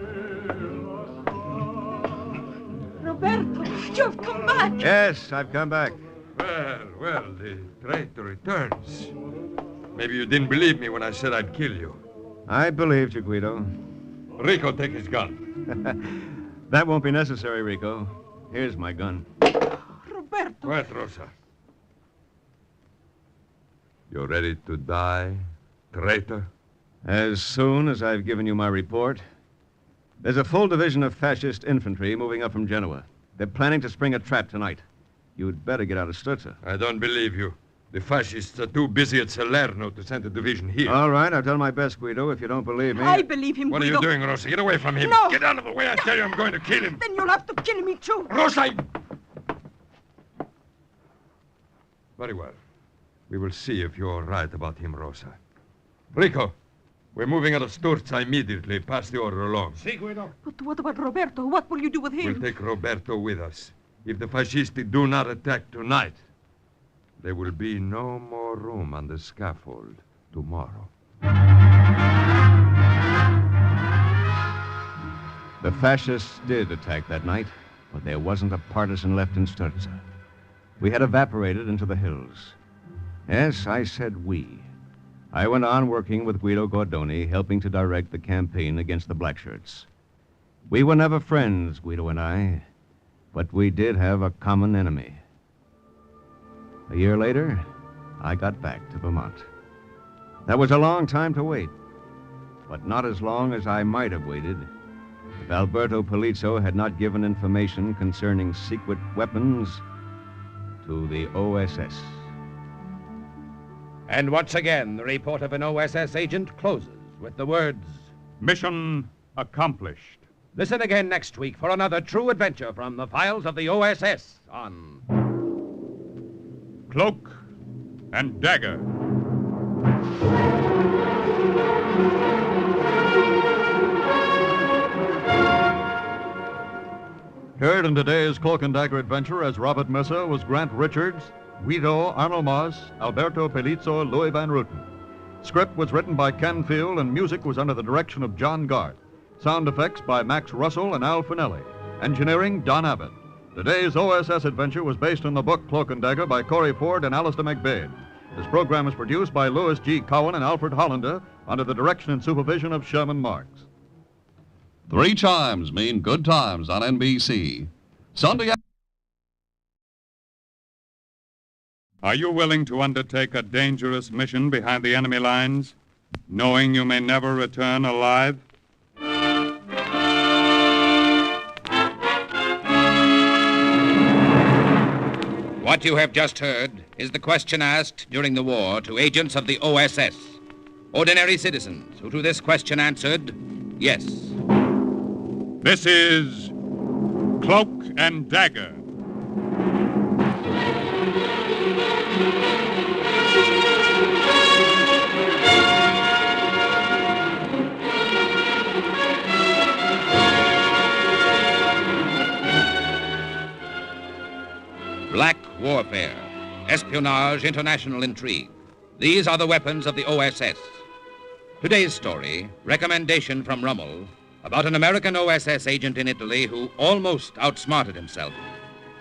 [SPEAKER 7] Roberto, you have come back.
[SPEAKER 18] Yes, I've come back.
[SPEAKER 20] Well, the traitor returns. Maybe you didn't believe me when I said I'd kill you.
[SPEAKER 18] I believed you, Guido.
[SPEAKER 20] Rico, take his gun.
[SPEAKER 18] That won't be necessary, Rico. Here's my gun.
[SPEAKER 7] Roberto.
[SPEAKER 20] Quiet, Rosa. You're ready to die, traitor?
[SPEAKER 18] As soon as I've given you my report. There's a full division of fascist infantry moving up from Genoa. They're planning to spring a trap tonight. You'd better get out of Sturza.
[SPEAKER 20] I don't believe you. The fascists are too busy at Salerno to send a division here.
[SPEAKER 9] All right, I'll tell my best, Guido, if you don't believe me.
[SPEAKER 7] I believe him,
[SPEAKER 20] What
[SPEAKER 7] Guido.
[SPEAKER 20] are you doing, Rosa? Get away from him.
[SPEAKER 7] No.
[SPEAKER 20] Get out of the way. I tell you, I'm going to kill him.
[SPEAKER 7] Then you'll have to kill me, too.
[SPEAKER 20] Rosa! Very well. We will see if you're right about him, Rosa. Rico, we're moving out of Sturza immediately. Pass the order along.
[SPEAKER 17] Si, Guido.
[SPEAKER 7] But what about Roberto? What will you do with him?
[SPEAKER 20] We'll take Roberto with us. If the fascisti do not attack tonight, there will be no more room on the scaffold tomorrow.
[SPEAKER 9] The fascists did attack that night, but there wasn't a partisan left in Sturza. We had evaporated into the hills. Yes, I said we. I went on working with Guido Gordoni, helping to direct the campaign against the Blackshirts. We were never friends, Guido and I, but we did have a common enemy. A year later, I got back to Vermont. That was a long time to wait, but not as long as I might have waited if Alberto Polizzo had not given information concerning secret weapons to the OSS.
[SPEAKER 2] And once again, the report of an OSS agent closes with the words,
[SPEAKER 1] Mission accomplished.
[SPEAKER 2] Listen again next week for another true adventure from the files of the OSS on
[SPEAKER 1] Cloak and Dagger.
[SPEAKER 6] Heard in today's Cloak and Dagger adventure as Robert Mercer was Grant Richards, Guido Arnold Moss, Alberto Pelizzo, Louis Van Ruten. Script was written by Ken Field and music was under the direction of John Garth. Sound effects by Max Russell and Al Finelli. Engineering, Don Abbott. Today's OSS adventure was based on the book Cloak and Dagger by Corey Ford and Alistair McBain. This program is produced by Louis G. Cowan and Alfred Hollander under the direction and supervision of Sherman Marks.
[SPEAKER 10] 3 chimes mean good times on NBC. Sunday.
[SPEAKER 1] Are you willing to undertake a dangerous mission behind the enemy lines, knowing you may never return alive?
[SPEAKER 2] What you have just heard is the question asked during the war to agents of the OSS. Ordinary citizens who to this question answered, yes.
[SPEAKER 1] This is Cloak and Dagger.
[SPEAKER 2] Black warfare, espionage, international intrigue. These are the weapons of the OSS. Today's story, recommendation from Rommel, about an American OSS agent in Italy who almost outsmarted himself,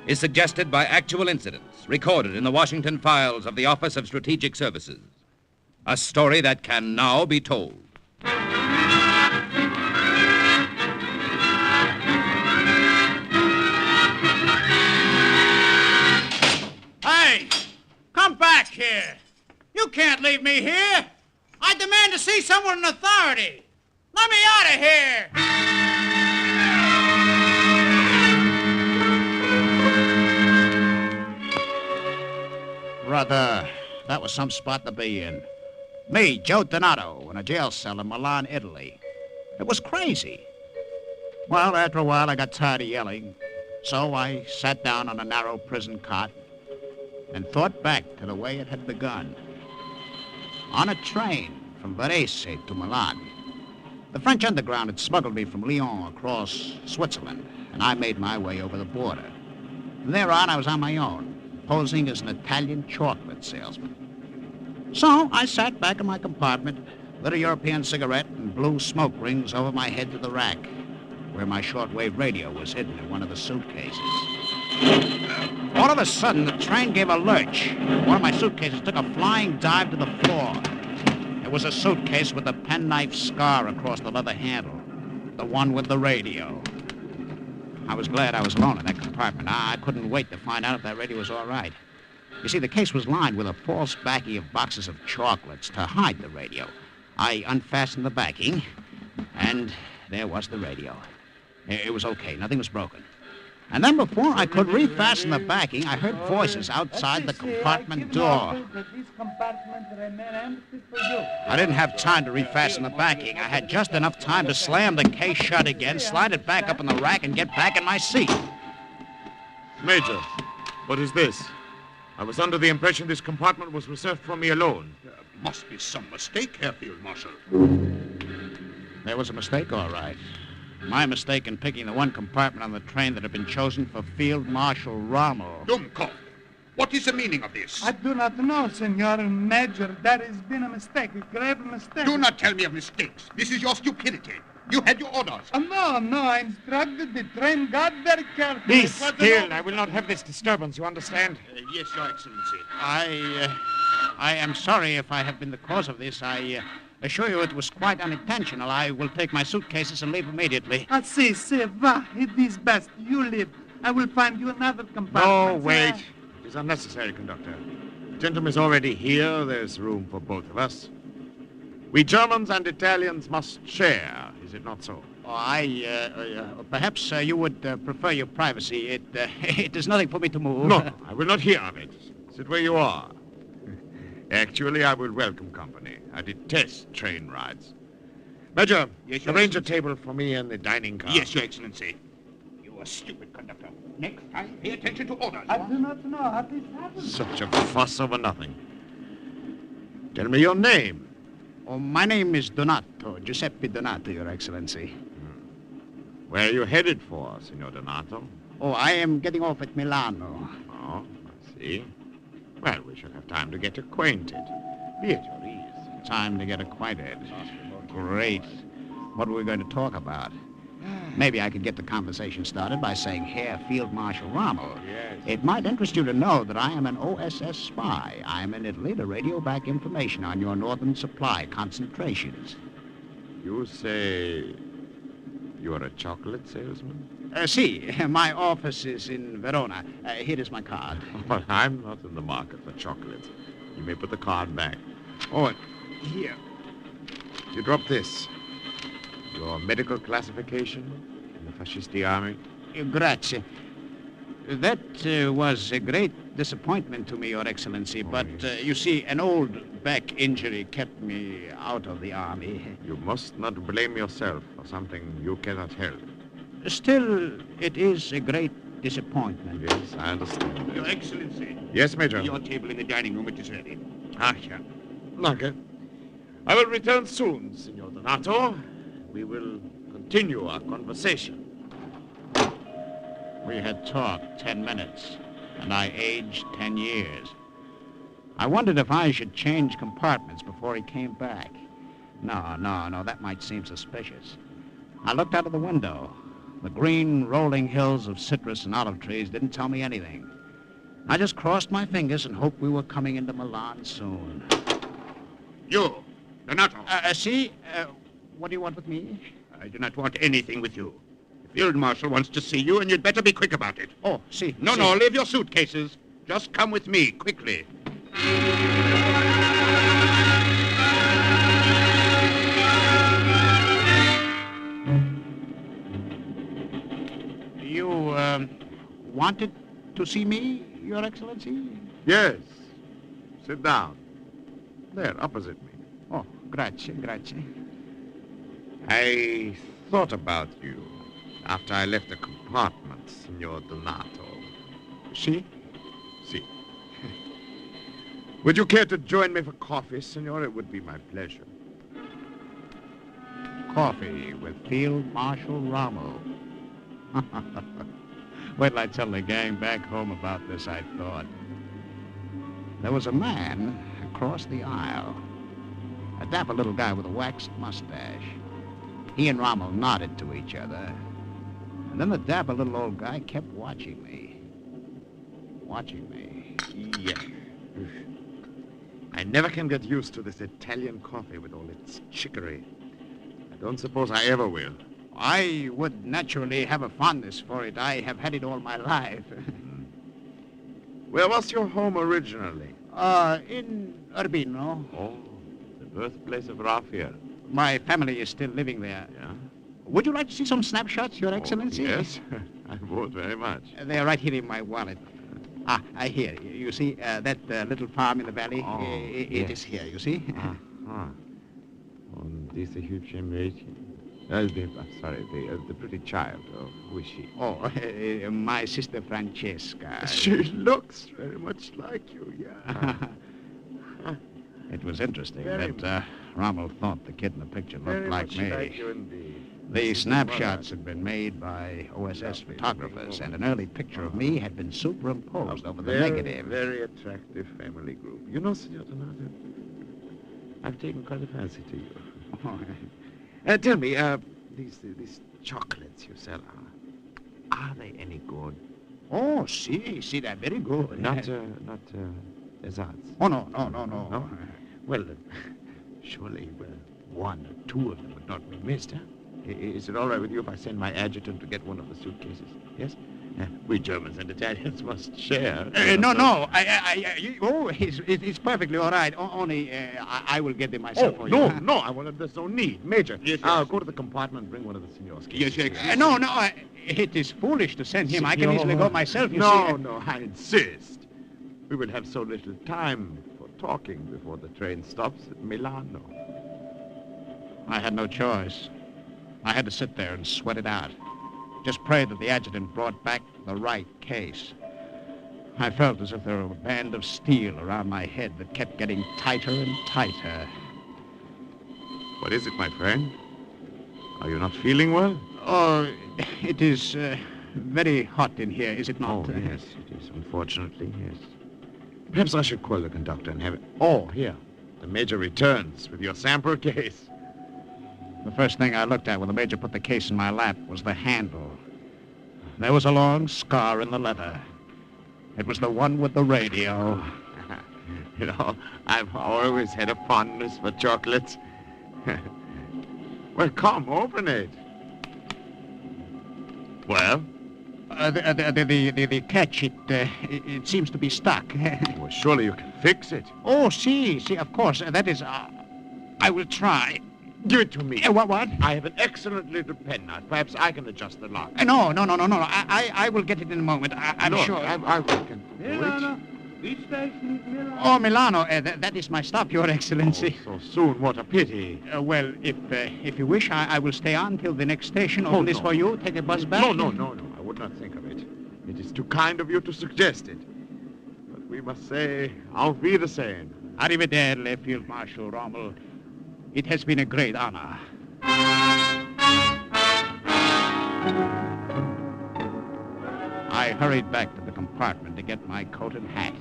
[SPEAKER 2] is suggested by actual incidents recorded in the Washington files of the Office of Strategic Services. A story that can now be told.
[SPEAKER 14] Hey, come back here. You can't leave me here. I demand to see someone in authority. Let me out of here.
[SPEAKER 23] Brother, that was some spot to be in. Me, Joe Donato, in a jail cell in Milan, Italy. It was crazy. Well, after a while, I got tired of yelling, so I sat down on a narrow prison cot and thought back to the way it had begun. On a train from Varese to Milan, the French underground had smuggled me from Lyon across Switzerland, and I made my way over the border. From there on, I was on my own, posing as an Italian chocolate salesman. So I sat back in my compartment, lit a European cigarette, and blew smoke rings over my head to the rack, where my shortwave radio was hidden in one of the suitcases. All of a sudden, the train gave a lurch. One of my suitcases took a flying dive to the floor. It was a suitcase with a penknife scar across the leather handle, the one with the radio. I was glad I was alone in that compartment. I couldn't wait to find out if that radio was all right. You see, the case was lined with a false backing of boxes of chocolates to hide the radio. I unfastened the backing, and there was the radio. It was okay. Nothing was broken.
[SPEAKER 14] And then before I could refasten the backing, I heard voices outside the compartment door. I didn't have time to refasten the backing. I had just enough time to slam the case shut again, slide it back up in the rack, and get back in my seat.
[SPEAKER 4] Major, what is this? I was under the impression this compartment was reserved for me alone.
[SPEAKER 17] There must be some mistake here, Field Marshal.
[SPEAKER 14] There was a mistake, all right. My mistake in picking the one compartment on the train that had been chosen for Field Marshal Rommel.
[SPEAKER 17] Dummkopf, what is the meaning of this?
[SPEAKER 15] I do not know, Senor Major. There has been a mistake, a grave mistake.
[SPEAKER 17] Do not tell me of mistakes. This is your stupidity. You had your orders.
[SPEAKER 15] No, I instructed the train guard very carefully.
[SPEAKER 4] Be still. I will not have this disturbance, you understand?
[SPEAKER 17] Yes, Your Excellency.
[SPEAKER 14] I am sorry if I have been the cause of this. I assure you it was quite unintentional. I will take my suitcases and leave immediately.
[SPEAKER 15] Si, va. It is best. You leave. I will find you another compartment.
[SPEAKER 4] No, wait. It is unnecessary, conductor. The gentleman is already here. There's room for both of us. We Germans and Italians must share, is it not so?
[SPEAKER 14] Perhaps you would prefer your privacy. It is nothing for me to move.
[SPEAKER 4] No, I will not hear of it. Sit where you are. Actually, I will welcome company. I detest train rides. Major, arrange a table for me in the dining car.
[SPEAKER 17] Yes, Your Excellency. You are stupid, conductor. Next time, pay attention to orders.
[SPEAKER 15] I do not know how this happened.
[SPEAKER 4] Such a fuss over nothing. Tell me your name.
[SPEAKER 14] Oh, my name is Donato, Giuseppe Donato, Your Excellency.
[SPEAKER 4] Where are you headed for, Signor Donato?
[SPEAKER 14] Oh, I am getting off at Milano.
[SPEAKER 4] Oh, I see. Well, we shall have time to get acquainted. Be at your ease.
[SPEAKER 14] Time to get acquainted. Great. What are we going to talk about? Maybe I could get the conversation started by saying, Herr Field Marshal Rommel.
[SPEAKER 4] Yes.
[SPEAKER 14] It might interest you to know that I am an OSS spy. I am in Italy to radio back information on your northern supply concentrations.
[SPEAKER 4] You say you are a chocolate salesman?
[SPEAKER 14] Si, my office is in Verona. Here is my card.
[SPEAKER 4] Well, I'm not in the market for chocolates. You may put the card back.
[SPEAKER 14] Oh, here.
[SPEAKER 4] You drop this. Your medical classification in the Fascisti army?
[SPEAKER 14] Grazie. That was a great disappointment to me, Your Excellency, but you see, an old back injury kept me out of the army.
[SPEAKER 4] You must not blame yourself for something you cannot help.
[SPEAKER 14] Still, it is a great disappointment.
[SPEAKER 4] Yes, I understand.
[SPEAKER 17] Your Excellency.
[SPEAKER 4] Yes, Major.
[SPEAKER 17] Your table in the dining room, it is ready.
[SPEAKER 4] Ah, yeah. Okay. I will return soon, Signor Donato. We will continue our conversation.
[SPEAKER 14] We had talked 10 minutes, and I aged 10 years. I wondered if I should change compartments before he came back. No, that might seem suspicious. I looked out of the window. The green rolling hills of citrus and olive trees didn't tell me anything. I just crossed my fingers and hoped we were coming into Milan soon.
[SPEAKER 17] You, Donato.
[SPEAKER 14] What do you want with me?
[SPEAKER 17] I do not want anything with you. The Field Marshal wants to see you, and you'd better be quick about it.
[SPEAKER 14] Oh, see.
[SPEAKER 17] No, leave your suitcases. Just come with me, quickly.
[SPEAKER 14] You, wanted to see me, Your Excellency?
[SPEAKER 4] Yes. Sit down. There, opposite me.
[SPEAKER 14] Oh, grazie.
[SPEAKER 4] I thought about you after I left the compartment, Signor Donato.
[SPEAKER 14] Si?
[SPEAKER 4] Si. Would you care to join me for coffee, Signor? It would be my pleasure.
[SPEAKER 14] Coffee with Field Marshal Rommel. Wait till I tell the gang back home about this, I thought. There was a man across the aisle. A dapper little guy with a waxed mustache. He and Rommel nodded to each other. And then the dapper little old guy kept watching me.
[SPEAKER 4] Yeah. I never can get used to this Italian coffee with all its chicory. I don't suppose I ever will.
[SPEAKER 14] I would naturally have a fondness for it. I have had it all my life.
[SPEAKER 4] Where was your home originally?
[SPEAKER 14] In Urbino.
[SPEAKER 4] Oh, the birthplace of Raphael.
[SPEAKER 14] My family is still living there.
[SPEAKER 4] Yeah?
[SPEAKER 14] Would you like to see some snapshots, Your Excellency?
[SPEAKER 4] Yes. I would very much.
[SPEAKER 14] They're right here in my wallet. Here. You see that little farm in the valley?
[SPEAKER 4] Oh,
[SPEAKER 14] it is here, you see?
[SPEAKER 4] Und diese hübsche Mädchen. Sorry, the pretty child. Oh, who is she?
[SPEAKER 14] Oh, my sister Francesca.
[SPEAKER 4] She looks very much like you, yeah.
[SPEAKER 14] It was interesting
[SPEAKER 4] Very
[SPEAKER 14] that Rommel thought the kid in the picture looked
[SPEAKER 4] Very
[SPEAKER 14] like
[SPEAKER 4] much
[SPEAKER 14] me.
[SPEAKER 4] like you indeed.
[SPEAKER 14] The snapshots had been made by OSS photographers, and an early picture of me had been superimposed over the negative.
[SPEAKER 4] Very attractive family group. You know, Signor Donato, I've taken quite a fancy to you. Tell me, these chocolates you sell, are they any good?
[SPEAKER 14] Oh, see, they're very good.
[SPEAKER 4] Not desserts?
[SPEAKER 14] Oh, no.
[SPEAKER 4] No? Well, surely, one or two of them would not be missed, huh? Is it all right with you if I send my adjutant to get one of the suitcases? Yes? We Germans and Italians must share.
[SPEAKER 14] No. It's perfectly all right. Only I will get them myself for you.
[SPEAKER 4] No, there's no need. Major,
[SPEAKER 14] Yes.
[SPEAKER 4] Go to the compartment and bring one of the senors' cases.
[SPEAKER 14] Yes. No, it is foolish to send him. I can easily go myself, you see.
[SPEAKER 4] No, I insist. We will have so little time for talking before the train stops at Milano.
[SPEAKER 14] I had no choice. I had to sit there and sweat it out. Just pray that the adjutant brought back the right case. I felt as if there were a band of steel around my head that kept getting tighter and tighter.
[SPEAKER 4] What is it, my friend? Are you not feeling well?
[SPEAKER 14] Oh, it is very hot in here, is it not?
[SPEAKER 4] Oh, yes, it is. Unfortunately, yes. Perhaps I should call the conductor and have it... Oh, here. The Major returns with your sample case.
[SPEAKER 14] The first thing I looked at when the Major put the case in my lap was the handle. There was a long scar in the leather. It was the one with the radio.
[SPEAKER 4] You know, I've always had a fondness for chocolates. Well, come, open it. Well?
[SPEAKER 14] The catch, it seems to be stuck.
[SPEAKER 4] Well, surely you can fix it.
[SPEAKER 14] Oh, see, of course. That is, I will try.
[SPEAKER 4] Give it to me.
[SPEAKER 14] What?
[SPEAKER 4] I have an excellent little penknife. Perhaps I can adjust the lock.
[SPEAKER 14] No. I will get it in a moment. I'm sure.
[SPEAKER 4] I can do
[SPEAKER 15] Milano.
[SPEAKER 4] it.
[SPEAKER 15] Which station is Milano?
[SPEAKER 14] Oh, Milano. That is my stop, Your Excellency.
[SPEAKER 4] Oh, so soon. What a pity.
[SPEAKER 14] Well, if you wish, I will stay on till the next station. Open this for you. Take a bus back.
[SPEAKER 4] No. I would not think of it. It is too kind of you to suggest it. But we must say, auf Wiedersehen.
[SPEAKER 14] Arrivederci, Field Marshal Rommel. It has been a great honor. I hurried back to the compartment to get my coat and hat.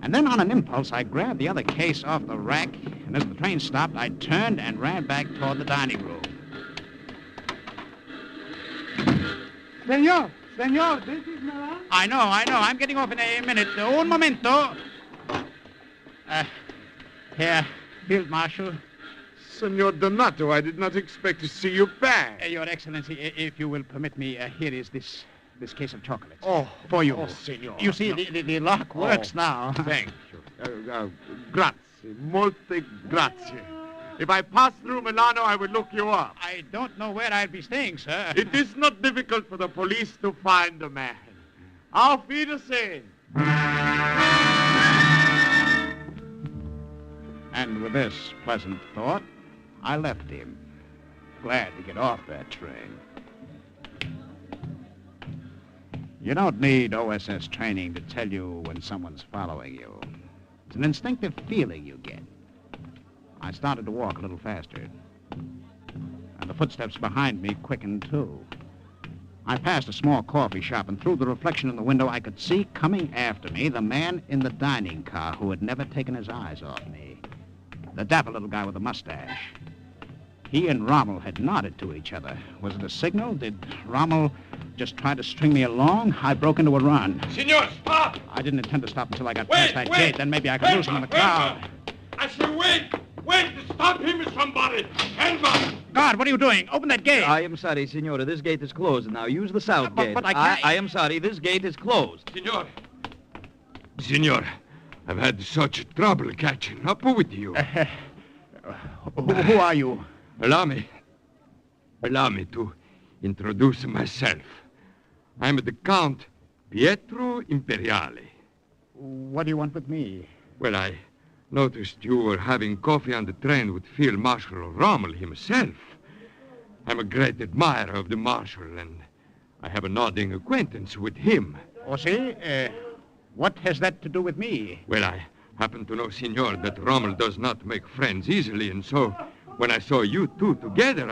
[SPEAKER 14] And then on an impulse, I grabbed the other case off the rack, and as the train stopped, I turned and ran back toward the dining room.
[SPEAKER 15] Senor, this is Milan.
[SPEAKER 14] I know. I'm getting off in a minute. Un momento. Here, Field Marshal.
[SPEAKER 4] Senor Donato, I did not expect to see you back.
[SPEAKER 14] Your Excellency, if you will permit me, here is this case of chocolates.
[SPEAKER 4] Oh,
[SPEAKER 14] for you.
[SPEAKER 4] Oh, senor.
[SPEAKER 14] You see, the lock works now.
[SPEAKER 4] Thank you. Grazie. Molte grazie. If I pass through Milano, I will look you up.
[SPEAKER 14] I don't know where I'll be staying, sir.
[SPEAKER 4] It is not difficult for the police to find a man. Auf Wiedersehen.
[SPEAKER 14] And with this pleasant thought, I left him, glad to get off that train. You don't need OSS training to tell you when someone's following you. It's an instinctive feeling you get. I started to walk a little faster, and the footsteps behind me quickened too. I passed a small coffee shop, and through the reflection in the window, I could see coming after me the man in the dining car who had never taken his eyes off me. The dapper little guy with the mustache. He and Rommel had nodded to each other. Was it a signal? Did Rommel just try to string me along? I broke into a run.
[SPEAKER 17] Senor, stop!
[SPEAKER 14] I didn't intend to stop until I got past that gate. Then maybe I could lose him in the crowd.
[SPEAKER 17] I say wait! Wait! Stop him, somebody! Hands up!
[SPEAKER 14] Guard, what are you doing? Open that gate.
[SPEAKER 5] I am sorry, Signora. This gate is closed. Now use the south gate.
[SPEAKER 14] But I can't...
[SPEAKER 5] I am sorry. This gate is closed.
[SPEAKER 20] Senor, I've had such trouble catching up with you.
[SPEAKER 14] Who are you?
[SPEAKER 20] Allow me to introduce myself. I'm the Count Pietro Imperiale.
[SPEAKER 14] What do you want with me?
[SPEAKER 20] Well, I noticed you were having coffee on the train with Field Marshal Rommel himself. I'm a great admirer of the Marshal, and I have a nodding acquaintance with him.
[SPEAKER 14] Oh, see? What has that to do with me?
[SPEAKER 20] Well, I happen to know, Signor, that Rommel does not make friends easily, and so when I saw you two together,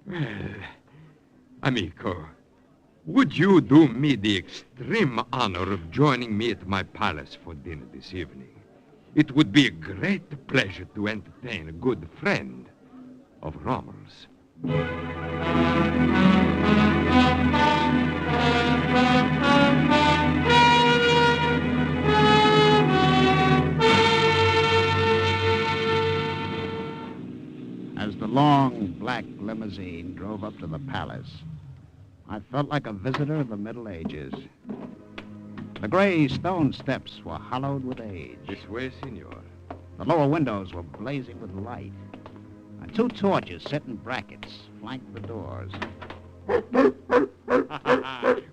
[SPEAKER 20] Well, amico, would you do me the extreme honor of joining me at my palace for dinner this evening? It would be a great pleasure to entertain a good friend of Rommel's.
[SPEAKER 14] As the long black limousine drove up to the palace, I felt like a visitor of the Middle Ages. The gray stone steps were hollowed with age.
[SPEAKER 20] This way, Signor.
[SPEAKER 14] The lower windows were blazing with light, and two torches set in brackets flanked the doors.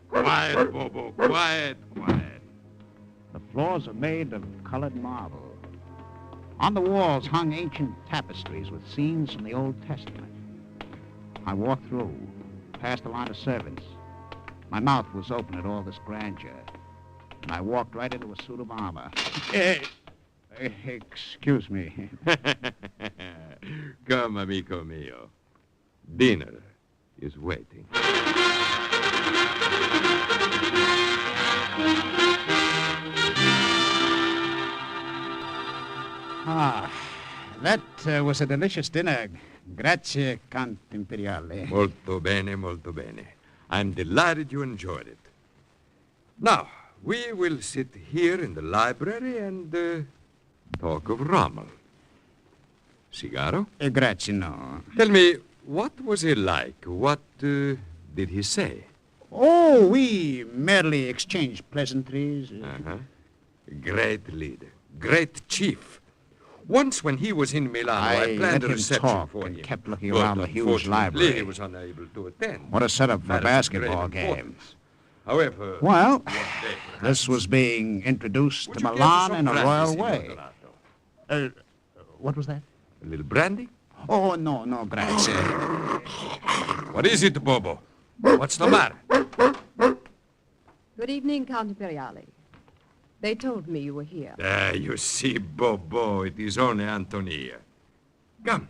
[SPEAKER 20] Quiet, Bobo, quiet.
[SPEAKER 14] The floors were made of colored marble. On the walls hung ancient tapestries with scenes from the Old Testament. I walked through, past a line of servants. My mouth was open at all this grandeur, and I walked right into a suit of armor. Excuse me.
[SPEAKER 20] Come, amico mio. Dinner is waiting.
[SPEAKER 14] That was a delicious dinner. Grazie, Count Imperiale.
[SPEAKER 20] Molto bene, molto bene. I'm delighted you enjoyed it. Now, we will sit here in the library and talk of Rommel. Cigaro?
[SPEAKER 14] Grazie, no.
[SPEAKER 20] Tell me, what was he like? What did he say?
[SPEAKER 14] Oh, we merely exchanged pleasantries.
[SPEAKER 20] Great leader, great chief. Once when he was in Milano, I planned a reception for him.
[SPEAKER 14] Kept looking around the huge library.
[SPEAKER 20] He was unable to attend.
[SPEAKER 14] What a setup for a basketball game.
[SPEAKER 20] However,
[SPEAKER 14] well, this was being introduced to Milan in a royal way. What was that?
[SPEAKER 20] A little brandy?
[SPEAKER 14] Oh, no, grazie.
[SPEAKER 20] What is it, Bobo? What's the matter?
[SPEAKER 3] Good evening, Count Imperiale. They told me you were here.
[SPEAKER 20] You see, Bobo, it is only Antonia. Come,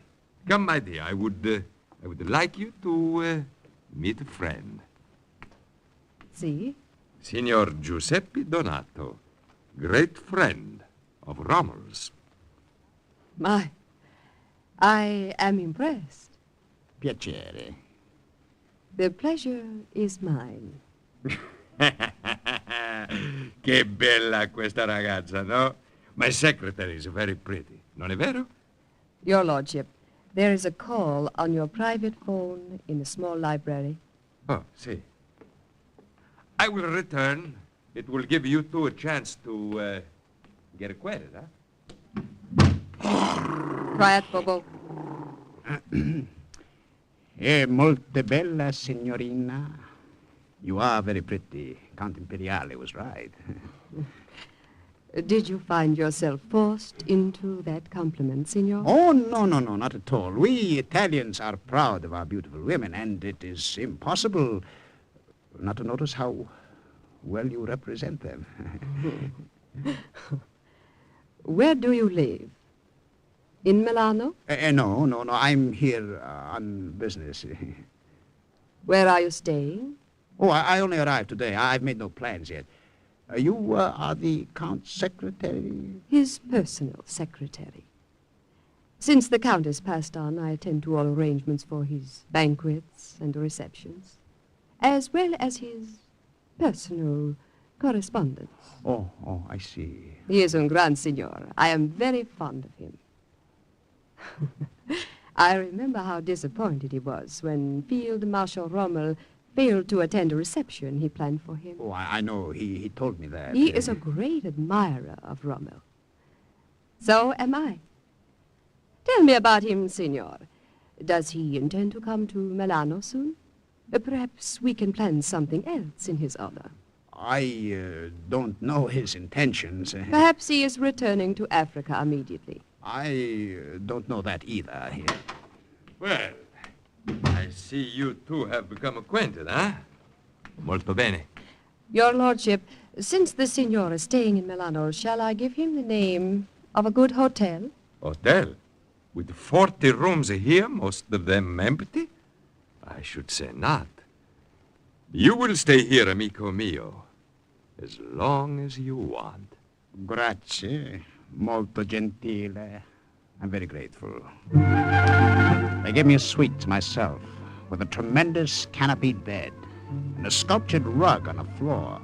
[SPEAKER 20] my dear. I would like you to meet a friend.
[SPEAKER 3] See?
[SPEAKER 20] Signor Giuseppe Donato, great friend of Rommel's.
[SPEAKER 3] My, I am impressed.
[SPEAKER 14] Piacere.
[SPEAKER 3] The pleasure is mine.
[SPEAKER 20] Che bella questa ragazza, no? My secretary is very pretty, non è vero?
[SPEAKER 3] Your Lordship, there is a call on your private phone in the small library.
[SPEAKER 20] Oh, see. I will return. It will give you two a chance to get acquainted, huh?
[SPEAKER 3] Quiet, Bobo.
[SPEAKER 14] Molto bella, signorina. You are very pretty. Count Imperiale was right.
[SPEAKER 3] Did you find yourself forced into that compliment, Signor?
[SPEAKER 14] Oh, no, not at all. We Italians are proud of our beautiful women, and it is impossible not to notice how well you represent them.
[SPEAKER 3] Where do you live? In Milano?
[SPEAKER 14] No. I'm here on business.
[SPEAKER 3] Where are you staying?
[SPEAKER 14] Oh, I only arrived today. I've made no plans yet. You are the Count's secretary?
[SPEAKER 3] His personal secretary. Since the Count has passed on, I attend to all arrangements for his banquets and receptions, as well as his personal correspondence.
[SPEAKER 14] Oh, I see.
[SPEAKER 3] He is un gran signor. I am very fond of him. I remember how disappointed he was when Field Marshal Rommel failed to attend a reception he planned for him.
[SPEAKER 14] Oh, I know. He told me that.
[SPEAKER 3] He is a great admirer of Rommel. So am I. Tell me about him, Signor. Does he intend to come to Milano soon? Perhaps we can plan something else in his honor.
[SPEAKER 14] I don't know his intentions.
[SPEAKER 3] Perhaps he is returning to Africa immediately.
[SPEAKER 14] I don't know that either.
[SPEAKER 20] Well, I see you two have become acquainted, huh? Molto bene.
[SPEAKER 3] Your lordship, since the signor is staying in Milano, shall I give him the name of a good hotel?
[SPEAKER 20] Hotel? With 40 rooms here, most of them empty? I should say not. You will stay here, amico mio, as long as you want.
[SPEAKER 14] Grazie. Molto gentile. I'm very grateful. They gave me a suite to myself, with a tremendous canopied bed and a sculptured rug on the floor.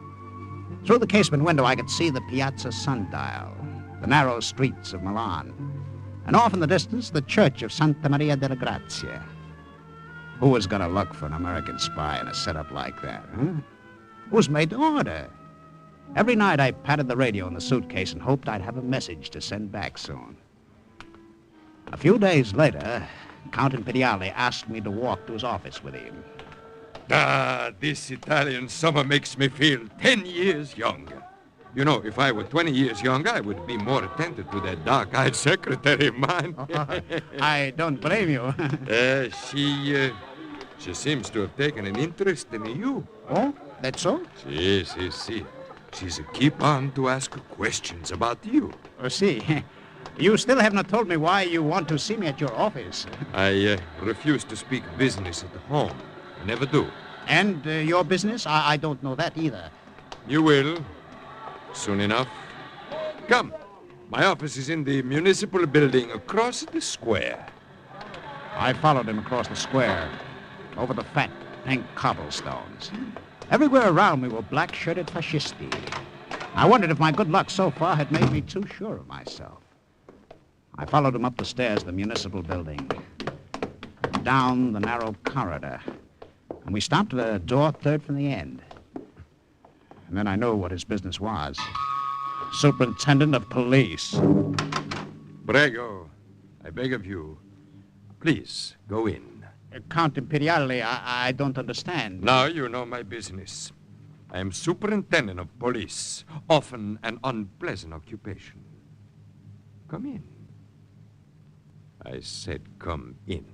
[SPEAKER 14] Through the casement window, I could see the piazza sundial, the narrow streets of Milan, and off in the distance, the church of Santa Maria della Grazia. Who was going to look for an American spy in a setup like that, huh? It was made to order. Every night I patted the radio in the suitcase and hoped I'd have a message to send back soon. A few days later, Count Imperiale asked me to walk to his office with him.
[SPEAKER 20] This Italian summer makes me feel 10 years younger. You know, if I were 20 years younger, I would be more attentive to that dark-eyed secretary of mine.
[SPEAKER 14] I don't blame you.
[SPEAKER 20] She seems to have taken an interest in you.
[SPEAKER 14] Oh, that's so?
[SPEAKER 20] Si. She's keep on to ask questions about you.
[SPEAKER 14] Oh, see. You still have not told me why you want to see me at your office.
[SPEAKER 20] I refuse to speak business at home. I never do.
[SPEAKER 14] And your business? I don't know that either.
[SPEAKER 20] You will. Soon enough. Come. My office is in the municipal building across the square.
[SPEAKER 14] I followed him across the square, over the fat, pink cobblestones. Everywhere around me were black-shirted fascisti. I wondered if my good luck so far had made me too sure of myself. I followed him up the stairs of the municipal building, down the narrow corridor, and we stopped at a door third from the end. And then I knew what his business was. Superintendent of Police.
[SPEAKER 20] Prego. I beg of you. Please, go in.
[SPEAKER 14] Count Imperiale, I don't understand.
[SPEAKER 20] Now you know my business. I am superintendent of police, often an unpleasant occupation. Come in. I said come in.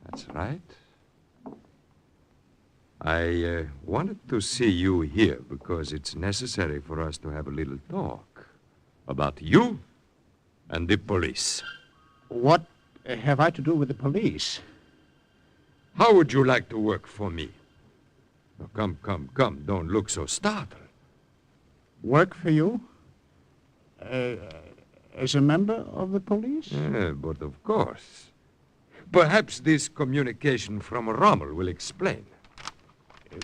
[SPEAKER 20] That's right. I wanted to see you here because it's necessary for us to have a little talk about you and the police.
[SPEAKER 14] What have I to do with the police?
[SPEAKER 20] How would you like to work for me? Oh, come. Don't look so startled.
[SPEAKER 14] Work for you? As a member of the police?
[SPEAKER 20] But of course. Perhaps this communication from Rommel will explain.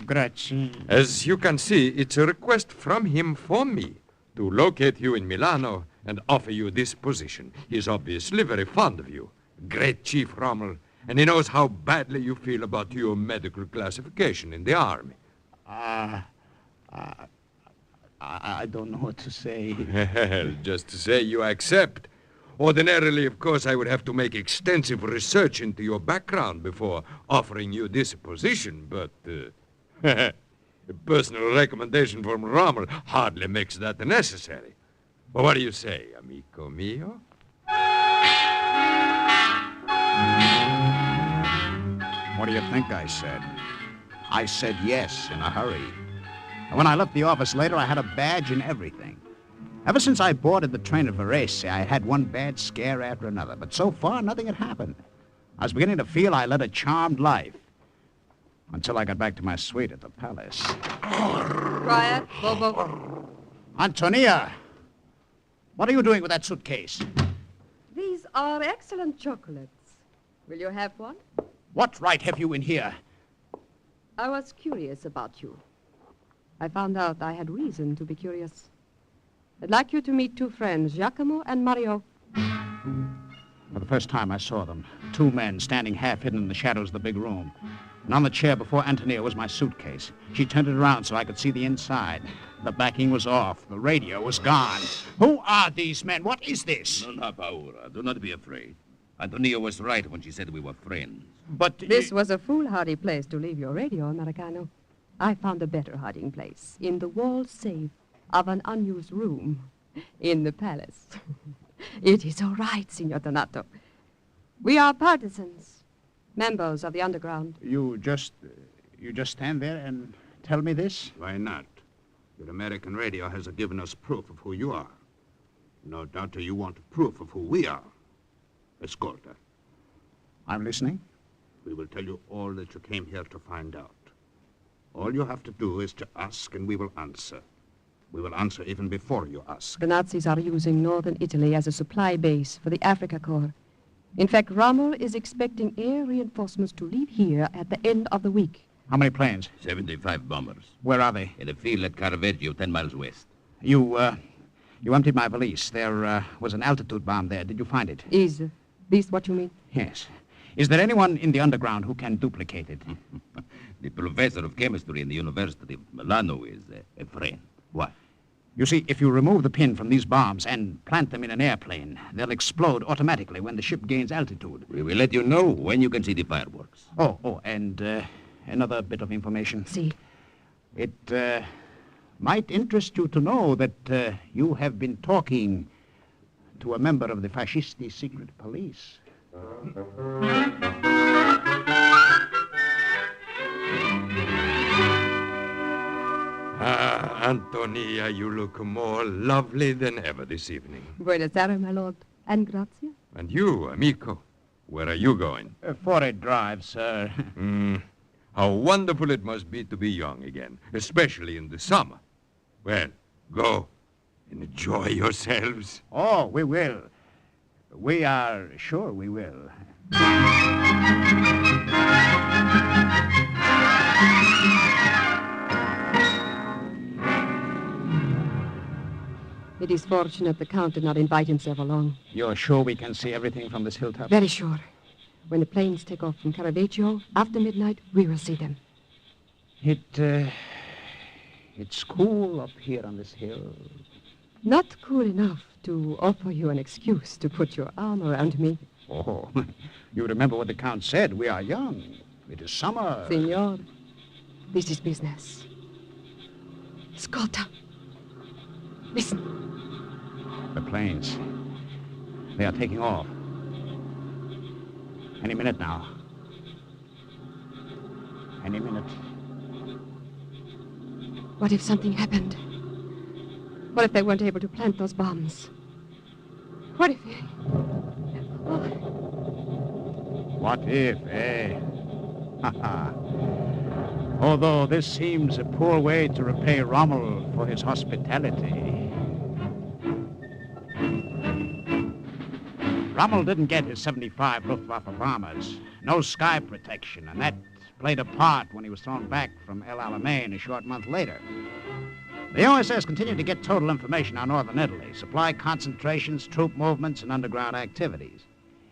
[SPEAKER 14] Grazie.
[SPEAKER 20] As you can see, it's a request from him for me to locate you in Milano and offer you this position. He's obviously very fond of you. Great Chief Rommel, and he knows how badly you feel about your medical classification in the army.
[SPEAKER 14] I don't know what to say.
[SPEAKER 20] Well, just to say you accept. Ordinarily, of course, I would have to make extensive research into your background before offering you this position, but a personal recommendation from Rommel hardly makes that necessary. Well, what do you say, amico mio?
[SPEAKER 14] What do you think I said? I said yes in a hurry. And when I left the office later, I had a badge and everything. Ever since I boarded the train at Varese, I had one bad scare after another. But so far, nothing had happened. I was beginning to feel I led a charmed life. Until I got back to my suite at the palace.
[SPEAKER 3] Quiet, Bobo.
[SPEAKER 14] Antonia! What are you doing with that suitcase?
[SPEAKER 3] These are excellent chocolates. Will you have one?
[SPEAKER 14] What right have you in here?
[SPEAKER 3] I was curious about you. I found out I had reason to be curious. I'd like you to meet two friends, Giacomo and Mario.
[SPEAKER 14] For the first time I saw them, two men standing half hidden in the shadows of the big room. And on the chair before Antonia was my suitcase. She turned it around so I could see the inside. The backing was off. The radio was gone. Who are these men? What is this?
[SPEAKER 12] Non ha paura. Do not be afraid.
[SPEAKER 2] Antonia was right when she said we were friends.
[SPEAKER 8] But
[SPEAKER 3] This was a foolhardy place to leave your radio, Americano. I found a better hiding place in the wall safe of an unused room in the palace. It is all right, Signor Donato. We are partisans, members of the underground.
[SPEAKER 14] You just stand there and tell me this?
[SPEAKER 23] Why not? Your American radio has given us proof of who you are. No doubt you want proof of who we are. Escolta.
[SPEAKER 14] I'm listening.
[SPEAKER 23] We will tell you all that you came here to find out. All you have to do is to ask, and we will answer. We will answer even before you ask.
[SPEAKER 3] The Nazis are using northern Italy as a supply base for the Africa Corps. In fact, Rommel is expecting air reinforcements to leave here at the end of the week.
[SPEAKER 14] How many planes?
[SPEAKER 2] 75 bombers.
[SPEAKER 14] Where are they?
[SPEAKER 2] In a field at Caravaggio, 10 miles west.
[SPEAKER 14] You emptied my valise. There was an altitude bomb there. Did you find it?
[SPEAKER 3] Is this what you mean?
[SPEAKER 14] Yes. Is there anyone in the underground who can duplicate it?
[SPEAKER 2] The professor of chemistry in the University of Milano is a friend. Why?
[SPEAKER 14] You see, if you remove the pin from these bombs and plant them in an airplane, they'll explode automatically when the ship gains altitude.
[SPEAKER 2] We will let you know when you can see the fireworks.
[SPEAKER 14] And another bit of information.
[SPEAKER 3] See.
[SPEAKER 14] It might interest you to know that you have been talking to a member of the Fascisti secret police.
[SPEAKER 20] Antonia, you look more lovely than ever this evening.
[SPEAKER 3] Buonasera, my lord. And grazie.
[SPEAKER 20] And you, amico, where are you going?
[SPEAKER 14] For a drive, sir.
[SPEAKER 20] How wonderful it must be to be young again, especially in the summer. Well, go. Enjoy yourselves.
[SPEAKER 14] Oh, we will. We are sure we will.
[SPEAKER 3] It is fortunate the Count did not invite himself along.
[SPEAKER 14] You're sure we can see everything from this hilltop?
[SPEAKER 3] Very sure. When the planes take off from Caravaggio, after midnight, we will see them.
[SPEAKER 14] It's cool up here on this hill.
[SPEAKER 3] Not cool enough to offer you an excuse to put your arm around me.
[SPEAKER 14] Oh, you remember what the Count said. We are young. It is summer.
[SPEAKER 3] Signor, this is business. Ascolta. Listen.
[SPEAKER 14] The planes. They are taking off. Any minute now. Any minute.
[SPEAKER 3] What if something happened? What if they weren't able to plant those bombs? What if...
[SPEAKER 14] What if, eh? Although this seems a poor way to repay Rommel for his hospitality. Rommel didn't get his 75 Luftwaffe bombers. No sky protection, and that played a part when he was thrown back from El Alamein a short month later. The OSS continued to get total information on northern Italy, supply concentrations, troop movements, and underground activities.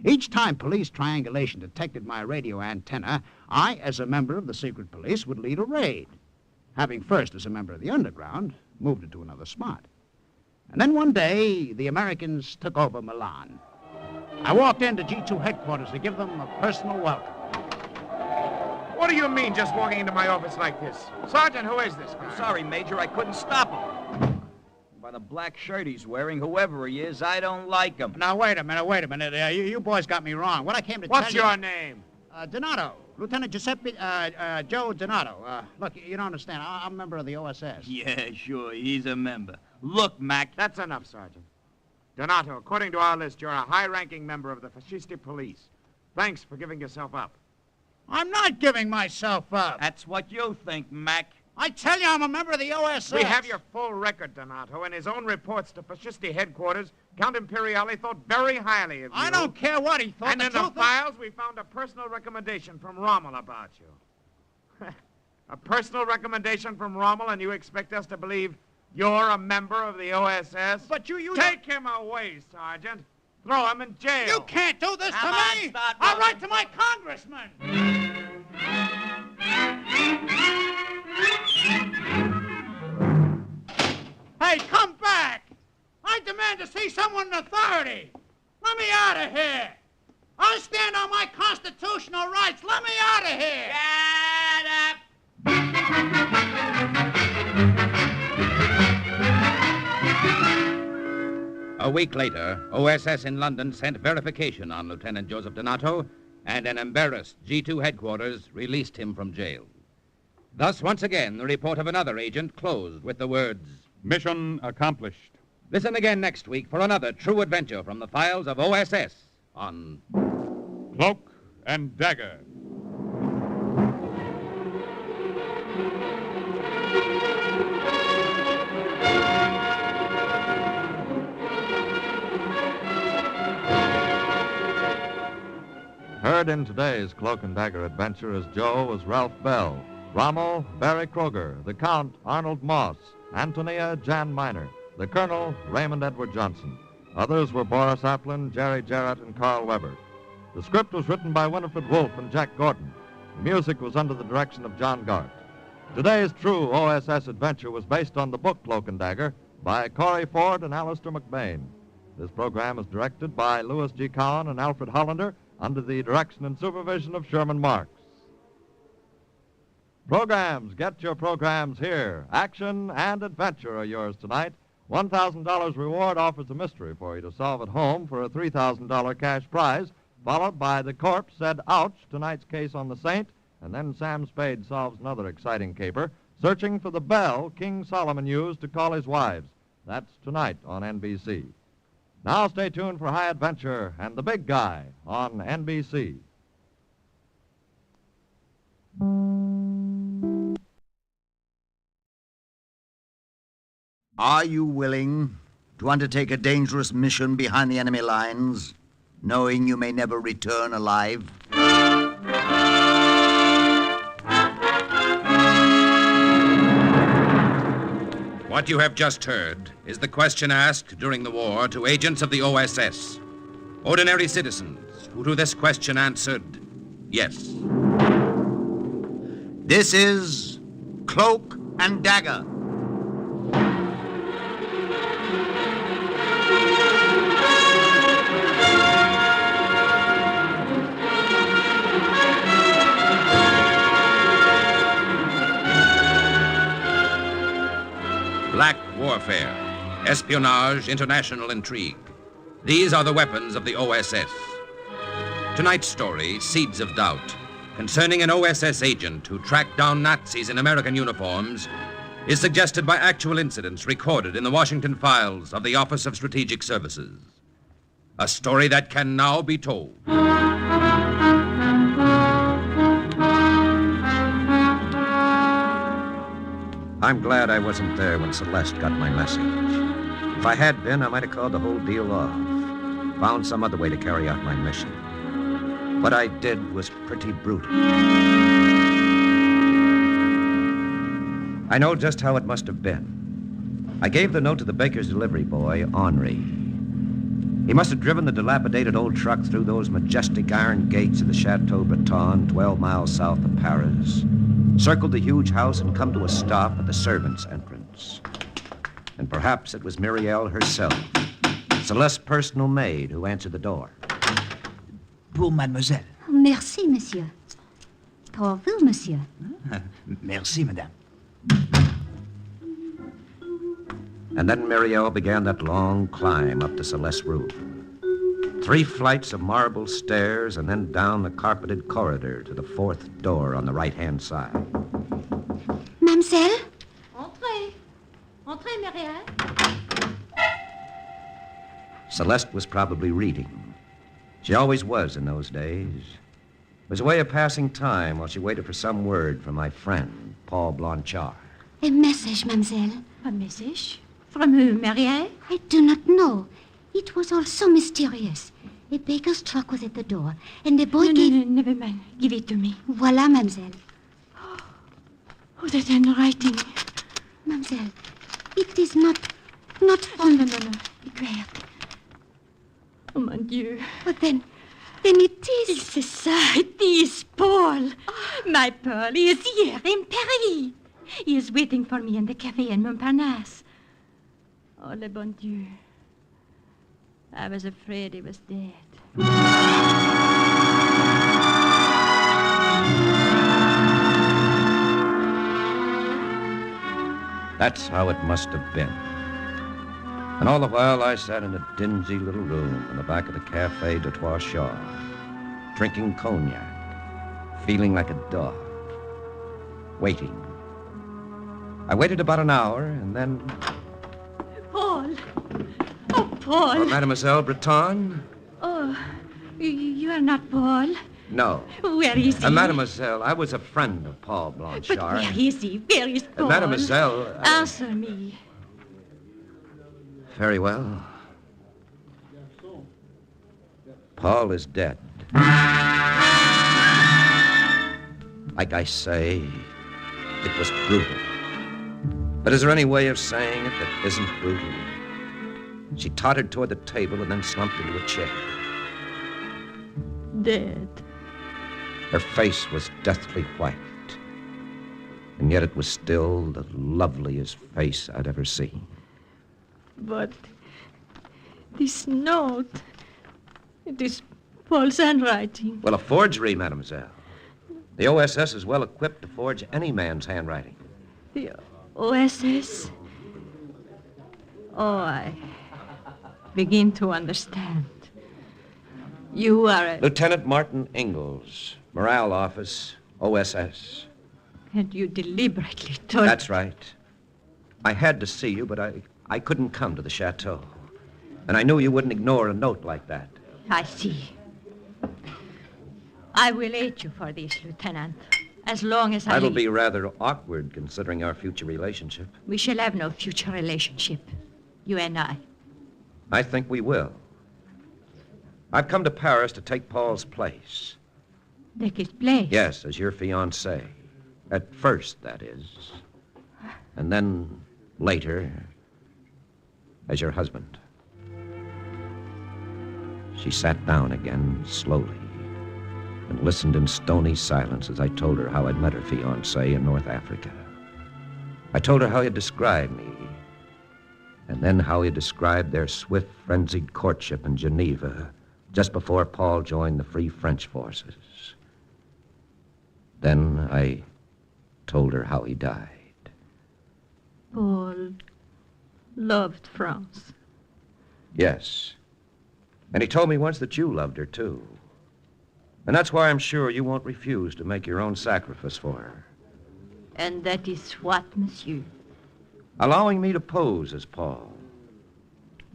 [SPEAKER 14] Each time police triangulation detected my radio antenna, I, as a member of the secret police, would lead a raid. Having first, as a member of the underground, moved it to another spot. And then one day, the Americans took over Milan. I walked into G2 headquarters to give them a personal welcome.
[SPEAKER 4] What do you mean, just walking into my office like this? Sergeant, who is this guy?
[SPEAKER 5] Sorry, Major, I couldn't stop him. By the black shirt he's wearing, whoever he is, I don't like him.
[SPEAKER 14] Now, wait a minute. You boys got me wrong. What I came to tell you...
[SPEAKER 4] What's your name?
[SPEAKER 14] Donato. Lieutenant Giuseppe, Joe Donato. Look, you don't understand. I'm a member of the OSS.
[SPEAKER 5] Yeah, sure, he's a member. Look, Mac.
[SPEAKER 4] That's enough, Sergeant. Donato, according to our list, you're a high-ranking member of the Fascisti police. Thanks for giving yourself up.
[SPEAKER 14] I'm not giving myself up.
[SPEAKER 5] That's what you think, Mac.
[SPEAKER 14] I tell you, I'm a member of the OSS.
[SPEAKER 4] We have your full record, Donato. In his own reports to Fascisti headquarters, Count Imperiale thought very highly of you.
[SPEAKER 14] I don't care what he thought.
[SPEAKER 4] And in the files, we found a personal recommendation from Rommel about you. A personal recommendation from Rommel, and you expect us to believe you're a member of the OSS?
[SPEAKER 14] But you...
[SPEAKER 4] Take him away, Sergeant. Throw him in jail.
[SPEAKER 14] You can't do this to me. I'll write to my congressman. Hey, come back. I demand to see someone in authority. Let me out of here. I stand on my constitutional rights. Let me out of here. Shut up.
[SPEAKER 2] A week later, OSS in London sent verification on Lieutenant Joseph Donato, and an embarrassed G2 headquarters released him from jail. Thus, once again, the report of another agent closed with the words,
[SPEAKER 1] "Mission accomplished."
[SPEAKER 2] Listen again next week for another true adventure from the files of OSS on
[SPEAKER 1] Cloak and Dagger.
[SPEAKER 11] Heard in today's Cloak and Dagger adventure as Joe was Ralph Bell, Rommel, Barry Kroger, the Count, Arnold Moss, Antonia, Jan Miner, the Colonel, Raymond Edward Johnson. Others were Boris Applin, Jerry Jarrett, and Carl Weber. The script was written by Winifred Wolfe and Jack Gordon. The music was under the direction of John Gart. Today's true OSS adventure was based on the book Cloak and Dagger by Corey Ford and Alistair McBain. This program is directed by Louis G. Cowan and Alfred Hollander under the direction and supervision of Sherman Marks. Programs, get your programs here. Action and adventure are yours tonight. $1,000 reward offers a mystery for you to solve at home for a $3,000 cash prize, followed by The Corpse Said Ouch, tonight's case on the Saint, and then Sam Spade solves another exciting caper, searching for the bell King Solomon used to call his wives. That's tonight on NBC. Now stay tuned for High Adventure and The Big Guy on NBC.
[SPEAKER 12] Are you willing to undertake a dangerous mission behind the enemy lines, knowing you may never return alive?
[SPEAKER 2] What you have just heard is the question asked during the war to agents of the OSS. Ordinary citizens who to this question answered, yes.
[SPEAKER 12] This is Cloak and Dagger.
[SPEAKER 2] Black warfare, espionage, international intrigue. These are the weapons of the OSS. Tonight's story, Seeds of Doubt, concerning an OSS agent who tracked down Nazis in American uniforms, is suggested by actual incidents recorded in the Washington files of the Office of Strategic Services. A story that can now be told.
[SPEAKER 18] I'm glad I wasn't there when Celeste got my message. If I had been, I might have called the whole deal off. Found some other way to carry out my mission. What I did was pretty brutal. I know just how it must have been. I gave the note to the baker's delivery boy, Henri. He must have driven the dilapidated old truck through those majestic iron gates of the Chateau Breton, 12 miles south of Paris, circled the huge house and come to a stop at the servants' entrance. And perhaps it was Muriel herself, Celeste's personal maid, who answered the door.
[SPEAKER 21] Pour mademoiselle.
[SPEAKER 22] Merci, monsieur. Pour vous, monsieur.
[SPEAKER 21] Merci, madame.
[SPEAKER 18] And then Muriel began that long climb up to Celeste's room. 3 flights of marble stairs and then down the carpeted corridor to the 4th door on the right-hand side.
[SPEAKER 22] Mademoiselle?
[SPEAKER 13] Entrez. Entrez, Muriel.
[SPEAKER 18] Celeste was probably reading. She always was in those days. It was a way of passing time while she waited for some word from my friend, Paul Blanchard.
[SPEAKER 22] A message, mademoiselle.
[SPEAKER 13] A message? From whom, Muriel?
[SPEAKER 22] I do not know. It was all so mysterious. A baker's truck was at the door, and the boy gave...
[SPEAKER 13] No, never mind. Give it to me.
[SPEAKER 22] Voilà, mademoiselle.
[SPEAKER 13] Oh, that handwriting.
[SPEAKER 22] Mademoiselle, it is not from...
[SPEAKER 13] No. Be quiet. Oh, mon Dieu.
[SPEAKER 22] But then it is...
[SPEAKER 13] C'est ça. It is Paul. My Paul. He is here in Paris. He is waiting for me in the cafe in Montparnasse. Oh, le bon Dieu. I was afraid he was dead.
[SPEAKER 7] That's how it must have been. And all the while I sat in a dingy little room in the back of the Café de Trois Chats, drinking cognac, feeling like a dog, waiting. I waited about an hour, and then...
[SPEAKER 22] Paul! Oh, Paul!
[SPEAKER 7] Oh, Mademoiselle Breton?
[SPEAKER 22] Oh, you are not Paul.
[SPEAKER 7] No.
[SPEAKER 22] Where is he?
[SPEAKER 7] Mademoiselle, I was a friend of Paul Blanchard.
[SPEAKER 22] But where is he? Where is Paul?
[SPEAKER 7] Mademoiselle...
[SPEAKER 22] Answer me.
[SPEAKER 7] Very well. Paul is dead. Like I say, it was brutal. But is there any way of saying it that isn't brutal? She tottered toward the table and then slumped into a chair.
[SPEAKER 22] Dead.
[SPEAKER 7] Her face was deathly white. And yet it was still the loveliest face I'd ever seen.
[SPEAKER 22] But this note, it is Paul's handwriting.
[SPEAKER 7] Well, a forgery, mademoiselle. The OSS is well equipped to forge any man's handwriting.
[SPEAKER 22] The OSS? Oh, I begin to understand. You are a...
[SPEAKER 7] Lieutenant Martin Ingalls, Morale Office, OSS.
[SPEAKER 22] And you deliberately told...
[SPEAKER 7] That's right. I had to see you, but I couldn't come to the chateau. And I knew you wouldn't ignore a note like that.
[SPEAKER 22] I see. I will aid you for this, Lieutenant. As long as
[SPEAKER 7] That'll be rather awkward, considering our future relationship.
[SPEAKER 22] We shall have no future relationship, you and I.
[SPEAKER 7] I think we will. I've come to Paris to take Paul's place.
[SPEAKER 22] Take his place?
[SPEAKER 7] Yes, as your fiancé. At first, that is. And then later, as your husband. She sat down again slowly and listened in stony silence as I told her how I'd met her fiancé in North Africa. I told her how he had described me, and then how he had described their swift, frenzied courtship in Geneva just before Paul joined the Free French forces. Then I told her how he died.
[SPEAKER 22] Paul loved France.
[SPEAKER 7] Yes. And he told me once that you loved her, too. And that's why I'm sure you won't refuse to make your own sacrifice for her.
[SPEAKER 22] And that is what, monsieur?
[SPEAKER 7] Allowing me to pose as Paul.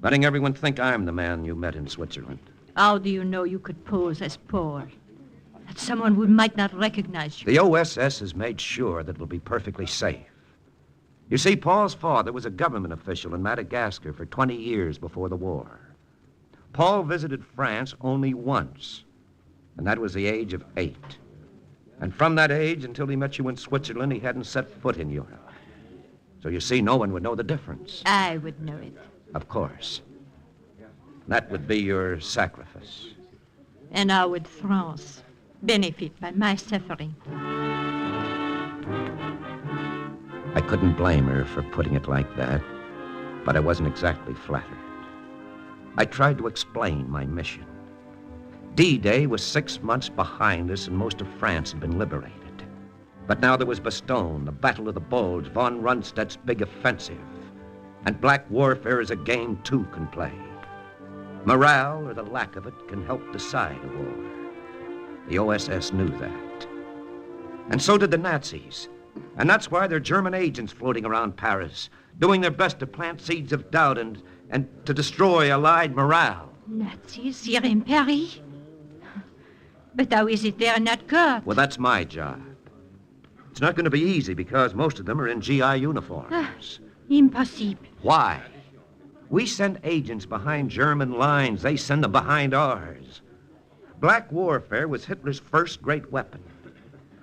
[SPEAKER 7] Letting everyone think I'm the man you met in Switzerland.
[SPEAKER 22] How do you know you could pose as Paul? That someone who might not recognize you.
[SPEAKER 7] The OSS has made sure that it'll be perfectly safe. You see, Paul's father was a government official in Madagascar for 20 years before the war. Paul visited France only once, and that was the age of 8. And from that age until he met you in Switzerland, he hadn't set foot in Europe. So you see, no one would know the difference.
[SPEAKER 22] I would know it.
[SPEAKER 7] Of course. That would be your sacrifice.
[SPEAKER 22] And how would France benefit by my suffering?
[SPEAKER 7] I couldn't blame her for putting it like that, but I wasn't exactly flattered. I tried to explain my mission. D-Day was 6 months behind us, and most of France had been liberated. But now there was Bastogne, the Battle of the Bulge, von Rundstedt's big offensive. And black warfare is a game two can play. Morale, or the lack of it, can help decide a war. The OSS knew that. And so did the Nazis. And that's why there are German agents floating around Paris, doing their best to plant seeds of doubt and to destroy Allied morale.
[SPEAKER 22] Nazis here in Paris? But how is it they're not caught?
[SPEAKER 7] Well, that's my job. It's not going to be easy because most of them are in GI uniforms.
[SPEAKER 22] Impossible.
[SPEAKER 7] Why? We send agents behind German lines. They send them behind ours. Black warfare was Hitler's first great weapon.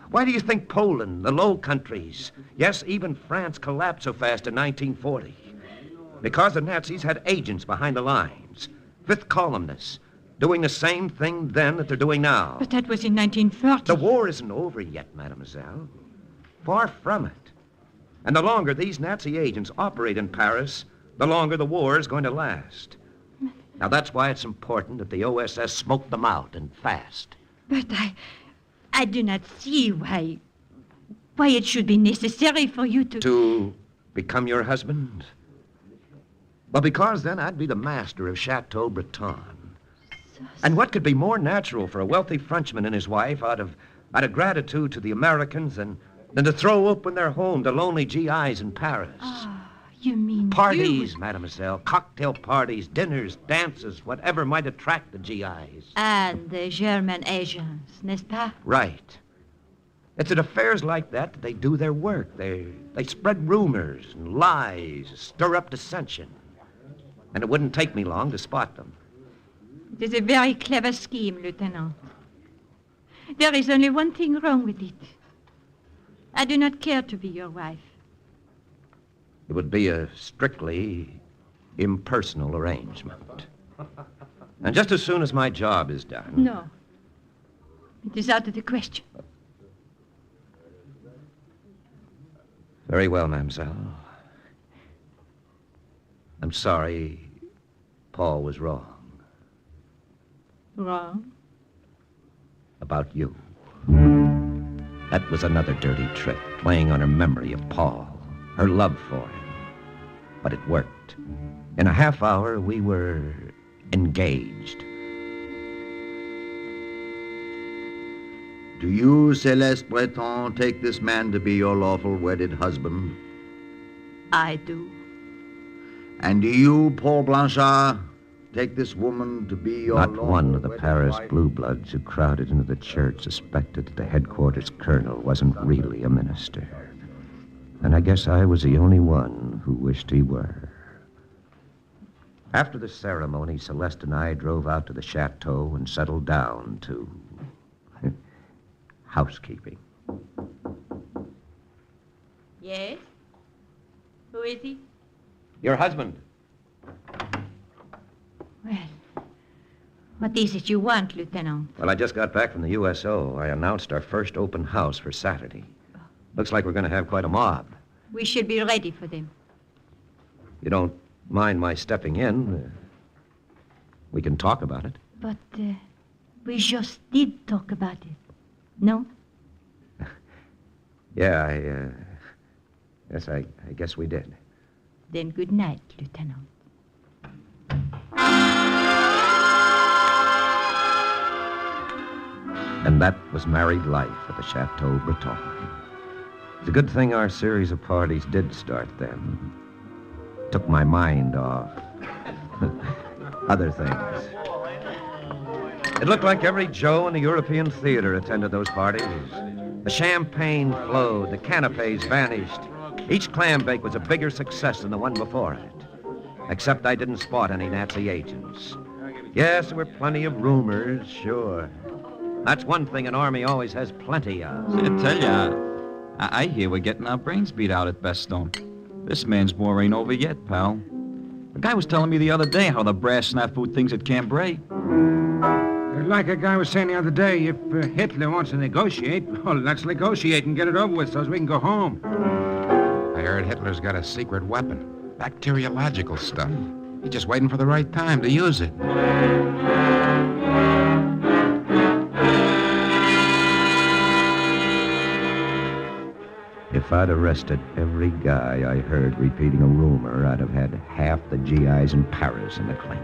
[SPEAKER 7] Why do you think Poland, the Low Countries, yes, even France collapsed so fast in 1940? Because the Nazis had agents behind the lines, fifth columnists, doing the same thing then that they're doing now.
[SPEAKER 22] But that was in 1940.
[SPEAKER 7] The war isn't over yet, mademoiselle. Far from it. And the longer these Nazi agents operate in Paris, the longer the war is going to last. Now, that's why it's important that the OSS smoke them out, and fast.
[SPEAKER 22] But I do not see why it should be necessary for you to...
[SPEAKER 7] To Become your husband? Well, because then I'd be the master of Chateau Breton. And what could be more natural for a wealthy Frenchman and his wife out of gratitude to the Americans than to throw open their home to lonely GIs in Paris?
[SPEAKER 22] You mean
[SPEAKER 7] Parties, mademoiselle. Cocktail parties, dinners, dances, whatever might attract the GIs.
[SPEAKER 22] And the German agents, n'est-ce pas?
[SPEAKER 7] Right. It's at affairs like that they do their work. They spread rumors and lies, stir up dissension. And it wouldn't take me long to spot them.
[SPEAKER 22] It is a very clever scheme, Lieutenant. There is only one thing wrong with it. I do not care to be your wife.
[SPEAKER 7] It would be a strictly impersonal arrangement. And just as soon as my job is done...
[SPEAKER 22] No. It is out of the question.
[SPEAKER 7] Very well, mademoiselle. I'm sorry Paul was wrong.
[SPEAKER 22] Wrong?
[SPEAKER 7] About you. That was another dirty trick, playing on her memory of Paul, her love for him. But it worked. In a half hour, we were engaged.
[SPEAKER 12] Do you, Celeste Breton, take this man to be your lawful wedded husband?
[SPEAKER 22] I do.
[SPEAKER 12] And do you, Paul Blanchard, take this woman to be your
[SPEAKER 7] Not one of the Paris blue bloods who crowded into the church suspected that the headquarters colonel wasn't really a minister. And I guess I was the only one who wished he were. After the ceremony, Celeste and I drove out to the chateau and settled down to housekeeping.
[SPEAKER 22] Yes? Who is he?
[SPEAKER 7] Your husband.
[SPEAKER 22] Well, what is it you want, Lieutenant?
[SPEAKER 7] Well, I just got back from the USO. I announced our first open house for Saturday. Looks like we're going to have quite a mob.
[SPEAKER 22] We should be ready for them.
[SPEAKER 7] You don't mind my stepping in? We can talk about it.
[SPEAKER 22] But we just did talk about it. No?
[SPEAKER 7] Yeah, yes, I guess we did.
[SPEAKER 22] Then good night, Lieutenant.
[SPEAKER 7] And that was married life at the Chateau Breton. It's a good thing our series of parties did start then. Took my mind off other things. It looked like every Joe in the European theater attended those parties. The champagne flowed, the canapes vanished. Each clam bake was a bigger success than the one before it. Except I didn't spot any Nazi agents. Yes, there were plenty of rumors, sure. That's one thing an army always has plenty of.
[SPEAKER 5] I tell ya, I hear we're getting our brains beat out at Bastogne. This man's war ain't over yet, pal. The guy was telling me the other day how the brass snafu thinks at Cambrai.
[SPEAKER 14] Like a guy was saying the other day, if Hitler wants to negotiate, well, let's negotiate and get it over with so we can go home.
[SPEAKER 4] I heard Hitler's got a secret weapon. Bacteriological stuff. He's just waiting for the right time to use it.
[SPEAKER 7] If I'd arrested every guy I heard repeating a rumor, I'd have had half the GIs in Paris in the clink.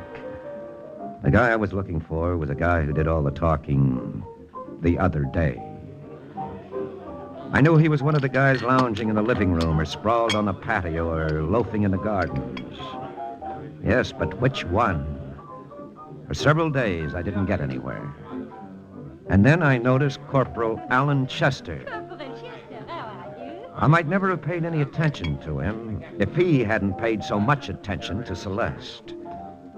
[SPEAKER 7] The guy I was looking for was a guy who did all the talking the other day. I knew he was one of the guys lounging in the living room or sprawled on the patio or loafing in the gardens. Yes, but which one? For several days, I didn't get anywhere. And then I noticed Corporal Alan Chester. I might never have paid any attention to him if he hadn't paid so much attention to Celeste.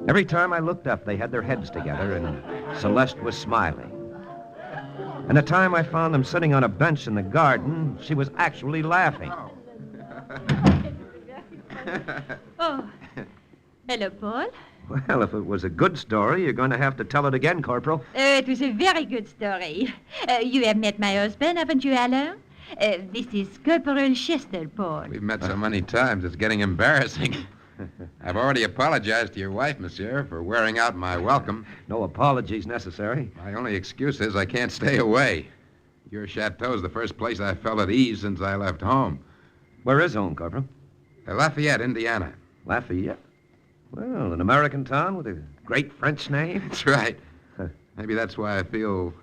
[SPEAKER 7] Every time I looked up, they had their heads together, and Celeste was smiling. And the time I found them sitting on a bench in the garden, she was actually laughing.
[SPEAKER 22] Oh, hello, Paul.
[SPEAKER 7] Well, if it was a good story, you're going to have to tell it again, Corporal.
[SPEAKER 22] It was a very good story. You have met my husband, haven't you, Alain? This is Corporal Chester, Paul.
[SPEAKER 4] We've met so many times, it's getting embarrassing. I've already apologized to your wife, monsieur, for wearing out my welcome.
[SPEAKER 7] No apologies necessary.
[SPEAKER 4] My only excuse is I can't stay away. Your chateau's the first place I felt at ease since I left home.
[SPEAKER 7] Where is home, Corporal?
[SPEAKER 9] Lafayette, Indiana.
[SPEAKER 7] Lafayette? Well, an American town with a great French name.
[SPEAKER 9] That's right. Maybe that's why I feel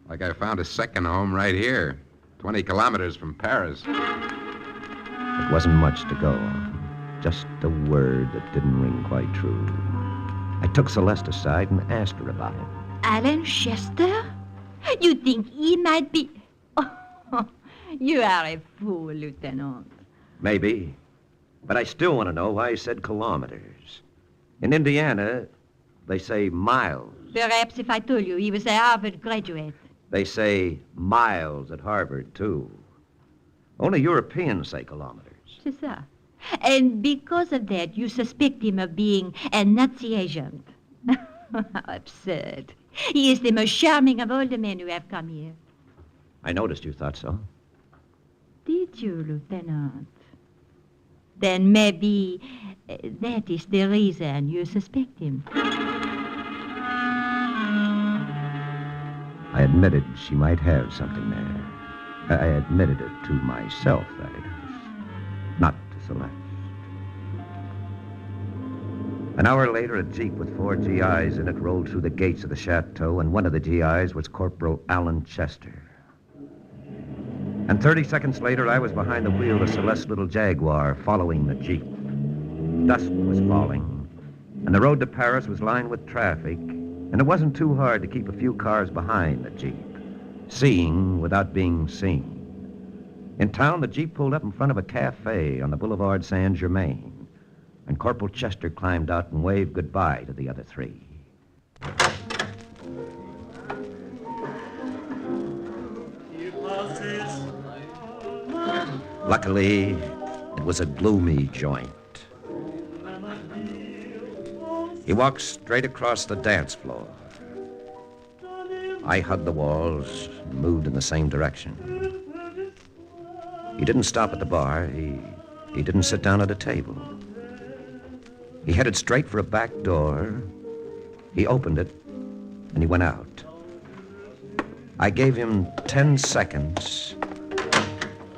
[SPEAKER 9] like I found a second home right here, 20 kilometers from Paris.
[SPEAKER 7] It wasn't much to go on. Just a word that didn't ring quite true. I took Celeste aside and asked her about it.
[SPEAKER 22] Alan Chester? You think he might be... Oh, you are a fool, Lieutenant.
[SPEAKER 7] Maybe. But I still want to know why he said kilometers. In Indiana, they say miles.
[SPEAKER 22] Perhaps if I told you he was a Harvard graduate.
[SPEAKER 7] They say miles at Harvard, too. Only Europeans say kilometers.
[SPEAKER 22] C'est ça. And because of that, you suspect him of being a Nazi agent. How absurd. He is the most charming of all the men who have come here.
[SPEAKER 7] I noticed you thought so.
[SPEAKER 22] Did you, Lieutenant? Then maybe that is the reason you suspect him.
[SPEAKER 7] I admitted she might have something there. I admitted it to myself, that is. Not to Celeste. An hour later, a jeep with 4 GIs in it rolled through the gates of the chateau, and one of the GIs was Corporal Alan Chester. And 30 seconds later, I was behind the wheel of Celeste's little Jaguar, following the jeep. Dusk was falling, and the road to Paris was lined with traffic, and it wasn't too hard to keep a few cars behind the jeep, seeing without being seen. In town, the jeep pulled up in front of a cafe on the Boulevard Saint-Germain, and Corporal Chester climbed out and waved goodbye to the other 3. Luckily, it was a gloomy joint. He walked straight across the dance floor. I hugged the walls and moved in the same direction. He didn't stop at the bar. He didn't sit down at a table. He headed straight for a back door. He opened it, and he went out. I gave him 10 seconds.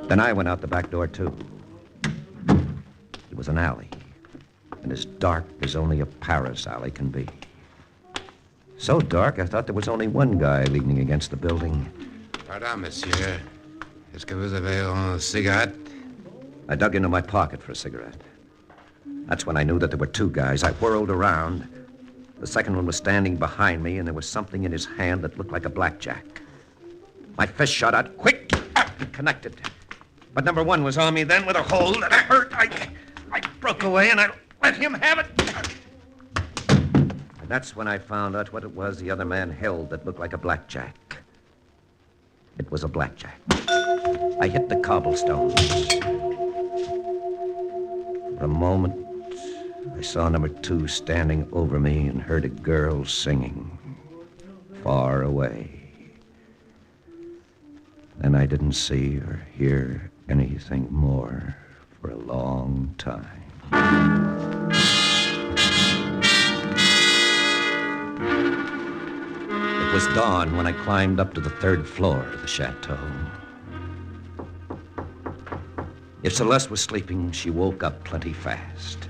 [SPEAKER 7] Then I went out the back door, too. It was an alley, and as dark as only a Paris alley can be. So dark, I thought there was only one guy leaning against the building.
[SPEAKER 9] Pardon, monsieur. Est-ce que vous avez une cigarette?
[SPEAKER 7] I dug into my pocket for a cigarette. That's when I knew that there were 2 guys. I whirled around. The second one was standing behind me, and there was something in his hand that looked like a blackjack. My fist shot out quick. It connected. But number 1 was on me then with a hold, and I hurt. I broke away, and I let him have it. And that's when I found out what it was the other man held that looked like a blackjack. It was a blackjack. I hit the cobblestones. For a moment, I saw number 2 standing over me and heard a girl singing far away. Then I didn't see or hear anything more for a long time. It was dawn when I climbed up to the 3rd floor of the chateau. If Celeste was sleeping, she woke up plenty fast.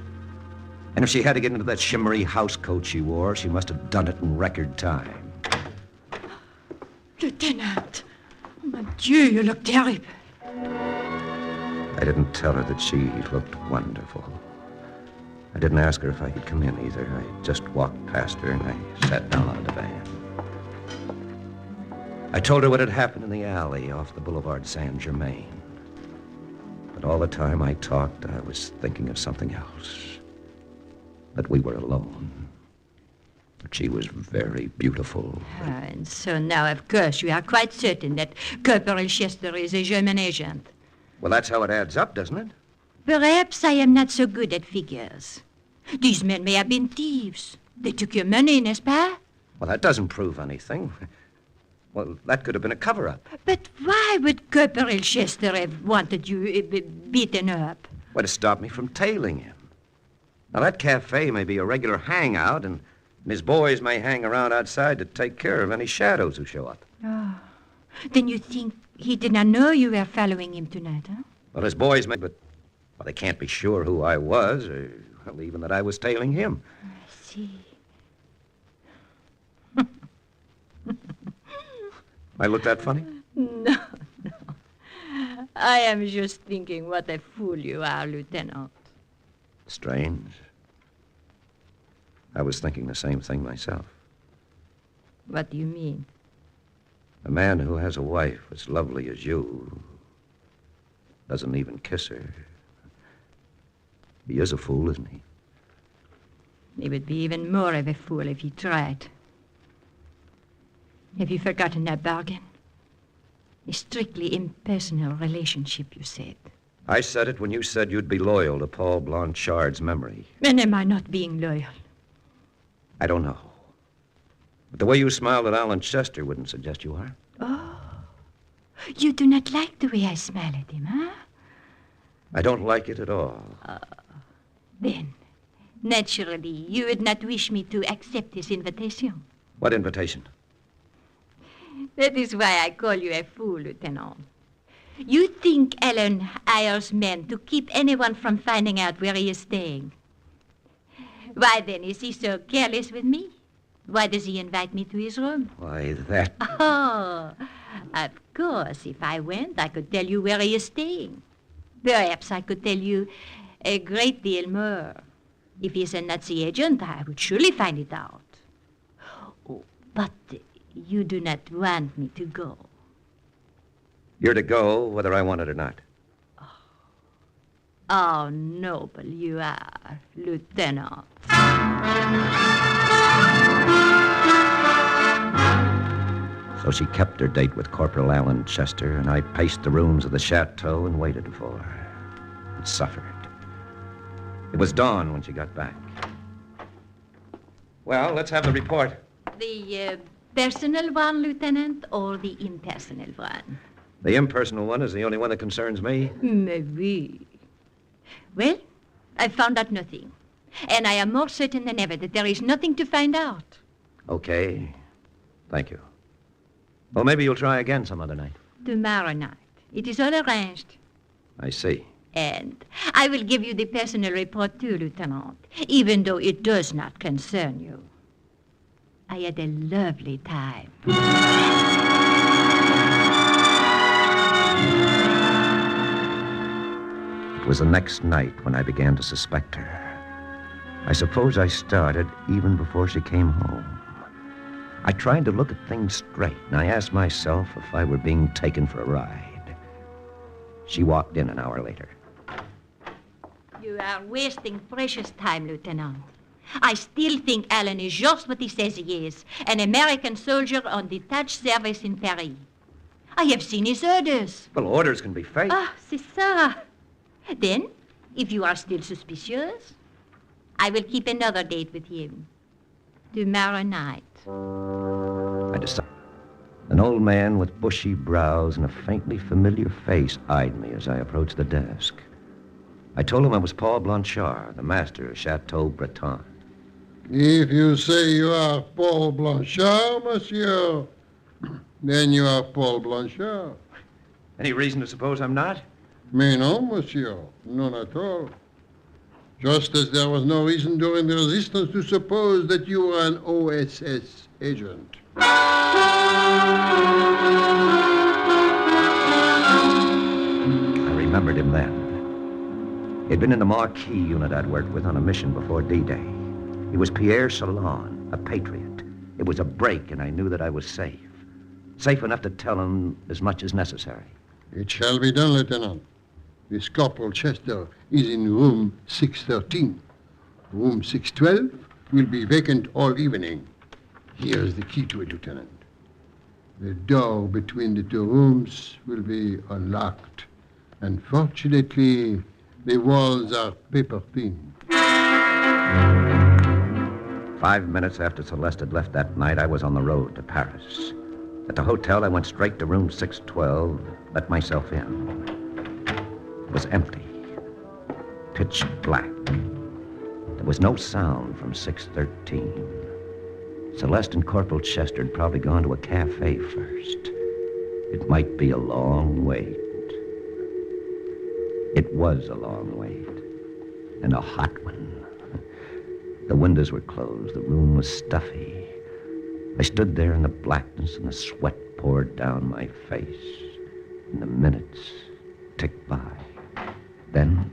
[SPEAKER 7] And if she had to get into that shimmery house coat she wore, she must have done it in record time.
[SPEAKER 22] Lieutenant! Mon Dieu, you look terrible.
[SPEAKER 7] I didn't tell her that she looked wonderful. I didn't ask her if I could come in either. I just walked past her and I sat down on the divan. I told her what had happened in the alley off the Boulevard Saint-Germain. But all the time I talked, I was thinking of something else. That we were alone. But she was very beautiful.
[SPEAKER 22] And so now, of course, you are quite certain that Corporal Chester is a German agent.
[SPEAKER 7] Well, that's how it adds up, doesn't it?
[SPEAKER 22] Perhaps I am not so good at figures. These men may have been thieves. They took your money, n'est-ce pas?
[SPEAKER 7] Well, that doesn't prove anything. Well, that could have been a cover-up.
[SPEAKER 22] But why would Corporal Chester have wanted you beaten up?
[SPEAKER 7] Well, to stop me from tailing him. Now, that cafe may be a regular hangout, and his boys may hang around outside to take care of any shadows who show up.
[SPEAKER 22] Oh. Then you think he did not know you were following him tonight, huh?
[SPEAKER 7] Well, his boys may, but Well, they can't be sure who I was, or well, even that I was tailing him.
[SPEAKER 22] I see.
[SPEAKER 7] I look that funny?
[SPEAKER 22] No. I am just thinking what a fool you are, Lieutenant.
[SPEAKER 7] Strange. I was thinking the same thing myself.
[SPEAKER 22] What do you mean?
[SPEAKER 7] A man who has a wife as lovely as you doesn't even kiss her. He is a fool, isn't he?
[SPEAKER 22] He would be even more of a fool if he tried. Have you forgotten that bargain? A strictly impersonal relationship, you said.
[SPEAKER 7] I said it when you said you'd be loyal to Paul Blanchard's memory.
[SPEAKER 22] And am I not being loyal?
[SPEAKER 7] I don't know. But the way you smiled at Alan Chester wouldn't suggest you are.
[SPEAKER 22] Oh. You do not like the way I smile at him, huh?
[SPEAKER 7] I don't like it at all.
[SPEAKER 22] Then, naturally, you would not wish me to accept his invitation.
[SPEAKER 7] What invitation?
[SPEAKER 22] That is why I call you a fool, Lieutenant. You think Alan hires men to keep anyone from finding out where he is staying. Why then is he so careless with me? Why does he invite me to his room?
[SPEAKER 7] Why, that...
[SPEAKER 22] Oh, of course, if I went, I could tell you where he is staying. Perhaps I could tell you a great deal more. If he's a Nazi agent, I would surely find it out. Oh, but you do not want me to go.
[SPEAKER 7] You're to go whether I want it or not.
[SPEAKER 22] Oh, noble you are, Lieutenant.
[SPEAKER 7] So she kept her date with Corporal Alan Chester, and I paced the rooms of the chateau and waited for her. And suffered. It was dawn when she got back. Well, let's have the report.
[SPEAKER 22] The personal one, Lieutenant, or the impersonal one?
[SPEAKER 7] The impersonal one is the only one that concerns me.
[SPEAKER 22] Maybe. Well, I found out nothing. And I am more certain than ever that there is nothing to find out.
[SPEAKER 7] Okay. Thank you. Well, maybe you'll try again some other night.
[SPEAKER 22] Tomorrow night. It is all arranged.
[SPEAKER 7] I see.
[SPEAKER 22] And I will give you the personal report too, Lieutenant, even though it does not concern you. I had a lovely time.
[SPEAKER 7] It was the next night when I began to suspect her. I suppose I started even before she came home. I tried to look at things straight, and I asked myself if I were being taken for a ride. She walked in an hour later.
[SPEAKER 22] You are wasting precious time, Lieutenant. I still think Alan is just what he says he is, an American soldier on detached service in Paris. I have seen his orders.
[SPEAKER 7] Well, orders can be fake.
[SPEAKER 22] Ah, c'est ça. Then, if you are still suspicious, I will keep another date with him. Tomorrow night.
[SPEAKER 7] I decided. An old man with bushy brows and a faintly familiar face eyed me as I approached the desk. I told him I was Paul Blanchard, the master of Chateau Breton.
[SPEAKER 6] If you say you are Paul Blanchard, monsieur, then you are Paul Blanchard.
[SPEAKER 7] Any reason to suppose I'm not?
[SPEAKER 6] Mais non, monsieur. None at all. Just as there was no reason during the resistance to suppose that you were an OSS agent.
[SPEAKER 7] I remembered him then. He'd been in the Marquis unit I'd worked with on a mission before D-Day. He was Pierre Salon, a patriot. It was a break, and I knew that I was safe. Safe enough to tell him as much as necessary.
[SPEAKER 6] It shall be done, Lieutenant. This Corporal Chester is in room 613. Room 612 will be vacant all evening. Here's the key to it, Lieutenant. The door between the two rooms will be unlocked. And fortunately, the walls are paper thin.
[SPEAKER 7] 5 minutes after Celeste had left that night, I was on the road to Paris. At the hotel, I went straight to room 612, let myself in. It was empty, pitch black. There was no sound from 613. Celeste and Corporal Chester had probably gone to a cafe first. It might be a long wait. It was a long wait, and a hot one. The windows were closed. The room was stuffy. I stood there in the blackness, and the sweat poured down my face. And the minutes ticked by. Then,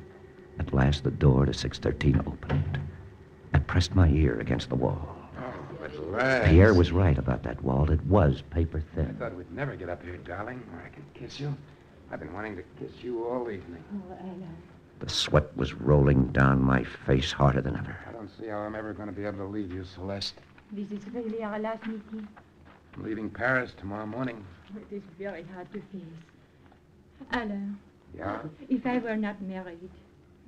[SPEAKER 7] at last, the door to 613 opened. I pressed my ear against the wall.
[SPEAKER 9] Oh, at last.
[SPEAKER 7] Pierre was right about that wall. It was paper
[SPEAKER 9] I
[SPEAKER 7] thin.
[SPEAKER 9] thought we'd never get up here, darling, where I could kiss you. I've been wanting to kiss you all evening.
[SPEAKER 22] Oh, Alain.
[SPEAKER 7] The sweat was rolling down my face harder than ever.
[SPEAKER 9] I don't see how I'm ever going to be able to leave you, Celeste.
[SPEAKER 22] This is really our last meeting.
[SPEAKER 9] I'm leaving Paris tomorrow morning.
[SPEAKER 22] It is very hard to face. Alain,
[SPEAKER 9] Yeah?
[SPEAKER 22] if I were not married,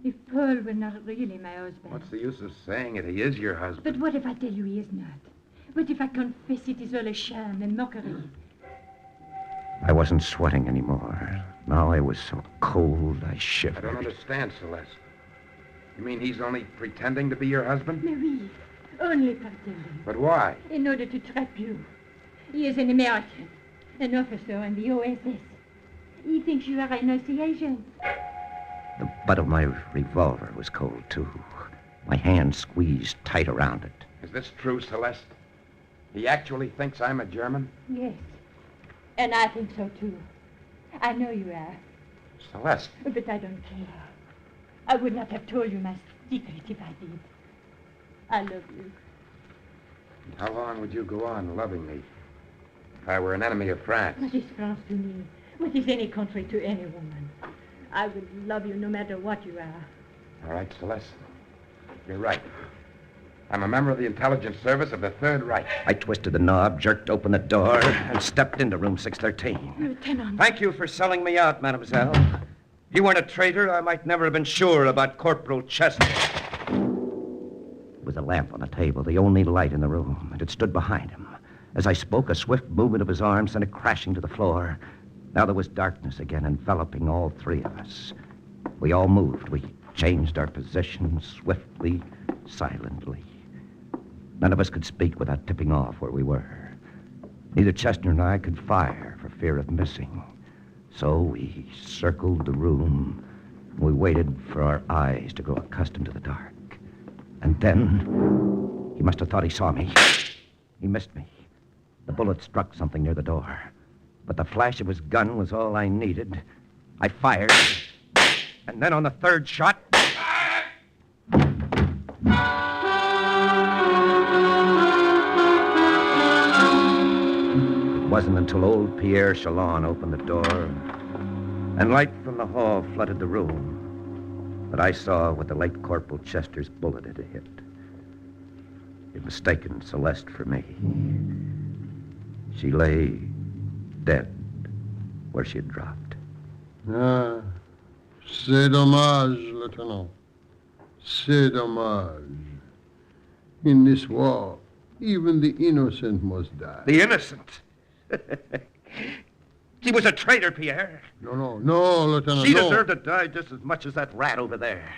[SPEAKER 22] if Paul were not really my husband.
[SPEAKER 9] What's the use of saying it? He is your husband.
[SPEAKER 22] But what if I tell you he is not? What if I confess it is all a sham and mockery?
[SPEAKER 7] I wasn't sweating anymore. Now I was so cold I
[SPEAKER 9] I
[SPEAKER 7] shivered.
[SPEAKER 9] don't understand, Celeste. You mean he's only pretending to be your husband?
[SPEAKER 22] Oui, only pretending.
[SPEAKER 9] But why?
[SPEAKER 22] In order to trap you. He is an American, an officer in the OSS. He thinks you are a Nazi agent.
[SPEAKER 7] The butt of my revolver was cold, too. My hand squeezed tight around it.
[SPEAKER 9] Is this true, Celeste? He actually thinks I'm a German?
[SPEAKER 22] Yes, and I think so too. I know you are,
[SPEAKER 9] Celeste.
[SPEAKER 22] but I don't care. I would not have told you my secret if I did. I love you.
[SPEAKER 9] How long would you go on loving me if I were an enemy of France?
[SPEAKER 22] What is France to me? What is any country to any woman? I would love you no matter what you are.
[SPEAKER 9] All right, Celeste. You're right. I'm a member of the intelligence service of the Third Reich.
[SPEAKER 7] I twisted the knob, jerked open the door, and stepped into room 613.
[SPEAKER 22] Lieutenant.
[SPEAKER 7] Thank you for selling me out, mademoiselle. If you weren't a traitor, I might never have been sure about Corporal Chester. There was a lamp on the table, the only light in the room, and it stood behind him. As I spoke, a swift movement of his arm sent it crashing to the floor. Now there was darkness again, enveloping all three of us. We all moved. We changed our positions swiftly, silently. None of us could speak without tipping off where we were. Neither Chester nor I could fire for fear of missing. So we circled the room. We waited for our eyes to grow accustomed to the dark. And then he must have thought he saw me. He missed me. The bullet struck something near the door. But the flash of his gun was all I needed. I fired. And then on the third shot... It wasn't until old Pierre Chalon opened the door and light from the hall flooded the room that I saw what the late Corporal Chester's bullet had hit. It mistaken Celeste for me. She lay dead where she had dropped.
[SPEAKER 6] Ah, c'est dommage, Lieutenant. C'est dommage. In this war, even the innocent must die.
[SPEAKER 7] The innocent? She was a traitor, Pierre.
[SPEAKER 6] No, Lieutenant,
[SPEAKER 7] She
[SPEAKER 6] no.
[SPEAKER 7] deserved to die just as much as that rat over there.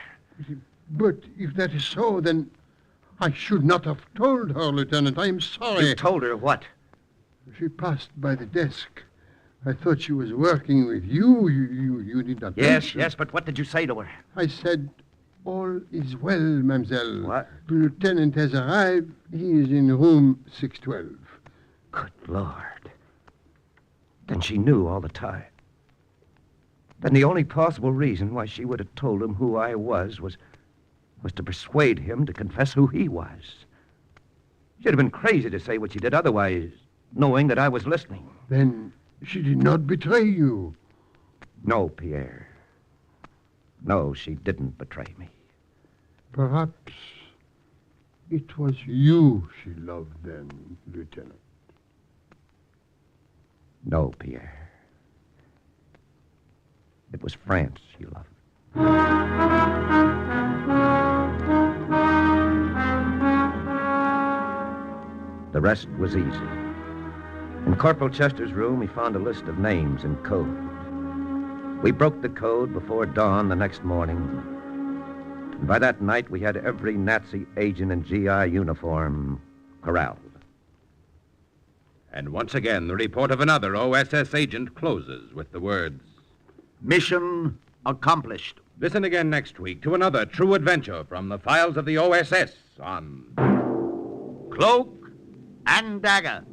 [SPEAKER 6] But if that is so, then I should not have told her, Lieutenant. I am sorry.
[SPEAKER 7] You told her what?
[SPEAKER 6] She passed by the desk. I thought she was working with you. You did not mention.
[SPEAKER 7] Yes, but what did you say to her?
[SPEAKER 6] I said, all is well, mademoiselle.
[SPEAKER 7] What?
[SPEAKER 6] The lieutenant has arrived. He is in room 612.
[SPEAKER 7] Good Lord. Then she knew all the time. Then the only possible reason why she would have told him who I was to persuade him to confess who he was. She'd have been crazy to say what she did otherwise, knowing that I was listening.
[SPEAKER 6] Then she did not betray you.
[SPEAKER 7] No, Pierre. No, she didn't betray me.
[SPEAKER 6] Perhaps it was you she loved then, Lieutenant.
[SPEAKER 7] No, Pierre. It was France she loved. The rest was easy. In Corporal Chester's room, we found a list of names and code. We broke the code before dawn the next morning. And by that night, we had every Nazi agent in GI uniform corralled.
[SPEAKER 2] And once again, the report of another OSS agent closes with the words,
[SPEAKER 12] Mission accomplished.
[SPEAKER 2] Listen again next week to another true adventure from the files of the OSS on
[SPEAKER 12] Cloak and Dagger.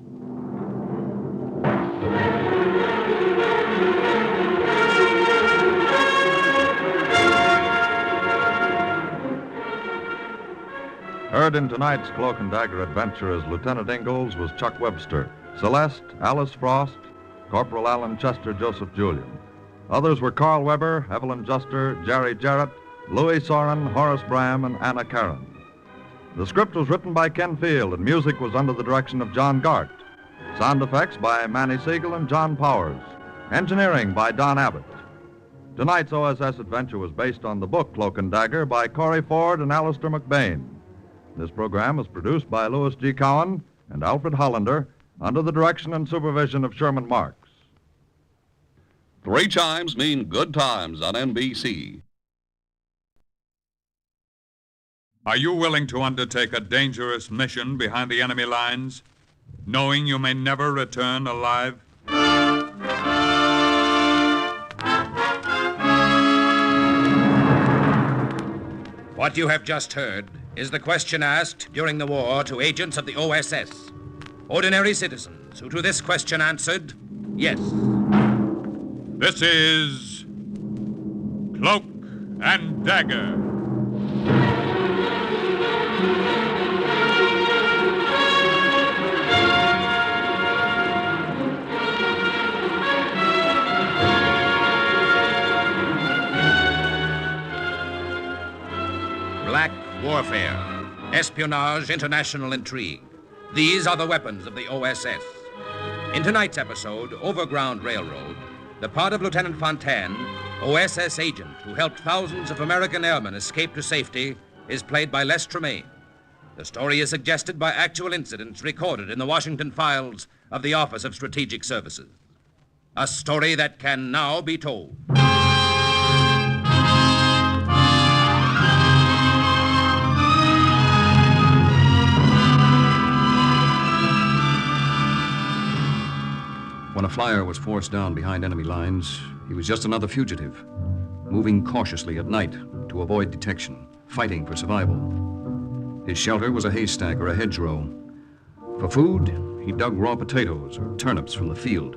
[SPEAKER 11] Heard in tonight's Cloak and Dagger adventure as Lieutenant Ingalls was Chuck Webster, Celeste, Alice Frost, Corporal Alan Chester Joseph Julian. Others were Carl Weber, Evelyn Juster, Jerry Jarrett, Louis Soren, Horace Bram, and Anna Karen. The script was written by Ken Field, and music was under the direction of John Gart. Sound effects by Manny Siegel and John Powers. Engineering by Don Abbott. Tonight's OSS adventure was based on the book Cloak and Dagger by Corey Ford and Alistair McBain. This program was produced by Louis G. Cowan and Alfred Hollander under the direction and supervision of Sherman Marks.
[SPEAKER 10] 3 chimes mean good times on NBC.
[SPEAKER 1] Are you willing to undertake a dangerous mission behind the enemy lines, knowing you may never return alive?
[SPEAKER 2] What you have just heard is the question asked during the war to agents of the OSS. Ordinary citizens who to this question answered, yes.
[SPEAKER 1] This is Cloak and Dagger.
[SPEAKER 2] Black warfare, espionage, international intrigue. These are the weapons of the OSS. In tonight's episode, Overground Railroad, the part of Lieutenant Fontaine, OSS agent who helped thousands of American airmen escape to safety, is played by Les Tremaine. The story is suggested by actual incidents recorded in the Washington files of the Office of Strategic Services. A story that can now be told.
[SPEAKER 16] When a flyer was forced down behind enemy lines, he was just another fugitive, moving cautiously at night to avoid detection, fighting for survival. His shelter was a haystack or a hedgerow. For food, he dug raw potatoes or turnips from the field.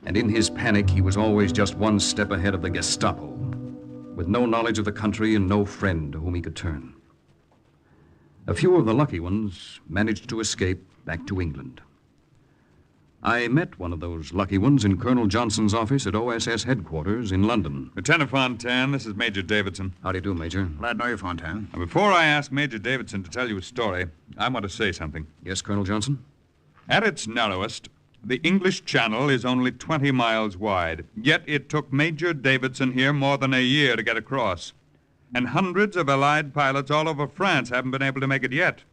[SPEAKER 16] And in his panic, he was always just one step ahead of the Gestapo, with no knowledge of the country and no friend to whom he could turn. A few of the lucky ones managed to escape back to England. I met one of those lucky ones in Colonel Johnson's office at OSS headquarters in London.
[SPEAKER 1] Lieutenant Fontaine, this is Major Davidson.
[SPEAKER 16] How do you do, Major?
[SPEAKER 14] Glad to know you, Fontaine.
[SPEAKER 1] Now, before I ask Major Davidson to tell you a story, I want to say something.
[SPEAKER 16] Yes, Colonel Johnson?
[SPEAKER 1] At its narrowest, the English Channel is only 20 miles wide, yet it took Major Davidson here more than a year to get across. And hundreds of Allied pilots all over France haven't been able to make it yet.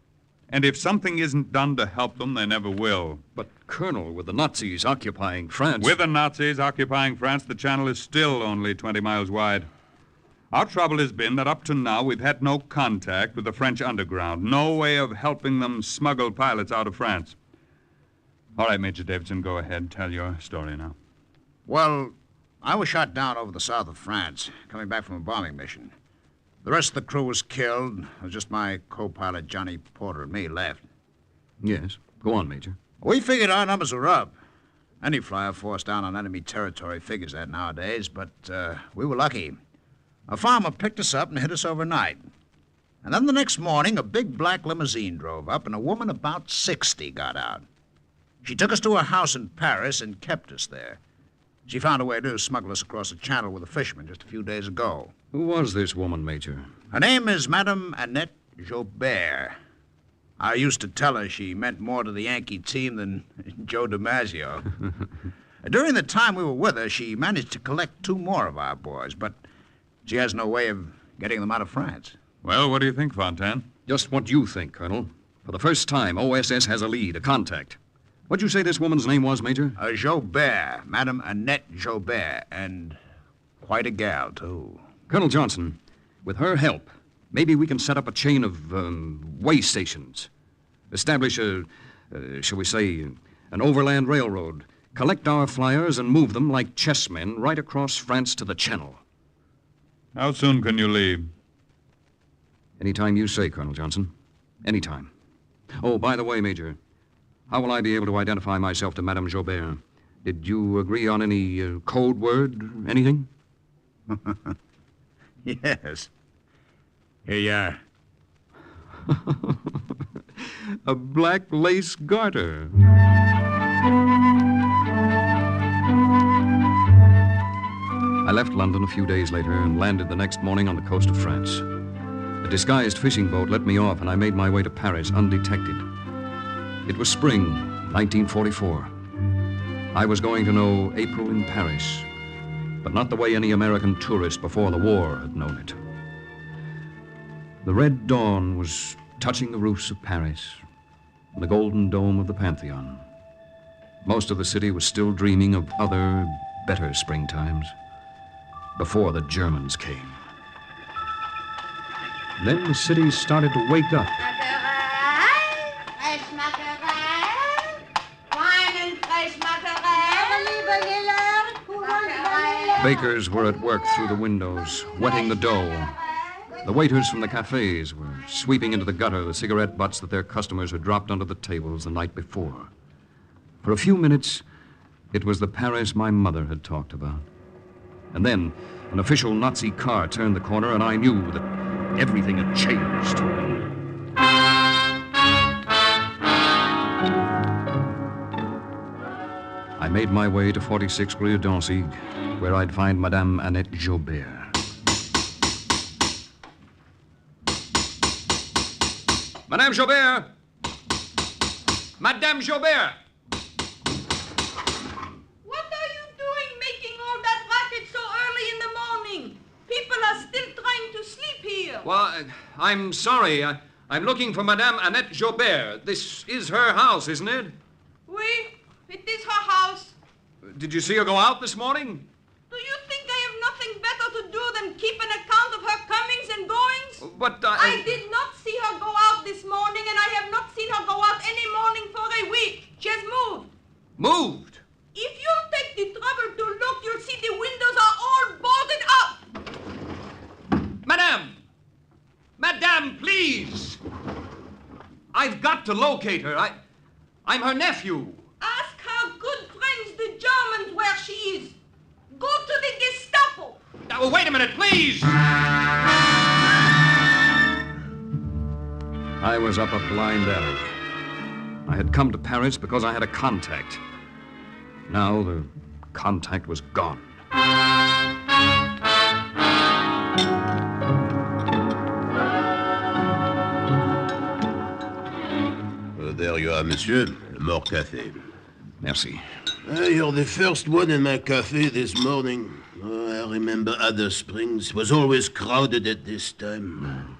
[SPEAKER 1] And if something isn't done to help them, they never will.
[SPEAKER 16] But, Colonel, with the Nazis occupying France...
[SPEAKER 1] With the Nazis occupying France, the channel is still only 20 miles wide. Our trouble has been that up to now we've had no contact with the French underground, no way of helping them smuggle pilots out of France. All right, Major Davidson, go ahead. Tell your story now.
[SPEAKER 14] Well, I was shot down over the south of France, coming back from a bombing mission. The rest of the crew was killed. It was just my co-pilot, Johnny Porter, and me left.
[SPEAKER 16] Yes. Go on, Major.
[SPEAKER 14] We figured our numbers were up. Any flyer forced down on enemy territory figures that nowadays, but we were lucky. A farmer picked us up and hid us overnight. And then the next morning, a big black limousine drove up, and a woman about 60 got out. She took us to her house in Paris and kept us there. She found a way to smuggle us across the channel with a fisherman just a few days ago.
[SPEAKER 16] Who was this woman, Major?
[SPEAKER 14] Her name is Madame Annette Joubert. I used to tell her she meant more to the Yankee team than Joe DiMaggio. During the time we were with her, she managed to collect 2 more of our boys, but she has no way of getting them out of France.
[SPEAKER 1] Well, what do you think, Fontaine?
[SPEAKER 16] Just what you think, Colonel. For the first time, OSS has a lead, a contact. What'd you say this woman's name was, Major?
[SPEAKER 14] Joubert, Madame Annette Joubert, and quite a gal, too.
[SPEAKER 16] Colonel Johnson, with her help, maybe we can set up a chain of way stations. Establish shall we say, an overland railroad. Collect our flyers and move them like chessmen right across France to the Channel.
[SPEAKER 1] How soon can you leave?
[SPEAKER 16] Anytime you say, Colonel Johnson. Anytime. Oh, by the way, Major, how will I be able to identify myself to Madame Joubert? Did you agree on any code word, anything?
[SPEAKER 23] Yes. Here you are.
[SPEAKER 16] A black lace garter. I left London a few days later and landed the next morning on the coast of France. A disguised fishing boat let me off, and I made my way to Paris undetected. It was spring, 1944. I was going to know April in Paris, but not the way any American tourist before the war had known it. The red dawn was touching the roofs of Paris and the golden dome of the Pantheon. Most of the city was still dreaming of other, better springtimes before the Germans came. Then the city started to wake up. Bakers were at work through the windows, wetting the dough. The waiters from the cafes were sweeping into the gutter the cigarette butts that their customers had dropped under the tables the night before. For a few minutes, it was the Paris my mother had talked about. And then an official Nazi car turned the corner, and I knew that everything had changed. I made my way to 46 Rue d'Ancy, where I'd find Madame Annette Joubert. Madame Joubert! Madame Joubert!
[SPEAKER 15] What are you doing making all that racket so early in the morning? People are still trying to sleep here.
[SPEAKER 16] Well, I'm sorry. I'm looking for Madame Annette Joubert. This is her house, isn't it?
[SPEAKER 15] Oui, it is her house.
[SPEAKER 16] Did you see her go out this morning?
[SPEAKER 15] Do you think I have nothing better to do than keep an account of her comings and goings?
[SPEAKER 16] But
[SPEAKER 15] I did not see her go out this morning, and I have not seen her go out any morning for a week. She has moved.
[SPEAKER 16] Moved?
[SPEAKER 15] If you'll take the trouble to look, you'll see the windows are all boarded up.
[SPEAKER 16] Madame! Madame, please! I've got to locate her. I'm her nephew.
[SPEAKER 15] Ask her good friends, the Germans, where she is. Go to the Gestapo.
[SPEAKER 16] Oh, wait a minute, please! I was up a blind alley. I had come to Paris because I had a contact. Now the contact was gone.
[SPEAKER 17] There you are, monsieur. More café.
[SPEAKER 16] Merci.
[SPEAKER 17] You're the first one in my cafe this morning. I remember other springs. It was always crowded at this time.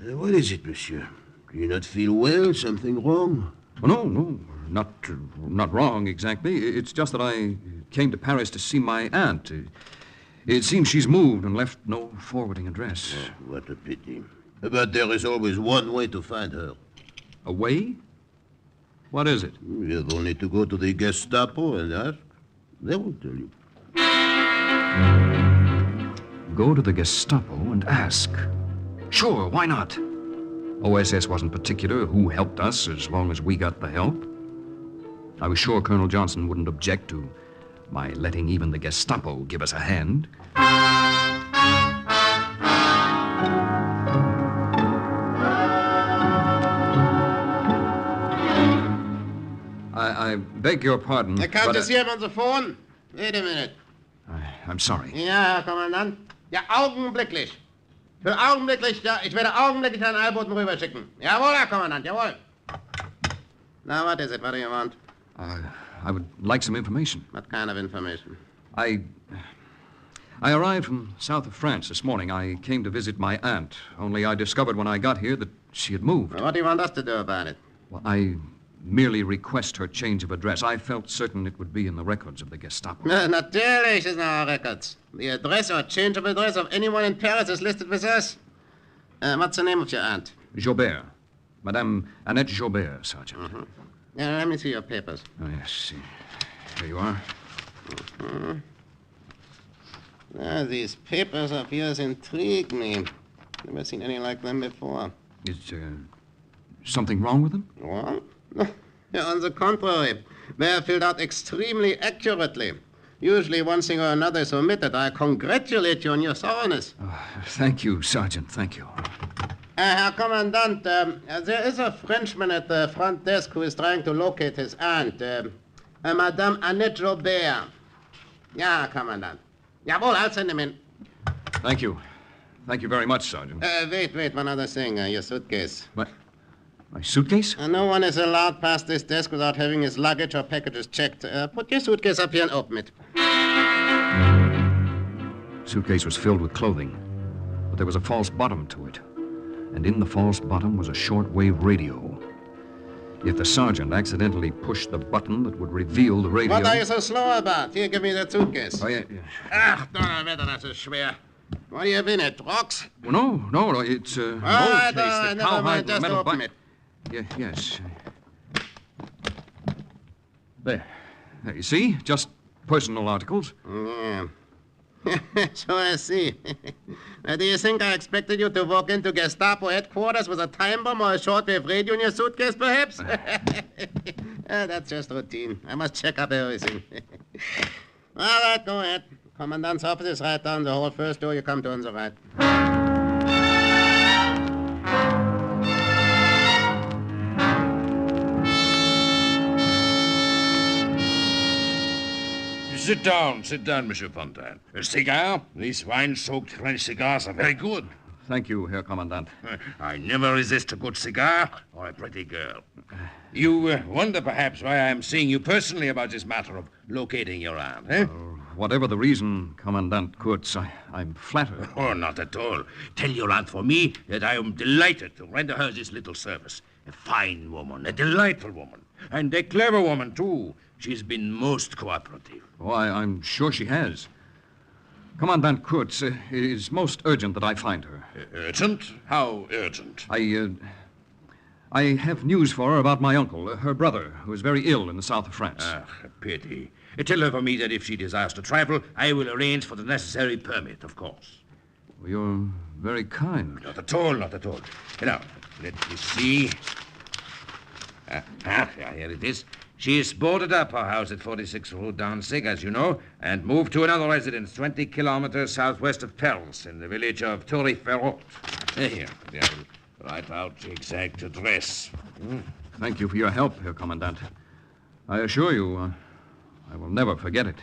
[SPEAKER 17] What is it, monsieur? Do you not feel well? Something wrong?
[SPEAKER 16] Oh, no, not wrong exactly. It's just that I came to Paris to see my aunt. It seems she's moved and left no forwarding address.
[SPEAKER 17] Oh, what a pity. But there is always one way to find her.
[SPEAKER 16] A way? What is it?
[SPEAKER 17] You have only to go to the Gestapo and ask. They will tell you.
[SPEAKER 16] Go to the Gestapo and ask. Sure, why not? OSS wasn't particular who helped us as long as we got the help. I was sure Colonel Johnson wouldn't object to my letting even the Gestapo give us a hand. I beg your pardon.
[SPEAKER 8] Der Countess hier on the phone. Wait a minute.
[SPEAKER 16] I'm sorry.
[SPEAKER 8] Ja, Herr Kommandant. Ja, augenblicklich. Für augenblicklich, ja, ich werde augenblicklich Herrn Eilboten rüberschicken. Jawohl, Herr Kommandant, jawohl. Now, what is it? What do you want?
[SPEAKER 16] I would like some information.
[SPEAKER 8] What kind of information?
[SPEAKER 16] I arrived from south of France this morning. I came to visit my aunt, only I discovered when I got here that she had moved.
[SPEAKER 8] Well, what do you want us to do about it?
[SPEAKER 16] Well, I merely request her change of address. I felt certain it would be in the records of the Gestapo.
[SPEAKER 8] Natürlich is in our records. The address or change of address of anyone in Paris is listed with us. What's the name of your aunt?
[SPEAKER 16] Joubert. Madame Annette Joubert, Sergeant.
[SPEAKER 8] Mm-hmm. Yeah, let me see your papers.
[SPEAKER 16] Oh, yes. Here you are.
[SPEAKER 8] Mm-hmm. These papers of yours intrigue me. Never seen any like them before.
[SPEAKER 16] Is something wrong with them?
[SPEAKER 8] What? No, on the contrary. They are filled out extremely accurately. Usually one thing or another is omitted. I congratulate you on your thoroughness.
[SPEAKER 16] Thank you, Sergeant. Thank you.
[SPEAKER 8] Herr Commandant, there is a Frenchman at the front desk who is trying to locate his aunt, Madame Annette Jobert. Yeah, Commandant. Jawohl, I'll send him in.
[SPEAKER 16] Thank you. Thank you very much, Sergeant.
[SPEAKER 8] Wait, one other thing. Your suitcase.
[SPEAKER 16] What? My suitcase?
[SPEAKER 8] No one is allowed past this desk without having his luggage or packages checked. Put your suitcase up here and open it.
[SPEAKER 16] Suitcase was filled with clothing, but there was a false bottom to it. And in the false bottom was a shortwave radio. If the sergeant accidentally pushed the button that would reveal the radio...
[SPEAKER 8] What are you so slow about? Here, give me that suitcase.
[SPEAKER 16] Oh, yeah.
[SPEAKER 8] Ach, Donnerwetter, das ist schwer. What do you have in it, rocks?
[SPEAKER 16] Well, no, it's
[SPEAKER 8] all right, never mind, just open it.
[SPEAKER 16] Yes. There, you see? Just personal articles.
[SPEAKER 8] Yeah. So I see. Now, do you think I expected you to walk into Gestapo headquarters with a time bomb or a shortwave radio in your suitcase, perhaps? That's just routine. I must check up everything. All right, go ahead. Commandant's office is right down the hall. First door you come to on the right.
[SPEAKER 3] Sit down, Monsieur Fontaine. A cigar? These wine-soaked French cigars are very good.
[SPEAKER 16] Thank you, Herr Commandant.
[SPEAKER 3] I never resist a good cigar or a pretty girl. You wonder perhaps why I am seeing you personally about this matter of locating your aunt, eh?
[SPEAKER 16] Whatever the reason, Commandant Kurtz, I'm flattered.
[SPEAKER 3] Oh, not at all. Tell your aunt for me that I am delighted to render her this little service. A fine woman, a delightful woman, and a clever woman, too. She's been most cooperative.
[SPEAKER 16] Oh, I'm sure she has. Commandant Kurtz, it is most urgent that I find her.
[SPEAKER 3] Urgent? How urgent?
[SPEAKER 16] I have news for her about my uncle, her brother, who is very ill in the south of France.
[SPEAKER 3] Ah, a pity. Tell her for me that if she desires to travel, I will arrange for the necessary permit, of course.
[SPEAKER 16] Well, you're very kind.
[SPEAKER 3] Not at all, not at all. Now, let me see. Here it is. She has boarded up her house at 46 Rue d'Anzig, as you know, and moved to another residence 20 kilometers southwest of Paris, in the village of Toury-Ferraud. Here, I will write out the exact address.
[SPEAKER 16] Thank you for your help, Herr Commandant. I assure you, I will never forget it.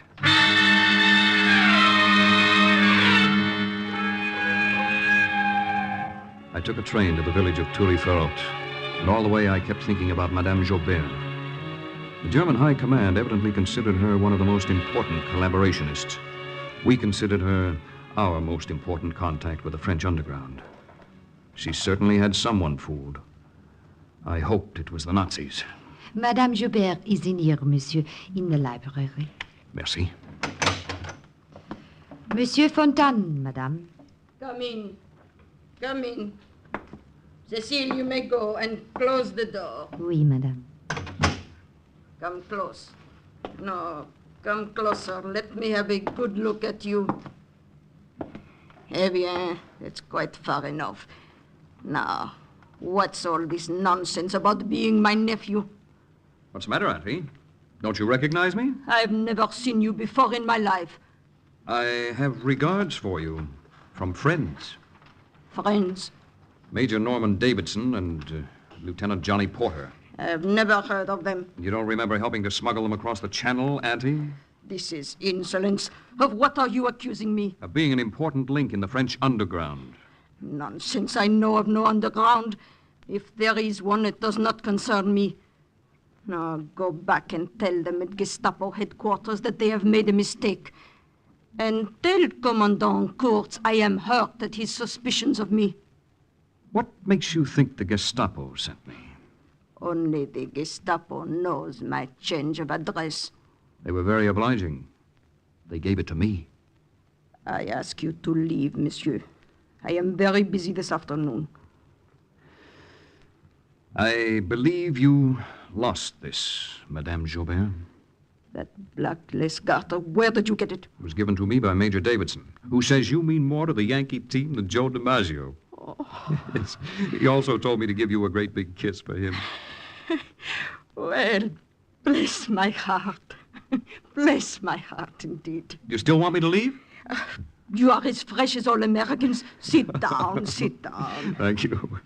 [SPEAKER 16] I took a train to the village of Toury-Ferraud, and all the way I kept thinking about Madame Jobert. The German High Command evidently considered her one of the most important collaborationists. We considered her our most important contact with the French underground. She certainly had someone fooled. I hoped it was the Nazis.
[SPEAKER 22] Madame Jobert is in here, monsieur, in the library.
[SPEAKER 16] Merci.
[SPEAKER 22] Monsieur Fontaine, madame.
[SPEAKER 15] Come in. Come in. Cecile, you may go and close the door.
[SPEAKER 22] Oui, madame.
[SPEAKER 15] Come close. No, come closer. Let me have a good look at you. Eh bien, it's quite far enough. Now, what's all this nonsense about being my nephew?
[SPEAKER 16] What's the matter, Auntie? Don't you recognize me?
[SPEAKER 15] I've never seen you before in my life.
[SPEAKER 16] I have regards for you from friends.
[SPEAKER 15] Friends?
[SPEAKER 16] Major Norman Davidson and Lieutenant Johnny Porter.
[SPEAKER 15] I've never heard of them.
[SPEAKER 16] You don't remember helping to smuggle them across the channel, Auntie?
[SPEAKER 15] This is insolence. Of what are you accusing me?
[SPEAKER 16] Of being an important link in the French underground.
[SPEAKER 15] Nonsense. I know of no underground. If there is one, it does not concern me. Now, go back and tell them at Gestapo headquarters that they have made a mistake. And tell Commandant Kurtz I am hurt at his suspicions of me.
[SPEAKER 16] What makes you think the Gestapo sent me?
[SPEAKER 15] Only the Gestapo knows my change of address.
[SPEAKER 16] They were very obliging. They gave it to me.
[SPEAKER 15] I ask you to leave, monsieur. I am very busy this afternoon.
[SPEAKER 16] I believe you lost this, Madame Jobert.
[SPEAKER 15] That black lace garter, where did you get it?
[SPEAKER 16] It was given to me by Major Davidson, who says you mean more to the Yankee team than Joe DiMaggio. Oh. Yes. He also told me to give you a great big kiss for him.
[SPEAKER 15] Well, bless my heart. Bless my heart, indeed.
[SPEAKER 16] You still want me to leave?
[SPEAKER 15] You are as fresh as all Americans. Sit down, sit down.
[SPEAKER 16] Thank you.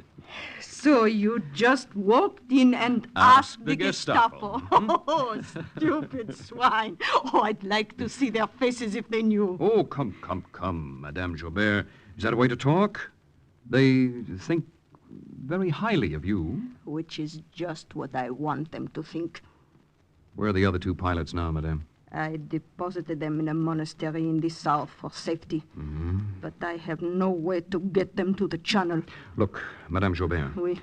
[SPEAKER 15] So you just walked in and asked the Gestapo. Oh, stupid swine. Oh, I'd like to see their faces if they knew.
[SPEAKER 16] Oh, come, Madame Joubert. Is that a way to talk? They think very highly of you.
[SPEAKER 15] Which is just what I want them to think.
[SPEAKER 16] Where are the other two pilots now, Madame?
[SPEAKER 15] I deposited them in a monastery in the south for safety.
[SPEAKER 16] Mm-hmm.
[SPEAKER 15] But I have no way to get them to the channel.
[SPEAKER 16] Look, Madame Joubert.
[SPEAKER 15] Oui.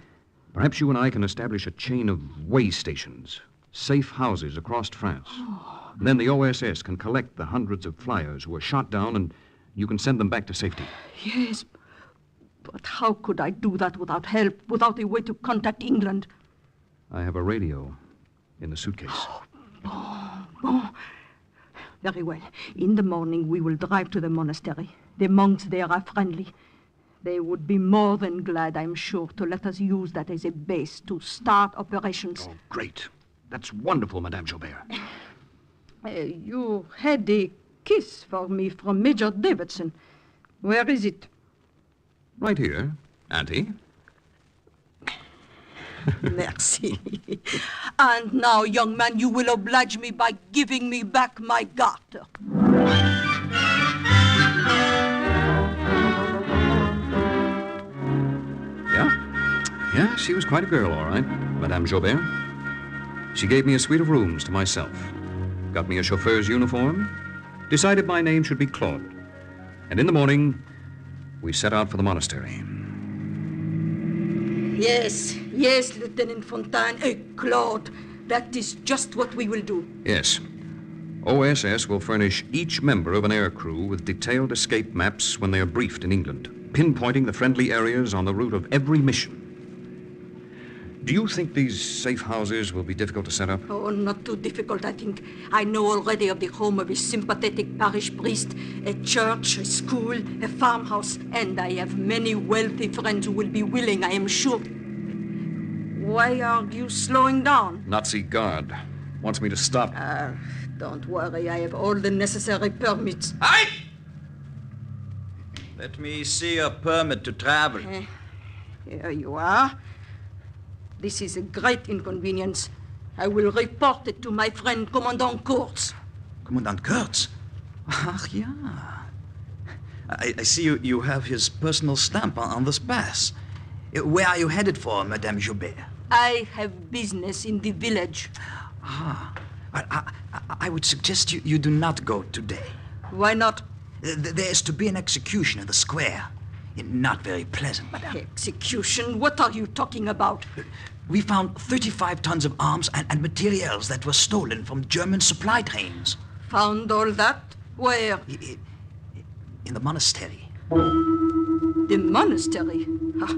[SPEAKER 16] Perhaps you and I can establish a chain of way stations, safe houses across France.
[SPEAKER 15] Oh.
[SPEAKER 16] Then the OSS can collect the hundreds of flyers who were shot down and you can send them back to safety.
[SPEAKER 15] Yes, but how could I do that without help, without a way to contact England?
[SPEAKER 16] I have a radio in the suitcase.
[SPEAKER 15] Bon. Very well. In the morning, we will drive to the monastery. The monks there are friendly. They would be more than glad, I'm sure, to let us use that as a base to start operations.
[SPEAKER 16] Oh, great. That's wonderful, Madame Joubert.
[SPEAKER 15] You had a kiss for me from Major Davidson. Where is it?
[SPEAKER 16] Right here, Auntie.
[SPEAKER 15] Merci. And now, young man, you will oblige me by giving me back my garter.
[SPEAKER 16] Yeah, she was quite a girl, all right, Madame Joubert. She gave me a suite of rooms to myself, got me a chauffeur's uniform, decided my name should be Claude. And in the morning, we set out for the monastery.
[SPEAKER 15] Yes, Lieutenant Fontaine. Claude, that is just what we will do.
[SPEAKER 16] Yes. OSS will furnish each member of an air crew with detailed escape maps when they are briefed in England, pinpointing the friendly areas on the route of every mission. Do you think these safe houses will be difficult to set up?
[SPEAKER 15] Oh, not too difficult, I think. I know already of the home of a sympathetic parish priest, a church, a school, a farmhouse, and I have many wealthy friends who will be willing, I am sure. Why are you slowing down?
[SPEAKER 16] Nazi guard wants me to stop.
[SPEAKER 15] Don't worry, I have all the necessary permits.
[SPEAKER 5] Hi! Let me see your permit to travel.
[SPEAKER 15] Here you are. This is a great inconvenience. I will report it to my friend, Commandant Kurtz.
[SPEAKER 19] Commandant Kurtz? Ach, ja. I see you have his personal stamp on this pass. Where are you headed for, Madame Joubert?
[SPEAKER 15] I have business in the village.
[SPEAKER 19] I would suggest you do not go today.
[SPEAKER 15] Why not?
[SPEAKER 19] There is to be an execution in the square. Not very pleasant, madame.
[SPEAKER 15] Execution? What are you talking about?
[SPEAKER 19] We found 35 tons of arms and materials that were stolen from German supply trains.
[SPEAKER 15] Found all that? Where?
[SPEAKER 19] In the monastery.
[SPEAKER 15] The monastery?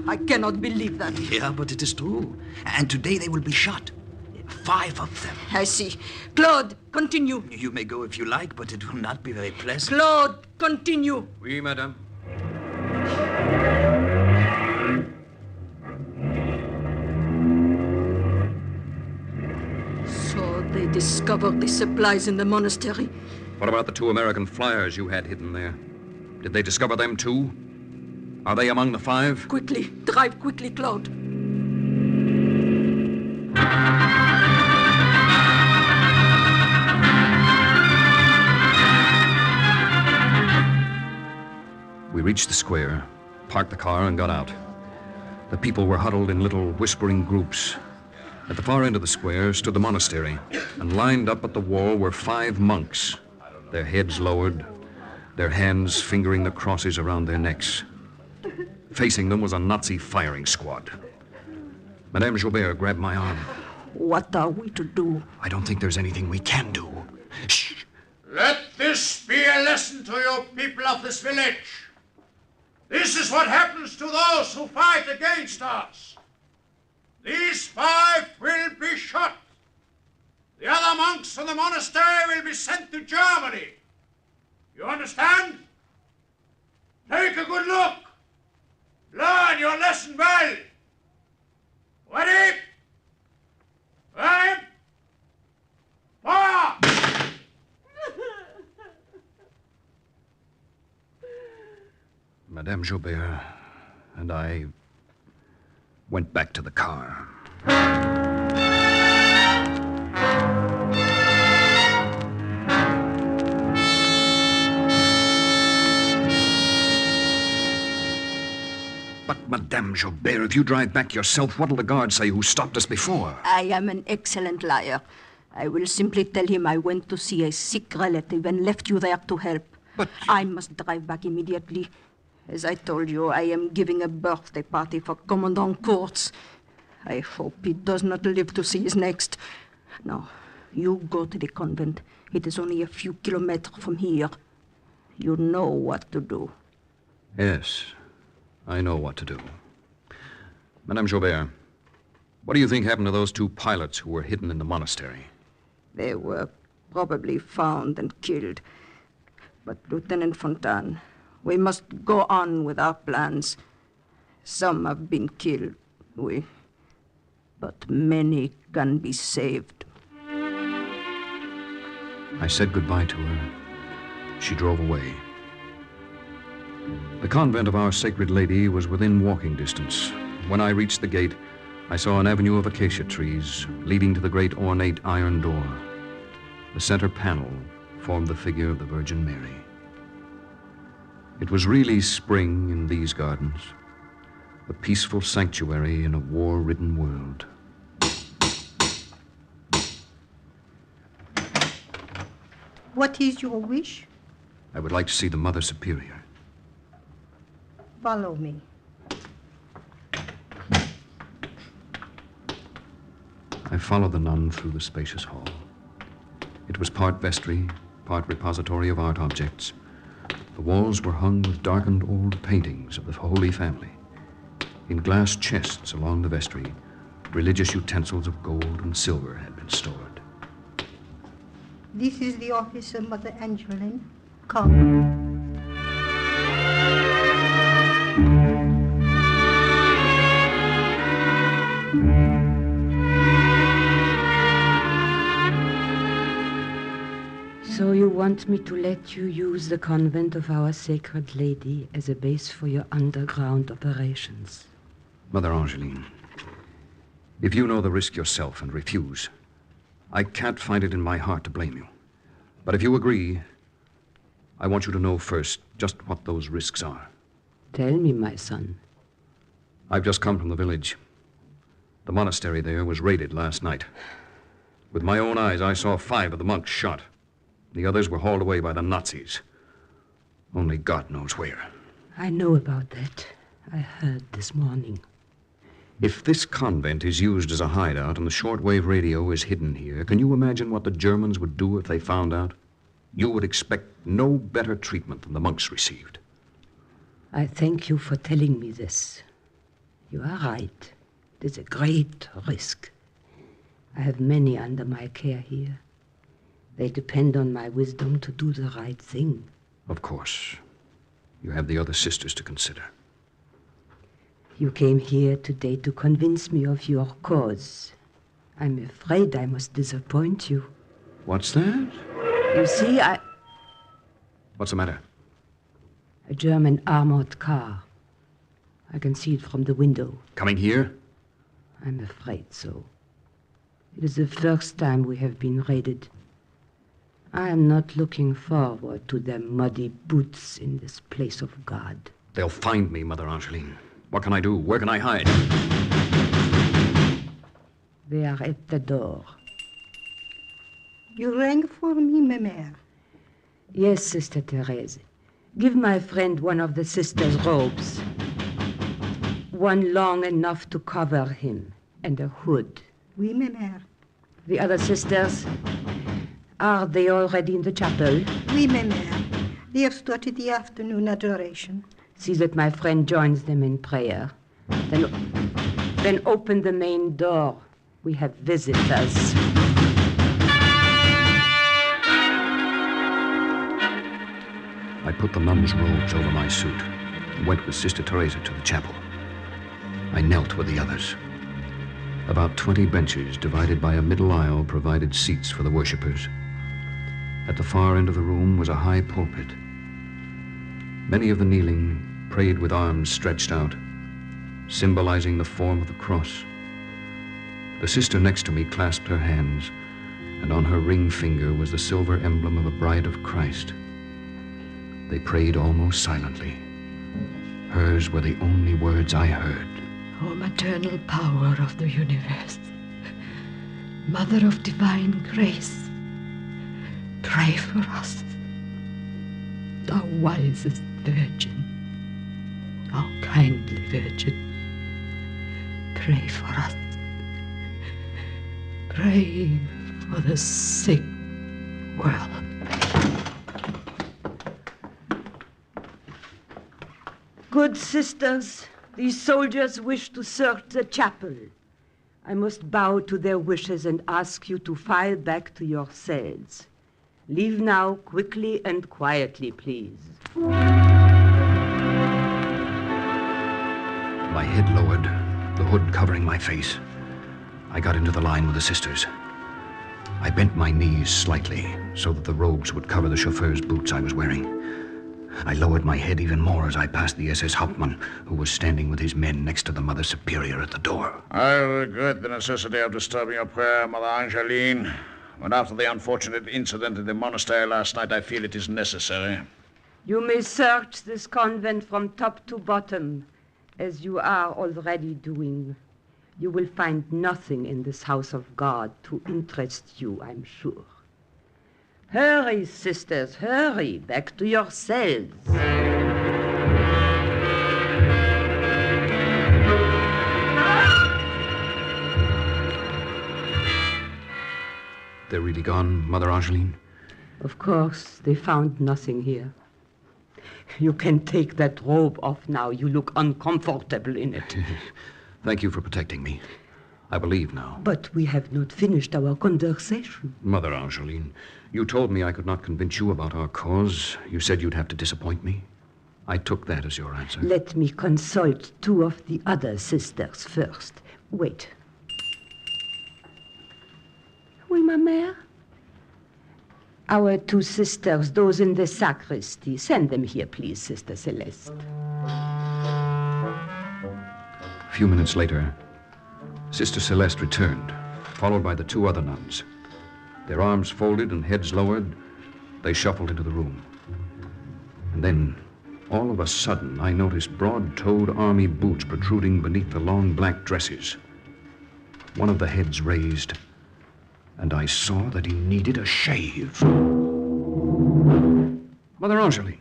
[SPEAKER 15] I cannot believe that.
[SPEAKER 19] Yeah, but it is true. And today they will be shot. 5 of them.
[SPEAKER 15] I see. Claude, continue.
[SPEAKER 19] You may go if you like, but it will not be very pleasant.
[SPEAKER 15] Claude, continue.
[SPEAKER 16] Oui, madame.
[SPEAKER 15] So they discovered the supplies in the monastery.
[SPEAKER 16] What about the 2 American flyers you had hidden there? Did they discover them too? Are they among the 5?
[SPEAKER 15] Quickly, drive quickly, Claude.
[SPEAKER 16] We reached the square, parked the car, and got out. The people were huddled in little whispering groups. At the far end of the square stood the monastery, and lined up at the wall were 5 monks, their heads lowered, their hands fingering the crosses around their necks. Facing them was a Nazi firing squad. Madame Joubert grabbed my arm.
[SPEAKER 15] What are we to do?
[SPEAKER 19] I don't think there's anything we can do. Shh!
[SPEAKER 20] Let this be a lesson to you people of this village. This is what happens to those who fight against us. These 5 will be shot. The other monks from the monastery will be sent to Germany. You understand? Take a good look. Learn your lesson well. Ready? Aim! Fire!
[SPEAKER 16] Madame Joubert and I went back to the car. But, Madame Joubert, if you drive back yourself, what'll the guard say who stopped us before?
[SPEAKER 15] I am an excellent liar. I will simply tell him I went to see a sick relative and left you there to help.
[SPEAKER 16] But
[SPEAKER 15] I must drive back immediately. As I told you, I am giving a birthday party for Commandant Kurtz. I hope he does not live to see his next. Now, you go to the convent. It is only a few kilometers from here. You know what to do.
[SPEAKER 16] Yes, I know what to do. Madame Joubert, what do you think happened to those two pilots who were hidden in the monastery?
[SPEAKER 15] They were probably found and killed. But, Lieutenant Fontaine, we must go on with our plans. Some have been killed, but many can be saved.
[SPEAKER 16] I said goodbye to her. She drove away. The convent of Our Sacred Lady was within walking distance. When I reached the gate, I saw an avenue of acacia trees leading to the great ornate iron door. The center panel formed the figure of the Virgin Mary. It was really spring in these gardens, a peaceful sanctuary in a war-ridden world.
[SPEAKER 13] What is your wish?
[SPEAKER 16] I would like to see the Mother Superior.
[SPEAKER 13] Follow me.
[SPEAKER 16] I followed the nun through the spacious hall. It was part vestry, part repository of art objects. The walls were hung with darkened old paintings of the Holy Family. In glass chests along the vestry, religious utensils of gold and silver had been stored.
[SPEAKER 13] This is the office of Mother Angeline. Come.
[SPEAKER 18] So you want me to let you use the convent of Our Sacred Lady as a base for your underground operations?
[SPEAKER 16] Mother Angeline, if you know the risk yourself and refuse, I can't find it in my heart to blame you. But if you agree, I want you to know first just what those risks are.
[SPEAKER 18] Tell me, my son.
[SPEAKER 16] I've just come from the village. The monastery there was raided last night. With my own eyes, I saw 5 of the monks shot. The others were hauled away by the Nazis. Only God knows where.
[SPEAKER 18] I know about that. I heard this morning.
[SPEAKER 16] If this convent is used as a hideout and the shortwave radio is hidden here, can you imagine what the Germans would do if they found out? You would expect no better treatment than the monks received.
[SPEAKER 18] I thank you for telling me this. You are right. It is a great risk. I have many under my care here. They depend on my wisdom to do the right thing.
[SPEAKER 16] Of course. You have the other sisters to consider.
[SPEAKER 18] You came here today to convince me of your cause. I'm afraid I must disappoint you.
[SPEAKER 16] What's that?
[SPEAKER 18] You see,
[SPEAKER 16] What's the matter?
[SPEAKER 18] A German armored car. I can see it from the window.
[SPEAKER 16] Coming here?
[SPEAKER 18] I'm afraid so. It is the first time we have been raided. I am not looking forward to their muddy boots in this place of God.
[SPEAKER 16] They'll find me, Mother Angeline. What can I do? Where can I hide?
[SPEAKER 18] They are at the door.
[SPEAKER 13] You rang for me, ma mère.
[SPEAKER 18] Yes, Sister Therese. Give my friend one of the sisters' robes. One long enough to cover him, and a hood.
[SPEAKER 13] Oui, ma mère.
[SPEAKER 18] The other sisters, are they already in the chapel?
[SPEAKER 13] Oui, ma mère. They have started the afternoon adoration.
[SPEAKER 18] See that my friend joins them in prayer. Then open the main door. We have visitors.
[SPEAKER 16] I put the nun's robes over my suit and went with Sister Teresa to the chapel. I knelt with the others. About 20 benches divided by a middle aisle provided seats for the worshippers. At the far end of the room was a high pulpit. Many of the kneeling prayed with arms stretched out, symbolizing the form of the cross. The sister next to me clasped her hands, and on her ring finger was the silver emblem of a bride of Christ. They prayed almost silently. Hers were the only words I heard.
[SPEAKER 18] O maternal power of the universe, Mother of divine grace, pray for us. Thou wisest Virgin, thou kindly Virgin, pray for us. Pray for the sick world.
[SPEAKER 4] Good sisters, these soldiers wish to search the chapel. I must bow to their wishes and ask you to file back to your cells. Leave now quickly and quietly, please.
[SPEAKER 16] My head lowered, the hood covering my face. I got into the line with the sisters. I bent my knees slightly so that the robes would cover the chauffeur's boots I was wearing. I lowered my head even more as I passed the SS Hauptmann, who was standing with his men next to the Mother Superior at the door.
[SPEAKER 20] I regret the necessity of disturbing your prayer, Mother Angeline. But after the unfortunate incident in the monastery last night, I feel it is necessary.
[SPEAKER 4] You may search this convent from top to bottom, as you are already doing. You will find nothing in this house of God to interest you, I'm sure. Hurry, sisters, hurry, back to your cells.
[SPEAKER 16] They're really gone, Mother Angeline?
[SPEAKER 4] Of course, they found nothing here. You can take that robe off now. You look uncomfortable in it.
[SPEAKER 16] Thank you for protecting me. I believe now.
[SPEAKER 4] But we have not finished our conversation.
[SPEAKER 16] Mother Angeline, you told me I could not convince you about our cause. You said you'd have to disappoint me. I took that as your answer.
[SPEAKER 4] Let me consult two of the other sisters first. Wait. Oui, ma mère? Our two sisters, those in the sacristy. Send them here, please, Sister Celeste.
[SPEAKER 16] A few minutes later, Sister Celeste returned, followed by the two other nuns. Their arms folded and heads lowered, they shuffled into the room. And then, all of a sudden, I noticed broad-toed army boots protruding beneath the long black dresses. One of the heads raised, and I saw that he needed a shave. Mother Angeline,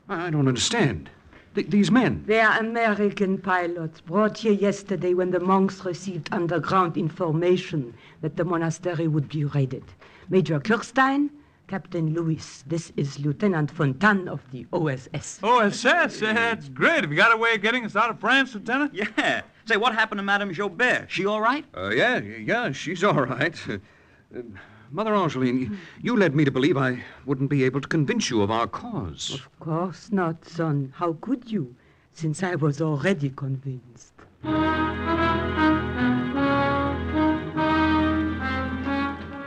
[SPEAKER 16] I don't understand. These men.
[SPEAKER 4] They are American pilots brought here yesterday when the monks received underground information that the monastery would be raided. Major Kirstein, Captain Lewis. This is Lieutenant Fontaine of the OSS.
[SPEAKER 9] OSS? That's great. Have you got a way of getting us out of France, Lieutenant?
[SPEAKER 19] Yeah. Say, what happened to Madame Jobert? She all right?
[SPEAKER 16] Yeah, she's all right. Mother Angeline, you led me to believe I wouldn't be able to convince you of our cause.
[SPEAKER 4] Of course not, son. How could you, since I was already convinced?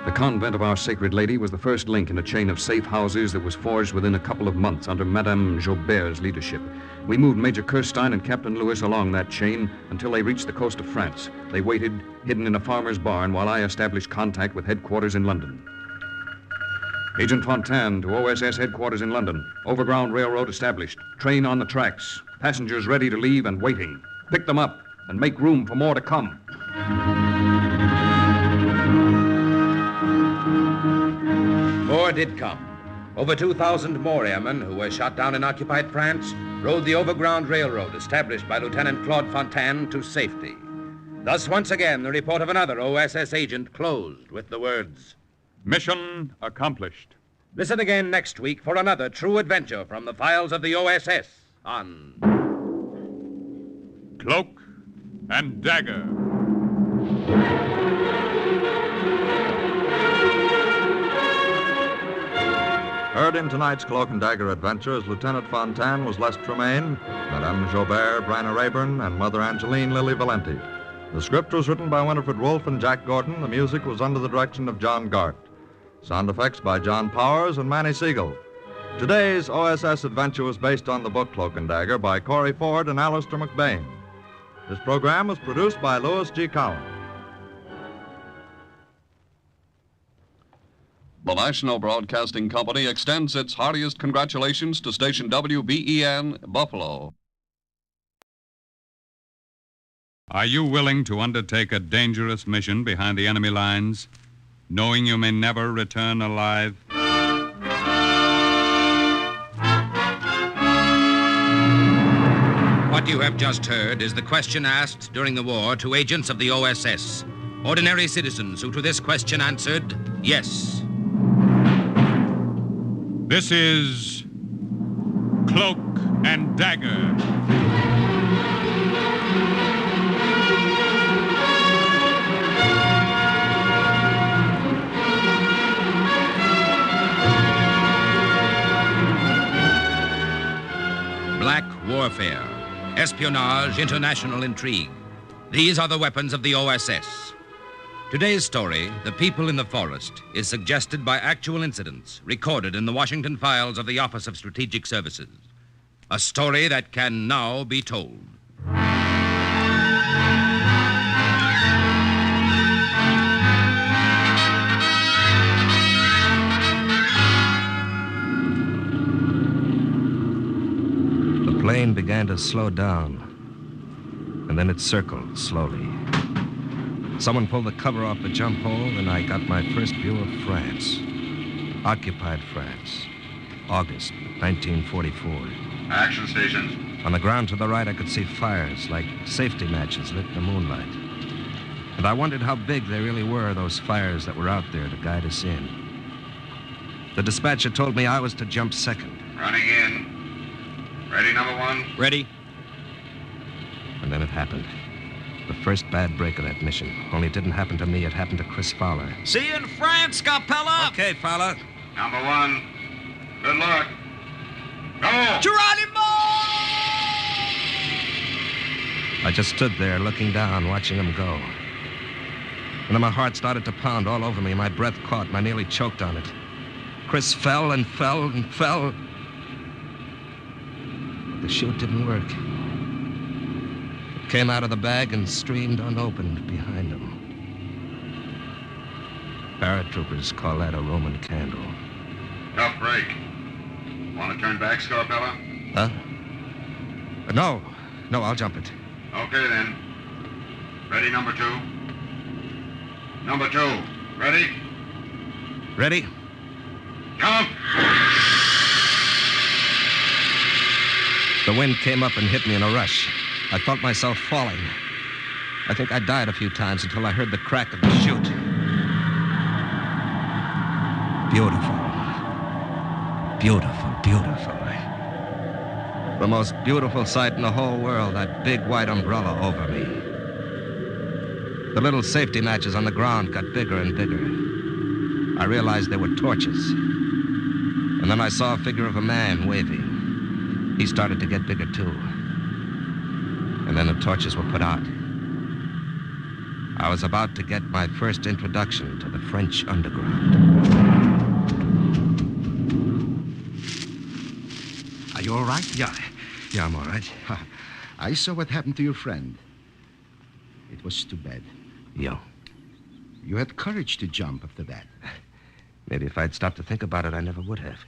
[SPEAKER 16] The convent of Our Sacred Lady was the first link in a chain of safe houses that was forged within a couple of months under Madame Jobert's leadership. We moved Major Kirstein and Captain Lewis along that chain until they reached the coast of France. They waited, hidden in a farmer's barn, while I established contact with headquarters in London. Agent Fontaine to OSS headquarters in London. Overground railroad established. Train on the tracks. Passengers ready to leave and waiting. Pick them up and make room for more to come.
[SPEAKER 2] More did come. Over 2,000 more airmen who were shot down in occupied France rode the overground railroad established by Lieutenant Claude Fontaine to safety. Thus, once again, the report of another OSS agent closed with the words,
[SPEAKER 1] "Mission accomplished."
[SPEAKER 2] Listen again next week for another true adventure from the files of the OSS on
[SPEAKER 1] Cloak and Dagger.
[SPEAKER 11] Heard in tonight's Cloak and Dagger adventure as Lieutenant Fontaine was Les Tremaine, Madame Joubert, Brenner Rayburn, and Mother Angeline Lily Valenti. The script was written by Winifred Wolfe and Jack Gordon. The music was under the direction of John Gart. Sound effects by John Powers and Manny Siegel. Today's OSS adventure was based on the book Cloak and Dagger by Corey Ford and Alistair McBain. This program was produced by Louis G. Cowan.
[SPEAKER 10] The National Broadcasting Company extends its heartiest congratulations to station WBEN, Buffalo.
[SPEAKER 1] Are you willing to undertake a dangerous mission behind the enemy lines, knowing you may never return alive?
[SPEAKER 2] What you have just heard is the question asked during the war to agents of the OSS. Ordinary citizens who to this question answered, yes.
[SPEAKER 1] This is Cloak and Dagger.
[SPEAKER 2] Black warfare, espionage, international intrigue. These are the weapons of the OSS. Today's story, The People in the Forest, is suggested by actual incidents recorded in the Washington files of the Office of Strategic Services. A story that can now be told.
[SPEAKER 23] The plane began to slow down, and then it circled slowly. Someone pulled the cover off the jump hole, and I got my first view of France. Occupied France. August 1944.
[SPEAKER 6] Action stations.
[SPEAKER 23] On the ground to the right, I could see fires like safety matches lit in the moonlight. And I wondered how big they really were, those fires that were out there to guide us in. The dispatcher told me I was to jump second.
[SPEAKER 6] Running in. Ready, number one?
[SPEAKER 2] Ready.
[SPEAKER 23] And then it happened. The first bad break of that mission. Only it didn't happen to me, it happened to Chris Fowler.
[SPEAKER 19] See you in France, Capella!
[SPEAKER 23] Okay, Fowler.
[SPEAKER 6] Number one. Good luck. Go!
[SPEAKER 19] Geronimo!
[SPEAKER 23] I just stood there looking down, watching him go. And then my heart started to pound all over me. My breath caught, and I nearly choked on it. Chris fell and fell and fell. But the chute didn't work. It came out of the bag and streamed unopened behind him. Paratroopers call that a Roman candle.
[SPEAKER 6] Tough break. Want to turn back, Scarpella?
[SPEAKER 23] Huh? No, I'll jump it.
[SPEAKER 6] Okay, then. Ready, number two? Number two. Ready?
[SPEAKER 23] Ready?
[SPEAKER 6] Count!
[SPEAKER 23] The wind came up and hit me in a rush. I felt myself falling. I think I died a few times until I heard the crack of the chute. Beautiful. Beautiful, beautiful. The most beautiful sight in the whole world, that big white umbrella over me. The little safety matches on the ground got bigger and bigger. I realized they were torches. And then I saw a figure of a man waving. He started to get bigger, too. And then the torches were put out. I was about to get my first introduction to the French underground.
[SPEAKER 7] Are you all right?
[SPEAKER 23] Yeah, I'm all right.
[SPEAKER 7] I saw what happened to your friend. It was too bad.
[SPEAKER 23] Yeah.
[SPEAKER 7] You had courage to jump after that.
[SPEAKER 23] Maybe if I'd stopped to think about it, I never would have.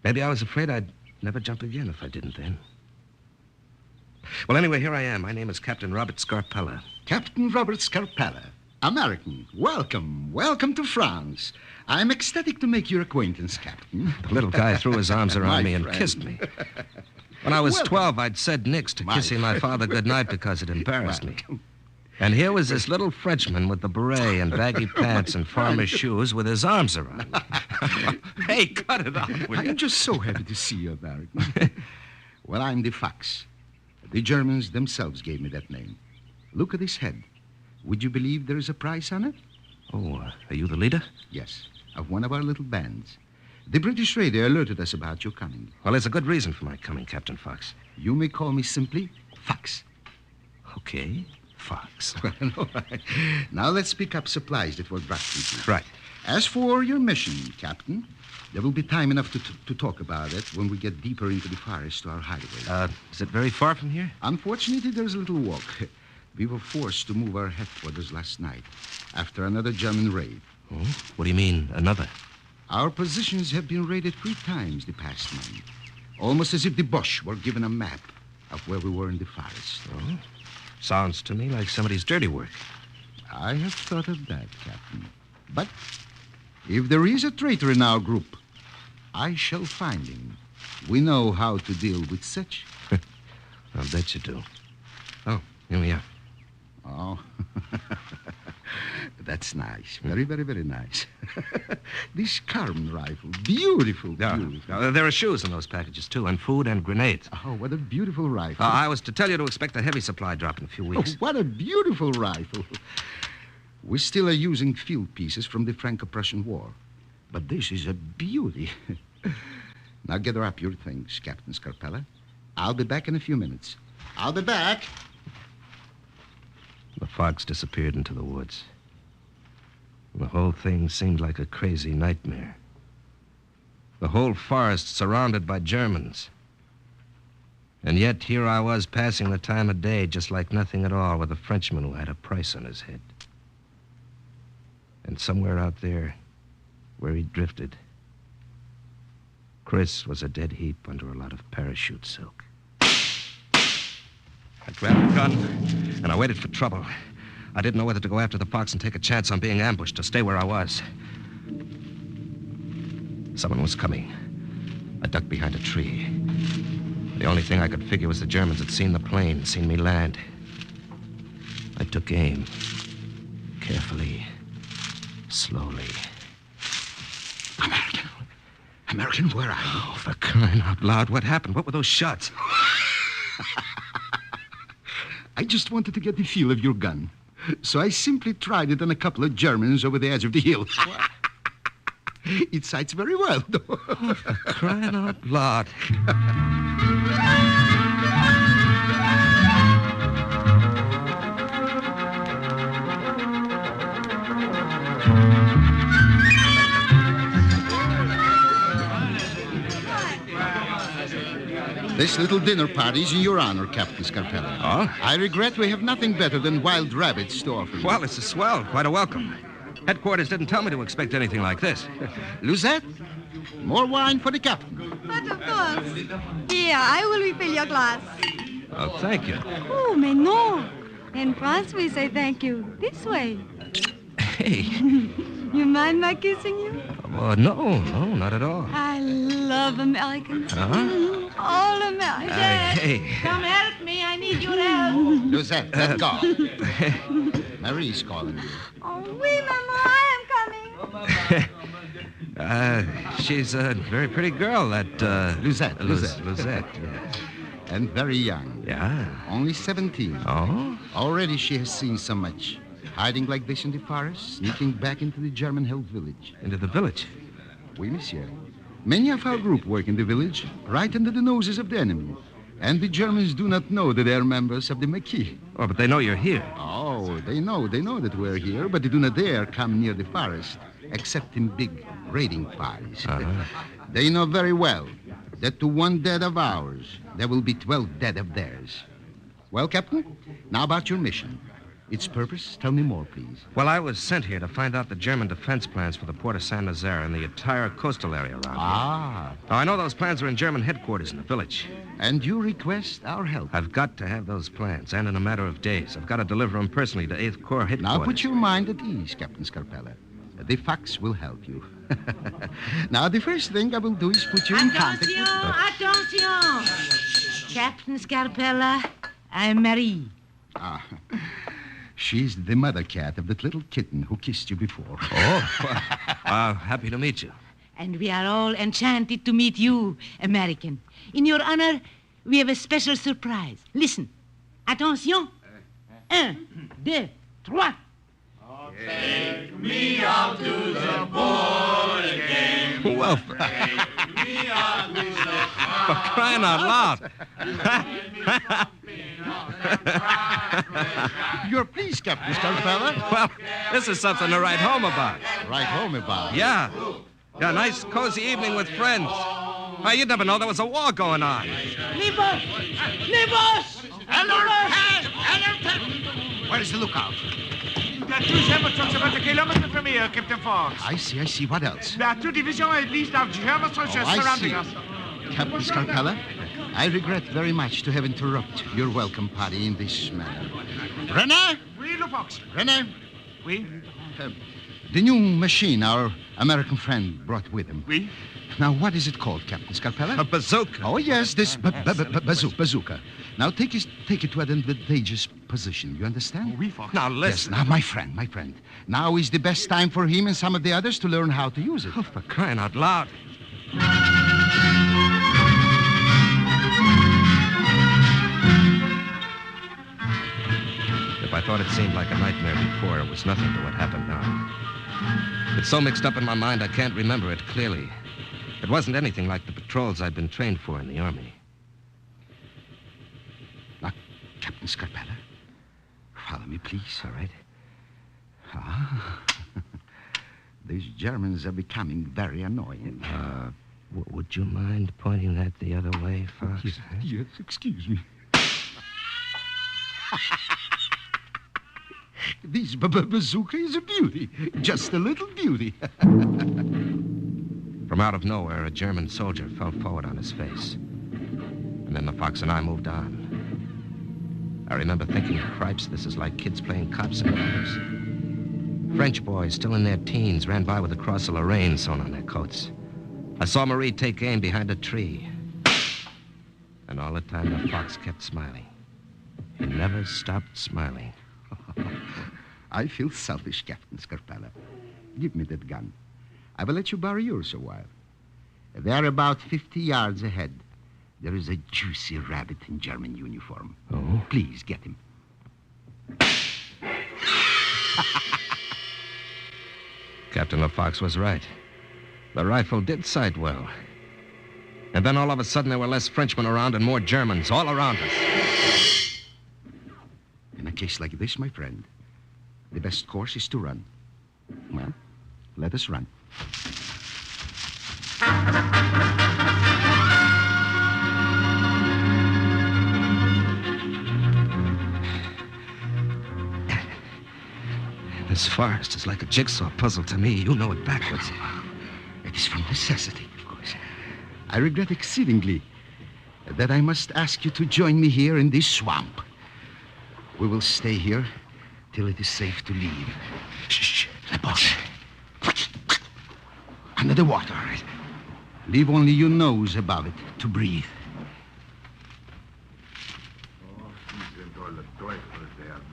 [SPEAKER 23] Maybe I was afraid I'd never jump again if I didn't then. Well, anyway, here I am. My name is Captain Robert Scarpella.
[SPEAKER 7] Captain Robert Scarpella. American. Welcome. Welcome to France. I'm ecstatic to make your acquaintance, Captain.
[SPEAKER 23] The little guy threw his arms around me and
[SPEAKER 7] friend.
[SPEAKER 23] kissed me. When I was
[SPEAKER 7] Welcome.
[SPEAKER 23] 12, I'd said nix to kissing my father goodnight because it embarrassed me. And here was this little Frenchman with the beret and baggy pants and farmer's shoes with his arms around me. Hey, cut it out, will you?
[SPEAKER 7] I'm just so happy to see you, American. Well, I'm the Fox. The Germans themselves gave me that name. Look at this head. Would you believe there is a price on it?
[SPEAKER 23] Oh, are you the leader?
[SPEAKER 7] Yes, of one of our little bands. The British radio alerted us about your coming.
[SPEAKER 12] Well, there's a good reason for my coming, Captain Fox.
[SPEAKER 7] You may call me simply Fox.
[SPEAKER 12] Okay, Fox.
[SPEAKER 7] Well, all right. Now let's pick up supplies that were brought to you.
[SPEAKER 12] Right.
[SPEAKER 7] As for your mission, Captain, there will be time enough to talk about it when we get deeper into the forest to our hideaway.
[SPEAKER 12] Is it very far from here?
[SPEAKER 7] Unfortunately, there's a little walk. We were forced to move our headquarters last night after another German raid.
[SPEAKER 12] Oh? What do you mean, another?
[SPEAKER 7] Our positions have been raided 3 times the past month, almost as if the Boche were given a map of where we were in the forest.
[SPEAKER 12] Oh? Sounds to me like somebody's dirty work.
[SPEAKER 7] I have thought of that, Captain. But if there is a traitor in our group, I shall find him. We know how to deal with such.
[SPEAKER 12] I'll bet you do. Oh, here we are.
[SPEAKER 7] Oh, that's nice. Very, very, very nice. This carbon rifle, beautiful, beautiful.
[SPEAKER 12] Now, there are shoes in those packages, too, and food and grenades.
[SPEAKER 7] Oh, what a beautiful rifle.
[SPEAKER 12] I was to tell you to expect a heavy supply drop in a few weeks.
[SPEAKER 7] Oh, what a beautiful rifle. We still are using field pieces from the Franco-Prussian War. But this is a beauty. Now gather up your things, Captain Scarpella. I'll be back in a few minutes. I'll be back.
[SPEAKER 12] The fox disappeared into the woods. The whole thing seemed like a crazy nightmare. The whole forest surrounded by Germans. And yet here I was passing the time of day just like nothing at all with a Frenchman who had a price on his head. And somewhere out there, where he drifted, Chris was a dead heap under a lot of parachute silk. I grabbed a gun, and I waited for trouble. I didn't know whether to go after the fox and take a chance on being ambushed or stay where I was. Someone was coming. I ducked behind a tree. The only thing I could figure was the Germans had seen the plane, seen me land. I took aim. Carefully. Slowly.
[SPEAKER 7] American, where are you?
[SPEAKER 12] Oh, for crying out loud, what happened? What were those shots?
[SPEAKER 7] I just wanted to get the feel of your gun. So I simply tried it on a couple of Germans over the edge of the hill. It sights very well, though.
[SPEAKER 12] Oh, for crying out loud.
[SPEAKER 7] This little dinner party's in your honor, Captain Scarpella.
[SPEAKER 12] Oh?
[SPEAKER 7] I regret we have nothing better than wild rabbits to offer you.
[SPEAKER 12] Well, this is swell. Quite a welcome. Headquarters didn't tell me to expect anything like this.
[SPEAKER 7] Luzette, more wine for the captain.
[SPEAKER 15] But of course. Here, I will refill your glass.
[SPEAKER 12] Oh, thank you.
[SPEAKER 15] Oh, mais non. In France, we say thank you this way.
[SPEAKER 12] Hey.
[SPEAKER 15] You mind my kissing you?
[SPEAKER 12] No, not at all.
[SPEAKER 15] I love Americans.
[SPEAKER 12] Huh?
[SPEAKER 15] All Americans.
[SPEAKER 12] Hey.
[SPEAKER 22] Come help me. I need your help.
[SPEAKER 7] Luzette, let go. Marie's calling you.
[SPEAKER 15] Oh, oui, Maman, I am coming.
[SPEAKER 12] She's a very pretty girl, that,
[SPEAKER 7] Luzette.
[SPEAKER 12] Luzette, yes.
[SPEAKER 7] And very young.
[SPEAKER 12] Yeah?
[SPEAKER 7] Only 17.
[SPEAKER 12] Oh?
[SPEAKER 7] Already she has seen so much. Hiding like this in the forest, sneaking back into the German-held village.
[SPEAKER 12] Into the village?
[SPEAKER 7] Oui, monsieur. Many of our group work in the village, right under the noses of the enemy. And the Germans do not know that they are members of the Maquis.
[SPEAKER 12] Oh, but they know you're here.
[SPEAKER 7] Oh, they know that we're here, but they do not dare come near the forest, except in big raiding parties.
[SPEAKER 12] Uh-huh.
[SPEAKER 7] They know very well that to one dead of ours, there will be 12 dead of theirs. Well, Captain, now about your mission. Its purpose? Tell me more, please.
[SPEAKER 12] Well, I was sent here to find out the German defense plans for the port of Saint-Nazaire and the entire coastal area around here. Now, I know those plans are in German headquarters in the village.
[SPEAKER 7] And you request our help?
[SPEAKER 12] I've got to have those plans, and in a matter of days. I've got to deliver them personally to 8th Corps headquarters.
[SPEAKER 7] Now, put your mind at ease, Captain Scarpella. The fox will help you. Now, the first thing I will do is put you in contact with...
[SPEAKER 22] Attention! Captain Scarpella, I'm Marie.
[SPEAKER 7] She's the mother cat of that little kitten who kissed you before.
[SPEAKER 12] Oh, happy to meet you.
[SPEAKER 22] And we are all enchanted to meet you, American. In your honor, we have a special surprise. Listen. Attention. 1, 2, 3.
[SPEAKER 20] Take me out to the ball game.
[SPEAKER 12] Well, for crying out loud.
[SPEAKER 7] You're pleased, Captain Scarpella?
[SPEAKER 12] Well, this is something to write home about.
[SPEAKER 7] Write home about?
[SPEAKER 12] Yeah. Yeah, nice, cozy evening with friends. Why, you'd never know there was a war going on.
[SPEAKER 20] Leave us! Leave us!
[SPEAKER 7] Where is the lookout?
[SPEAKER 20] There are two German trucks about a kilometer from here, Captain Fox.
[SPEAKER 7] I see. What else?
[SPEAKER 20] There are two divisions at least of German soldiers
[SPEAKER 7] I
[SPEAKER 20] surrounding
[SPEAKER 7] see.
[SPEAKER 20] us.
[SPEAKER 7] Captain Scarpella, I regret very much to have interrupted your welcome party in this manner. Brenner?
[SPEAKER 20] Oui, Le Fox.
[SPEAKER 7] Brenner?
[SPEAKER 20] Oui.
[SPEAKER 7] The new machine our American friend brought with him.
[SPEAKER 20] Oui.
[SPEAKER 7] Now, what is it called, Captain Scarpella?
[SPEAKER 12] A bazooka.
[SPEAKER 7] Oh, yes, this bazooka. Now, take it to an advantageous position. You understand?
[SPEAKER 20] Oui, Fox.
[SPEAKER 12] Now, listen.
[SPEAKER 7] Yes, now, my friend. Now is the best time for him and some of the others to learn how to use it.
[SPEAKER 12] Oh, for crying out loud. If I thought it seemed like a nightmare before, it was nothing to what happened now. It's so mixed up in my mind I can't remember it clearly. It wasn't anything like the patrols I'd been trained for in the Army.
[SPEAKER 7] Now, Captain Scarpella, follow me, please.
[SPEAKER 12] All right.
[SPEAKER 7] These Germans are becoming very annoying.
[SPEAKER 12] Would you mind pointing that the other way, Fox?
[SPEAKER 7] Yes, excuse me. This bazooka is a beauty. Just a little beauty.
[SPEAKER 12] From out of nowhere, a German soldier fell forward on his face. And then the Fox and I moved on. I remember thinking, cripes, this is like kids playing cops and robbers. French boys, still in their teens, ran by with the Cross of Lorraine sewn on their coats. I saw Marie take aim behind a tree. And all the time, the Fox kept smiling. He never stopped smiling.
[SPEAKER 7] I feel selfish, Captain Scarpella. Give me that gun. I will let you borrow yours a while. There, about 50 yards ahead, there is a juicy rabbit in German uniform.
[SPEAKER 12] Oh?
[SPEAKER 7] Please, get him.
[SPEAKER 12] Captain LaFox was right. The rifle did sight well. And then all of a sudden there were less Frenchmen around and more Germans all around us.
[SPEAKER 7] In a case like this, my friend, the best course is to run. Well, let us run.
[SPEAKER 12] This forest is like a jigsaw puzzle to me. You know it backwards.
[SPEAKER 7] It is from necessity, of course. I regret exceedingly that I must ask you to join me here in this swamp. We will stay here till it is safe to leave. Shh, the boss. Under the water. Leave only your nose above it to breathe.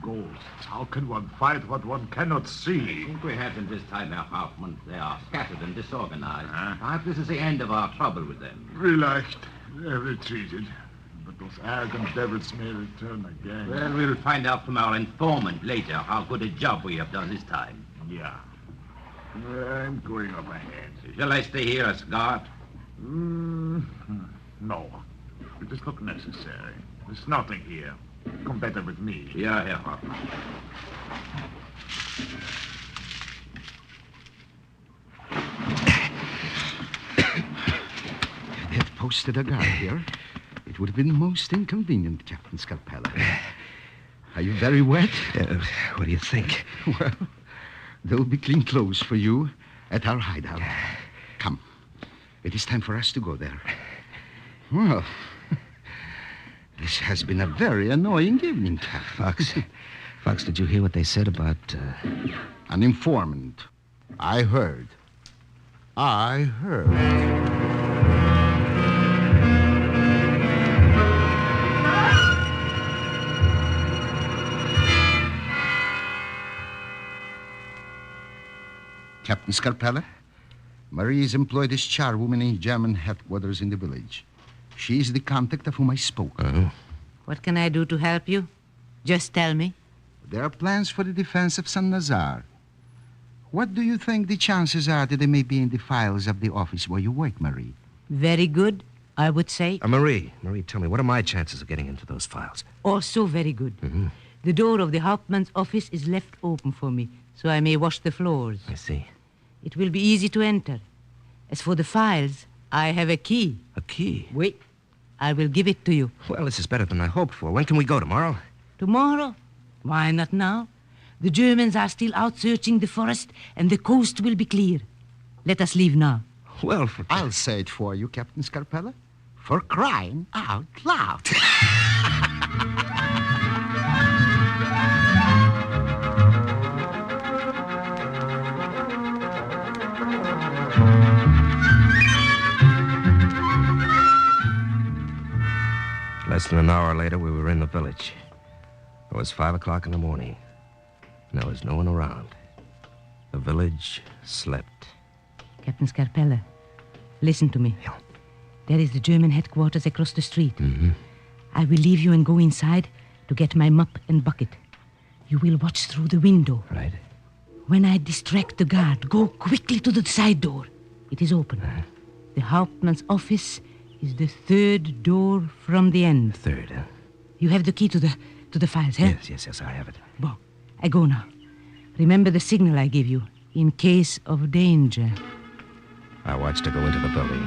[SPEAKER 6] Ghosts. How can one fight what one cannot see?
[SPEAKER 3] I think we have them this time, Herr Hauptmann. They are scattered and disorganized. Perhaps this is the end of our trouble with them.
[SPEAKER 6] Relaxed. They have retreated. But those arrogant devils may return again.
[SPEAKER 3] Well, we'll find out from our informant later how good a job we have done this time.
[SPEAKER 6] Yeah. I'm going up ahead.
[SPEAKER 3] Shall I stay here as guard?
[SPEAKER 6] No. It is not necessary. There's nothing here. Come better with me.
[SPEAKER 3] Yeah, Herr Hauptmann.
[SPEAKER 7] They had posted a guard here. It would have been most inconvenient, Captain Scarpella. Are you very wet?
[SPEAKER 12] What do you think?
[SPEAKER 7] Well, there will be clean clothes for you at our hideout. Come. It is time for us to go there. Well, this has been a very annoying evening, Captain.
[SPEAKER 12] Fox, did you hear what they said about...
[SPEAKER 7] An informant. I heard. Captain Scarpella, Marie is employed as charwoman in German headquarters in the village. She is the contact of whom I spoke.
[SPEAKER 14] What can I do to help you? Just tell me.
[SPEAKER 7] There are plans for the defense of Saint-Nazare. What do you think the chances are that they may be in the files of the office where you work, Marie?
[SPEAKER 14] Very good, I would say.
[SPEAKER 12] Marie, tell me, what are my chances of getting into those files?
[SPEAKER 14] Also very good.
[SPEAKER 12] Mm-hmm.
[SPEAKER 14] The door of the Hauptmann's office is left open for me, so I may wash the floors.
[SPEAKER 12] I see.
[SPEAKER 14] It will be easy to enter. As for the files, I have a key.
[SPEAKER 12] A key?
[SPEAKER 14] Wait, I will give it to you.
[SPEAKER 12] Well, this is better than I hoped for. When can we go, tomorrow?
[SPEAKER 14] Tomorrow? Why not now? The Germans are still out searching the forest, and the coast will be clear. Let us leave now.
[SPEAKER 12] Well,
[SPEAKER 7] I'll say it for you, Captain Scarpella. For crying out loud.
[SPEAKER 12] Less than an hour later, we were in the village. It was 5 o'clock in the morning, and there was no one around. The village slept.
[SPEAKER 14] Captain Scarpella, listen to me.
[SPEAKER 12] Yeah.
[SPEAKER 14] There is the German headquarters across the street.
[SPEAKER 12] Mm-hmm.
[SPEAKER 14] I will leave you and go inside to get my mop and bucket. You will watch through the window.
[SPEAKER 12] Right.
[SPEAKER 14] When I distract the guard, go quickly to the side door. It is open. The Hauptmann's office is the third door from the end.
[SPEAKER 12] Third, huh?
[SPEAKER 14] You have the key to the files, eh?
[SPEAKER 12] Yes, I have it.
[SPEAKER 14] Bon, I go now. Remember the signal I gave you, in case of danger.
[SPEAKER 12] I watched her go into the building.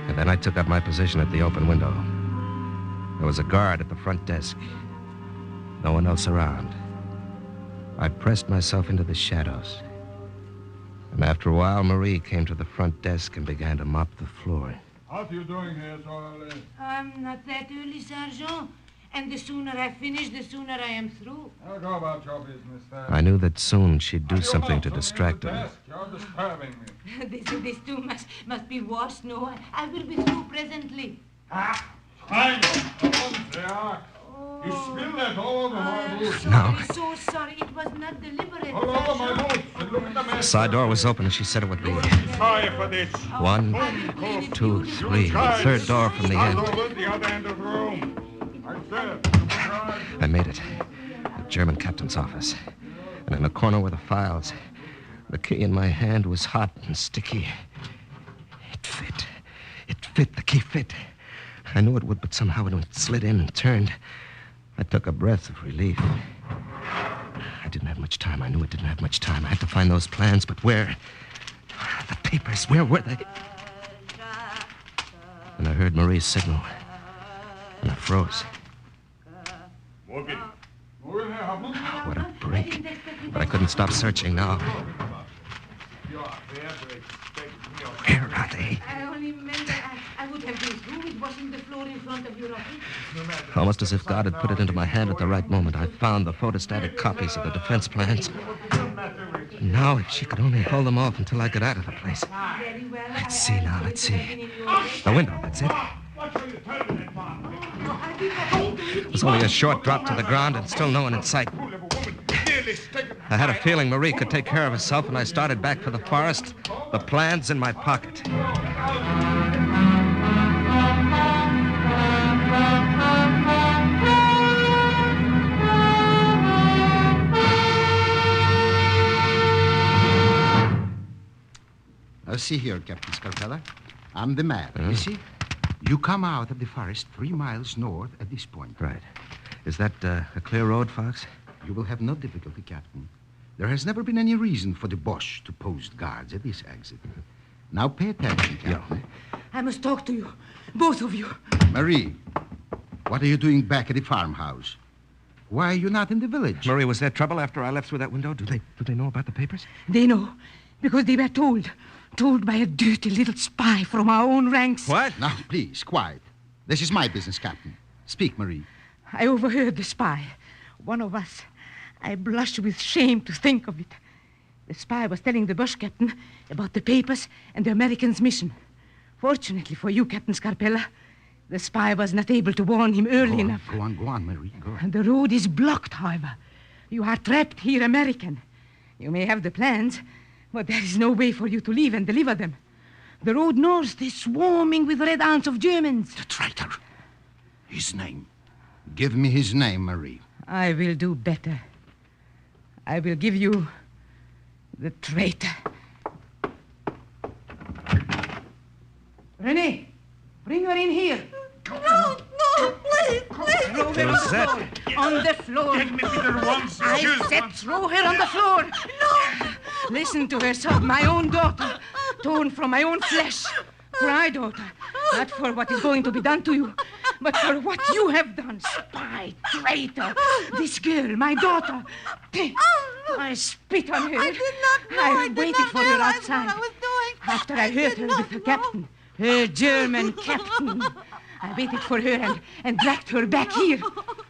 [SPEAKER 12] And then I took up my position at the open window. There was a guard at the front desk. No one else around. I pressed myself into the shadows. And after a while, Marie came to the front desk and began to mop the floor.
[SPEAKER 9] How are you doing here so early?
[SPEAKER 14] I'm not that early, Sergeant. And the sooner I finish, the sooner I am through.
[SPEAKER 9] Now go about your business there.
[SPEAKER 12] I knew that soon she'd do something to distract her.
[SPEAKER 9] You're disturbing me.
[SPEAKER 14] This too must be worse. No, I will be through presently.
[SPEAKER 9] You spilled that all over my boots.
[SPEAKER 12] No.
[SPEAKER 14] So sorry. It was not deliberate.
[SPEAKER 9] All over my boots. And look at the
[SPEAKER 12] The
[SPEAKER 9] mess.
[SPEAKER 12] side door was open and she said it would be.
[SPEAKER 9] Sorry for this.
[SPEAKER 12] 1, 2, 3. The third door from the end.
[SPEAKER 9] Over the other end of the room.
[SPEAKER 12] I made it. The German captain's office. And in the corner were the files. The key in my hand was hot and sticky. It fit. It fit. The key fit. I knew it would, but somehow when it slid in and turned, I took a breath of relief. I didn't have much time. I knew I didn't have much time. I had to find those plans, but where? The papers, where were they? And I heard Marie's signal. And I froze. What a break. But I couldn't stop searching now. Where are they?
[SPEAKER 14] I only meant that I would have been through with washing the floor in front of your office.
[SPEAKER 12] Almost as if God had put it into my hand at the right moment, I found the photostatic copies of the defense plans. And now, if she could only hold them off until I got out of the place. Let's see now, let's see. The window, that's it. It was only a short drop to the ground and still no one in sight. I had a feeling Marie could take care of herself, and I started back for the forest, the plans in my pocket.
[SPEAKER 7] Now, see here, Captain Scarpella. I'm the man. You see? You come out of the forest 3 miles north at this point.
[SPEAKER 12] Right. Is that a clear road, Fox?
[SPEAKER 7] You will have no difficulty, Captain. There has never been any reason for the Boche to post guards at this exit. Now pay attention, Captain.
[SPEAKER 14] I must talk to you, both of you.
[SPEAKER 7] Marie, what are you doing back at the farmhouse? Why are you not in the village?
[SPEAKER 12] Marie, was there trouble after I left through that window? Do they know about the papers?
[SPEAKER 14] They know, because they were told by a dirty little spy from our own ranks.
[SPEAKER 7] What? Now, please, quiet. This is my business, Captain. Speak, Marie.
[SPEAKER 14] I overheard the spy. One of us. I blush with shame to think of it. The spy was telling the Boche captain about the papers and the Americans' mission. Fortunately for you, Captain Scarpella, the spy was not able to warn him early enough.
[SPEAKER 7] Go on, Marie, go on.
[SPEAKER 14] And the road is blocked, however. You are trapped here, American. You may have the plans, but there is no way for you to leave and deliver them. The road north is swarming with red ants of Germans.
[SPEAKER 7] The traitor. His name. Give me his name, Marie.
[SPEAKER 14] I will do better. I will give you The traitor. Renee, bring her in here.
[SPEAKER 15] No, please.
[SPEAKER 14] Throw her on the floor.
[SPEAKER 20] Take me with her once.
[SPEAKER 14] I said throw her on the floor. No. Listen to her sob, my own daughter, torn from my own flesh. Cry, daughter, not for what is going to be done to you, but for what you have done. Spy, traitor. This girl, my daughter. I spit on her.
[SPEAKER 15] I did not know.
[SPEAKER 14] I waited for her outside.
[SPEAKER 15] What I was doing.
[SPEAKER 14] After I heard her with her captain, her German captain. I waited for her and dragged her back here.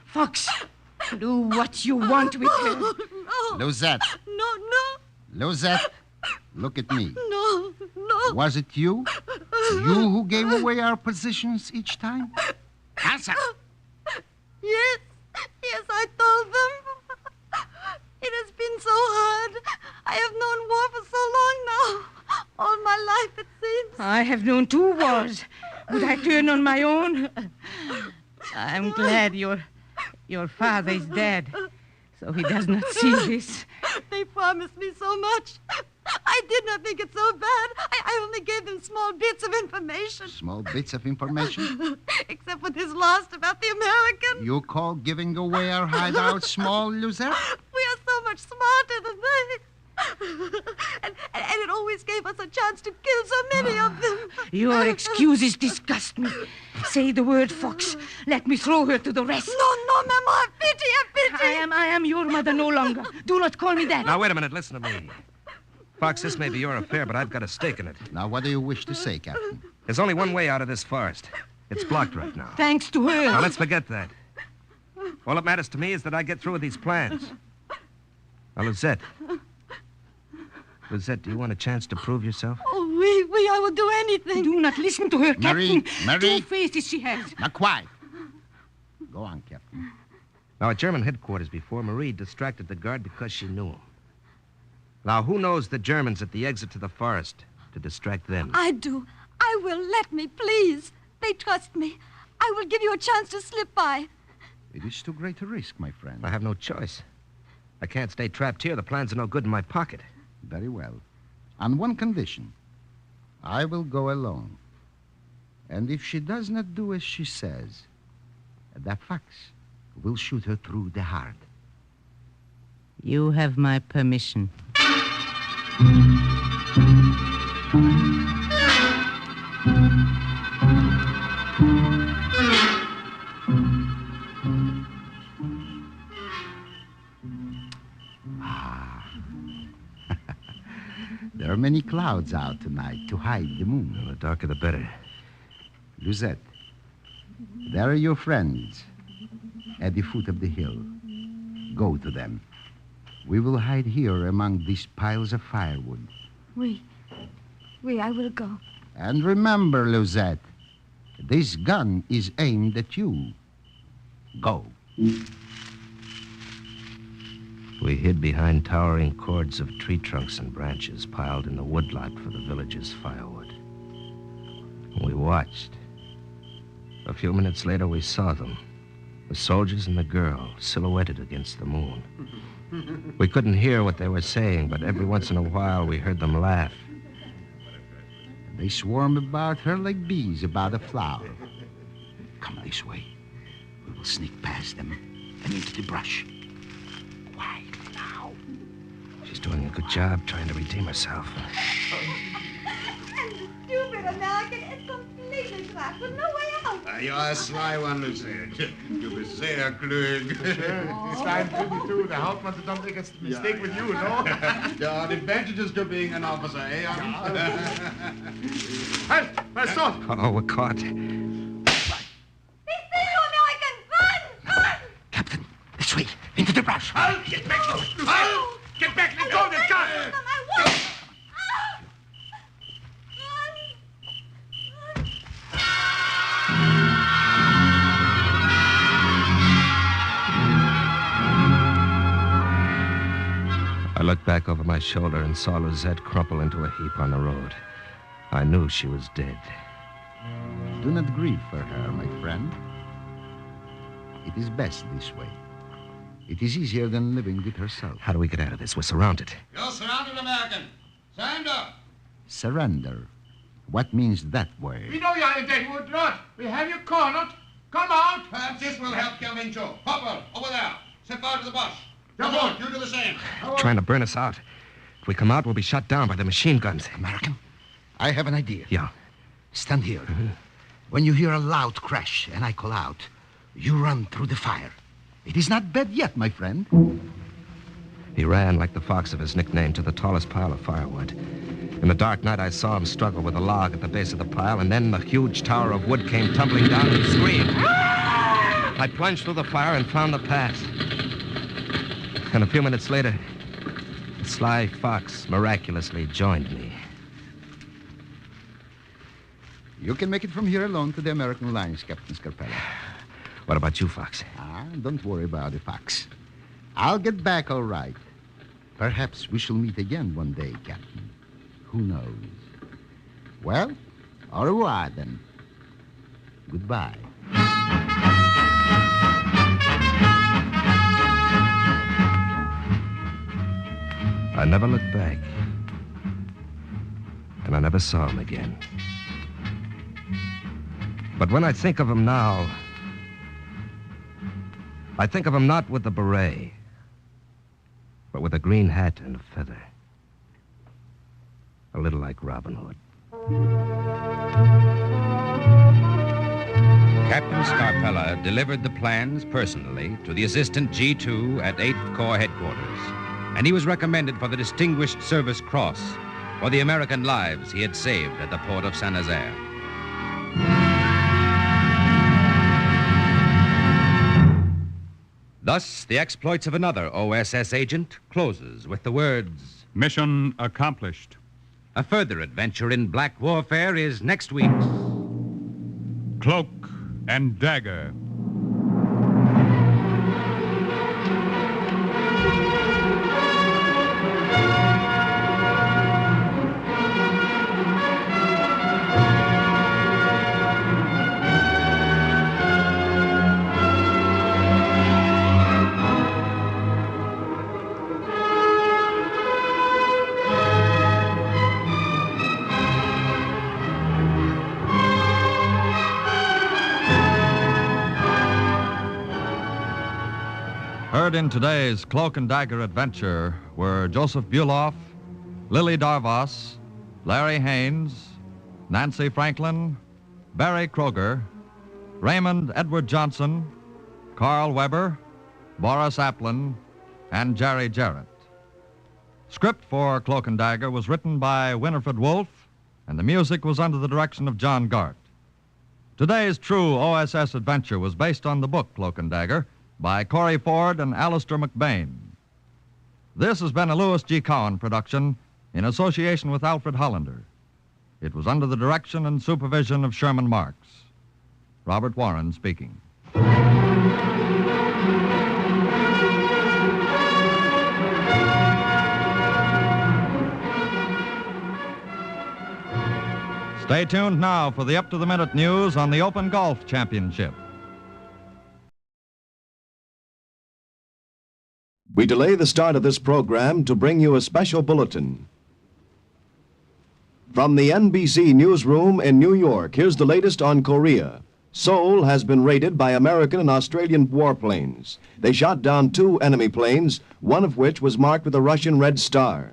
[SPEAKER 14] Fox, do what you want with her.
[SPEAKER 15] No.
[SPEAKER 7] Losette.
[SPEAKER 15] No.
[SPEAKER 7] Losette, look at me.
[SPEAKER 15] No.
[SPEAKER 7] Was it you? You who gave away our positions each time? Answer.
[SPEAKER 15] Yes, I told them. It has been so hard. I have known war for so long now. All my life, it seems.
[SPEAKER 14] I have known 2 wars. Would I turn on my own? I'm glad your father is dead, so he does not see this.
[SPEAKER 15] They promised me so much. I did not think it so bad. I only gave them small bits of information.
[SPEAKER 7] Small bits of information?
[SPEAKER 15] Except for this last about the American.
[SPEAKER 7] You call giving away our hideout small, Losette?
[SPEAKER 15] We are so much smarter than they. and it always gave us a chance to kill so many of them.
[SPEAKER 14] Your excuses disgust me. Say the word, Fox. Let me throw her to the rest.
[SPEAKER 15] No, Mama. Pity.
[SPEAKER 14] I am your mother no longer. Do not call me that.
[SPEAKER 12] Now, wait a minute. Listen to me. Fox, this may be your affair, but I've got a stake in it.
[SPEAKER 7] Now, what do you wish to say, Captain?
[SPEAKER 12] There's only one way out of this forest. It's blocked right now.
[SPEAKER 14] Thanks to her.
[SPEAKER 12] Now, let's forget that. All that matters to me is that I get through with these plans. Now, Lizette, do you want a chance to prove yourself?
[SPEAKER 15] Oh, I will do anything.
[SPEAKER 14] Do not listen to her, Captain.
[SPEAKER 7] Marie.
[SPEAKER 14] 2 faces she has.
[SPEAKER 7] Now, quiet. Go on, Captain.
[SPEAKER 12] Now, at German headquarters before, Marie distracted the guard because she knew him. Now, who knows the Germans at the exit to the forest to distract them?
[SPEAKER 15] I do. I will. Let me, please. They trust me. I will give you a chance to slip by.
[SPEAKER 7] It is too great a risk, my friend.
[SPEAKER 12] I have no choice. I can't stay trapped here. The plans are no good in my pocket.
[SPEAKER 7] Very well. On one condition. I will go alone. And if she does not do as she says, that Fox will shoot her through the heart.
[SPEAKER 14] You have my permission.
[SPEAKER 7] There are many clouds out tonight to hide the moon.
[SPEAKER 12] Well, the darker the better.
[SPEAKER 7] Lizette, there are your friends at the foot of the hill. Go to them. We will hide here among these piles of firewood.
[SPEAKER 15] Oui, I will go.
[SPEAKER 7] And remember, Lizette, this gun is aimed at you. Go.
[SPEAKER 12] We hid behind towering cords of tree trunks and branches piled in the woodlot for the village's firewood. We watched. A few minutes later, we saw them. The soldiers and the girl, silhouetted against the moon. We couldn't hear what they were saying, but every once in a while we heard them laugh.
[SPEAKER 7] They swarm about her like bees about a flower. Come this way. We will sneak past them and into the brush. Quietly now.
[SPEAKER 12] She's doing a good job trying to redeem herself.
[SPEAKER 15] And the stupid American is completely trapped with no way out.
[SPEAKER 20] You are a sly one, Lucette. Du bist sehr klug.
[SPEAKER 6] Klein Püppel, too. The Hauptmann don't make a mistake with you, no?
[SPEAKER 20] There are advantages to being an officer, eh?
[SPEAKER 6] Halt! My sword!
[SPEAKER 12] Oh, we're caught.
[SPEAKER 15] They see you, American! Run!
[SPEAKER 7] Captain, this way, into the brush.
[SPEAKER 20] Halt! Get back! Halt! Get back! Let go of the gun!
[SPEAKER 12] I looked back over my shoulder and saw Lizette crumple into a heap on the road. I knew she was dead.
[SPEAKER 7] Do not grieve for her, my friend. It is best this way. It is easier than living with herself.
[SPEAKER 12] How do we get out of this? We're surrounded.
[SPEAKER 20] You're surrounded, American. Surrender.
[SPEAKER 7] Surrender. What means that word?
[SPEAKER 20] We know you're in Deadwood, not. We have you cornered. Come out. Perhaps this will help Kelvin Joe. Hopper, over there. Step out of the bush. Jump on. You do the same.
[SPEAKER 12] Trying to burn us out. If we come out, we'll be shot down by the machine guns.
[SPEAKER 7] American, I have an idea.
[SPEAKER 12] Yeah.
[SPEAKER 7] Stand here. When you hear a loud crash and I call out, you run through the fire. It is not bad yet, my friend.
[SPEAKER 12] He ran, like the fox of his nickname, to the tallest pile of firewood. In the dark night, I saw him struggle with a log at the base of the pile, and then the huge tower of wood came tumbling down and he screamed. I plunged through the fire and found the path. And a few minutes later, the sly fox miraculously joined me.
[SPEAKER 7] You can make it from here alone to the American lines, Captain Scarpella.
[SPEAKER 12] What about you, Fox?
[SPEAKER 7] Don't worry about it, Fox. I'll get back all right. Perhaps we shall meet again one day, Captain. Who knows? Well, au revoir, then. Goodbye.
[SPEAKER 12] I never looked back. And I never saw him again. But when I think of him now, I think of him not with the beret, but with a green hat and a feather. A little like Robin Hood.
[SPEAKER 2] Captain Scarpella delivered the plans personally to the Assistant G2 at 8th Corps Headquarters, and he was recommended for the Distinguished Service Cross for the American lives he had saved at the port of Saint-Nazaire. Thus, the exploits of another OSS agent closes with the words,
[SPEAKER 1] "Mission accomplished."
[SPEAKER 2] A further adventure in black warfare is next week's
[SPEAKER 1] Cloak and Dagger.
[SPEAKER 11] Heard in today's Cloak and Dagger adventure were Joseph Buloff, Lily Darvas, Larry Haynes, Nancy Franklin, Barry Kroger, Raymond Edward Johnson, Carl Weber, Boris Applin, and Jerry Jarrett. Script for Cloak and Dagger was written by Winifred Wolfe, and the music was under the direction of John Gart. Today's true OSS adventure was based on the book Cloak and Dagger by Corey Ford and Alistair McBain. This has been a Louis G. Cowan production in association with Alfred Hollander. It was under the direction and supervision of Sherman Marks. Robert Warren speaking. Stay tuned now for the up-to-the-minute news on the Open Golf Championship.
[SPEAKER 8] We delay the start of this program to bring you a special bulletin. From the NBC newsroom in New York, here's the latest on Korea. Seoul has been raided by American and Australian warplanes. They shot down 2 enemy planes, one of which was marked with a Russian red star.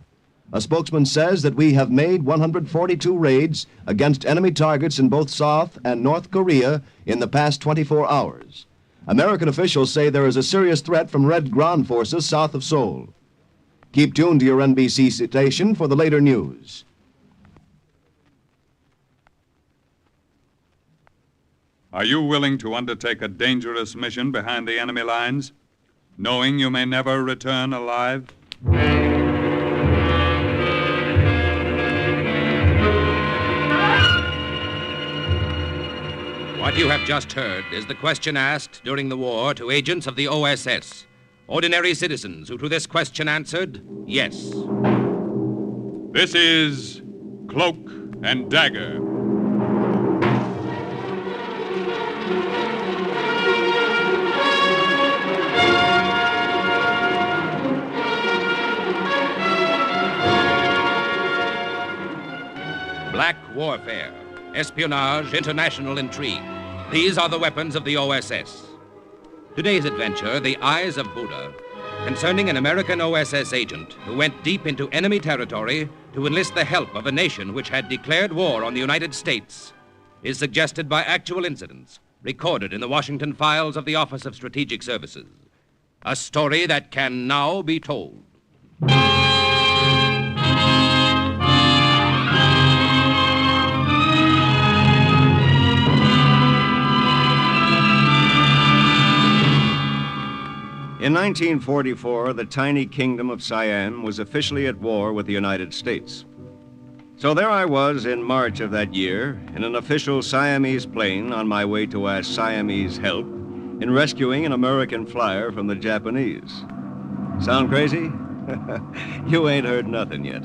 [SPEAKER 8] A spokesman says that we have made 142 raids against enemy targets in both South and North Korea in the past 24 hours. American officials say there is a serious threat from Red ground forces south of Seoul. Keep tuned to your NBC station for the later news.
[SPEAKER 1] Are you willing to undertake a dangerous mission behind the enemy lines, knowing you may never return alive?
[SPEAKER 2] What you have just heard is the question asked during the war to agents of the OSS, ordinary citizens who to this question answered, yes.
[SPEAKER 1] This is Cloak and Dagger.
[SPEAKER 2] warfare, espionage, international intrigue. These are the weapons of the OSS. Today's adventure, The Eyes of Buddha, concerning an American OSS agent who went deep into enemy territory to enlist the help of a nation which had declared war on the United States, is suggested by actual incidents recorded in the Washington files of the Office of Strategic Services. A story that can now be told.
[SPEAKER 8] In 1944, the tiny kingdom of Siam was officially at war with the United States. So there I was in March of that year, in an official Siamese plane on my way to ask Siamese help in rescuing an American flyer from the Japanese. Sound crazy? You ain't heard nothing yet.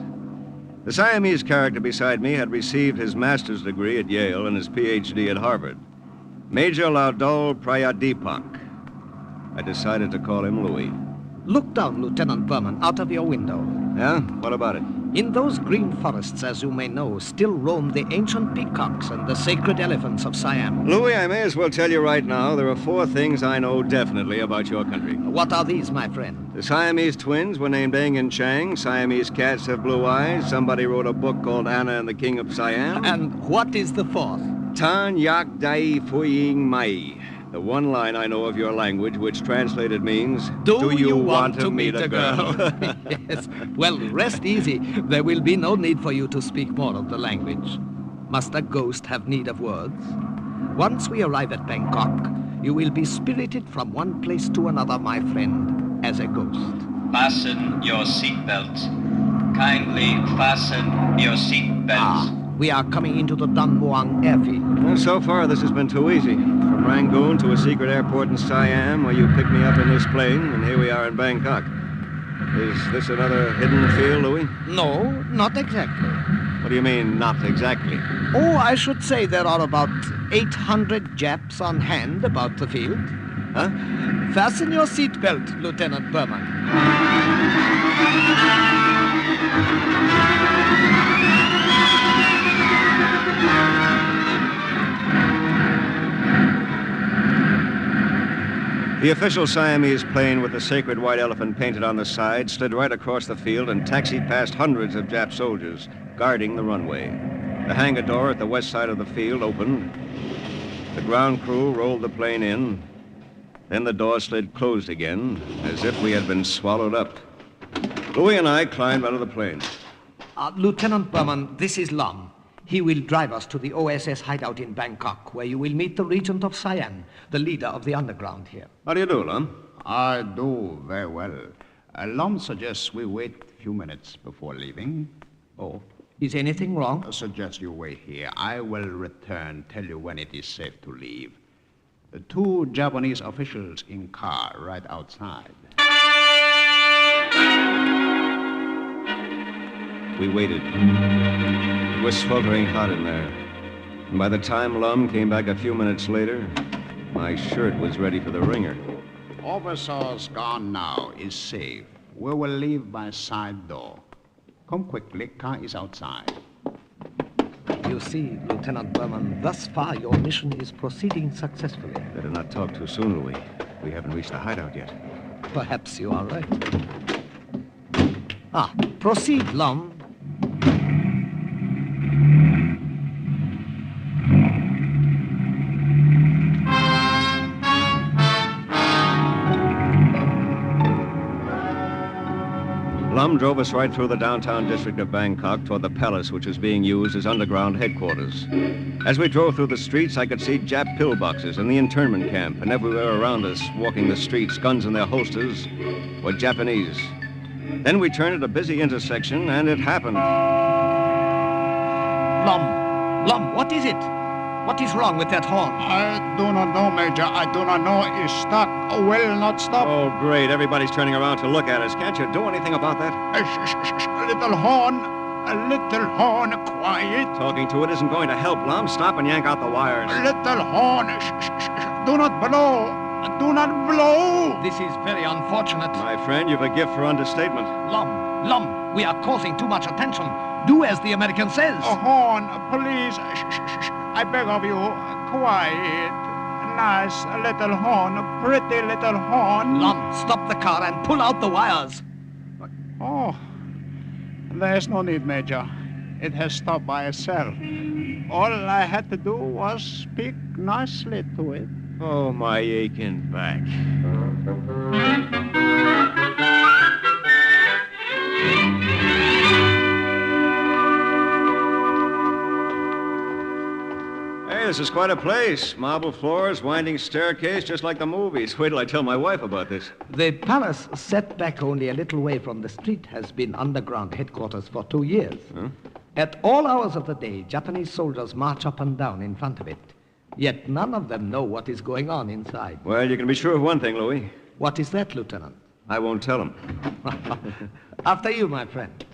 [SPEAKER 8] The Siamese character beside me had received his master's degree at Yale and his PhD at Harvard. Major Laudol Prayadipak. I decided to call him Louis.
[SPEAKER 5] Look down, Lieutenant Berman, out of your window.
[SPEAKER 8] Yeah? What about it?
[SPEAKER 5] In those green forests, as you may know, still roam the ancient peacocks and the sacred elephants of Siam.
[SPEAKER 8] Louis, I may as well tell you right now, there are 4 things I know definitely about your country.
[SPEAKER 5] What are these, my friend?
[SPEAKER 8] The Siamese twins were named Eng and Chang. Siamese cats have blue eyes. Somebody wrote a book called Anna and the King of Siam.
[SPEAKER 5] And what is the 4th?
[SPEAKER 8] Tan Yak Dai Fuying Mai. The one line I know of your language, which translated means,
[SPEAKER 5] Do you want to meet a girl? Yes. Well, rest easy. There will be no need for you to speak more of the language. Must a ghost have need of words? Once we arrive at Bangkok, you will be spirited from one place to another, my friend, as a ghost.
[SPEAKER 17] Fasten your seatbelts. Kindly fasten your seatbelts.
[SPEAKER 5] We are coming into the Don Muang airfield.
[SPEAKER 8] Well, so far, this has been too easy. From Rangoon to a secret airport in Siam, where you picked me up in this plane, and here we are in Bangkok. Is this another hidden field, Louis?
[SPEAKER 5] No, not exactly.
[SPEAKER 8] What do you mean, not exactly?
[SPEAKER 5] Oh, I should say there are about 800 Japs on hand about the field.
[SPEAKER 8] Huh?
[SPEAKER 5] Fasten your seatbelt, Lieutenant Berman.
[SPEAKER 8] The official Siamese plane with the sacred white elephant painted on the side slid right across the field and taxied past hundreds of Jap soldiers guarding the runway. The hangar door at the west side of the field opened. The ground crew rolled the plane in. Then the door slid closed again, as if we had been swallowed up. Louis and I climbed out of the plane.
[SPEAKER 5] Lieutenant Berman, this is Lum. He will drive us to the OSS hideout in Bangkok, where you will meet the Regent of Siam, the leader of the underground here.
[SPEAKER 8] How do you do, Lum?
[SPEAKER 21] I do very well. Lum suggests we wait a few minutes before leaving.
[SPEAKER 5] Oh, is anything wrong?
[SPEAKER 21] I suggest you wait here. I will return, tell you when it is safe to leave. The 2 Japanese officials in car right outside.
[SPEAKER 8] We waited. It was sweltering hot in there. And by the time Lum came back a few minutes later, my shirt was ready for the wringer.
[SPEAKER 21] Officers gone now is safe. We will leave by side door. Come quickly, car is outside.
[SPEAKER 5] You see, Lieutenant Berman, thus far your mission is proceeding successfully.
[SPEAKER 8] Better not talk too soon, Louis. We haven't reached the hideout yet.
[SPEAKER 5] Perhaps you are right. Proceed, Lum.
[SPEAKER 8] Lum drove us right through the downtown district of Bangkok toward the palace, which was being used as underground headquarters. As we drove through the streets, I could see Jap pillboxes in the internment camp, and everywhere around us, walking the streets, guns in their holsters, were Japanese. Then we turned at a busy intersection, and it happened.
[SPEAKER 5] Lum, what is it? What is wrong with that horn?
[SPEAKER 21] I do not know, Major. I do not know. It's stuck. Will not stop.
[SPEAKER 8] Oh, great. Everybody's turning around to look at us. Can't you do anything about that?
[SPEAKER 21] Little horn. A little horn. Quiet.
[SPEAKER 8] Talking to it isn't going to help, Lum. Stop and yank out the wires.
[SPEAKER 21] Little horn. Do not blow. Do not blow!
[SPEAKER 5] This is very unfortunate.
[SPEAKER 4] My friend, you've a gift for understatement.
[SPEAKER 5] Lum, we are causing too much attention. Do as the American says.
[SPEAKER 21] A horn, please. Shh. I beg of you, quiet. Nice little horn, pretty little horn.
[SPEAKER 5] Lum, stop the car and pull out the wires.
[SPEAKER 21] Oh, there's no need, Major. It has stopped by itself. All I had to do was speak nicely to it.
[SPEAKER 4] Oh, my aching back. Hey, this is quite a place. Marble floors, winding staircase, just like the movies. Wait till I tell my wife about this.
[SPEAKER 5] The palace, set back only a little way from the street, has been underground headquarters for 2 years.
[SPEAKER 4] Huh?
[SPEAKER 5] At all hours of the day, Japanese soldiers march up and down in front of it. Yet none of them know what is going on inside.
[SPEAKER 4] Well, you can be sure of one thing, Louis.
[SPEAKER 5] What is that, Lieutenant?
[SPEAKER 4] I won't tell them.
[SPEAKER 5] After you, my friend.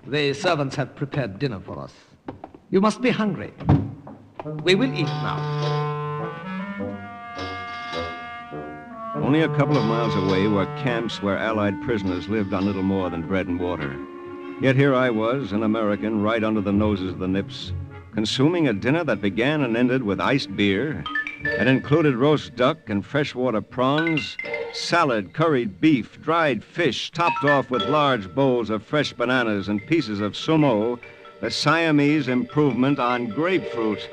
[SPEAKER 5] The servants have prepared dinner for us. You must be hungry. We will eat now.
[SPEAKER 4] Only a couple of miles away were camps where Allied prisoners lived on little more than bread and water. Yet here I was, an American, right under the noses of the Nips, consuming a dinner that began and ended with iced beer and included roast duck and freshwater prawns, salad, curried beef, dried fish, topped off with large bowls of fresh bananas and pieces of sumo, the Siamese improvement on grapefruit.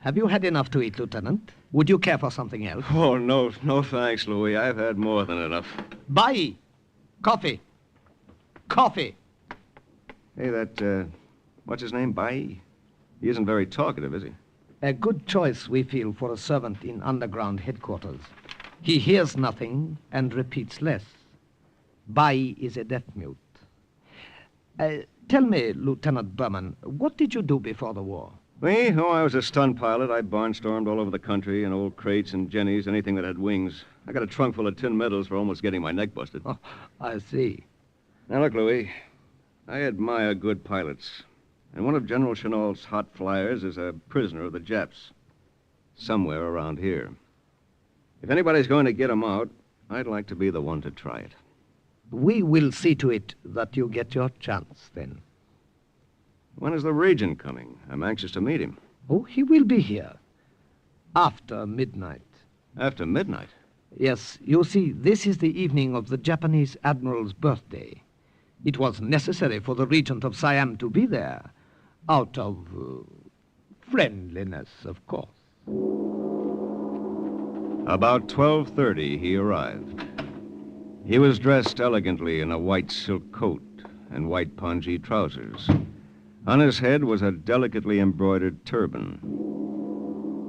[SPEAKER 5] Have you had enough to eat, Lieutenant? Would you care for something else?
[SPEAKER 4] Oh, no thanks, Louis. I've had more than enough.
[SPEAKER 5] Bai! Coffee! Coffee!
[SPEAKER 4] Hey, what's his name, Bai? He isn't very talkative, is he?
[SPEAKER 5] A good choice, we feel, for a servant in underground headquarters. He hears nothing and repeats less. Bai is a deaf-mute. Tell me, Lieutenant Berman, what did you do before the war?
[SPEAKER 4] Me? Oh, I was a stunt pilot. I barnstormed all over the country in old crates and jennies, anything that had wings. I got a trunk full of tin medals for almost getting my neck busted.
[SPEAKER 5] Oh, I see.
[SPEAKER 4] Now, look, Louis, I admire good pilots. And one of General Chennault's hot flyers is a prisoner of the Japs. Somewhere around here. If anybody's going to get him out, I'd like to be the one to try it.
[SPEAKER 5] We will see to it that you get your chance, then.
[SPEAKER 4] When is the Regent coming? I'm anxious to meet him.
[SPEAKER 5] Oh, he will be here. After midnight.
[SPEAKER 4] After midnight?
[SPEAKER 5] Yes, you see, this is the evening of the Japanese Admiral's birthday. It was necessary for the Regent of Siam to be there. Out of friendliness, of course.
[SPEAKER 4] About 12:30, he arrived. He was dressed elegantly in a white silk coat and white pongee trousers. On his head was a delicately embroidered turban.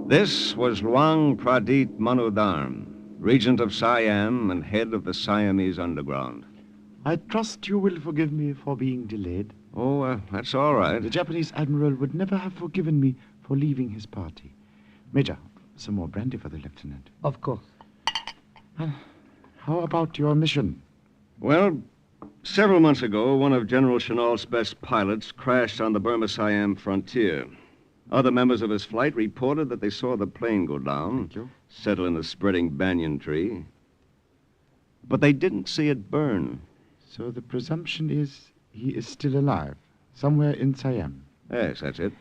[SPEAKER 4] This was Luang Pradit Manudharm, Regent of Siam and head of the Siamese underground.
[SPEAKER 6] I trust you will forgive me for being delayed.
[SPEAKER 4] Oh, that's all right.
[SPEAKER 6] The Japanese admiral would never have forgiven me for leaving his party. Major, some more brandy for the lieutenant.
[SPEAKER 5] Of course.
[SPEAKER 6] How about your mission?
[SPEAKER 4] Well, several months ago, one of General Chennault's best pilots crashed on the Burma-Siam frontier. Other members of his flight reported that they saw the plane go down, settle in a spreading banyan tree. But they didn't see it burn.
[SPEAKER 6] So the presumption is he is still alive, somewhere in Siam.
[SPEAKER 4] Yes, that's it.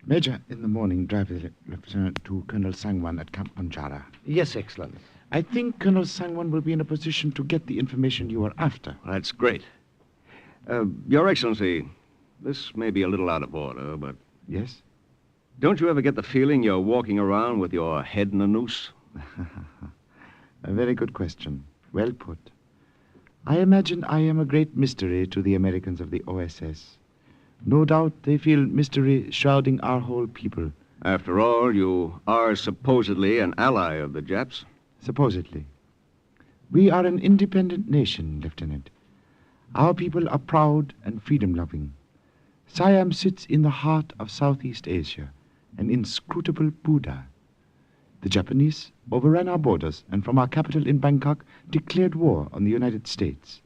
[SPEAKER 6] Major, in the morning, drive the lieutenant to Colonel Sangwan at Camp Banjara.
[SPEAKER 5] Yes, Excellency.
[SPEAKER 6] I think Colonel Sangwan will be in a position to get the information you are after.
[SPEAKER 4] That's great. Your Excellency, this may be a little out of order, but...
[SPEAKER 6] Yes?
[SPEAKER 4] Don't you ever get the feeling you're walking around with your head in a noose?
[SPEAKER 6] A very good question. Well put. I imagine I am a great mystery to the Americans of the OSS. No doubt they feel mystery shrouding our whole people.
[SPEAKER 4] After all, you are supposedly an ally of the Japs.
[SPEAKER 6] Supposedly. We are an independent nation, Lieutenant. Our people are proud and freedom-loving. Siam sits in the heart of Southeast Asia, an inscrutable Buddha. The Japanese overran our borders and from our capital in Bangkok declared war on the United States.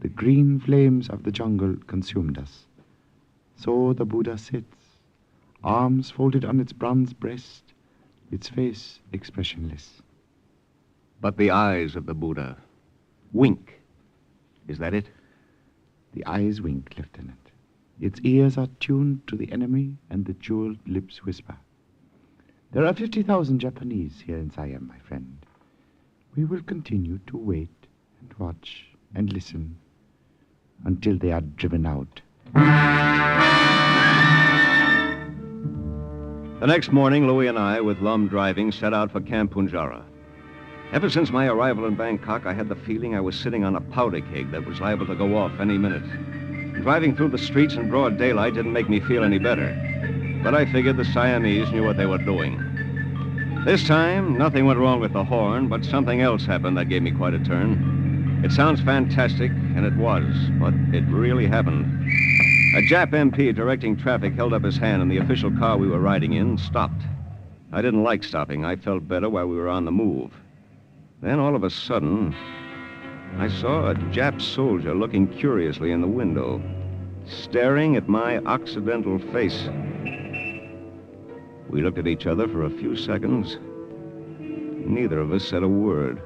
[SPEAKER 6] The green flames of the jungle consumed us. So the Buddha sits, arms folded on its bronze breast, its face expressionless.
[SPEAKER 4] But the eyes of the Buddha wink. Is that it?
[SPEAKER 6] The eyes wink, Lieutenant. Its ears are tuned to the enemy, and the jeweled lips whisper. There are 50,000 Japanese here in Siam, my friend. We will continue to wait and watch and listen until they are driven out.
[SPEAKER 4] The next morning, Louis and I, with Lum driving, set out for Camp Punjara. Ever since my arrival in Bangkok, I had the feeling I was sitting on a powder keg that was liable to go off any minute. Driving through the streets in broad daylight didn't make me feel any better. But I figured the Siamese knew what they were doing. This time, nothing went wrong with the horn, but something else happened that gave me quite a turn. It sounds fantastic, and it was, but it really happened. A Jap MP directing traffic held up his hand, and the official car we were riding in stopped. I didn't like stopping. I felt better while we were on the move. Then, all of a sudden, I saw a Jap soldier looking curiously in the window, staring at my Occidental face. We looked at each other for a few seconds. Neither of us said a word.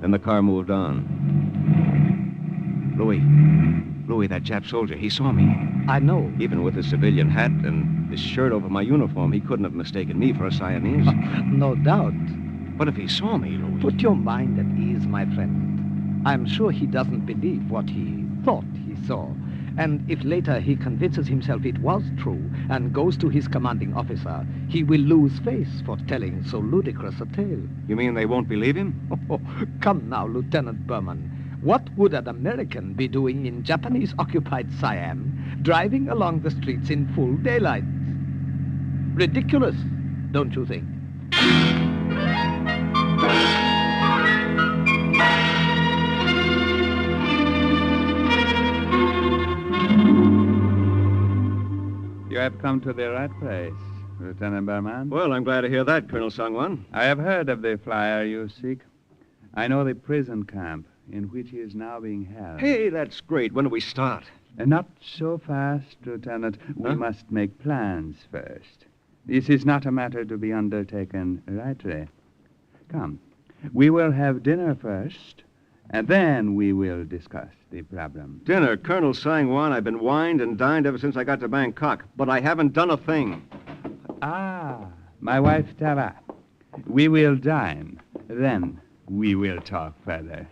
[SPEAKER 4] Then the car moved on. Louis, that Jap soldier, he saw me.
[SPEAKER 5] I know.
[SPEAKER 4] Even with his civilian hat and his shirt over my uniform, he couldn't have mistaken me for a Siamese.
[SPEAKER 5] No doubt.
[SPEAKER 4] But if he saw me, Louis...
[SPEAKER 5] Put your mind at ease, my friend. I'm sure he doesn't believe what he thought he saw. And if later he convinces himself it was true and goes to his commanding officer, he will lose face for telling so ludicrous a tale.
[SPEAKER 4] You mean they won't believe him?
[SPEAKER 5] Oh, come now, Lieutenant Berman. What would an American be doing in Japanese-occupied Siam, driving along the streets in full daylight? Ridiculous, don't you think?
[SPEAKER 1] You have come to the right place, Lieutenant Berman.
[SPEAKER 4] Well, I'm glad to hear that, Colonel Sangwan.
[SPEAKER 1] I have heard of the flyer you seek. I know the prison camp in which he is now being held.
[SPEAKER 4] Hey, that's great. When do we start?
[SPEAKER 1] Not so fast, Lieutenant. We must make plans first. This is not a matter to be undertaken lightly. Come, we will have dinner first, and then we will discuss the problem.
[SPEAKER 4] Dinner? Colonel Sangwan, I've been wined and dined ever since I got to Bangkok, but I haven't done a thing.
[SPEAKER 1] Ah, my wife Tara. We will dine, then we will talk further.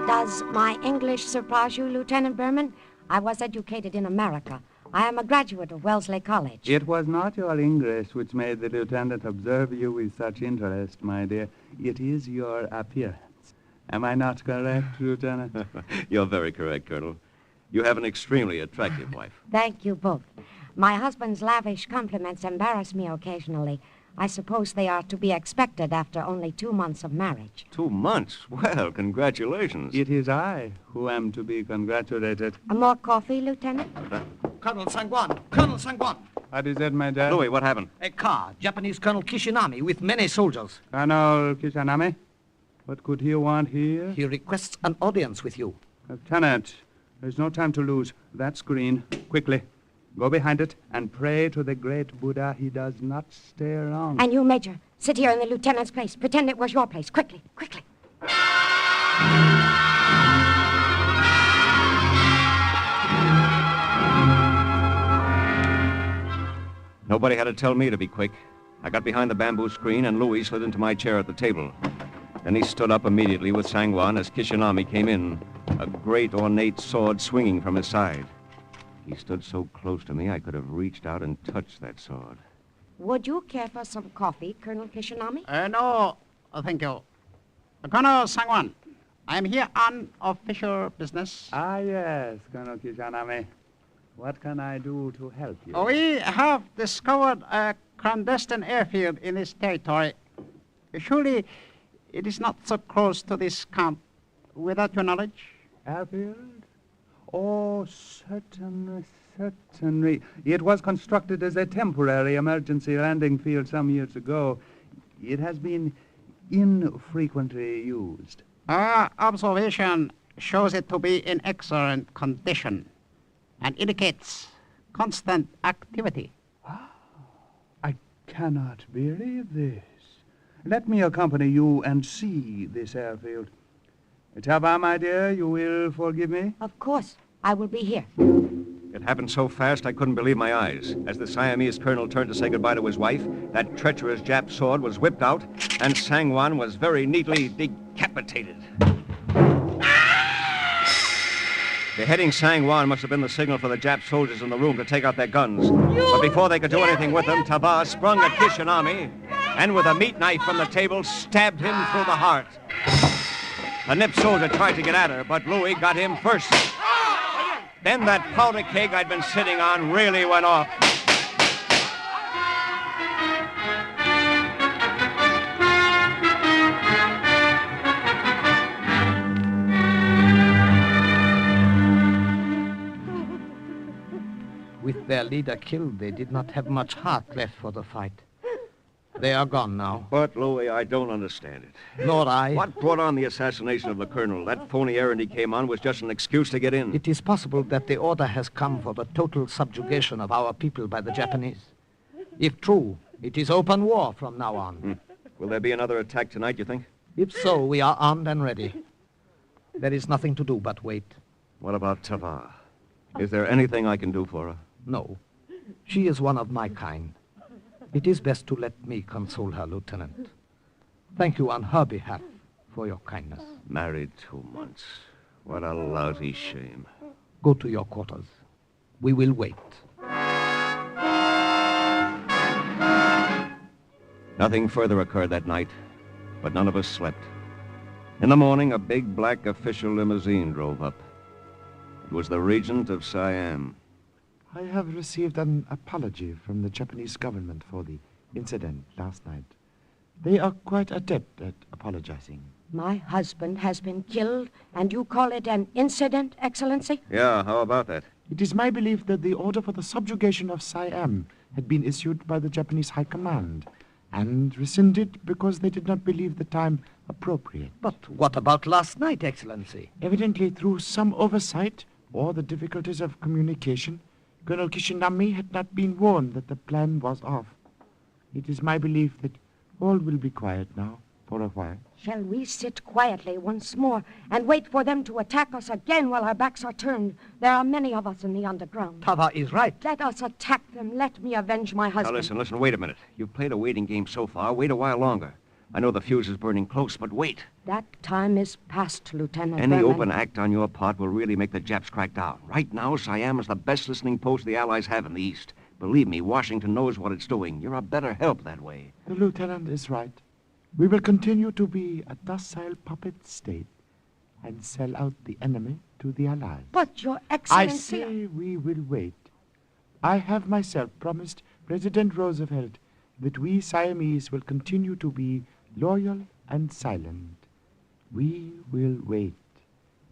[SPEAKER 13] Does my English surprise you, Lieutenant Berman? I was educated in America. I am a graduate of Wellesley College.
[SPEAKER 1] It was not your English which made the lieutenant observe you with such interest, my dear. It is your appearance. Am I not correct, Lieutenant?
[SPEAKER 4] You're very correct, Colonel. You have an extremely attractive wife.
[SPEAKER 13] Thank you both. My husband's lavish compliments embarrass me occasionally. I suppose they are to be expected after only 2 months of marriage.
[SPEAKER 4] 2 months? Well, congratulations.
[SPEAKER 1] It is I who am to be congratulated.
[SPEAKER 13] More coffee, Lieutenant?
[SPEAKER 5] Colonel Sangwan! Colonel Sangwan!
[SPEAKER 1] What is it, my dear?
[SPEAKER 4] Louis, what happened?
[SPEAKER 5] A car, Japanese Colonel Kishinami with many soldiers.
[SPEAKER 1] Colonel Kishinami? What could he want here?
[SPEAKER 5] He requests an audience with you.
[SPEAKER 1] Lieutenant, there's no time to lose. That screen. Quickly. Go behind it and pray to the great Buddha he does not stay around.
[SPEAKER 13] And you, Major, sit here in the lieutenant's place. Pretend it was your place. Quickly, quickly.
[SPEAKER 4] Nobody had to tell me to be quick. I got behind the bamboo screen, and Louis slid into my chair at the table. Then he stood up immediately with Sangwan as Kishinami came in, a great ornate sword swinging from his side. He stood so close to me, I could have reached out and touched that sword.
[SPEAKER 13] Would you care for some coffee, Colonel Kishinami?
[SPEAKER 21] No, thank you. Colonel Sangwan, I am here on official business.
[SPEAKER 1] Ah, yes, Colonel Kishinami. What can I do to help you?
[SPEAKER 21] We have discovered a clandestine airfield in this territory. Surely it is not so close to this camp. without your knowledge?
[SPEAKER 1] Airfield? Oh, certainly, certainly. It was constructed as a temporary emergency landing field some years ago. It has been infrequently used.
[SPEAKER 21] Our observation shows it to be in excellent condition and indicates constant activity.
[SPEAKER 1] I cannot believe this. Let me accompany you and see this airfield. Tava, my dear, you will forgive me?
[SPEAKER 13] Of course. I will be here.
[SPEAKER 4] It happened so fast I couldn't believe my eyes. As the Siamese colonel turned to say goodbye to his wife, that treacherous Jap sword was whipped out, and Sangwan was very neatly decapitated. Beheading Sangwan must have been the signal for the Jap soldiers in the room to take out their guns. But before they could do anything with them, Tava sprung at Kishinami and with a meat knife from the table stabbed him through the heart. The Nip soldier tried to get at her, but Louis got him first. Then that powder keg I'd been sitting on really went off.
[SPEAKER 5] With their leader killed, they did not have much heart left for the fight. They are gone now.
[SPEAKER 4] But, Louis, I don't understand it.
[SPEAKER 5] Nor I.
[SPEAKER 4] What brought on the assassination of the colonel? That phony errand he came on was just an excuse to get in.
[SPEAKER 5] It is possible that the order has come for the total subjugation of our people by the Japanese. If true, it is open war from now on.
[SPEAKER 4] Will there be another attack tonight, you think?
[SPEAKER 5] If so, we are armed and ready. There is nothing to do but wait.
[SPEAKER 4] What about Tava? Is there anything I can do for her?
[SPEAKER 5] No. She is one of my kind. It is best to let me console her, Lieutenant. Thank you on her behalf for your kindness.
[SPEAKER 4] Married 2 months. What a lousy shame.
[SPEAKER 5] Go to your quarters. We will wait.
[SPEAKER 4] Nothing further occurred that night, but none of us slept. In the morning, a big black official limousine drove up. It was the Regent of Siam.
[SPEAKER 6] I have received an apology from the Japanese government for the incident last night. They are quite adept at apologizing.
[SPEAKER 13] My husband has been killed, and you call it an incident, Excellency?
[SPEAKER 4] Yeah, how about that?
[SPEAKER 6] It is my belief that the order for the subjugation of Siam had been issued by the Japanese High Command and rescinded because they did not believe the time appropriate.
[SPEAKER 5] But what about last night, Excellency?
[SPEAKER 6] Evidently, through some oversight or the difficulties of communication, Colonel Kishinami had not been warned that the plan was off. It is my belief that all will be quiet now for a while.
[SPEAKER 13] Shall we sit quietly once more and wait for them to attack us again while our backs are turned? There are many of us in the underground.
[SPEAKER 5] Tava is right.
[SPEAKER 13] Let us attack them. Let me avenge my husband.
[SPEAKER 4] Now listen, wait a minute. You've played a waiting game so far. Wait a while longer. I know the fuse is burning close, but wait.
[SPEAKER 13] That time is past, Lieutenant
[SPEAKER 4] Any
[SPEAKER 13] Brenner.
[SPEAKER 4] open act on your part will really make the Japs crack down. Right now, Siam is the best listening post the Allies have in the East. Believe me, Washington knows what it's doing. You're a better help that way.
[SPEAKER 6] The lieutenant is right. We will continue to be a docile puppet state and sell out the enemy to the Allies.
[SPEAKER 13] But, Your Excellency...
[SPEAKER 6] I say we will wait. I have myself promised President Roosevelt that we Siamese will continue to be loyal and silent. We will wait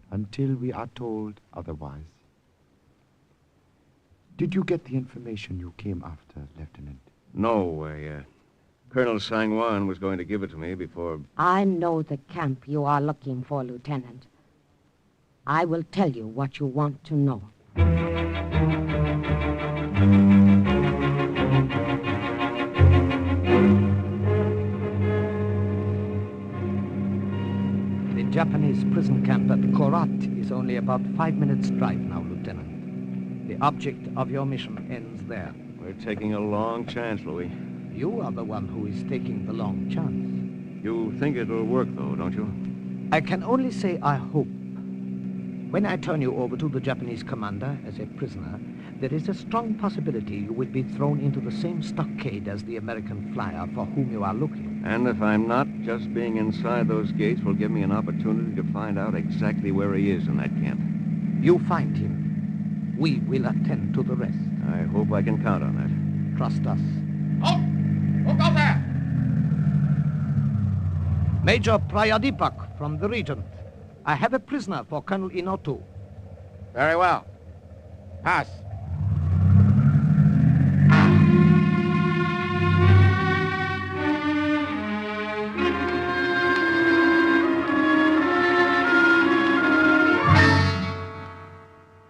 [SPEAKER 6] until we are told otherwise. Did you get the information you came after, Lieutenant?
[SPEAKER 4] No, Colonel Sangwan was going to give it to me before...
[SPEAKER 13] I know the camp you are looking for, Lieutenant. I will tell you what you want to know.
[SPEAKER 5] The Japanese prison camp at Korat is only about 5 minutes' drive now, Lieutenant. The object of your mission ends there.
[SPEAKER 4] We're taking a long chance, Louis.
[SPEAKER 5] You are the one who is taking the long chance.
[SPEAKER 4] You think it'll work, though, don't you?
[SPEAKER 5] I can only say I hope. When I turn you over to the Japanese commander as a prisoner, there is a strong possibility you will be thrown into the same stockade as the American flyer for whom you are looking.
[SPEAKER 4] And if I'm not, just being inside those gates will give me an opportunity to find out exactly where he is in that camp.
[SPEAKER 5] You find him. We will attend to the rest.
[SPEAKER 4] I hope I can count on that.
[SPEAKER 5] Trust us.
[SPEAKER 20] Oh! Look out there!
[SPEAKER 5] Major Prayadipak from the Regent. I have a prisoner for Colonel Inotu.
[SPEAKER 20] Very well. Pass.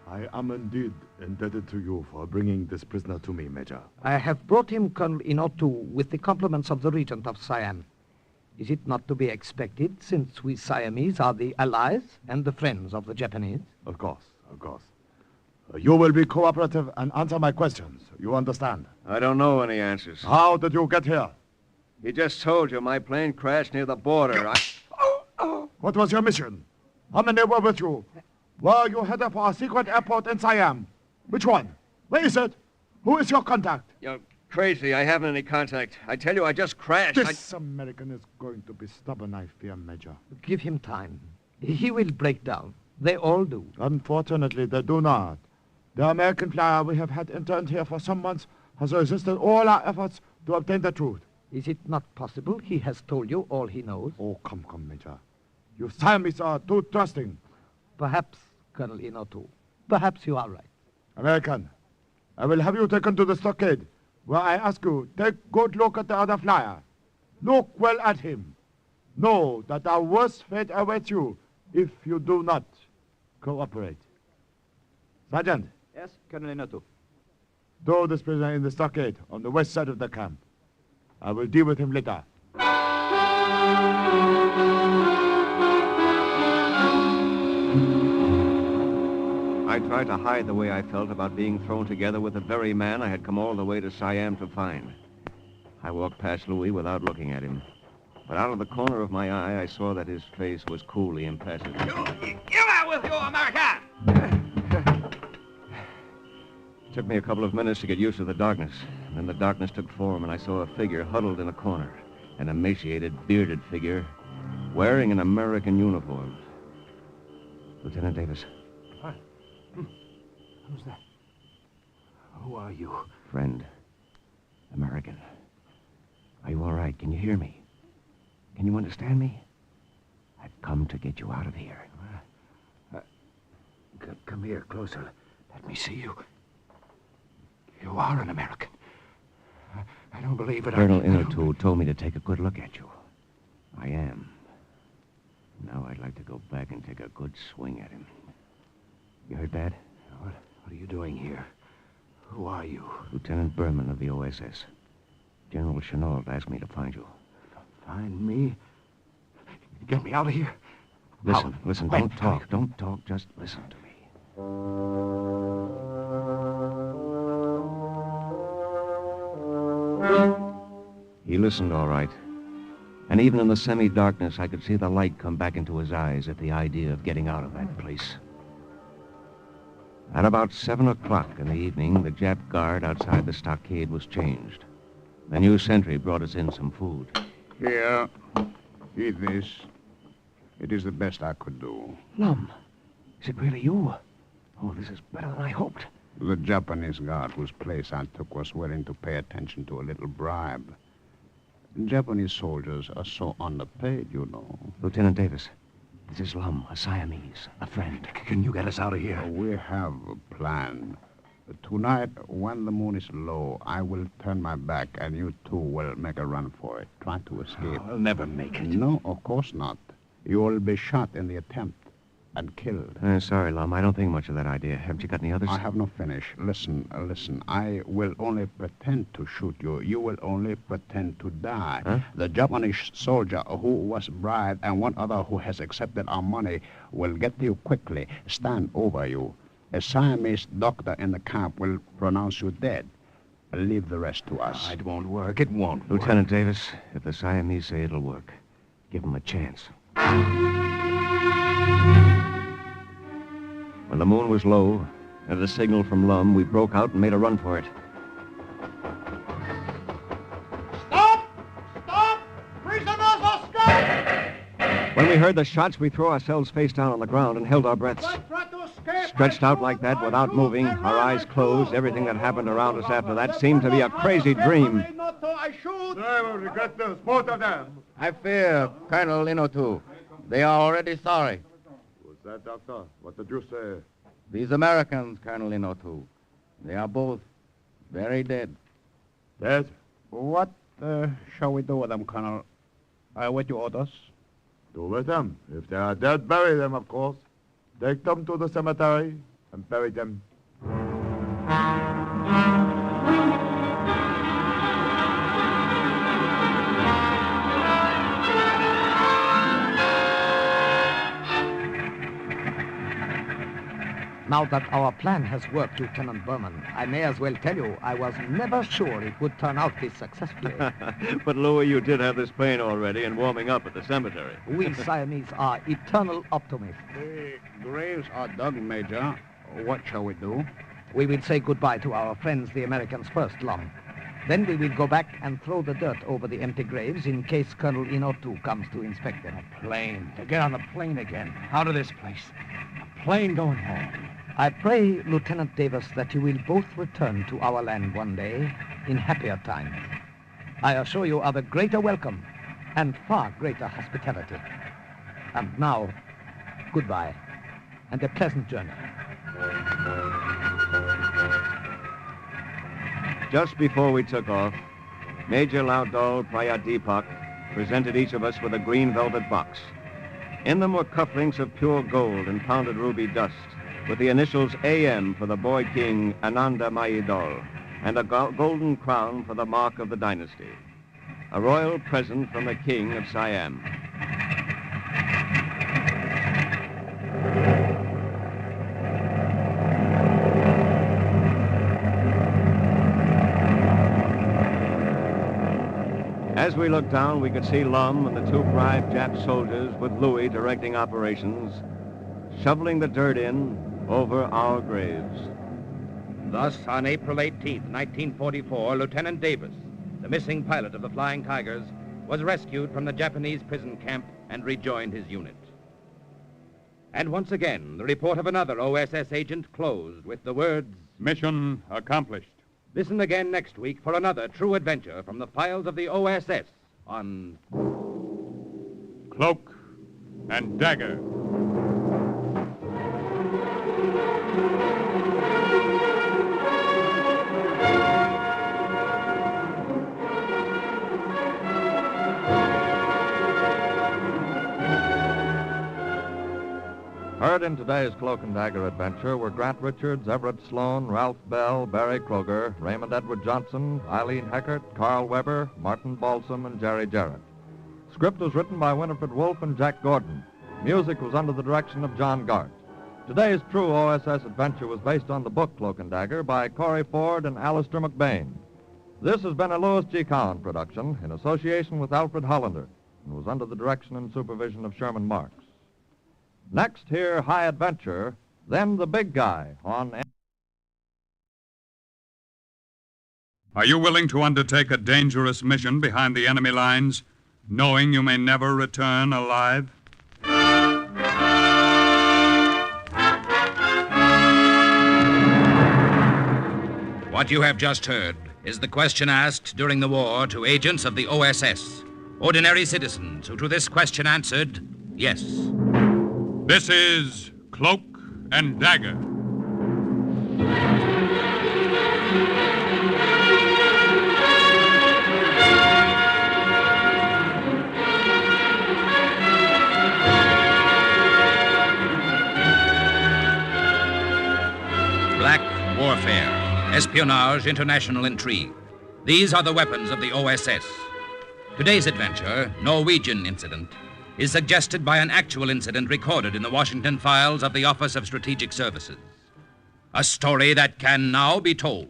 [SPEAKER 6] I am indeed indebted to you for bringing this prisoner to me, Major.
[SPEAKER 5] I have brought him, Colonel Inotu, with the compliments of the Regent of Siam. Is it not to be expected, since we Siamese are the allies and the friends of the Japanese?
[SPEAKER 6] Of course, of course. You will be cooperative and answer my questions. You understand?
[SPEAKER 4] I don't know any answers.
[SPEAKER 6] How did you get here?
[SPEAKER 4] He just told you my plane crashed near the border.
[SPEAKER 6] What was your mission? How many were with you? Were you headed for a secret airport in Siam? Which one? Where is it? Who is your contact?
[SPEAKER 4] You're crazy. I haven't any contact. I tell you, I just crashed.
[SPEAKER 6] This American is going to be stubborn, I fear, Major.
[SPEAKER 5] Give him time. He will break down. They all do.
[SPEAKER 6] Unfortunately, they do not. The American flyer we have had interned here for some months has resisted all our efforts to obtain the truth.
[SPEAKER 5] Is it not possible he has told you all he knows?
[SPEAKER 6] Oh, come, Major. You Siamese are too trusting.
[SPEAKER 5] Perhaps, Colonel Inotu. Perhaps you are right.
[SPEAKER 6] American, I will have you taken to the stockade, where I ask you, take good look at the other flyer. Look well at him. Know that our worst fate awaits you if you do not cooperate. Sergeant.
[SPEAKER 10] Yes, Colonel Inotu.
[SPEAKER 6] Throw this prisoner in the stockade on the west side of the camp. I will deal with him later.
[SPEAKER 4] I tried to hide the way I felt about being thrown together with the very man I had come all the way to Siam to find. I walked past Louis without looking at him. But out of the corner of my eye, I saw that his face was coolly impassive.
[SPEAKER 20] You out with you, American!
[SPEAKER 4] It took me a couple of minutes to get used to the darkness. And then the darkness took form, and I saw a figure huddled in a corner. An emaciated, bearded figure, wearing an American uniform. Lieutenant Davis.
[SPEAKER 10] Hi. Who's that? Who are you?
[SPEAKER 4] Friend. American. Are you all right? Can you hear me? Can you understand me? I've come to get you out of here.
[SPEAKER 10] Come here, closer. Let me see you. You are an American. I don't believe it.
[SPEAKER 4] Colonel Inotu told me to take a good look at you. I am. Now I'd like to go back and take a good swing at him. You heard that?
[SPEAKER 10] What are you doing here? Who are you?
[SPEAKER 4] Lieutenant Berman of the OSS. General Chenault asked me to find you.
[SPEAKER 10] Find me? Get me out of here?
[SPEAKER 4] Listen, don't talk. Don't talk, just listen to me. He listened all right. And even in the semi-darkness, I could see the light come back into his eyes at the idea of getting out of that place. At about 7 o'clock in the evening, the Jap guard outside the stockade was changed. The new sentry brought us in some food.
[SPEAKER 16] Here, eat this. It is the best I could do.
[SPEAKER 4] Lum, is it really you? Oh, this is better than I hoped.
[SPEAKER 16] The Japanese guard whose place I took was willing to pay attention to a little bribe. Japanese soldiers are so underpaid, you know.
[SPEAKER 4] Lieutenant Davis, this is Lum, a Siamese, a friend.
[SPEAKER 10] Can you get us out of here?
[SPEAKER 16] We have a plan. Tonight, when the moon is low, I will turn my back and you two will make a run for it. Try to escape.
[SPEAKER 10] I'll never make it.
[SPEAKER 16] No, of course not. You will be shot in the attempt and killed.
[SPEAKER 4] Sorry, Lum. I don't think much of that idea. Haven't you got any others?
[SPEAKER 16] I have no finish. Listen. I will only pretend to shoot you. You will only pretend to die.
[SPEAKER 4] Huh?
[SPEAKER 16] The Japanese soldier who was bribed and one other who has accepted our money will get to you quickly, stand over you. A Siamese doctor in the camp will pronounce you dead. Leave the rest to us.
[SPEAKER 10] It won't work. It won't work.
[SPEAKER 4] Lieutenant Davis, if the Siamese say it'll work, give them a chance. When the moon was low, at a signal from Lum, we broke out and made a run for it.
[SPEAKER 20] Stop! Stop! Prisoners escape!
[SPEAKER 4] When we heard the shots, we threw ourselves face down on the ground and held our breaths. Stretched out like that without moving, our eyes closed, everything that happened around us after that seemed to be a crazy dream.
[SPEAKER 6] I will regret this, both of them.
[SPEAKER 18] I fear, Colonel Inotu, they are already sorry. that, Doctor? What did you say?
[SPEAKER 19] These Americans, Colonel Inotu, they are both very dead.
[SPEAKER 18] Dead?
[SPEAKER 16] What shall we do with them, Colonel? I await your orders.
[SPEAKER 18] Do with them. If they are dead, bury them, of course. Take them to the cemetery and bury them.
[SPEAKER 5] Now that our plan has worked, Lieutenant Berman, I may as well tell you I was never sure it would turn out this successfully.
[SPEAKER 4] But, Louis, you did have this plane already and warming up at the cemetery.
[SPEAKER 5] We Siamese are eternal optimists.
[SPEAKER 16] The graves are dug, Major. What shall we do?
[SPEAKER 5] We will say goodbye to our friends, the Americans, first, Lum. Then we will go back and throw the dirt over the empty graves in case Colonel Inotu comes to inspect them.
[SPEAKER 10] A plane. To get on the plane again. Out of this place. A plane going home.
[SPEAKER 5] I pray, Lieutenant Davis, that you will both return to our land one day in happier times. I assure you of a greater welcome and far greater hospitality. And now, goodbye, and a pleasant journey.
[SPEAKER 4] Just before we took off, Major Laudol Prayadeepak presented each of us with a green velvet box. In them were cufflinks of pure gold and pounded ruby dust, with the initials AM for the boy king Ananda Mayidol, and a golden crown for the mark of the dynasty. A royal present from the king of Siam. As we looked down, we could see Lum and the two bribed Jap soldiers with Louis directing operations, shoveling the dirt in over our graves.
[SPEAKER 2] Thus, on April 18th, 1944, Lieutenant Davis, the missing pilot of the Flying Tigers, was rescued from the Japanese prison camp and rejoined his unit. And once again, the report of another OSS agent closed with the words,
[SPEAKER 1] "Mission accomplished."
[SPEAKER 2] Listen again next week for another true adventure from the files of the OSS on
[SPEAKER 1] Cloak and Dagger.
[SPEAKER 11] Heard in today's Cloak and Dagger adventure were Grant Richards, Everett Sloan, Ralph Bell, Barry Kroger, Raymond Edward Johnson, Eileen Heckert, Carl Weber, Martin Balsam, and Jerry Jarrett. Script was written by Winifred Wolfe and Jack Gordon. Music was under the direction of John Gart. Today's true OSS adventure was based on the book Cloak and Dagger by Corey Ford and Alistair McBain. This has been a Louis G. Cowan production in association with Alfred Hollander and was under the direction and supervision of Sherman Marks. Next, hear High Adventure, then The Big Guy on...
[SPEAKER 1] Are you willing to undertake a dangerous mission behind the enemy lines, knowing you may never return alive?
[SPEAKER 2] What you have just heard is the question asked during the war to agents of the OSS, ordinary citizens who to this question answered, yes.
[SPEAKER 1] This is Cloak and Dagger.
[SPEAKER 2] Black warfare, espionage, international intrigue. These are the weapons of the OSS. Today's adventure, Norwegian incident, is suggested by an actual incident recorded in the Washington files of the Office of Strategic Services. A story that can now be told.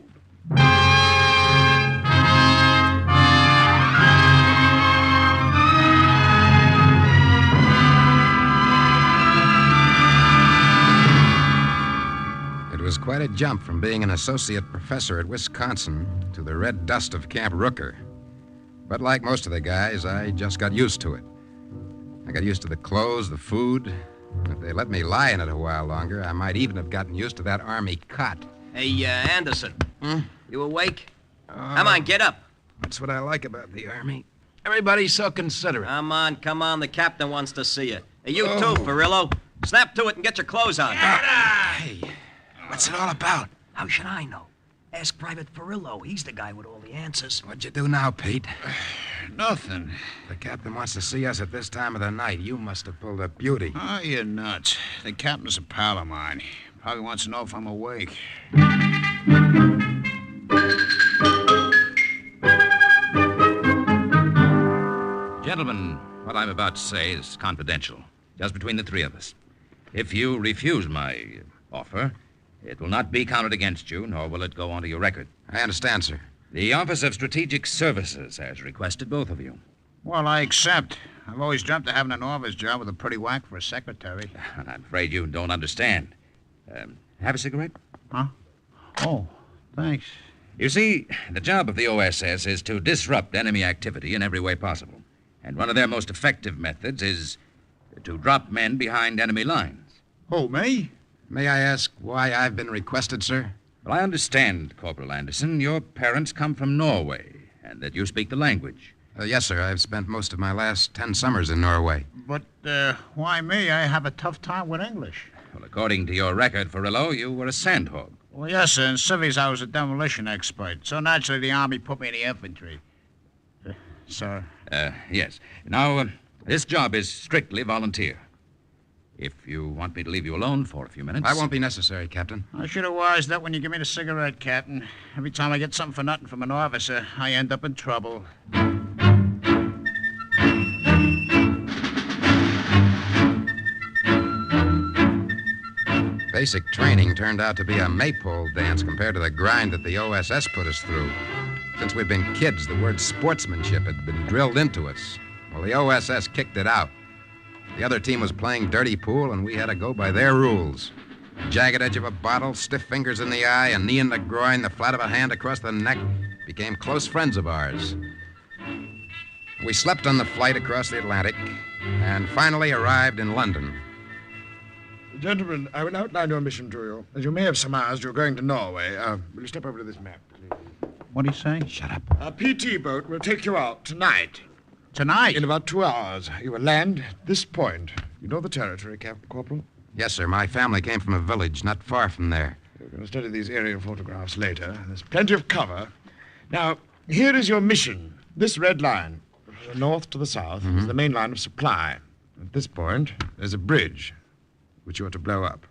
[SPEAKER 23] It was quite a jump from being an associate professor at Wisconsin to the red dust of Camp Rooker. But like most of the guys, I just got used to it. I got used to the clothes, the food. If they let me lie in it a while longer, I might even have gotten used to that army cot.
[SPEAKER 24] Hey, Anderson. You awake? Come on, get up.
[SPEAKER 23] That's what I like about the army.
[SPEAKER 24] Everybody's so considerate. Come on. The captain wants to see you. Hey, you too, Ferrillo. Snap to it and get your clothes on.
[SPEAKER 12] Hey, what's it all about?
[SPEAKER 3] How should I know? Ask Private Perillo. He's the guy with all the answers.
[SPEAKER 12] What'd you do now, Pete?
[SPEAKER 21] Nothing.
[SPEAKER 12] The captain wants to see us at this time of the night. You must have pulled a beauty.
[SPEAKER 21] Oh, you're nuts. The captain's a pal of mine. Probably wants to know if I'm awake.
[SPEAKER 2] Gentlemen, what I'm about to say is confidential, just between the three of us. If you refuse my offer, it will not be counted against you, nor will it go onto your record.
[SPEAKER 12] I understand, sir.
[SPEAKER 2] The Office of Strategic Services has requested both of you.
[SPEAKER 21] Well, I accept. I've always dreamt of having an office job with a pretty whack for a secretary.
[SPEAKER 2] I'm afraid you don't understand. Have a cigarette?
[SPEAKER 21] Huh? Oh, thanks.
[SPEAKER 2] You see, the job of the OSS is to disrupt enemy activity in every way possible. And one of their most effective methods is to drop men behind enemy lines.
[SPEAKER 21] Oh, me?
[SPEAKER 12] May I ask why I've been requested, sir?
[SPEAKER 2] Well, I understand, Corporal Anderson, your parents come from Norway, and that you speak the language.
[SPEAKER 12] Yes, sir. I've spent most of my last 10 summers in Norway.
[SPEAKER 21] But, why me? I have a tough time with English.
[SPEAKER 2] Well, according to your record, Furillo, you were a sandhog.
[SPEAKER 21] Well, yes, sir. In civvies, I was a demolition expert. So naturally, the Army put me in the infantry. Sir?
[SPEAKER 2] Yes. Now, this job is strictly volunteer. If you want me to leave you alone for a few minutes...
[SPEAKER 12] I won't be necessary, Captain.
[SPEAKER 21] I should have wised up when you give me the cigarette, Captain. Every time I get something for nothing from an officer, I end up in trouble.
[SPEAKER 12] Basic training turned out to be a maypole dance compared to the grind that the OSS put us through. Since we'd been kids, the word sportsmanship had been drilled into us. Well, the OSS kicked it out. The other team was playing dirty pool, and we had to go by their rules. Jagged edge of a bottle, stiff fingers in the eye, a knee in the groin, the flat of a hand across the neck became close friends of ours. We slept on the flight across the Atlantic and finally arrived in London.
[SPEAKER 9] Gentlemen, I will outline your mission to you. As you may have surmised, you're going to Norway. Will you step over to this map, please?
[SPEAKER 21] What do you say?
[SPEAKER 12] Shut up.
[SPEAKER 9] A PT boat will take you out tonight.
[SPEAKER 21] Tonight?
[SPEAKER 9] In about 2 hours. You will land at this point. You know the territory, Corporal?
[SPEAKER 12] Yes, sir. My family came from a village not far from there.
[SPEAKER 9] We're going to study these aerial photographs later. There's plenty of cover. Now, here is your mission. This red line, from the north to the south, is the main line of supply. At this point, there's a bridge, which you are to blow up.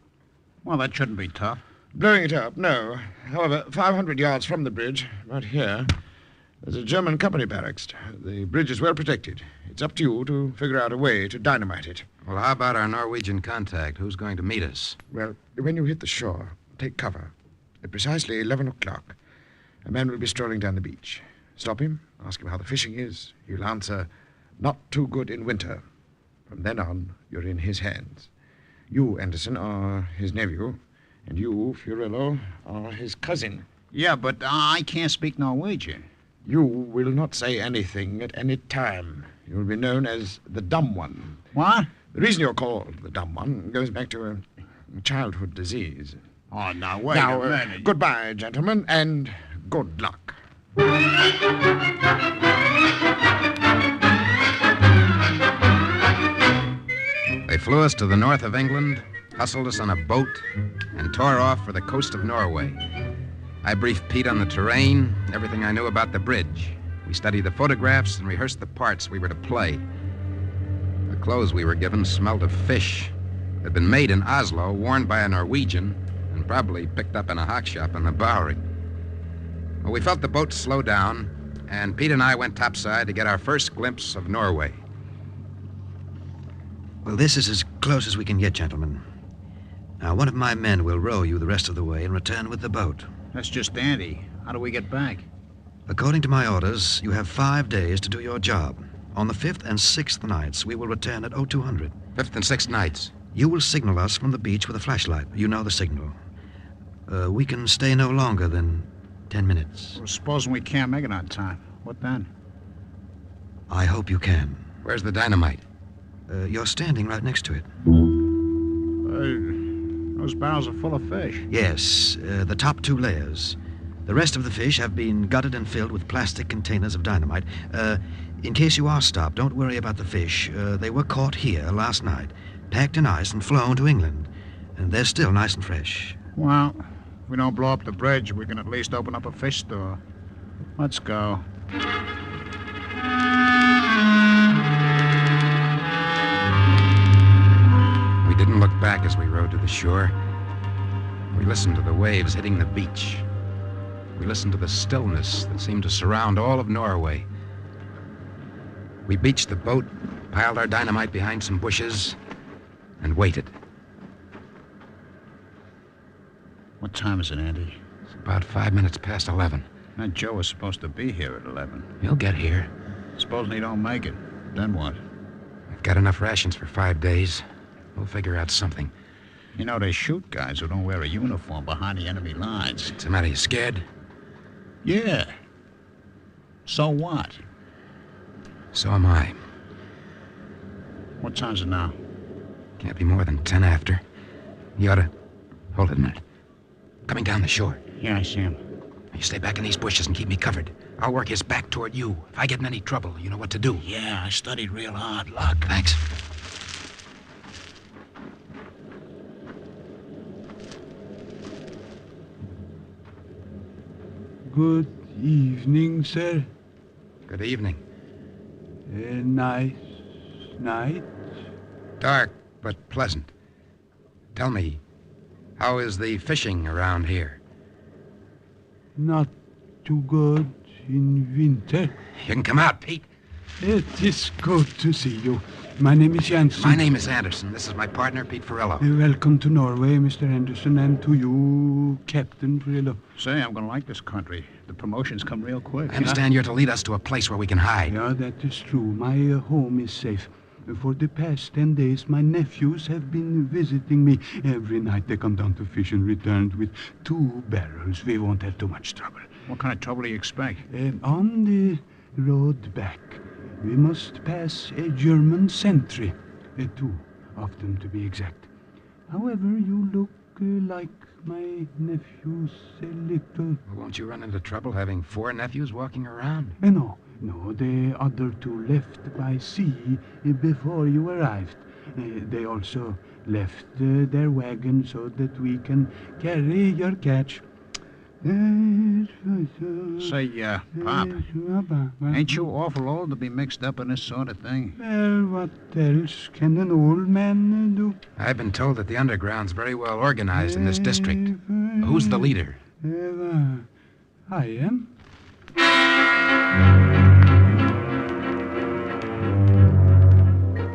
[SPEAKER 21] Well, that shouldn't be tough.
[SPEAKER 9] Blowing it up, no. However, 500 yards from the bridge, right here, there's a German company barracks. The bridge is well protected. It's up to you to figure out a way to dynamite it.
[SPEAKER 12] Well, how about our Norwegian contact? Who's going to meet us?
[SPEAKER 9] Well, when you hit the shore, take cover. At precisely 11 o'clock, a man will be strolling down the beach. Stop him, ask him how the fishing is. He'll answer, not too good in winter. From then on, you're in his hands. You, Anderson, are his nephew, and you, Furillo, are his cousin.
[SPEAKER 21] Yeah, but I can't speak Norwegian.
[SPEAKER 9] You will not say anything at any time. You will be known as the Dumb One.
[SPEAKER 21] What?
[SPEAKER 9] The reason you're called the Dumb One goes back to a childhood disease.
[SPEAKER 21] Oh, now, wait a minute.
[SPEAKER 9] Goodbye, gentlemen, and good luck.
[SPEAKER 12] They flew us to the north of England, hustled us on a boat, and tore off for the coast of Norway. I briefed Pete on the terrain, everything I knew about the bridge. We studied the photographs and rehearsed the parts we were to play. The clothes we were given smelled of fish. They'd been made in Oslo, worn by a Norwegian, and probably picked up in a hock shop in the Bowery. Well, we felt the boat slow down, and Pete and I went topside to get our first glimpse of Norway.
[SPEAKER 3] Well, this is as close as we can get, gentlemen. Now, one of my men will row you the rest of the way and return with the boat.
[SPEAKER 21] That's just dandy. How do we get back?
[SPEAKER 3] According to my orders, you have 5 days to do your job. On the 5th and 6th nights, we will return at 0200.
[SPEAKER 12] 5th and 6th nights?
[SPEAKER 3] You will signal us from the beach with a flashlight. You know the signal. We can stay no longer than 10 minutes.
[SPEAKER 21] Well, supposing we can't make it on time. What then?
[SPEAKER 3] I hope you can.
[SPEAKER 12] Where's the dynamite?
[SPEAKER 3] You're standing right next to it.
[SPEAKER 21] Those barrels are full of fish.
[SPEAKER 3] Yes, the top 2 layers. The rest of the fish have been gutted and filled with plastic containers of dynamite. In case you are stopped, don't worry about the fish. They were caught here last night. packed in ice and flown to England. And they're still nice and fresh.
[SPEAKER 21] Well, if we don't blow up the bridge, we can at least open up a fish store. Let's go.
[SPEAKER 23] We didn't look back as we rode to the shore. We listened to the waves hitting the beach. We listened to the stillness that seemed to surround all of Norway. We beached the boat, piled our dynamite behind some bushes, and waited.
[SPEAKER 21] What time is it, Andy?
[SPEAKER 23] It's about 5 minutes past 11.
[SPEAKER 21] That Joe was supposed to be here at 11.
[SPEAKER 23] He'll get here.
[SPEAKER 21] Supposing he don't make it. Then what?
[SPEAKER 23] I've got enough rations for 5 days. We'll figure out something.
[SPEAKER 21] You know, they shoot guys who don't wear a uniform behind the enemy lines.
[SPEAKER 23] What's the matter? You scared?
[SPEAKER 21] Yeah. So what?
[SPEAKER 23] So am I.
[SPEAKER 21] What time is it now?
[SPEAKER 23] Can't be more than 10 after. You ought to... Hold it a minute. Coming down the shore.
[SPEAKER 21] Yeah, I see him.
[SPEAKER 23] You stay back in these bushes and keep me covered. I'll work his back toward you. If I get in any trouble, you know what to do.
[SPEAKER 21] Yeah, I studied real hard, Luck.
[SPEAKER 23] Thanks.
[SPEAKER 7] Good evening, sir.
[SPEAKER 23] Good evening.
[SPEAKER 7] A nice night.
[SPEAKER 23] Dark, but pleasant. Tell me, how is the fishing around here?
[SPEAKER 7] Not too good in winter.
[SPEAKER 23] You can come out, Pete.
[SPEAKER 7] It is good to see you. My name is Jansen.
[SPEAKER 23] My name is Anderson. This is my partner, Pete Furillo.
[SPEAKER 7] Welcome to Norway, Mr. Anderson, and to you, Captain Furillo.
[SPEAKER 21] Say, I'm gonna like this country. The promotions come real quick.
[SPEAKER 23] I understand you're to lead us to a place where we can hide.
[SPEAKER 7] Yeah, that is true. My home is safe. For the past 10 days, my nephews have been visiting me. Every night they come down to fish and returned with 2 barrels. We won't have too much trouble.
[SPEAKER 21] What kind of trouble do you expect?
[SPEAKER 7] On the road back, we must pass a German sentry. 2 of them, to be exact. However, you look like my nephews a little...
[SPEAKER 23] Won't you run into trouble having 4 nephews walking around?
[SPEAKER 7] No, the other 2 left by sea before you arrived. They also left their wagon so that we can carry your catch.
[SPEAKER 21] Say, Pop, ain't you awful old to be mixed up in this sort of thing?
[SPEAKER 7] Well, what else can an old man do?
[SPEAKER 23] I've been told that the underground's very well organized in this district. Who's the leader?
[SPEAKER 7] I am.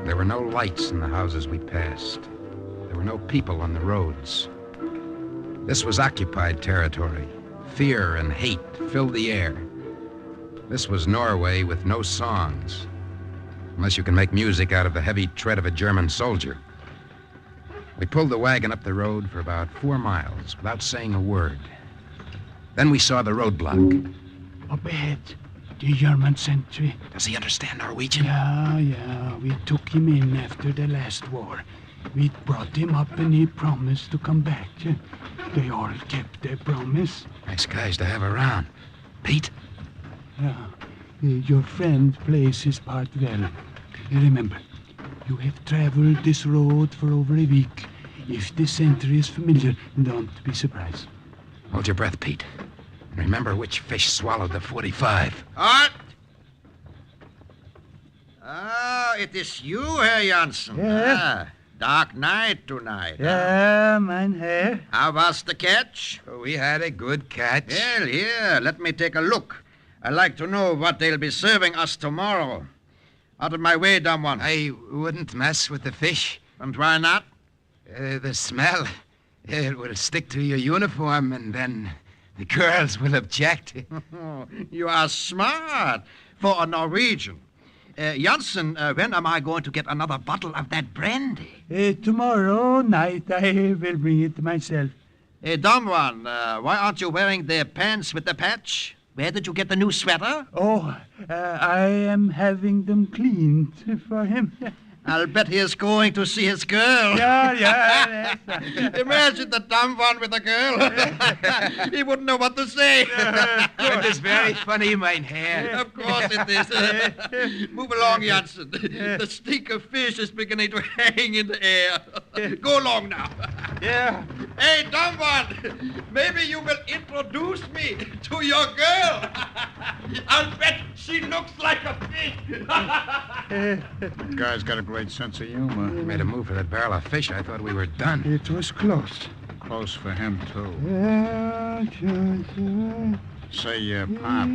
[SPEAKER 23] There were no lights in the houses we passed. There were no people on the roads. This was occupied territory. Fear and hate filled the air. This was Norway with no songs, unless you can make music out of the heavy tread of a German soldier. We pulled the wagon up the road for about 4 miles without saying a word. Then we saw the roadblock.
[SPEAKER 7] Up ahead, the German sentry.
[SPEAKER 23] Does he understand Norwegian?
[SPEAKER 7] Yeah. We took him in after the last war. We brought him up and he promised to come back. They all kept their promise.
[SPEAKER 23] Nice guys to have around. Pete?
[SPEAKER 7] Yeah. Your friend plays his part well. Remember, you have traveled this road for over a week. If the sentry is familiar, don't be surprised.
[SPEAKER 23] Hold your breath, Pete. And remember which fish swallowed the 45.
[SPEAKER 14] Halt! Ah, it is you, Herr Jansen.
[SPEAKER 7] Yeah.
[SPEAKER 14] Dark night tonight.
[SPEAKER 7] Yeah, mein Herr.
[SPEAKER 14] How was the catch?
[SPEAKER 23] We had a good catch.
[SPEAKER 14] Well, here, let me take a look. I'd like to know what they'll be serving us tomorrow. Out of my way, dumb one.
[SPEAKER 23] I wouldn't mess with the fish.
[SPEAKER 14] And why not?
[SPEAKER 23] The smell. It will stick to your uniform, and then the girls will object.
[SPEAKER 14] You are smart for a Norwegian. Jansen, when am I going to get another bottle of that brandy?
[SPEAKER 7] Tomorrow night I will bring it myself.
[SPEAKER 14] Dumb one, why aren't you wearing the pants with the patch? Where did you get the new sweater?
[SPEAKER 7] Oh, I am having them cleaned for him.
[SPEAKER 14] I'll bet he is going to see his girl.
[SPEAKER 21] Yeah.
[SPEAKER 14] Imagine the dumb one with a girl. He wouldn't know what to say.
[SPEAKER 23] It is very funny, mein Herr.
[SPEAKER 14] Of course it is. Move along, Janssen. The stink of fish is beginning to hang in the air. Go along now.
[SPEAKER 21] Yeah.
[SPEAKER 14] Hey, dumb one. Maybe you will introduce me to your girl. I'll bet she looks like a fish.
[SPEAKER 10] Guy's got a great sense of humor.
[SPEAKER 23] He made a move for that barrel of fish. I thought we were done.
[SPEAKER 7] It was close.
[SPEAKER 10] Close for him, too.
[SPEAKER 7] Yeah.
[SPEAKER 10] Say, Pop,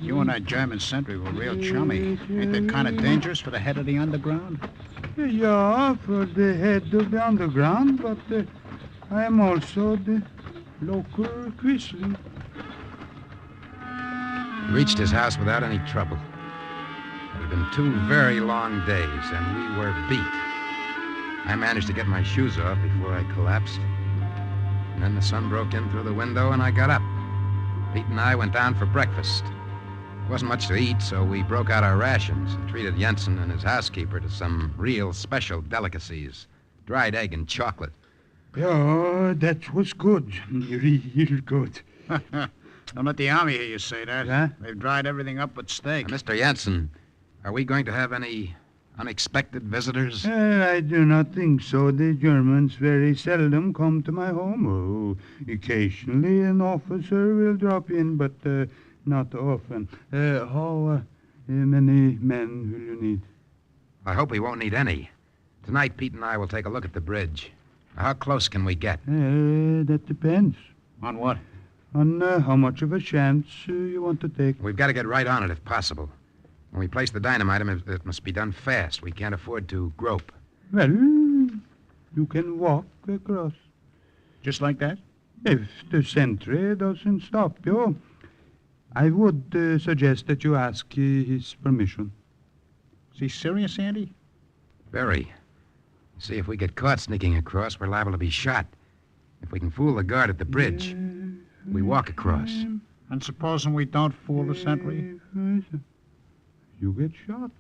[SPEAKER 10] you and that German sentry were real chummy. Ain't that kind of dangerous for the head of the underground?
[SPEAKER 7] Yeah, for the head of the underground, but I am also the local Quisling.
[SPEAKER 23] We reached his house without any trouble. It had been 2 very long days, and we were beat. I managed to get my shoes off before I collapsed. And then the sun broke in through the window, and I got up. Pete and I went down for breakfast. There wasn't much to eat, so we broke out our rations and treated Jensen and his housekeeper to some real special delicacies. Dried egg and chocolate.
[SPEAKER 7] Yeah, that was good. Real good.
[SPEAKER 10] Don't let the army hear you say that.
[SPEAKER 7] Huh?
[SPEAKER 10] They've dried everything up but steak.
[SPEAKER 23] Mr. Jensen, are we going to have any unexpected visitors?
[SPEAKER 7] I do not think so. The Germans very seldom come to my home. Oh, occasionally an officer will drop in, but not often. How many men will you need?
[SPEAKER 23] I hope we won't need any. Tonight, Pete and I will take a look at the bridge. How close can we get?
[SPEAKER 7] That depends.
[SPEAKER 10] On what?
[SPEAKER 7] On how much of a chance you want to take.
[SPEAKER 23] We've got to get right on it if possible. When we place the dynamite, it must be done fast. We can't afford to grope.
[SPEAKER 7] Well, you can walk across.
[SPEAKER 10] Just like that?
[SPEAKER 7] If the sentry doesn't stop you, I would suggest that you ask his permission.
[SPEAKER 10] Is he serious, Andy?
[SPEAKER 23] Very. See, if we get caught sneaking across, we're liable to be shot. If we can fool the guard at the bridge, we walk across.
[SPEAKER 10] And supposing we don't fool the sentry?
[SPEAKER 7] You get shot.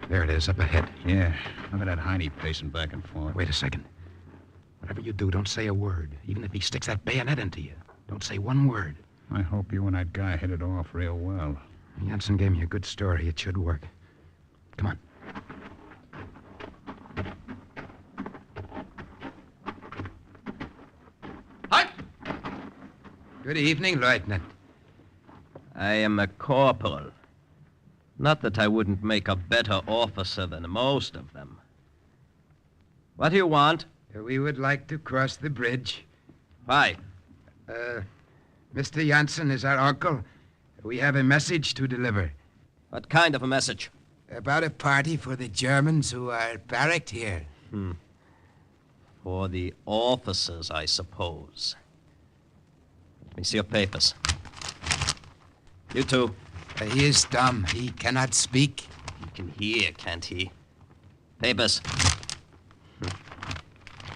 [SPEAKER 23] There it is, up ahead.
[SPEAKER 10] Yeah. Look at that hiney pacing back and forth.
[SPEAKER 23] Wait a second. Whatever you do, don't say a word. Even if he sticks that bayonet into you, don't say one word.
[SPEAKER 10] I hope you and that guy hit it off real well.
[SPEAKER 23] Jensen gave me a good story. It should work. Come on.
[SPEAKER 24] Halt!
[SPEAKER 23] Good evening, Lieutenant.
[SPEAKER 24] I am a corporal. Not that I wouldn't make a better officer than most of them. What do you want?
[SPEAKER 23] We would like to cross the bridge.
[SPEAKER 24] Why?
[SPEAKER 23] Mr. Jansen is our uncle. We have a message to deliver.
[SPEAKER 24] What kind of a message?
[SPEAKER 23] About a party for the Germans who are barracked here.
[SPEAKER 24] For the officers, I suppose. Let me see your papers. You too.
[SPEAKER 23] He is dumb. He cannot speak.
[SPEAKER 24] He can hear, can't he? Papers.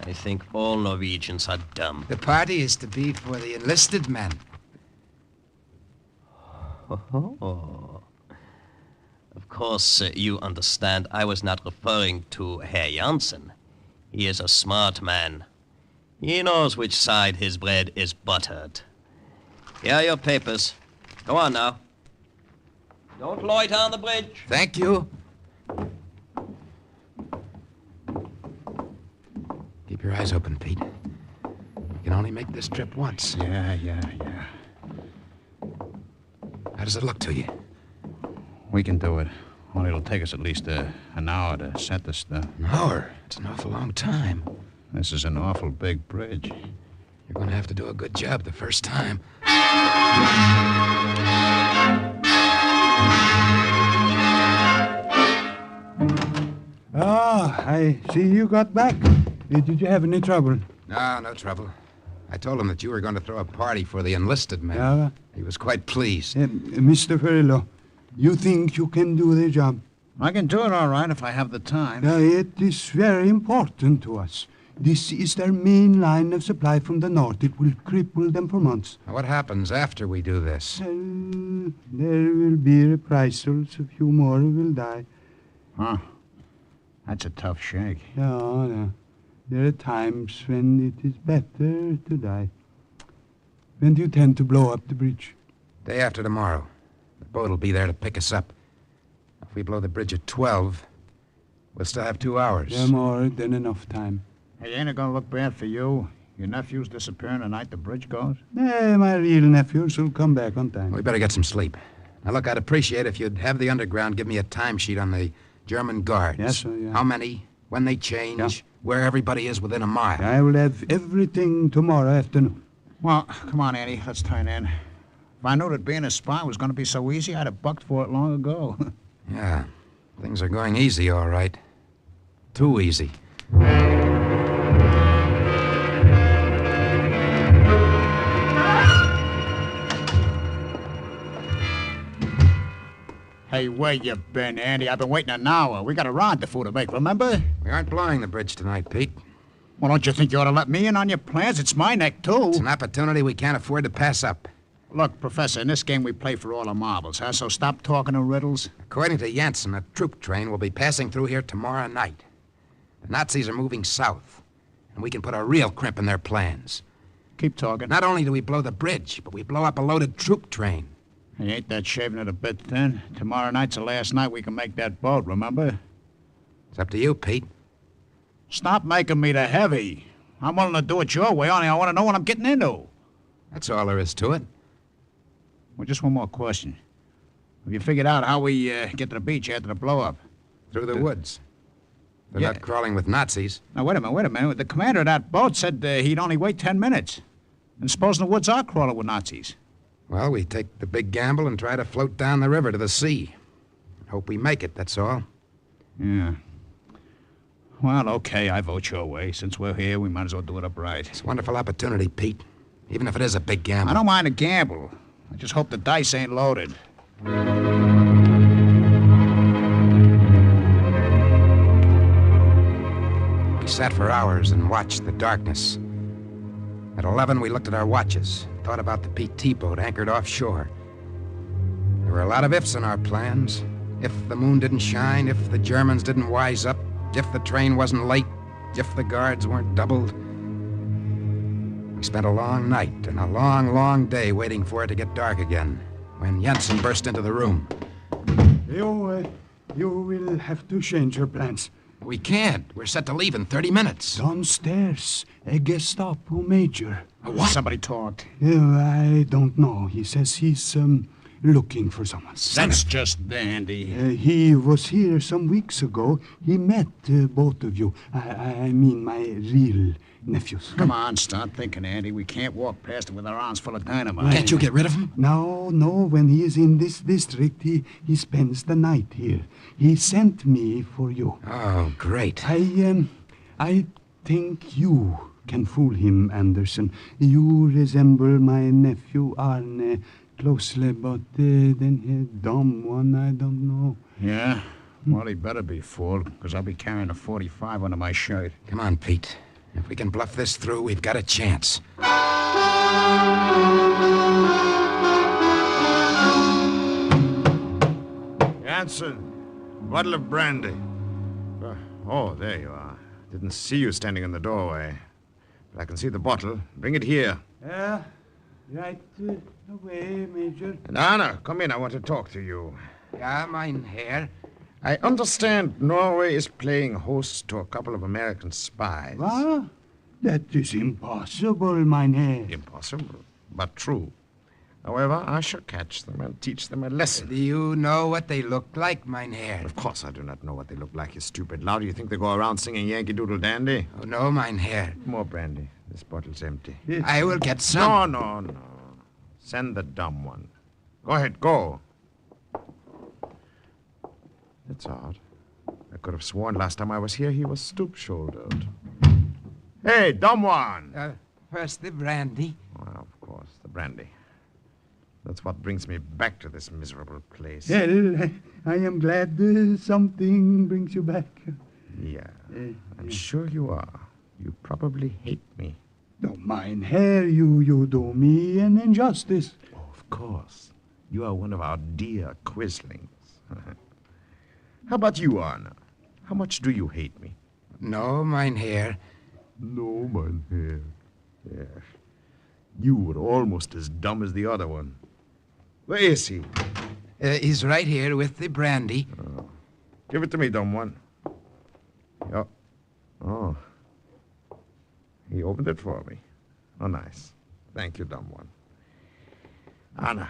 [SPEAKER 24] I think all Norwegians are dumb.
[SPEAKER 23] The party is to be for the enlisted men.
[SPEAKER 24] Oh. Of course, you understand I was not referring to Herr Janssen. He is a smart man. He knows which side his bread is buttered. Here are your papers. Go on now. Don't loiter on the bridge.
[SPEAKER 23] Thank you. Keep your eyes open, Pete. You can only make this trip once.
[SPEAKER 10] Yeah.
[SPEAKER 23] How does it look to you?
[SPEAKER 10] We can do it. Only it'll take us at least an hour to set the stuff.
[SPEAKER 23] An hour? It's an awful long time.
[SPEAKER 10] This is an awful big bridge.
[SPEAKER 23] You're going to have to do a good job the first time.
[SPEAKER 7] I see you got back. Did you have any trouble?
[SPEAKER 23] No trouble. I told him that you were going to throw a party for the enlisted men.
[SPEAKER 7] Yeah.
[SPEAKER 23] He was quite pleased.
[SPEAKER 7] Mr. Ferrillo, you think you can do the job?
[SPEAKER 10] I can do it all right if I have the time.
[SPEAKER 7] It is very important to us. This is their main line of supply from the north. It will cripple them for months.
[SPEAKER 23] What happens after we do this?
[SPEAKER 7] There will be reprisals. A few more will die.
[SPEAKER 16] Huh. That's a tough shake.
[SPEAKER 7] Yeah. There are times when it is better to die. When do you tend to blow up the bridge?
[SPEAKER 23] Day after tomorrow. The boat will be there to pick us up. If we blow the bridge at 12, we'll still have 2 hours.
[SPEAKER 7] Yeah, more than enough time.
[SPEAKER 16] Hey, ain't it gonna look bad for you? Your nephew's disappearing the night the bridge goes?
[SPEAKER 7] My real nephews will come back on time.
[SPEAKER 23] We better get some sleep. Now, look, I'd appreciate if you'd have the underground give me a timesheet on the German guards.
[SPEAKER 7] Yes, sir, yeah.
[SPEAKER 23] How many, when they change, where everybody is within a mile.
[SPEAKER 7] I will have everything tomorrow afternoon.
[SPEAKER 16] Well, come on, Andy. Let's turn in. If I knew that being a spy was going to be so easy, I'd have bucked for it long ago.
[SPEAKER 23] Yeah, things are going easy, all right. Too easy.
[SPEAKER 16] Hey, where you been, Andy? I've been waiting an hour. We got a rendezvous to make, remember?
[SPEAKER 23] We aren't blowing the bridge tonight, Pete.
[SPEAKER 16] Well, don't you think you ought to let me in on your plans? It's my neck, too.
[SPEAKER 23] It's an opportunity we can't afford to pass up.
[SPEAKER 16] Look, Professor, in this game we play for all the marbles, huh? So stop talking in riddles.
[SPEAKER 23] According to Jensen, a troop train will be passing through here tomorrow night. The Nazis are moving south, and we can put a real crimp in their plans.
[SPEAKER 16] Keep talking.
[SPEAKER 23] Not only do we blow the bridge, but we blow up a loaded troop train.
[SPEAKER 16] Hey, ain't that shaving it a bit thin? Tomorrow night's the last night we can make that boat, remember?
[SPEAKER 23] It's up to you, Pete.
[SPEAKER 16] Stop making me the heavy. I'm willing to do it your way, only I want to know what I'm getting into.
[SPEAKER 23] That's all there is to it.
[SPEAKER 16] Well, just one more question. Have you figured out how we get to the beach after the blow-up?
[SPEAKER 23] Through the woods. They're not crawling with Nazis.
[SPEAKER 16] Now, wait a minute. The commander of that boat said he'd only wait 10 minutes. And supposing the woods are crawling with Nazis?
[SPEAKER 23] Well, we take the big gamble and try to float down the river to the sea. Hope we make it, that's all.
[SPEAKER 16] Yeah. Well, okay, I vote your way. Since we're here, we might as well do it upright.
[SPEAKER 23] It's a wonderful opportunity, Pete. Even if it is a big gamble.
[SPEAKER 16] I don't mind a gamble. I just hope the dice ain't loaded.
[SPEAKER 23] We sat for hours and watched the darkness. At 11, we looked at our watches, thought about the PT boat anchored offshore. There were a lot of ifs in our plans. If the moon didn't shine, if the Germans didn't wise up, if the train wasn't late, if the guards weren't doubled. We spent a long night and a long, long day waiting for it to get dark again, when Jensen burst into the room.
[SPEAKER 7] You will have to change your plans.
[SPEAKER 23] We can't. We're set to leave in 30 minutes.
[SPEAKER 7] Downstairs, a Gestapo major.
[SPEAKER 23] What?
[SPEAKER 16] Somebody talked.
[SPEAKER 7] I don't know. He says he's looking for someone.
[SPEAKER 16] That's just dandy.
[SPEAKER 7] He was here some weeks ago. He met both of you. I mean my real nephews.
[SPEAKER 16] Come on, start thinking, Andy. We can't walk past him with our arms full of dynamite.
[SPEAKER 23] Can't you get rid of him?
[SPEAKER 7] No. When he is in this district, he spends the night here. He sent me for you.
[SPEAKER 23] Oh, great.
[SPEAKER 7] I think you can fool him, Anderson. You resemble my nephew Arne closely, but then his dumb one, I don't know.
[SPEAKER 16] Yeah? Well, he better be fooled, because I'll be carrying a 45 under my shirt.
[SPEAKER 23] Come on, Pete. If we can bluff this through, we've got a chance.
[SPEAKER 9] Jansen, bottle of brandy. Oh, there you are. Didn't see you standing in the doorway. But I can see the bottle. Bring it here.
[SPEAKER 7] Right away, Major.
[SPEAKER 9] And Anna, come in. I want to talk to you.
[SPEAKER 23] Ja, mein Herr.
[SPEAKER 9] I understand Norway is playing host to a couple of American spies.
[SPEAKER 7] What? That is impossible, mein Herr.
[SPEAKER 9] Impossible, but true. However, I shall catch them and teach them a lesson.
[SPEAKER 23] Do you know what they look like, mein Herr?
[SPEAKER 9] Of course I do not know what they look like, you stupid lout. Do you think they go around singing Yankee Doodle Dandy?
[SPEAKER 23] Oh, no, mein Herr.
[SPEAKER 9] More brandy. This bottle's empty.
[SPEAKER 23] Yes. I will get some.
[SPEAKER 9] No. Send the dumb one. Go ahead, go. That's odd. I could have sworn last time I was here he was stoop-shouldered. Hey, dumb one!
[SPEAKER 23] First the brandy.
[SPEAKER 9] Well, of course, the brandy. That's what brings me back to this miserable place.
[SPEAKER 7] Well, I am glad something brings you back.
[SPEAKER 9] Yeah, I'm sure you are. You probably hate me.
[SPEAKER 7] No, mein Herr, you do me an injustice.
[SPEAKER 9] Oh, of course. You are one of our dear quislings. How about you, Arne? How much do you hate me?
[SPEAKER 23] No, mein Herr.
[SPEAKER 9] No, mein Herr. Yes. You were almost as dumb as the other one. Where is he?
[SPEAKER 23] He's right here with the brandy.
[SPEAKER 9] Oh. Give it to me, dumb one. Oh. Oh. He opened it for me. Oh, nice. Thank you, dumb one. Anna,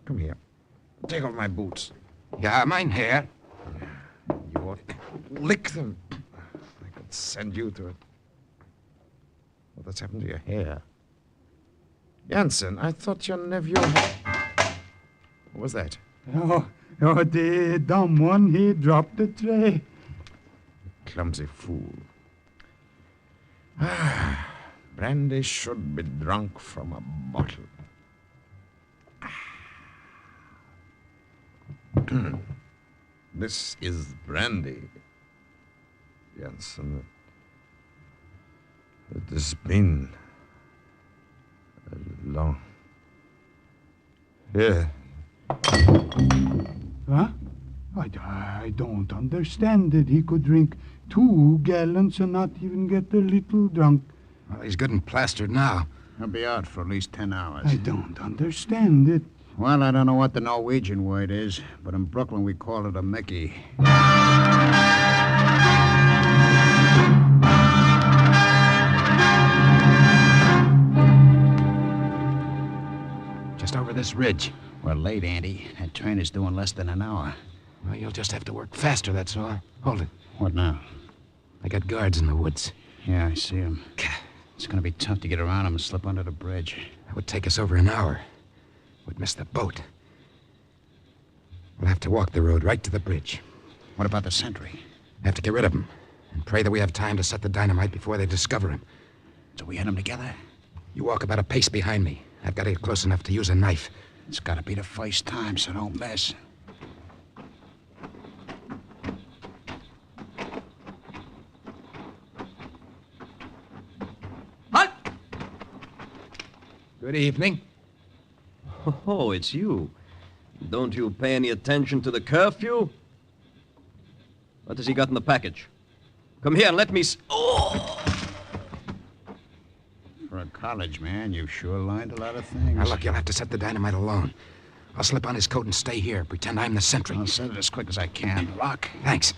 [SPEAKER 9] come here. Take off my boots.
[SPEAKER 23] Ja, mein Herr.
[SPEAKER 9] You ought to lick them. I could send you to it. What's happened to your hair? Jansen, I thought your nephew had... What was that?
[SPEAKER 7] Oh, the dumb one, he dropped the tray.
[SPEAKER 9] Clumsy fool. Ah, brandy should be drunk from a bottle. This is brandy, Jansen. It has been a long... Yeah.
[SPEAKER 7] Huh? I don't understand it. He could drink 2 gallons and not even get a little drunk.
[SPEAKER 23] Well, he's good and plastered now.
[SPEAKER 16] He'll be out for at least 10 hours.
[SPEAKER 7] I don't understand it.
[SPEAKER 16] Well, I don't know what the Norwegian word is, but in Brooklyn we call it a Mickey.
[SPEAKER 23] Just over this ridge.
[SPEAKER 16] We're late, Andy. That train is due in less than an hour.
[SPEAKER 23] Well, you'll just have to work faster, that's all. Hold it.
[SPEAKER 16] What now?
[SPEAKER 23] I got guards in the woods.
[SPEAKER 16] Yeah, I see them. It's going to be tough to get around them and slip under the bridge.
[SPEAKER 23] It would take us over an hour. We'd miss the boat. We'll have to walk the road right to the bridge.
[SPEAKER 16] What about the sentry?
[SPEAKER 23] Have to get rid of him and pray that we have time to set the dynamite before they discover him.
[SPEAKER 16] So we hit him together?
[SPEAKER 23] You walk about a pace behind me. I've got to get close enough to use a knife.
[SPEAKER 16] It's got to be the first time, so don't miss.
[SPEAKER 23] Halt! Good evening.
[SPEAKER 24] Oh, it's you. Don't you pay any attention to the curfew? What has he got in the package? Come here and let me... Oh!
[SPEAKER 16] For a college man, you've sure learned a lot of things.
[SPEAKER 23] Now, look, you'll have to set the dynamite alone. I'll slip on his coat and stay here. Pretend I'm the sentry.
[SPEAKER 16] I'll set it as quick as I can. Lock.
[SPEAKER 23] Thanks.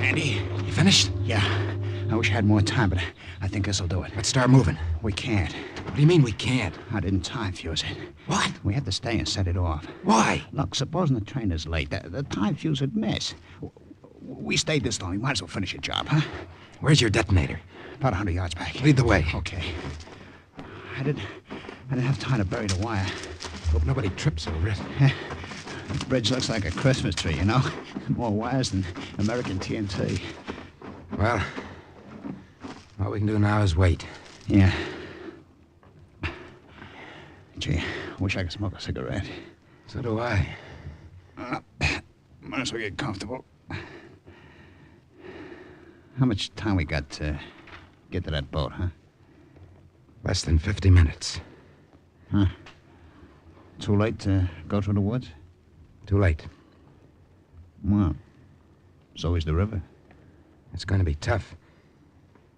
[SPEAKER 16] Andy?
[SPEAKER 23] You finished?
[SPEAKER 16] Yeah. I wish I had more time, but I think this'll do it.
[SPEAKER 23] Let's start moving.
[SPEAKER 16] We can't.
[SPEAKER 23] What do you mean we can't?
[SPEAKER 16] I didn't time fuse it.
[SPEAKER 23] What?
[SPEAKER 16] We have to stay and set it off.
[SPEAKER 23] Why?
[SPEAKER 16] Look, supposing the train is late, the time fuse would miss. We stayed this long. We might as well finish the job, huh?
[SPEAKER 23] Where's your detonator?
[SPEAKER 16] About 100 yards back.
[SPEAKER 23] Lead the way.
[SPEAKER 16] Okay. I didn't have time to bury the wire.
[SPEAKER 23] Hope nobody trips over it.
[SPEAKER 16] The bridge looks like a Christmas tree, you know? More wires than American TNT.
[SPEAKER 23] Well, all we can do now is wait.
[SPEAKER 16] Yeah. Gee, I wish I could smoke a cigarette.
[SPEAKER 23] So do I.
[SPEAKER 16] Might as well get comfortable. How much time we got to get to that boat, huh?
[SPEAKER 23] Less than 50 minutes.
[SPEAKER 16] Huh? Too late to go through the woods?
[SPEAKER 23] Too late.
[SPEAKER 16] Well, so is the river.
[SPEAKER 23] It's going to be tough.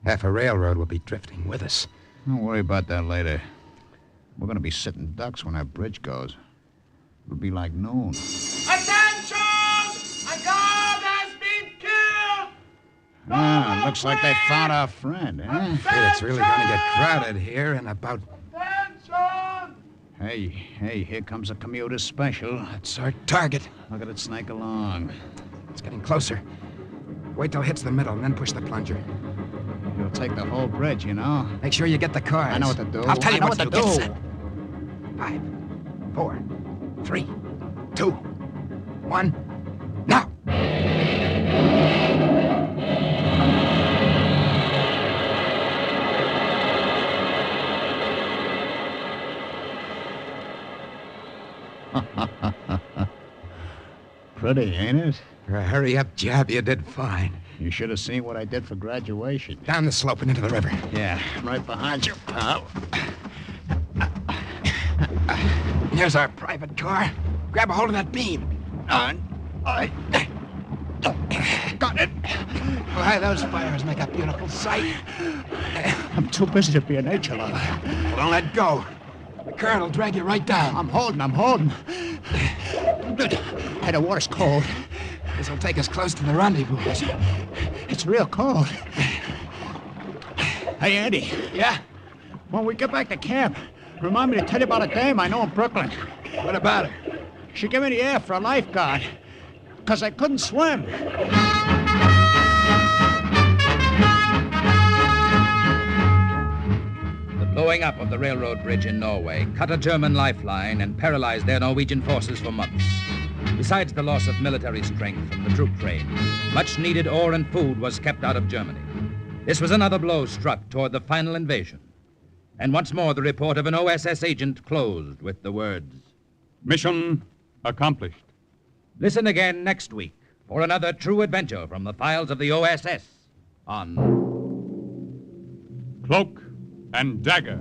[SPEAKER 23] Half a railroad will be drifting with us.
[SPEAKER 16] Don't worry about that later. We're going to be sitting ducks when that bridge goes. It'll be like noon.
[SPEAKER 14] Attention! A guard has been killed!
[SPEAKER 16] Ah, looks like they found our friend, eh?
[SPEAKER 23] It's really going to get crowded here in about...
[SPEAKER 14] Attention!
[SPEAKER 16] Hey, here comes a commuter special.
[SPEAKER 23] That's our target.
[SPEAKER 16] Look at it snake along.
[SPEAKER 23] It's getting closer. Wait till it hits the middle and then push the plunger.
[SPEAKER 16] You'll take the whole bridge, you know?
[SPEAKER 23] Make sure you get the cars.
[SPEAKER 16] I know what to do.
[SPEAKER 23] I'll tell you
[SPEAKER 16] what
[SPEAKER 23] to
[SPEAKER 16] do.
[SPEAKER 23] Get set. 5, 4, 3, 2, 1, now!
[SPEAKER 16] Pretty, ain't it?
[SPEAKER 23] For a hurry-up job, you did fine.
[SPEAKER 16] You should have seen what I did for graduation.
[SPEAKER 23] Down the slope and into the river.
[SPEAKER 16] Yeah, right behind you, pal.
[SPEAKER 23] Here's our private car. Grab a hold of that beam. Got it. Why, those fires make a beautiful sight.
[SPEAKER 16] I'm too busy to be a nature lover.
[SPEAKER 23] Well, don't let go. The current will drag you right down.
[SPEAKER 16] I'm holding. Hey, the water's cold.
[SPEAKER 23] This'll take us close to the rendezvous.
[SPEAKER 16] It's real cold. Hey, Andy.
[SPEAKER 23] Yeah?
[SPEAKER 16] When we get back to camp, remind me to tell you about a dame I know in Brooklyn.
[SPEAKER 23] What about her?
[SPEAKER 16] She gave me the air for a lifeguard, 'cause I couldn't swim.
[SPEAKER 2] The blowing up of the railroad bridge in Norway cut a German lifeline and paralyzed their Norwegian forces for months. Besides the loss of military strength from the troop train, much-needed ore and food was kept out of Germany. This was another blow struck toward the final invasion. And once more the report of an OSS agent closed with the words,
[SPEAKER 1] Mission accomplished.
[SPEAKER 2] Listen again next week for another true adventure from the files of the OSS on
[SPEAKER 1] Cloak and Dagger.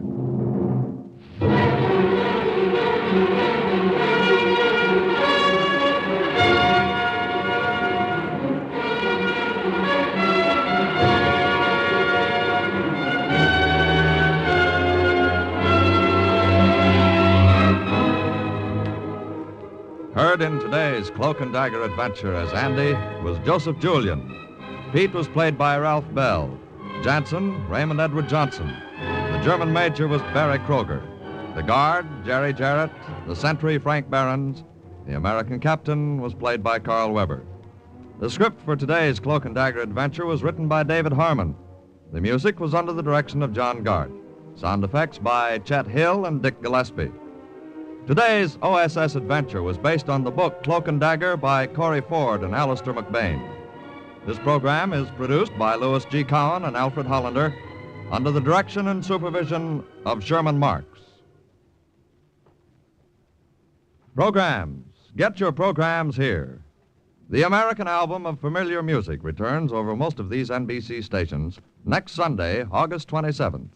[SPEAKER 11] Heard in today's Cloak and Dagger adventure as Andy was Joseph Julian. Pete was played by Ralph Bell. Jansen, Raymond Edward Johnson. The German major was Barry Kroger. The guard, Jerry Jarrett. The sentry, Frank Behrens. The American captain was played by Carl Weber. The script for today's Cloak and Dagger adventure was written by David Harmon. The music was under the direction of John Gart. Sound effects by Chet Hill and Dick Gillespie. Today's OSS adventure was based on the book Cloak and Dagger by Corey Ford and Alistair McBain. This program is produced by Louis G. Cowan and Alfred Hollander under the direction and supervision of Sherman Marks. Programs. Get your programs here. The American album of familiar music returns over most of these NBC stations next Sunday, August 27th.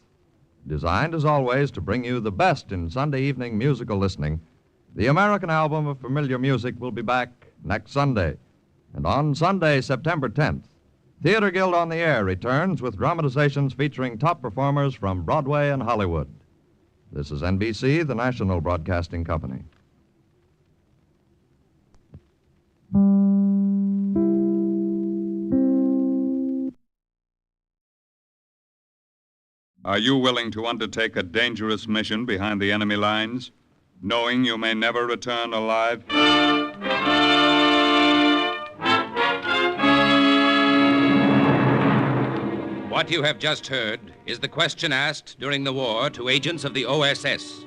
[SPEAKER 11] Designed, as always, to bring you the best in Sunday evening musical listening, the American album of familiar music will be back next Sunday. And on Sunday, September 10th, Theater Guild on the Air returns with dramatizations featuring top performers from Broadway and Hollywood. This is NBC, the national broadcasting company.
[SPEAKER 1] Are you willing to undertake a dangerous mission behind the enemy lines, knowing you may never return alive?
[SPEAKER 2] What you have just heard is the question asked during the war to agents of the OSS.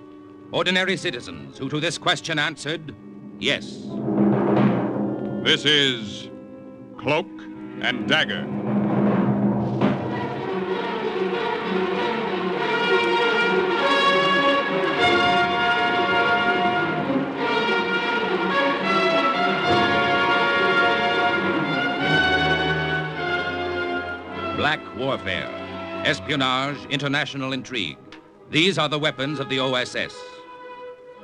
[SPEAKER 2] Ordinary citizens who to this question answered, yes.
[SPEAKER 1] This is Cloak and Dagger.
[SPEAKER 2] Black warfare, espionage, international intrigue. These are the weapons of the OSS.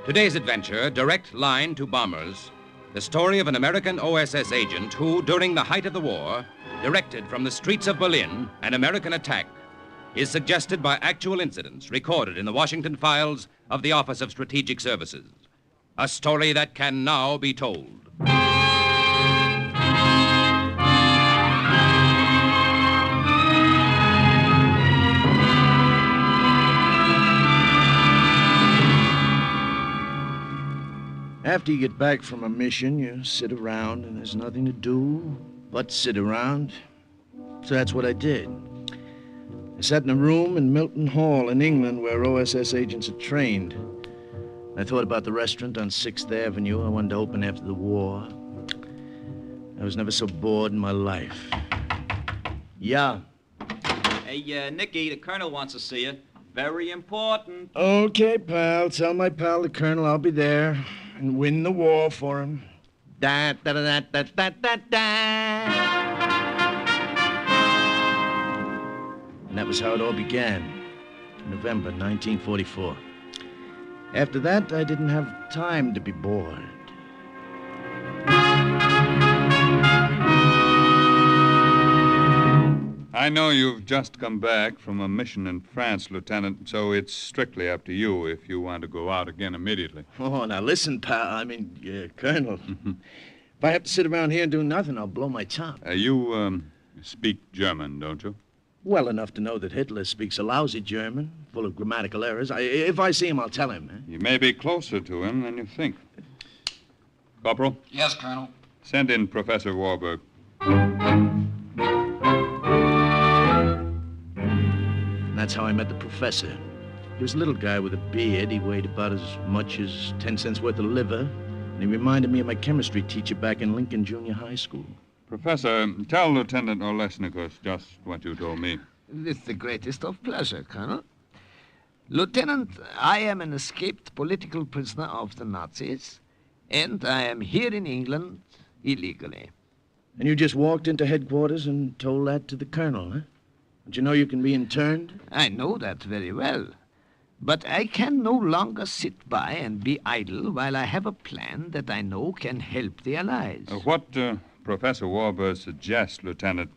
[SPEAKER 2] Today's adventure, Direct Line to Bombers, the story of an American OSS agent who, during the height of the war, directed from the streets of Berlin an American attack, is suggested by actual incidents recorded in the Washington files of the Office of Strategic Services. A story that can now be told.
[SPEAKER 6] After you get back from a mission, you sit around and there's nothing to do but sit around. So that's what I did. I sat in a room in Milton Hall in England where OSS agents are trained. I thought about the restaurant on 6th Avenue I wanted to open after the war. I was never so bored in my life. Yeah.
[SPEAKER 8] Hey, Nicky, the colonel wants to see you. Very important.
[SPEAKER 6] Okay, pal. Tell my pal the colonel I'll be there and win the war for him. Da da da da da da da. And that was how it all began, November 1944. After that, I didn't have time to be bored.
[SPEAKER 1] I know you've just come back from a mission in France, Lieutenant, so it's strictly up to you if you want to go out again immediately.
[SPEAKER 6] Oh, now listen, Colonel. If I have to sit around here and do nothing, I'll blow my top.
[SPEAKER 1] You speak German, don't you?
[SPEAKER 6] Well enough to know that Hitler speaks a lousy German, full of grammatical errors. If I see him, I'll tell him.
[SPEAKER 1] You may be closer to him than you think. Corporal?
[SPEAKER 13] Yes, Colonel.
[SPEAKER 1] Send in Professor Warburg.
[SPEAKER 6] That's how I met the professor. He was a little guy with a beard. He weighed about as much as 10 cents worth of liver. And he reminded me of my chemistry teacher back in Lincoln Junior High School.
[SPEAKER 1] Professor, tell Lieutenant Olesnikos just what you told me.
[SPEAKER 5] With the greatest of pleasure, Colonel. Lieutenant, I am an escaped political prisoner of the Nazis, and I am here in England illegally.
[SPEAKER 6] And you just walked into headquarters and told that to the colonel, huh? Don't you know you can be interned?
[SPEAKER 5] I know that very well. But I can no longer sit by and be idle while I have a plan that I know can help the Allies.
[SPEAKER 1] What Professor Warburg suggests, Lieutenant,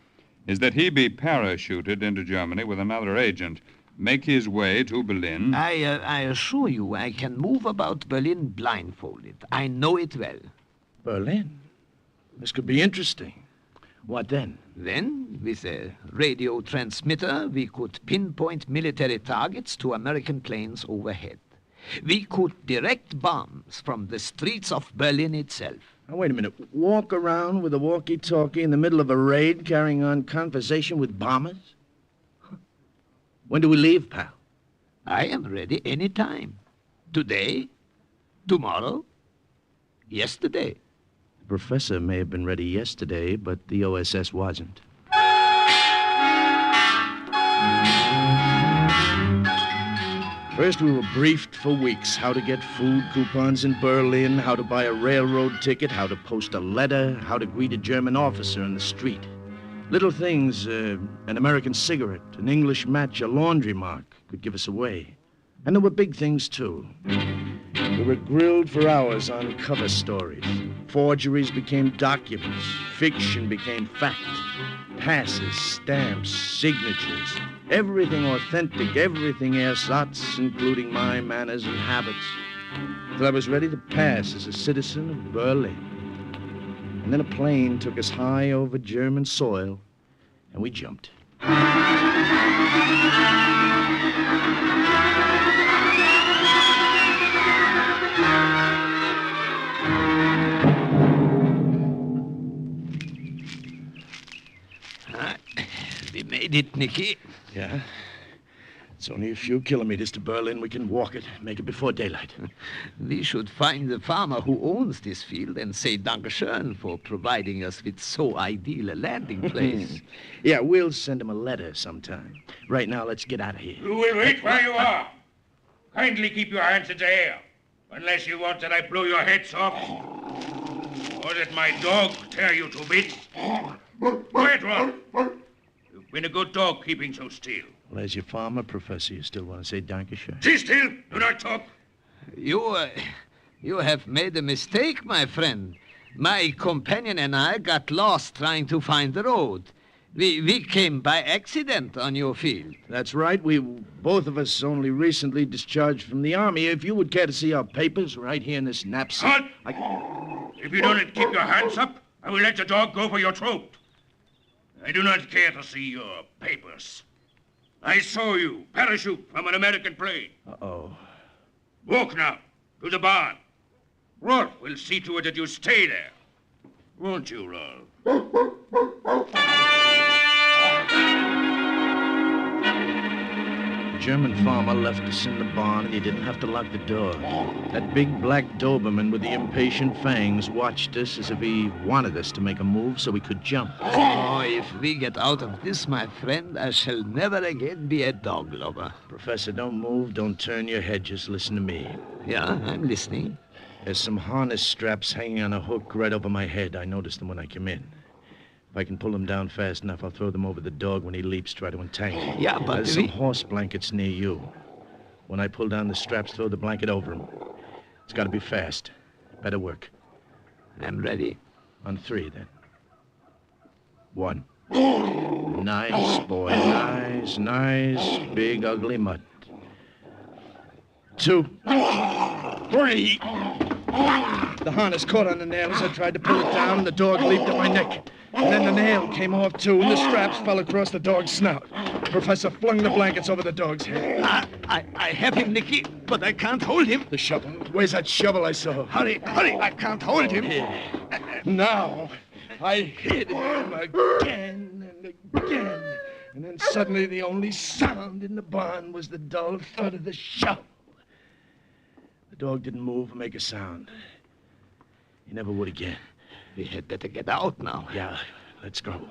[SPEAKER 1] is that he be parachuted into Germany with another agent, make his way to Berlin.
[SPEAKER 5] I assure you I can move about Berlin blindfolded. I know it well.
[SPEAKER 6] Berlin? This could be interesting. What then?
[SPEAKER 5] Then, with a radio transmitter, we could pinpoint military targets to American planes overhead. We could direct bombs from the streets of Berlin itself.
[SPEAKER 6] Now, wait a minute. Walk around with a walkie-talkie in the middle of a raid carrying on conversation with bombers? When do we leave, pal?
[SPEAKER 5] I am ready any time. Today, tomorrow, yesterday.
[SPEAKER 6] The professor may have been ready yesterday, but the OSS wasn't. First, we were briefed for weeks how to get food coupons in Berlin, how to buy a railroad ticket, how to post a letter, how to greet a German officer in the street. Little things, an American cigarette, an English match, a laundry mark could give us away. And there were big things, too. We were grilled for hours on cover stories. Forgeries became documents. Fiction became fact. Passes, stamps, signatures. Everything authentic, everything ersatz, including my manners and habits. Till I was ready to pass as a citizen of Berlin. And then a plane took us high over German soil, and we jumped.
[SPEAKER 5] We made it, Nicky.
[SPEAKER 6] Yeah? It's only a few kilometers to Berlin. We can walk it, make it before daylight.
[SPEAKER 5] We should find the farmer who owns this field and say Dankeschön for providing us with so ideal a landing place.
[SPEAKER 6] Yeah, we'll send him a letter sometime. Right now, let's get out of here.
[SPEAKER 20] You will wait where you are. Kindly keep your hands in the air, unless you want that I blow your heads off, or that my dog tear you to bits. Quiet, Ron. You've been a good dog keeping so still.
[SPEAKER 6] Well, as your farmer, Professor, you still want to say Dankeschön?
[SPEAKER 20] Sit still. Do not talk.
[SPEAKER 5] You have made a mistake, my friend. My companion and I got lost trying to find the road. We came by accident on your field.
[SPEAKER 6] That's right. We both of us only recently discharged from the army. If you would care to see our papers right here in this knapsack.
[SPEAKER 20] If you don't keep your hands up, I will let the dog go for your throat. I do not care to see your papers. I saw you parachute from an American plane.
[SPEAKER 6] Uh-oh.
[SPEAKER 20] Walk now to the barn. Rolf will see to it that you stay there. Won't you, Rolf?
[SPEAKER 6] The German farmer left us in the barn, and he didn't have to lock the door. That big black Doberman with the impatient fangs watched us as if he wanted us to make a move so we could jump.
[SPEAKER 5] Oh, if we get out of this, my friend, I shall never again be a dog lover.
[SPEAKER 6] Professor, don't move, don't turn your head, just listen to me.
[SPEAKER 5] Yeah, I'm listening.
[SPEAKER 13] There's some harness straps hanging on a hook right over my head. I noticed them when I came in. If I can pull them down fast enough, I'll throw them over the dog when he leaps, try to entangle.
[SPEAKER 5] Yeah, but
[SPEAKER 13] there's some horse blankets near you. When I pull down the straps, throw the blanket over him. It's got to be fast. Better work.
[SPEAKER 5] I'm ready.
[SPEAKER 13] On 3, then. 1. Nice, boy. Nice. Big, ugly mutt. 2. 3. The harness caught on the nail as I tried to pull it down, and the dog leaped at my neck. And then the nail came off, too, and the straps fell across the dog's snout. The professor flung the blankets over the dog's head.
[SPEAKER 5] I have him, Nicky, but I can't hold him.
[SPEAKER 13] The shovel. Where's that shovel I saw?
[SPEAKER 5] Hurry, I can't hold him.
[SPEAKER 13] Now, I hit him again and again. And then suddenly the only sound in the barn was the dull thud of the shovel. The dog didn't move or make a sound. He never would again.
[SPEAKER 5] We had better get out now.
[SPEAKER 13] Yeah, let's go.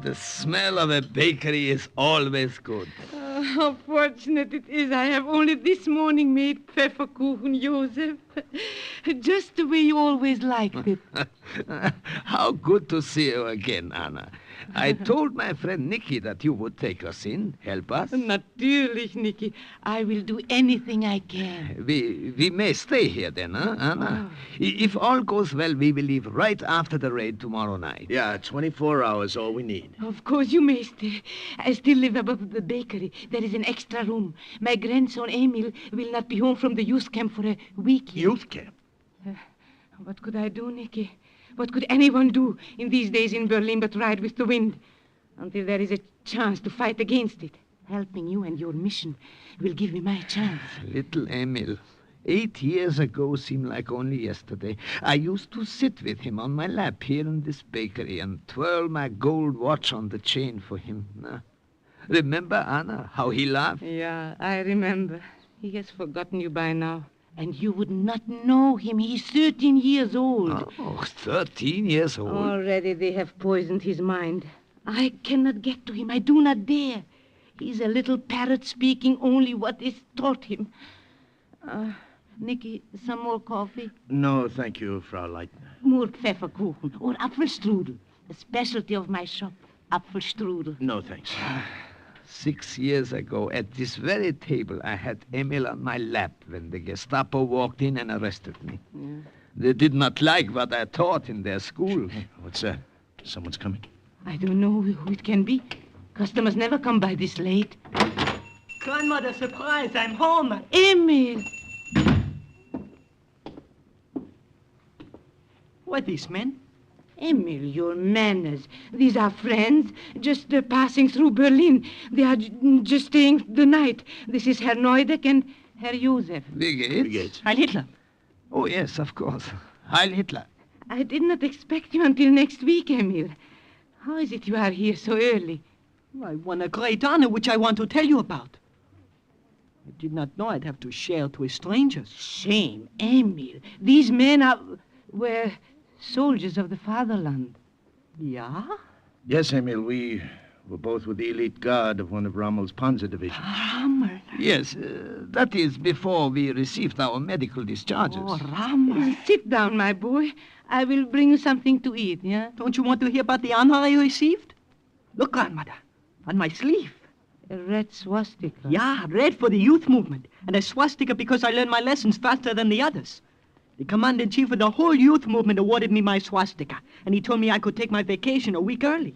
[SPEAKER 5] The smell of a bakery is always good.
[SPEAKER 15] How fortunate it is I have only this morning made Pfefferkuchen, Joseph. Just the way you always liked it.
[SPEAKER 5] How good to see you again, Anna. I told my friend Nicky that you would take us in, help us.
[SPEAKER 15] Natürlich, Nicky. I will do anything I can.
[SPEAKER 5] We may stay here then, huh, Anna? Oh. If all goes well, we will leave right after the raid tomorrow night.
[SPEAKER 13] Yeah, 24 hours, all we need.
[SPEAKER 15] Of course you may stay. I still live above the bakery. There is an extra room. My grandson Emil will not be home from the youth camp for a week.
[SPEAKER 13] Youth camp?
[SPEAKER 15] What could I do, Nicky? What could anyone do in these days in Berlin but ride with the wind? Until there is a chance to fight against it. Helping you and your mission will give me my chance.
[SPEAKER 5] Little Emil. 8 years ago seemed like only yesterday. I used to sit with him on my lap here in this bakery and twirl my gold watch on the chain for him. Remember, Anna, how he laughed?
[SPEAKER 15] Yeah, I remember. He has forgotten you by now. And you would not know him. He's 13 years old.
[SPEAKER 5] Oh, 13 years old.
[SPEAKER 15] Already they have poisoned his mind. I cannot get to him. I do not dare. He's a little parrot speaking only what is taught him. Nicky, some more coffee?
[SPEAKER 13] No, thank you, Frau Leitner.
[SPEAKER 15] More Pfefferkuchen or Apfelstrudel. A specialty of my shop. Apfelstrudel.
[SPEAKER 13] No, thanks.
[SPEAKER 5] 6 years ago, at this very table, I had Emil on my lap when the Gestapo walked in and arrested me. Yeah. They did not like what I taught in their school.
[SPEAKER 13] What's that? Someone's coming.
[SPEAKER 15] I don't know who it can be. Customers never come by this late.
[SPEAKER 17] Grandmother, surprise, I'm home.
[SPEAKER 15] Emil!
[SPEAKER 17] What are these men?
[SPEAKER 15] Emil, your manners. These are friends, just passing through Berlin. They are just staying the night. This is Herr Neudeck and Herr Josef.
[SPEAKER 5] Wie geht's?
[SPEAKER 17] Heil Hitler.
[SPEAKER 5] Oh, yes, of course. Heil Hitler.
[SPEAKER 15] I did not expect you until next week, Emil. How is it you are here so early?
[SPEAKER 17] I won a great honor, which I want to tell you about. I did not know I'd have to share it with strangers.
[SPEAKER 15] Shame, Emil. These men were soldiers of the fatherland.
[SPEAKER 17] Yeah?
[SPEAKER 13] Yes, Emil, we were both with the elite guard of one of Rommel's Panzer divisions.
[SPEAKER 15] Rommel?
[SPEAKER 5] Yes, that is before we received our medical discharges.
[SPEAKER 15] Oh, Rommel. Sit down, my boy. I will bring you something to eat, yeah?
[SPEAKER 17] Don't you want to hear about the honor I received? Look, Grandmother, on my sleeve.
[SPEAKER 15] A red swastika.
[SPEAKER 17] Yeah, red for the youth movement, and a swastika because I learned my lessons faster than the others. The commander-in-chief of the whole youth movement awarded me my swastika, and he told me I could take my vacation a week early.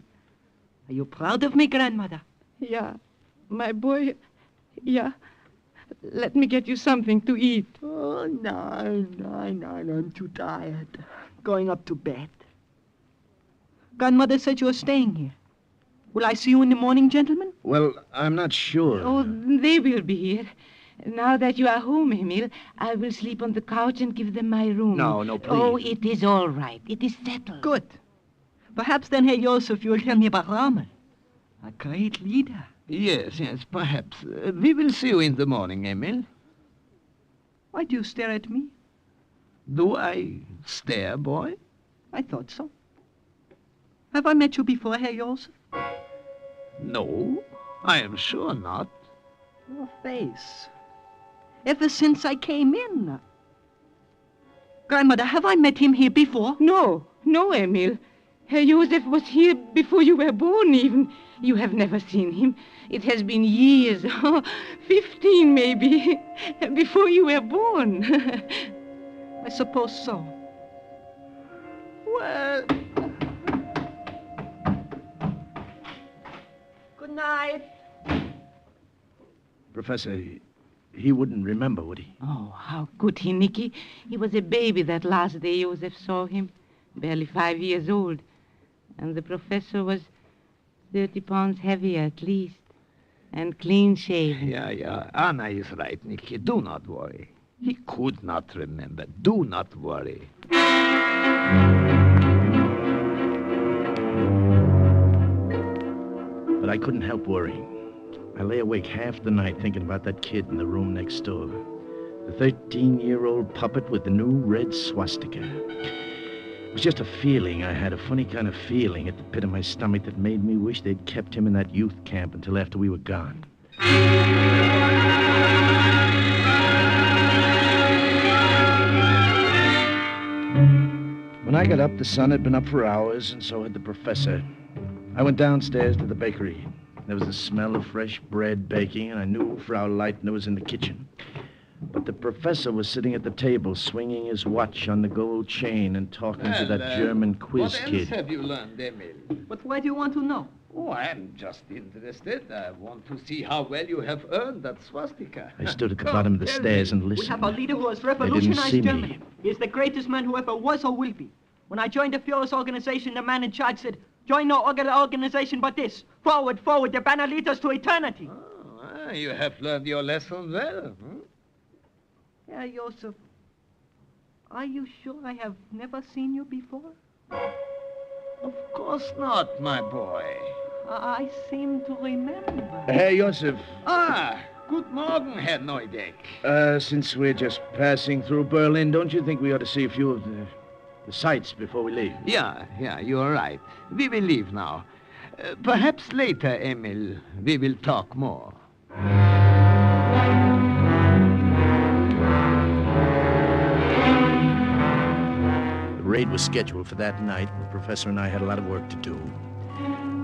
[SPEAKER 17] Are you proud of me, Grandmother?
[SPEAKER 15] Yeah, my boy, yeah. Let me get you something to eat.
[SPEAKER 17] Oh, no, I'm too tired. Going up to bed. Grandmother said you're staying here. Will I see you in the morning, gentlemen?
[SPEAKER 13] Well, I'm not sure.
[SPEAKER 15] Oh, they will be here. Now that you are home, Emil, I will sleep on the couch and give them my room.
[SPEAKER 13] No, please.
[SPEAKER 15] Oh, it is all right. It is settled.
[SPEAKER 17] Good. Perhaps then, Herr Josef, you will tell me about Rommel. A great leader.
[SPEAKER 5] Yes, perhaps. We will see you in the morning, Emil. Why do you stare at me?
[SPEAKER 13] Do I stare, boy?
[SPEAKER 5] I thought so. Have I met you before, Herr Joseph?
[SPEAKER 13] No, I am sure not.
[SPEAKER 5] Your face. Ever since I came in. Grandmother, have I met him here before?
[SPEAKER 15] No, Emil. Herr Joseph was here before you were born, even. You have never seen him. It has been years, 15 maybe, before you were born.
[SPEAKER 5] I suppose so.
[SPEAKER 13] Well...
[SPEAKER 5] Good night.
[SPEAKER 13] Professor, he wouldn't remember, would he?
[SPEAKER 15] Oh, how could he, Nicky? He was a baby that last day Joseph saw him. Barely 5 years old. And the professor was 30 pounds heavier at least. And clean-shaven.
[SPEAKER 13] Yeah. Anna is right, Nicky. Do not worry. He could not remember. Do not worry. But I couldn't help worrying. I lay awake half the night thinking about that kid in the room next door. The 13-year-old puppet with the new red swastika. It was just a feeling I had, a funny kind of feeling at the pit of my stomach that made me wish they'd kept him in that youth camp until after we were gone. When I got up, the sun had been up for hours, and so had the professor. I went downstairs to the bakery. There was the smell of fresh bread baking, and I knew Frau Leitner was in the kitchen. But the professor was sitting at the table, swinging his watch on the gold chain and talking to that German quiz
[SPEAKER 5] what
[SPEAKER 13] kid.
[SPEAKER 5] else have you learned, Emil? But why do you want to know?
[SPEAKER 13] Oh,
[SPEAKER 5] I'm just interested. I want to see how well you have earned that swastika.
[SPEAKER 13] I stood at the bottom of the stairs and
[SPEAKER 17] We
[SPEAKER 13] listened.
[SPEAKER 17] have a leader who has
[SPEAKER 13] They didn't see
[SPEAKER 17] revolutionized
[SPEAKER 13] me.
[SPEAKER 17] Germany. He is the greatest man who ever was or will be. When I joined the Führer's organization, the man in charge said, join no other organization but this. Forward, forward, the banner leads us to eternity.
[SPEAKER 5] You have learned your lesson well.
[SPEAKER 17] Herr Joseph, are you sure I have never seen you before?
[SPEAKER 5] Of course not, my boy.
[SPEAKER 17] I seem to remember.
[SPEAKER 13] Herr Joseph.
[SPEAKER 5] Good morning, Herr Neudeck.
[SPEAKER 13] Since we're just passing through Berlin, don't you think we ought to see a few of the sights before we leave?
[SPEAKER 5] Yeah, you are right. We will leave now. Perhaps later, Emil, we will talk more.
[SPEAKER 13] The raid was scheduled for that night. The professor and I had a lot of work to do.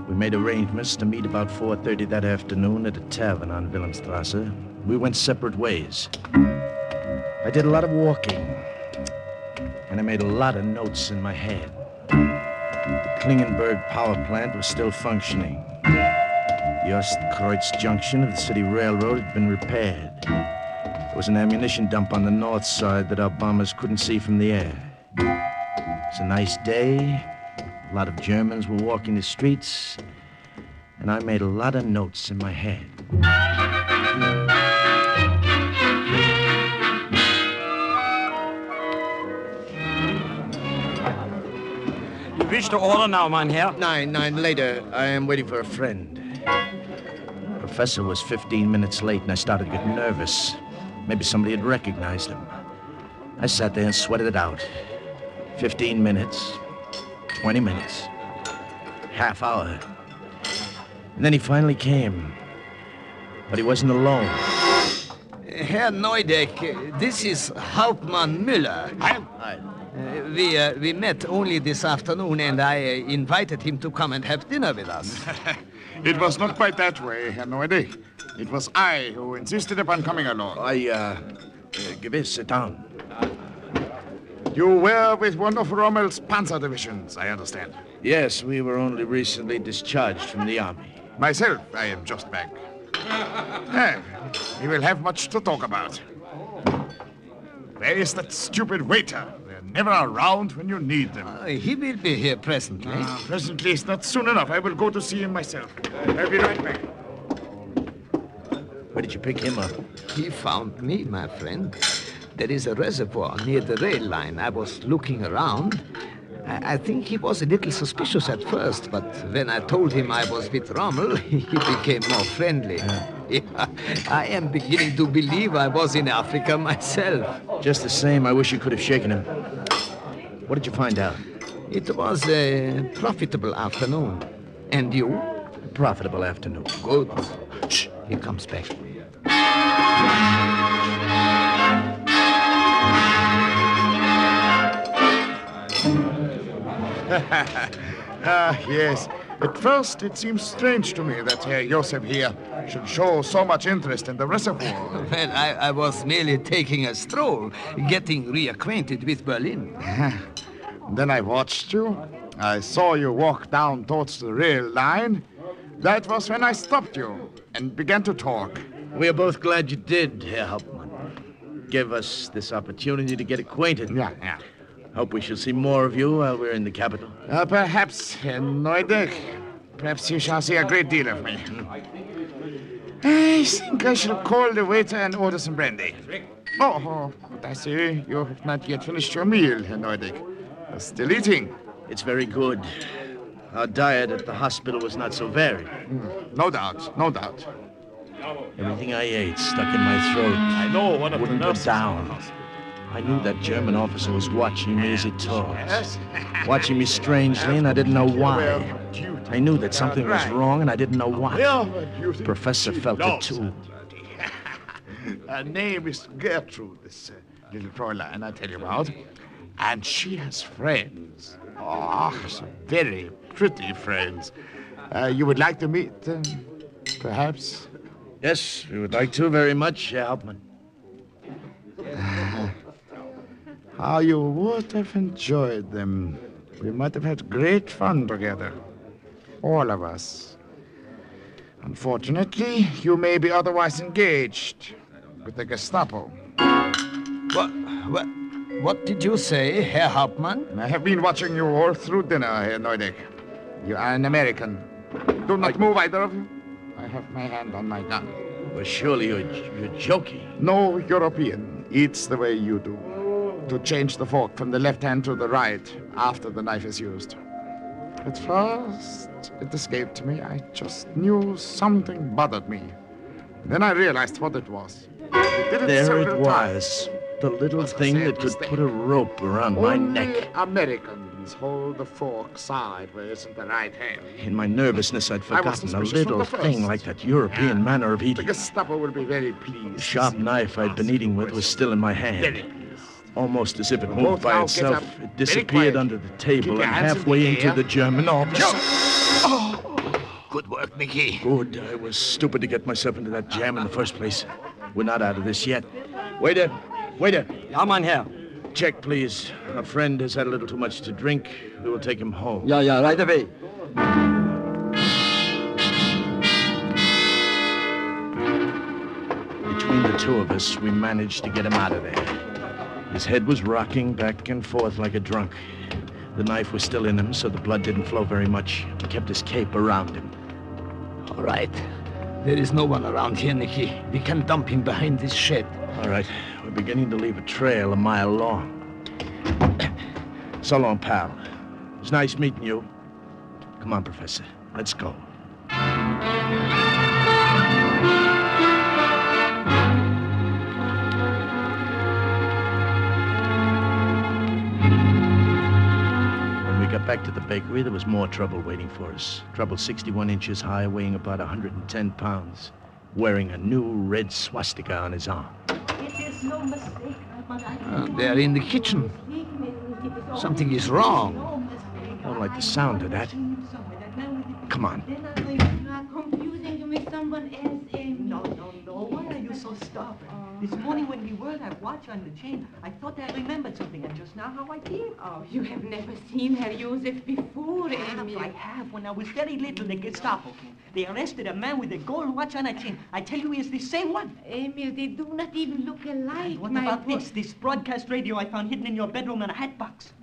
[SPEAKER 13] We made arrangements to meet about 4:30 that afternoon at a tavern on Wilhelmstrasse. We went separate ways. I did a lot of walking, and I made a lot of notes in my head. The Klingenberg power plant was still functioning. The Ostkreuz junction of the city railroad had been repaired. There was an ammunition dump on the north side that our bombers couldn't see from the air. It was a nice day. A lot of Germans were walking the streets, and I made a lot of notes in my head.
[SPEAKER 10] You wish to order now, mein Herr?
[SPEAKER 13] Nine, later. I am waiting for a friend. The professor was 15 minutes late, and I started getting nervous. Maybe somebody had recognized him. I sat there and sweated it out. 15 minutes, 20 minutes, half hour. And then he finally came. But he wasn't alone.
[SPEAKER 5] Herr Neudeck, this is Hauptmann Müller.
[SPEAKER 13] Hi.
[SPEAKER 5] We met only this afternoon, and I invited him to come and have dinner with us.
[SPEAKER 9] It was not quite that way, Herr Neudeck. It was I who insisted upon coming along.
[SPEAKER 13] Gewiss, sit down.
[SPEAKER 9] You were with one of Rommel's panzer divisions, I understand.
[SPEAKER 13] Yes, we were only recently discharged from the army.
[SPEAKER 9] Myself, I am just back. We will have much to talk about. Where is that stupid waiter? They're never around when you need them.
[SPEAKER 5] He will be here presently.
[SPEAKER 9] Presently is not soon enough. I will go to see him myself. I'll be right back.
[SPEAKER 13] Where did you pick him up?
[SPEAKER 5] He found me, my friend. There is a reservoir near the rail line. I was looking around. I think he was a little suspicious at first, but when I told him I was with Rommel, he became more friendly. I am beginning to believe I was in Africa myself.
[SPEAKER 13] Just the same, I wish you could have shaken him. What did you find out?
[SPEAKER 5] It was a profitable afternoon. And you?
[SPEAKER 13] A profitable afternoon.
[SPEAKER 5] Good. Shh, here comes Beck.
[SPEAKER 9] Yes. At first, it seems strange to me that Herr Joseph here should show so much interest in the reservoir.
[SPEAKER 5] Well, I was merely taking a stroll, getting reacquainted with Berlin.
[SPEAKER 9] Then I watched you. I saw you walk down towards the rail line. That was when I stopped you and began to talk.
[SPEAKER 13] We are both glad you did, Herr Hauptmann. Gave us this opportunity to get acquainted.
[SPEAKER 9] Yeah.
[SPEAKER 13] Hope we shall see more of you while we're in the capital.
[SPEAKER 9] Perhaps, Herr Neudeck. Perhaps you shall see a great deal of me. I think I shall call the waiter and order some brandy. Oh, but I see you have not yet finished your meal, Herr Neudeck. You're still eating.
[SPEAKER 13] It's very good. Our diet at the hospital was not so varied.
[SPEAKER 9] No doubt, no doubt.
[SPEAKER 13] Everything I ate stuck in my throat.
[SPEAKER 9] I know what
[SPEAKER 13] wouldn't go down. I knew that German officer was watching me as he talked.
[SPEAKER 9] Yes.
[SPEAKER 13] Watching me strangely, and I didn't know why. I knew that something was wrong, and I didn't know what. The professor felt it too.
[SPEAKER 9] Her name is Gertrude, this little Fräulein I tell you about. And she has friends. Oh, some very pretty friends. You would like to meet them, perhaps?
[SPEAKER 13] Yes, we would like to very much, Herr Hauptmann.
[SPEAKER 9] How you would have enjoyed them. We might have had great fun together. All of us. Unfortunately, you may be otherwise engaged with the Gestapo.
[SPEAKER 5] What did you say, Herr Hauptmann?
[SPEAKER 9] I have been watching you all through dinner, Herr Neudeck. You are an American. Do not move, either of you. I have my hand on my gun.
[SPEAKER 13] Well, surely you're joking.
[SPEAKER 9] No European eats the way you do. To change the fork from the left hand to the right after the knife is used. At first, it escaped me. I just knew something bothered me. Then I realized what it was.
[SPEAKER 13] There it was. The little thing that could put a rope around my neck.
[SPEAKER 9] Americans hold the fork sideways in the right hand.
[SPEAKER 13] In my nervousness, I'd forgotten a little thing like that European manner of
[SPEAKER 9] The
[SPEAKER 13] eating.
[SPEAKER 9] Gestapo will be very pleased.
[SPEAKER 13] The sharp knife I'd been eating with was still in my hand.
[SPEAKER 9] Very pleased.
[SPEAKER 13] Almost as if it
[SPEAKER 9] Both
[SPEAKER 13] moved by
[SPEAKER 9] now get
[SPEAKER 13] itself,
[SPEAKER 9] up.
[SPEAKER 13] it
[SPEAKER 9] Very
[SPEAKER 13] disappeared
[SPEAKER 9] quiet.
[SPEAKER 13] under the table
[SPEAKER 9] Keep your
[SPEAKER 13] and
[SPEAKER 9] hands in
[SPEAKER 13] halfway
[SPEAKER 9] the
[SPEAKER 13] into
[SPEAKER 9] air.
[SPEAKER 13] the German office.
[SPEAKER 5] Good work, Nicky.
[SPEAKER 13] Good. I was stupid to get myself into that jam in the first place. We're not out of this yet. Waiter!
[SPEAKER 17] Ja, mein Herr.
[SPEAKER 13] Check, please. A friend has had a little too much to drink. We will take him home.
[SPEAKER 17] Ja, right away.
[SPEAKER 13] Between the two of us, we managed to get him out of there. His head was rocking back and forth like a drunk. The knife was still in him, so the blood didn't flow very much. He kept his cape around him.
[SPEAKER 5] All right. There is no one around here, Nicky. We can dump him behind this shed.
[SPEAKER 13] All right, we're beginning to leave a trail a mile long. So long, pal. It was nice meeting you. Come on, Professor. Let's go. When we got back to the bakery, there was more trouble waiting for us. Trouble 61 inches high, weighing about 110 pounds, wearing a new red swastika on his arm.
[SPEAKER 17] It is no mistake.
[SPEAKER 5] They're in the kitchen. Something is wrong.
[SPEAKER 13] I don't like the sound of that. Come on.
[SPEAKER 15] You are confusing with someone else, Amy.
[SPEAKER 17] No. Why are you so stubborn? This morning when we were that watch on the chain, I thought I remembered something, and just now how I did.
[SPEAKER 15] Oh, you have never seen Herr Joseph before, Amy.
[SPEAKER 17] I have. When I was very little, the Gestapo came. They arrested a man with a gold watch on a chain. I tell you, he is the same one.
[SPEAKER 15] Emil, they do not even look alike.
[SPEAKER 17] What about this broadcast radio I found hidden in your bedroom in a hat box?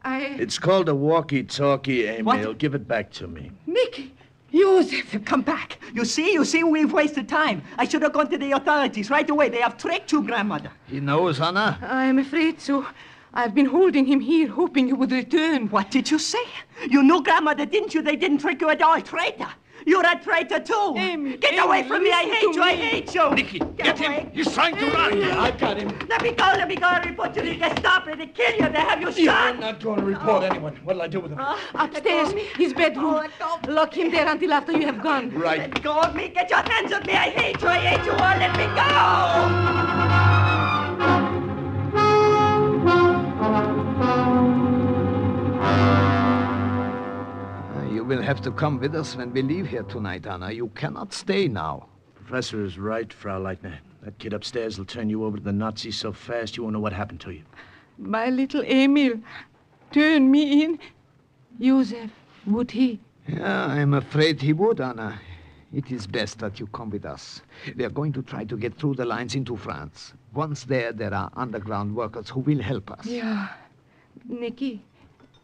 [SPEAKER 13] It's called a walkie-talkie, Emil.
[SPEAKER 17] What?
[SPEAKER 13] Give it back to me.
[SPEAKER 15] Nicky! Joseph!
[SPEAKER 17] Come back. You see, we've wasted time. I should have gone to the authorities right away. They have tricked you, grandmother.
[SPEAKER 5] He knows, Anna.
[SPEAKER 15] I am afraid so. I've been holding him here, hoping you would return.
[SPEAKER 17] What did you say? You knew grandmother, didn't you? They didn't trick you at all. Traitor! You're a traitor too! Get away from me! I hate you! I hate you!
[SPEAKER 13] Nicky, get him! He's trying to run! I got him!
[SPEAKER 17] Let me go! Let me go! I report you to the Gestapo! They kill you! They have you
[SPEAKER 13] You're
[SPEAKER 17] shot!
[SPEAKER 13] not going to report anyone. What'll I do with him?
[SPEAKER 15] Upstairs, his bedroom. Lock him there until after you have gone.
[SPEAKER 13] Right.
[SPEAKER 17] Let go of me! Get your hands off me! I hate you! I hate you all! Let me go!
[SPEAKER 5] You will have to come with us when we leave here tonight, Anna. You cannot stay now.
[SPEAKER 13] Professor is right, Frau Leitner. That kid upstairs will turn you over to the Nazis so fast you won't know what happened to you.
[SPEAKER 15] My little Emil, turn me in. Joseph, would he?
[SPEAKER 5] Yeah, I'm afraid he would, Anna. It is best that you come with us. We are going to try to get through the lines into France. Once there are underground workers who will help us.
[SPEAKER 15] Yeah. Nicky,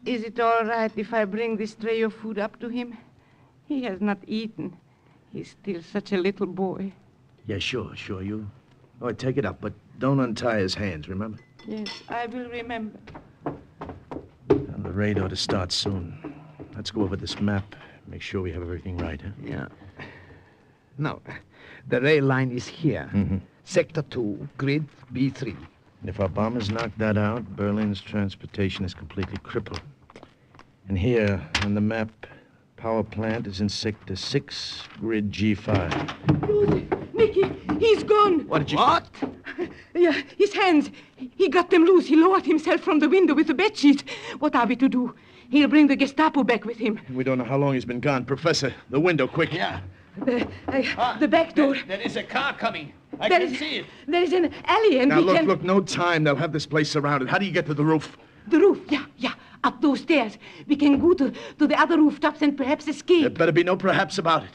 [SPEAKER 15] is it all right if I bring this tray of food up to him? He has not eaten. He's still such a little boy.
[SPEAKER 13] Yeah, sure. You... Oh, take it up, but don't untie his hands, remember?
[SPEAKER 15] Yes, I will remember.
[SPEAKER 13] And the raid ought to start soon. Let's go over this map. Make sure we have everything right, huh?
[SPEAKER 5] Yeah. No, the rail line is here.
[SPEAKER 13] Mm-hmm.
[SPEAKER 5] Sector 2, grid B3.
[SPEAKER 13] And if our bombers knock that out, Berlin's transportation is completely crippled. And here, on the map, power plant is in Sector 6, grid G5.
[SPEAKER 15] Nicky, he's gone.
[SPEAKER 13] What did you...
[SPEAKER 5] What?
[SPEAKER 15] Yeah, his hands. He got them loose. He lowered himself from the window with the bedsheet. What are we to do? He'll bring the Gestapo back with him.
[SPEAKER 13] We don't know how long he's been gone. Professor, the window, quick.
[SPEAKER 10] Yeah.
[SPEAKER 15] The back door.
[SPEAKER 10] There is a car coming. I
[SPEAKER 15] There
[SPEAKER 10] can
[SPEAKER 15] is-
[SPEAKER 10] see it.
[SPEAKER 15] There is an alley and
[SPEAKER 13] Now,
[SPEAKER 15] we can...
[SPEAKER 13] look, no time. They'll have this place surrounded. How do you get to the roof?
[SPEAKER 15] The roof, yeah. Up those stairs. We can go to the other rooftops and perhaps escape.
[SPEAKER 13] There better be no perhaps about it.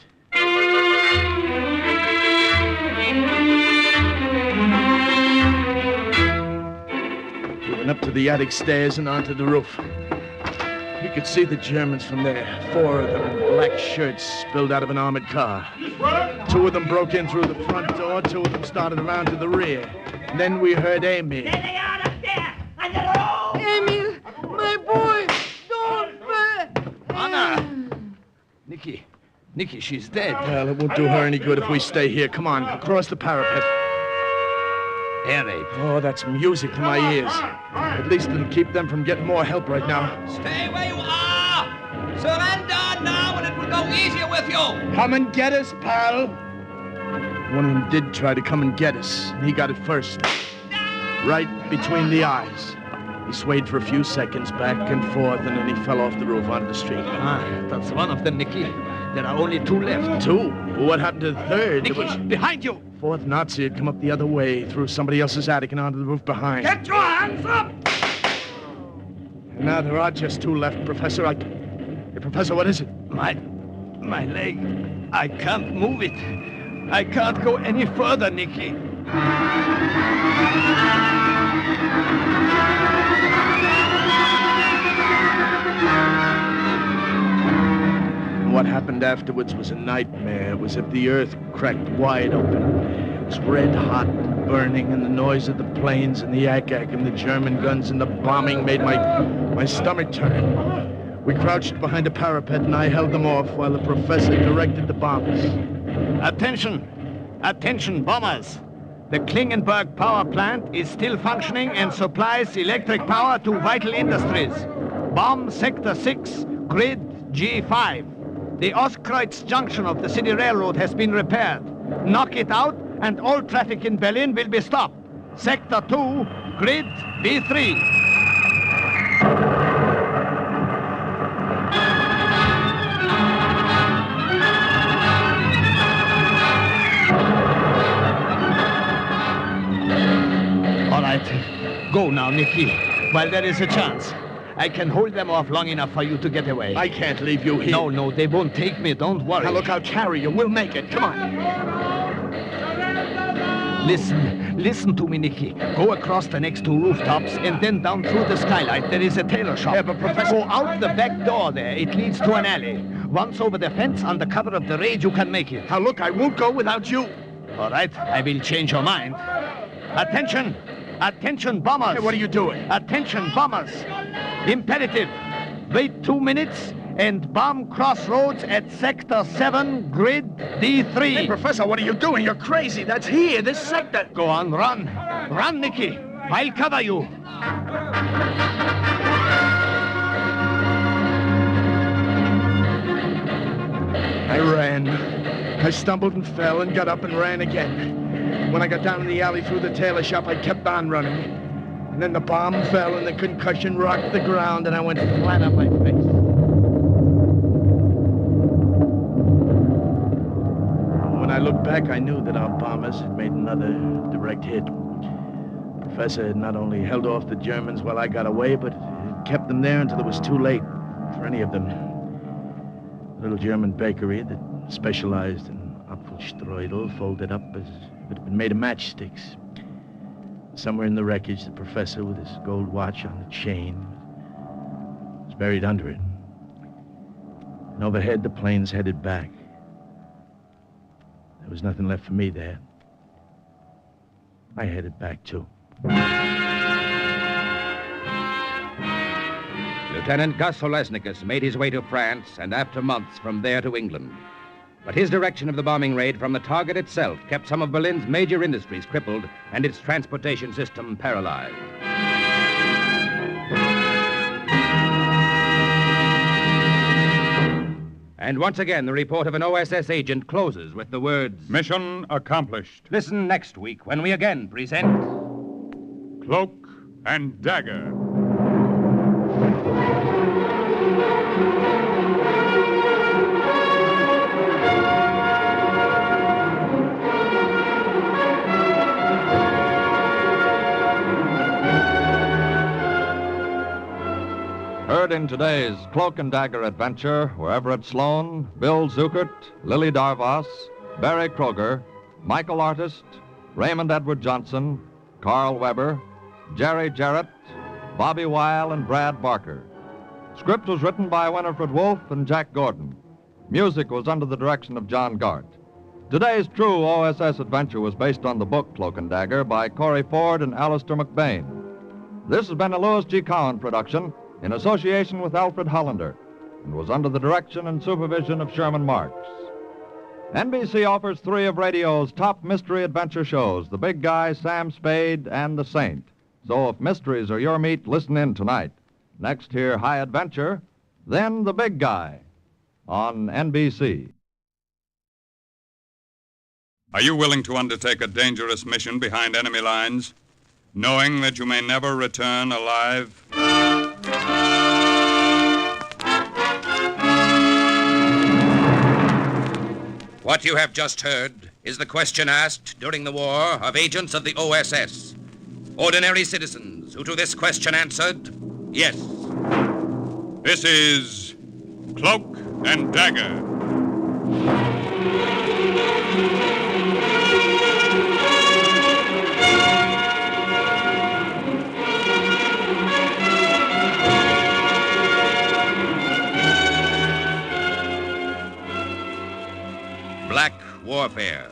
[SPEAKER 13] We went up to the attic stairs and onto the roof. You could see the Germans from there. 4 of them in black shirts spilled out of an armored car. 2 of them broke in through the front door. 2 of them started around to the rear. And then we heard Amy.
[SPEAKER 17] There they are up there! On the roof!
[SPEAKER 15] Emil, my boy, don't...
[SPEAKER 5] Anna! Nicky, she's dead.
[SPEAKER 13] Well, it won't do her any good if we stay here. Come on, across the parapet.
[SPEAKER 5] Air raid.
[SPEAKER 13] Oh, that's music to my ears. At least it'll keep them from getting more help right now.
[SPEAKER 14] Stay where you are! Surrender now and it will go easier with you!
[SPEAKER 13] Come and get us, pal! One of them did try to come and get us, and he got it first. Right between the eyes. He swayed for a few seconds back and forth, and then he fell off the roof onto the street.
[SPEAKER 5] That's one of them, Nicky. There are only 2 left.
[SPEAKER 13] 2? Well, what happened to the third?
[SPEAKER 5] Nicky, behind you!
[SPEAKER 13] 4th Nazi had come up the other way, through somebody else's attic and onto the roof behind.
[SPEAKER 10] Get your hands up!
[SPEAKER 13] And now there are just 2 left, Professor. Hey, Professor, what is it?
[SPEAKER 5] My leg. I can't move it. I can't go any further, Nicky.
[SPEAKER 13] What happened afterwards was a nightmare. It was as if the earth cracked wide open. It was red hot, burning, and the noise of the planes and the yak-yak and the German guns and the bombing made my stomach turn. We crouched behind a parapet and I held them off while the professor directed the bombers.
[SPEAKER 21] Attention! Attention, bombers! The Klingenberg power plant is still functioning and supplies electric power to vital industries. Bomb Sector 6, grid G5. The Ostkreuz junction of the city railroad has been repaired. Knock it out and all traffic in Berlin will be stopped. Sector 2, grid B3.
[SPEAKER 5] All right. Go now, Nicky, while there is a chance. I can hold them off long enough for you to get away.
[SPEAKER 13] I can't leave you here.
[SPEAKER 5] No, they won't take me. Don't worry.
[SPEAKER 13] Now look, I'll carry you. We'll make it. Come on.
[SPEAKER 5] Listen to me, Nicky. Go across the next 2 rooftops and then down through the skylight. There is a tailor shop.
[SPEAKER 13] Yeah, but Professor...
[SPEAKER 5] Go out the back door there. It leads to an alley. Once over the fence, under cover of the raid, you can make it.
[SPEAKER 13] Now look, I won't go without you.
[SPEAKER 5] All right, I will change your mind.
[SPEAKER 21] Attention! Attention, bombers!
[SPEAKER 13] Hey, what are you doing?
[SPEAKER 21] Attention, bombers! Imperative! Wait 2 minutes and bomb crossroads at Sector 7, Grid D3.
[SPEAKER 13] Hey, Professor, what are you doing? You're crazy. That's here, this sector.
[SPEAKER 21] Go on, run. Run, Nicky. I'll cover you.
[SPEAKER 13] I ran. I stumbled and fell and got up and ran again. When I got down in the alley through the tailor shop, I kept on running. And then the bomb fell and the concussion rocked the ground and I went flat on my face. When I looked back, I knew that our bombers had made another direct hit. The professor had not only held off the Germans while I got away, but had kept them there until it was too late for any of them. A little German bakery that specialized in Apfelstrudel folded up as if it had been made of matchsticks. Somewhere in the wreckage, the professor, with his gold watch on the chain, was buried under it. And overhead, the planes headed back. There was nothing left for me there. I headed back, too.
[SPEAKER 2] Lieutenant Gus Olesnikus made his way to France and after months from there to England. But his direction of the bombing raid from the target itself kept some of Berlin's major industries crippled and its transportation system paralyzed. And once again, the report of an OSS agent closes with the words,
[SPEAKER 1] "Mission accomplished."
[SPEAKER 2] Listen next week when we again present
[SPEAKER 1] Cloak and Dagger.
[SPEAKER 11] Heard in today's Cloak and Dagger adventure were Everett Sloan, Bill Zuckert, Lily Darvas, Barry Kroger, Michael Artist, Raymond Edward Johnson, Carl Weber, Jerry Jarrett, Bobby Weil, and Brad Barker. Script was written by Winifred Wolfe and Jack Gordon. Music was under the direction of John Gart. Today's true OSS adventure was based on the book Cloak and Dagger by Corey Ford and Alistair McBain. This has been a Louis G. Cowan production in association with Alfred Hollander and was under the direction and supervision of Sherman Marks. NBC offers 3 of radio's top mystery adventure shows, The Big Guy, Sam Spade, and The Saint. So if mysteries are your meat, listen in tonight. Next, hear High Adventure, then The Big Guy on NBC.
[SPEAKER 1] Are you willing to undertake a dangerous mission behind enemy lines, knowing that you may never return alive?
[SPEAKER 2] What you have just heard is the question asked during the war of agents of the OSS. Ordinary citizens who to this question answered, yes.
[SPEAKER 1] This is Cloak and Dagger.
[SPEAKER 2] Black warfare,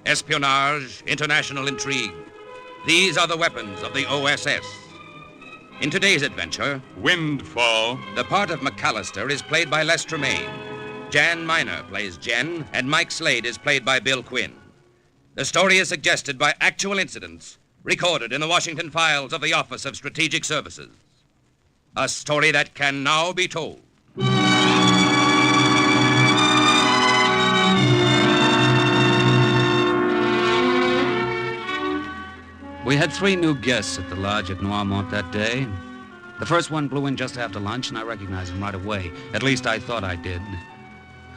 [SPEAKER 2] espionage, international intrigue. These are the weapons of the OSS. In today's adventure,
[SPEAKER 1] Windfall,
[SPEAKER 2] the part of McAllister is played by Les Tremaine. Jan Miner plays Jen, and Mike Slade is played by Bill Quinn. The story is suggested by actual incidents recorded in the Washington files of the Office of Strategic Services. A story that can now be told.
[SPEAKER 4] We had 3 new guests at the lodge at Noirmont that day. The first one blew in just after lunch, and I recognized him right away. At least I thought I did.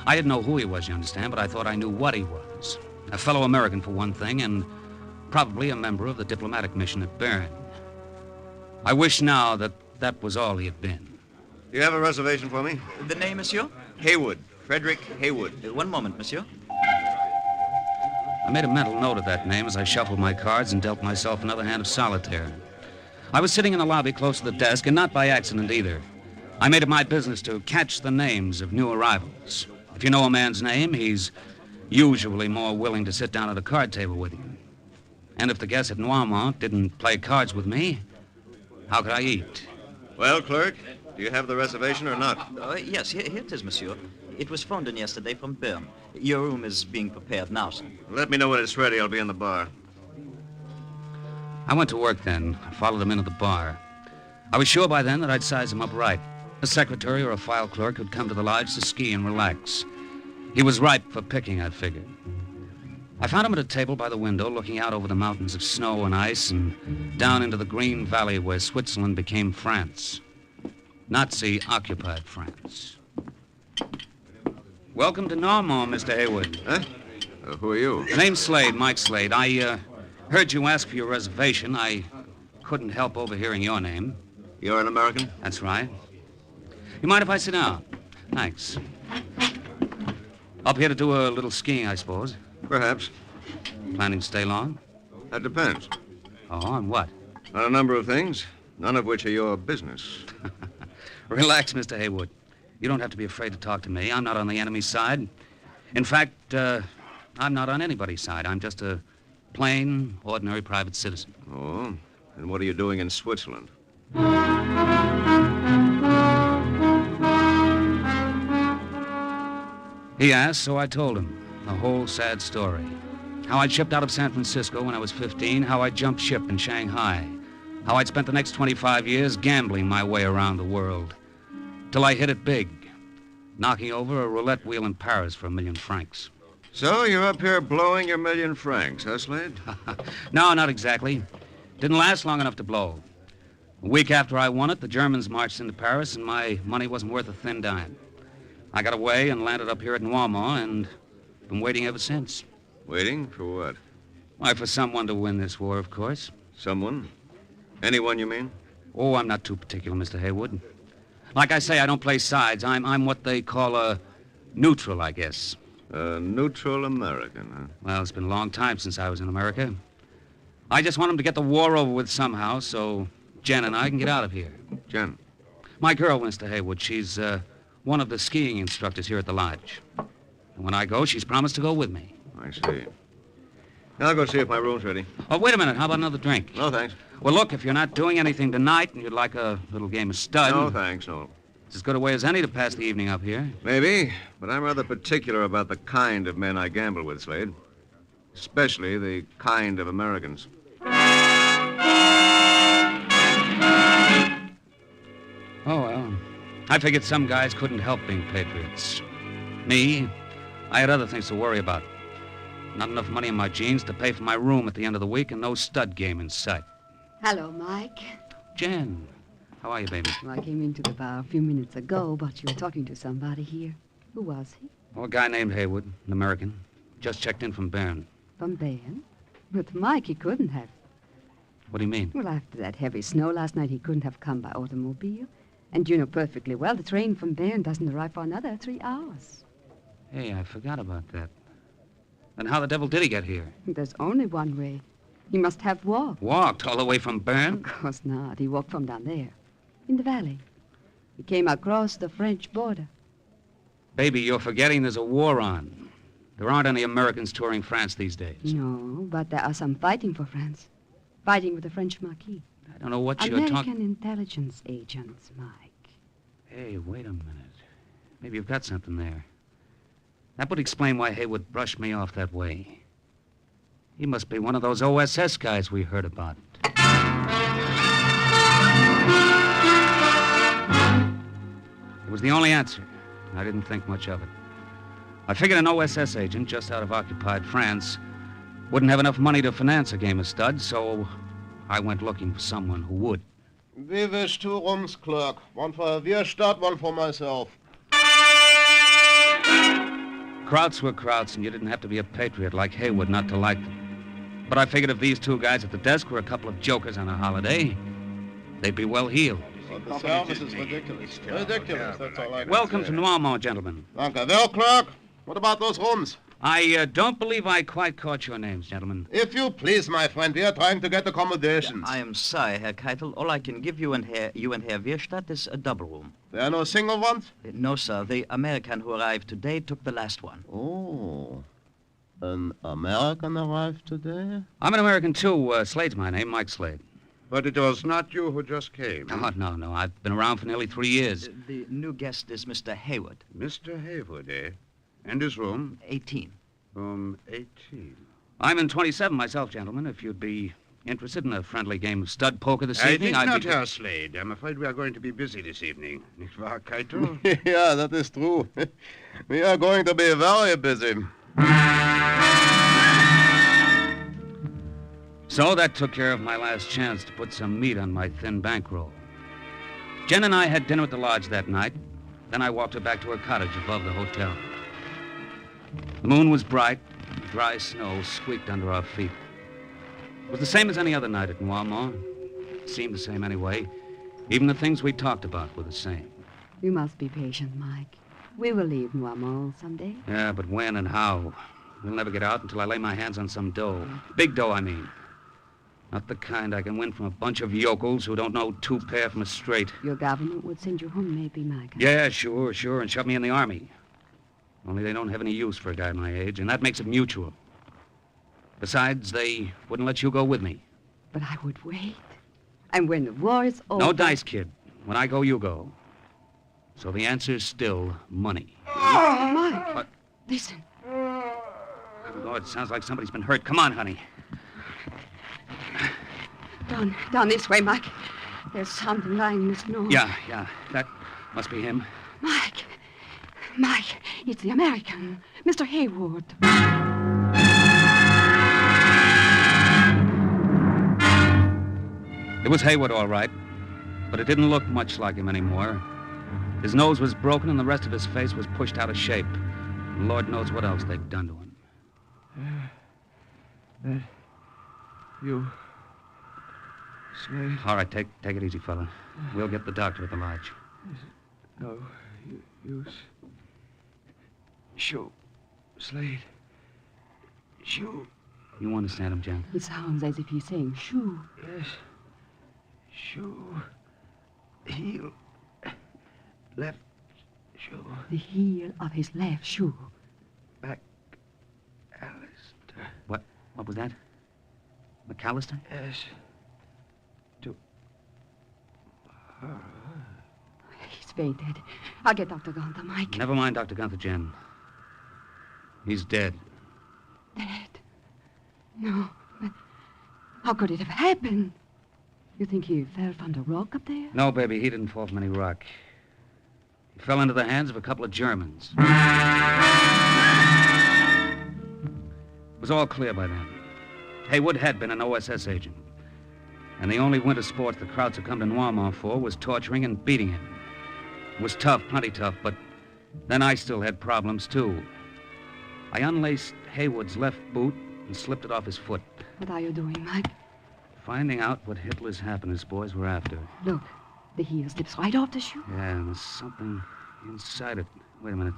[SPEAKER 4] I didn't know who he was, you understand, but I thought I knew what he was. A fellow American, for one thing, and probably a member of the diplomatic mission at Bern. I wish now that that was all he had been.
[SPEAKER 18] Do you have a reservation for me?
[SPEAKER 8] The name, monsieur?
[SPEAKER 18] Haywood. Frederick Haywood.
[SPEAKER 8] One moment, monsieur.
[SPEAKER 4] I made a mental note of that name as I shuffled my cards and dealt myself another hand of solitaire. I was sitting in the lobby close to the desk, and not by accident either. I made it my business to catch the names of new arrivals. If you know a man's name, he's usually more willing to sit down at a card table with you. And if the guests at Noirmont didn't play cards with me, how could I eat?
[SPEAKER 18] Well, clerk, Do you have the reservation or not?
[SPEAKER 8] Yes, here it is, monsieur. It was phoned in yesterday from Bern. Your room is being prepared now, sir.
[SPEAKER 18] Let me know when it's ready. I'll be in the bar.
[SPEAKER 4] I went to work then. I followed him into the bar. I was sure by then that I'd size him up right. A secretary or a file clerk who'd come to the lodge to ski and relax. He was ripe for picking, I figured. I found him at a table by the window, looking out over the mountains of snow and ice and down into the green valley where Switzerland became France. Nazi-occupied France. Welcome to Normand, Mr. Haywood.
[SPEAKER 18] Huh? Who are you?
[SPEAKER 4] The name's Slade, Mike Slade. I heard you ask for your reservation. I couldn't help overhearing your name.
[SPEAKER 18] You're an American?
[SPEAKER 4] That's right. You mind if I sit down? Thanks. Up here to do a little skiing, I suppose.
[SPEAKER 18] Perhaps.
[SPEAKER 4] Planning to stay long?
[SPEAKER 18] That depends.
[SPEAKER 4] Oh, on what?
[SPEAKER 18] On a number of things, none of which are your business.
[SPEAKER 4] Relax, Mr. Haywood. You don't have to be afraid to talk to me. I'm not on the enemy's side. In fact, I'm not on anybody's side. I'm just a plain, ordinary private citizen.
[SPEAKER 18] Oh? And what are you doing in Switzerland?
[SPEAKER 4] He asked, so I told him. The whole sad story. How I'd shipped out of San Francisco when I was 15, how I jumped ship in Shanghai, how I'd spent the next 25 years gambling my way around the world, till I hit it big, knocking over a roulette wheel in Paris for 1 million francs.
[SPEAKER 18] So you're up here blowing your 1 million francs, huh, Slade?
[SPEAKER 4] No, not exactly. Didn't last long enough to blow. A week after I won it, the Germans marched into Paris, and my money wasn't worth a thin dime. I got away and landed up here at Normand, and been waiting ever since.
[SPEAKER 18] Waiting for what?
[SPEAKER 4] Why, for someone to win this war, of course.
[SPEAKER 18] Someone? Anyone, you mean?
[SPEAKER 4] Oh, I'm not too particular, Mr. Haywood. Like I say, I don't play sides. I'm what they call a neutral, I guess.
[SPEAKER 18] A neutral American, huh?
[SPEAKER 4] Well, it's been a long time since I was in America. I just want them to get the war over with somehow, so Jen and I can get out of here.
[SPEAKER 18] Jen?
[SPEAKER 4] My girl, Mr. Haywood. She's one of the skiing instructors here at the lodge. And when I go, she's promised to go with me.
[SPEAKER 18] I see. I'll go see if my room's ready.
[SPEAKER 4] Oh, wait a minute. How about another drink?
[SPEAKER 18] No, thanks.
[SPEAKER 4] Well, look, if you're not doing anything tonight and you'd like a little game of stud...
[SPEAKER 18] No, thanks, no.
[SPEAKER 4] It's as good a way as any to pass the evening up here.
[SPEAKER 18] Maybe, but I'm rather particular about the kind of men I gamble with, Slade. Especially the kind of Americans.
[SPEAKER 4] Oh, well. I figured some guys couldn't help being patriots. Me, I had other things to worry about. Not enough money in my jeans to pay for my room at the end of the week and no stud game in sight.
[SPEAKER 3] Hello, Mike.
[SPEAKER 4] Jen, how are you, baby?
[SPEAKER 3] Well, I came into the bar a few minutes ago, but you were talking to somebody here. Who was he?
[SPEAKER 4] Oh, a guy named Haywood, an American. Just checked in from Bern.
[SPEAKER 3] From Bern? But Mike, he couldn't have.
[SPEAKER 4] What do you mean?
[SPEAKER 3] Well, after that heavy snow last night, he couldn't have come by automobile. And you know perfectly well the train from Bern doesn't arrive for another 3 hours.
[SPEAKER 4] Hey, I forgot about that. Then how the devil did he get here?
[SPEAKER 3] There's only one way. He must have walked.
[SPEAKER 4] Walked all the way from Bern?
[SPEAKER 3] Of course not. He walked from down there, in the valley. He came across the French border.
[SPEAKER 4] Baby, you're forgetting there's a war on. There aren't any Americans touring France these days.
[SPEAKER 3] No, but there are some fighting for France. Fighting with the French Marquis.
[SPEAKER 4] I don't know what you're talking...
[SPEAKER 3] American intelligence agents, Mike.
[SPEAKER 4] Hey, wait a minute. Maybe you've got something there. That would explain why Haywood brushed me off that way. He must be one of those OSS guys we heard about. It was the only answer. I didn't think much of it. I figured an OSS agent just out of occupied France wouldn't have enough money to finance a game of stud, so I went looking for someone who would.
[SPEAKER 12] We wish 2 rooms, clerk. One for Wirstadt, one for myself.
[SPEAKER 4] Krauts were Krauts, and you didn't have to be a patriot like Haywood not to like them. But I figured if these 2 guys at the desk were a couple of jokers on a holiday, they'd be well heeled.
[SPEAKER 12] The service is ridiculous. Ridiculous, that's all I can
[SPEAKER 4] Welcome
[SPEAKER 12] say.
[SPEAKER 4] to Normand, gentlemen.
[SPEAKER 12] Danke. Well, clerk, what about those rooms?
[SPEAKER 4] I don't believe I quite caught your names, gentlemen.
[SPEAKER 12] If you please, my friend, we are trying to get accommodations.
[SPEAKER 8] I am sorry, Herr Keitel. All I can give you and Herr Wirstadt is a double room.
[SPEAKER 12] There are no single ones?
[SPEAKER 8] No, sir. The American who arrived today took the last one.
[SPEAKER 12] Oh. An American arrived today?
[SPEAKER 4] I'm an American, too. Slade's my name, Mike Slade.
[SPEAKER 7] But it was not you who just came.
[SPEAKER 4] Oh, no. I've been around for nearly 3 years.
[SPEAKER 8] The new guest is Mr. Hayward.
[SPEAKER 7] Mr. Hayward, eh? And his room?
[SPEAKER 8] 18.
[SPEAKER 7] Room 18.
[SPEAKER 4] I'm in 27 myself, gentlemen. If you'd be interested in a friendly game of stud poker this evening,
[SPEAKER 7] I
[SPEAKER 4] I'd
[SPEAKER 7] think
[SPEAKER 4] be...
[SPEAKER 7] not, Herr Slade. I'm afraid we are going to be busy this evening. Nicht wahr, Kaito?
[SPEAKER 12] Yeah, that is true. We are going to be very busy.
[SPEAKER 4] So that took care of my last chance to put some meat on my thin bankroll. Jen and I had dinner at the lodge that night. Then I walked her back to her cottage above the hotel. The moon was bright. Dry snow squeaked under our feet. It was the same as any other night at Noirmont. It seemed the same anyway. Even the things we talked about were the same.
[SPEAKER 3] You must be patient, Mike. We will leave Noirmont someday.
[SPEAKER 4] Yeah, but when and how? We'll never get out until I lay my hands on some dough. Big dough, I mean. Not the kind I can win from a bunch of yokels who don't know two pair from a straight.
[SPEAKER 3] Your government would send you home, maybe, Mike.
[SPEAKER 4] Yeah, sure, and shove me in the army. Only they don't have any use for a guy my age, and that makes it mutual. Besides, they wouldn't let you go with me.
[SPEAKER 3] But I would wait. And when the war is over...
[SPEAKER 4] No dice, kid. When I go, you go. So the answer's still money.
[SPEAKER 3] Oh, Mike.
[SPEAKER 4] What?
[SPEAKER 3] Listen.
[SPEAKER 4] Oh, Lord, it sounds like somebody's been hurt. Come on, honey.
[SPEAKER 3] Down this way, Mike. There's something lying in the snow.
[SPEAKER 4] Yeah. That must be him.
[SPEAKER 3] Mike, it's the American, Mr. Hayward.
[SPEAKER 4] It was Hayward, all right, but it didn't look much like him anymore. His nose was broken and the rest of his face was pushed out of shape. And Lord knows what else they'd done to him.
[SPEAKER 13] You... Slade?
[SPEAKER 4] All right, take it easy, fella. We'll get the doctor at the lodge.
[SPEAKER 13] No use. Shoo. Slade. Shoo.
[SPEAKER 4] You understand him, Jen?
[SPEAKER 3] It sounds as if he's saying shoo.
[SPEAKER 13] Yes. Shoo. Heel. Left shoe.
[SPEAKER 3] The heel of his left shoe.
[SPEAKER 13] Back. Alistair.
[SPEAKER 4] What was that? McAllister?
[SPEAKER 13] Yes. To her.
[SPEAKER 3] He's fainted. I'll get Dr. Gunther, Mike.
[SPEAKER 4] Never mind Dr. Gunther, Jen. He's dead.
[SPEAKER 3] Dead? No, but how could it have happened? You think he fell from the rock up there?
[SPEAKER 4] No, baby, he didn't fall from any rock. He fell into the hands of a couple of Germans. It was all clear by then. Hayward had been an OSS agent. And the only winter sports the crowds had come to Noirmont for was torturing and beating him. It was tough, plenty tough, but then I still had problems, too. I unlaced Hayward's left boot and slipped it off his foot.
[SPEAKER 3] What are you doing, Mike?
[SPEAKER 4] Finding out what Hitler's happiness boys were after.
[SPEAKER 3] Look, the heel slips right off the shoe.
[SPEAKER 4] Yeah, and there's something inside it. Wait a minute.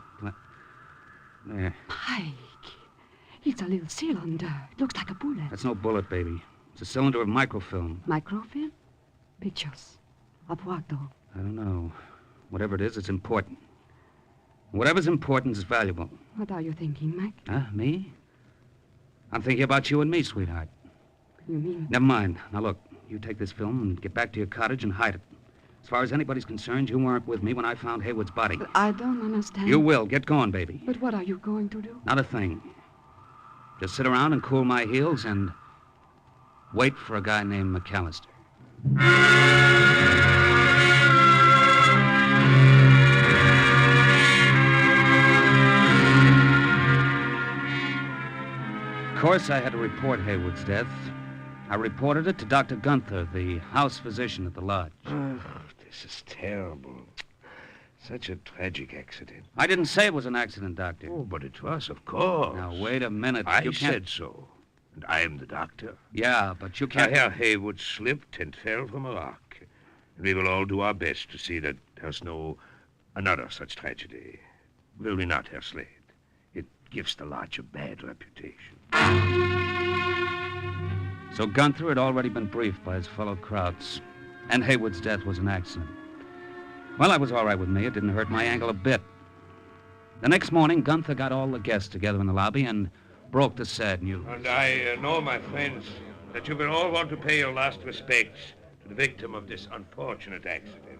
[SPEAKER 4] There.
[SPEAKER 3] Mike, it's a little cylinder. It looks like a bullet.
[SPEAKER 4] That's no bullet, baby. It's a cylinder of microfilm.
[SPEAKER 3] Microfilm? Pictures. Of what, though?
[SPEAKER 4] I don't know. Whatever it is, it's important. Whatever's important is valuable.
[SPEAKER 3] What are you thinking, Mike?
[SPEAKER 4] Huh? Me? I'm thinking about you and me, sweetheart.
[SPEAKER 3] You mean?
[SPEAKER 4] Never mind. Now, look, you take this film and get back to your cottage and hide it. As far as anybody's concerned, you weren't with me when I found Hayward's body.
[SPEAKER 3] But I don't understand.
[SPEAKER 4] You will. Get going, baby.
[SPEAKER 3] But what are you going to do?
[SPEAKER 4] Not a thing. Just sit around and cool my heels and wait for a guy named McAllister. Of course, I had to report Hayward's death. I reported it to Dr. Gunther, the house physician at the lodge.
[SPEAKER 10] Oh, this is terrible. Such a tragic accident.
[SPEAKER 4] I didn't say it was an accident, Doctor.
[SPEAKER 10] Oh, but it was, of course.
[SPEAKER 4] Now, wait a minute.
[SPEAKER 10] I
[SPEAKER 4] You can't...
[SPEAKER 10] said so. And I am the doctor.
[SPEAKER 4] Yeah, but you can't...
[SPEAKER 10] Herr Hayward slipped and fell from a rock. And we will all do our best to see that there's no another such tragedy. Will we not, Herr Slade? It gives the lodge a bad reputation.
[SPEAKER 4] So Gunther had already been briefed by his fellow Krauts, and Hayward's death was an accident. Well, that was all right with me. It didn't hurt my ankle a bit. The next morning, Gunther got all the guests together in the lobby and broke the sad news.
[SPEAKER 10] And I know, my friends, that you will all want to pay your last respects to the victim of this unfortunate accident.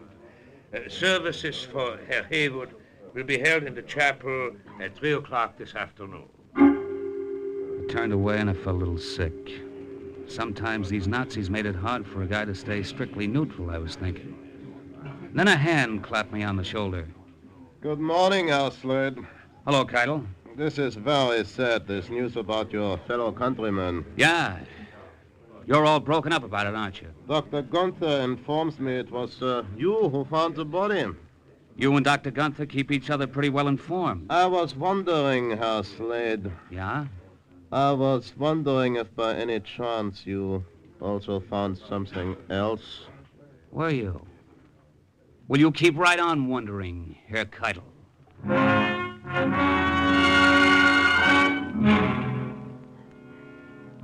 [SPEAKER 10] Services for Herr Haywood will be held in the chapel at 3 o'clock this afternoon.
[SPEAKER 4] I turned away and I felt a little sick. Sometimes these Nazis made it hard for a guy to stay strictly neutral, I was thinking. Then a hand clapped me on the shoulder.
[SPEAKER 12] Good morning, Herr Slade.
[SPEAKER 4] Hello, Keitel.
[SPEAKER 12] This is very sad, this news about your fellow countrymen.
[SPEAKER 4] Yeah. You're all broken up about it, aren't you?
[SPEAKER 12] Dr. Gunther informs me it was you who found the body.
[SPEAKER 4] You and Dr. Gunther keep each other pretty well informed.
[SPEAKER 12] I was wondering, Herr Slade.
[SPEAKER 4] Yeah?
[SPEAKER 12] I was wondering if by any chance you also found something else.
[SPEAKER 4] Were you? Will you keep right on wondering, Herr Keitel?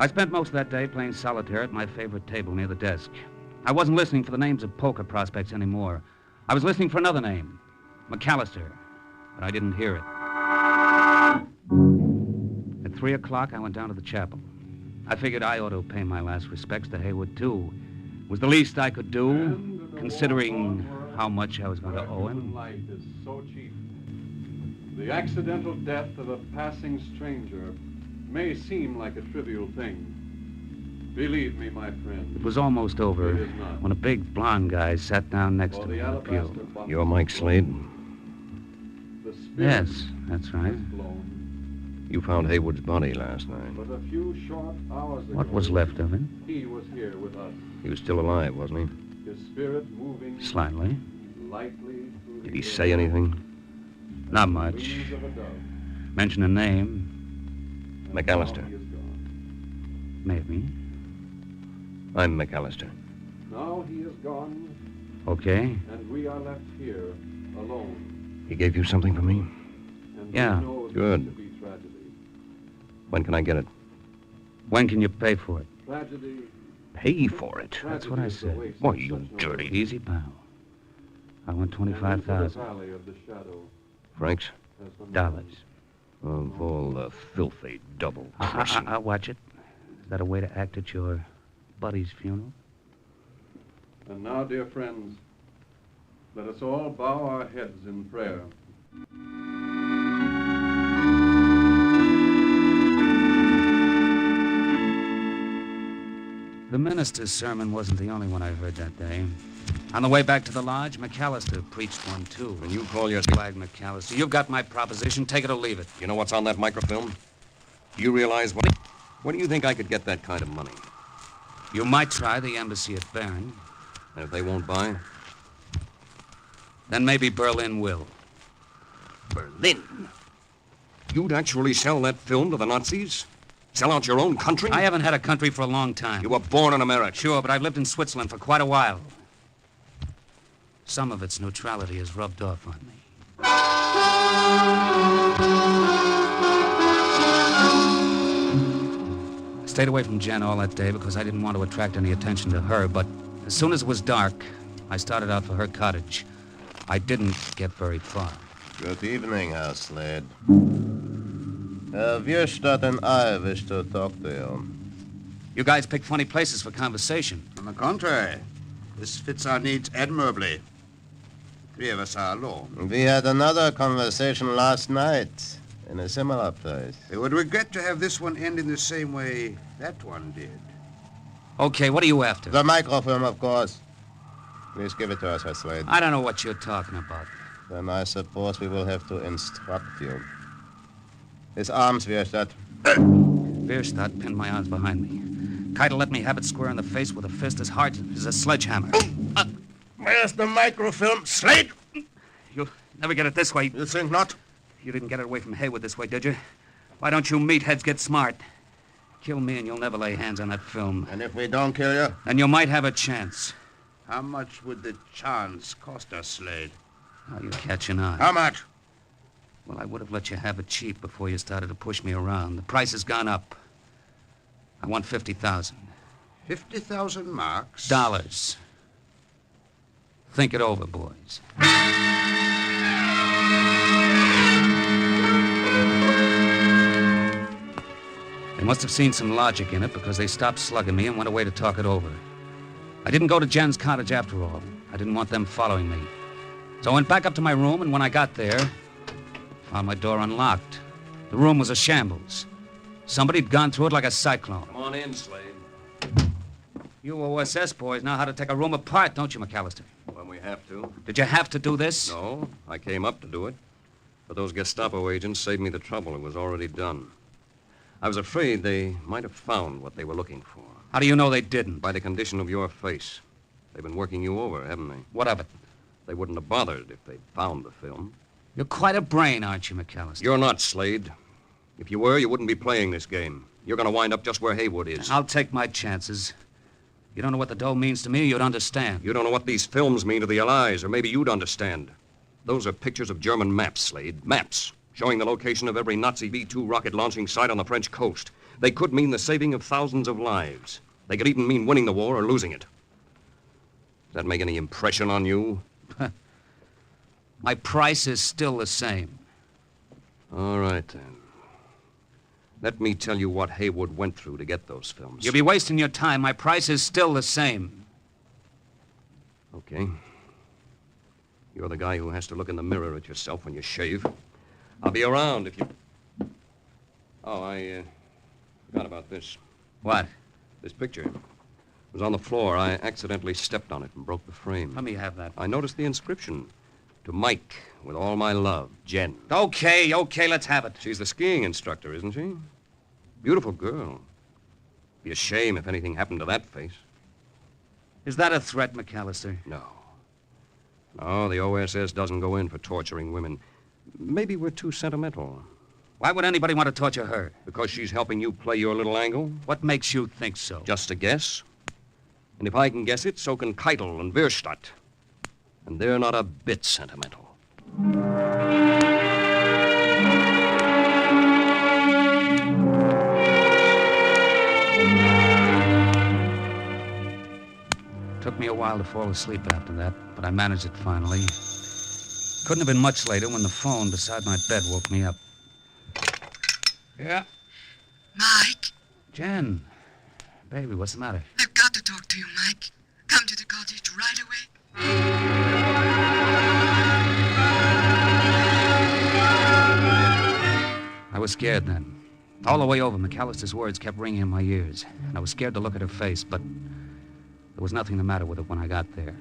[SPEAKER 4] I spent most of that day playing solitaire at my favorite table near the desk. I wasn't listening for the names of poker prospects anymore. I was listening for another name, McAllister, but I didn't hear it. At 3 o'clock, I went down to the chapel. I figured I ought to pay my last respects to Haywood, too. It was the least I could do, considering how much I was going to owe him.
[SPEAKER 19] Life is so cheap. The accidental death of a passing stranger may seem like a trivial thing. Believe me, my friend.
[SPEAKER 4] It was almost over when a big blonde guy sat down next to me in the pew.
[SPEAKER 18] You're Mike Slade?
[SPEAKER 4] Yes, that's right.
[SPEAKER 18] You found Haywood's body last night.
[SPEAKER 19] But a few short hours ago,
[SPEAKER 4] What was left of him?
[SPEAKER 19] he was here with us.
[SPEAKER 18] He was still alive, wasn't he?
[SPEAKER 19] His spirit moving
[SPEAKER 4] Slightly.
[SPEAKER 19] lightly through
[SPEAKER 18] Did
[SPEAKER 19] the
[SPEAKER 18] he say anything?
[SPEAKER 4] Not much.
[SPEAKER 19] wings of a dove.
[SPEAKER 4] Mention a name.
[SPEAKER 18] McAllister.
[SPEAKER 4] Maybe.
[SPEAKER 18] I'm McAllister.
[SPEAKER 19] Now he is gone,
[SPEAKER 4] Okay.
[SPEAKER 19] and we are left here alone.
[SPEAKER 18] He gave you something for me?
[SPEAKER 19] And
[SPEAKER 4] Yeah.
[SPEAKER 19] we know this
[SPEAKER 18] Good.
[SPEAKER 19] to be tragedy.
[SPEAKER 18] When can I get it?
[SPEAKER 4] When can you pay for it?
[SPEAKER 19] Tragedy.
[SPEAKER 18] Pay for it?
[SPEAKER 4] That's what I said.
[SPEAKER 18] Why, you dirty...
[SPEAKER 4] Easy, pal. I want
[SPEAKER 19] And into the
[SPEAKER 4] 25,000
[SPEAKER 19] valley of the shadow
[SPEAKER 18] Francs?
[SPEAKER 19] as the
[SPEAKER 4] dollars.
[SPEAKER 18] Of all the filthy double-crossing...
[SPEAKER 4] I'll watch it. Is that a way to act at your buddy's funeral?
[SPEAKER 19] And now, dear friends, let us all bow our heads in prayer.
[SPEAKER 4] The minister's sermon wasn't the only one I heard that day. On the way back to the lodge, McAllister preached one, too.
[SPEAKER 18] When you call your...
[SPEAKER 4] Flag McAllister. You've got my proposition. Take it or leave it.
[SPEAKER 18] You know what's on that microfilm? Do you realize what... When do you think I could get that kind of money?
[SPEAKER 4] You might try the embassy at Bern.
[SPEAKER 18] And if they won't buy?
[SPEAKER 4] Then maybe Berlin will.
[SPEAKER 18] Berlin? You'd actually sell that film to the Nazis? Sell out your own country?
[SPEAKER 4] I haven't had a country for a long time.
[SPEAKER 18] You were born in America.
[SPEAKER 4] Sure, but I've lived in Switzerland for quite a while. Some of its neutrality has rubbed off on me. I stayed away from Jen all that day because I didn't want to attract any attention to her, but as soon as it was dark, I started out for her cottage. I didn't get very far.
[SPEAKER 12] Good evening, Herr Slade. Wirstadt and I wish to talk to you.
[SPEAKER 4] You guys pick funny places for conversation.
[SPEAKER 7] On the contrary, this fits our needs admirably. Three of us are alone.
[SPEAKER 12] We had another conversation last night in a similar place.
[SPEAKER 7] We would regret to have this one end in the same way that one did.
[SPEAKER 4] Okay, what are you after?
[SPEAKER 12] The microfilm, of course. Please give it to us, Herr Slade.
[SPEAKER 4] I don't know what you're talking about.
[SPEAKER 12] Then I suppose we will have to instruct you. His arms, Wirstadt.
[SPEAKER 4] Wirstadt pinned my arms behind me. Keitel let me have it square in the face with a fist as hard as a sledgehammer.
[SPEAKER 12] Where's the microfilm, Slade?
[SPEAKER 4] You'll never get it this way.
[SPEAKER 12] You think not?
[SPEAKER 4] You didn't get it away from Haywood this way, did you? Why don't you meatheads get smart? Kill me and you'll never lay hands on that film.
[SPEAKER 12] And if we don't kill you?
[SPEAKER 4] Then you might have a chance.
[SPEAKER 7] How much would the chance cost us, Slade?
[SPEAKER 4] Now you're catching on.
[SPEAKER 7] How much?
[SPEAKER 4] Well, I would have let you have it cheap before you started to push me around. The price has gone up. I want 50,000.
[SPEAKER 7] 50,000 marks?
[SPEAKER 4] Dollars. Think it over, boys. They must have seen some logic in it because they stopped slugging me and went away to talk it over. I didn't go to Jen's cottage after all. I didn't want them following me. So I went back up to my room, and when I got there, found my door unlocked. The room was a shambles. Somebody'd gone through it like a cyclone.
[SPEAKER 18] Come on in, Slade.
[SPEAKER 4] You OSS boys know how to take a room apart, don't you, McAllister?
[SPEAKER 18] When we have to.
[SPEAKER 4] Did you have to do this?
[SPEAKER 18] No, I came up to do it. But those Gestapo agents saved me the trouble. It was already done. I was afraid they might have found what they were looking for.
[SPEAKER 4] How do you know they didn't?
[SPEAKER 18] By the condition of your face. They've been working you over, haven't they?
[SPEAKER 4] What of it?
[SPEAKER 18] They wouldn't have bothered if they'd found the film.
[SPEAKER 4] You're quite a brain, aren't you, McAllister?
[SPEAKER 18] You're not, Slade. If you were, you wouldn't be playing this game. You're going to wind up just where Haywood is.
[SPEAKER 4] I'll take my chances. You don't know what the dough means to me, you'd understand.
[SPEAKER 18] You don't know what these films mean to the Allies, or maybe you'd understand. Those are pictures of German maps, Slade. Maps showing the location of every Nazi V-2 rocket launching site on the French coast. They could mean the saving of thousands of lives. They could even mean winning the war or losing it. Does that make any impression on you?
[SPEAKER 4] My price is still the same.
[SPEAKER 18] All right, then. Let me tell you what Haywood went through to get those films.
[SPEAKER 4] You'll be wasting your time. My price is still the same.
[SPEAKER 18] Okay. You're the guy who has to look in the mirror at yourself when you shave. I'll be around if you... Oh, I forgot about this.
[SPEAKER 4] What?
[SPEAKER 18] This picture. It was on the floor. I accidentally stepped on it and broke the frame.
[SPEAKER 4] Let me have that.
[SPEAKER 18] I noticed the inscription. To Mike, with all my love, Jen.
[SPEAKER 4] Okay, let's have it.
[SPEAKER 18] She's the skiing instructor, isn't she? Beautiful girl. Be a shame if anything happened to that face.
[SPEAKER 4] Is that a threat, McAllister?
[SPEAKER 18] No. No, the OSS doesn't go in for torturing women. Maybe we're too sentimental.
[SPEAKER 4] Why would anybody want to torture her?
[SPEAKER 18] Because she's helping you play your little angle?
[SPEAKER 4] What makes you think so?
[SPEAKER 18] Just a guess. And if I can guess it, so can Keitel and Bierstadt. And they're not a bit sentimental.
[SPEAKER 4] Took me a while to fall asleep after that, but I managed it finally. Couldn't have been much later when the phone beside my bed woke me up.
[SPEAKER 16] Yeah?
[SPEAKER 4] Mike? Jen. Baby, what's the matter?
[SPEAKER 16] I've got to talk to you, Mike. Come to the cottage right away.
[SPEAKER 4] I was scared then. All the way over, McAllister's words kept ringing in my ears, and I was scared to look at her face, but there was nothing the matter with it when I got there.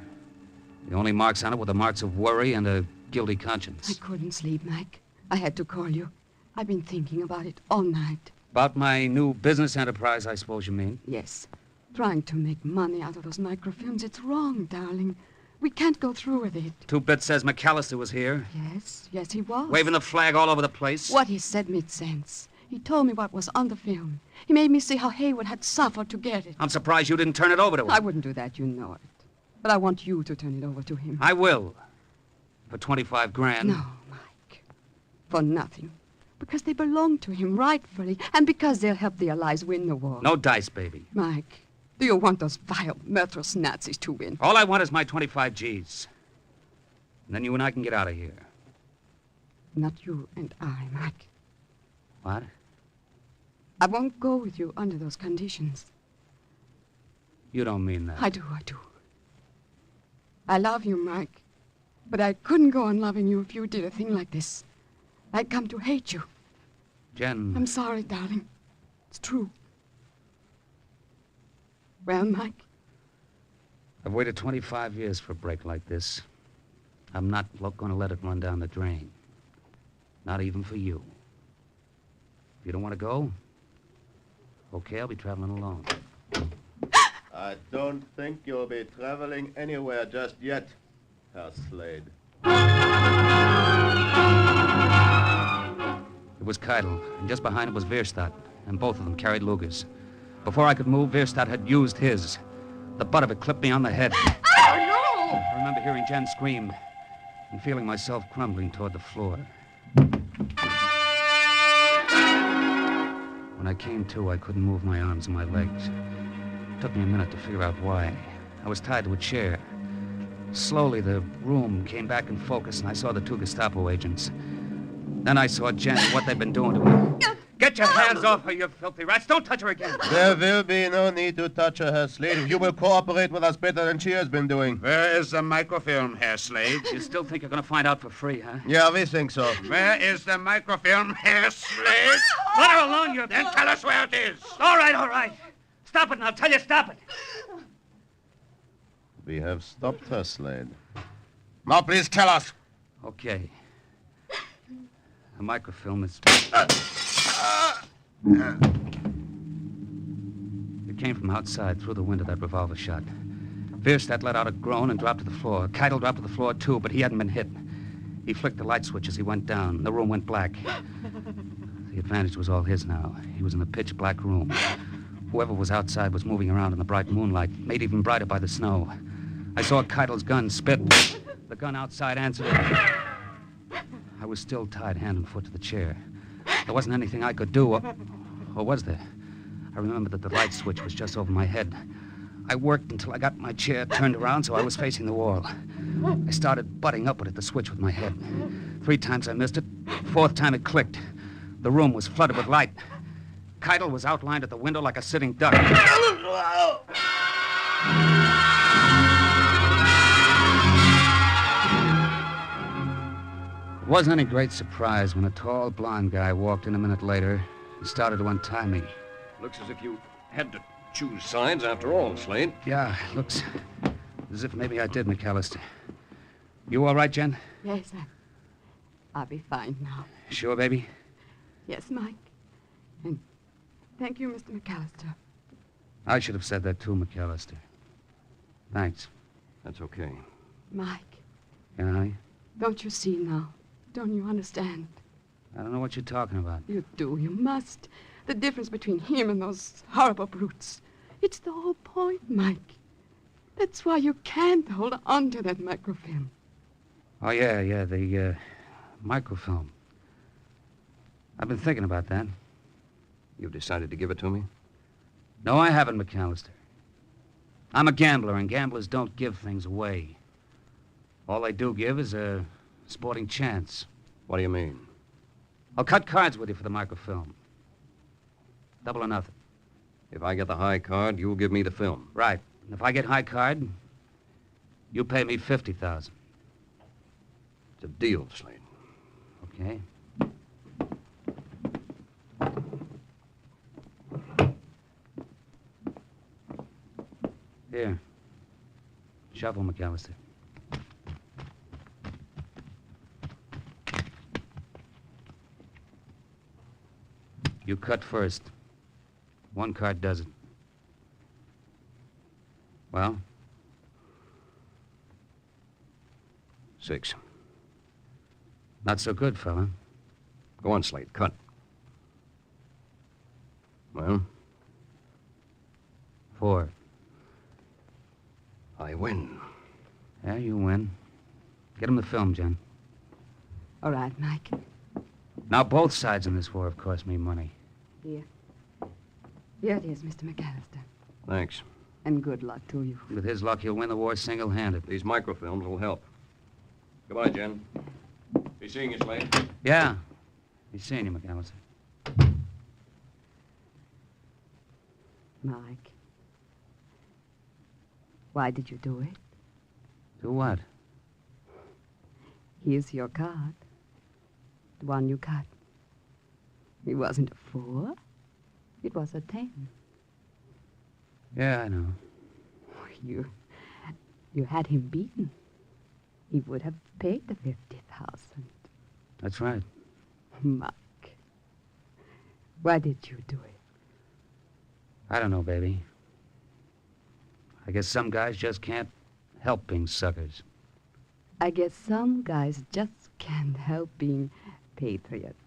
[SPEAKER 4] The only marks on it were the marks of worry and a guilty conscience.
[SPEAKER 3] I couldn't sleep, Mike. I had to call you. I've been thinking about it all night.
[SPEAKER 4] About my new business enterprise, I suppose you mean?
[SPEAKER 3] Yes. Trying to make money out of those microfilms. It's wrong, darling. We can't go through with it.
[SPEAKER 4] Two-Bit says McAllister was here.
[SPEAKER 3] Yes, he was.
[SPEAKER 4] Waving the flag all over the place.
[SPEAKER 3] What he said made sense. He told me what was on the film. He made me see how Haywood had suffered to get it.
[SPEAKER 4] I'm surprised you didn't turn it over to him.
[SPEAKER 3] I wouldn't do that, you know it. But I want you to turn it over to him.
[SPEAKER 4] I will. For 25 grand.
[SPEAKER 3] No, Mike. For nothing. Because they belong to him rightfully, and because they'll help the Allies win the war.
[SPEAKER 4] No dice, baby.
[SPEAKER 3] Mike, do you want those vile, murderous Nazis to win?
[SPEAKER 4] All I want is my 25 G's. And then you and I can get out of here.
[SPEAKER 3] Not you and I, Mike.
[SPEAKER 4] What?
[SPEAKER 3] I won't go with you under those conditions.
[SPEAKER 4] You don't mean that.
[SPEAKER 3] I do. I love you, Mike. But I couldn't go on loving you if you did a thing like this. I'd come to hate you.
[SPEAKER 4] Jen.
[SPEAKER 3] I'm sorry, darling. It's true. Well, Mike?
[SPEAKER 4] I've waited 25 years for a break like this. I'm not going to let it run down the drain. Not even for you. If you don't want to go, okay, I'll be traveling alone.
[SPEAKER 12] I don't think you'll be traveling anywhere just yet, Herr Slade.
[SPEAKER 4] It was Keitel, and just behind it was Bierstadt, and both of them carried Lugers. Before I could move, Bierstadt had used his. The butt of it clipped me on the head.
[SPEAKER 16] Oh, no!
[SPEAKER 4] I remember hearing Jen scream and feeling myself crumbling toward the floor. When I came to, I couldn't move my arms and my legs. It took me a minute to figure out why. I was tied to a chair. Slowly, the room came back in focus, and I saw the two Gestapo agents. Then I saw Jen and what they'd been doing to me. Get Get your hands off her, you filthy rats. Don't touch her again.
[SPEAKER 12] There will be no need to touch her, Herr Slade, if you will cooperate with us better than she has been doing.
[SPEAKER 7] Where is the microfilm, Herr Slade?
[SPEAKER 4] You still think you're going to find out for free, huh?
[SPEAKER 12] Yeah, we think so.
[SPEAKER 7] Where is the microfilm, Herr Slade?
[SPEAKER 4] Let her alone, you...
[SPEAKER 7] Then tell us where it is.
[SPEAKER 4] All right. Stop it, and I'll tell you, stop it.
[SPEAKER 12] We have stopped her, Slade. Now, please tell us.
[SPEAKER 4] Okay. The microfilm is... It came from outside, through the window, that revolver shot. Bierstadt let out a groan and dropped to the floor. Keitel dropped to the floor, too, but he hadn't been hit. He flicked the light switch as he went down. The room went black. The advantage was all his now. He was in the pitch-black room. Whoever was outside was moving around in the bright moonlight, made even brighter by the snow. I saw Keitel's gun spit. The gun outside answered it. I was still tied hand and foot to the chair. There wasn't anything I could do, or was there? I remembered that the light switch was just over my head. I worked until I got my chair turned around so I was facing the wall. I started butting upward at the switch with my head. 3 times I missed it. 4th time it clicked. The room was flooded with light. Keitel was outlined at the window like a sitting duck. It wasn't any great surprise when a tall, blonde guy walked in a minute later and started to untie me.
[SPEAKER 18] Looks as if you had to choose sides after all, Slade.
[SPEAKER 4] Yeah, looks as if maybe I did, McAllister. You all right, Jen?
[SPEAKER 3] Yes, I'll be fine now.
[SPEAKER 4] Sure, baby?
[SPEAKER 3] Yes, Mike. And thank you, Mr. McAllister.
[SPEAKER 4] I should have said that too, McAllister. Thanks.
[SPEAKER 18] That's okay.
[SPEAKER 3] Mike.
[SPEAKER 4] Can I?
[SPEAKER 3] Don't you see now? Don't you understand?
[SPEAKER 4] I don't know what you're talking about.
[SPEAKER 3] You do. You must. The difference between him and those horrible brutes. It's the whole point, Mike. That's why you can't hold on to that microfilm.
[SPEAKER 4] Oh, yeah, the microfilm. I've been thinking about that.
[SPEAKER 18] You've decided to give it to me?
[SPEAKER 4] No, I haven't, McAllister. I'm a gambler, and gamblers don't give things away. All they do give is a sporting chance.
[SPEAKER 18] What do you mean?
[SPEAKER 4] I'll cut cards with you for the microfilm. Double or nothing.
[SPEAKER 18] If I get the high card, you'll give me the film.
[SPEAKER 4] Right. And if I get high card, you pay me $50,000.
[SPEAKER 18] It's a deal, Slade.
[SPEAKER 4] Okay. Here. Shuffle, McAllister. You cut first. 1 card does it. Well?
[SPEAKER 18] 6.
[SPEAKER 4] Not so good, fella.
[SPEAKER 18] Go on, Slade. Cut. Well?
[SPEAKER 4] 4.
[SPEAKER 18] I win.
[SPEAKER 4] Yeah, you win. Get him the film, Jen.
[SPEAKER 3] All right, Mike.
[SPEAKER 4] Now, both sides in this war have cost me money.
[SPEAKER 3] Here. Here it is, Mr. McAllister.
[SPEAKER 18] Thanks.
[SPEAKER 3] And good luck to you.
[SPEAKER 4] With his luck, he'll win the war single-handed.
[SPEAKER 18] These microfilms will help. Goodbye, Jen. Be seeing you, Slade.
[SPEAKER 4] Yeah. Be seeing you, McAllister.
[SPEAKER 3] Mike. Why did you do it?
[SPEAKER 4] Do what?
[SPEAKER 3] Here's your card. The one you cut. It wasn't a 4. It was a 10.
[SPEAKER 4] Yeah, I know.
[SPEAKER 3] You had him beaten. He would have paid the 50,000.
[SPEAKER 4] That's right.
[SPEAKER 3] Mike. Why did you do it?
[SPEAKER 4] I don't know, baby. I guess some guys just can't help being suckers.
[SPEAKER 3] I guess some guys just can't help being patriots.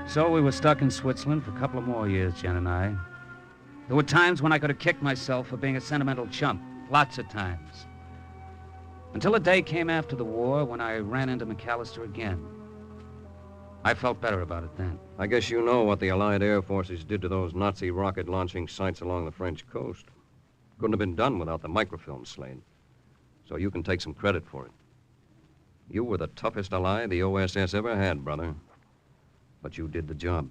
[SPEAKER 4] So we were stuck in Switzerland for a couple of more years, Jen and I. There were times when I could have kicked myself for being a sentimental chump. Lots of times. Until a day came after the war when I ran into McAllister again. I felt better about it then.
[SPEAKER 18] I guess you know what the Allied air forces did to those Nazi rocket launching sites along the French coast. Couldn't have been done without the microfilm, Slade. So you can take some credit for it. You were the toughest ally the OSS ever had, brother. But you did the job.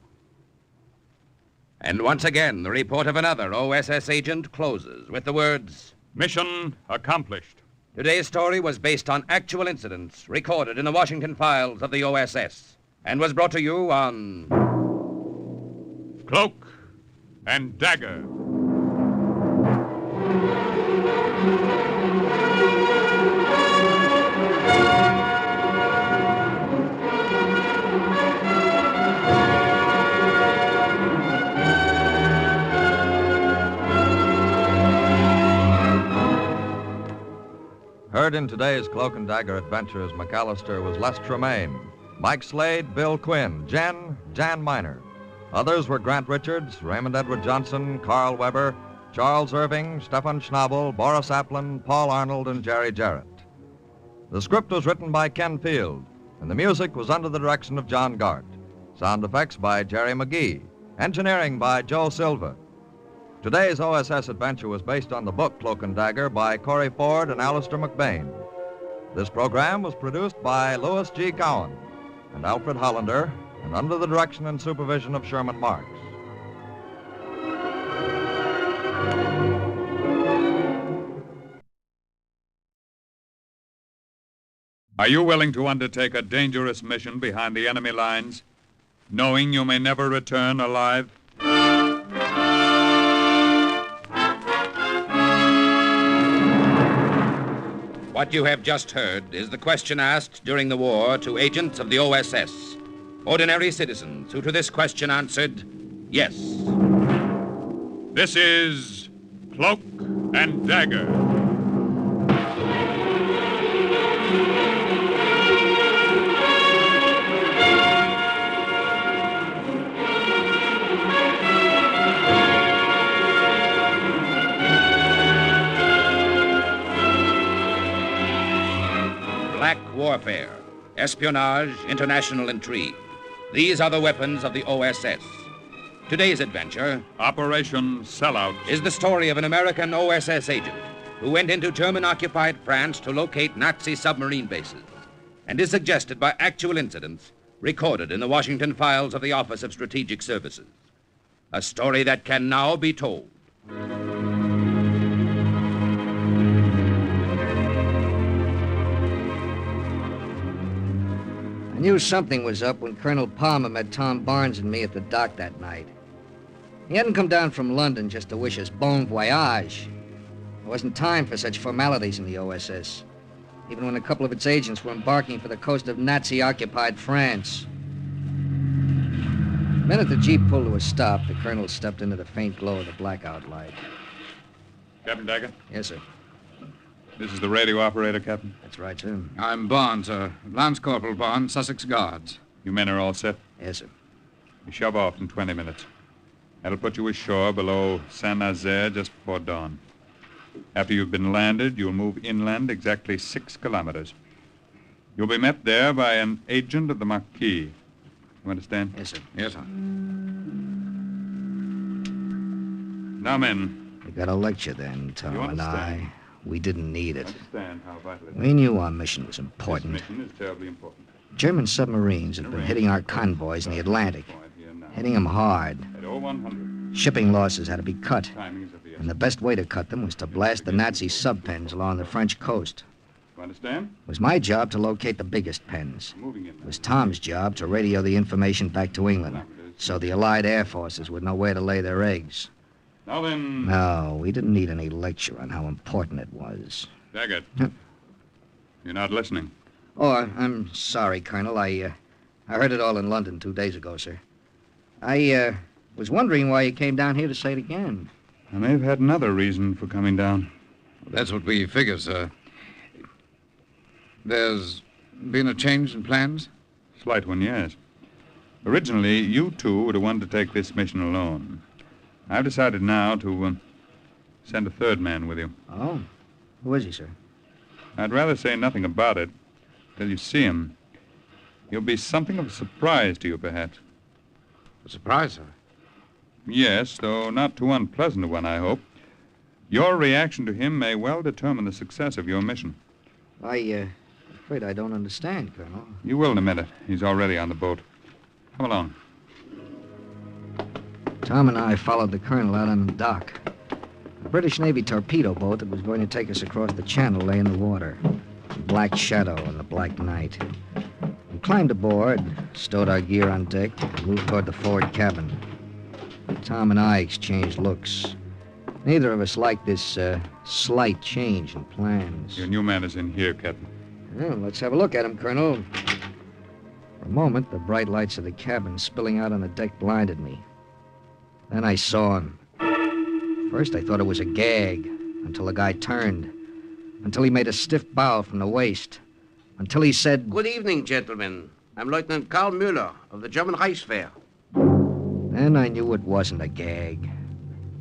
[SPEAKER 2] And once again, the report of another OSS agent closes with the words,
[SPEAKER 1] "Mission accomplished."
[SPEAKER 2] Today's story was based on actual incidents recorded in the Washington files of the OSS and was brought to you on
[SPEAKER 1] Cloak and Dagger.
[SPEAKER 11] Heard in today's Cloak and Dagger adventures, McAllister was Les Tremaine, Mike Slade, Bill Quinn, Jan Miner. Others were Grant Richards, Raymond Edward Johnson, Carl Weber, Charles Irving, Stefan Schnabel, Boris Applin, Paul Arnold, and Jerry Jarrett. The script was written by Ken Field, and the music was under the direction of John Gart. Sound effects by Jerry McGee. Engineering by Joe Silva. Today's OSS adventure was based on the book Cloak and Dagger by Corey Ford and Alistair McBain. This program was produced by Louis G. Cowan and Alfred Hollander, and under the direction and supervision of Sherman Marks.
[SPEAKER 1] Are you willing to undertake a dangerous mission behind the enemy lines, knowing you may never return alive?
[SPEAKER 2] What you have just heard is the question asked during the war to agents of the OSS. Ordinary citizens who to this question answered, yes.
[SPEAKER 1] This is Cloak and Dagger.
[SPEAKER 2] Black warfare, espionage, international intrigue. These are the weapons of the OSS. Today's adventure,
[SPEAKER 1] Operation Sellout,
[SPEAKER 2] is the story of an American OSS agent who went into German-occupied France to locate Nazi submarine bases, and is suggested by actual incidents recorded in the Washington files of the Office of Strategic Services. A story that can now be told.
[SPEAKER 5] I knew something was up when Colonel Palmer met Tom Barnes and me at the dock that night. He hadn't come down from London just to wish us bon voyage. There wasn't time for such formalities in the OSS, even when a couple of its agents were embarking for the coast of Nazi-occupied France. The minute the Jeep pulled to a stop, the colonel stepped into the faint glow of the blackout light.
[SPEAKER 1] Captain Dagger?
[SPEAKER 5] Yes, sir.
[SPEAKER 1] This is the radio operator, Captain.
[SPEAKER 5] That's right, sir.
[SPEAKER 20] I'm Barnes, sir. Lance Corporal Barnes, Sussex Guards.
[SPEAKER 1] You men are all set?
[SPEAKER 5] Yes, sir.
[SPEAKER 1] You shove off in 20 minutes. That'll put you ashore below Saint-Nazaire just before dawn. After you've been landed, you'll move inland exactly 6 kilometers. You'll be met there by an agent of the Marquis. You understand?
[SPEAKER 5] Yes, sir.
[SPEAKER 20] Yes, sir.
[SPEAKER 1] Now, men.
[SPEAKER 5] We got a lecture then, Tom and I. We didn't need it.
[SPEAKER 1] Understand how vital it is.
[SPEAKER 5] We knew our mission was important.
[SPEAKER 1] This mission is terribly important.
[SPEAKER 5] German submarines had been hitting our convoys in the Atlantic, hitting them hard.
[SPEAKER 1] At 0100.
[SPEAKER 5] Shipping losses had to be cut,
[SPEAKER 1] Timings of the
[SPEAKER 5] and the best way to cut them was to blast the Nazi sub-pens along the French coast.
[SPEAKER 1] You understand?
[SPEAKER 5] It was my job to locate the biggest pens.
[SPEAKER 1] Moving in.
[SPEAKER 5] It was Tom's job to radio the information back to England, so the Allied air forces would know where to lay their eggs.
[SPEAKER 1] Now then...
[SPEAKER 5] No, we didn't need any lecture on how important it was.
[SPEAKER 1] Daggett. You're not listening.
[SPEAKER 5] Oh, I'm sorry, Colonel. I heard it all in London 2 days ago, sir. I was wondering why you came down here to say it again.
[SPEAKER 1] I may have had another reason for coming down.
[SPEAKER 20] That's what we figure, sir. There's been a change in plans?
[SPEAKER 1] Slight one, yes. Originally, you two were the one to take this mission alone. I've decided now to send a third man with you.
[SPEAKER 5] Oh? Who is he, sir?
[SPEAKER 1] I'd rather say nothing about it till you see him. He'll be something of a surprise to you, perhaps.
[SPEAKER 20] A surprise, sir?
[SPEAKER 1] Yes, though not too unpleasant a one, I hope. Your reaction to him may well determine the success of your mission.
[SPEAKER 6] Afraid I don't understand, Colonel.
[SPEAKER 1] You will in a minute. He's already on the boat. Come along.
[SPEAKER 6] Tom and I followed the colonel out on the dock. A British Navy torpedo boat that was going to take us across the channel lay in the water. A black shadow in the black night. We climbed aboard, stowed our gear on deck, and moved toward the forward cabin. Tom and I exchanged looks. Neither of us liked this slight change in plans.
[SPEAKER 1] Your new man is in here, Captain.
[SPEAKER 6] Well, let's have a look at him, Colonel. For a moment, the bright lights of the cabin spilling out on the deck blinded me. Then I saw him. First, I thought it was a gag, until the guy turned. Until he made a stiff bow from the waist. Until he said...
[SPEAKER 22] Good evening, gentlemen. I'm Lieutenant Karl Müller of the German Reichswehr.
[SPEAKER 6] Then I knew it wasn't a gag.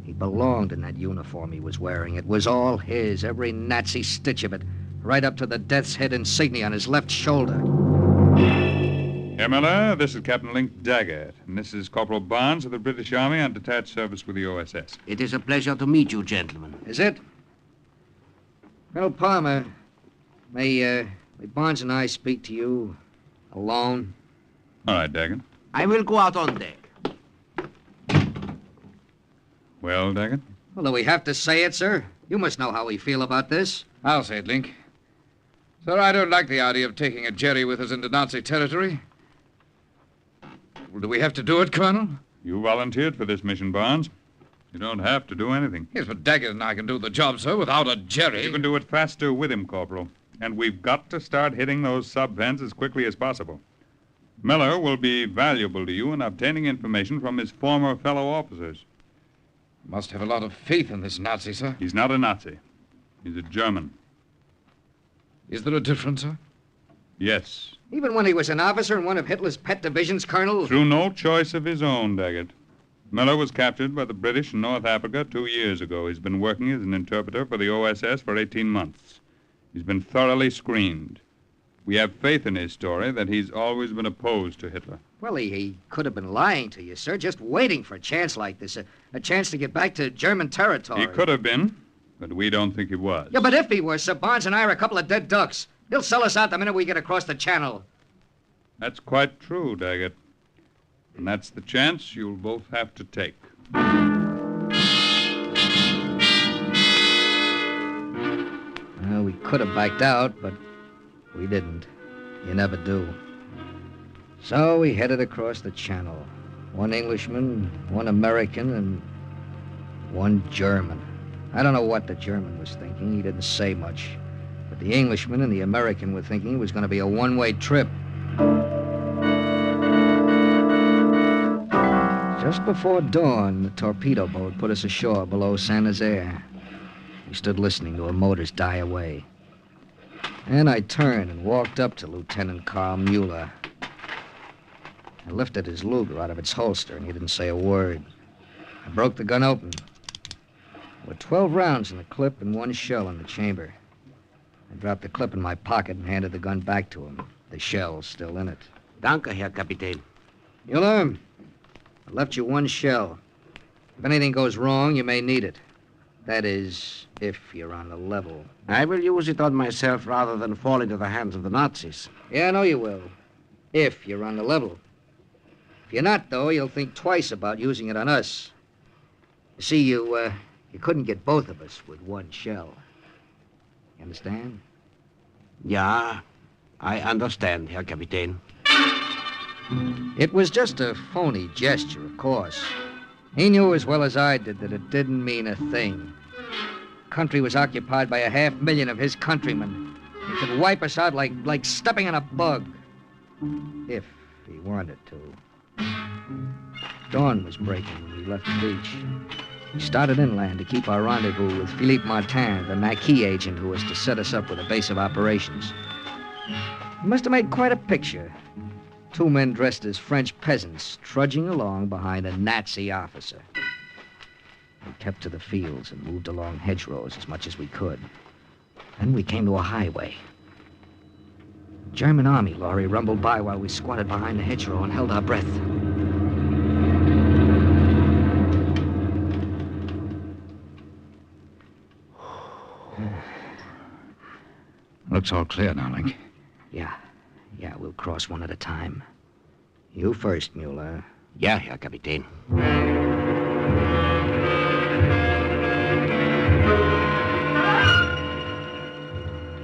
[SPEAKER 6] He belonged in that uniform he was wearing. It was all his, every Nazi stitch of it, right up to the death's head insignia on his left shoulder.
[SPEAKER 1] Herr Miller, this is Captain Link Daggett, and this is Corporal Barnes of the British Army on detached service with the OSS.
[SPEAKER 22] It is a pleasure to meet you, gentlemen.
[SPEAKER 6] Is it? Colonel Palmer, may Barnes and I speak to you alone?
[SPEAKER 1] All right, Daggett.
[SPEAKER 22] I will go out on deck.
[SPEAKER 1] Well, Daggett?
[SPEAKER 6] Well, do we have to say it, sir? You must know how we feel about this.
[SPEAKER 20] I'll say it, Link. Sir, I don't like the idea of taking a Jerry with us into Nazi territory. Well, do we have to do it, Colonel?
[SPEAKER 1] You volunteered for this mission, Barnes. You don't have to do anything.
[SPEAKER 20] Yes, but Daggett and I can do the job, sir, without a Jerry.
[SPEAKER 1] You can do it faster with him, Corporal. And we've got to start hitting those sub-vents as quickly as possible. Miller will be valuable to you in obtaining information from his former fellow officers.
[SPEAKER 20] Must have a lot of faith in this Nazi, sir.
[SPEAKER 1] He's not a Nazi. He's a German.
[SPEAKER 20] Is there a difference, sir?
[SPEAKER 1] Yes.
[SPEAKER 6] Even when he was an officer in one of Hitler's pet divisions, Colonel?
[SPEAKER 1] Through no choice of his own, Daggett. Miller was captured by the British in North Africa 2 years ago. He's been working as an interpreter for the OSS for 18 months. He's been thoroughly screened. We have faith in his story that he's always been opposed to Hitler.
[SPEAKER 6] Well, he could have been lying to you, sir, just waiting for a chance like this, a chance to get back to German territory.
[SPEAKER 1] He could have been, but we don't think he was.
[SPEAKER 6] Yeah, but if he were, Sir Barnes and I are a couple of dead ducks. He'll sell us out the minute we get across the channel.
[SPEAKER 1] That's quite true, Daggett. And that's the chance you'll both have to take.
[SPEAKER 6] Well, we could have backed out, but we didn't. You never do. So we headed across the channel. One Englishman, one American, and one German. I don't know what the German was thinking. He didn't say much. But the Englishman and the American were thinking it was going to be a one-way trip. Just before dawn, the torpedo boat put us ashore below Saint-Nazaire. We stood listening to her motors die away. And I turned and walked up to Lieutenant Karl Müller. I lifted his Luger out of its holster, and he didn't say a word. I broke the gun open. There were 12 rounds in the clip and 1 shell in the chamber. I dropped the clip in my pocket and handed the gun back to him, the shell still in it.
[SPEAKER 22] Danke, Herr Kapitän.
[SPEAKER 6] Müller, I left you 1 shell. If anything goes wrong, you may need it. That is, if you're on the level.
[SPEAKER 22] I will use it on myself rather than fall into the hands of the Nazis.
[SPEAKER 6] Yeah, I know you will. If you're on the level. If you're not, though, you'll think twice about using it on us. You see, you couldn't get both of us with 1 shell. You understand?
[SPEAKER 22] Ja, I understand, Herr Kapitän.
[SPEAKER 6] It was just a phony gesture, of course. He knew as well as I did that it didn't mean a thing. The country was occupied by 500,000 of his countrymen. He could wipe us out like stepping on a bug. If he wanted to. Dawn was breaking when we left the beach. We started inland to keep our rendezvous with Philippe Martin, the Maquis agent who was to set us up with a base of operations. He must have made quite a picture. 2 men dressed as French peasants trudging along behind a Nazi officer. We kept to the fields and moved along hedgerows as much as we could. Then we came to a highway. A German army lorry rumbled by while we squatted behind the hedgerow and held our breath.
[SPEAKER 9] looks all clear now, Link.
[SPEAKER 6] Yeah, we'll cross one at a time. You first, Mueller.
[SPEAKER 22] Ja, Herr Kapitän.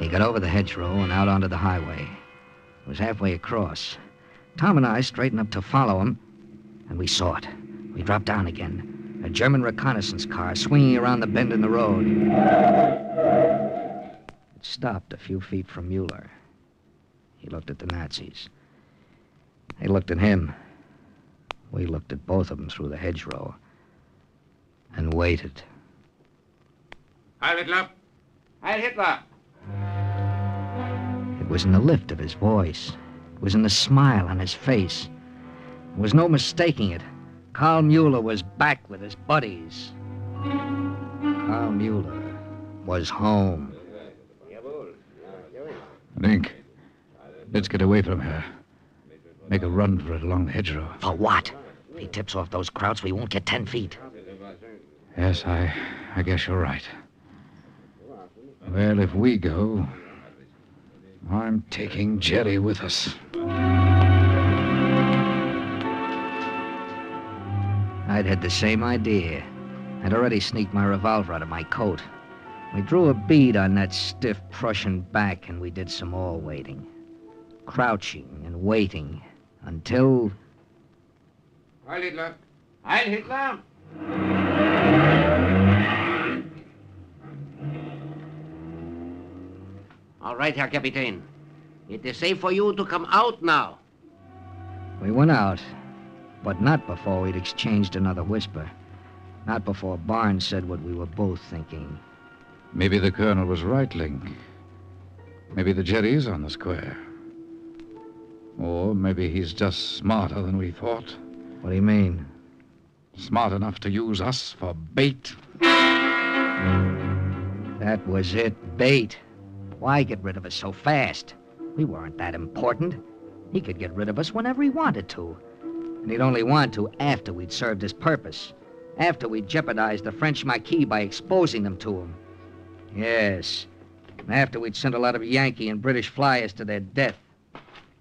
[SPEAKER 6] He got over the hedgerow and out onto the highway. It was halfway across. Tom and I straightened up to follow him, and we saw it. We dropped down again. A German reconnaissance car swinging around the bend in the road. It stopped a few feet from Mueller. He looked at the Nazis. They looked at him. We looked at both of them through the hedgerow and waited.
[SPEAKER 22] Heil Hitler! Heil Hitler!
[SPEAKER 6] It was in the lift of his voice. It was in the smile on his face. There was no mistaking it. Karl Mueller was back with his buddies. Karl Mueller was home.
[SPEAKER 9] Link, let's get away from her. Make a run for it along the hedgerow.
[SPEAKER 6] For what? If he tips off those krauts, we won't get 10 feet.
[SPEAKER 9] Yes, I guess you're right. Well, if we go, I'm taking Jerry with us.
[SPEAKER 6] I'd had the same idea. I'd already sneaked my revolver out of my coat. We drew a bead on that stiff Prussian back, and we did some more waiting. Crouching and waiting until...
[SPEAKER 22] Heil Hitler! Heil Hitler! All right, Herr Kapitän. It is safe for you to come out now.
[SPEAKER 6] We went out, but not before we'd exchanged another whisper. Not before Barnes said what we were both thinking.
[SPEAKER 9] Maybe the Colonel was right, Link. Maybe the Jerry's on the square. Or maybe he's just smarter than we thought.
[SPEAKER 6] What do you mean?
[SPEAKER 9] Smart enough to use us for bait.
[SPEAKER 6] That was it, bait. Why get rid of us so fast? We weren't that important. He could get rid of us whenever he wanted to. And he'd only want to after we'd served his purpose. After we'd jeopardized the French Maquis by exposing them to him. Yes. And after we'd sent a lot of Yankee and British flyers to their death.